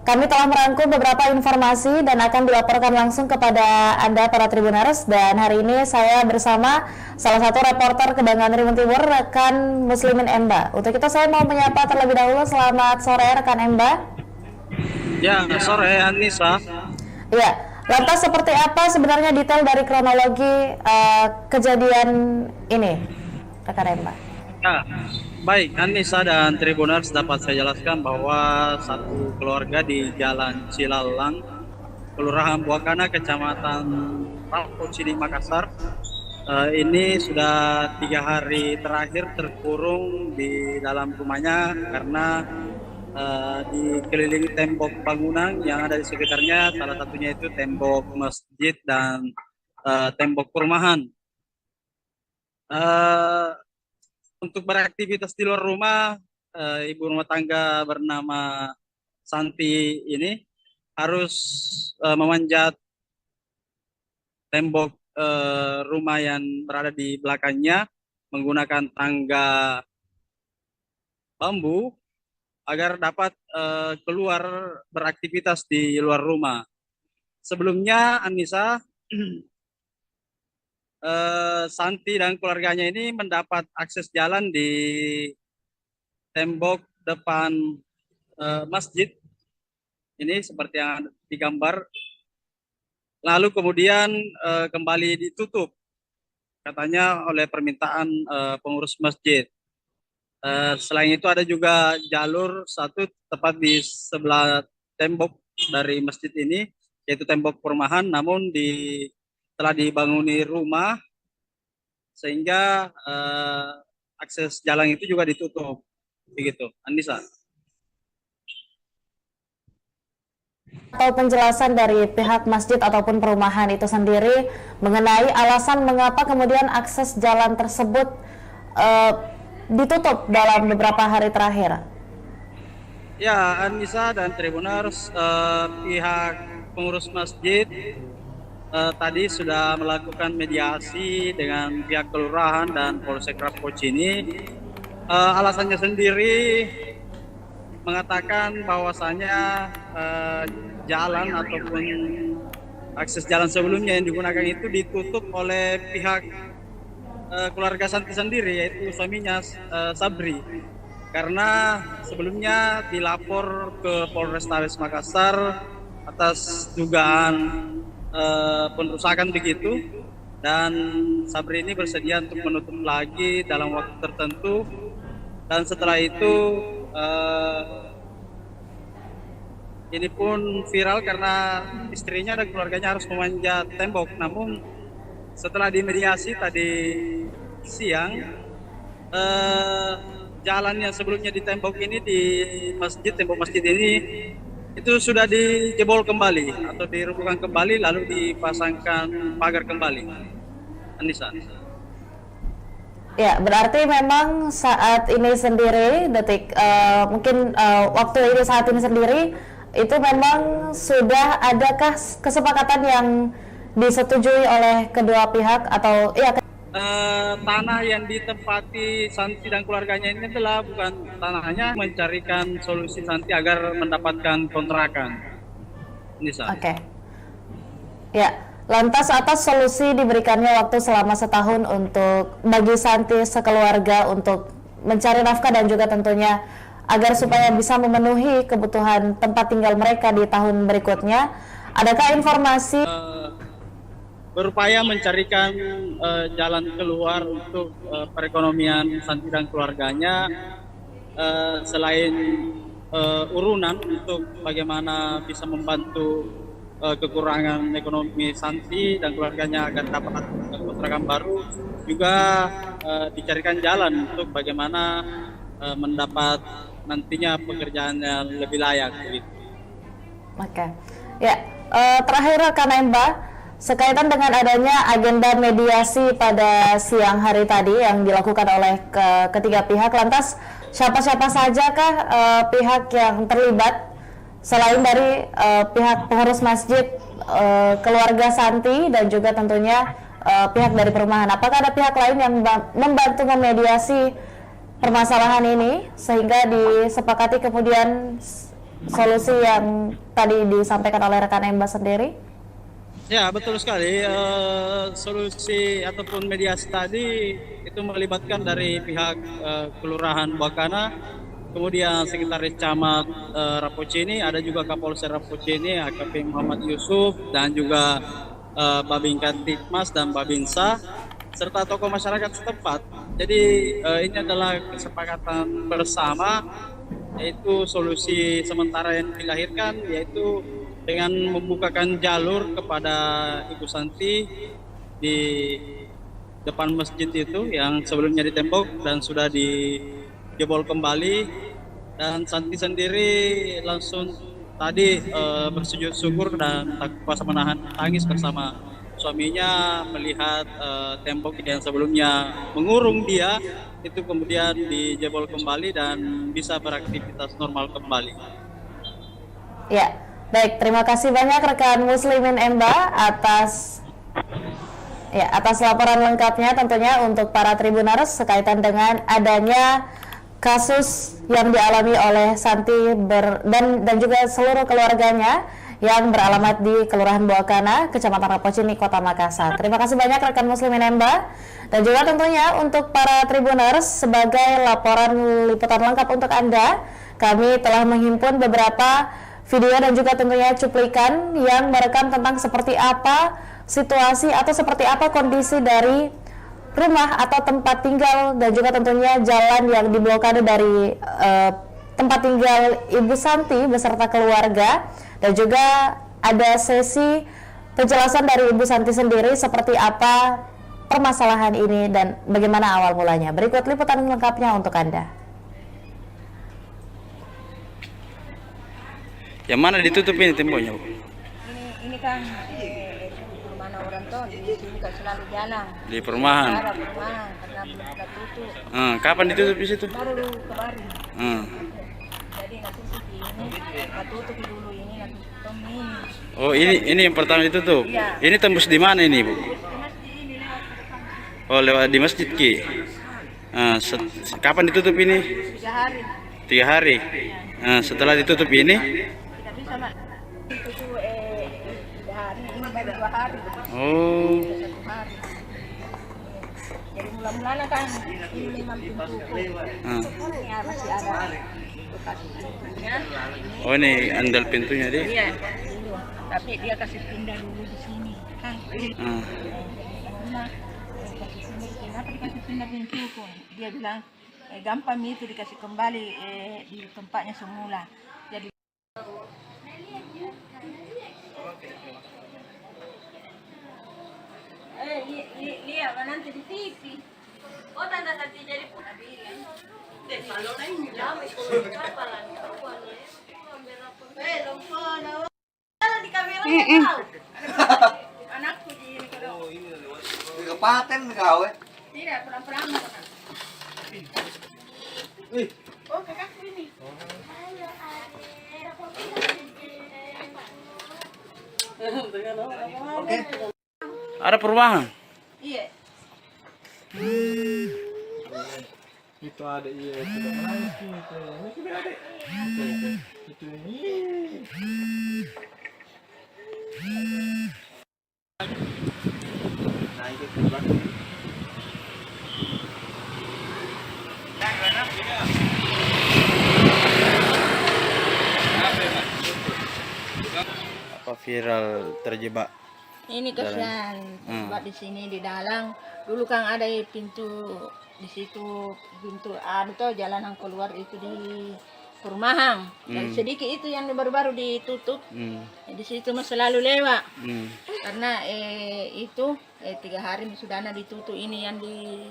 kami telah merangkum beberapa informasi dan akan dilaporkan langsung kepada Anda para Tribuners. Dan hari ini saya bersama salah satu reporter Kebanggaan Tribun Timur, rekan Muslimin Emba. Untuk itu saya mau menyapa terlebih dahulu. Selamat sore rekan Emba. Ya, sore Anissa. Ya, lantas seperti apa sebenarnya detail dari kronologi kejadian ini, rekan Emba? Ya, baik Anissa dan Tribuners, dapat saya jelaskan bahwa satu keluarga di Jalan Cilalang, Kelurahan Buakana, Kecamatan Rapocini, Makassar, ini sudah 3 hari terakhir terkurung di dalam rumahnya karena dikelilingi tembok bangunan yang ada di sekitarnya, salah satunya itu tembok masjid dan tembok perumahan. Untuk beraktivitas di luar rumah, ibu rumah tangga bernama Santi ini harus memanjat tembok rumah yang berada di belakangnya menggunakan tangga bambu agar dapat keluar beraktivitas di luar rumah. Sebelumnya Anissa, Santi dan keluarganya ini mendapat akses jalan di tembok depan masjid ini seperti yang digambar, lalu kemudian kembali ditutup katanya oleh permintaan pengurus masjid. Selain itu ada juga jalur satu tepat di sebelah tembok dari masjid ini, yaitu tembok perumahan, namun telah dibanguni rumah sehingga akses jalan itu juga ditutup. Begitu, Anissa. Atau penjelasan dari pihak masjid ataupun perumahan itu sendiri mengenai alasan mengapa kemudian akses jalan tersebut ditutup dalam beberapa hari terakhir. Ya, Anissa dan Tribuners, pihak pengurus masjid tadi sudah melakukan mediasi dengan pihak kelurahan dan Polsek Rapocini. Alasannya sendiri mengatakan bahwasanya jalan ataupun akses jalan sebelumnya yang digunakan itu ditutup oleh pihak keluarga Santi sendiri, yaitu suaminya Sabri, karena sebelumnya dilapor ke Polrestabes Makassar atas dugaan perusakan begitu, dan Sabri ini bersedia untuk menutup lagi dalam waktu tertentu, dan setelah itu ini pun viral karena istrinya dan keluarganya harus memanjat tembok. Namun setelah dimediasi tadi siang, jalan yang sebelumnya di tembok ini, di masjid, tembok masjid ini itu sudah dijebol kembali atau dirobohkan kembali, lalu dipasangkan pagar kembali. Anissa. Ya, berarti memang saat ini sendiri, waktu ini saat ini sendiri, itu memang sudah adakah kesepakatan yang disetujui oleh kedua pihak atau tanah yang ditempati Santi dan keluarganya ini adalah bukan tanahnya, mencarikan solusi Santi agar mendapatkan kontrakan. Nisa. Oke. Ya, lantas atas solusi diberikannya waktu selama setahun untuk bagi Santi sekeluarga untuk mencari nafkah dan juga tentunya agar supaya bisa memenuhi kebutuhan tempat tinggal mereka di tahun berikutnya. Adakah informasi berupaya mencarikan jalan keluar untuk perekonomian Santi dan keluarganya, selain urunan untuk bagaimana bisa membantu kekurangan ekonomi Santi dan keluarganya agar dapat kontrakan baru, juga dicarikan jalan untuk bagaimana mendapat nantinya pekerjaan yang lebih layak begitu. Oke. Ya, terakhir rekan Emba, sekaitan dengan adanya agenda mediasi pada siang hari tadi yang dilakukan oleh ketiga pihak, lantas siapa-siapa sajakah pihak yang terlibat selain dari pihak pengurus masjid, keluarga Santi dan juga tentunya pihak dari perumahan? Apakah ada pihak lain yang membantu memediasi permasalahan ini sehingga disepakati kemudian solusi yang tadi disampaikan oleh rekan Emba sendiri? Ya, betul sekali. Solusi ataupun mediasi tadi itu melibatkan dari pihak Kelurahan Buakana, kemudian Sekretaris Camat Rapocini, ada juga Kapolsek Rapocini, AKP Muhammad Yusuf, dan juga Babinkan Tikmas dan Babinsa, serta tokoh masyarakat setempat. Jadi ini adalah kesepakatan bersama, yaitu solusi sementara yang dilahirkan, yaitu dengan membukakan jalur kepada Ibu Santi di depan masjid itu yang sebelumnya ditembok dan sudah dijebol kembali, dan Santi sendiri langsung tadi bersujud syukur dan tak kuasa menahan tangis bersama suaminya melihat tembok yang sebelumnya mengurung dia itu kemudian dijebol kembali dan bisa beraktivitas normal kembali. Ya, baik, terima kasih banyak rekan Muslimin Emba atas laporan lengkapnya tentunya untuk para Tribuners sekaitan dengan adanya kasus yang dialami oleh Santi dan juga seluruh keluarganya yang beralamat di Kelurahan Buakana, Kecamatan Rapocini, Kota Makassar. Terima kasih banyak rekan Muslimin Emba, dan juga tentunya untuk para Tribuners sebagai laporan liputan lengkap untuk Anda, kami telah menghimpun beberapa video dan juga tentunya cuplikan yang merekam tentang seperti apa situasi atau seperti apa kondisi dari rumah atau tempat tinggal dan juga tentunya jalan yang diblokade dari tempat tinggal Ibu Santi beserta keluarga, dan juga ada sesi penjelasan dari Ibu Santi sendiri seperti apa permasalahan ini dan bagaimana awal mulanya. Berikut liputan lengkapnya untuk Anda. Yang mana ditutup ini temboknya, Bu? Ini kan perumahan orang tuh di sini kan selalu jalan. Di perumahan. Perumahan karena belum sudah tutup. Kapan ditutup di situ? Baru kemarin. Jadi nggak tutup ini, nggak tutup dulu ini, nggak tutup ini. Oh, ini yang pertama ditutup. Iya. Ini tembus di mana ini, Bu? Oh, lewat di masjid Ki. Kapan ditutup ini? 3 hari. 3 hari. Setelah ditutup ini? Tidak bisa mak. Tutup 3 hari, ini baru 2 hari. Oh. 1 hari. Jadi mula-mulanya kan ini memang pintu. Ya masih ada bekas pintunya. Oh, ini andal pintunya dia. Iya. Tapi dia kasih pindah dulu di sini kan. Kenapa dikasih pindah pintu pun? Dia bilang gampang itu dikasih kembali di tempatnya semula. Jadi lihat nanti di TV. Oh, tanda Santi jadi pun kalau lain lama apa lagi? Di kamera tahu. Anakku di kalau Kepaten kau tidak perang-perang. Oh, kakakku ini. Oke. Ada perumahan. Iya. Itu ada iya itu menangis gitu. Ini sudah ada. Itu ini. tutup lah. Apa viral terjebak? Ini kasihan sebab di sini di dalam dulu kan ada pintu di situ, pintu tuh jalanan keluar itu di perumahan. Dan sedikit itu yang baru-baru ditutup. Di situ mah selalu lewat. Karena itu 3 hari sudah ditutup ini yang di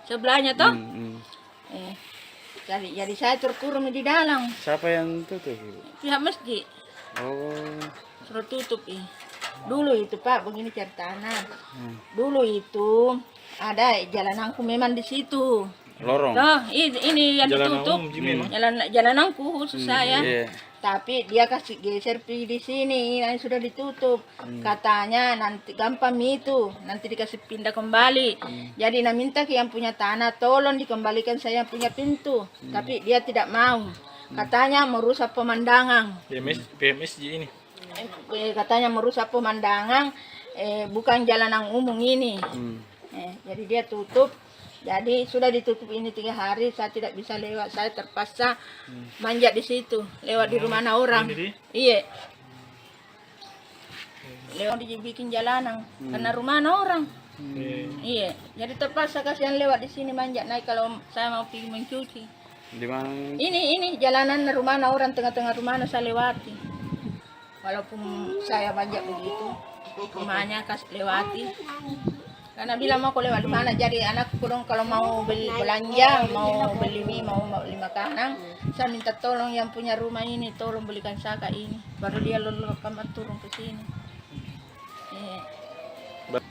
sebelahnya toh. Jadi saya terkurung di dalam. Siapa yang tutup? Pihak masjid Oh, suruh tutup Dulu itu Pak, begini ceritanya. Dulu itu ada jalananku memang di situ. lorong. Toh, ini yang Jalanan ditutup. umum, Jimmy, mah. Jalananku khusus saya. Iya. Tapi dia kasih geser di sini, yang sudah ditutup. Katanya nanti gampang itu, nanti dikasih pindah kembali. Jadi nak minta ke yang punya tanah, tolong dikembalikan saya yang punya pintu. Tapi dia tidak mau. Katanya merusak pemandangan. PMSJ ini. Katanya merusak pemandangan, bukan jalanan umum ini. Jadi dia tutup. Jadi sudah ditutup ini 3 hari, saya tidak bisa lewat. Saya terpaksa manjat di situ, lewat di rumah orang. Iya. Lewat dibikin jalanan, karena rumah orang. Iya. Jadi terpaksa kasihan lewat di sini manjat naik kalau saya mau pergi mencuci. Di mana? Ini jalanan rumah orang, tengah-tengah rumah saya lewati. Walaupun saya manjat begitu, rumahnya kasih lewati. Karena bilang mau lewat di mana, jadi anakku dong kalau mau beli belanja, mau beli mie, mau beli makanan, saya minta tolong yang punya rumah ini, tolong belikan saka ini, baru dia lalu kamar turun ke sini.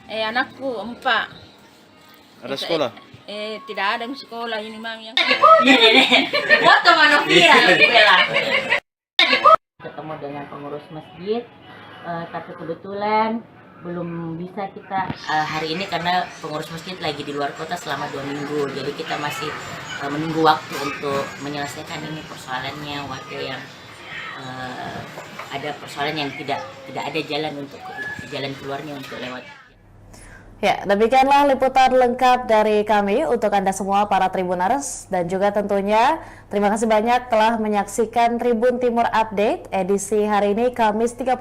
Anakku 4. Ada sekolah? Tidak ada sekolah ini mami yang. Foto mana viral bela. Ketemu dengan pengurus masjid, tapi kebetulan belum bisa kita hari ini karena pengurus masjid lagi di luar kota selama 2 minggu. Jadi kita masih menunggu waktu untuk menyelesaikan ini persoalannya, warga yang ada persoalan yang tidak ada jalan keluarnya untuk lewat. Ya, demikianlah liputan lengkap dari kami untuk Anda semua para Tribuners, dan juga tentunya terima kasih banyak telah menyaksikan Tribun Timur Update edisi hari ini Kamis 31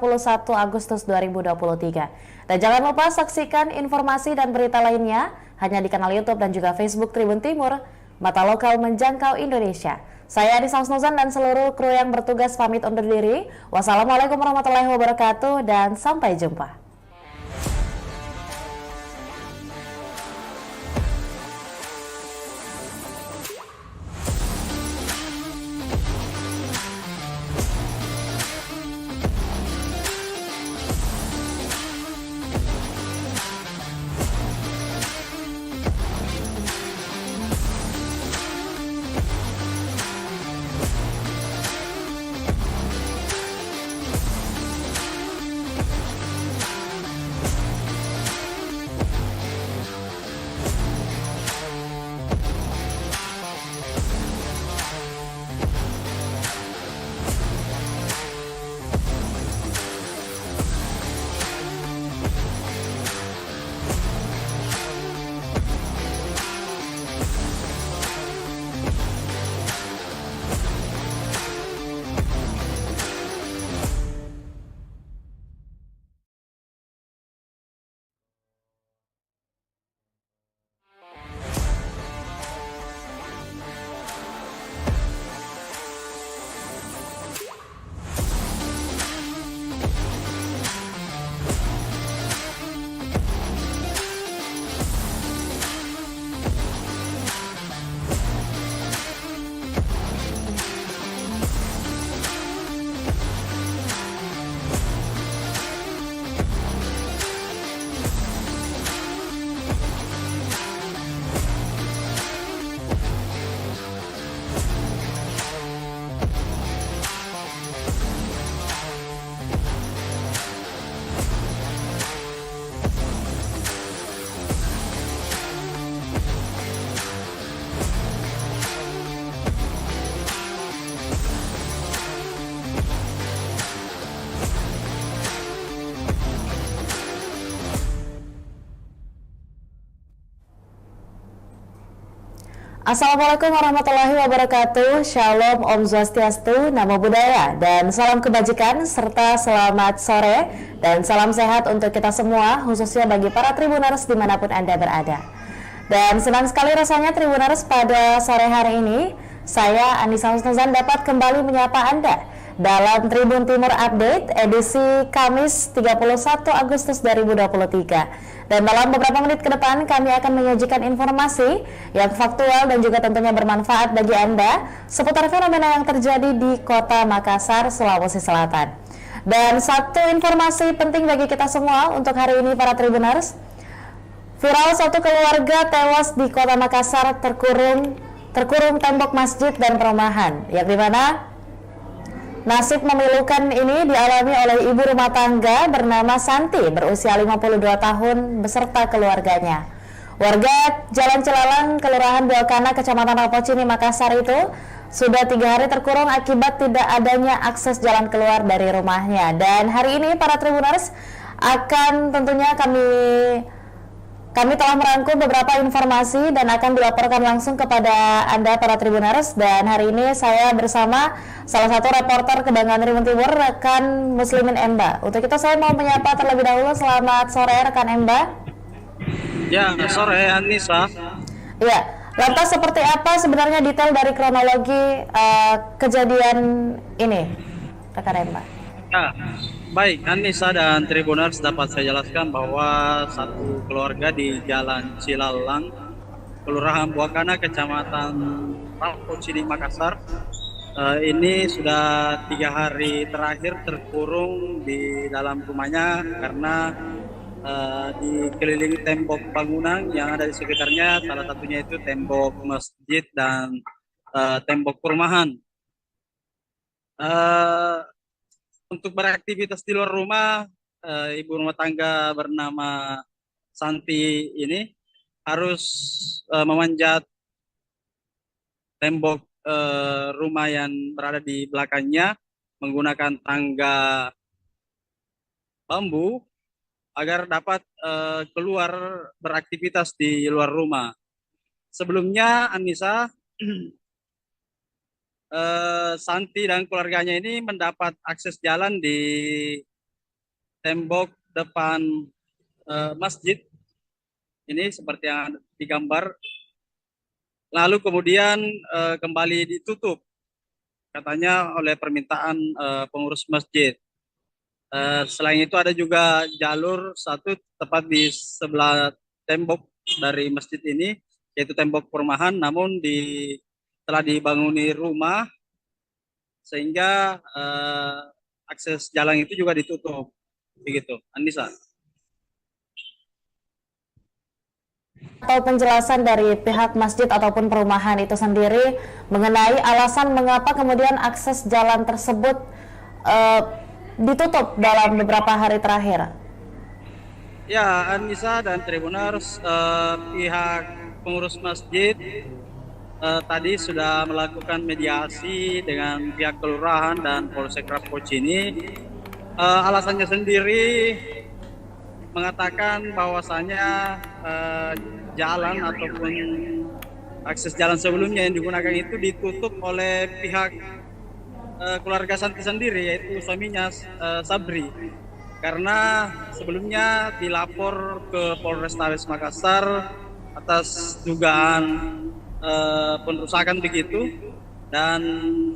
Agustus 2023. Dan jangan lupa saksikan informasi dan berita lainnya hanya di kanal YouTube dan juga Facebook Tribun Timur, mata lokal menjangkau Indonesia. Saya Adisa Husnuzan dan seluruh kru yang bertugas pamit undur diri. Wassalamualaikum warahmatullahi wabarakatuh dan sampai jumpa. Assalamualaikum warahmatullahi wabarakatuh. Shalom, Om Swastiastu, Namo Buddhaya, dan salam kebajikan serta selamat sore dan salam sehat untuk kita semua, khususnya bagi para Tribuners dimanapun Anda berada. Dan senang sekali rasanya Tribuners pada sore hari ini, saya Anissa Husnuzan dapat kembali menyapa Anda dalam Tribun Timur Update edisi Kamis 31 Agustus 2023. Dan dalam beberapa menit ke depan kami akan menyajikan informasi yang faktual dan juga tentunya bermanfaat bagi Anda seputar fenomena yang terjadi di Kota Makassar, Sulawesi Selatan. Dan satu informasi penting bagi kita semua untuk hari ini para Tribuners. Viral satu keluarga tewas di Kota Makassar terkurung tembok masjid dan perumahan, yang dimana nasib memilukan ini dialami oleh ibu rumah tangga bernama Santi berusia 52 tahun beserta keluarganya. Warga Jalan Cilalang, Kelurahan Buakana, Kecamatan Rapocini, Makassar itu sudah 3 hari terkurung akibat tidak adanya akses jalan keluar dari rumahnya. Dan hari ini para Tribuners akan tentunya kami telah merangkum beberapa informasi dan akan dilaporkan langsung kepada Anda para Tribuners. Dan hari ini saya bersama salah satu reporter Kebangan Tribun Timur, rekan Muslimin Emba. Untuk itu saya mau menyapa terlebih dahulu. Selamat sore rekan Emba. Ya, sore Anissa. Ya, lantas seperti apa sebenarnya detail dari kronologi kejadian ini, rekan Emba? Ya, baik Anissa dan Tribuners, dapat saya jelaskan bahwa satu keluarga di Jalan Cilalang, Kelurahan Buakana, Kecamatan Rapocini, Makassar, ini sudah 3 hari terakhir terkurung di dalam rumahnya karena dikelilingi tembok bangunan yang ada di sekitarnya, salah satunya itu tembok masjid dan tembok perumahan. Untuk beraktivitas di luar rumah, ibu rumah tangga bernama Santi ini harus memanjat tembok rumah yang berada di belakangnya menggunakan tangga bambu agar dapat keluar beraktivitas di luar rumah. Sebelumnya Anissa, Santi dan keluarganya ini mendapat akses jalan di tembok depan masjid ini seperti yang digambar, lalu kemudian kembali ditutup katanya oleh permintaan pengurus masjid. Selain itu ada juga jalur satu tepat di sebelah tembok dari masjid ini, yaitu tembok perumahan, namun telah dibanguni rumah sehingga akses jalan itu juga ditutup. Begitu, Anissa. Atau penjelasan dari pihak masjid ataupun perumahan itu sendiri mengenai alasan mengapa kemudian akses jalan tersebut ditutup dalam beberapa hari terakhir. Ya, Anissa dan Tribuners, pihak pengurus masjid tadi sudah melakukan mediasi dengan pihak kelurahan dan Polsek Rapocini. Alasannya sendiri mengatakan bahwasanya jalan ataupun akses jalan sebelumnya yang digunakan itu ditutup oleh pihak keluarga Santi sendiri, yaitu suaminya Sabri, karena sebelumnya dilapor ke Polrestabes Makassar atas dugaan perusakan begitu, dan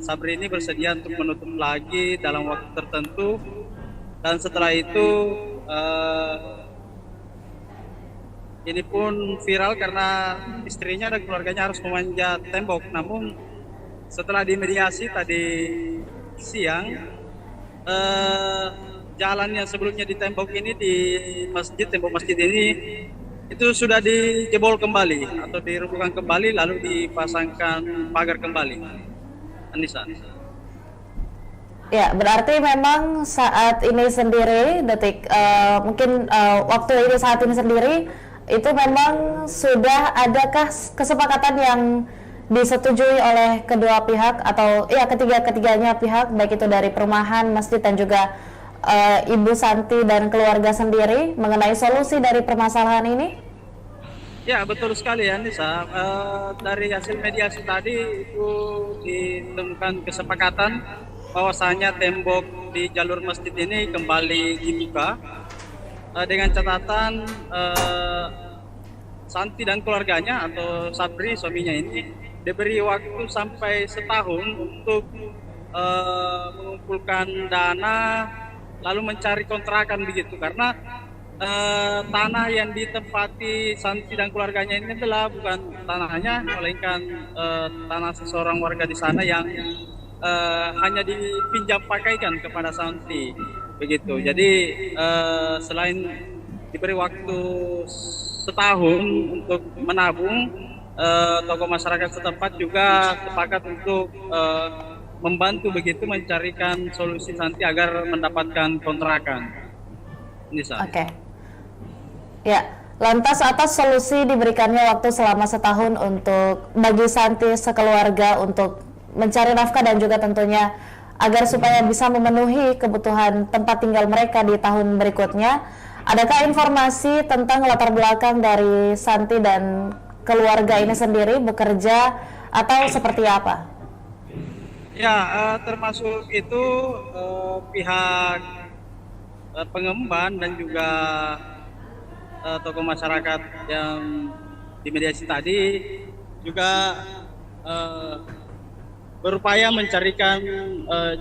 Sabri ini bersedia untuk menutup lagi dalam waktu tertentu, dan setelah itu ini pun viral karena istrinya dan keluarganya harus memanjat tembok. Namun setelah dimediasi tadi siang, jalan yang sebelumnya di tembok ini, di masjid, tembok masjid ini itu sudah dijebol kembali atau dirobohkan kembali, lalu dipasangkan pagar kembali. Anissa. Ya, berarti memang saat ini sendiri, waktu ini saat ini sendiri, itu memang sudah adakah kesepakatan yang disetujui oleh kedua pihak atau ya ketiganya pihak, baik itu dari perumahan, masjid dan juga Ibu Santi dan keluarga sendiri mengenai solusi dari permasalahan ini? Ya, betul sekali ya Nisa. Dari hasil mediasi tadi itu ditemukan kesepakatan bahwasanya tembok di jalur masjid ini kembali dibuka dengan catatan Santi dan keluarganya atau Sabri suaminya ini diberi waktu sampai setahun untuk mengumpulkan dana lalu mencari kontrakan begitu, karena tanah yang ditempati Santi dan keluarganya ini adalah bukan tanahnya, melainkan tanah seseorang warga di sana yang hanya dipinjam pakaikan kepada Santi begitu. Jadi selain diberi waktu setahun untuk menabung, tokoh masyarakat setempat juga sepakat untuk membantu begitu mencarikan solusi Santi agar mendapatkan kontrakan. Nisa. Oke. Ya, lantas atas solusi diberikannya waktu selama setahun untuk bagi Santi sekeluarga untuk mencari nafkah dan juga tentunya agar supaya bisa memenuhi kebutuhan tempat tinggal mereka di tahun berikutnya. Adakah informasi tentang latar belakang dari Santi dan keluarga ini sendiri bekerja atau seperti apa? Ya, termasuk itu pihak pengemban dan juga tokoh masyarakat yang dimediasi tadi juga berupaya mencarikan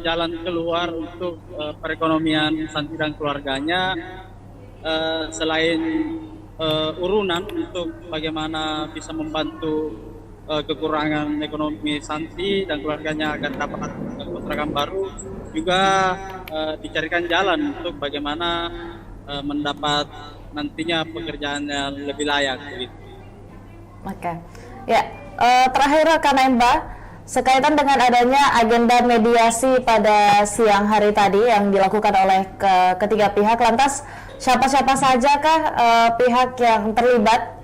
jalan keluar untuk perekonomian Santi dan keluarganya, selain urunan untuk bagaimana bisa membantu kekurangan ekonomi Santi dan keluarganya agar dapat kontrakan baru, juga dicarikan jalan untuk bagaimana mendapat nantinya pekerjaan yang lebih layak begitu. Oke. Ya, terakhir rekan Emba, sekaitan dengan adanya agenda mediasi pada siang hari tadi yang dilakukan oleh ketiga pihak, lantas siapa-siapa sajakah pihak yang terlibat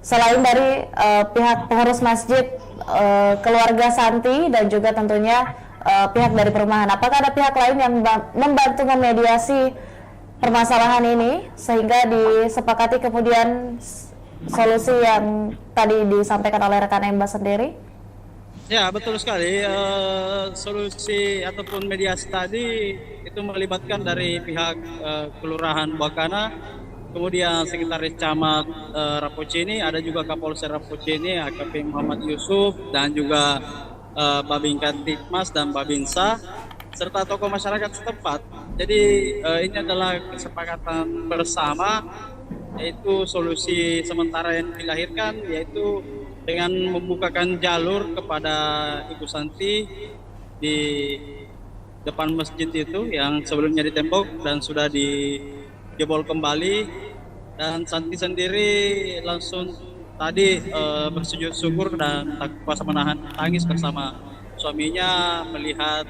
selain dari pihak pengurus masjid, keluarga Santi dan juga tentunya pihak dari perumahan? Apakah ada pihak lain yang membantu memediasi permasalahan ini sehingga disepakati kemudian solusi yang tadi disampaikan oleh rekan Emba sendiri? Ya, betul sekali. Solusi ataupun mediasi tadi itu melibatkan dari pihak Kelurahan Buakana, kemudian Sekretaris Camat Rapocini, ada juga Kapolsek Rapocini, AKP Muhammad Yusuf, dan juga Babin Kantipmas dan Babinsa, serta tokoh masyarakat setempat. Jadi ini adalah kesepakatan bersama, yaitu solusi sementara yang dilahirkan, yaitu dengan membukakan jalur kepada Ibu Santi di depan masjid itu yang sebelumnya ditembok dan sudah dijebol kembali, dan Santi sendiri langsung tadi bersujud syukur dan tak kuasa menahan tangis bersama suaminya melihat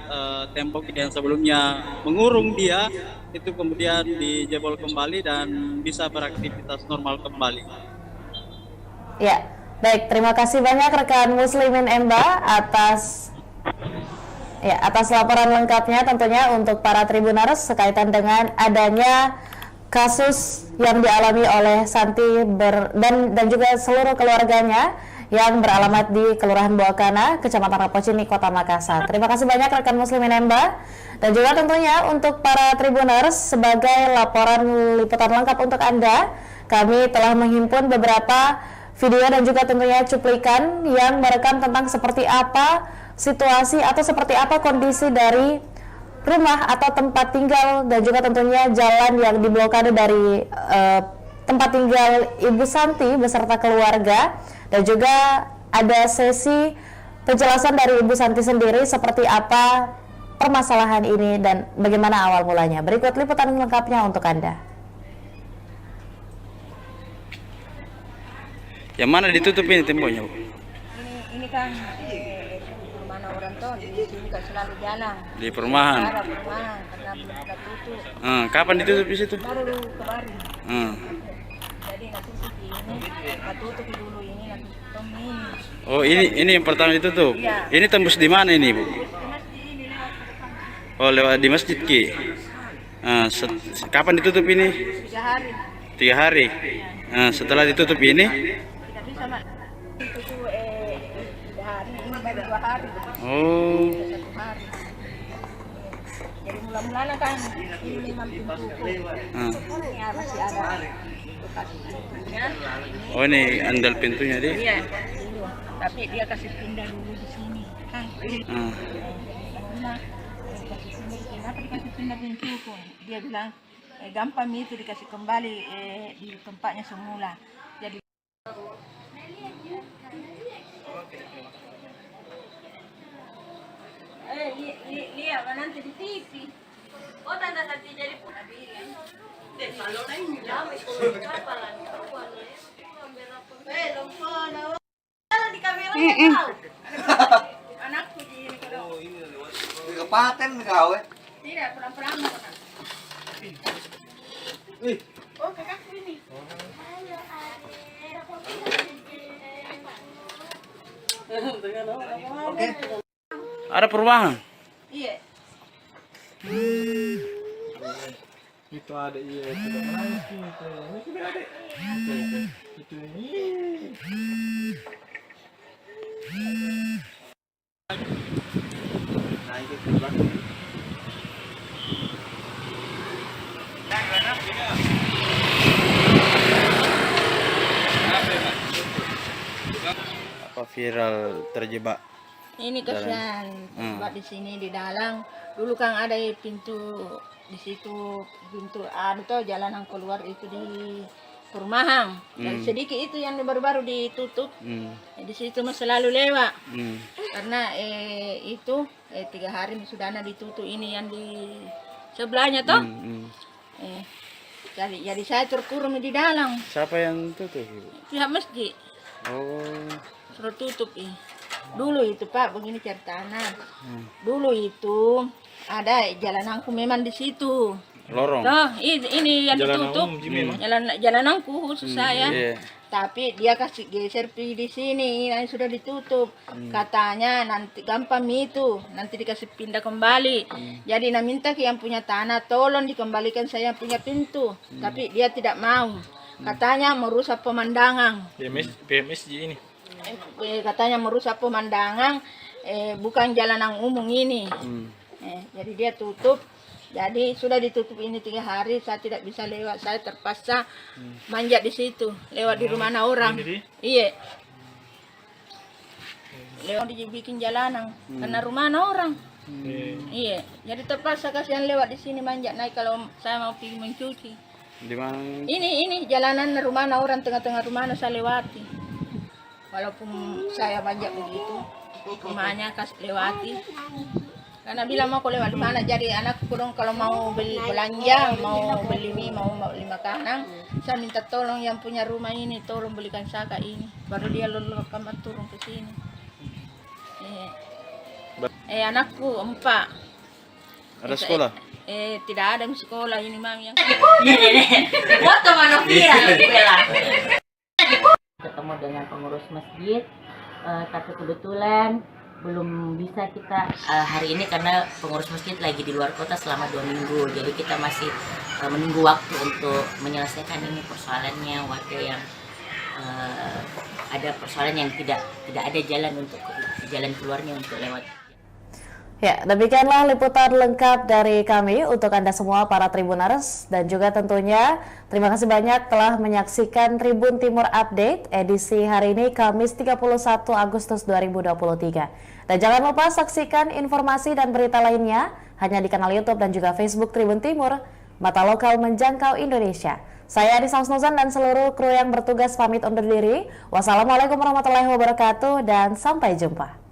tembok yang sebelumnya mengurung dia itu kemudian dijebol kembali dan bisa beraktivitas normal kembali. Ya, baik, terima kasih banyak rekan Muslimin Emba atas laporan lengkapnya tentunya untuk para Tribuners sekaitan dengan adanya kasus yang dialami oleh Santi dan juga seluruh keluarganya yang beralamat di Kelurahan Buakana, Kecamatan Rapocini, Kota Makassar. Terima kasih banyak rekan Muslimin Emba, dan juga tentunya untuk para Tribuners sebagai laporan liputan lengkap untuk Anda, kami telah menghimpun beberapa video dan juga tentunya cuplikan yang merekam tentang seperti apa situasi atau seperti apa kondisi dari rumah atau tempat tinggal dan juga tentunya jalan yang diblokade dari tempat tinggal Ibu Santi beserta keluarga, dan juga ada sesi penjelasan dari Ibu Santi sendiri seperti apa permasalahan ini dan bagaimana awal mulanya. Berikut liputan lengkapnya untuk Anda. Yang mana ditutup ini temboknya, Bu? Ini kan mana orang tuh di sini kan selalu jalan. Di perumahan. Ada perumahan karena belum ada tutup. Kapan ditutup di situ? Baru kemarin. Jadi nanti ini tutup dulu ini nanti tutup ini. Oh, ini yang pertama ditutup. Iya. Ini tembus di mana ini, Bu? Oh, lewat di masjid Ki. Kapan ditutup ini? 3 hari. 3 hari. Setelah ditutup ini? Tidak sama itu tuh hari ini baru 2 hari. Oh. 1 hari. Jadi mula-mulanya kan ini memang pintu ya masih ada bekas pintunya. Oh, ini andal pintunya dia. Iya, dulu. Tapi dia kasih pindah dulu di sini kan. Nah, dikasih pindah di sini. Kenapa dikasih pindah pintu pun? Dia bilang gampang itu dikasih kembali di tempatnya semula. Jadi lihat nanti di TV. Oh, tanda nanti jadi pun di kamera anakku di Di kapaten kau tidak pulang-pulang. Oh, kakakku ini. Oke. Ada perubahan. Iya. Itu ada iya itu menangis gitu. Ini sudah ada. Itu ini. Nah, itu terbang. Apa viral terjebak? Ini kasihan buat di sini di dalam. Dulu kan ada pintu di situ, pintu tuh jalanan keluar itu di perumahan. Dan sedikit itu yang baru-baru ditutup. Di situ mah selalu lewat. Karena itu 3 hari sudah ditutup ini yang di sebelahnya toh. Jadi saya terkurung di dalam. Siapa yang tutup? Pihak masjid. Oh. Suruh tutup dulu itu Pak, begini ceritanya. Dulu itu ada jalananku memang di situ. Lorong. Nah, ini yang ditutup. Jalananku khusus saya. Iya. Tapi dia kasih geser di sini, yang sudah ditutup. Katanya nanti gampang itu, nanti dikasih pindah kembali. Jadi nak minta ke yang punya tanah, tolong dikembalikan saya punya pintu. Tapi dia tidak mau. Katanya merusak pemandangan. PMS ini. Katanya merusak pemandangan, bukan jalanan umum ini. Jadi dia tutup. Jadi sudah ditutup ini 3 hari, saya tidak bisa lewat. Saya terpaksa manjat di situ, lewat di rumah orang. Iya. Lewat dibikin jalanan, karena rumah orang. Iya. Jadi terpaksa kasihan lewat di sini manjat naik kalau saya mau pergi mencuci. Di mana? Ini jalanan rumah orang, tengah-tengah rumah saya lewati. Walaupun saya manjat begitu, rumahnya kasih lewati. Karena bilang mau lewat di mana, jadi anakku dong kalau mau beli belanja, mau beli mie, mau beli makanan, saya minta tolong yang punya rumah ini, tolong belikan saka ini. Baru dia lulus kamar turun ke sini. Anakku 4. Ada sekolah? Tidak ada sekolah ini mami yang. Foto mana viral bela. Ketemu dengan pengurus masjid, tapi kebetulan belum bisa kita hari ini karena pengurus masjid lagi di luar kota selama 2 minggu. Jadi kita masih menunggu waktu untuk menyelesaikan ini persoalannya warga yang ada persoalan yang tidak ada jalan keluarnya untuk lewat. Ya, demikianlah liputan lengkap dari kami untuk Anda semua para Tribuners, dan juga tentunya terima kasih banyak telah menyaksikan Tribun Timur Update edisi hari ini Kamis 31 Agustus 2023. Dan jangan lupa saksikan informasi dan berita lainnya hanya di kanal YouTube dan juga Facebook Tribun Timur, mata lokal menjangkau Indonesia. Saya Adisa Husnuzan dan seluruh kru yang bertugas pamit undur diri. Wassalamualaikum warahmatullahi wabarakatuh dan sampai jumpa.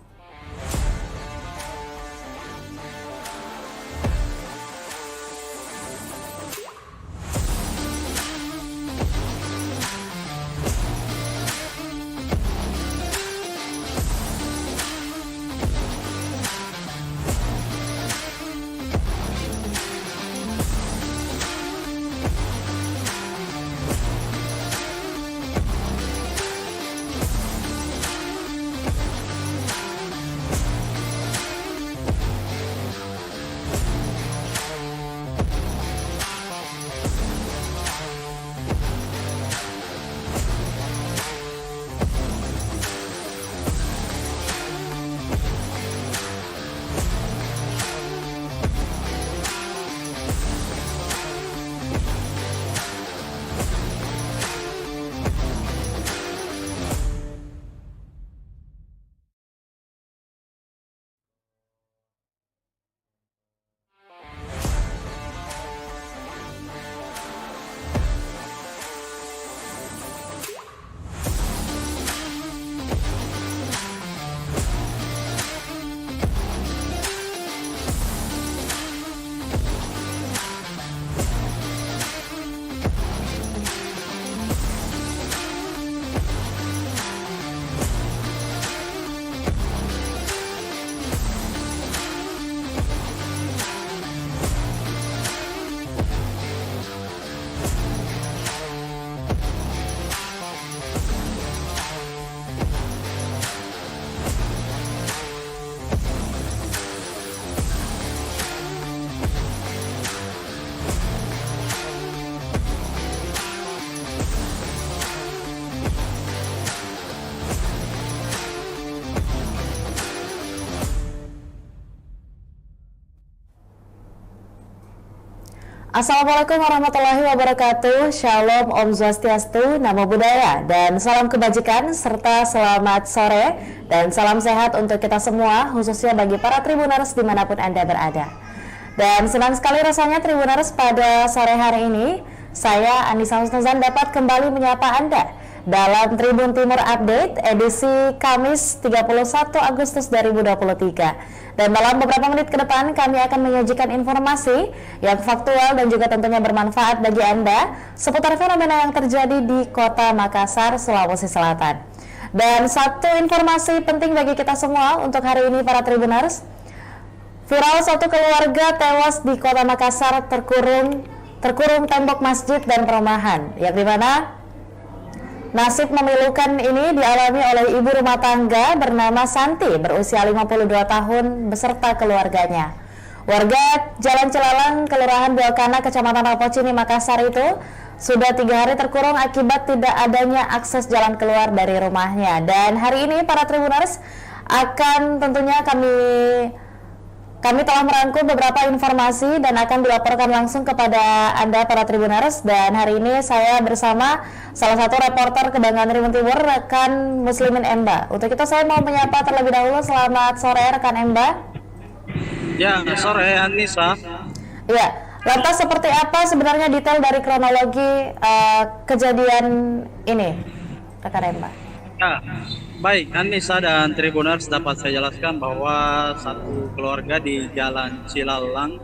Assalamualaikum warahmatullahi wabarakatuh. Shalom, Om Swastiastu, Namo Buddhaya, dan salam kebajikan serta selamat sore dan salam sehat untuk kita semua, khususnya bagi para Tribuners dimanapun Anda berada. Dan senang sekali rasanya Tribuners pada sore hari ini, saya Anissa Husnuzan dapat kembali menyapa Anda dalam Tribun Timur Update edisi Kamis 31 Agustus 2023. Dan dalam beberapa menit ke depan kami akan menyajikan informasi yang faktual dan juga tentunya bermanfaat bagi Anda seputar fenomena yang terjadi di Kota Makassar, Sulawesi Selatan. Dan satu informasi penting bagi kita semua untuk hari ini para Tribuners. Viral satu keluarga tewas di Kota Makassar terkurung tembok masjid dan perumahan, yang dimana nasib memilukan ini dialami oleh ibu rumah tangga bernama Santi berusia 52 tahun beserta keluarganya. Warga Jalan Cilalang, Kelurahan Buakana, Kecamatan Rapocini, Makassar itu sudah 3 hari terkurung akibat tidak adanya akses jalan keluar dari rumahnya. Dan hari ini para Tribuners akan tentunya kami telah merangkum beberapa informasi dan akan dilaporkan langsung kepada Anda para Tribuners. Dan hari ini saya bersama salah satu reporter Kebanggaan Tribun Timur, rekan Muslimin Emba. Untuk itu saya mau menyapa terlebih dahulu. Selamat sore rekan Emba. Ya, sore Anissa. Ya, lantas seperti apa sebenarnya detail dari kronologi kejadian ini, rekan Emba? Ya, baik Anissa dan Tribuners, dapat saya jelaskan bahwa satu keluarga di Jalan Cilalang,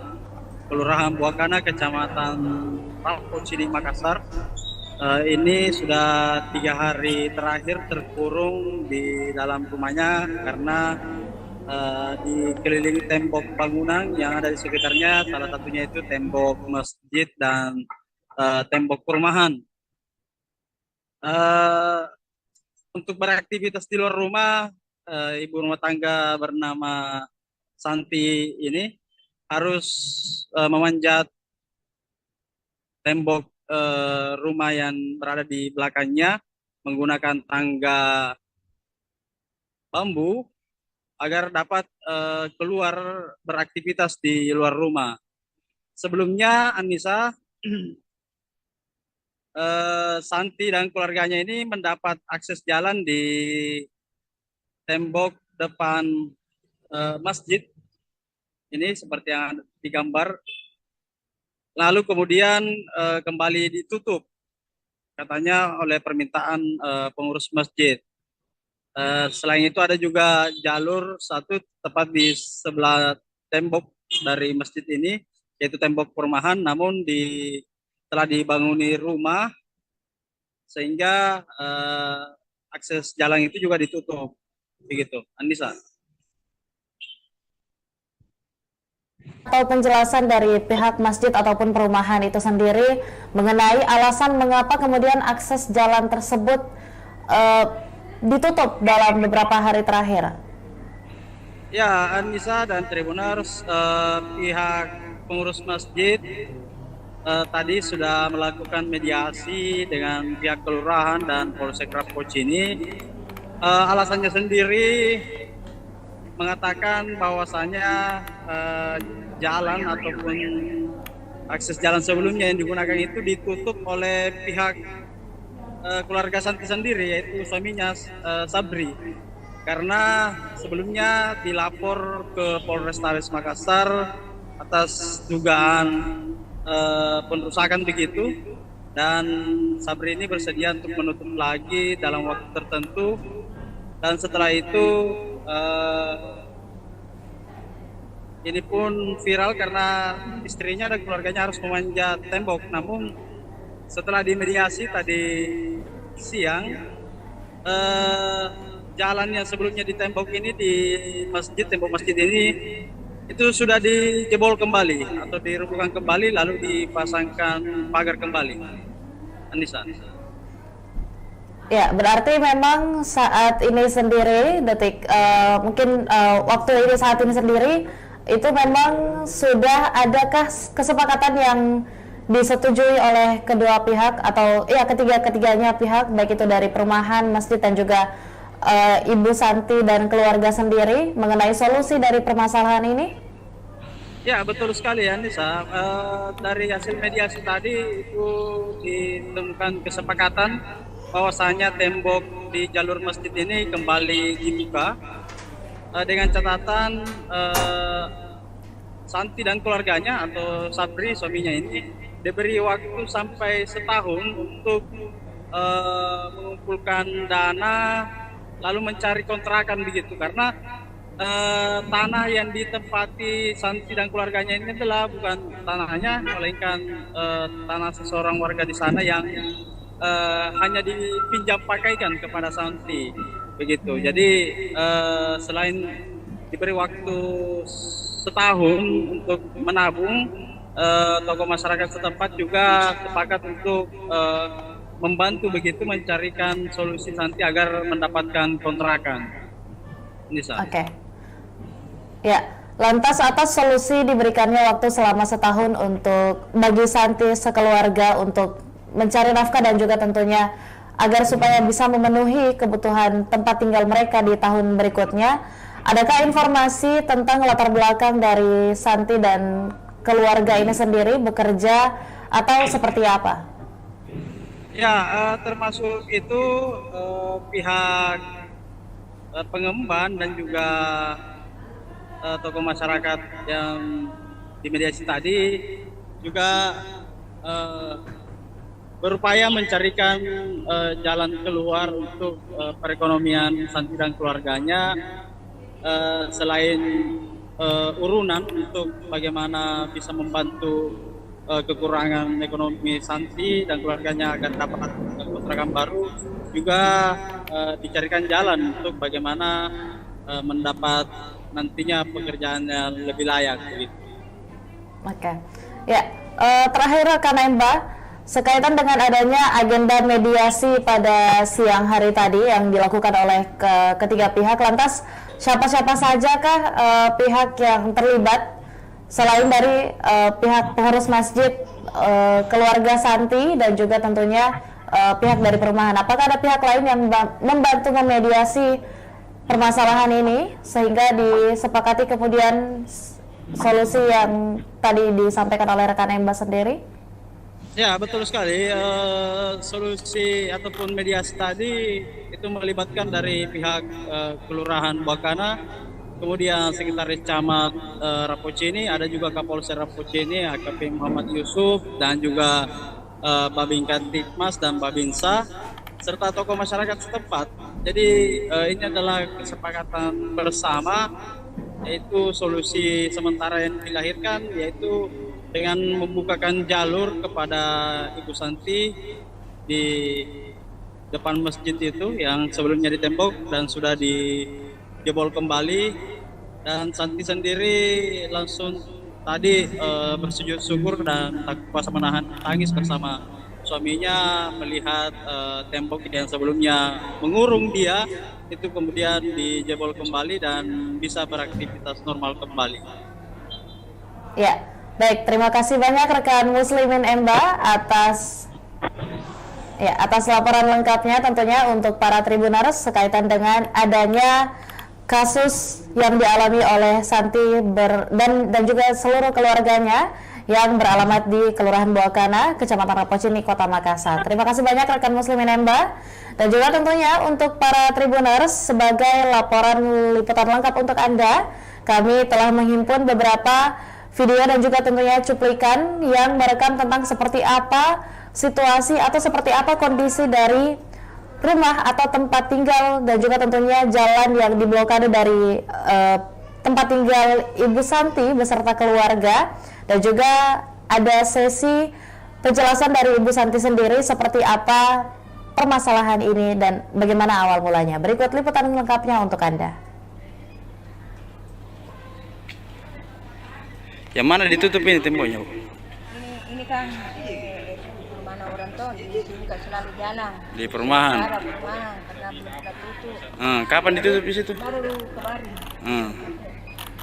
Kelurahan Buakana, Kecamatan Rapocini, Makassar, ini sudah 3 hari terakhir terkurung di dalam rumahnya karena dikelilingi tembok bangunan yang ada di sekitarnya, salah satunya itu tembok masjid dan tembok perumahan. Untuk beraktivitas di luar rumah, ibu rumah tangga bernama Santi ini harus memanjat tembok rumah yang berada di belakangnya menggunakan tangga bambu agar dapat keluar beraktivitas di luar rumah. Sebelumnya Anissa, Santi dan keluarganya ini mendapat akses jalan di tembok depan masjid ini seperti yang digambar, lalu kemudian kembali ditutup katanya oleh permintaan pengurus masjid. Selain itu ada juga jalur satu tepat di sebelah tembok dari masjid ini, yaitu tembok perumahan, namun telah dibanguni rumah sehingga akses jalan itu juga ditutup, begitu Anissa. Atau penjelasan dari pihak masjid ataupun perumahan itu sendiri mengenai alasan mengapa kemudian akses jalan tersebut ditutup dalam beberapa hari terakhir. Ya Anissa dan Tribuners, pihak pengurus masjid tadi sudah melakukan mediasi dengan pihak kelurahan dan Polsek Rapocini. Alasannya sendiri mengatakan bahwasanya jalan ataupun akses jalan sebelumnya yang digunakan itu ditutup oleh pihak keluarga Santi sendiri, yaitu suaminya Sabri, karena sebelumnya dilapor ke Polrestabes Makassar atas dugaan perusakan begitu, dan Sabri ini bersedia untuk menutup lagi dalam waktu tertentu, dan setelah itu ini pun viral karena istrinya dan keluarganya harus memanjat tembok. Namun setelah dimediasi tadi siang, jalan yang sebelumnya di tembok ini, di masjid, tembok masjid ini itu sudah dijebol kembali atau dirobohkan kembali, lalu dipasangkan pagar kembali. Anissa. Ya, berarti memang saat ini sendiri, waktu ini saat ini sendiri itu memang sudah adakah kesepakatan yang disetujui oleh kedua pihak atau ya ketiganya pihak, baik itu dari perumahan, masjid dan juga Ibu Santi dan keluarga sendiri mengenai solusi dari permasalahan ini? Ya, betul sekali ya Nisa. Dari hasil mediasi tadi itu ditemukan kesepakatan bahwasanya tembok di jalur masjid ini kembali dibuka dengan catatan Santi dan keluarganya atau Sabri suaminya ini diberi waktu sampai setahun untuk mengumpulkan dana lalu mencari kontrakan begitu, karena tanah yang ditempati Santi dan keluarganya ini adalah bukan tanahnya, melainkan tanah seseorang warga di sana yang hanya dipinjam pakaikan kepada Santi begitu. Jadi selain diberi waktu setahun untuk menabung, tokoh masyarakat setempat juga sepakat untuk membantu begitu mencarikan solusi Santi agar mendapatkan kontrakan. Nisa. Oke. Ya, lantas atas solusi diberikannya waktu selama setahun untuk bagi Santi sekeluarga untuk mencari nafkah dan juga tentunya agar supaya bisa memenuhi kebutuhan tempat tinggal mereka di tahun berikutnya. Adakah informasi tentang latar belakang dari Santi dan keluarga ini sendiri bekerja atau seperti apa? Ya, termasuk itu pihak pengemban dan juga tokoh masyarakat yang dimediasi tadi juga berupaya mencarikan jalan keluar untuk perekonomian Santi dan keluarganya, selain urunan untuk bagaimana bisa membantu kekurangan ekonomi Santi dan keluarganya agar dapat kontrakan baru, juga dicarikan jalan untuk bagaimana mendapat nantinya pekerjaan yang lebih layak gitu. Oke. Ya, terakhir rekan Emba, sekaitan dengan adanya agenda mediasi pada siang hari tadi yang dilakukan oleh ketiga pihak, lantas siapa-siapa sajakah pihak yang terlibat selain dari pihak pengurus masjid, keluarga Santi dan juga tentunya pihak dari perumahan? Apakah ada pihak lain yang membantu memediasi permasalahan ini sehingga disepakati kemudian solusi yang tadi disampaikan oleh rekan Emba sendiri? Ya, betul sekali. Solusi ataupun mediasi tadi itu melibatkan dari pihak Kelurahan Buakana, kemudian Sekretaris Camat Rapocini, ada juga Kapolsek Rapocini, AKP Muhammad Yusuf, dan juga Babin Kantipmas dan Babinsa, serta tokoh masyarakat setempat. Jadi ini adalah kesepakatan bersama, yaitu solusi sementara yang dilahirkan, yaitu dengan membukakan jalur kepada Ibu Santi di depan masjid itu yang sebelumnya ditembok dan sudah dijebol kembali, dan Santi sendiri langsung tadi bersujud syukur dan tak kuasa menahan tangis bersama suaminya melihat tembok yang sebelumnya mengurung dia itu kemudian dijebol kembali dan bisa beraktivitas normal kembali. Ya, baik, terima kasih banyak rekan Muslimin Emba atas laporan lengkapnya tentunya untuk para Tribuners sekaitan dengan adanya kasus yang dialami oleh Santi dan juga seluruh keluarganya yang beralamat di Kelurahan Buakana, Kecamatan Rapocini, Kota Makassar. Terima kasih banyak rekan Muslimin Emba, dan juga tentunya untuk para Tribuners sebagai laporan liputan lengkap untuk Anda, kami telah menghimpun beberapa video dan juga tentunya cuplikan yang merekam tentang seperti apa situasi atau seperti apa kondisi dari rumah atau tempat tinggal dan juga tentunya jalan yang diblokade dari tempat tinggal Ibu Santi beserta keluarga, dan juga ada sesi penjelasan dari Ibu Santi sendiri seperti apa permasalahan ini dan bagaimana awal mulanya. Berikut liputan lengkapnya untuk Anda. Yang mana ditutup ini temboknya, Bu? Ini kan mana orang tuh di sini kan selalu jalan. Di perumahan. Ada perumahan karena belum kita tutup. Kapan ditutup di situ? Baru kemarin.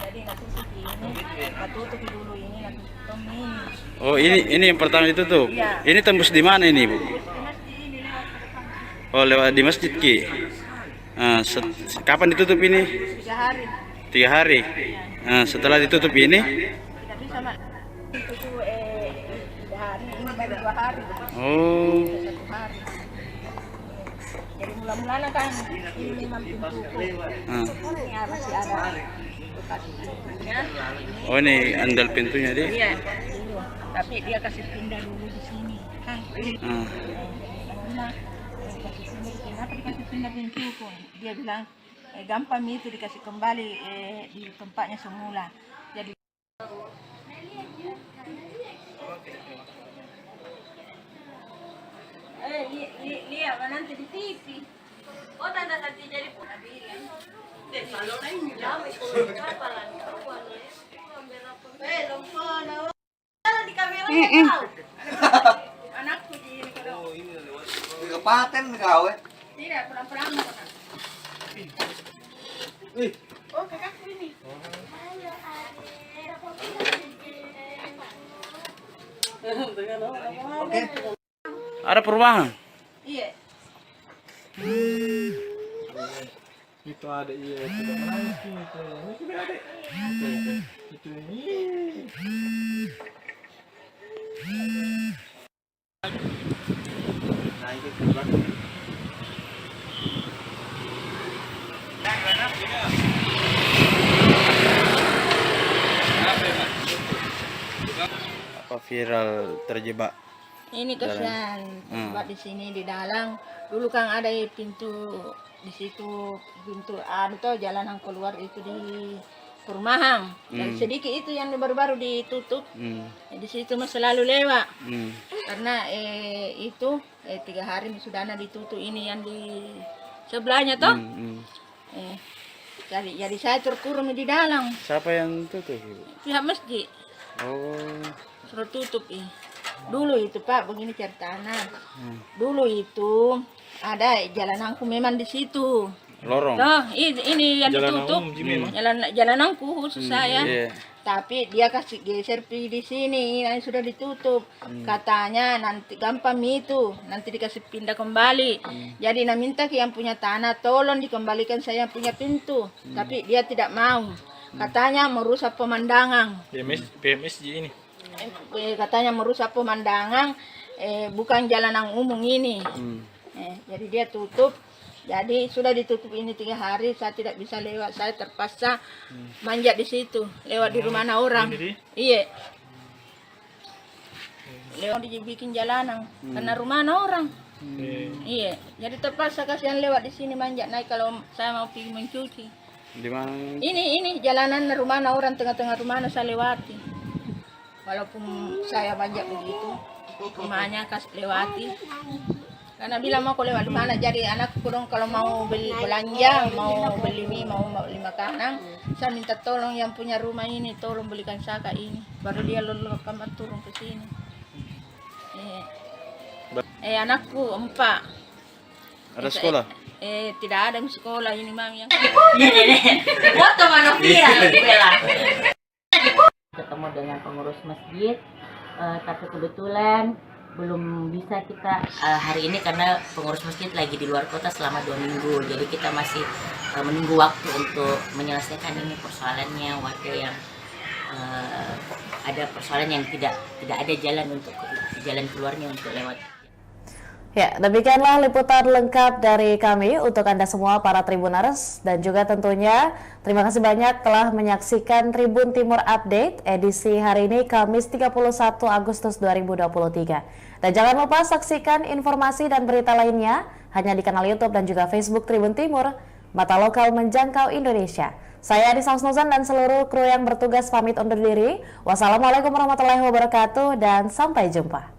Jadi nanti ini kita tutup dulu, ini nanti tutup ini. Oh, ini yang pertama ditutup. Iya. Ini tembus di mana ini, Bu? Ini lewat ke depan. Oh, lewat di masjid Ki. Kapan ditutup ini? 3 hari. 3 hari. Setelah ditutup ini, Kita Itu hari ini baru 2 hari. Oh. 1 hari. Jadi mula-mulanya kan ini memang pintu ya masih ada bekas pintunya. Oh, ini andal pintunya dia. Iya, dulu. Tapi dia kasih pindah dulu di sini kan. Nah, kasih pindah, kenapa dikasih pindah pintu pun? Dia bilang gampang itu dikasih kembali di tempatnya semula. Jadi lihat nanti di TV. Oh, tanda nanti jadi di kamera anakku di Di kapaten kau tidak perang-perang. Oh, kakakku ini. Oke. Ada perubahan. Iya. Itu ada iya itu udah menangis nih itu. Ini sudah ada. Itu ini. Apa viral terjebak? Ini kasihan buat di sini di dalam. Dulu kan ada pintu di situ, pintu tuh jalanan keluar itu di perumahan. Dan sedikit itu yang baru-baru ditutup. Di situ mah selalu lewat. Karena itu 3 hari sudah ditutup ini yang di sebelahnya toh. Jadi saya terkurung di dalam. Siapa yang tutup, Ibu? Pihak masjid Oh. suruh tutup Dulu itu Pak, begini ceritanya. Dulu itu ada jalananku memang di situ. Lorong. Nah, ini yang ditutup. Jalananku khusus saya. Iya. Tapi dia kasih geser di sini, yang sudah ditutup. Katanya nanti gampang itu, nanti dikasih pindah kembali. Jadi minta ke yang punya tanah, tolong dikembalikan saya punya pintu. Tapi dia tidak mau. Katanya merusak pemandangan. PMSG ini. Katanya merusak pemandangan, bukan jalanan umum ini. Jadi dia tutup. Jadi sudah ditutup ini 3 hari, saya tidak bisa lewat. Saya terpaksa manjat di situ, lewat di rumah orang. Iya. Lewat dibikin jalanan, karena rumah orang. Iya. Jadi terpaksa kasihan lewat di sini manjat naik kalau saya mau pergi mencuci. Di mana? Ini jalanan rumah orang, tengah-tengah rumah saya lewati. Walaupun saya manjat begitu, rumahnya kasih lewati. Karena bilang mau lewat di mana, jadi anak kurang kalau mau beli belanja, mau beli mie, mau beli makanan, saya minta tolong yang punya rumah ini, tolong belikan saya ini. Baru dia lalu kamar turun ke sini. Anakku 4. Ada sekolah? Tidak ada sekolah ini mami yang. Foto mana viral bela. Ketemu dengan pengurus masjid, tapi kebetulan belum bisa kita hari ini karena pengurus masjid lagi di luar kota selama 2 minggu. Jadi kita masih menunggu waktu untuk menyelesaikan ini persoalannya, warga yang ada persoalan yang tidak ada jalan keluarnya untuk lewat. Ya, demikianlah liputan lengkap dari kami untuk Anda semua para Tribuners, dan juga tentunya terima kasih banyak telah menyaksikan Tribun Timur Update edisi hari ini Kamis 31 Agustus 2023. Dan jangan lupa saksikan informasi dan berita lainnya hanya di kanal YouTube dan juga Facebook Tribun Timur, mata lokal menjangkau Indonesia. Saya Adisa Husnuzan dan seluruh kru yang bertugas pamit undur diri. Wassalamualaikum warahmatullahi wabarakatuh dan sampai jumpa.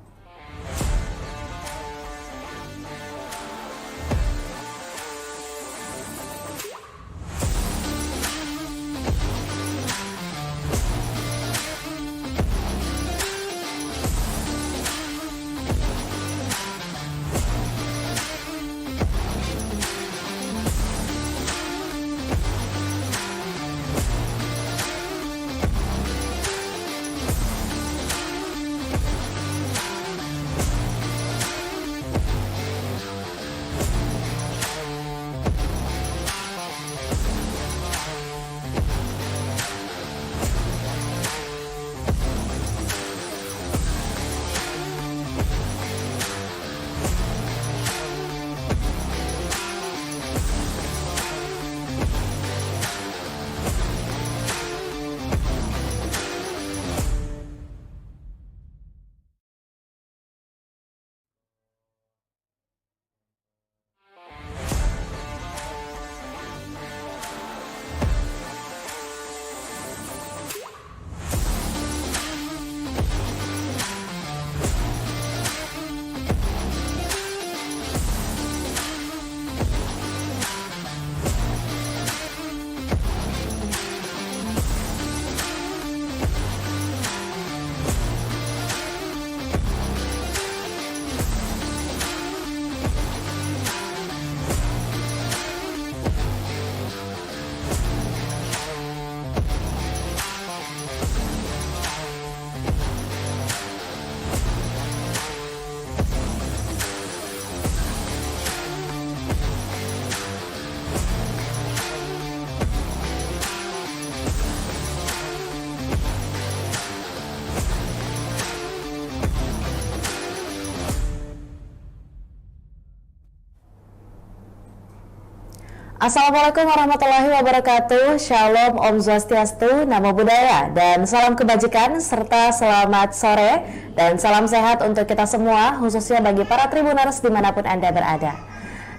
Assalamualaikum warahmatullahi wabarakatuh. Shalom, Om Swastiastu, Namo Buddhaya, dan salam kebajikan serta selamat sore dan salam sehat untuk kita semua, khususnya bagi para Tribuners dimanapun Anda berada.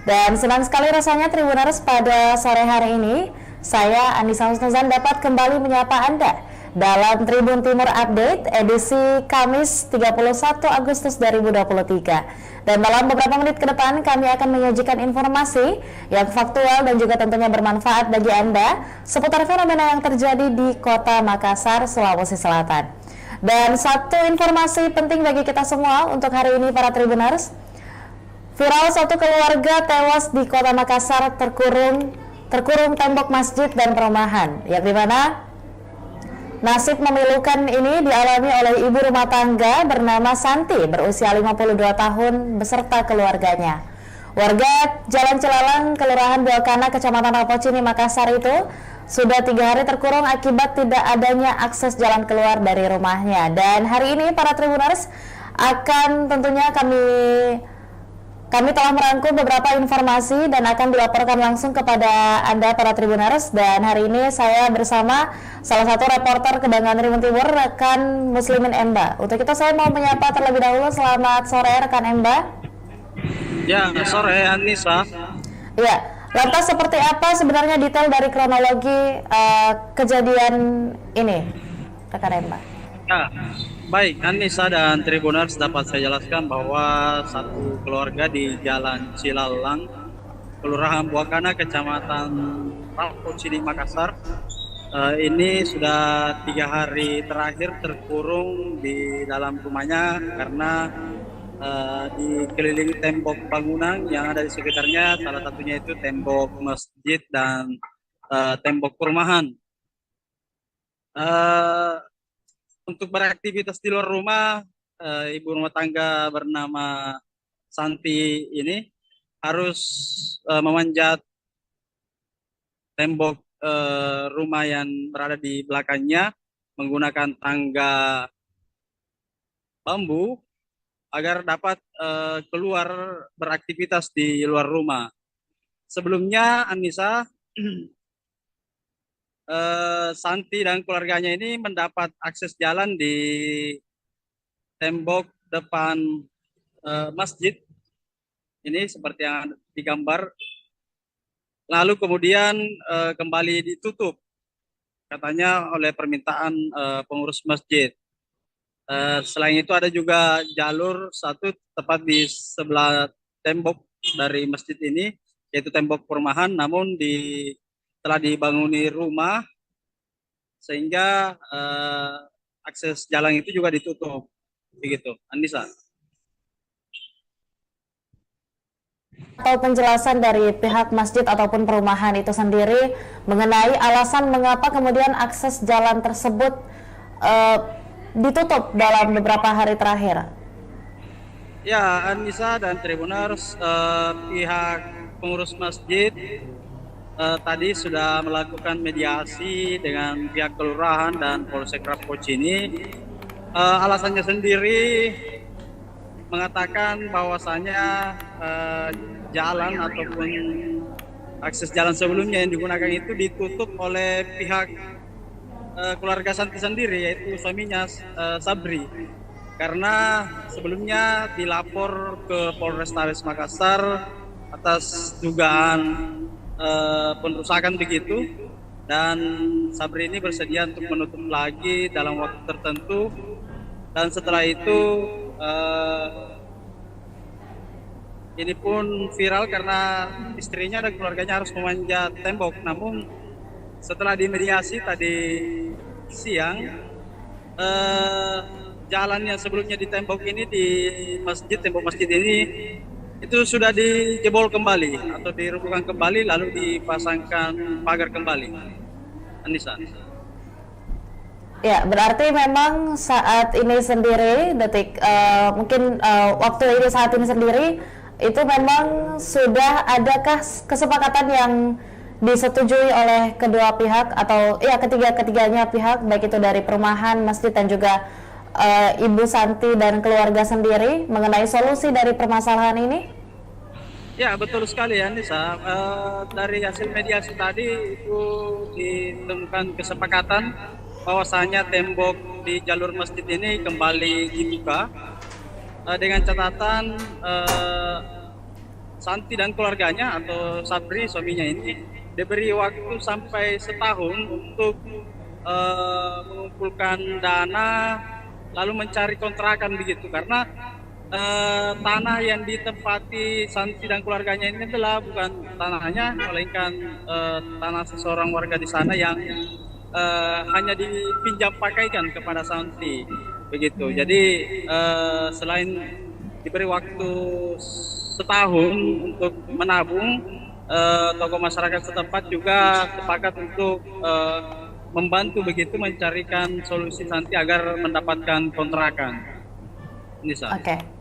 Dan senang sekali rasanya Tribuners pada sore hari ini, saya Anissa Husnuzan dapat kembali menyapa Anda dalam Tribun Timur Update edisi Kamis 31 Agustus 2023. Dan dalam beberapa menit ke depan kami akan menyajikan informasi yang faktual dan juga tentunya bermanfaat bagi Anda seputar fenomena yang terjadi di Kota Makassar, Sulawesi Selatan. Dan satu informasi penting bagi kita semua untuk hari ini para Tribuners. Viral satu keluarga tewas di Kota Makassar terkurung tembok masjid dan perumahan, yang dimana nasib memilukan ini dialami oleh ibu rumah tangga bernama Santi berusia 52 tahun beserta keluarganya. Warga Jalan Cilalang, Kelurahan Buakana, Kecamatan Rapocini, Makassar itu sudah 3 hari terkurung akibat tidak adanya akses jalan keluar dari rumahnya. Dan hari ini para Tribuners akan tentunya kami telah merangkum beberapa informasi dan akan dilaporkan langsung kepada Anda para Tribuners. Dan hari ini saya bersama salah satu reporter Kebanggaan Tribun Timur, rekan Muslimin Emba. Untuk itu saya mau menyapa terlebih dahulu. Selamat sore rekan Emba. Ya, sore Anissa. Ya, lantas seperti apa sebenarnya detail dari kronologi kejadian ini, rekan Emba? Ya, baik Anissa dan Tribuners, dapat saya jelaskan bahwa satu keluarga di Jalan Cilalang, Kelurahan Buakana, Kecamatan Rapocini, Makassar, ini sudah 3 hari terakhir terkurung di dalam rumahnya karena dikelilingi tembok bangunan yang ada di sekitarnya, salah satunya itu tembok masjid dan tembok perumahan. Untuk beraktivitas di luar rumah, ibu rumah tangga bernama Santi ini harus memanjat tembok rumah yang berada di belakangnya menggunakan tangga bambu agar dapat keluar beraktivitas di luar rumah. Sebelumnya Anissa, Santi dan keluarganya ini mendapat akses jalan di tembok depan masjid ini seperti yang digambar, lalu kemudian kembali ditutup katanya oleh permintaan pengurus masjid. Selain itu ada juga jalur satu tepat di sebelah tembok dari masjid ini, yaitu tembok perumahan, namun telah dibanguni rumah sehingga akses jalan itu juga ditutup, begitu Anissa. Atau penjelasan dari pihak masjid ataupun perumahan itu sendiri mengenai alasan mengapa kemudian akses jalan tersebut ditutup dalam beberapa hari terakhir. Ya Anissa dan Tribuners, pihak pengurus masjid tadi sudah melakukan mediasi dengan pihak kelurahan dan Polsek Rapocini. Alasannya sendiri mengatakan bahwasanya jalan ataupun akses jalan sebelumnya yang digunakan itu ditutup oleh pihak keluarga Santi sendiri, yaitu suaminya Sabri, karena sebelumnya dilapor ke Polrestabes Makassar atas dugaan perusakan begitu, dan Sabri ini bersedia untuk menutup lagi dalam waktu tertentu, dan setelah itu ini pun viral karena istrinya dan keluarganya harus memanjat tembok. Namun setelah dimediasi tadi siang, jalan yang sebelumnya di tembok ini, di masjid, tembok masjid ini itu sudah dijebol kembali atau dirobohkan kembali, lalu dipasangkan pagar kembali. Anissa. Ya, berarti memang saat ini sendiri, waktu ini saat ini sendiri itu memang sudah adakah kesepakatan yang disetujui oleh kedua pihak atau ya ketiganya pihak, baik itu dari perumahan, masjid dan juga Ibu Santi dan keluarga sendiri mengenai solusi dari permasalahan ini? Ya, betul sekali ya Nisa. Dari hasil mediasi tadi itu ditemukan kesepakatan bahwasanya tembok di jalur masjid ini kembali dibuka dengan catatan Santi dan keluarganya atau Sabri suaminya ini diberi waktu sampai setahun untuk mengumpulkan dana lalu mencari kontrakan begitu, karena tanah yang ditempati Santi dan keluarganya ini adalah bukan tanahnya, melainkan tanah seseorang warga di sana yang hanya dipinjam pakaikan kepada Santi begitu. Jadi selain diberi waktu setahun untuk menabung, tokoh masyarakat setempat juga sepakat untuk membantu begitu mencarikan solusi Santi agar mendapatkan kontrakan. Nisa. Oke.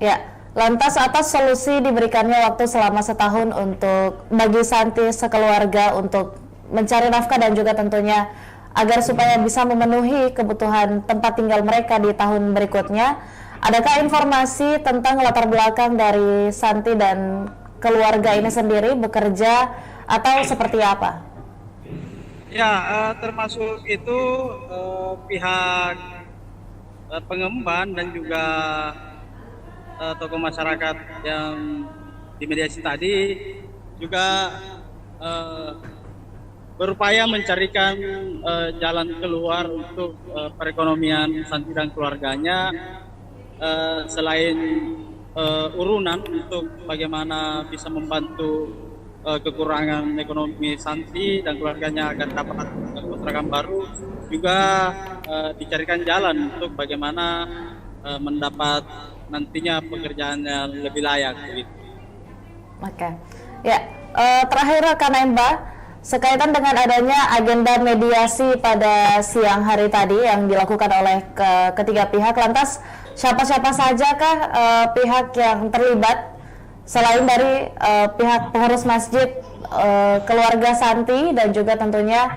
Ya, lantas atas solusi diberikannya waktu selama setahun untuk bagi Santi sekeluarga untuk mencari nafkah dan juga tentunya agar supaya bisa memenuhi kebutuhan tempat tinggal mereka di tahun berikutnya. Adakah informasi tentang latar belakang dari Santi dan keluarga ini sendiri bekerja atau seperti apa? Ya, termasuk itu pihak pengemban dan juga tokoh masyarakat yang dimediasi tadi juga berupaya mencarikan jalan keluar untuk perekonomian Santi dan keluarganya, selain urunan untuk bagaimana bisa membantu kekurangan ekonomi Santi dan keluarganya agar dapat kontrakan baru, juga dicarikan jalan untuk bagaimana mendapat nantinya pekerjaan yang lebih layak gitu. Oke. Ya, terakhir rekan Emba, sekaitan dengan adanya agenda mediasi pada siang hari tadi yang dilakukan oleh ketiga pihak, lantas siapa-siapa sajakah pihak yang terlibat selain dari pihak pengurus masjid, keluarga Santi dan juga tentunya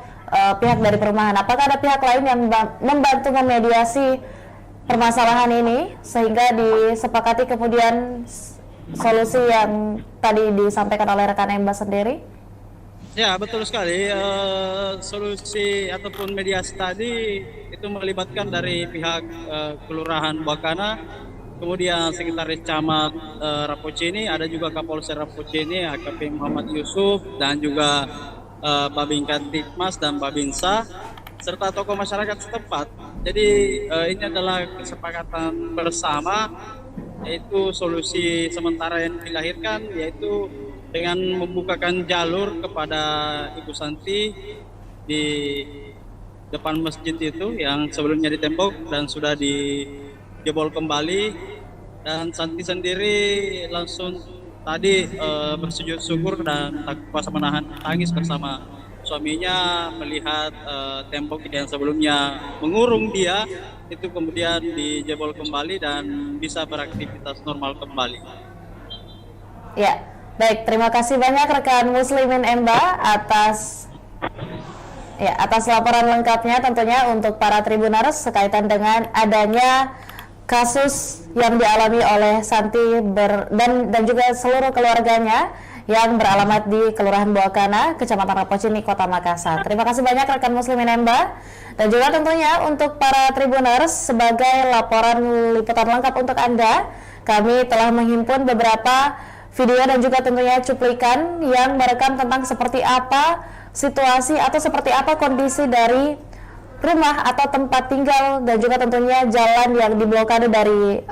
pihak dari perumahan? Apakah ada pihak lain yang membantu memediasi permasalahan ini sehingga disepakati kemudian solusi yang tadi disampaikan oleh rekan Emba sendiri? Ya, betul sekali. Solusi ataupun mediasi tadi itu melibatkan dari pihak Kelurahan Buakana, kemudian Sekretaris Camat Rapocini, ada juga Kapolsek Rapocini, AKP Muhammad Yusuf, dan juga Babin Kantikmas dan Babinsa, serta tokoh masyarakat setempat. Jadi ini adalah kesepakatan bersama, yaitu solusi sementara yang dilahirkan, yaitu dengan membukakan jalur kepada Ibu Santi di depan masjid itu yang sebelumnya ditembok dan sudah dijebol kembali, dan Santi sendiri langsung tadi bersujud syukur dan tak kuasa menahan tangis bersama suaminya melihat tembok yang sebelumnya mengurung dia itu kemudian dijebol kembali dan bisa beraktivitas normal kembali. Ya, baik, terima kasih banyak rekan Muslimin Emba atas laporan lengkapnya tentunya untuk para Tribuners sekaitan dengan adanya kasus yang dialami oleh Santi dan juga seluruh keluarganya yang beralamat di Kelurahan Buakana, Kecamatan Rapocini, Kota Makassar. Terima kasih banyak rekan Muslimin Emba, dan juga tentunya untuk para Tribuners sebagai laporan liputan lengkap untuk Anda, kami telah menghimpun beberapa video dan juga tentunya cuplikan yang merekam tentang seperti apa situasi atau seperti apa kondisi dari rumah atau tempat tinggal dan juga tentunya jalan yang diblokade dari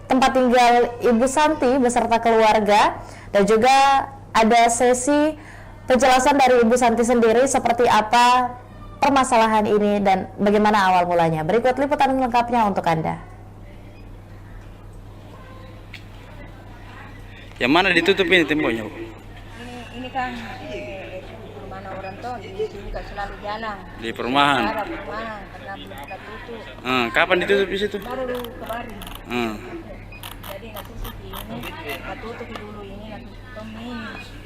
tempat tinggal Ibu Santi beserta keluarga, dan juga ada sesi penjelasan dari Ibu Santi sendiri seperti apa permasalahan ini dan bagaimana awal mulanya. Berikut liputan lengkapnya untuk Anda. Yang mana ditutup ini temboknya? Ini kan perumahan orang tuh di sini kan selalu jalan. Di perumahan. Ada perumahan karena belum pernah tutup. Kapan ditutup di situ? Baru kemarin. Jadi nanti ini tutup dulu ini nanti tutup ini.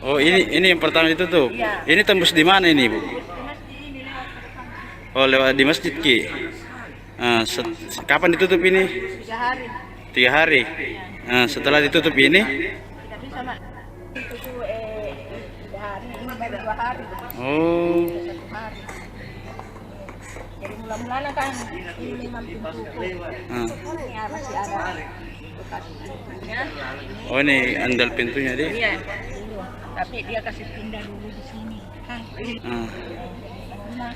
Oh, ini yang pertama ditutup. Iya. Ini tembus di mana ini, Bu? Ini lewat Oh, lewat di masjid, Ki. Kapan ditutup ini? 3 hari. 3 hari. Setelah ditutup ini, Kita sama itu tuh hari ini baru 2 hari. Oh. 1 hari. Jadi mula-mulanya kan ini memang pintu ya masih ada bekas pintunya. Oh, ini andal pintunya dia. Iya, dulu. Tapi dia kasih pindah dulu di sini kan. Karena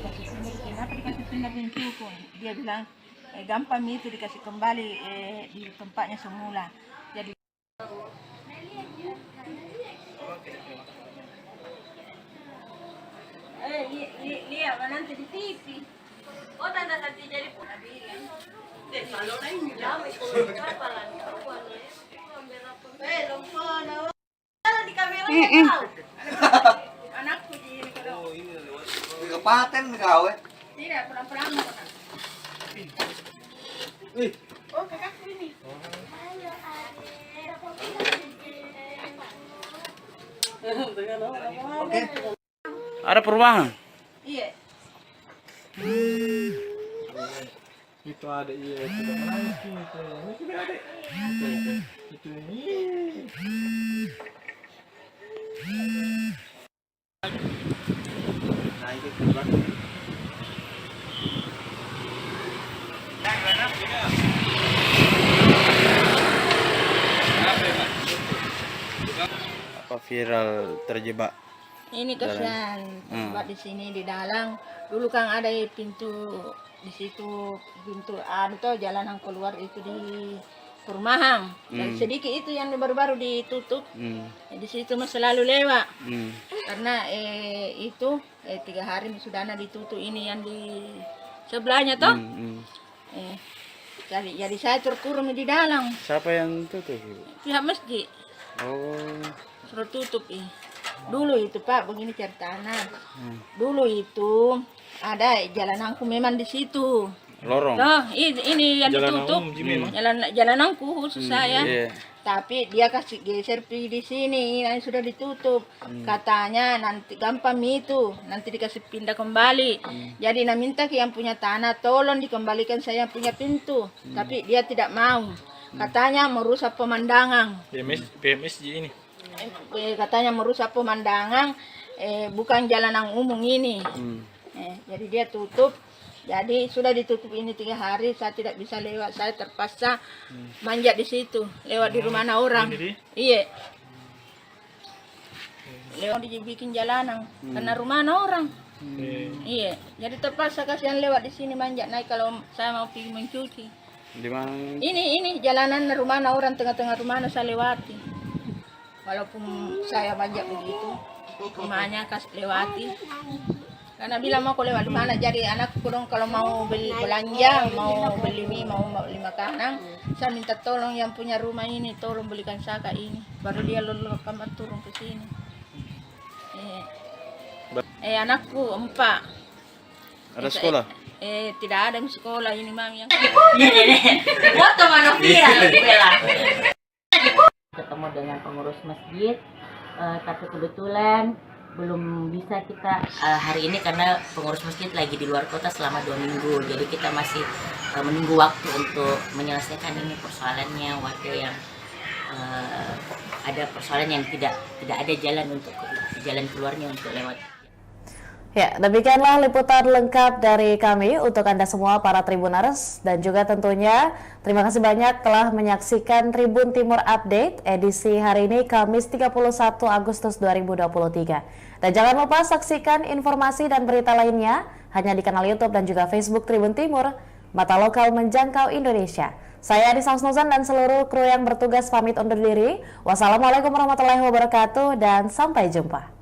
kasih pindah, kenapa dikasih pindah pintuku? Dia bilang gampang itu dikasih kembali di tempatnya semula. Jadi lihat nanti di TV. Oh, tanda nanti jadi pula bilang. Kalau lain jam itu apa lagi? Kalau di kamera tahu. Anakku di ini kalau. Kepaten kau Tidak, pelan-pelan kok. Oh, kakakku ini. Ada perumahan. Iya. Itu ada iya itu udah menangis gitu. Ini sudah ada. Itu ini. Apa viral terjebak? Ini kasihan tempat di sini di dalam. Dulu kan ada pintu di situ, pintu tuh jalanan keluar itu di perumahan. Dan sedikit itu yang baru-baru ditutup. Di situ mah selalu lewat. Karena itu 3 hari sudah ditutup ini yang di sebelahnya toh. Jadi saya terkurung di dalam. Siapa yang tutup, Ibu? Pihak masjid Oh. suruh tutup Dulu itu Pak, begini ceritanya. Dulu itu ada jalananku memang di situ. Lorong. Loh, ini yang ditutup. Jalananku khusus saya. Iya. Tapi dia kasih geser di sini, yang sudah ditutup. Katanya nanti gampang itu, nanti dikasih pindah kembali. Jadi minta ke yang punya tanah, tolong dikembalikan saya punya pintu. Tapi dia tidak mau. Katanya merusak pemandangan. PMS ini. Katanya merusak pemandangan, bukan jalanan umum ini. Jadi dia tutup. Jadi sudah ditutup ini 3 hari, saya tidak bisa lewat. Saya terpaksa manjat di situ, lewat di rumah orang. Iya. Lewat dibikin jalanan, karena rumah orang. Iya. Jadi terpaksa kasihan lewat di sini manjat naik kalau saya mau pergi mencuci. Di mana? Ini jalanan rumah orang, tengah-tengah rumah saya lewati. Walaupun saya manjat begitu, rumahnya kasih lewati. Karena bilang mau lewat di mana, jadi anak kurang kalau mau beli belanja, mau beli mie, mau beli makanan, saya minta tolong yang punya rumah ini, tolong belikan saka ini, baru dia lalu kamar turun ke sini. Anakku 4. Ada sekolah? Tidak ada sekolah ini mami yang. Foto mana viral bela. Ketemu dengan pengurus masjid, tapi kebetulan belum bisa kita hari ini karena pengurus masjid lagi di luar kota selama 2 minggu. Jadi kita masih menunggu waktu untuk menyelesaikan ini persoalannya, warga yang ada persoalan yang tidak ada jalan keluarnya untuk lewat. Ya, demikianlah liputan lengkap dari kami untuk Anda semua para Tribuners, dan juga tentunya terima kasih banyak telah menyaksikan Tribun Timur Update edisi hari ini Kamis 31 Agustus 2023. Dan jangan lupa saksikan informasi dan berita lainnya hanya di kanal YouTube dan juga Facebook Tribun Timur, mata lokal menjangkau Indonesia. Saya Adi Samsnuzan dan seluruh kru yang bertugas pamit undur diri. Wassalamualaikum warahmatullahi wabarakatuh dan sampai jumpa.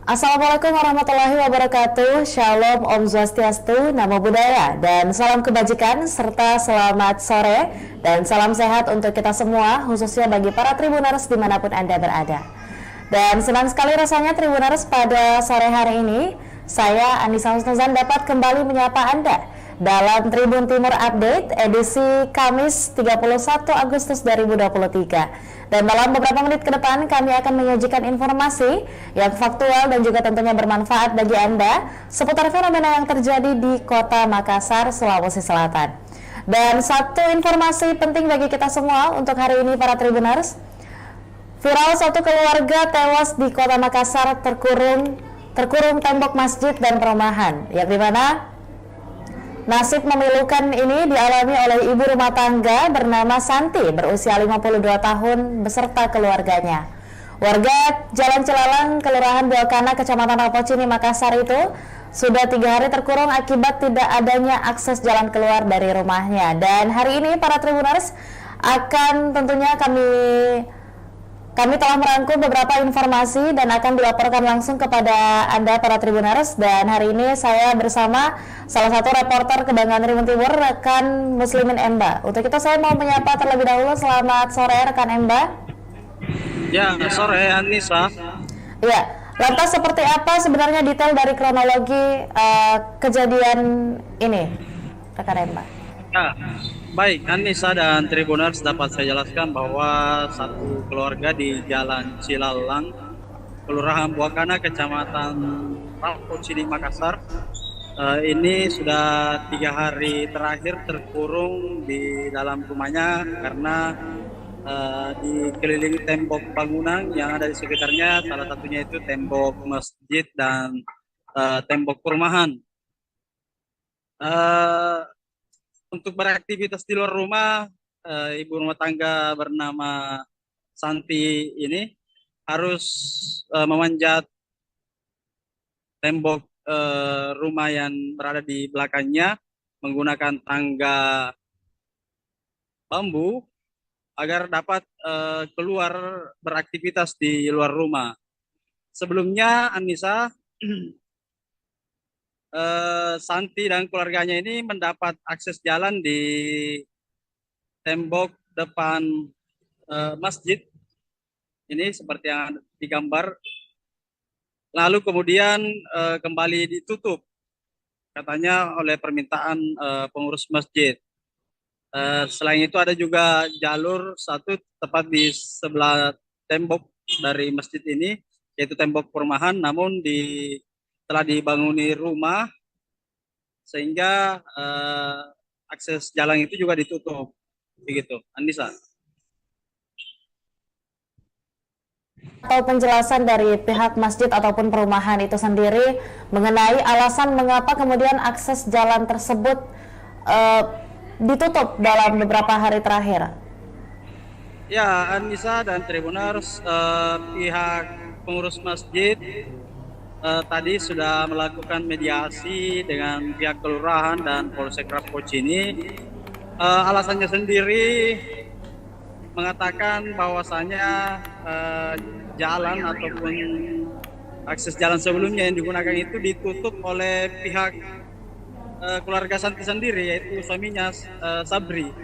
Assalamualaikum warahmatullahi wabarakatuh. Shalom, Om Swastiastu, Namo Buddhaya, dan salam kebajikan serta selamat sore dan salam sehat untuk kita semua, khususnya bagi para Tribuners dimanapun Anda berada. Dan senang sekali rasanya Tribuners pada sore hari ini, saya Anissa Husnuzan dapat kembali menyapa Anda dalam Tribun Timur Update edisi Kamis 31 Agustus 2023. Dan dalam beberapa menit ke depan kami akan menyajikan informasi yang faktual dan juga tentunya bermanfaat bagi Anda seputar fenomena yang terjadi di Kota Makassar, Sulawesi Selatan. Dan satu informasi penting bagi kita semua untuk hari ini para Tribuners. Viral satu keluarga tewas di Kota Makassar terkurung tembok masjid dan perumahan, yang dimana nasib memilukan ini dialami oleh ibu rumah tangga bernama Santi berusia 52 tahun beserta keluarganya. Warga Jalan Cilalang, Kelurahan Buakana, Kecamatan Rapocini, Makassar itu sudah 3 hari terkurung akibat tidak adanya akses jalan keluar dari rumahnya. Dan hari ini para Tribuners akan tentunya kami telah merangkum beberapa informasi dan akan dilaporkan langsung kepada Anda para Tribuners. Dan hari ini saya bersama salah satu reporter Kebanggaan Tribun Timur, rekan Muslimin Emba. Untuk itu saya mau menyapa terlebih dahulu. Selamat sore rekan Emba. Ya, sore Anissa. Ya, lantas seperti apa sebenarnya detail dari kronologi kejadian ini, rekan Emba? Ya, baik Anissa dan Tribuners, dapat saya jelaskan bahwa satu keluarga di Jalan Cilalang, Kelurahan Buakana, Kecamatan Rapocini, Makassar, ini sudah 3 hari terakhir terkurung di dalam rumahnya karena dikelilingi tembok bangunan yang ada di sekitarnya, salah satunya itu tembok masjid dan tembok perumahan. Untuk beraktivitas di luar rumah, ibu rumah tangga bernama Santi ini harus memanjat tembok rumah yang berada di belakangnya menggunakan tangga bambu agar dapat keluar beraktivitas di luar rumah. Sebelumnya Anissa, Santi dan keluarganya ini mendapat akses jalan di tembok depan masjid ini seperti yang digambar, lalu kemudian kembali ditutup katanya oleh permintaan pengurus masjid. Selain itu ada juga jalur satu tepat di sebelah tembok dari masjid ini, yaitu tembok perumahan, namun telah dibanguni rumah sehingga akses jalan itu juga ditutup. Begitu, Anissa. Atau penjelasan dari pihak masjid ataupun perumahan itu sendiri mengenai alasan mengapa kemudian akses jalan tersebut ditutup dalam beberapa hari terakhir. Ya, Anissa dan Tribuners, pihak pengurus masjid tadi sudah melakukan mediasi dengan pihak kelurahan dan Polsek Rapocini. Alasannya sendiri mengatakan bahwasanya jalan ataupun akses jalan sebelumnya yang digunakan itu ditutup oleh pihak keluarga Santi sendiri, yaitu suaminya Sabri,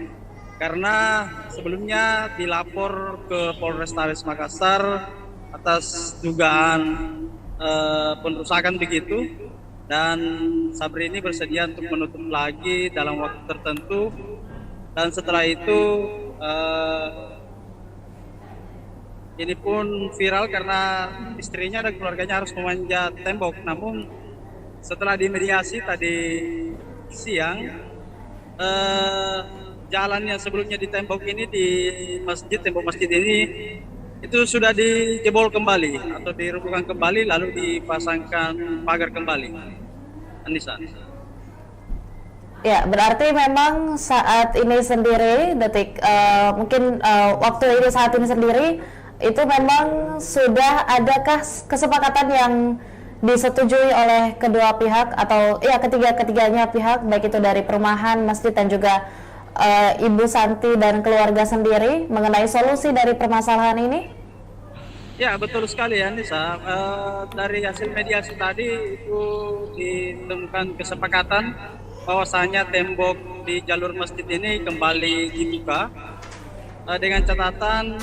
karena sebelumnya dilapor ke Polrestabes Makassar atas dugaan perusakan begitu, dan Sabri ini bersedia untuk menutup lagi dalam waktu tertentu, dan setelah itu ini pun viral karena istrinya dan keluarganya harus memanjat tembok. Namun setelah dimediasi tadi siang, jalan yang sebelumnya di tembok ini, di masjid, tembok masjid ini itu sudah dijebol kembali atau dirobohkan kembali, lalu dipasangkan pagar kembali. Anissa. Ya, berarti memang saat ini sendiri, waktu ini saat ini sendiri, itu memang sudah adakah kesepakatan yang disetujui oleh kedua pihak atau ya ketiga-tiganya pihak, baik itu dari perumahan, masjid dan juga Ibu Santi dan keluarga sendiri mengenai solusi dari permasalahan ini? Ya, betul sekali ya Nisa. Dari hasil mediasi tadi itu ditemukan kesepakatan bahwasanya tembok di jalur masjid ini kembali dibuka dengan catatan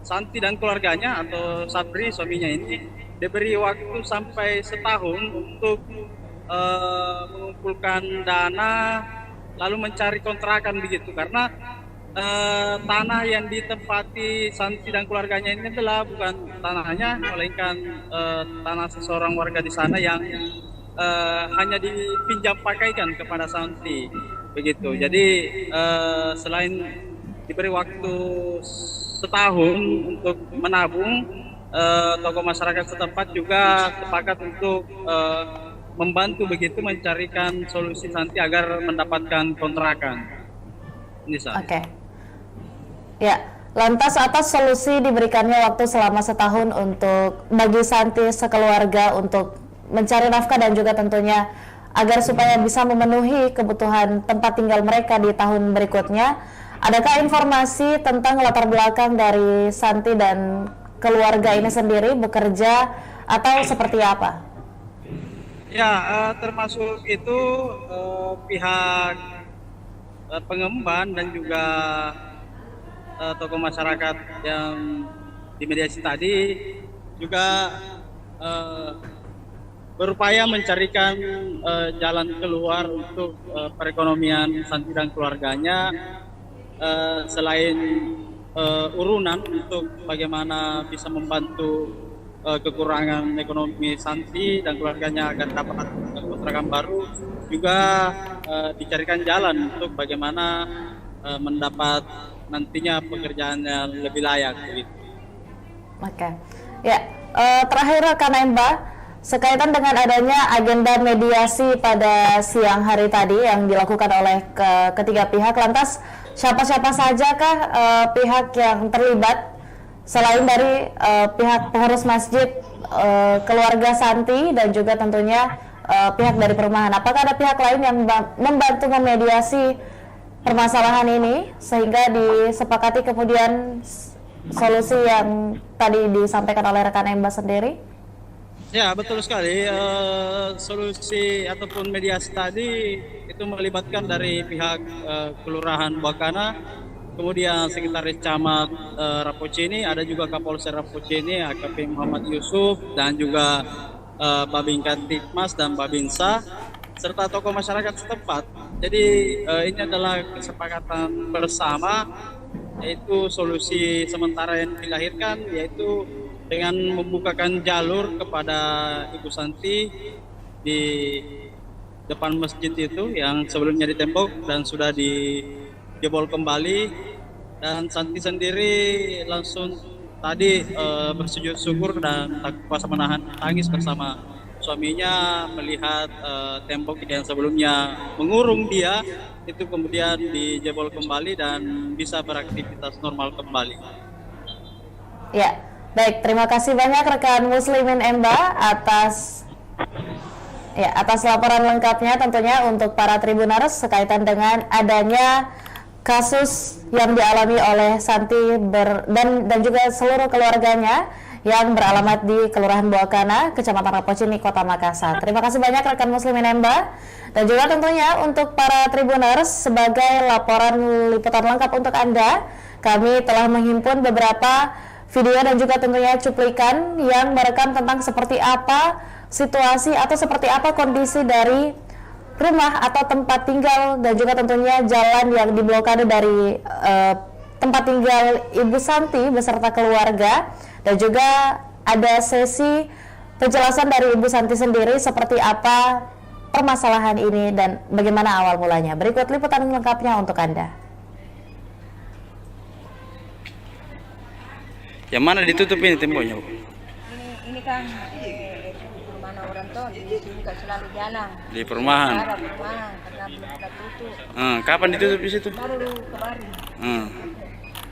Santi dan keluarganya atau Sabri suaminya ini diberi waktu sampai setahun untuk mengumpulkan dana lalu mencari kontrakan begitu, karena tanah yang ditempati Santi dan keluarganya ini adalah bukan tanahnya, melainkan tanah seseorang warga di sana yang hanya dipinjam pakaikan kepada Santi begitu. Jadi selain diberi waktu setahun untuk menabung, tokoh masyarakat setempat juga sepakat untuk membantu begitu mencarikan solusi Santi agar mendapatkan kontrakan. Nisa. Oke. Ya, lantas atas solusi diberikannya waktu selama setahun untuk bagi Santi sekeluarga untuk mencari nafkah dan juga tentunya agar supaya bisa memenuhi kebutuhan tempat tinggal mereka di tahun berikutnya. Adakah informasi tentang latar belakang dari Santi dan keluarga ini sendiri bekerja atau seperti apa? Ya, termasuk itu pihak pengemban dan juga tokoh masyarakat yang dimediasi tadi juga berupaya mencarikan jalan keluar untuk perekonomian Santi dan keluarganya, selain urunan untuk bagaimana bisa membantu kekurangan ekonomi Santi dan keluarganya agar dapat kontrakan baru, juga dicarikan jalan untuk bagaimana mendapat nantinya pekerjaan yang lebih layak begitu. Oke. Ya, terakhir rekan Emba, sekaitan dengan adanya agenda mediasi pada siang hari tadi yang dilakukan oleh ketiga pihak, lantas siapa-siapa sajakah pihak yang terlibat selain dari pihak pengurus masjid, keluarga Santi dan juga tentunya pihak dari perumahan? Apakah ada pihak lain yang membantu memediasi permasalahan ini sehingga disepakati kemudian solusi yang tadi disampaikan oleh rekan Emba sendiri? Ya, betul sekali. Solusi ataupun mediasi tadi itu melibatkan dari pihak Kelurahan Buakana, kemudian Sekretaris Camat Rapocini, ada juga Kapolsek Rapocini, AKP Muhammad Yusuf, dan juga Babin Kantikmas dan Babinsa, serta tokoh masyarakat setempat. Jadi ini adalah kesepakatan bersama, yaitu solusi sementara yang dilahirkan, yaitu dengan membukakan jalur kepada Ibu Santi di depan masjid itu yang sebelumnya ditembok dan sudah dijebol kembali, dan Santi sendiri langsung tadi bersujud syukur dan tak kuasa menahan tangis bersama suaminya melihat tembok yang sebelumnya mengurung dia itu kemudian dijebol kembali dan bisa beraktivitas normal kembali. Ya, baik, terima kasih banyak rekan Muslimin Emba atas laporan lengkapnya tentunya untuk para Tribuners sekaitan dengan adanya kasus yang dialami oleh Santi dan juga seluruh keluarganya yang beralamat di Kelurahan Buakana, Kecamatan Rapocini, Kota Makassar. Terima kasih banyak rekan Muslimin Emba, dan juga tentunya untuk para Tribuners sebagai laporan liputan lengkap untuk Anda, kami telah menghimpun beberapa video dan juga tentunya cuplikan yang merekam tentang seperti apa situasi atau seperti apa kondisi dari rumah atau tempat tinggal dan juga tentunya jalan yang diblokade dari tempat tinggal Ibu Santi beserta keluarga, dan juga ada sesi penjelasan dari Ibu Santi sendiri seperti apa permasalahan ini dan bagaimana awal mulanya. Berikut liputan lengkapnya untuk Anda. Yang mana ditutup ini temboknya, Bu? Ini kan perumahan orang tuh di sini kan selalu jalan. Di perumahan. Ada perumahan karena belum kita tutup. Kapan ditutup di situ? Baru kemarin.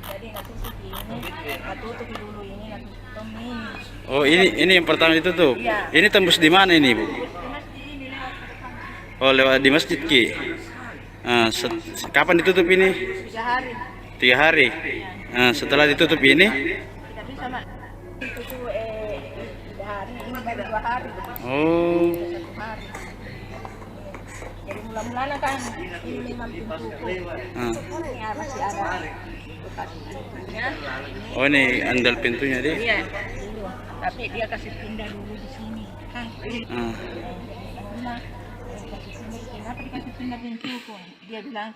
Jadi nanti ini tutup dulu ini nanti tutup ini. Oh, ini yang pertama ditutup. Iya. Ini tembus di mana ini, Bu? Oh, lewat di masjid Ki. Kapan ditutup ini? 3 hari. 3 hari. Setelah ditutup ini? Kita Itu tuh hari ini baru 2 hari. Oh. 1 hari. Jadi mula-mulanya kan ini memang pintu. Ya masih ada bekas pintunya. Oh, ini andal pintunya dia. Iya, dulu. Tapi dia kasih pindah dulu di sini kan. Nah, kasih pindah, kenapa dikasih pindah pintuku? Dia bilang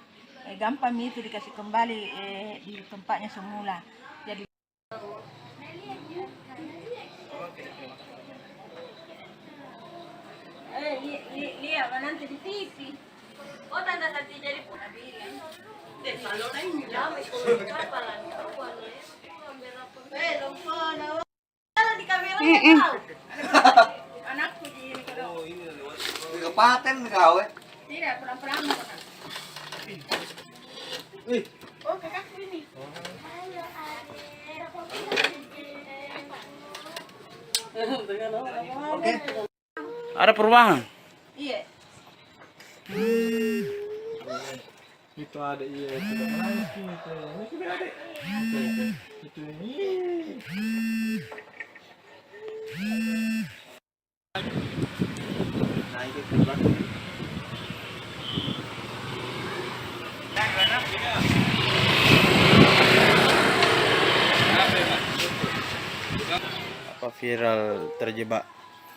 gampang itu dikasih kembali di tempatnya semula. Jadi lihat nanti di TV. Oh, tanda tadi jadi pun bilang. Kalau lain lama itu apa lagi? Di kamera tahu. Anakku di kalau Di kapaten gawe. tidak pulang-pulang. Oh, kakakku ini. Oke. Ada perubahan. Iya. Itu ada iya sudah menangis gitu. Ini sudah ada. Itu ini. Nah, itu terbang. Apa viral terjebak?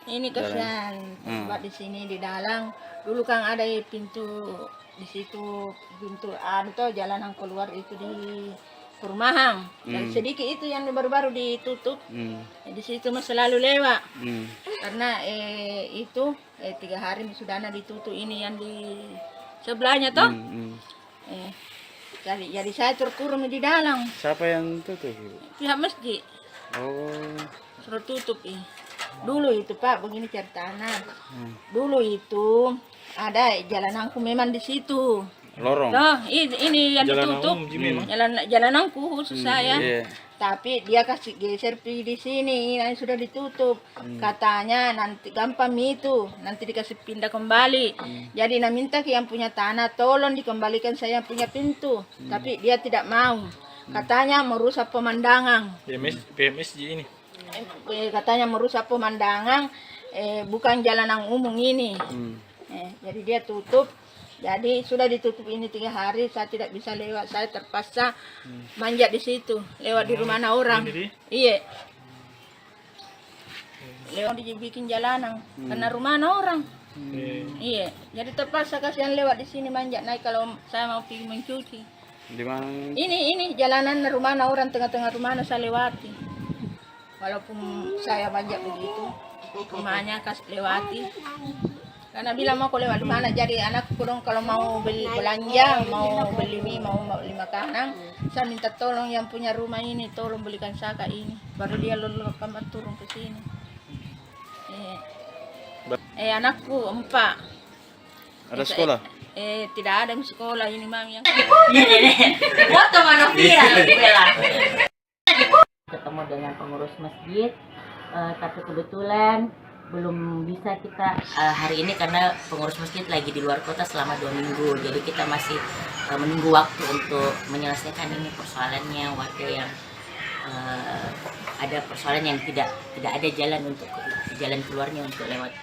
Ini kasihan tempat di sini di dalam. Dulu kan ada pintu di situ, pintu tuh jalanan keluar itu di perumahan. Dan sedikit itu yang baru-baru ditutup. Di situ mah selalu lewat. Karena itu 3 hari sudah ditutup ini yang di sebelahnya toh. Jadi saya terkurung di dalam. Siapa yang tutup? Pihak masjid Oh. suruh tutup Dulu itu Pak, begini ceritanya. Dulu itu ada jalananku memang di situ. Lorong. Nah, ini yang ditutup. Jalananku khusus saya. Iya. Tapi dia kasih geser di sini, yang sudah ditutup. Katanya nanti gampang itu, nanti dikasih pindah kembali. Jadi nak minta ke yang punya tanah, tolong dikembalikan saya yang punya pintu. Tapi dia tidak mau. Katanya merusak pemandangan. PMSJ ini. Katanya merusak pemandangan, bukan jalanan umum ini. Jadi dia tutup. Jadi sudah ditutup ini 3 hari, saya tidak bisa lewat. Saya terpaksa manjat di situ, lewat di rumah orang. Iya. Lewat dibikin jalanan, karena rumah orang. Iya. Jadi terpaksa kasihan lewat di sini manjat naik kalau saya mau pergi mencuci. Di mana? Ini jalanan rumah orang, tengah-tengah rumah saya lewati. Walaupun saya manjat begitu, rumahnya kasih lewati. Karena bilang mau lewat di mana, jadi anakku dong kalau mau beli belanja, mau beli mie, mau beli makanan, saya minta tolong yang punya rumah ini, tolong belikan saka ini, baru dia lulus kamar turun ke sini. Anakku 4. Ada sekolah? Tidak ada sekolah ini mami yang. Foto mana viral Bella. Ketemu dengan pengurus masjid, tapi kebetulan belum bisa kita hari ini karena pengurus masjid lagi di luar kota selama 2 minggu. Jadi kita masih menunggu waktu untuk menyelesaikan ini persoalannya, warga yang ada persoalan yang tidak ada jalan keluarnya untuk lewat.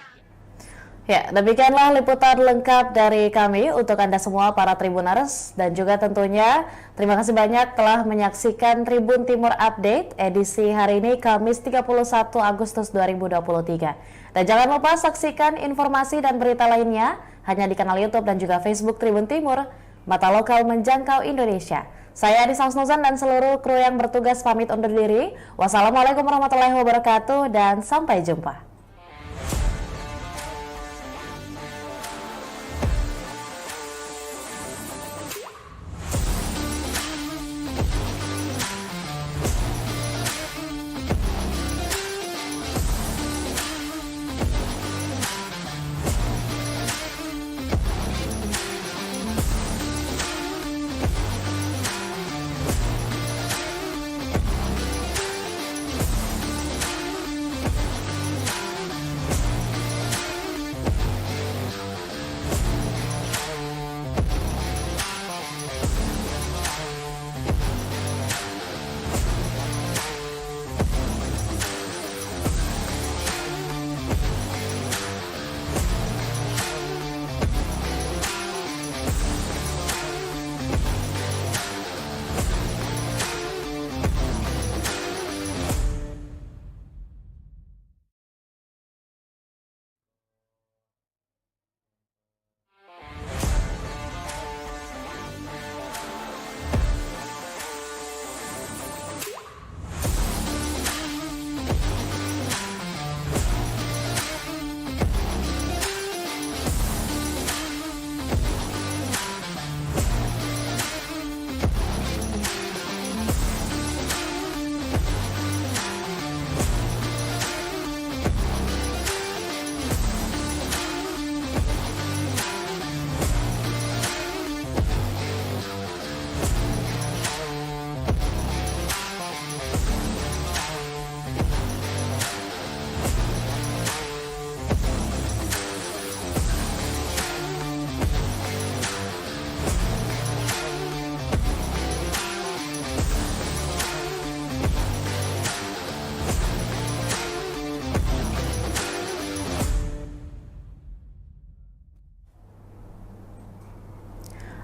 Ya, demikianlah liputan lengkap dari kami untuk Anda semua para Tribuners, dan juga tentunya terima kasih banyak telah menyaksikan Tribun Timur Update edisi hari ini Kamis 31 Agustus 2023. Dan jangan lupa saksikan informasi dan berita lainnya hanya di kanal YouTube dan juga Facebook Tribun Timur, mata lokal menjangkau Indonesia. Saya Adisa Husnuzan dan seluruh kru yang bertugas pamit undur diri. Wassalamualaikum warahmatullahi wabarakatuh dan sampai jumpa.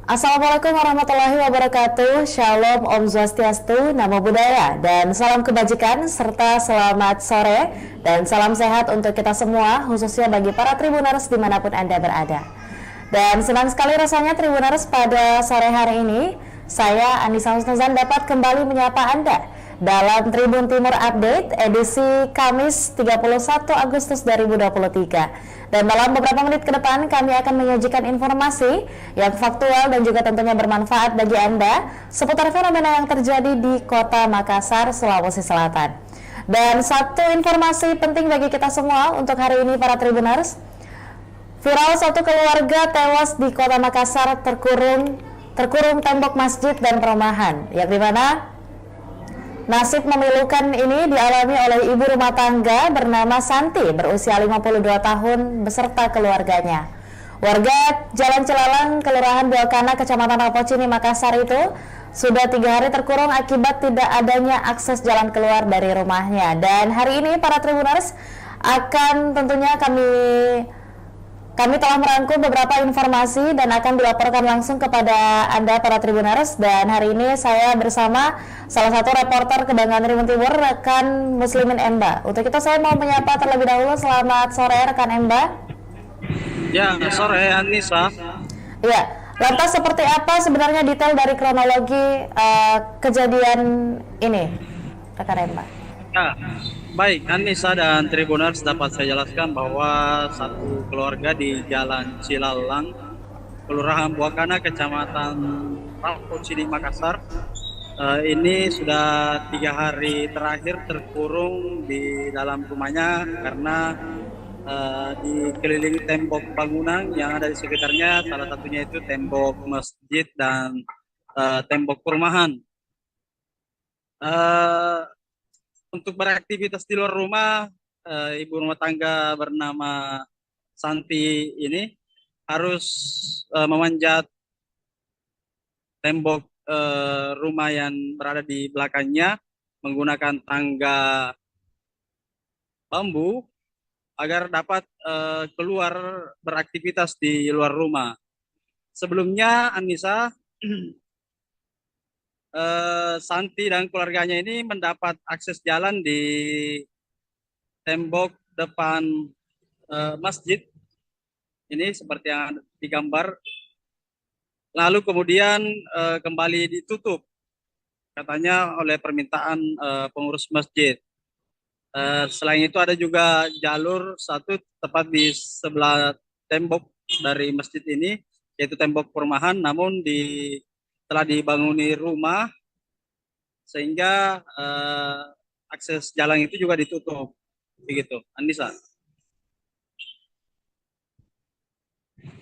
Assalamualaikum warahmatullahi wabarakatuh. Shalom, Om Swastiastu, Namo Buddhaya, dan salam kebajikan serta selamat sore dan salam sehat untuk kita semua, khususnya bagi para Tribuners dimanapun Anda berada. Dan senang sekali rasanya Tribuners pada sore hari ini, saya Anissa Husnuzan dapat kembali menyapa Anda dalam Tribun Timur Update edisi Kamis 31 Agustus 2023. Dan dalam beberapa menit ke depan kami akan menyajikan informasi yang faktual dan juga tentunya bermanfaat bagi Anda seputar fenomena yang terjadi di Kota Makassar, Sulawesi Selatan. Dan satu informasi penting bagi kita semua untuk hari ini para Tribuners. Viral satu keluarga tewas di Kota Makassar terkurung tembok masjid dan perumahan, yang dimana nasib memilukan ini dialami oleh ibu rumah tangga bernama Santi berusia 52 tahun beserta keluarganya. Warga Jalan Cilalang, Kelurahan Buakana, Kecamatan Rapocini, Makassar itu sudah 3 hari terkurung akibat tidak adanya akses jalan keluar dari rumahnya. Dan hari ini para Tribuners akan tentunya kami telah merangkum beberapa informasi dan akan dilaporkan langsung kepada Anda para Tribuners. Dan hari ini saya bersama salah satu reporter Kebanggaan Tribun Timur, rekan Muslimin Emba. Untuk itu saya mau menyapa terlebih dahulu. Selamat sore rekan Emba. Ya, sore Anissa. Ya, lantas seperti apa sebenarnya detail dari kronologi kejadian ini, rekan Emba? Ya, baik Anissa dan Tribuners, dapat saya jelaskan bahwa satu keluarga di Jalan Cilalang, Kelurahan Buakana, Kecamatan Rapocini, Makassar, ini sudah 3 hari terakhir terkurung di dalam rumahnya karena dikelilingi tembok bangunan yang ada di sekitarnya, salah satunya itu tembok masjid dan tembok perumahan. Untuk beraktivitas di luar rumah, ibu rumah tangga bernama Santi ini harus memanjat tembok rumah yang berada di belakangnya menggunakan tangga bambu agar dapat keluar beraktivitas di luar rumah. Sebelumnya Anissa, Santi dan keluarganya ini mendapat akses jalan di tembok depan masjid ini seperti yang digambar, lalu kemudian kembali ditutup katanya oleh permintaan pengurus masjid. Selain itu ada juga jalur satu tepat di sebelah tembok dari masjid ini, yaitu tembok perumahan, namun telah dibanguni rumah sehingga akses jalan itu juga ditutup. Begitu, Anissa.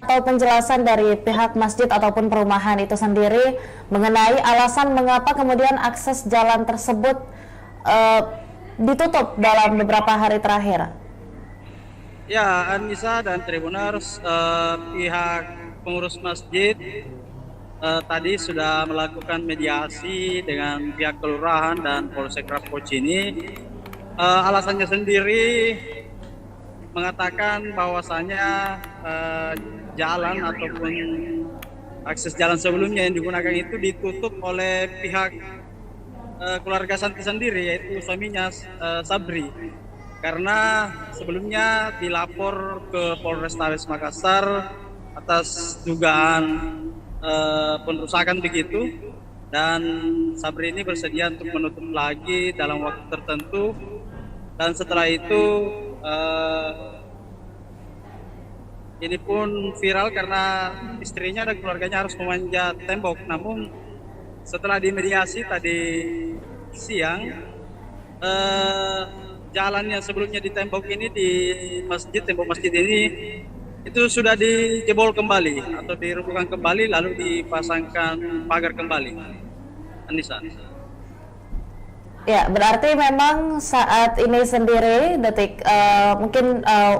Atau penjelasan dari pihak masjid ataupun perumahan itu sendiri mengenai alasan mengapa kemudian akses jalan tersebut ditutup dalam beberapa hari terakhir. Ya, Anissa dan Tribuners, pihak pengurus masjid tadi sudah melakukan mediasi dengan pihak kelurahan dan Polsek Rapocini. Alasannya sendiri mengatakan bahwasanya jalan ataupun akses jalan sebelumnya yang digunakan itu ditutup oleh pihak keluarga Santi sendiri, yaitu suaminya Sabri, karena sebelumnya dilapor ke Polrestabes Makassar atas dugaan perusakan begitu, dan Sabri ini bersedia untuk menutup lagi dalam waktu tertentu, dan setelah itu ini pun viral karena istrinya dan keluarganya harus memanjat tembok. Namun setelah dimediasi tadi siang, jalan yang sebelumnya di tembok ini, di masjid, tembok masjid ini itu sudah dijebol kembali atau dirobohkan kembali, lalu dipasangkan pagar kembali. Anissa. Ya, berarti memang saat ini sendiri,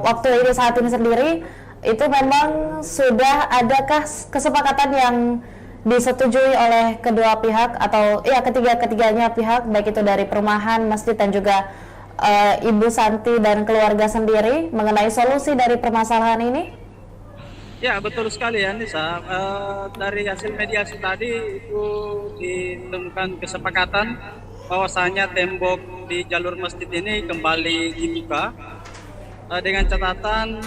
waktu ini saat ini sendiri, itu memang sudah adakah kesepakatan yang disetujui oleh kedua pihak atau ya ketiga-ketiganya pihak, baik itu dari perumahan, masjid dan juga Ibu Santi dan keluarga sendiri mengenai solusi dari permasalahan ini? Ya, betul sekali ya Nisa. Dari hasil mediasi tadi itu ditemukan kesepakatan bahwasanya tembok di jalur masjid ini kembali dibuka dengan catatan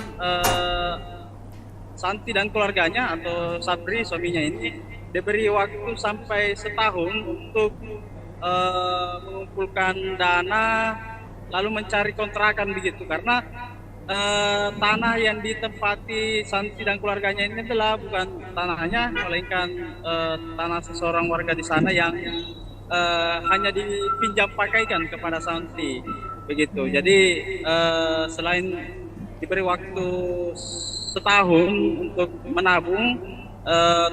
Santi dan keluarganya atau Sabri suaminya ini diberi waktu sampai setahun untuk mengumpulkan dana lalu mencari kontrakan begitu, karena tanah yang ditempati Santi dan keluarganya ini adalah bukan tanahnya, melainkan tanah seseorang warga di sana yang hanya dipinjam pakaikan kepada Santi begitu. Jadi selain diberi waktu setahun untuk menabung,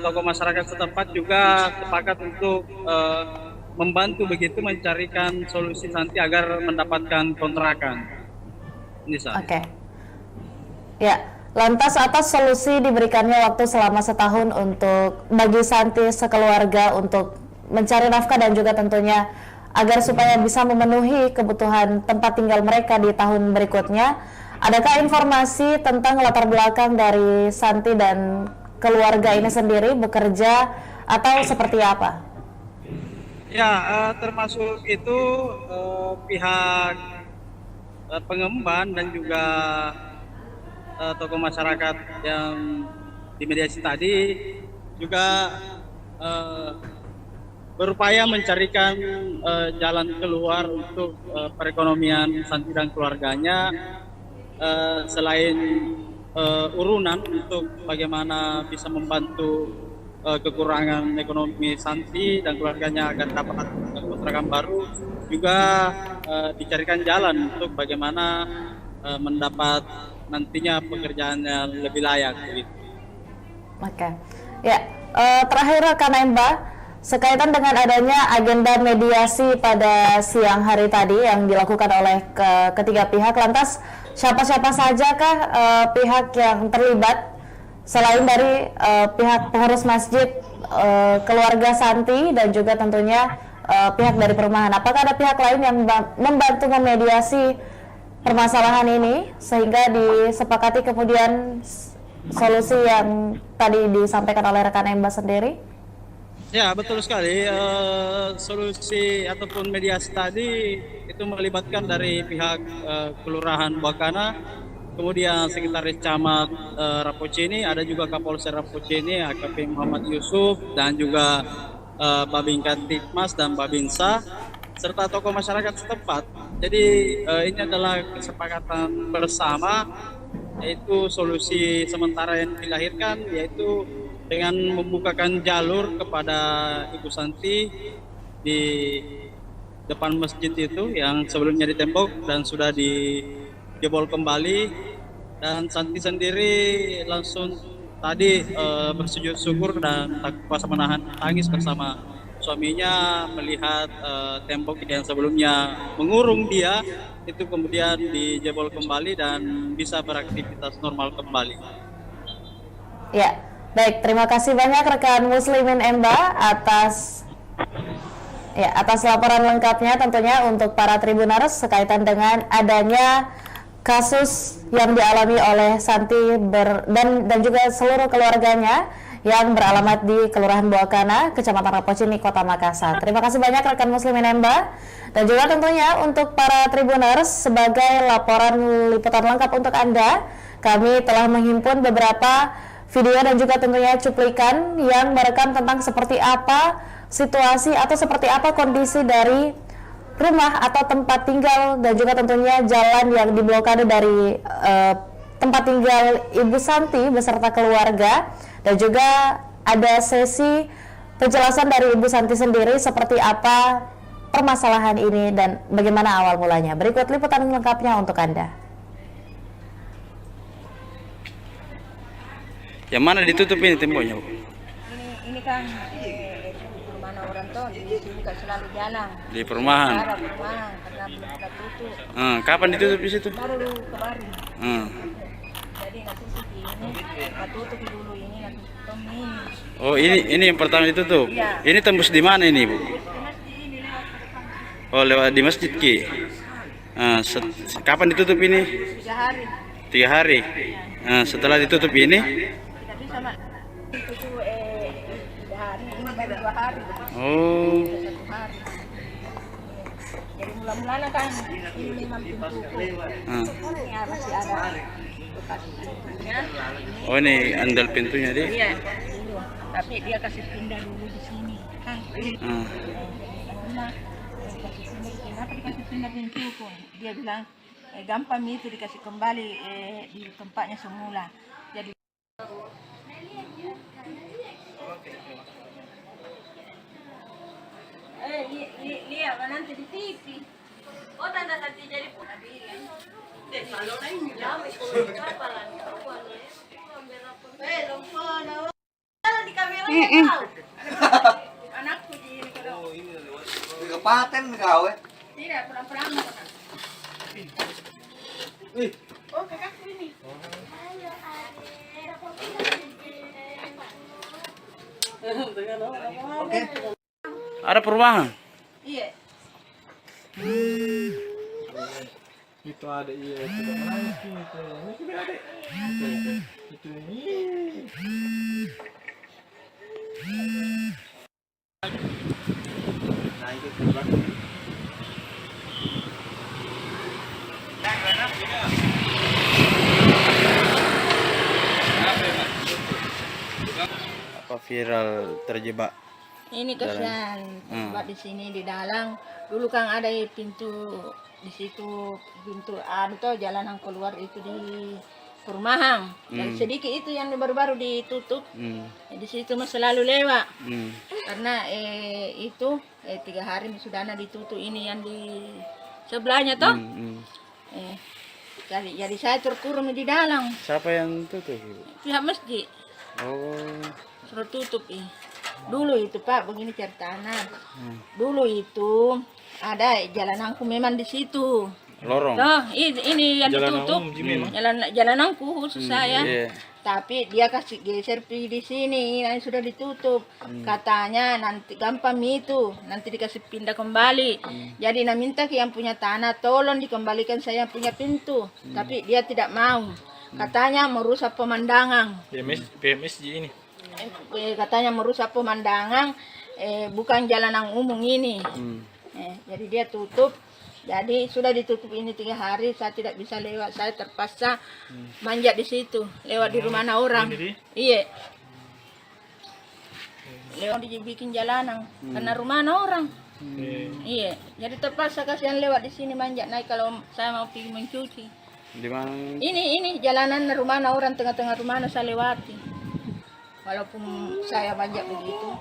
tokoh masyarakat setempat juga sepakat untuk membantu begitu mencarikan solusi Santi agar mendapatkan kontrakan. Nisa. Oke. Ya, lantas atas solusi diberikannya waktu selama setahun untuk bagi Santi sekeluarga untuk mencari nafkah dan juga tentunya agar supaya bisa memenuhi kebutuhan tempat tinggal mereka di tahun berikutnya. Adakah informasi tentang latar belakang dari Santi dan keluarga ini sendiri bekerja atau seperti apa? Ya, termasuk itu pihak pengemban dan juga tokoh masyarakat yang dimediasi tadi juga berupaya mencarikan jalan keluar untuk perekonomian Santi dan keluarganya, selain urunan untuk bagaimana bisa membantu kekurangan ekonomi Santi dan keluarganya agar dapat kontrakan baru, juga dicarikan jalan untuk bagaimana mendapat nantinya pekerjaan yang lebih layak gitu. Oke. Ya, terakhir rekan Emba, sekaitan dengan adanya agenda mediasi pada siang hari tadi yang dilakukan oleh ketiga pihak, lantas siapa-siapa sajakah pihak yang terlibat selain dari pihak pengurus masjid, keluarga Santi dan juga tentunya pihak dari perumahan? Apakah ada pihak lain yang membantu memediasi permasalahan ini sehingga disepakati kemudian solusi yang tadi disampaikan oleh rekan Emba sendiri? Ya, betul sekali. Solusi ataupun mediasi tadi itu melibatkan dari pihak Kelurahan Buakana, kemudian Sekretaris Camat Rapocini, ada juga Kapolsek Rapocini, AKP Muhammad Yusuf, dan juga Babin Kantikmas dan Babinsa, serta tokoh masyarakat setempat. Jadi ini adalah kesepakatan bersama, yaitu solusi sementara yang dilahirkan, yaitu dengan membukakan jalur kepada Ibu Santi di depan masjid itu yang sebelumnya ditembok dan sudah dijebol kembali, dan Santi sendiri langsung tadi bersujud syukur dan tak kuasa menahan tangis bersama suaminya melihat tembok yang sebelumnya mengurung dia itu kemudian dijebol kembali dan bisa beraktivitas normal kembali. Ya, baik, terima kasih banyak rekan Muslimin Emba atas laporan lengkapnya tentunya untuk para Tribuners sekaitan dengan adanya kasus yang dialami oleh Santi dan juga seluruh keluarganya yang beralamat di Kelurahan Buakana, Kecamatan Rapocini, Kota Makassar. Terima kasih banyak rekan Muslimin Emba, dan juga tentunya untuk para Tribuners sebagai laporan liputan lengkap untuk Anda, kami telah menghimpun beberapa video dan juga tentunya cuplikan yang merekam tentang seperti apa situasi atau seperti apa kondisi dari rumah atau tempat tinggal dan juga tentunya jalan yang diblokade dari tempat tinggal Ibu Santi beserta keluarga, dan juga ada sesi penjelasan dari Ibu Santi sendiri seperti apa permasalahan ini dan bagaimana awal mulanya. Berikut liputan lengkapnya untuk Anda. Yang mana ditutup ini temboknya, Bu? Ini kan perumahan orang tuh di sini kan selalu jalan. Di perumahan. Ada perumahan karena belum ada tutup. Kapan ditutup di situ? Baru kemarin. Jadi nanti ini kita tutup dulu ini nanti tutup ini. Oh, ini yang pertama ditutup. Iya. Ini tembus di mana ini, Bu? Oh, lewat di masjid Ki. Kapan ditutup ini? 3 hari. 3 hari. Setelah ditutup ini? Kita Oh. Satu hari. Jadi mula-mulanya kan ini memang pintu ya masih ada bekas pintunya. Oh, ini andal pintunya dia. Iya, dulu. Tapi dia kasih pindah dulu di sini kan. Karena kasih pindah di sini, kenapa dikasih pindah pintu pun? Dia bilang gampang itu dikasih kembali di tempatnya semula. Jadi lihat nanti di TV. Oh, tanda nanti jadi di kamera anakku di Di kapaten gawe. tidak perang-perang. Oh, kakakku ini. Oke. Ada perubahan. Iya. Itu ada iya itu nangis gitu. Ini sudah ada. Itu ini. Nah itu pulang. Apa viral terjebak? Ini kasihan tempat di sini di dalam. Dulu kan ada pintu di situ, pintu tuh jalanan keluar itu di perumahan. Dan sedikit itu yang baru-baru ditutup. Di situ mah selalu lewat. Karena itu 3 hari sudah ditutup ini yang di sebelahnya toh. Jadi saya terkurung di dalam. Siapa yang tutup? Pihak masjid Oh. suruh tutup Dulu itu Pak, begini ceritanya. Dulu itu ada jalananku memang di situ. Lorong. Nah, ini yang ditutup. Jalananku khusus saya. Iya. Tapi dia kasih geser di sini, yang sudah ditutup. Katanya nanti gampang itu, nanti dikasih pindah kembali. Jadi minta ke yang punya tanah, tolong dikembalikan saya punya pintu. Tapi dia tidak mau. Katanya merusak pemandangan. PMS ini. Katanya merusak pemandangan, bukan jalanan umum ini. Jadi dia tutup. Jadi sudah ditutup ini 3 hari, saya tidak bisa lewat. Saya terpaksa manjat di situ, lewat di rumah orang. Iya. Lewat dibikin jalanan, karena rumah orang. Iya. Jadi terpaksa kasihan lewat di sini manjat naik kalau saya mau pergi mencuci. Di mana? Ini jalanan rumah orang, tengah-tengah rumah saya lewati. Walaupun saya manjat begitu,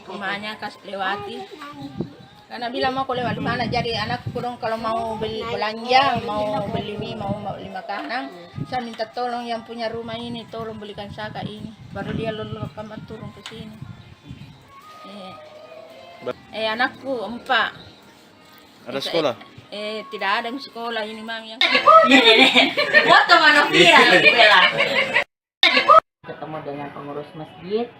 rumahnya kasih lewati. Karena bilang mau lewat di mana, jadi anakku dong kalau mau beli belanja, mau beli mie, mau beli makanan, saya minta tolong yang punya rumah ini, tolong belikan saka ini. Baru dia lalu kamar turun ke sini. Anakku 4. Ada sekolah? Tidak ada di sekolah ini mang yang. Foto mana viral bela. Ketemu dengan pengurus masjid,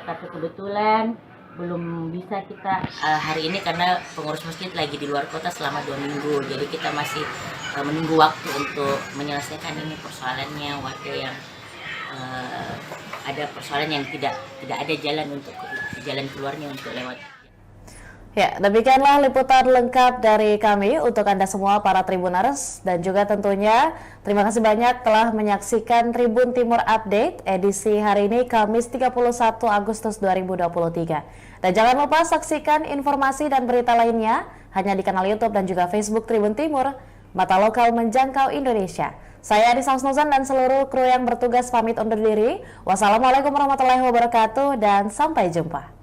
tapi kebetulan belum bisa kita hari ini karena pengurus masjid lagi di luar kota selama 2 minggu. Jadi kita masih menunggu waktu untuk menyelesaikan ini persoalannya, warga yang ada persoalan yang tidak ada jalan keluarnya untuk lewat. Ya, demikianlah liputan lengkap dari kami untuk Anda semua para Tribuners, dan juga tentunya terima kasih banyak telah menyaksikan Tribun Timur Update edisi hari ini Kamis 31 Agustus 2023. Dan jangan lupa saksikan informasi dan berita lainnya hanya di kanal YouTube dan juga Facebook Tribun Timur, mata lokal menjangkau Indonesia. Saya Adisa Husnuzan dan seluruh kru yang bertugas pamit undur diri. Wassalamualaikum warahmatullahi wabarakatuh dan sampai jumpa.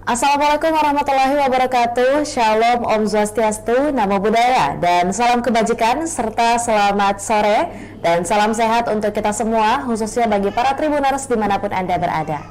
Assalamualaikum warahmatullahi wabarakatuh. Shalom, Om Swastiastu, Namo Buddhaya, dan salam kebajikan serta selamat sore dan salam sehat untuk kita semua, khususnya bagi para Tribuners dimanapun Anda berada.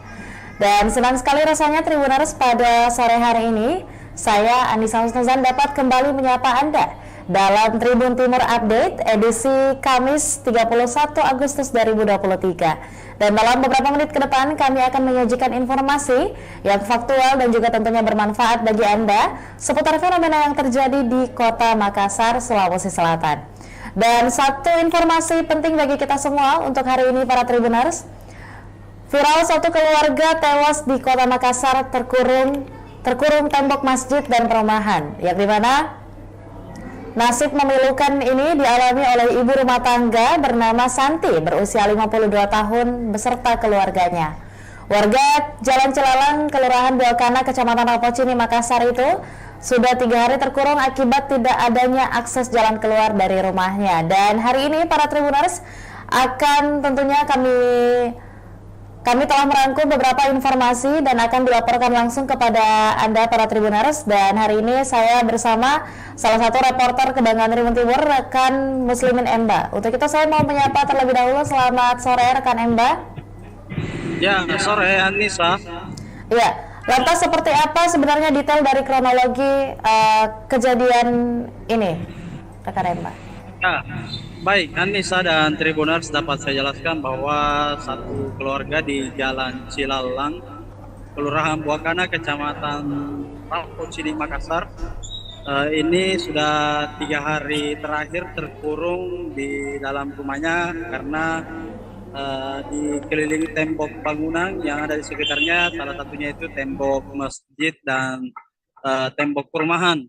Dan senang sekali rasanya Tribuners pada sore hari ini, saya Anissa Husnuzan dapat kembali menyapa Anda dalam Tribun Timur Update edisi Kamis 31 Agustus 2023. Dan dalam beberapa menit ke depan kami akan menyajikan informasi yang faktual dan juga tentunya bermanfaat bagi Anda seputar fenomena yang terjadi di Kota Makassar, Sulawesi Selatan. Dan satu informasi penting bagi kita semua untuk hari ini para Tribuners. Viral satu keluarga tewas di Kota Makassar terkurung tembok masjid dan perumahan, yang dimana nasib memilukan ini dialami oleh ibu rumah tangga bernama Santi berusia 52 tahun beserta keluarganya. Warga Jalan Cilalang, Kelurahan Buakana, Kecamatan Rapocini, Makassar itu sudah 3 hari terkurung akibat tidak adanya akses jalan keluar dari rumahnya. Dan hari ini para Tribuners akan tentunya kami telah merangkum beberapa informasi dan akan dilaporkan langsung kepada Anda para Tribuners. Dan hari ini saya bersama salah satu reporter Kebanggaan Tribun Timur, rekan Muslimin Emba. Untuk itu saya mau menyapa terlebih dahulu. Selamat sore rekan Emba. Ya, sore Anissa. Ya, lantas seperti apa sebenarnya detail dari kronologi kejadian ini, rekan Emba? Ya, baik, Anissa dan Tribuners, dapat saya jelaskan bahwa satu keluarga di Jalan Cilalang, Kelurahan Buakana, Kecamatan Rapocini, Makassar, ini sudah 3 hari terakhir terkurung di dalam rumahnya karena dikelilingi tembok bangunan yang ada di sekitarnya, salah satunya itu tembok masjid dan tembok perumahan.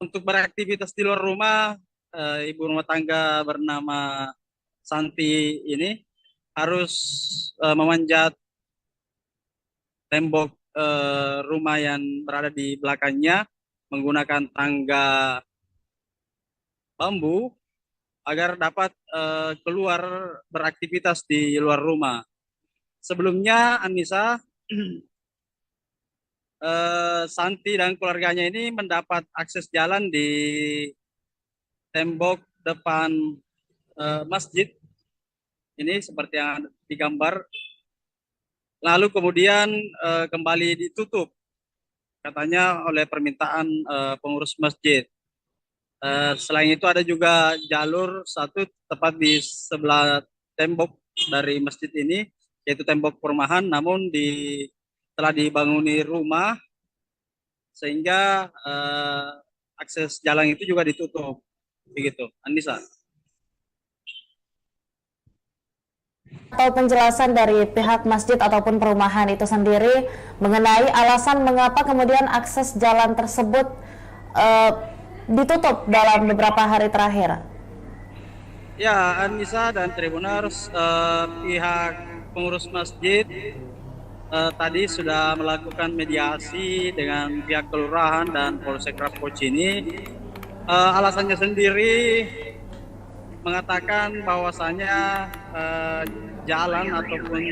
Untuk beraktivitas di luar rumah, ibu rumah tangga bernama Santi ini harus memanjat tembok rumah yang berada di belakangnya menggunakan tangga bambu agar dapat keluar beraktivitas di luar rumah. Sebelumnya, Anissa, Santi dan keluarganya ini mendapat akses jalan di tembok depan masjid ini seperti yang digambar, lalu kemudian kembali ditutup katanya oleh permintaan pengurus masjid. Selain itu ada juga jalur satu tepat di sebelah tembok dari masjid ini, yaitu tembok perumahan, namun telah dibanguni rumah sehingga akses jalan itu juga ditutup, begitu, Anissa. Atau penjelasan dari pihak masjid ataupun perumahan itu sendiri mengenai alasan mengapa kemudian akses jalan tersebut ditutup dalam beberapa hari terakhir. Ya, Anissa dan Tribuners, pihak pengurus masjid tadi sudah melakukan mediasi dengan pihak kelurahan dan Polsek Rapocini. Alasannya sendiri mengatakan bahwasanya jalan ataupun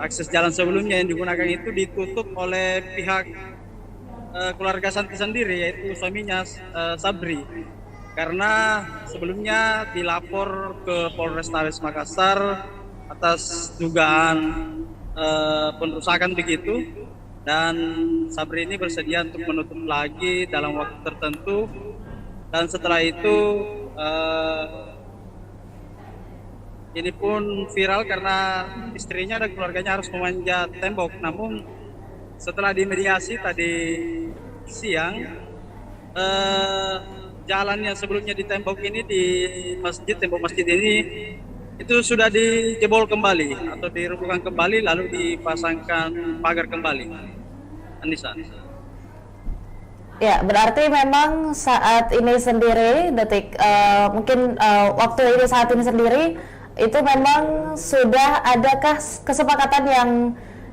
akses jalan sebelumnya yang digunakan itu ditutup oleh pihak keluarga Santi sendiri, yaitu suaminya Sabri, karena sebelumnya dilapor ke Polrestabes Makassar atas dugaan perusakan begitu, dan Sabri ini bersedia untuk menutup lagi dalam waktu tertentu, dan setelah itu ini pun viral karena istrinya dan keluarganya harus memanjat tembok. Namun setelah dimediasi tadi siang, jalan yang sebelumnya di tembok ini, di masjid, tembok masjid ini itu sudah dijebol kembali atau dirobohkan kembali, lalu dipasangkan pagar kembali. Anissa. Ya, berarti memang saat ini sendiri, waktu ini saat ini sendiri itu memang sudah adakah kesepakatan yang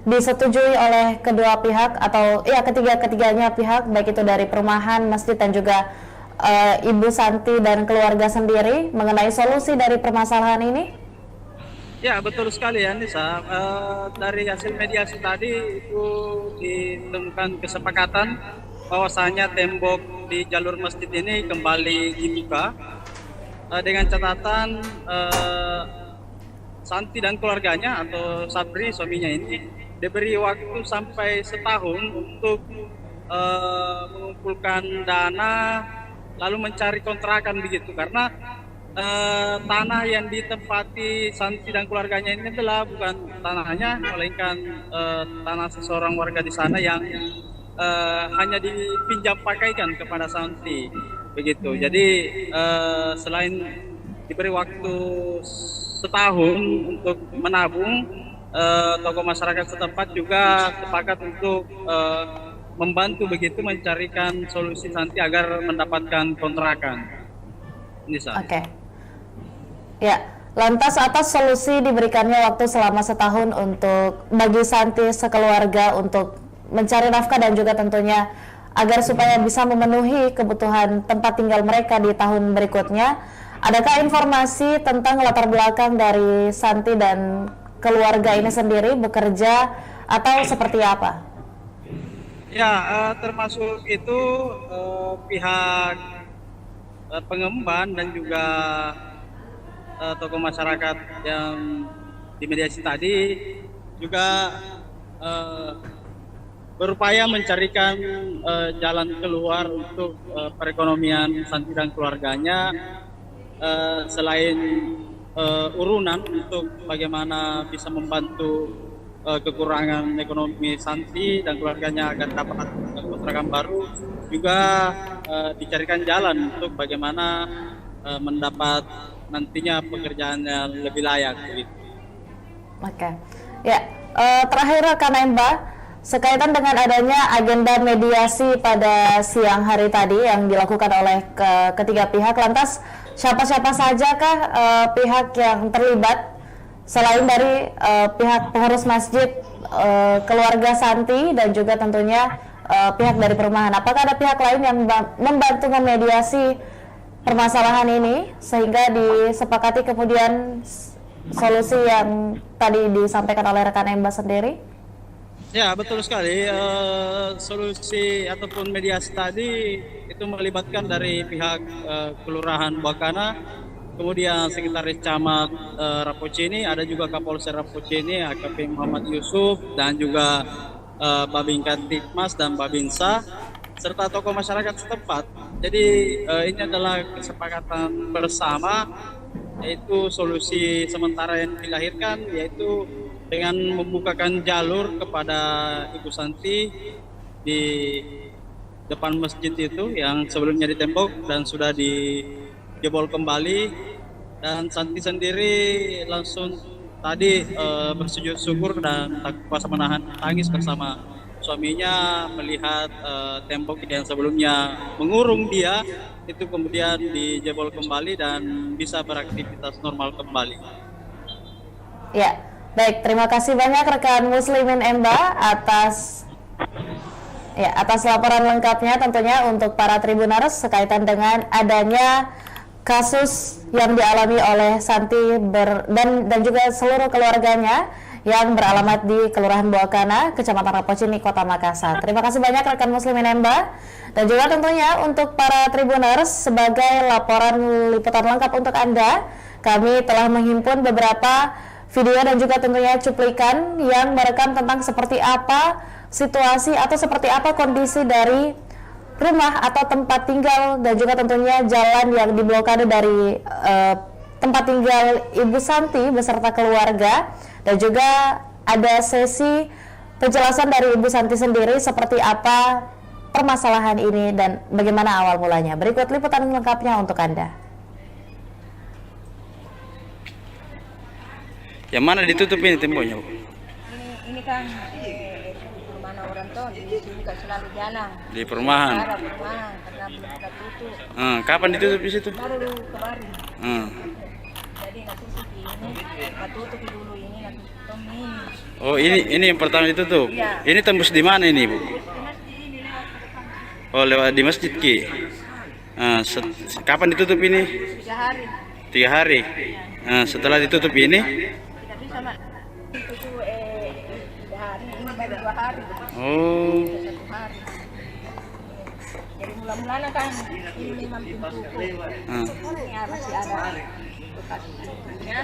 disetujui oleh kedua pihak atau ketiganya pihak, baik itu dari perumahan, masjid dan juga Ibu Santi dan keluarga sendiri mengenai solusi dari permasalahan ini? Ya, betul sekali ya Nisa. Dari hasil mediasi tadi itu ditemukan kesepakatan bahwasanya tembok di jalur masjid ini kembali dibuka dengan catatan Santi dan keluarganya atau Sabri suaminya ini diberi waktu sampai setahun untuk mengumpulkan dana lalu mencari kontrakan begitu, karena tanah yang ditempati Santi dan keluarganya ini adalah bukan tanahnya, melainkan tanah seseorang warga di sana yang hanya dipinjam pakaikan kepada Santi begitu. Jadi selain diberi waktu setahun untuk menabung, tokoh masyarakat setempat juga sepakat untuk membantu begitu mencarikan solusi Santi agar mendapatkan kontrakan. Nisa. Oke. Ya, lantas atas solusi diberikannya waktu selama setahun untuk bagi Santi sekeluarga untuk mencari nafkah dan juga tentunya agar supaya bisa memenuhi kebutuhan tempat tinggal mereka di tahun berikutnya. Adakah informasi tentang latar belakang dari Santi dan keluarga ini sendiri bekerja atau seperti apa? Ya, termasuk itu pihak pengemban dan juga tokoh masyarakat yang dimediasi tadi juga berupaya mencarikan jalan keluar untuk perekonomian Santi dan keluarganya, selain urunan untuk bagaimana bisa membantu kekurangan ekonomi Santi dan keluarganya agar dapat kontrakan baru, juga dicarikan jalan untuk bagaimana mendapat nantinya pekerjaan yang lebih layak begitu. Oke. Ya, terakhir rekan Emba, sekaitan dengan adanya agenda mediasi pada siang hari tadi yang dilakukan oleh ketiga pihak, lantas siapa-siapa sajakah pihak yang terlibat selain dari pihak pengurus masjid, keluarga Santi dan juga tentunya pihak dari perumahan? Apakah ada pihak lain yang membantu memediasi permasalahan ini sehingga disepakati kemudian solusi yang tadi disampaikan oleh rekan Emba sendiri? Ya, betul sekali. Solusi ataupun mediasi tadi itu melibatkan dari pihak Kelurahan Buakana, kemudian Sekretaris Camat Rapocini, ada juga Kapolsek Rapocini, AKP Muhammad Yusuf, dan juga Babinkan Tikmas dan Babinsa, serta tokoh masyarakat setempat. Jadi ini adalah kesepakatan bersama, yaitu solusi sementara yang dilahirkan, yaitu dengan membukakan jalur kepada Ibu Santi di depan masjid itu yang sebelumnya ditembok dan sudah dijebol kembali, dan Santi sendiri langsung tadi bersujud syukur dan tak kuasa menahan tangis bersama suaminya melihat tembok yang sebelumnya mengurung dia itu kemudian dijebol kembali dan bisa beraktivitas normal kembali. Ya, baik, terima kasih banyak rekan Muslimin Emba atas laporan lengkapnya tentunya untuk para Tribuners sekaitan dengan adanya kasus yang dialami oleh Santi dan juga seluruh keluarganya yang beralamat di Kelurahan Buakana, Kecamatan Rapocini, Kota Makassar. Terima kasih banyak rekan Muslimin Emba, dan juga tentunya untuk para Tribuners sebagai laporan liputan lengkap untuk Anda, kami telah menghimpun beberapa video dan juga tentunya cuplikan yang merekam tentang seperti apa situasi atau seperti apa kondisi dari rumah atau tempat tinggal dan juga tentunya jalan yang diblokade dari tempat tinggal Ibu Santi beserta keluarga, dan juga ada sesi penjelasan dari Ibu Santi sendiri seperti apa permasalahan ini dan bagaimana awal mulanya. Berikut liputan lengkapnya untuk Anda. Yang mana ditutup ini temboknya, Bu? Ini kan perumahan orang tuh di sini kan selalu jalan. Di perumahan. Ada perumahan karena belum ada tutup. Kapan ditutup di situ? Baru kemarin. Jadi nanti ini tutup dulu, ini nanti tutup ini. Oh, ini yang pertama ditutup. Iya. Ini tembus di mana ini, Bu? Oh, lewat di masjid Ki. Kapan ditutup ini? 3 hari. 3 hari. Setelah ditutup ini? Kita Itu tuh hari ini baru 2 hari. Oh. 1 hari. Jadi mula-mulanya kan ini memang pintu ya masih ada bekas pintunya.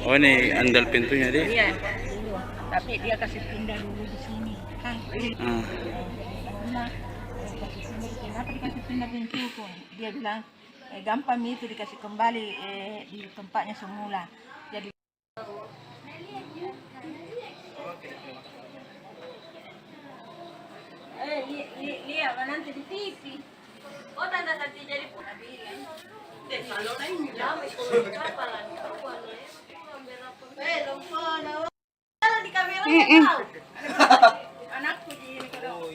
Oh, ini andal pintunya deh. Iya, dulu. Tapi dia kasih pindah dulu di sini kan. Karena kasih pindah, kenapa dikasih pindah pintu pun? Dia bilang gampang itu dikasih kembali di tempatnya semula. Jadi lihat nanti di TV. Oh, tanda nanti jadi kalau lain jauh itu apa lagi? Di kamera tahu. Anakku di ini kalau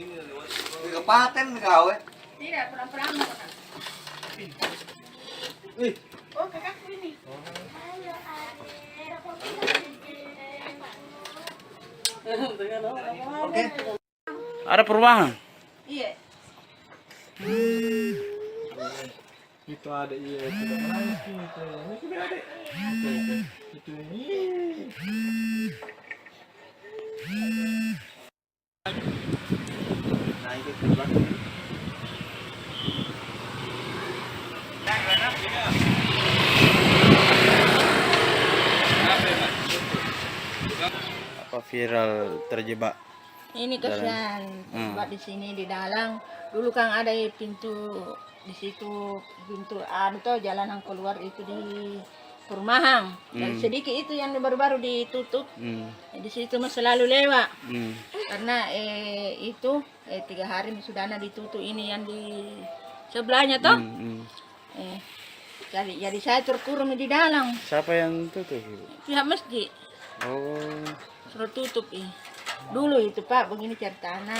Kapaten kau tidak perang-perang. Oh, kakakku ini. Oke. Ada perubahan. Iya. Itu ada iya tidak menangis gitu. Ini sudah ada. Itu ini. Naik ke belakang. Apa viral terjebak? Ini kasihan buat di sini di dalam. Dulu kan ada pintu di situ, pintu tuh jalanan keluar itu di perumahan. Dan sedikit itu yang baru-baru ditutup. Di situ mah selalu lewat. Karena itu 3 hari sudah ditutup ini yang di sebelahnya toh. Jadi saya terkurung di dalam. Siapa yang tutup, Ibu? Pihak masjid Oh. suruh tutup Dulu itu Pak, begini ceritanya.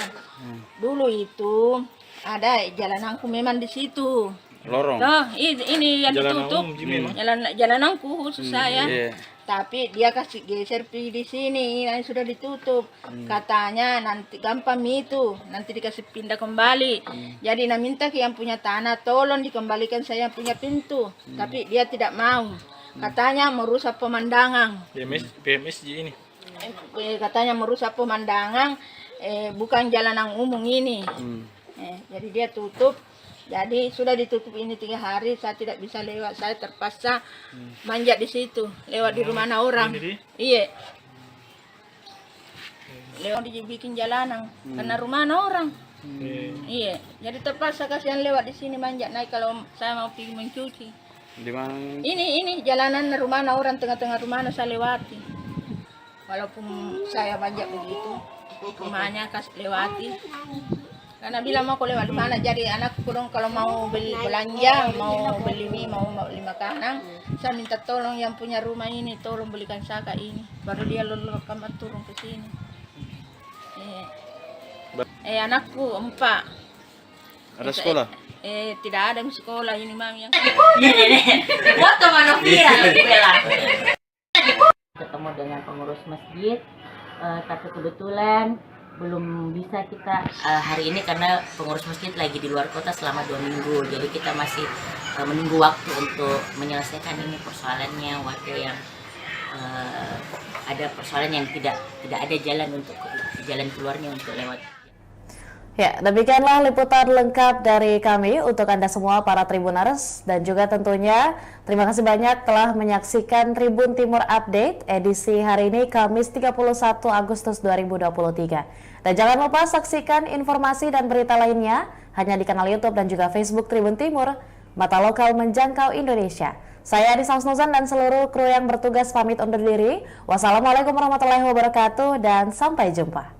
Dulu itu ada jalananku memang di situ. Lorong. Toh, ini yang Jalan ditutup. umum, Jalananku khusus saya. Iya. Tapi dia kasih geser di sini yang sudah ditutup. Katanya nanti gampang itu, nanti dikasih pindah kembali. Jadi minta ke yang punya tanah tolong dikembalikan saya punya pintu. Tapi dia tidak mau. Katanya merusak pemandangan. PMS ini. Katanya merusak pemandangan, bukan jalanan umum ini. Jadi dia tutup. Jadi sudah ditutup ini 3 hari, saya tidak bisa lewat. Saya terpaksa manjat di situ, lewat di rumah orang. Iya. Lewat dibikin jalanan, karena rumah orang. Iya. Jadi terpaksa kasihan lewat di sini manjat naik kalau saya mau pergi mencuci. Di mana? Ini jalanan rumah orang, tengah-tengah rumah saya lewati. Walaupun saya manjat begitu, rumahnya kasih lewati. Karena bilang mau aku lewat di mana, jadi anakku dong kalau mau beli belanja, mau beli mie, mau beli makanan, saya minta tolong yang punya rumah ini, tolong belikan saya ini. Baru dia lalu kamar turun ke sini. Anakku 4. Ada sekolah? Tidak ada sekolah ini mami yang. Foto mana viral bela. Ketemu dengan pengurus masjid, tapi kebetulan belum bisa kita hari ini karena pengurus masjid lagi di luar kota selama 2 minggu. Jadi kita masih menunggu waktu untuk menyelesaikan ini persoalannya, waktu yang ada persoalan yang tidak ada jalan keluarnya untuk lewat. Ya, demikianlah liputan lengkap dari kami untuk Anda semua para Tribuners, dan juga tentunya terima kasih banyak telah menyaksikan Tribun Timur Update edisi hari ini Kamis 31 Agustus 2023. Dan jangan lupa saksikan informasi dan berita lainnya hanya di kanal YouTube dan juga Facebook Tribun Timur, mata lokal menjangkau Indonesia. Saya Adi Samsnuzan dan seluruh kru yang bertugas pamit undur diri. Wassalamualaikum warahmatullahi wabarakatuh dan sampai jumpa.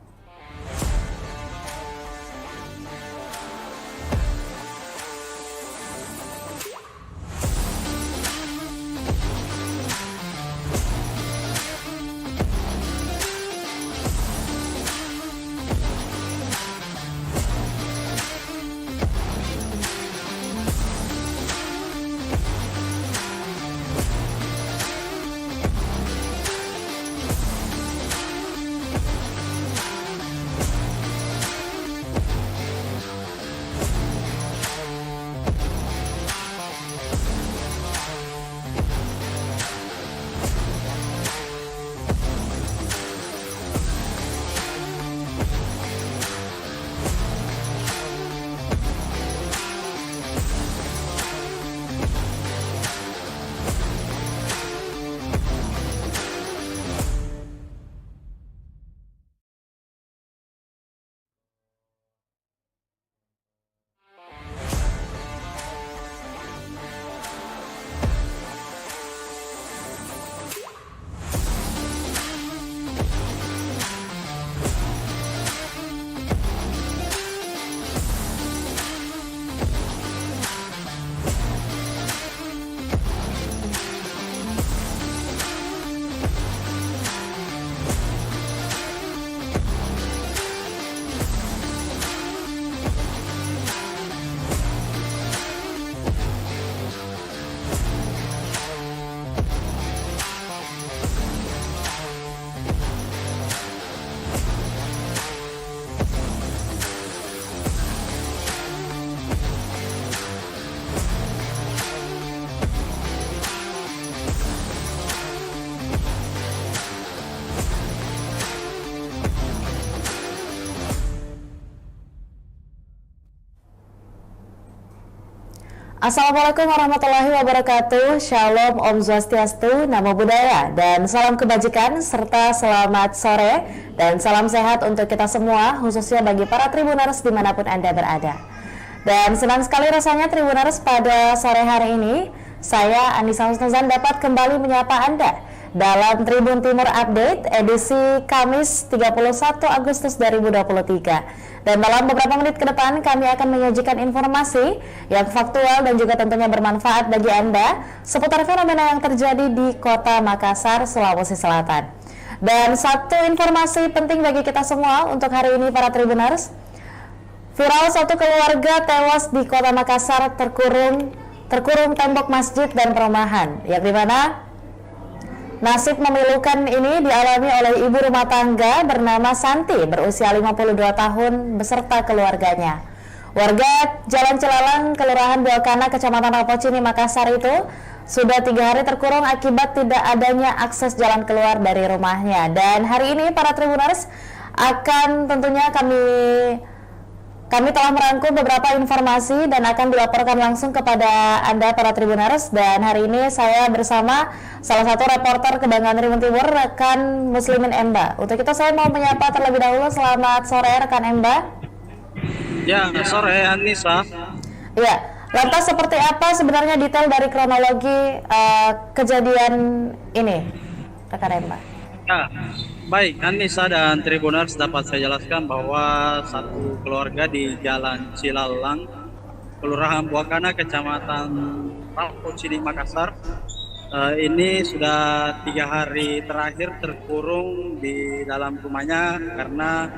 Assalamualaikum warahmatullahi wabarakatuh. Shalom, Om Swastiastu, Namo Buddhaya, dan salam kebajikan serta selamat sore dan salam sehat untuk kita semua, khususnya bagi para Tribuners dimanapun Anda berada. Dan senang sekali rasanya Tribuners pada sore hari ini, saya Anissa Husnuzan dapat kembali menyapa Anda dalam Tribun Timur Update edisi Kamis 31 Agustus 2023. Dan dalam beberapa menit ke depan kami akan menyajikan informasi yang faktual dan juga tentunya bermanfaat bagi Anda seputar fenomena yang terjadi di Kota Makassar, Sulawesi Selatan. Dan satu informasi penting bagi kita semua untuk hari ini para Tribuners. Viral satu keluarga tewas di Kota Makassar terkurung tembok masjid dan perumahan, yang dimana nasib memilukan ini dialami oleh ibu rumah tangga bernama Santi berusia 52 tahun beserta keluarganya. Warga Jalan Cilalang, Kelurahan Buakana, Kecamatan Rapocini, Makassar itu sudah 3 hari terkurung akibat tidak adanya akses jalan keluar dari rumahnya. Dan hari ini para Tribuners akan tentunya kami telah merangkum beberapa informasi dan akan dilaporkan langsung kepada Anda para Tribuners. Dan hari ini saya bersama salah satu reporter Kebangan Tribun Timur, rekan Muslimin Emba. Untuk itu saya mau menyapa terlebih dahulu. Selamat sore rekan Emba. Ya, sore Anissa. Ya, lantas seperti apa sebenarnya detail dari kronologi kejadian ini, rekan Emba? Ya, baik Anissa dan Tribuners, dapat saya jelaskan bahwa satu keluarga di Jalan Cilalang, Kelurahan Buakana, Kecamatan Rapocini, Makassar, ini sudah 3 hari terakhir terkurung di dalam rumahnya karena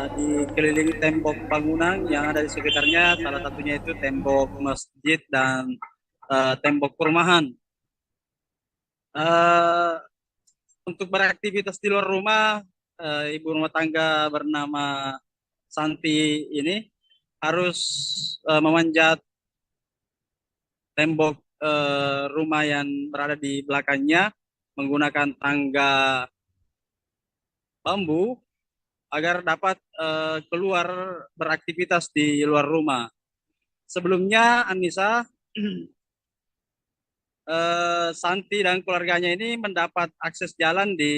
dikelilingi tembok bangunan yang ada di sekitarnya, salah satunya itu tembok masjid dan tembok perumahan. Untuk beraktivitas di luar rumah, ibu rumah tangga bernama Santi ini harus memanjat tembok rumah yang berada di belakangnya menggunakan tangga bambu agar dapat keluar beraktivitas di luar rumah. Sebelumnya Anissa, Santi dan keluarganya ini mendapat akses jalan di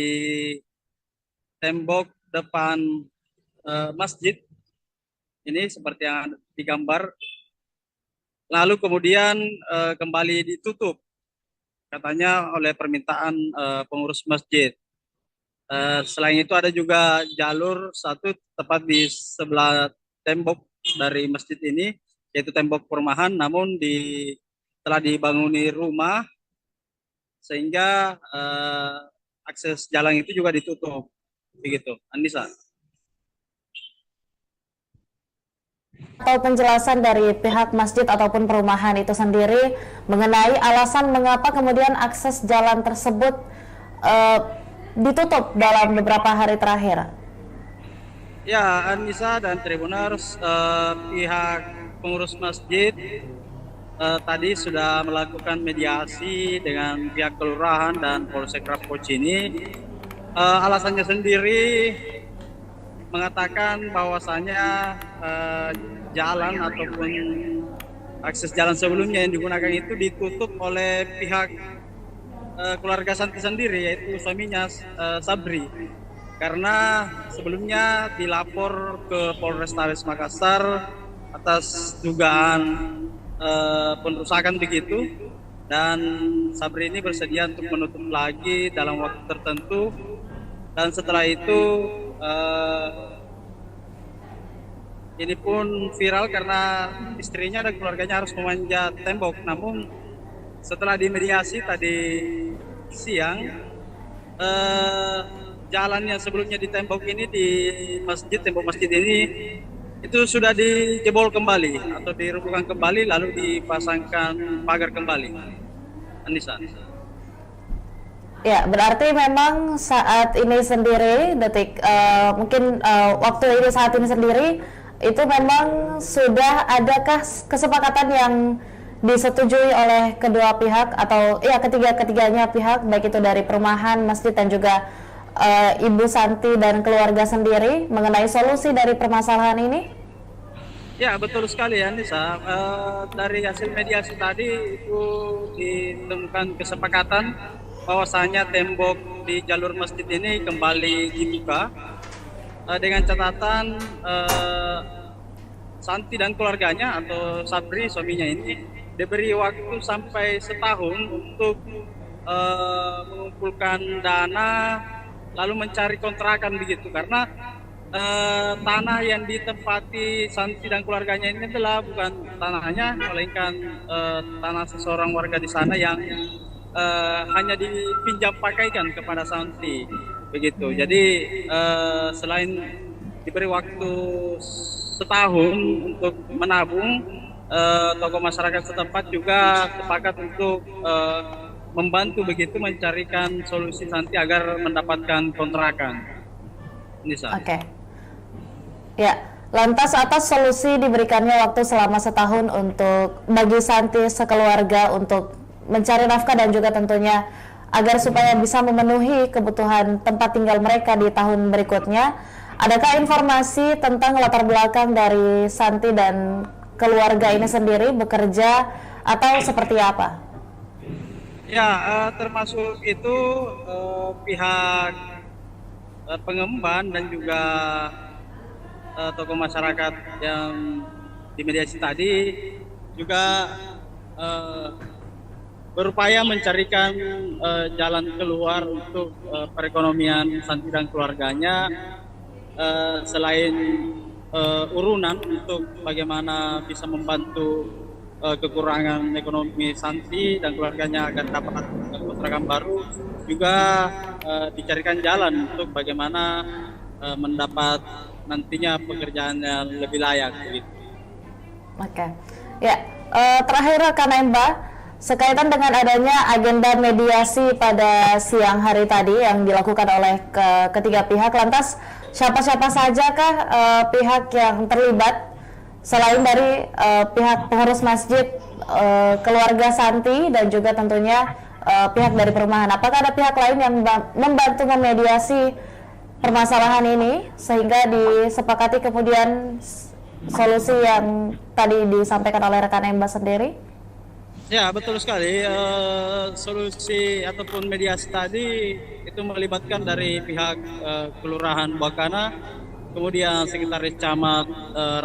tembok depan masjid ini seperti yang digambar, lalu kemudian kembali ditutup katanya oleh permintaan pengurus masjid. Selain itu ada juga jalur satu tepat di sebelah tembok dari masjid ini, yaitu tembok perumahan, namun telah dibanguni rumah sehingga akses jalan itu juga ditutup, begitu Anissa. Atau penjelasan dari pihak masjid ataupun perumahan itu sendiri mengenai alasan mengapa kemudian akses jalan tersebut ditutup dalam beberapa hari terakhir. Ya Anissa dan Tribuners, pihak pengurus masjid tadi sudah melakukan mediasi dengan pihak kelurahan dan Polsek Rapocini. Alasannya sendiri mengatakan bahwasanya jalan ataupun akses jalan sebelumnya yang digunakan itu ditutup oleh pihak keluarga Santi sendiri, yaitu suaminya Sabri, karena sebelumnya dilapor ke Polrestabes Makassar atas dugaan perusakan begitu, dan Sabri ini bersedia untuk menutup lagi dalam waktu tertentu, dan setelah itu ini pun viral karena istrinya dan keluarganya harus memanjat tembok. Namun setelah dimediasi tadi siang, jalan yang sebelumnya di tembok ini, di masjid, tembok masjid ini itu sudah dijebol kembali atau dirobohkan kembali, lalu dipasangkan pagar kembali. Anissa. Ya, berarti memang saat ini sendiri, waktu ini saat ini sendiri itu memang sudah adakah kesepakatan yang disetujui oleh kedua pihak atau ya ketiganya pihak, baik itu dari perumahan, masjid dan juga Ibu Santi dan keluarga sendiri mengenai solusi dari permasalahan ini? Ya, betul sekali ya Nisa. Dari hasil mediasi tadi itu ditemukan kesepakatan bahwasanya tembok di jalur masjid ini kembali dibuka dengan catatan Santi dan keluarganya atau Sabri suaminya ini diberi waktu sampai setahun untuk mengumpulkan dana lalu mencari kontrakan begitu, karena tanah yang ditempati Santi dan keluarganya ini adalah bukan tanahnya, melainkan tanah seseorang warga di sana yang hanya dipinjam pakaikan kepada Santi begitu. Jadi selain diberi waktu setahun untuk menabung, tokoh masyarakat setempat juga sepakat untuk membantu begitu mencarikan solusi Santi agar mendapatkan kontrakan. Nisa. Oke. Ya, lantas atas solusi diberikannya waktu selama setahun untuk bagi Santi sekeluarga untuk mencari nafkah dan juga tentunya agar supaya bisa memenuhi kebutuhan tempat tinggal mereka di tahun berikutnya. Adakah informasi tentang latar belakang dari Santi dan keluarga ini sendiri bekerja atau seperti apa? Ya, termasuk itu pihak pengemban dan juga tokoh masyarakat yang dimediasi tadi juga berupaya mencarikan jalan keluar untuk perekonomian Santi dan keluarganya, selain urunan untuk bagaimana bisa membantu kekurangan ekonomi Santi dan keluarganya agar dapat kontrakan baru, juga dicarikan jalan untuk bagaimana mendapat nantinya pekerjaan yang lebih layak begitu. Oke. Ya, terakhir rekan Emba, sekaitan dengan adanya agenda mediasi pada siang hari tadi yang dilakukan oleh ketiga pihak, lantas siapa-siapa sajakah pihak yang terlibat selain dari pihak pengurus masjid, keluarga Santi dan juga tentunya pihak dari perumahan? Apakah ada pihak lain yang membantu memediasi permasalahan ini sehingga disepakati kemudian solusi yang tadi disampaikan oleh rekan Emba sendiri? Ya, betul sekali. Solusi ataupun mediasi tadi itu melibatkan dari pihak Kelurahan Buakana, kemudian Sekretaris Camat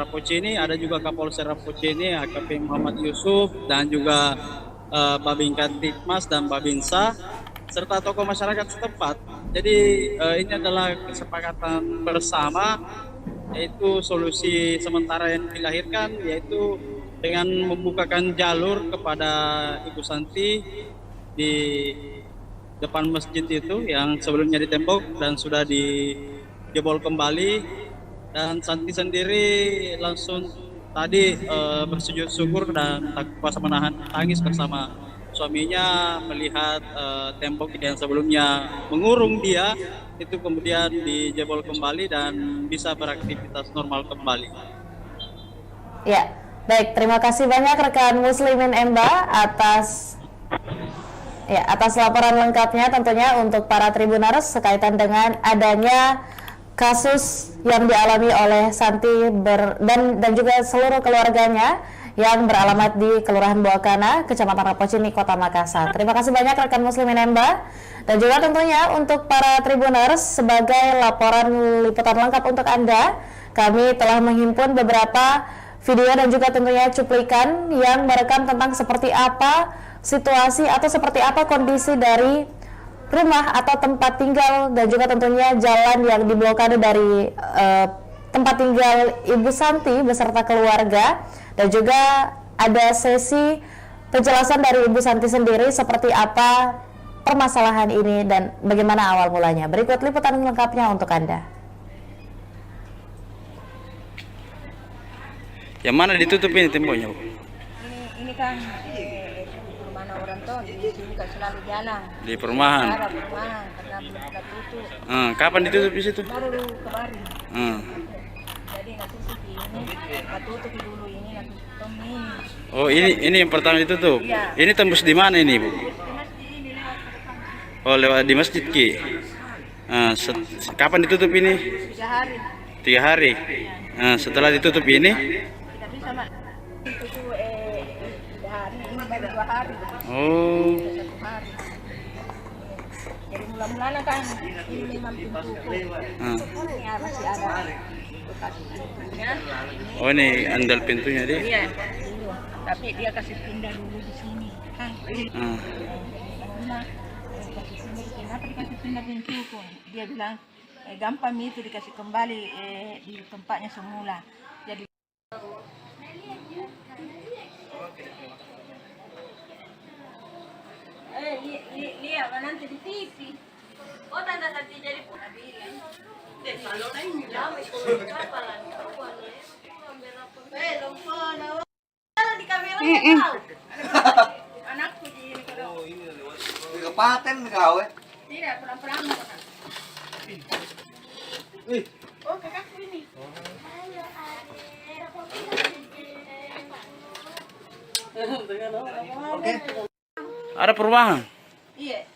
Rapocini, ada juga Kapolsek Rapocini, AKP Muhammad Yusuf, dan juga Babin Kantikmas dan Babinsa, serta tokoh masyarakat setempat. Jadi ini adalah kesepakatan bersama, yaitu solusi sementara yang dilahirkan, yaitu dengan membukakan jalur kepada Ibu Santi di depan masjid itu yang sebelumnya ditembok dan sudah dijebol kembali, dan Santi sendiri langsung tadi bersujud syukur dan tak kuasa menahan tangis bersama suaminya melihat tembok yang sebelumnya mengurung dia itu kemudian dijebol kembali dan bisa beraktivitas normal kembali. Ya, baik, terima kasih banyak rekan Muslimin Emba atas laporan lengkapnya tentunya untuk para Tribuners sekaitan dengan adanya kasus yang dialami oleh Santi dan juga seluruh keluarganya yang beralamat di Kelurahan Buakana, Kecamatan Rapocini, Kota Makassar. Terima kasih banyak rekan Muslimin Emba, dan juga tentunya untuk para Tribuners sebagai laporan liputan lengkap untuk Anda, kami telah menghimpun beberapa video dan juga tentunya cuplikan yang merekam tentang seperti apa situasi atau seperti apa kondisi dari rumah atau tempat tinggal dan juga tentunya jalan yang diblokade dari tempat tinggal Ibu Santi beserta keluarga, dan juga ada sesi penjelasan dari Ibu Santi sendiri seperti apa permasalahan ini dan bagaimana awal mulanya. Berikut liputan lengkapnya untuk Anda. Yang mana ditutup ini temboknya? Ini kan mana orang tuh di sini kan selalu jalan. Di perumahan. Perumahan karena belum pernah tutup. Kapan ditutup di situ? Baru kemarin. Jadi nanti ini tutup dulu ini nanti tutup ini. Oh, ini yang pertama ditutup. Iya. Ini tembus di mana ini, Bu? Oh, lewat di masjid Ki. Kapan ditutup ini? 3 hari. 3 hari. Setelah ditutup ini? Kita Oh. Satu hari. Jadi mula-mulanya kan ini memang pintu ya, masih ada bekas pintunya. Oh, ini andal pintunya dia. Iya, dulu. Tapi dia kasih pindah dulu di sini kan. Nah, kasih pindah di sini. Kenapa dikasih pindah pintuku? Dia bilang gampang itu dikasih kembali di tempatnya semula. Jadi lihat nanti di TV. Oh, tanda tadi jadi kalau lain jam itu apa lagi? Di kamera tahu. Anakku di kalau Di kapaten gawe. tidak pulang-pulang. Oh, kakakku ini. Oke. Ada perubahan. Iya.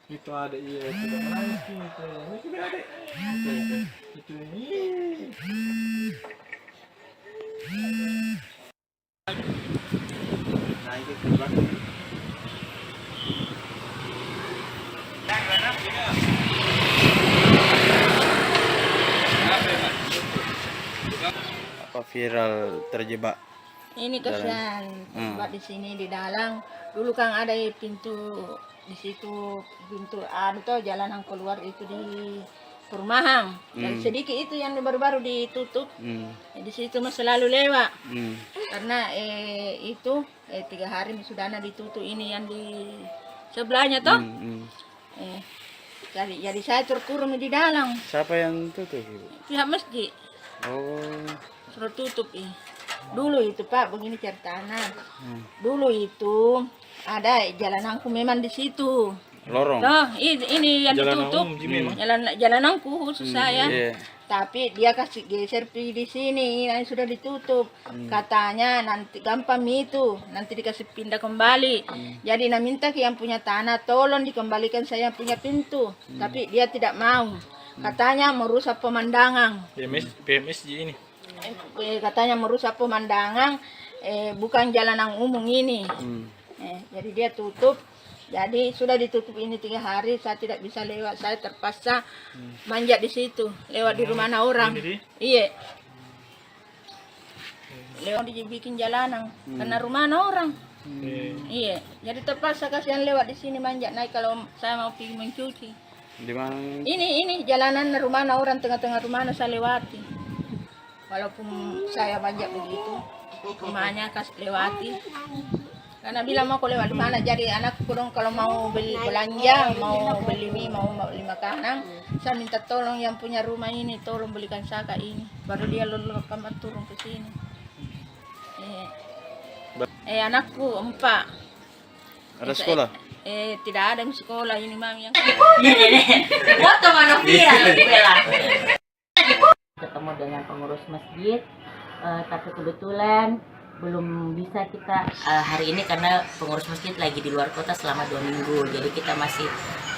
Itu ada iya sudah menangis gitu. Ini sudah ada. Itu ini. Nah, itu keluar. Apa viral terjebak? Ini kasihan tempat di sini di dalam. Dulu kan ada pintu di situ, pintu tuh jalanan keluar itu di perumahan. Dan sedikit itu yang baru-baru ditutup. Di situ mah selalu lewat. Karena itu 3 hari sudah ditutup ini yang di sebelahnya toh. Jadi saya terkurung di dalam. Siapa yang tutup, Ibu? Pihak masjid Oh. suruh tutup Dulu itu Pak, begini ceritanya. Dulu itu ada jalananku memang di situ. Lorong. Nah, ini yang ditutup. Jalananku khusus saya. Iya. Tapi dia kasih geser di sini, yang sudah ditutup. Katanya nanti gampang itu, nanti dikasih pindah kembali. Jadi nak minta ke yang punya tanah, tolong dikembalikan saya punya pintu. Tapi dia tidak mau. Katanya merusak pemandangan. PMSJ ini. Katanya merusak pemandangan, bukan jalanan umum ini. Jadi dia tutup. Jadi sudah ditutup ini 3 hari, saya tidak bisa lewat. Saya terpaksa manjat di situ, lewat di rumah orang. Iya. Lewat dibikin jalanan, karena rumah orang. Iya. Jadi terpaksa kasihan lewat di sini manjat naik kalau saya mau pergi mencuci. Di mana? Ini jalanan rumah orang, tengah-tengah rumah saya lewati. Walaupun saya manjat begitu, rumahnya kasih lewati. Karena bilang mau lewat di mana, jadi anakku dong kalau mau beli belanja, mau beli mie, mau beli makanan, saya minta tolong yang punya rumah ini, tolong belikan saka ini, baru dia lalu kamar turun ke sini. Anakku 4. Ada sekolah? Tidak ada sekolah ini mami yang. Foto mana viral Bella. Ketemu dengan pengurus masjid, tapi kebetulan belum bisa kita hari ini karena pengurus masjid lagi di luar kota selama 2 minggu. Jadi kita masih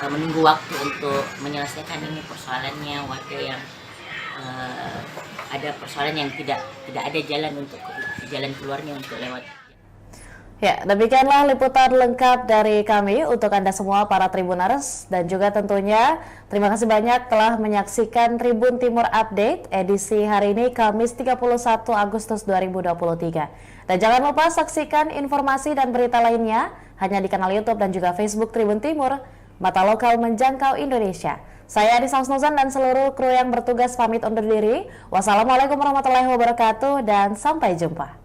menunggu waktu untuk menyelesaikan ini persoalannya warga yang ada persoalan yang tidak ada jalan keluarnya untuk lewat. Ya, demikianlah liputan lengkap dari kami untuk Anda semua para Tribuners, dan juga tentunya terima kasih banyak telah menyaksikan Tribun Timur Update edisi hari ini Kamis 31 Agustus 2023. Dan jangan lupa saksikan informasi dan berita lainnya hanya di kanal YouTube dan juga Facebook Tribun Timur, mata lokal menjangkau Indonesia. Saya Adi Samsnuzan dan seluruh kru yang bertugas pamit undur diri. Wassalamualaikum warahmatullahi wabarakatuh dan sampai jumpa.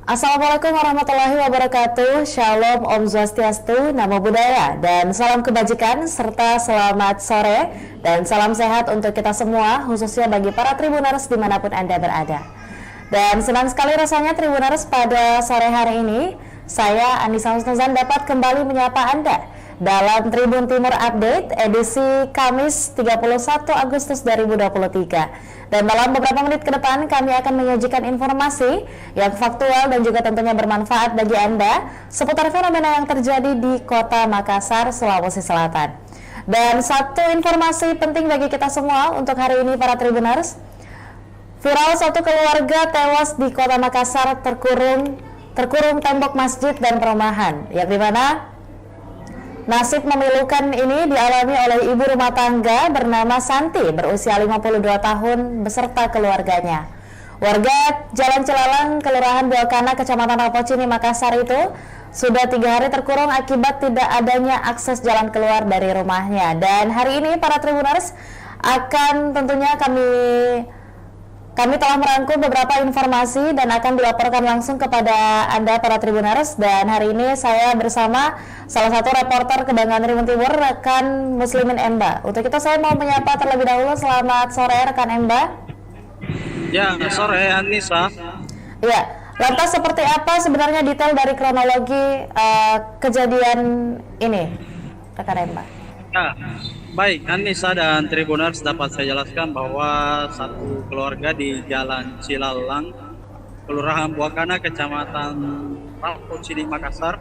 Assalamualaikum warahmatullahi wabarakatuh. Shalom, Om Swastiastu, Namo Buddhaya, dan salam kebajikan serta selamat sore dan salam sehat untuk kita semua, khususnya bagi para Tribuners dimanapun Anda berada. Dan senang sekali rasanya Tribuners pada sore hari ini, saya Anissa Husnuzan dapat kembali menyapa Anda dalam Tribun Timur Update edisi Kamis 31 Agustus 2023. Dan dalam beberapa menit ke depan kami akan menyajikan informasi yang faktual dan juga tentunya bermanfaat bagi Anda seputar fenomena yang terjadi di Kota Makassar, Sulawesi Selatan. Dan satu informasi penting bagi kita semua untuk hari ini para Tribuners. Viral satu keluarga tewas di Kota Makassar terkurung tembok masjid dan perumahan, yang dimana nasib memilukan ini dialami oleh ibu rumah tangga bernama Santi berusia 52 tahun beserta keluarganya. Warga Jalan Cilalang, Kelurahan Buakana, Kecamatan Rapocini, Makassar itu sudah 3 hari terkurung akibat tidak adanya akses jalan keluar dari rumahnya. Dan hari ini para Tribuners akan tentunya kami telah merangkum beberapa informasi dan akan dilaporkan langsung kepada Anda para Tribuners. Dan hari ini saya bersama salah satu reporter Kebanggaan Tribun Timur, rekan Muslimin Emba. Untuk itu saya mau menyapa terlebih dahulu. Selamat sore rekan Emba. Ya, sore Anissa. Ya, lantas seperti apa sebenarnya detail dari kronologi kejadian ini, rekan Emba? Ya, baik Anissa dan Tribuners, dapat saya jelaskan bahwa satu keluarga di Jalan Cilalang, Kelurahan Buakana, Kecamatan Rapocini, Makassar,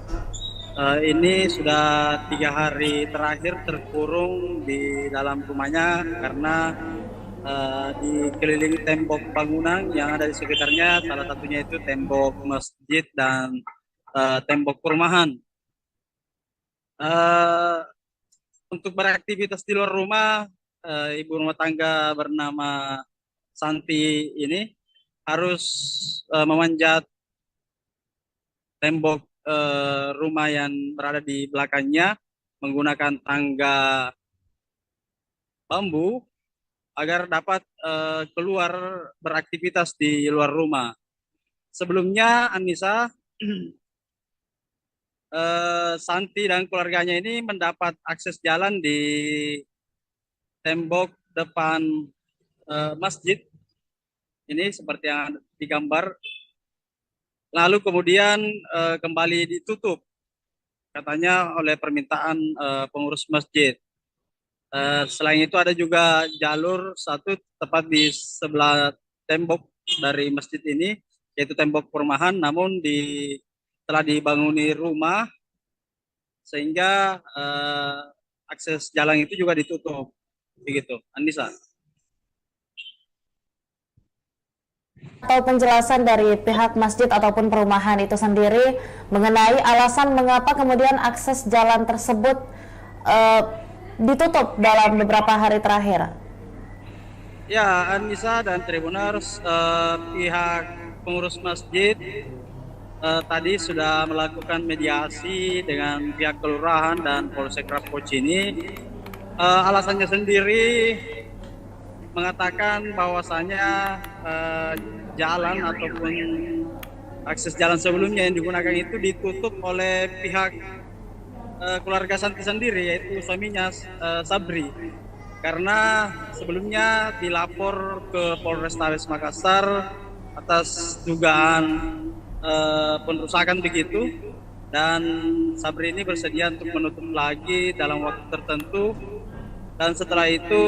ini sudah 3 hari terakhir terkurung di dalam rumahnya karena dikelilingi tembok bangunan yang ada di sekitarnya, salah satunya itu tembok masjid dan tembok perumahan. Untuk beraktivitas di luar rumah, ibu rumah tangga bernama Santi ini harus memanjat tembok rumah yang berada di belakangnya menggunakan tangga bambu agar dapat keluar beraktivitas di luar rumah. Sebelumnya Anissa, Santi dan keluarganya ini mendapat akses jalan di tembok depan masjid ini seperti yang digambar, lalu kemudian kembali ditutup katanya oleh permintaan pengurus masjid. Selain itu ada juga jalur satu tepat di sebelah tembok dari masjid ini, yaitu tembok perumahan, namun telah dibanguni rumah sehingga akses jalan itu juga ditutup. Begitu, Anissa. Atau penjelasan dari pihak masjid ataupun perumahan itu sendiri mengenai alasan mengapa kemudian akses jalan tersebut ditutup dalam beberapa hari terakhir. Ya, Anissa dan Tribuners, pihak pengurus masjid tadi sudah melakukan mediasi dengan pihak kelurahan dan Polsek Rapocini. Alasannya sendiri mengatakan bahwasanya jalan ataupun akses jalan sebelumnya yang digunakan itu ditutup oleh pihak keluarga Santi sendiri, yaitu suaminya Sabri, karena sebelumnya dilapor ke Polrestabes Makassar atas dugaan perusakan begitu, dan Sabri ini bersedia untuk menutup lagi dalam waktu tertentu, dan setelah itu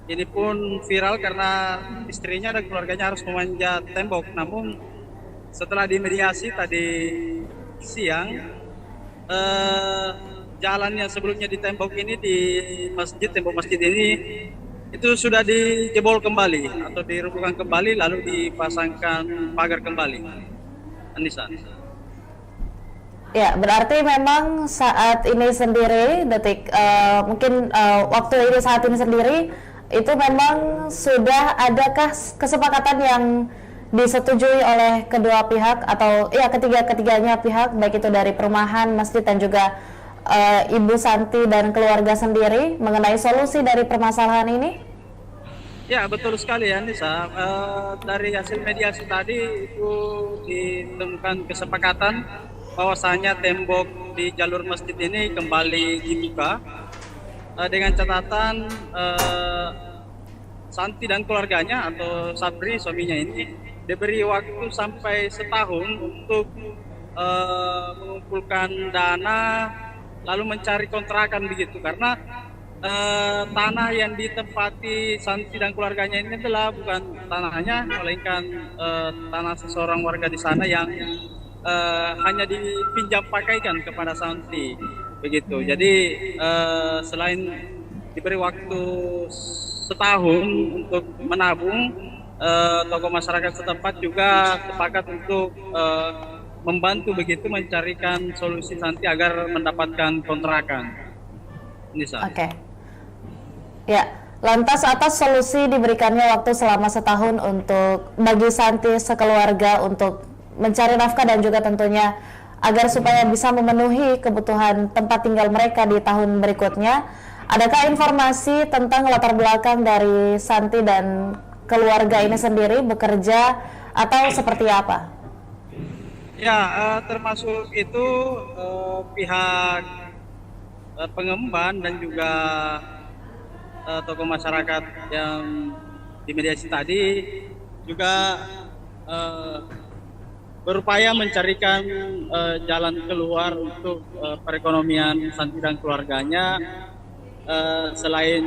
ini pun viral karena istrinya dan keluarganya harus memanjat tembok. Namun setelah dimediasi tadi siang, jalan yang sebelumnya di tembok ini, di masjid, tembok masjid ini itu sudah dijebol kembali atau dirobohkan kembali, lalu dipasangkan pagar kembali. Anissa. Ya, berarti memang saat ini sendiri, waktu ini saat ini sendiri, itu memang sudah adakah kesepakatan yang disetujui oleh kedua pihak atau ya ketiganya pihak, baik itu dari perumahan, masjid dan juga Ibu Santi dan keluarga sendiri mengenai solusi dari permasalahan ini? Ya, betul sekali ya Nisa. Dari hasil mediasi tadi itu ditemukan kesepakatan bahwasanya tembok di jalur masjid ini kembali dibuka dengan catatan Santi dan keluarganya atau Sabri suaminya ini diberi waktu sampai setahun untuk mengumpulkan dana lalu mencari kontrakan begitu, karena tanah yang ditempati Santi dan keluarganya ini adalah bukan tanahnya, melainkan tanah seseorang warga di sana yang hanya dipinjam pakaikan kepada Santi begitu. Jadi selain diberi waktu setahun untuk menabung, tokoh masyarakat setempat juga sepakat untuk membantu begitu mencarikan solusi Santi agar mendapatkan kontrakan. Nisa. Oke. Ya, lantas atas solusi diberikannya waktu selama setahun untuk bagi Santi sekeluarga untuk mencari nafkah dan juga tentunya agar supaya bisa memenuhi kebutuhan tempat tinggal mereka di tahun berikutnya. Adakah informasi tentang latar belakang dari Santi dan keluarga ini sendiri bekerja atau seperti apa? Ya, termasuk itu pihak pengemban dan juga tokoh masyarakat yang dimediasi tadi juga berupaya mencarikan jalan keluar untuk perekonomian Santi dan keluarganya, selain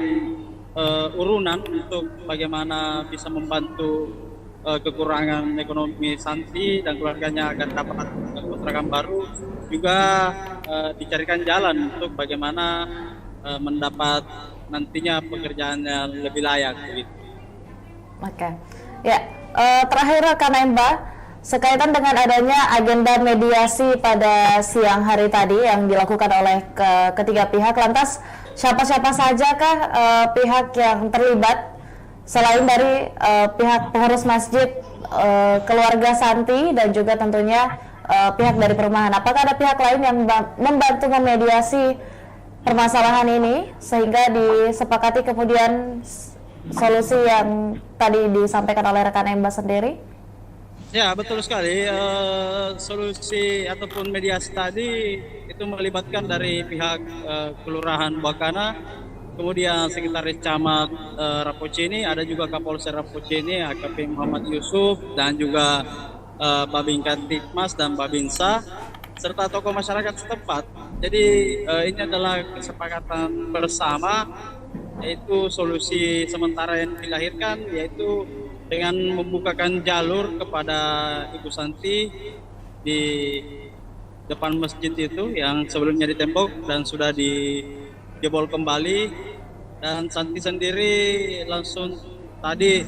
urunan untuk bagaimana bisa membantu kekurangan ekonomi Santi dan keluarganya agar dapat kontrakan baru, juga dicarikan jalan untuk bagaimana mendapat nantinya pekerjaan yang lebih layak begitu. Oke. Ya, terakhir rekan Emba, sekaitan dengan adanya agenda mediasi pada siang hari tadi yang dilakukan oleh ketiga pihak, lantas siapa-siapa sajakah pihak yang terlibat selain dari pihak pengurus masjid, keluarga Santi dan juga tentunya pihak dari perumahan? Apakah ada pihak lain yang membantu memediasi permasalahan ini sehingga disepakati kemudian solusi yang tadi disampaikan oleh rekan Emba sendiri? Ya, betul sekali. Solusi ataupun mediasi tadi itu melibatkan dari pihak Kelurahan Buakana, kemudian Sekretaris Camat Rapocini, ada juga Kapolsek Rapocini, AKP Muhammad Yusuf, dan juga Babin Kantikmas dan Babinsa, serta tokoh masyarakat setempat. Jadi ini adalah kesepakatan bersama, yaitu solusi sementara yang dilahirkan, yaitu dengan membukakan jalur kepada Ibu Santi di depan masjid itu yang sebelumnya ditembok dan sudah dijebol kembali, dan Santi sendiri langsung tadi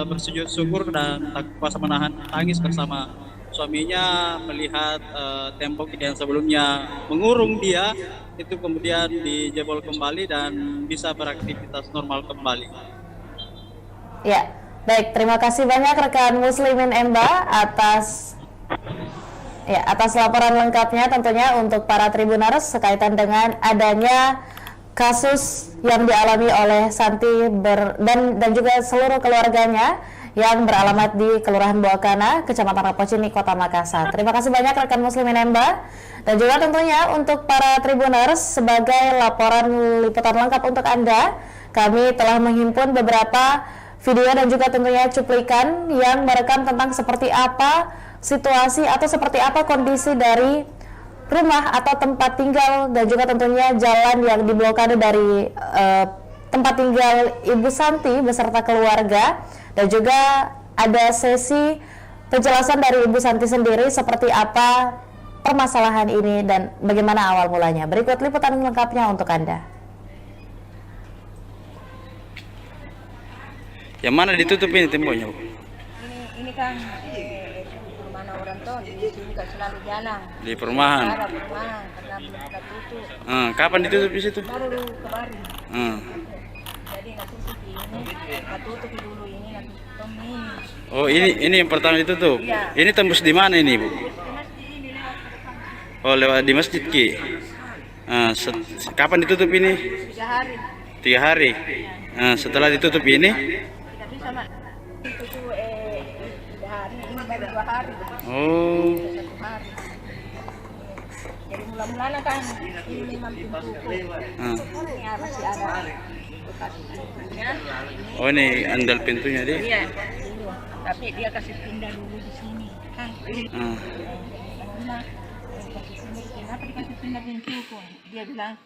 bersujud syukur dan tak kuasa menahan tangis bersama suaminya melihat tembok yang sebelumnya mengurung dia itu kemudian dijebol kembali dan bisa beraktivitas normal kembali. Ya, baik, terima kasih banyak rekan Muslimin Emba atas laporan lengkapnya tentunya untuk para Tribuners sekaitan dengan adanya kasus yang dialami oleh Santi dan juga seluruh keluarganya yang beralamat di Kelurahan Buakana, Kecamatan Rapocini, Kota Makassar. Terima kasih banyak rekan Muslimin Emba, dan juga tentunya untuk para Tribuners sebagai laporan liputan lengkap untuk Anda, kami telah menghimpun beberapa video dan juga tentunya cuplikan yang merekam tentang seperti apa situasi atau seperti apa kondisi dari rumah atau tempat tinggal dan juga tentunya jalan yang diblokade dari tempat tinggal Ibu Santi beserta keluarga, dan juga ada sesi penjelasan dari Ibu Santi sendiri seperti apa permasalahan ini dan bagaimana awal mulanya. Berikut liputan lengkapnya untuk Anda. Yang mana ditutup ini temboknya? Ini kan perumahan orang tuh di sini kan selalu jalan. Di perumahan. Ada perumahan karena belum kita tutup. Kapan ditutup di situ? Baru kemarin. Jadi nanti ini kita tutup dulu, ini nanti tutup ini. Oh, ini yang pertama ditutup. Iya. Ini tembus di mana ini, Bu? Ini lewat ke depan. Oh, lewat di masjid Ki. Kapan ditutup ini? 3 hari. 3 hari. Setelah ditutup ini, Kita itu 3 hari, ini baru 2 hari. Oh. 1 hari. Jadi mula-mulanya kan ini memang pintuku. Ya, masih ada bekas pintunya. Oh, ini andal pintunya dia. Iya, dulu. Tapi dia kasih pindah dulu di sini. Kan? Nah, kasih pindah, kenapa dikasih pindah pintuku? Dia bilang,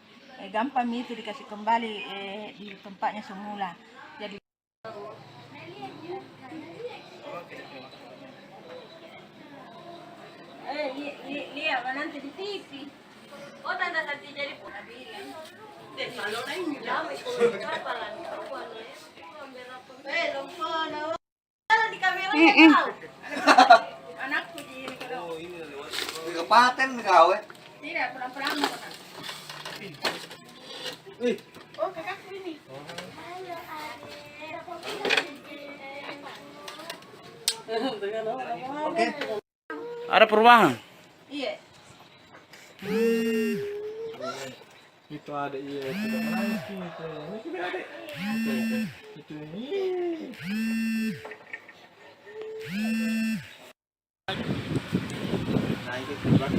gampang itu dikasih kembali di tempatnya semula. Jadi lihat nanti di TV. Oh, tanda nanti jadi pun bilang. Kalau lain lama itu apa lah? Kalau di kamera tahu. Anakku di kalau Di kapaten gawe. tidak pulang-pulang. Oh, kakakku ini. Oke. Ada perubahan. Iya. Itu ada iya sudah menangis gitu. Ini sudah ada. Itu ini. Nah, itu terbang.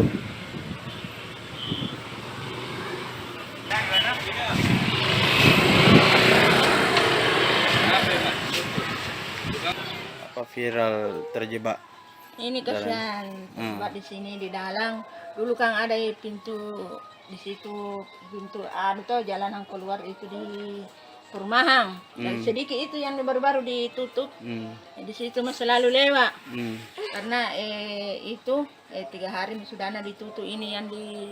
Apa viral terjebak? Ini kasihan tempat di sini di dalam. Dulu kan ada pintu di situ, pintu tuh jalanan keluar itu di perumahan. Dan sedikit itu yang baru-baru ditutup. Di situ mah selalu lewat. Karena itu 3 hari sudah ditutup ini yang di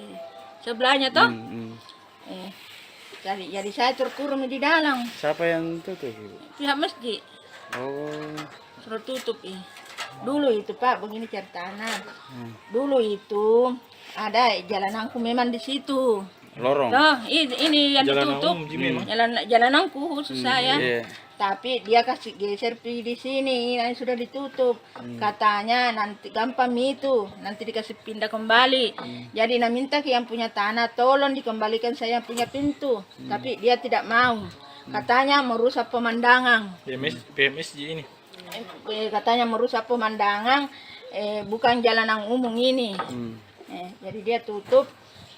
sebelahnya toh. Jadi saya terkurung di dalam. Siapa yang tutup, Ibu? Pihak masjid Oh. suruh tutup Dulu itu Pak, begini ceritanya. Dulu itu ada jalananku memang di situ. Lorong. Nah, ini yang ditutup. Jalananku khusus saya. Iya. Tapi dia kasih geser di sini, yang sudah ditutup. Katanya nanti gampang itu, nanti dikasih pindah kembali. Jadi minta ke yang punya tanah, tolong dikembalikan saya punya pintu. Tapi dia tidak mau. Katanya merusak pemandangan. PMSJ ini. Katanya merusak pemandangan, bukan jalanan umum ini. Jadi dia tutup.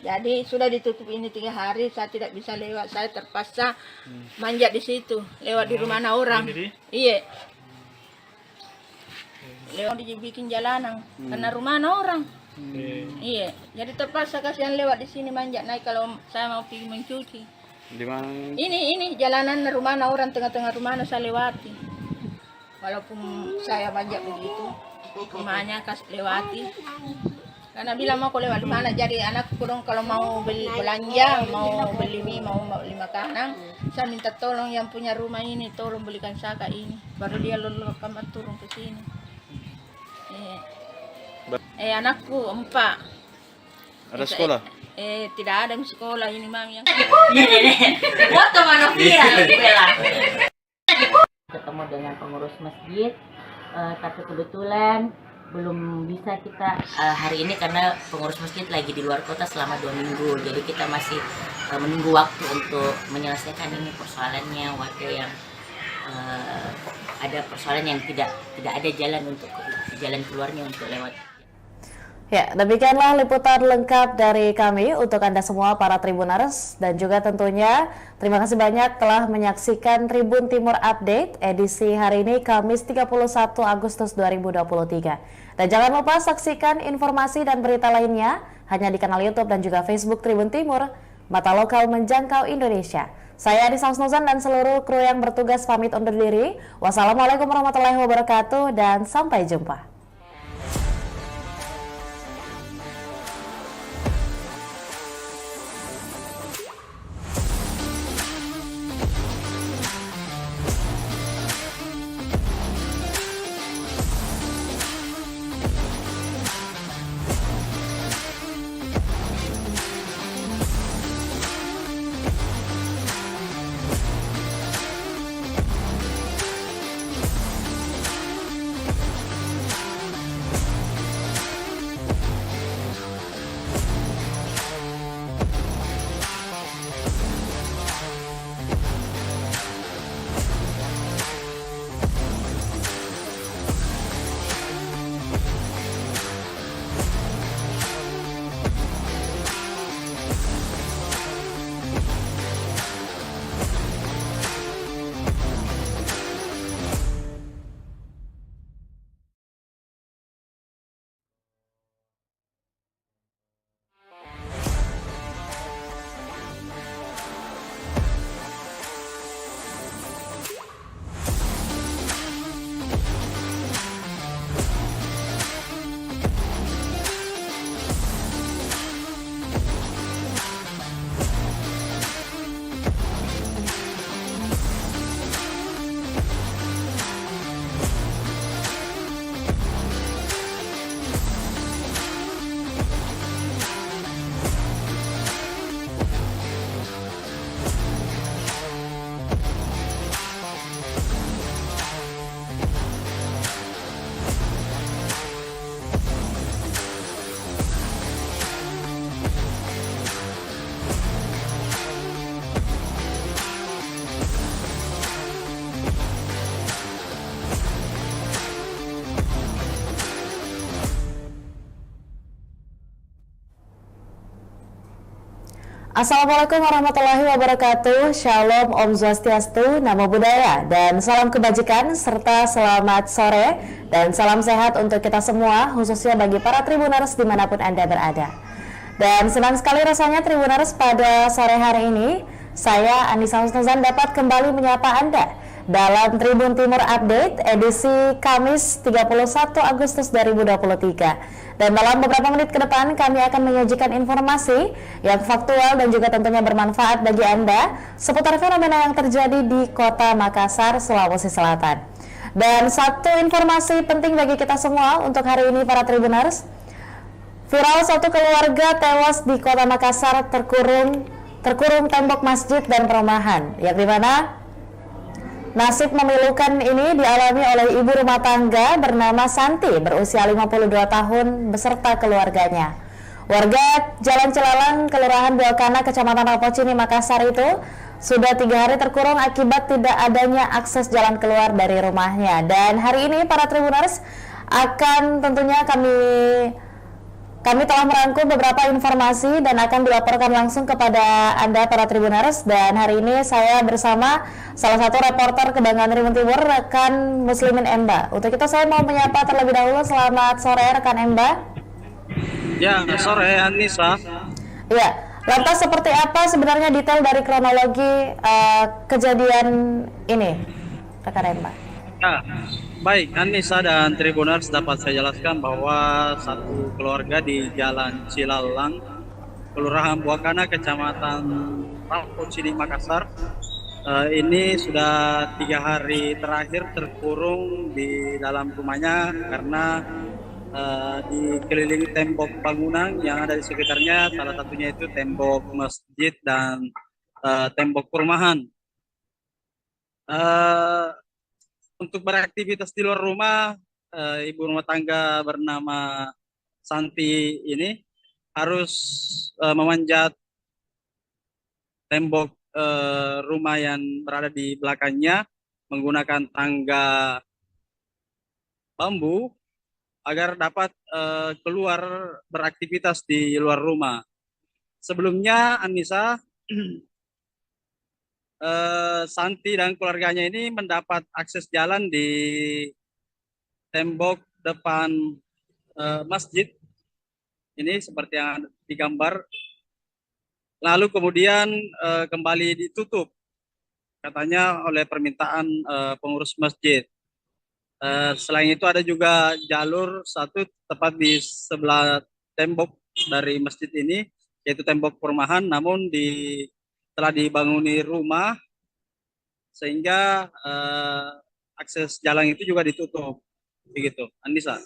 Jadi sudah ditutup ini 3 hari, saya tidak bisa lewat, saya terpaksa manjat di situ, lewat di rumah orang. Iya. Lewat dibikin jalanan, karena rumah orang. Iya. Jadi terpaksa kasihan lewat di sini manjat naik kalau saya mau pergi mencuci. Di mana? Ini jalanan rumah orang, tengah-tengah rumah saya lewati. Walaupun saya manjat begitu, rumahnya kasih lewati. Karena bilang mau lewat di mana, jadi anakku dong kalau mau beli belanja, mau beli mie, mau beli makanan, saya minta tolong yang punya rumah ini, tolong belikan saka ini, baru dia lulus kamar turun ke sini. Anakku 4. Ada sekolah? Tidak ada di sekolah ini mami yang. Foto mana viral bela. Ketemu dengan pengurus masjid, tapi kebetulan belum bisa kita hari ini karena pengurus masjid lagi di luar kota selama 2 minggu. Jadi kita masih menunggu waktu untuk menyelesaikan ini persoalannya, warga yang ada persoalan yang tidak ada jalan keluarnya untuk lewat. Ya, demikianlah liputan lengkap dari kami untuk Anda semua para Tribuners, dan juga tentunya terima kasih banyak telah menyaksikan Tribun Timur Update edisi hari ini Kamis 31 Agustus 2023. Dan jangan lupa saksikan informasi dan berita lainnya hanya di kanal YouTube dan juga Facebook Tribun Timur, mata lokal menjangkau Indonesia. Saya Adisa Husnuzan dan seluruh kru yang bertugas pamit undur diri. Wassalamualaikum warahmatullahi wabarakatuh dan sampai jumpa. Assalamualaikum warahmatullahi wabarakatuh. Shalom, Om Swastiastu, Namo Buddhaya, dan salam kebajikan serta selamat sore dan salam sehat untuk kita semua, khususnya bagi para Tribuners dimanapun Anda berada. Dan senang sekali rasanya Tribuners pada sore hari ini, saya Anissa Husnuzan dapat kembali menyapa Anda dalam Tribun Timur Update edisi Kamis 31 Agustus 2023. Dan dalam beberapa menit ke depan kami akan menyajikan informasi yang faktual dan juga tentunya bermanfaat bagi Anda seputar fenomena yang terjadi di Kota Makassar, Sulawesi Selatan. Dan satu informasi penting bagi kita semua untuk hari ini para Tribuners. Viral satu keluarga tewas di Kota Makassar terkurung tembok masjid dan perumahan, yang dimana nasib memilukan ini dialami oleh ibu rumah tangga bernama Santi berusia 52 tahun beserta keluarganya. Warga Jalan Cilalang, Kelurahan Buakana, Kecamatan Rapocini, Makassar itu sudah 3 hari terkurung akibat tidak adanya akses jalan keluar dari rumahnya. Dan hari ini para Tribuners akan tentunya kami telah merangkum beberapa informasi dan akan dilaporkan langsung kepada Anda para Tribuners. Dan hari ini saya bersama salah satu reporter Kebanggaan Tribun Timur, rekan Muslimin Emba. Untuk itu saya mau menyapa terlebih dahulu. Selamat sore rekan Emba. Ya, sore Anissa. Ya, lantas seperti apa sebenarnya detail dari kronologi kejadian ini, rekan Emba? Ya, baik Anissa dan Tribuners, dapat saya jelaskan bahwa satu keluarga di Jalan Cilalang, Kelurahan Buakana, Kecamatan Rapocini, Makassar, ini sudah 3 hari terakhir terkurung di dalam rumahnya karena dikelilingi tembok bangunan yang ada di sekitarnya, salah satunya itu tembok masjid dan tembok perumahan. Untuk beraktivitas di luar rumah, ibu rumah tangga bernama Santi ini harus memanjat tembok rumah yang berada di belakangnya menggunakan tangga bambu agar dapat keluar beraktivitas di luar rumah. Sebelumnya Anissa, Santi dan keluarganya ini mendapat akses jalan di tembok depan masjid ini seperti yang digambar, lalu kemudian kembali ditutup katanya oleh permintaan pengurus masjid. Selain itu ada juga jalur satu tepat di sebelah tembok dari masjid ini, yaitu tembok perumahan, namun telah dibanguni rumah sehingga akses jalan itu juga ditutup. Begitu, Anissa.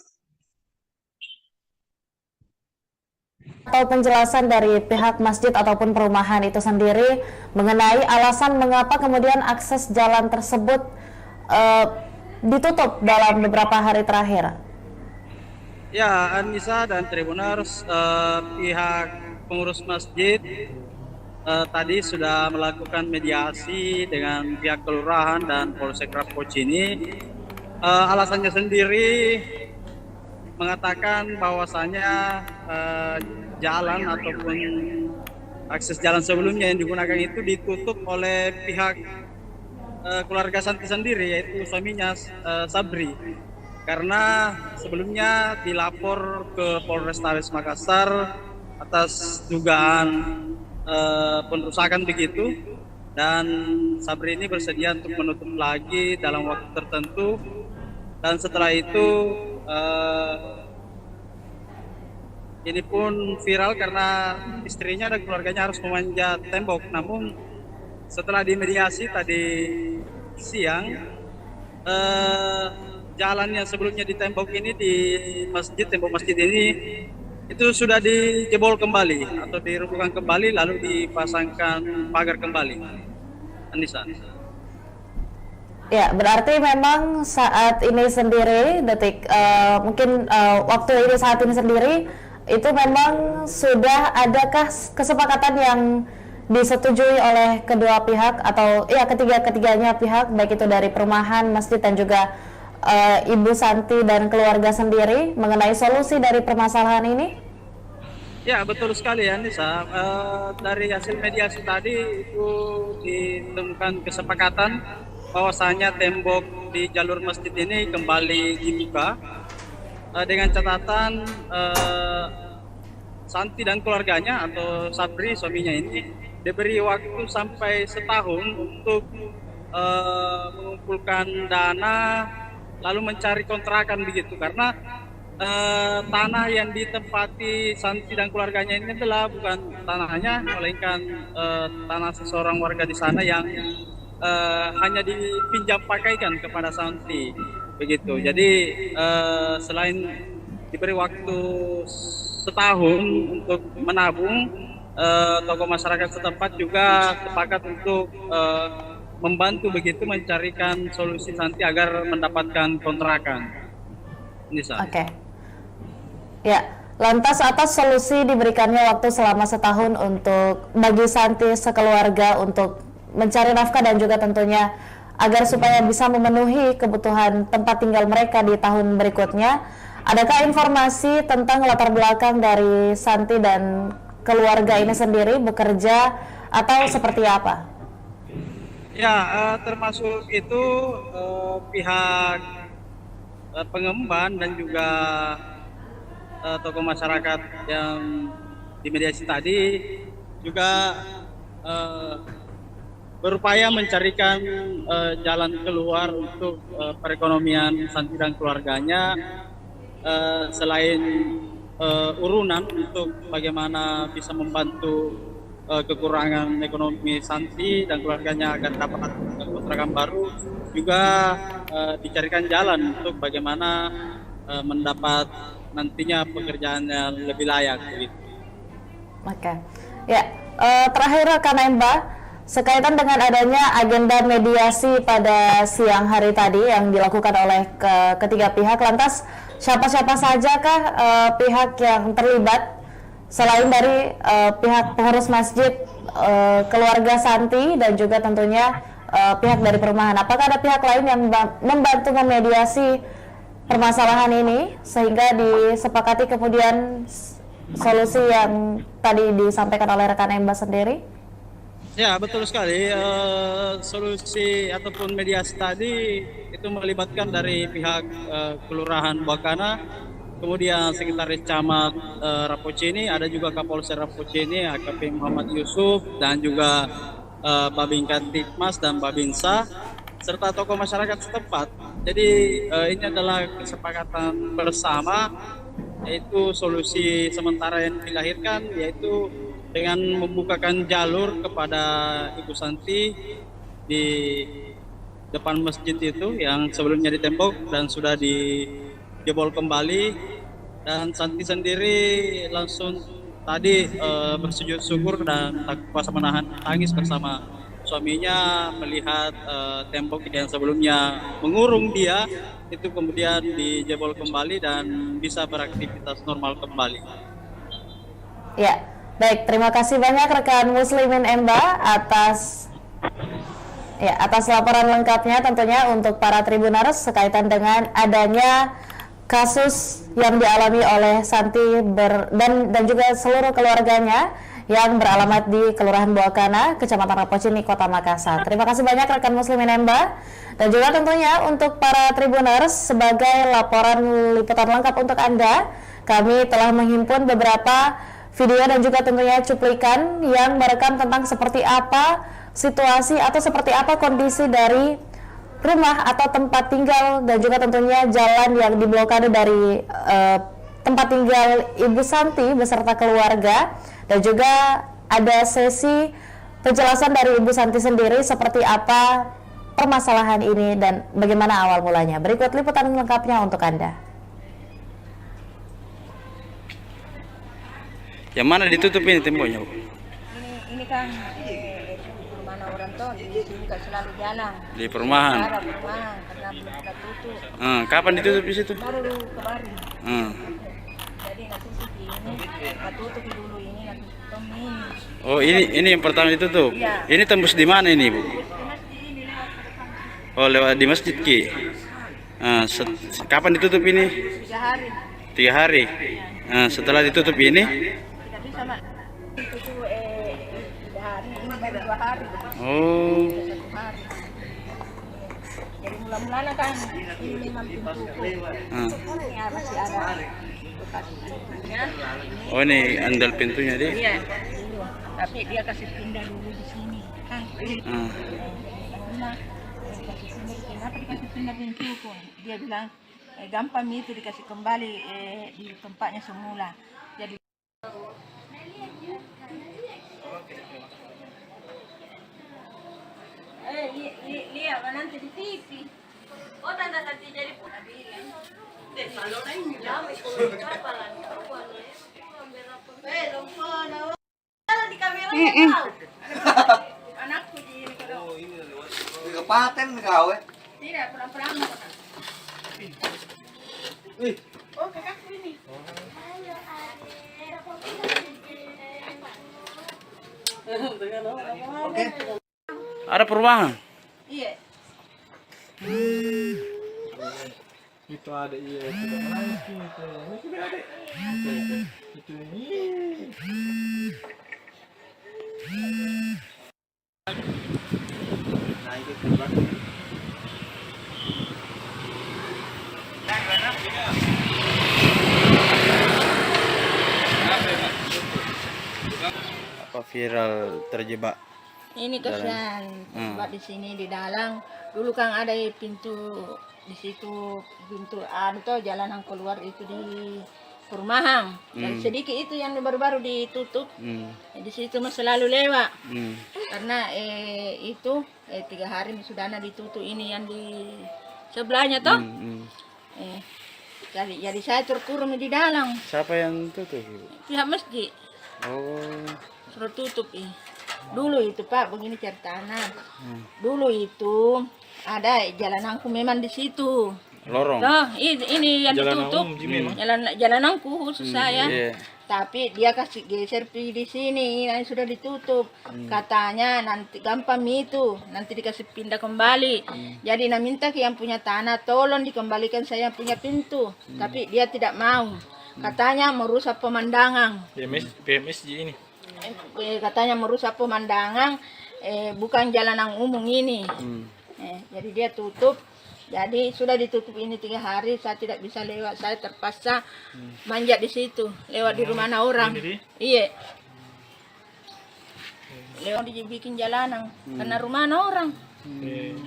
Atau penjelasan dari pihak masjid ataupun perumahan itu sendiri mengenai alasan mengapa kemudian akses jalan tersebut ditutup dalam beberapa hari terakhir. Ya, Anissa dan Tribuners, pihak pengurus masjid tadi sudah melakukan mediasi dengan pihak kelurahan dan Polsek Rapocini. Alasannya sendiri mengatakan bahwasanya jalan ataupun akses jalan sebelumnya yang digunakan itu ditutup oleh pihak keluarga Santi sendiri, yaitu suaminya Sabri, karena sebelumnya dilapor ke Polrestabes Makassar atas dugaan perusakan begitu, dan Sabri ini bersedia untuk menutup lagi dalam waktu tertentu, dan setelah itu ini pun viral karena istrinya dan keluarganya harus memanjat tembok. Namun setelah dimediasi tadi siang, jalan yang sebelumnya di tembok ini, di masjid, tembok masjid ini itu sudah dijebol kembali atau dirobohkan kembali, lalu dipasangkan pagar kembali. Anissa. Ya, berarti memang saat ini sendiri, waktu ini saat ini sendiri itu memang sudah adakah kesepakatan yang disetujui oleh kedua pihak atau ya ketiganya pihak, baik itu dari perumahan, masjid dan juga Ibu Santi dan keluarga sendiri mengenai solusi dari permasalahan ini? Ya, betul sekali ya Nisa. Dari hasil mediasi tadi itu ditemukan kesepakatan bahwasanya tembok di jalur masjid ini kembali dibuka dengan catatan Santi dan keluarganya atau Sabri suaminya ini diberi waktu sampai setahun untuk mengumpulkan dana lalu mencari kontrakan begitu, karena tanah yang ditempati Santi dan keluarganya ini adalah bukan tanahnya, melainkan tanah seseorang warga di sana yang hanya dipinjam pakaikan kepada Santi begitu. Jadi selain diberi waktu setahun untuk menabung, tokoh masyarakat setempat juga sepakat untuk membantu begitu mencarikan solusi Santi agar mendapatkan kontrakan. Nisa. Oke. Ya, lantas atas solusi diberikannya waktu selama setahun untuk bagi Santi sekeluarga untuk mencari nafkah dan juga tentunya agar supaya bisa memenuhi kebutuhan tempat tinggal mereka di tahun berikutnya. Adakah informasi tentang latar belakang dari Santi dan keluarga ini sendiri bekerja atau seperti apa? Ya, termasuk itu pihak pengemban dan juga tokoh masyarakat yang dimediasi tadi juga berupaya mencarikan jalan keluar untuk perekonomian Santi dan keluarganya, selain urunan untuk bagaimana bisa membantu kekurangan ekonomi Santi dan keluarganya agar dapat kontrakan baru, juga dicarikan jalan untuk bagaimana mendapat nantinya pekerjaan yang lebih layak gitu. Oke. Ya, terakhir rekan Emba, sekaitan dengan adanya agenda mediasi pada siang hari tadi yang dilakukan oleh ketiga pihak, lantas siapa-siapa sajakah pihak yang terlibat selain dari pihak pengurus masjid, keluarga Santi dan juga tentunya pihak dari perumahan? Apakah ada pihak lain yang membantu memediasi permasalahan ini sehingga disepakati kemudian solusi yang tadi disampaikan oleh rekan Emba sendiri? Ya, betul sekali. Solusi ataupun mediasi tadi itu melibatkan dari pihak Kelurahan Buakana, kemudian Sekretaris Camat Rapocini, ada juga Kapolsek Rapocini, AKP Muhammad Yusuf, dan juga Babin Kantikmas dan Babinsa, serta tokoh masyarakat setempat. Jadi ini adalah kesepakatan bersama, yaitu solusi sementara yang dilahirkan, yaitu dengan membukakan jalur kepada Ibu Santi di depan masjid itu yang sebelumnya ditembok dan sudah dijebol kembali, dan Santi sendiri langsung tadi bersujud syukur dan tak kuasa menahan tangis bersama suaminya melihat tembok yang sebelumnya mengurung dia itu kemudian dijebol kembali dan bisa beraktivitas normal kembali. Ya, baik, terima kasih banyak rekan Muslimin Emba atas laporan lengkapnya tentunya untuk para Tribuners sekaitan dengan adanya kasus yang dialami oleh Santi dan juga seluruh keluarganya yang beralamat di Kelurahan Buakana, Kecamatan Rapocini, Kota Makassar. Terima kasih banyak rekan Muslimin Emba, dan juga tentunya untuk para Tribuners sebagai laporan liputan lengkap untuk Anda, kami telah menghimpun beberapa video dan juga tentunya cuplikan yang merekam tentang seperti apa situasi atau seperti apa kondisi dari rumah atau tempat tinggal dan juga tentunya jalan yang diblokade dari tempat tinggal Ibu Santi beserta keluarga, dan juga ada sesi penjelasan dari Ibu Santi sendiri seperti apa permasalahan ini dan bagaimana awal mulanya. Berikut liputan lengkapnya untuk Anda. Yang mana ditutup ini temboknya, Bu? Ini kan mana orang tuh di sini kan selalu jalan. Di perumahan. Ada perumahan karena belum kita tutup. Kapan ditutup di situ? Baru kemarin. Jadi nggak tutup ini, nggak tutup dulu ini, nggak tutup ini. Oh, ini yang pertama ditutup. Iya. Ini tembus di mana ini, Bu? Di masjid ini lewat ke depan. Oh, lewat di masjid Ki. Kapan ditutup ini? 3 hari. 3 hari. Setelah ditutup ini, Kita Oh. Bisa 1 hari. Jadi mula-mulanya kan ini memang pintuku. Ya masih ada bekas pintunya. Oh, ini andal pintunya deh. Iya, dulu. Tapi dia kasih pindah dulu di sini kan. Nah, kasih pindah di sini. Kenapa dikasih pindah pintuku? Dia bilang gampang itu dikasih kembali di tempatnya semula. Jadi lihat nanti di TV. Oh, tanda nanti jadi pula bilang. Kalau lain jam itu kapalan. Di kamera tahu. Anakku di ini kalau. Di kapaten gawe. Tidak, pulang-pulang. Oh, kakakku ini. Oke. Ada perubahan? Iya. Itu ada iya sudah menangis gitu. Ini sudah ada. Itu ini. Apa viral terjebak? Ini kasihan buat di sini di dalam. Dulu kan ada pintu di situ, pintu tuh jalanan keluar itu di perumahan. Dan sedikit itu yang baru-baru ditutup. Di situ mah selalu lewat. Karena itu 3 hari sudah ditutup ini yang di sebelahnya toh. Jadi saya terkurung di dalam. Siapa yang tutup? Pihak masjid Oh. suruh tutup Dulu itu Pak, begini ceritanya. Dulu itu ada jalananku memang di situ. Lorong. Loh, ini yang ditutup. Jalananku khusus saya. Iya. Tapi dia kasih geser di sini, yang sudah ditutup. Katanya nanti gampang itu, nanti dikasih pindah kembali. Jadi minta ke yang punya tanah, tolong dikembalikan saya punya pintu. Tapi dia tidak mau. Katanya merusak pemandangan. PMS ini. Katanya merusak pemandangan, bukan jalanan umum ini. Jadi dia tutup. Jadi sudah ditutup ini 3 hari, saya tidak bisa lewat. Saya terpaksa manjat di situ, lewat di rumah orang. Iya. Lewat dibikin jalanan, karena rumah orang.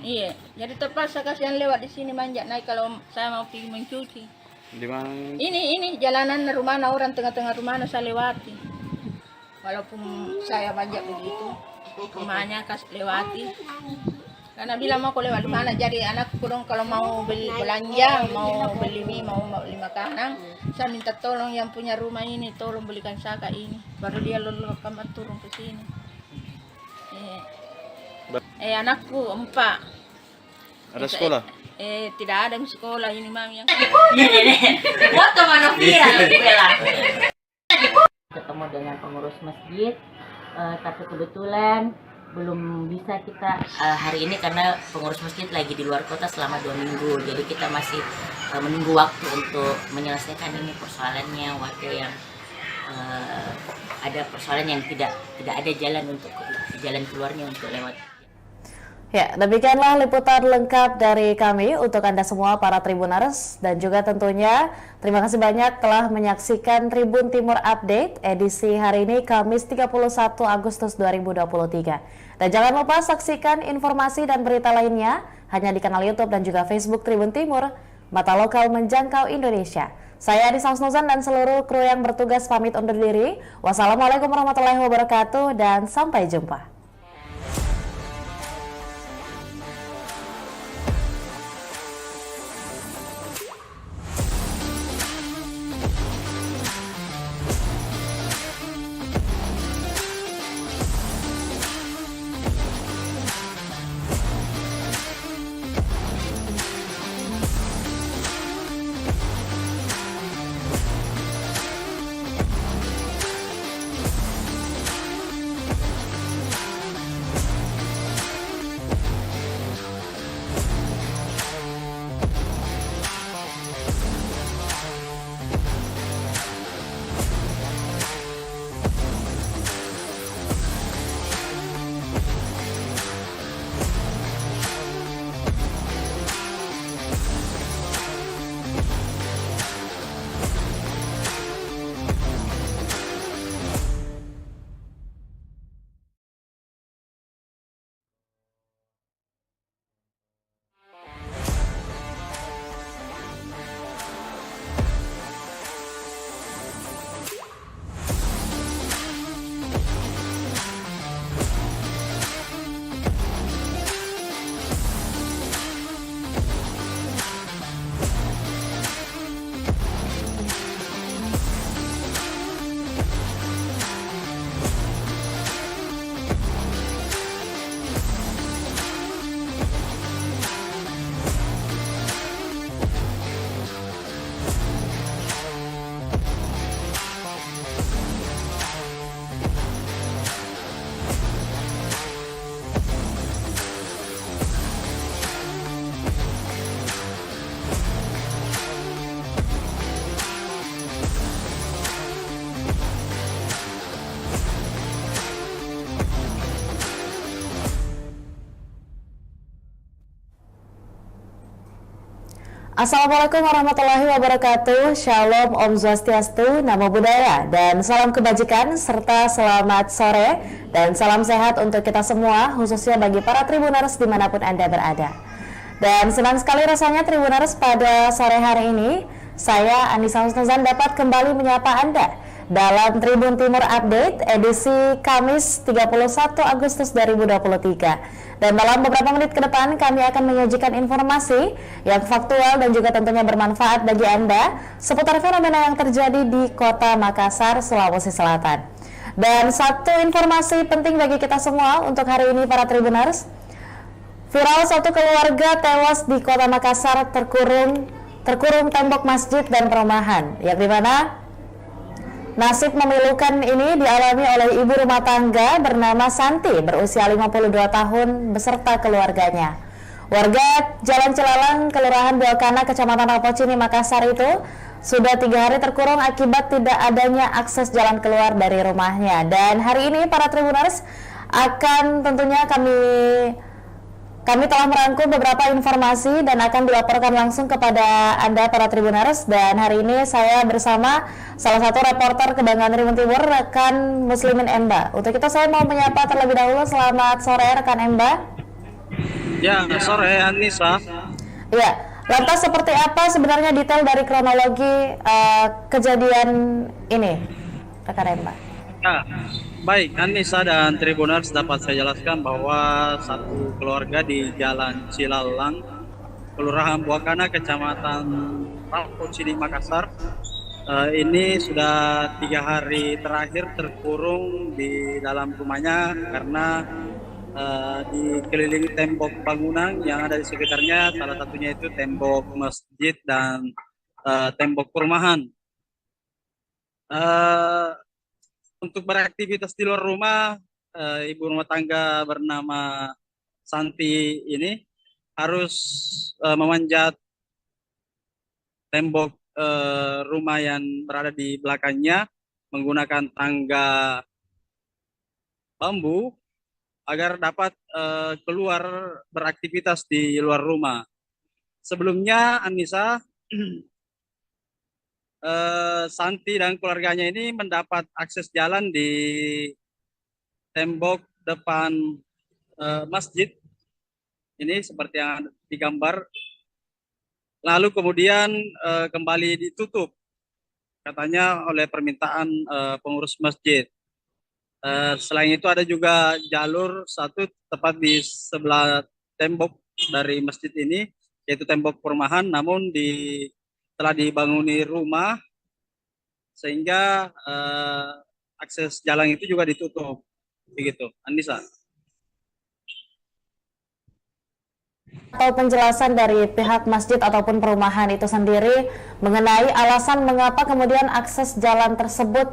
Iya. Jadi terpaksa kasihan lewat di sini manjat naik kalau saya mau pergi mencuci. Di mana? Ini jalanan rumah orang, tengah-tengah rumah saya lewati. Walaupun saya manjat begitu, rumahnya kasih lewati. Karena bilang mau lewat di mana, jadi anakku dong kalau mau beli belanja, mau beli mie, mau beli makanan, saya minta tolong yang punya rumah ini, tolong belikan saya ini. Baru dia lalu kamar turun ke sini. Anakku 4. Ada sekolah? Tidak ada di sekolah ini mami yang. Foto mana viral bela. Ketemu dengan pengurus masjid, tapi kebetulan belum bisa kita hari ini karena pengurus masjid lagi di luar kota selama 2 minggu. Jadi kita masih menunggu waktu untuk menyelesaikan ini persoalannya, warga yang ada persoalan yang tidak ada jalan keluarnya untuk lewat. Ya, demikianlah liputan lengkap dari kami untuk Anda semua para Tribuners, dan juga tentunya terima kasih banyak telah menyaksikan Tribun Timur Update edisi hari ini Kamis 31 Agustus 2023. Dan jangan lupa saksikan informasi dan berita lainnya hanya di kanal YouTube dan juga Facebook Tribun Timur, mata lokal menjangkau Indonesia. Saya Adisa Husnuzan dan seluruh kru yang bertugas pamit undur diri. Wassalamualaikum warahmatullahi wabarakatuh dan sampai jumpa. Assalamualaikum warahmatullahi wabarakatuh. Shalom, Om Swastiastu, Namo Buddhaya, dan salam kebajikan serta selamat sore dan salam sehat untuk kita semua, khususnya bagi para Tribuners dimanapun Anda berada. Dan senang sekali rasanya Tribuners pada sore hari ini, saya Anissa Husnuzan dapat kembali menyapa Anda dalam Tribun Timur Update edisi Kamis 31 Agustus 2023. Dan dalam beberapa menit ke depan kami akan menyajikan informasi yang faktual dan juga tentunya bermanfaat bagi Anda seputar fenomena yang terjadi di Kota Makassar, Sulawesi Selatan. Dan satu informasi penting bagi kita semua untuk hari ini para Tribuners. Viral satu keluarga tewas di Kota Makassar terkurung tembok masjid dan perumahan, yang dimana nasib memilukan ini dialami oleh ibu rumah tangga bernama Santi berusia 52 tahun beserta keluarganya. Warga Jalan Cilalang, Kelurahan Buakana, Kecamatan Rapocini, Makassar itu sudah 3 hari terkurung akibat tidak adanya akses jalan keluar dari rumahnya. Dan hari ini para Tribuners akan tentunya kami telah merangkum beberapa informasi dan akan dilaporkan langsung kepada Anda para Tribuners. Dan hari ini saya bersama salah satu reporter Kebanggaan Tribun Timur, rekan Muslimin Emba. Untuk itu saya mau menyapa terlebih dahulu. Selamat sore rekan Emba. Ya, sore Anissa. Ya, lantas seperti apa sebenarnya detail dari kronologi kejadian ini, rekan Emba? Ya, baik Anissa dan Tribuners, dapat saya jelaskan bahwa satu keluarga di Jalan Cilalang, Kelurahan Buakana, Kecamatan Rapocini, Makassar, ini sudah 3 hari terakhir terkurung di dalam rumahnya karena dikelilingi tembok bangunan yang ada di sekitarnya, salah satunya itu tembok masjid dan tembok perumahan. Untuk beraktivitas di luar rumah, ibu rumah tangga bernama Santi ini harus memanjat tembok rumah yang berada di belakangnya menggunakan tangga bambu agar dapat keluar beraktivitas di luar rumah. Sebelumnya Anissa, Santi dan keluarganya ini mendapat akses jalan di tembok depan masjid ini seperti yang digambar, lalu kemudian kembali ditutup katanya oleh permintaan pengurus masjid. Selain itu ada juga jalur satu tepat di sebelah tembok dari masjid ini, yaitu tembok perumahan, namun telah dibanguni rumah sehingga akses jalan itu juga ditutup. Begitu, Anissa. Atau penjelasan dari pihak masjid ataupun perumahan itu sendiri mengenai alasan mengapa kemudian akses jalan tersebut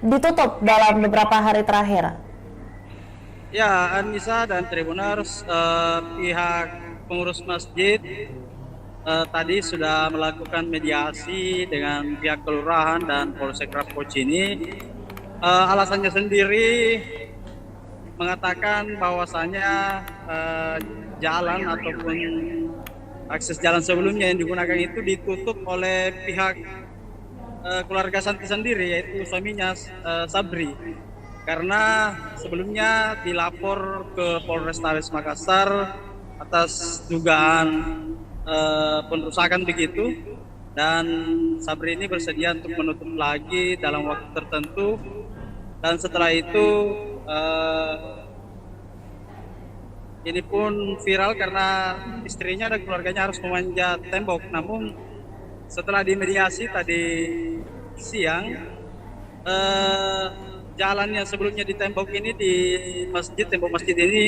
ditutup dalam beberapa hari terakhir. Ya, Anissa dan Tribuners, pihak pengurus masjid tadi sudah melakukan mediasi dengan pihak kelurahan dan Polsek Rapocini. Alasannya sendiri mengatakan bahwasanya jalan ataupun akses jalan sebelumnya yang digunakan itu ditutup oleh pihak keluarga Santi sendiri, yaitu suaminya Sabri, karena sebelumnya dilapor ke Polrestabes Makassar atas dugaan perusakan begitu, dan Sabri ini bersedia untuk menutup lagi dalam waktu tertentu, dan setelah itu ini pun viral karena istrinya dan keluarganya harus memanjat tembok. Namun setelah dimediasi tadi siang, jalan yang sebelumnya di tembok ini, di masjid, tembok masjid ini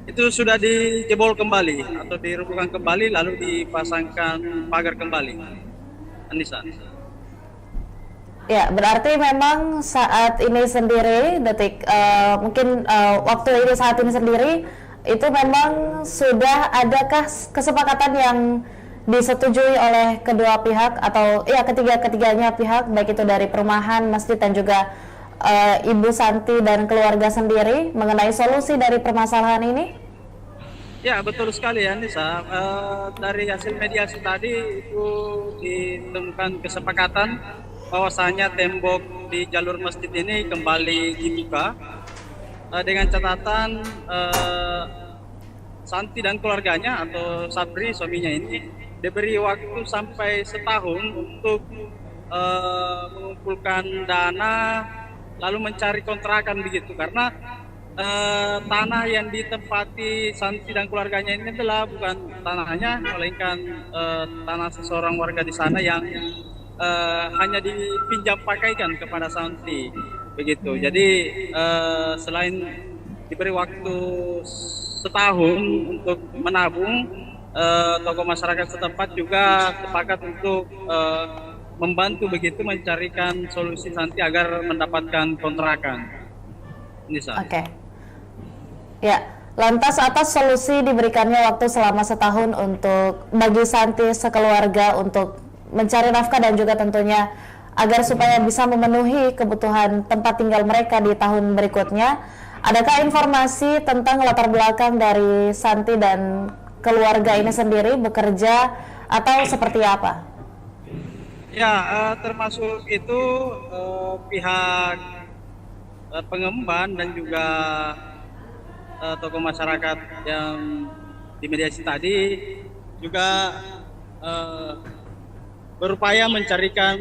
itu sudah dijebol kembali atau dirobohkan kembali, lalu dipasangkan pagar kembali. Anissa. Ya, berarti memang saat ini sendiri, mungkin waktu ini saat ini sendiri, itu memang sudah adakah kesepakatan yang disetujui oleh kedua pihak atau ya ketiganya pihak, baik itu dari perumahan, masjid, dan juga Ibu Santi dan keluarga sendiri mengenai solusi dari permasalahan ini? Ya, betul sekali ya Nisa. Dari hasil mediasi tadi itu ditemukan kesepakatan bahwasanya tembok di jalur masjid ini kembali dibuka dengan catatan Santi dan keluarganya atau Sabri suaminya ini diberi waktu sampai setahun untuk mengumpulkan dana lalu mencari kontrakan begitu, karena tanah yang ditempati Santi dan keluarganya ini adalah bukan tanahnya, melainkan tanah seseorang warga di sana yang hanya dipinjam pakaikan kepada Santi begitu. Jadi selain diberi waktu setahun untuk menabung, tokoh masyarakat setempat juga sepakat untuk membantu begitu mencarikan solusi Santi agar mendapatkan kontrakan. Oke. Ya, lantas atas solusi diberikannya waktu selama setahun untuk bagi Santi sekeluarga untuk mencari nafkah dan juga tentunya agar supaya bisa memenuhi kebutuhan tempat tinggal mereka di tahun berikutnya. Adakah informasi tentang latar belakang dari Santi dan keluarga ini sendiri bekerja atau seperti apa? Ya, termasuk itu pihak pengemban dan juga tokoh masyarakat yang dimediasi tadi juga berupaya mencarikan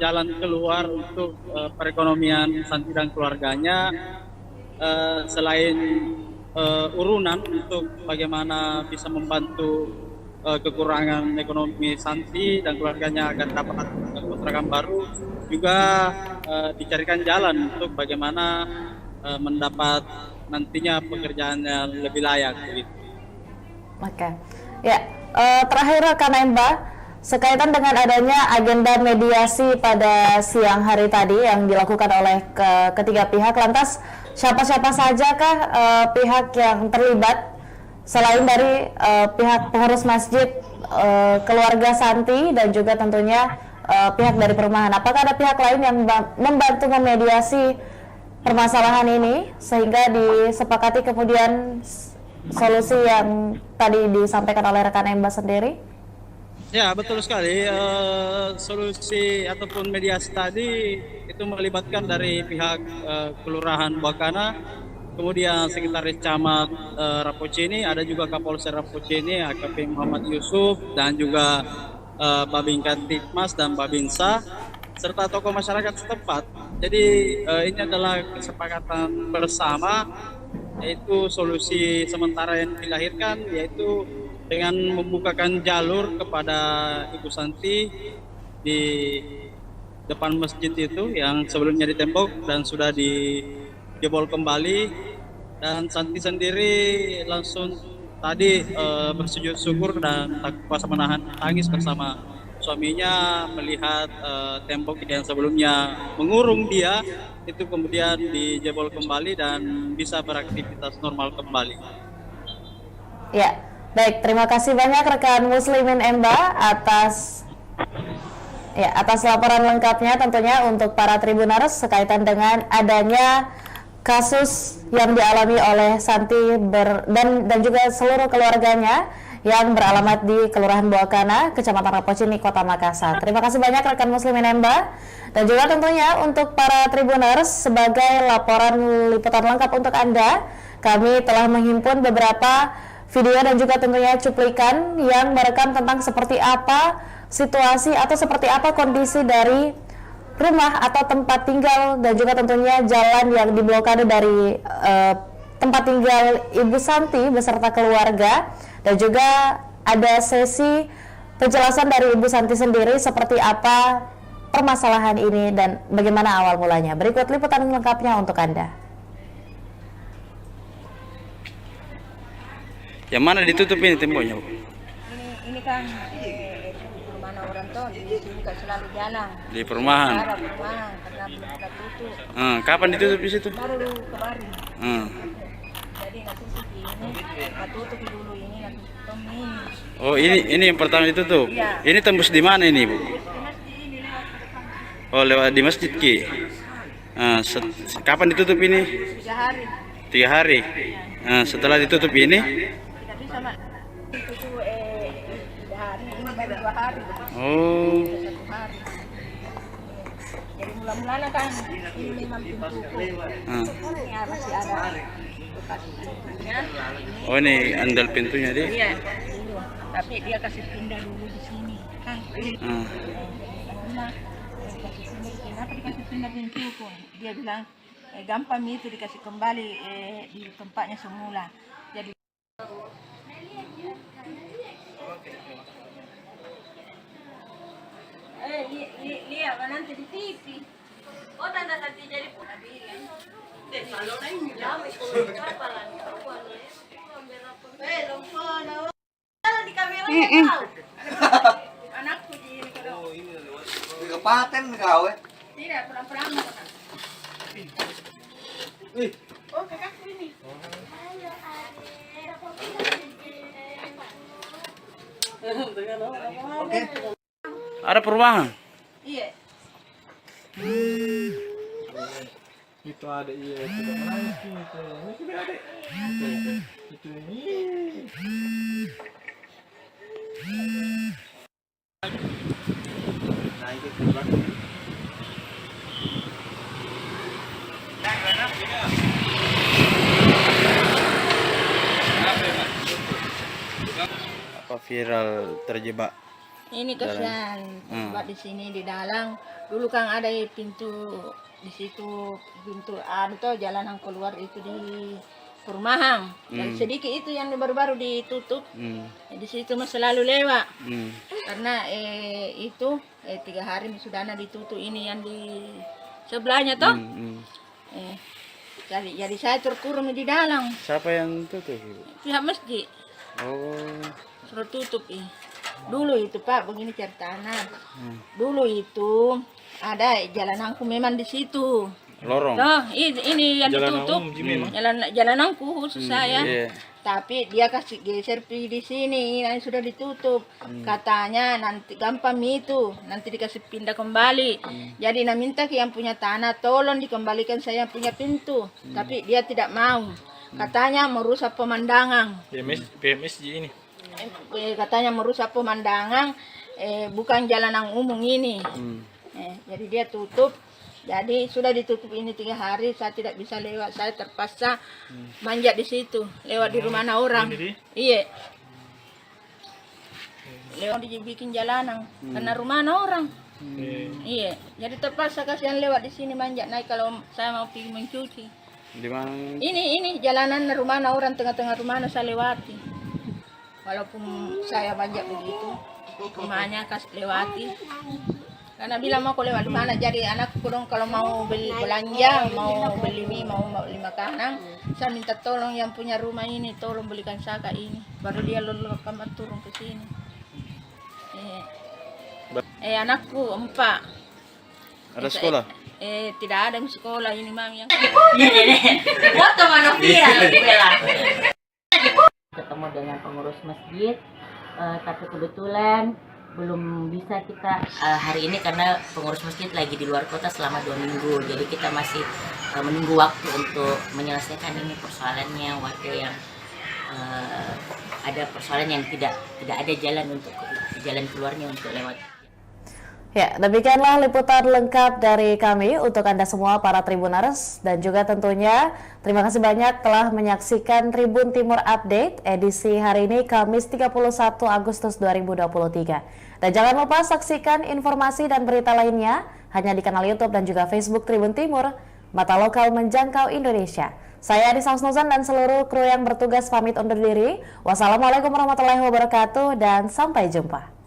jalan keluar untuk perekonomian Santi dan keluarganya, selain urunan untuk bagaimana bisa membantu kekurangan ekonomi Santi dan keluarganya agar dapat kontrakan baru, juga dicarikan jalan untuk bagaimana mendapat nantinya pekerjaan yang lebih layak. Gitu. Oke, ya terakhir rekan Mbak, sekaitan dengan adanya agenda mediasi pada siang hari tadi yang dilakukan oleh ketiga pihak, lantas siapa-siapa sajakah pihak yang terlibat selain dari pihak pengurus masjid, keluarga Santi, dan juga tentunya pihak dari perumahan? Apakah ada pihak lain yang membantu memediasi permasalahan ini sehingga disepakati kemudian solusi yang tadi disampaikan oleh rekan Mbak sendiri? Ya, betul sekali. Solusi ataupun mediasi tadi itu melibatkan dari pihak Kelurahan Buakana, kemudian Sekretaris Camat Rapocini, ada juga Kapolsek Rapocini, AKP Muhammad Yusuf, dan juga Babinkan Tikmas dan Babinsa, serta tokoh masyarakat setempat. Jadi ini adalah kesepakatan bersama, yaitu solusi sementara yang dilahirkan, yaitu dengan membukakan jalur kepada Ibu Santi di depan masjid itu yang sebelumnya ditembok dan sudah dijebol kembali, dan Santi sendiri langsung tadi bersujud syukur dan tak kuasa menahan tangis bersama suaminya melihat tembok yang sebelumnya mengurung dia itu kemudian dijebol kembali dan bisa beraktivitas normal kembali. Ya, baik, terima kasih banyak rekan Muslimin Emba atas laporan lengkapnya tentunya untuk para Tribuners sekaitan dengan adanya kasus yang dialami oleh Santi dan juga seluruh keluarganya yang beralamat di Kelurahan Buakana, Kecamatan Rapocini, Kota Makassar. Terima kasih banyak rekan Muslim Enemba, dan juga tentunya untuk para Tribuners sebagai laporan liputan lengkap untuk Anda, kami telah menghimpun beberapa video dan juga tentunya cuplikan yang merekam tentang seperti apa situasi atau seperti apa kondisi dari rumah atau tempat tinggal dan juga tentunya jalan yang diblokade dari tempat tinggal Ibu Santi beserta keluarga, dan juga ada sesi penjelasan dari Ibu Santi sendiri seperti apa permasalahan ini dan bagaimana awal mulanya. Berikut liputan lengkapnya untuk Anda. Yang mana ditutup ini temboknya, Bu? Ini kan perumahan orang tuh di sini kan selalu jalan. Di perumahan. Perumahan karena belum ada tutup. Kapan ditutup di situ? Baru kemarin. Jadi nanti ini tutup dulu ini nanti tutup ini. Oh, ini yang pertama ditutup. Iya. Ini tembus di mana ini, Bu? Di masjid ini lewat Oh, lewat di masjid Ki. Kapan ditutup ini? 3 hari. 3 hari. Setelah ditutup ini, Tidak bisa mak. Itu tuh 3 hari ini baru 2 hari. oh, 1 hari. Jadi mula-mulanya kan ini memang pintu ya masih ada bekas pintunya. oh ini andal pintunya deh. Iya, dulu. Tapi dia kasih pindah dulu di sini kan. Kasih pindah, kenapa dikasih pindah pintuku? Dia bilang gampang itu dikasih kembali di tempatnya semula. Jadi lihat nanti di TV. Oh, tanda nanti jadi di kamera anakku di Kepaten kau tidak pernah oh kakakku ini Ada perumahan. iya Itu ada iya sudah menangis gitu. Ini sudah ada. Itu ini. Apa viral terjebak? ini kasihan buat di sini di dalam dulu kan ada pintu di situ pintu tuh jalanan keluar itu di perumahan dan sedikit itu yang baru-baru ditutup di situ mah selalu lewat karena itu 3 hari sudah ditutup ini yang di sebelahnya toh jadi saya terkurung di dalam Siapa yang tutup, Ibu? pihak masjid Oh, suruh tutup dulu itu Pak begini ceritanya dulu itu ada jalananku memang di situ lorong. toh ini yang Jalan ditutup umum, Jimmy, jalananku khusus saya Iya. tapi dia kasih geser di sini yang sudah ditutup katanya nanti gampang itu nanti dikasih pindah kembali jadi minta ke yang punya tanah tolong dikembalikan saya punya pintu tapi dia tidak mau katanya merusak pemandangan PMS ini. katanya merusak pemandangan bukan jalanan umum ini jadi dia tutup jadi sudah ditutup ini 3 hari saya tidak bisa lewat saya terpaksa manjat di situ lewat di rumah orang iya lewat dibikin jalanan karena rumah orang iya jadi terpaksa kasihan lewat di sini manjat naik kalau saya mau pergi mencuci Di mana? ini jalanan rumah orang tengah-tengah rumah saya lewati walaupun saya banyak begitu rumahnya kasih lewati karena bilang mau aku lewat di mana jadi anakku dong kalau mau beli belanja mau beli mie mau beli makanan saya minta tolong yang punya rumah ini tolong belikan saka ini baru dia lalu kamar turun ke sini anakku 4 Ada sekolah? Tidak ada sekolah ini mami yang Foto mana viral Bella. Ketemu dengan pengurus masjid, tapi kebetulan belum bisa kita hari ini karena pengurus masjid lagi di luar kota selama 2 minggu. Jadi kita masih menunggu waktu untuk menyelesaikan ini persoalannya warga yang ada persoalan yang tidak ada jalan keluarnya untuk lewat. Ya, demikianlah liputan lengkap dari kami untuk Anda semua para Tribuners, dan juga tentunya terima kasih banyak telah menyaksikan Tribun Timur Update edisi hari ini Kamis 31 Agustus 2023. Dan jangan lupa saksikan informasi dan berita lainnya hanya di kanal YouTube dan juga Facebook Tribun Timur, mata lokal menjangkau Indonesia. Saya Anissa Husnuzan dan seluruh kru yang bertugas pamit undur diri. Wassalamualaikum warahmatullahi wabarakatuh dan sampai jumpa.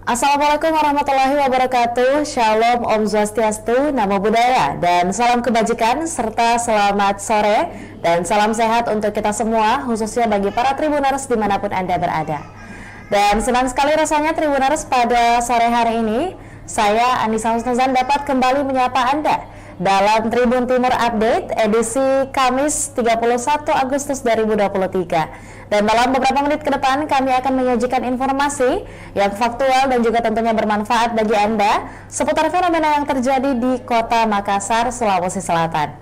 Assalamualaikum warahmatullahi wabarakatuh. Shalom, Om Swastiastu, Namo Buddhaya, dan salam kebajikan serta selamat sore dan salam sehat untuk kita semua, khususnya bagi para Tribuners dimanapun Anda berada. Dan senang sekali rasanya Tribuners pada sore hari ini saya Anissa Husnuzan dapat kembali menyapa Anda dalam Tribun Timur Update edisi Kamis 31 Agustus 2023. Dan dalam beberapa menit ke depan kami akan menyajikan informasi yang faktual dan juga tentunya bermanfaat bagi Anda seputar fenomena yang terjadi di Kota Makassar, Sulawesi Selatan.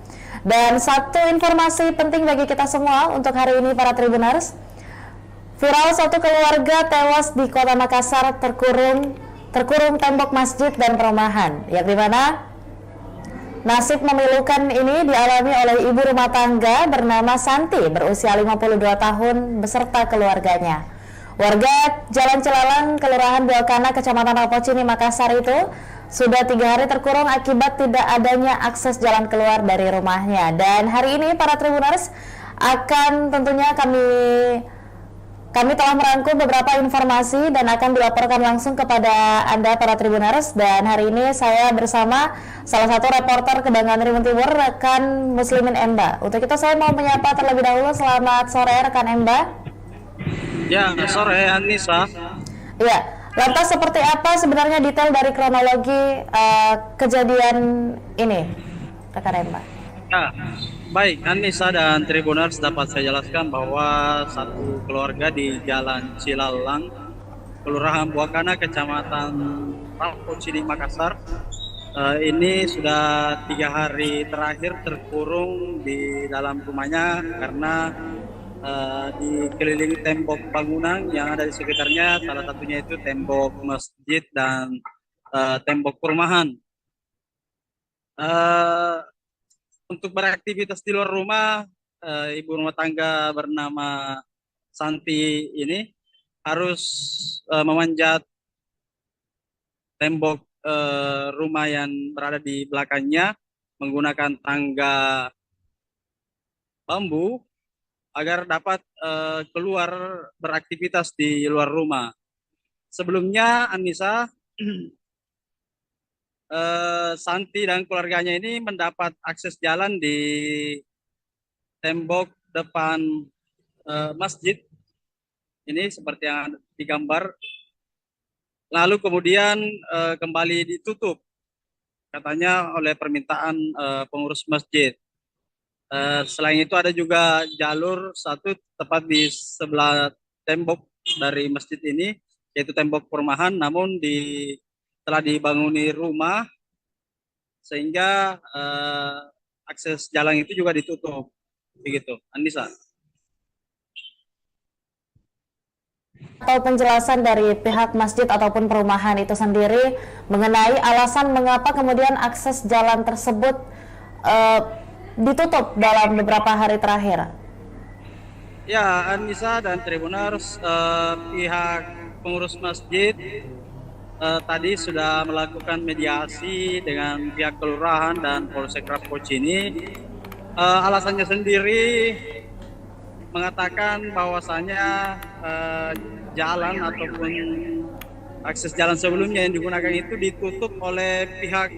Dan satu informasi penting bagi kita semua untuk hari ini para Tribuners. Viral satu keluarga tewas di Kota Makassar terkurung tembok masjid dan perumahan, yang dimana nasib memilukan ini dialami oleh ibu rumah tangga bernama Santi berusia 52 tahun beserta keluarganya. Warga Jalan Cilalang, Kelurahan Buakana, Kecamatan Rapocini, Makassar itu sudah 3 hari terkurung akibat tidak adanya akses jalan keluar dari rumahnya. Dan hari ini para Tribuners akan tentunya kami telah merangkum beberapa informasi dan akan dilaporkan langsung kepada Anda para Tribuners. Dan hari ini saya bersama salah satu reporter Kebanggaan Tribun Timur, rekan Muslimin Emba. Untuk itu saya mau menyapa terlebih dahulu. Selamat sore rekan Emba. Ya, sore Anissa. Iya, lantas seperti apa sebenarnya detail dari kronologi kejadian ini rekan Emba? Ya, baik Anissa dan Tribuners, dapat saya jelaskan bahwa satu keluarga di Jalan Cilalang, Kelurahan Buakana, Kecamatan Rapocini, Makassar, ini sudah 3 hari terakhir terkurung di dalam rumahnya karena dikelilingi tembok bangunan yang ada di sekitarnya, salah satunya itu tembok masjid dan tembok perumahan. Untuk beraktivitas di luar rumah, ibu rumah tangga bernama Santi ini harus memanjat tembok rumah yang berada di belakangnya menggunakan tangga bambu agar dapat keluar beraktivitas di luar rumah. Sebelumnya Anissa, Santi dan keluarganya ini mendapat akses jalan di tembok depan masjid. Ini seperti yang digambar. Lalu kemudian kembali ditutup, katanya oleh permintaan pengurus masjid. Selain itu ada juga jalur satu tepat di sebelah tembok dari masjid ini, yaitu tembok perumahan, namun telah dibanguni rumah sehingga akses jalan itu juga ditutup. Begitu, Anissa. Atau penjelasan dari pihak masjid ataupun perumahan itu sendiri mengenai alasan mengapa kemudian akses jalan tersebut ditutup dalam beberapa hari terakhir. Ya, Anissa dan Tribuners, pihak pengurus masjid tadi sudah melakukan mediasi dengan pihak kelurahan dan Polsek Rapoci ini. Alasannya sendiri mengatakan bahwasanya jalan ataupun akses jalan sebelumnya yang digunakan itu ditutup oleh pihak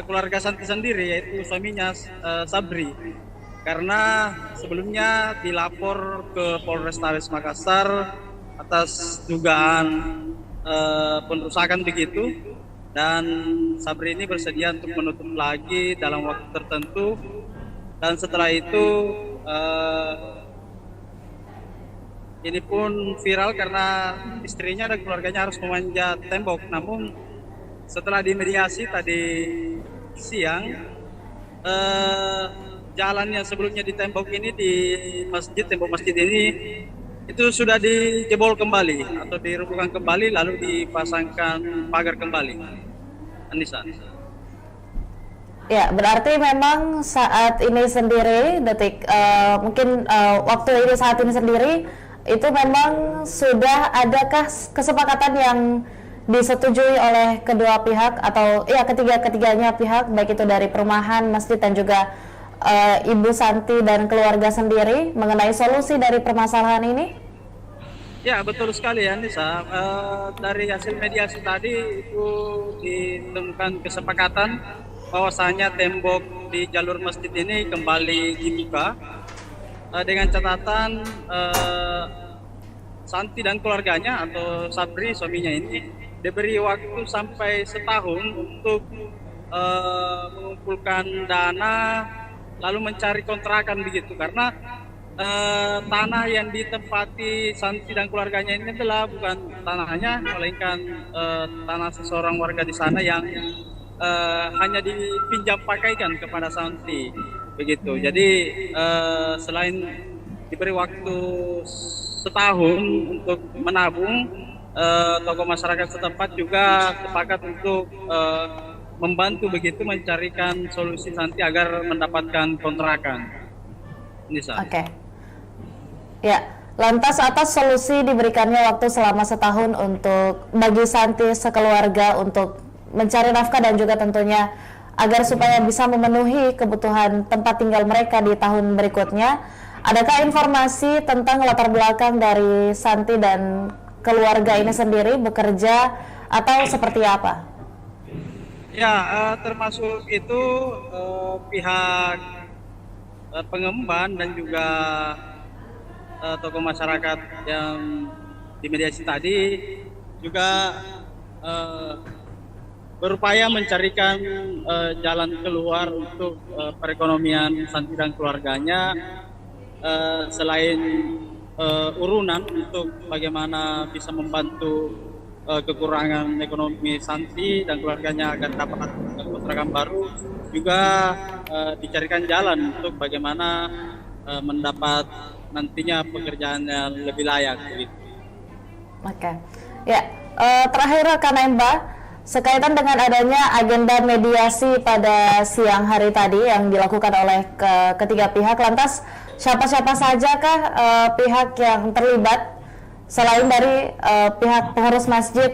keluarga Santi sendiri, yaitu suaminya Sabri, karena sebelumnya dilapor ke Polrestabes Makassar atas dugaan perusakan begitu, dan Sabri ini bersedia untuk menutup lagi dalam waktu tertentu. Dan setelah itu ini pun viral karena istrinya dan keluarganya harus memanjat tembok. Namun setelah dimediasi tadi siang, jalan yang sebelumnya di tembok ini, di masjid, tembok masjid ini itu sudah dijebol kembali atau dirobohkan kembali, lalu dipasangkan pagar kembali. Anissa. Ya, berarti memang saat ini sendiri, mungkin waktu ini saat ini sendiri, itu memang sudah adakah kesepakatan yang disetujui oleh kedua pihak atau ya ketiganya pihak, baik itu dari perumahan, masjid dan juga Ibu Santi dan keluarga sendiri mengenai solusi dari permasalahan ini? Ya, betul sekali ya, Nisa. Dari hasil mediasi tadi itu ditemukan kesepakatan bahwasanya tembok di jalur masjid ini kembali dibuka dengan catatan Santi dan keluarganya atau Sabri suaminya ini diberi waktu sampai setahun untuk mengumpulkan dana lalu mencari kontrakan begitu, karena tanah yang ditempati Santi dan keluarganya ini adalah bukan tanahnya, melainkan tanah seseorang warga di sana yang hanya dipinjam pakaikan kepada Santi begitu. Jadi selain diberi waktu setahun untuk menabung, tokoh masyarakat setempat juga sepakat untuk membantu begitu mencarikan solusi Santi agar mendapatkan kontrakan. Oke. Ya, lantas atas solusi diberikannya waktu selama setahun untuk bagi Santi sekeluarga untuk mencari nafkah dan juga tentunya agar supaya bisa memenuhi kebutuhan tempat tinggal mereka di tahun berikutnya. Adakah informasi tentang latar belakang dari Santi dan keluarga ini sendiri bekerja atau seperti apa? Ya, termasuk itu pihak pengemban dan juga tokoh masyarakat yang dimediasi tadi juga berupaya mencarikan jalan keluar untuk perekonomian Santi dan keluarganya, selain urunan untuk bagaimana bisa membantu kekurangan ekonomi Santi dan keluarganya agar dapat kontrakan baru, juga dicarikan jalan untuk bagaimana mendapat nantinya pekerjaan yang lebih layak. Oke. Ya, terakhir Kak Nemba, sekaitan dengan adanya agenda mediasi pada siang hari tadi yang dilakukan oleh ketiga pihak, lantas siapa-siapa sajakah pihak yang terlibat selain dari pihak pengurus masjid,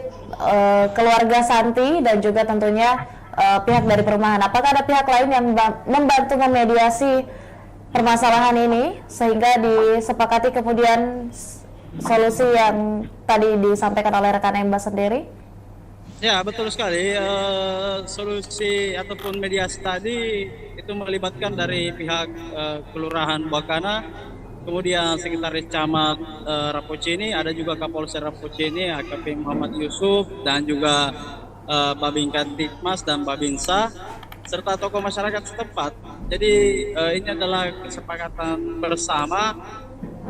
keluarga Santi dan juga tentunya pihak dari perumahan. Apakah ada pihak lain yang membantu memediasi permasalahan ini sehingga disepakati kemudian solusi yang tadi disampaikan oleh rekan Emba sendiri? Ya, betul sekali. Solusi ataupun mediasi tadi itu melibatkan dari pihak Kelurahan Buakana, kemudian Sekretaris Camat Rapocini, ada juga Kapolsek Rapocini, AKP Muhammad Yusuf, dan juga Babin Kantikmas dan Babinsa, serta tokoh masyarakat setempat. Jadi ini adalah kesepakatan bersama,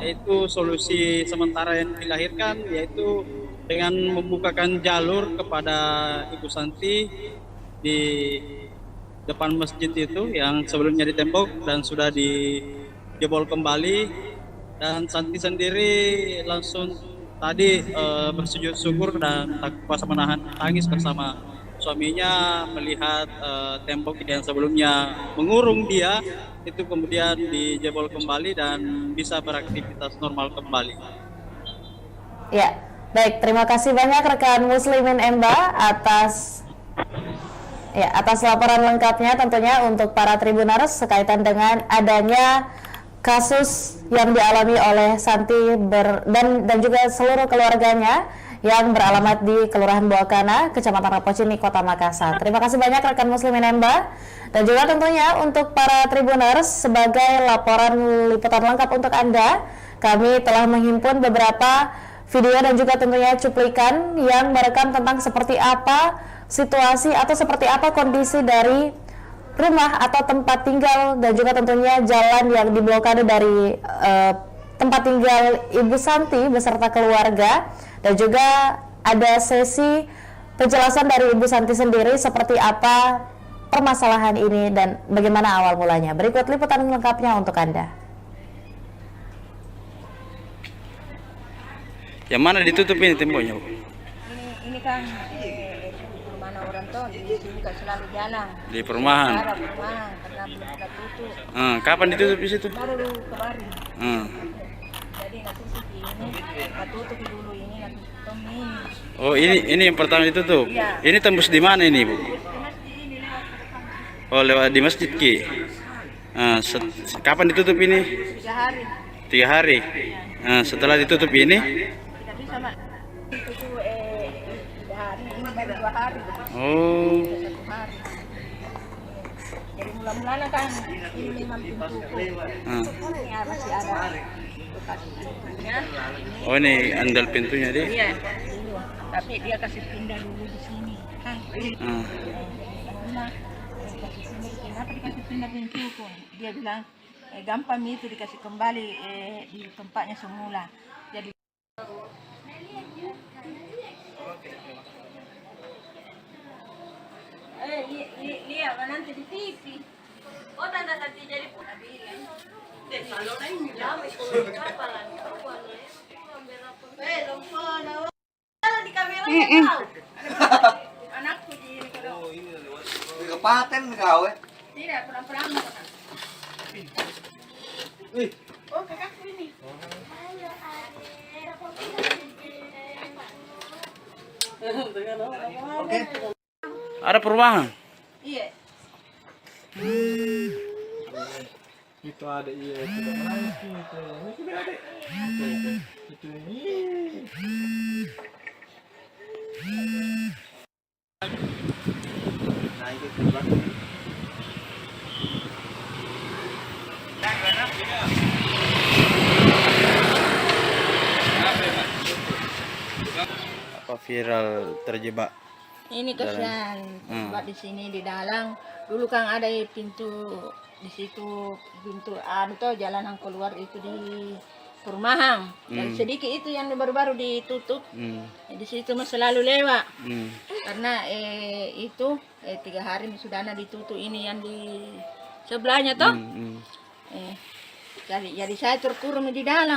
yaitu solusi sementara yang dilahirkan, yaitu dengan membukakan jalur kepada Ibu Santi di depan masjid itu yang sebelumnya ditembok dan sudah dijebol kembali, dan Santi sendiri langsung tadi bersujud syukur dan tak kuasa menahan tangis bersama suaminya melihat tembok yang sebelumnya mengurung dia itu kemudian dijebol kembali dan bisa beraktivitas normal kembali. Ya, baik, terima kasih banyak rekan Muslimin Emba atas laporan lengkapnya tentunya untuk para Tribuners sekaitan dengan adanya kasus yang dialami oleh Santi dan juga seluruh keluarganya yang beralamat di Kelurahan Buakana, Kecamatan Rapocini, Kota Makassar. Terima kasih banyak rekan Muslimin Emba, dan juga tentunya untuk para Tribuners sebagai laporan liputan lengkap untuk Anda, kami telah menghimpun beberapa video dan juga tentunya cuplikan yang merekam tentang seperti apa situasi atau seperti apa kondisi dari rumah atau tempat tinggal dan juga tentunya jalan yang diblokade dari tempat tinggal Ibu Santi beserta keluarga, dan juga ada sesi penjelasan dari Ibu Santi sendiri seperti apa permasalahan ini dan bagaimana awal mulanya. Berikut liputan lengkapnya untuk Anda. Yang mana ditutup ini temboknya, Bu? Ini kan mana orang tuh di sini kan selalu jalan. Di perumahan. Perumahan karena belum kita tutup. Kapan ditutup di situ? Baru kemarin. Jadi nanti ini kita tutup dulu ini nanti tutup ini. Oh, ini yang pertama ditutup. Iya. Ini tembus di mana ini, Bu? Ini lewat Oh, lewat di masjid Ki. Kapan ditutup ini? 3 hari. 3 hari. Setelah ditutup ini, Tidak bisa mak. Itu 3 hari ini baru 2 hari. oh, 1 hari. Jadi mula-mulanya kan ini memang pintu. Ya masih ada bekas pintunya. oh ini andal pintunya dia. Iya. Tapi dia kasih pindah dulu di sini kan. Kenapa dikasih pindah pintu pun? Dia bilang gampang itu dikasih kembali di tempatnya semula. Jadi lihat nanti di TV. Oh tanda tadi jadi pun kalau lain ya apa lagi? Di kamera tahu. Anakku di kalau Di kepaten gawe. tidak perang-perang. Oh kakakku ini. Oke. Ada perubahan. Iya. Itu ada iya sudah menangis gitu. Ini sudah ada. Itu ini. Nah, itu juga. Apa viral terjebak? Ini kasihan buat di sini di dalam. Dulu kan ada pintu di situ, pintu tuh jalanan keluar itu di perumahan. Dan sedikit itu yang baru-baru ditutup. Di situ mah selalu lewat. Karena itu 3 hari sudah ada ditutup ini yang di sebelahnya toh. Jadi saya terkurung di dalam.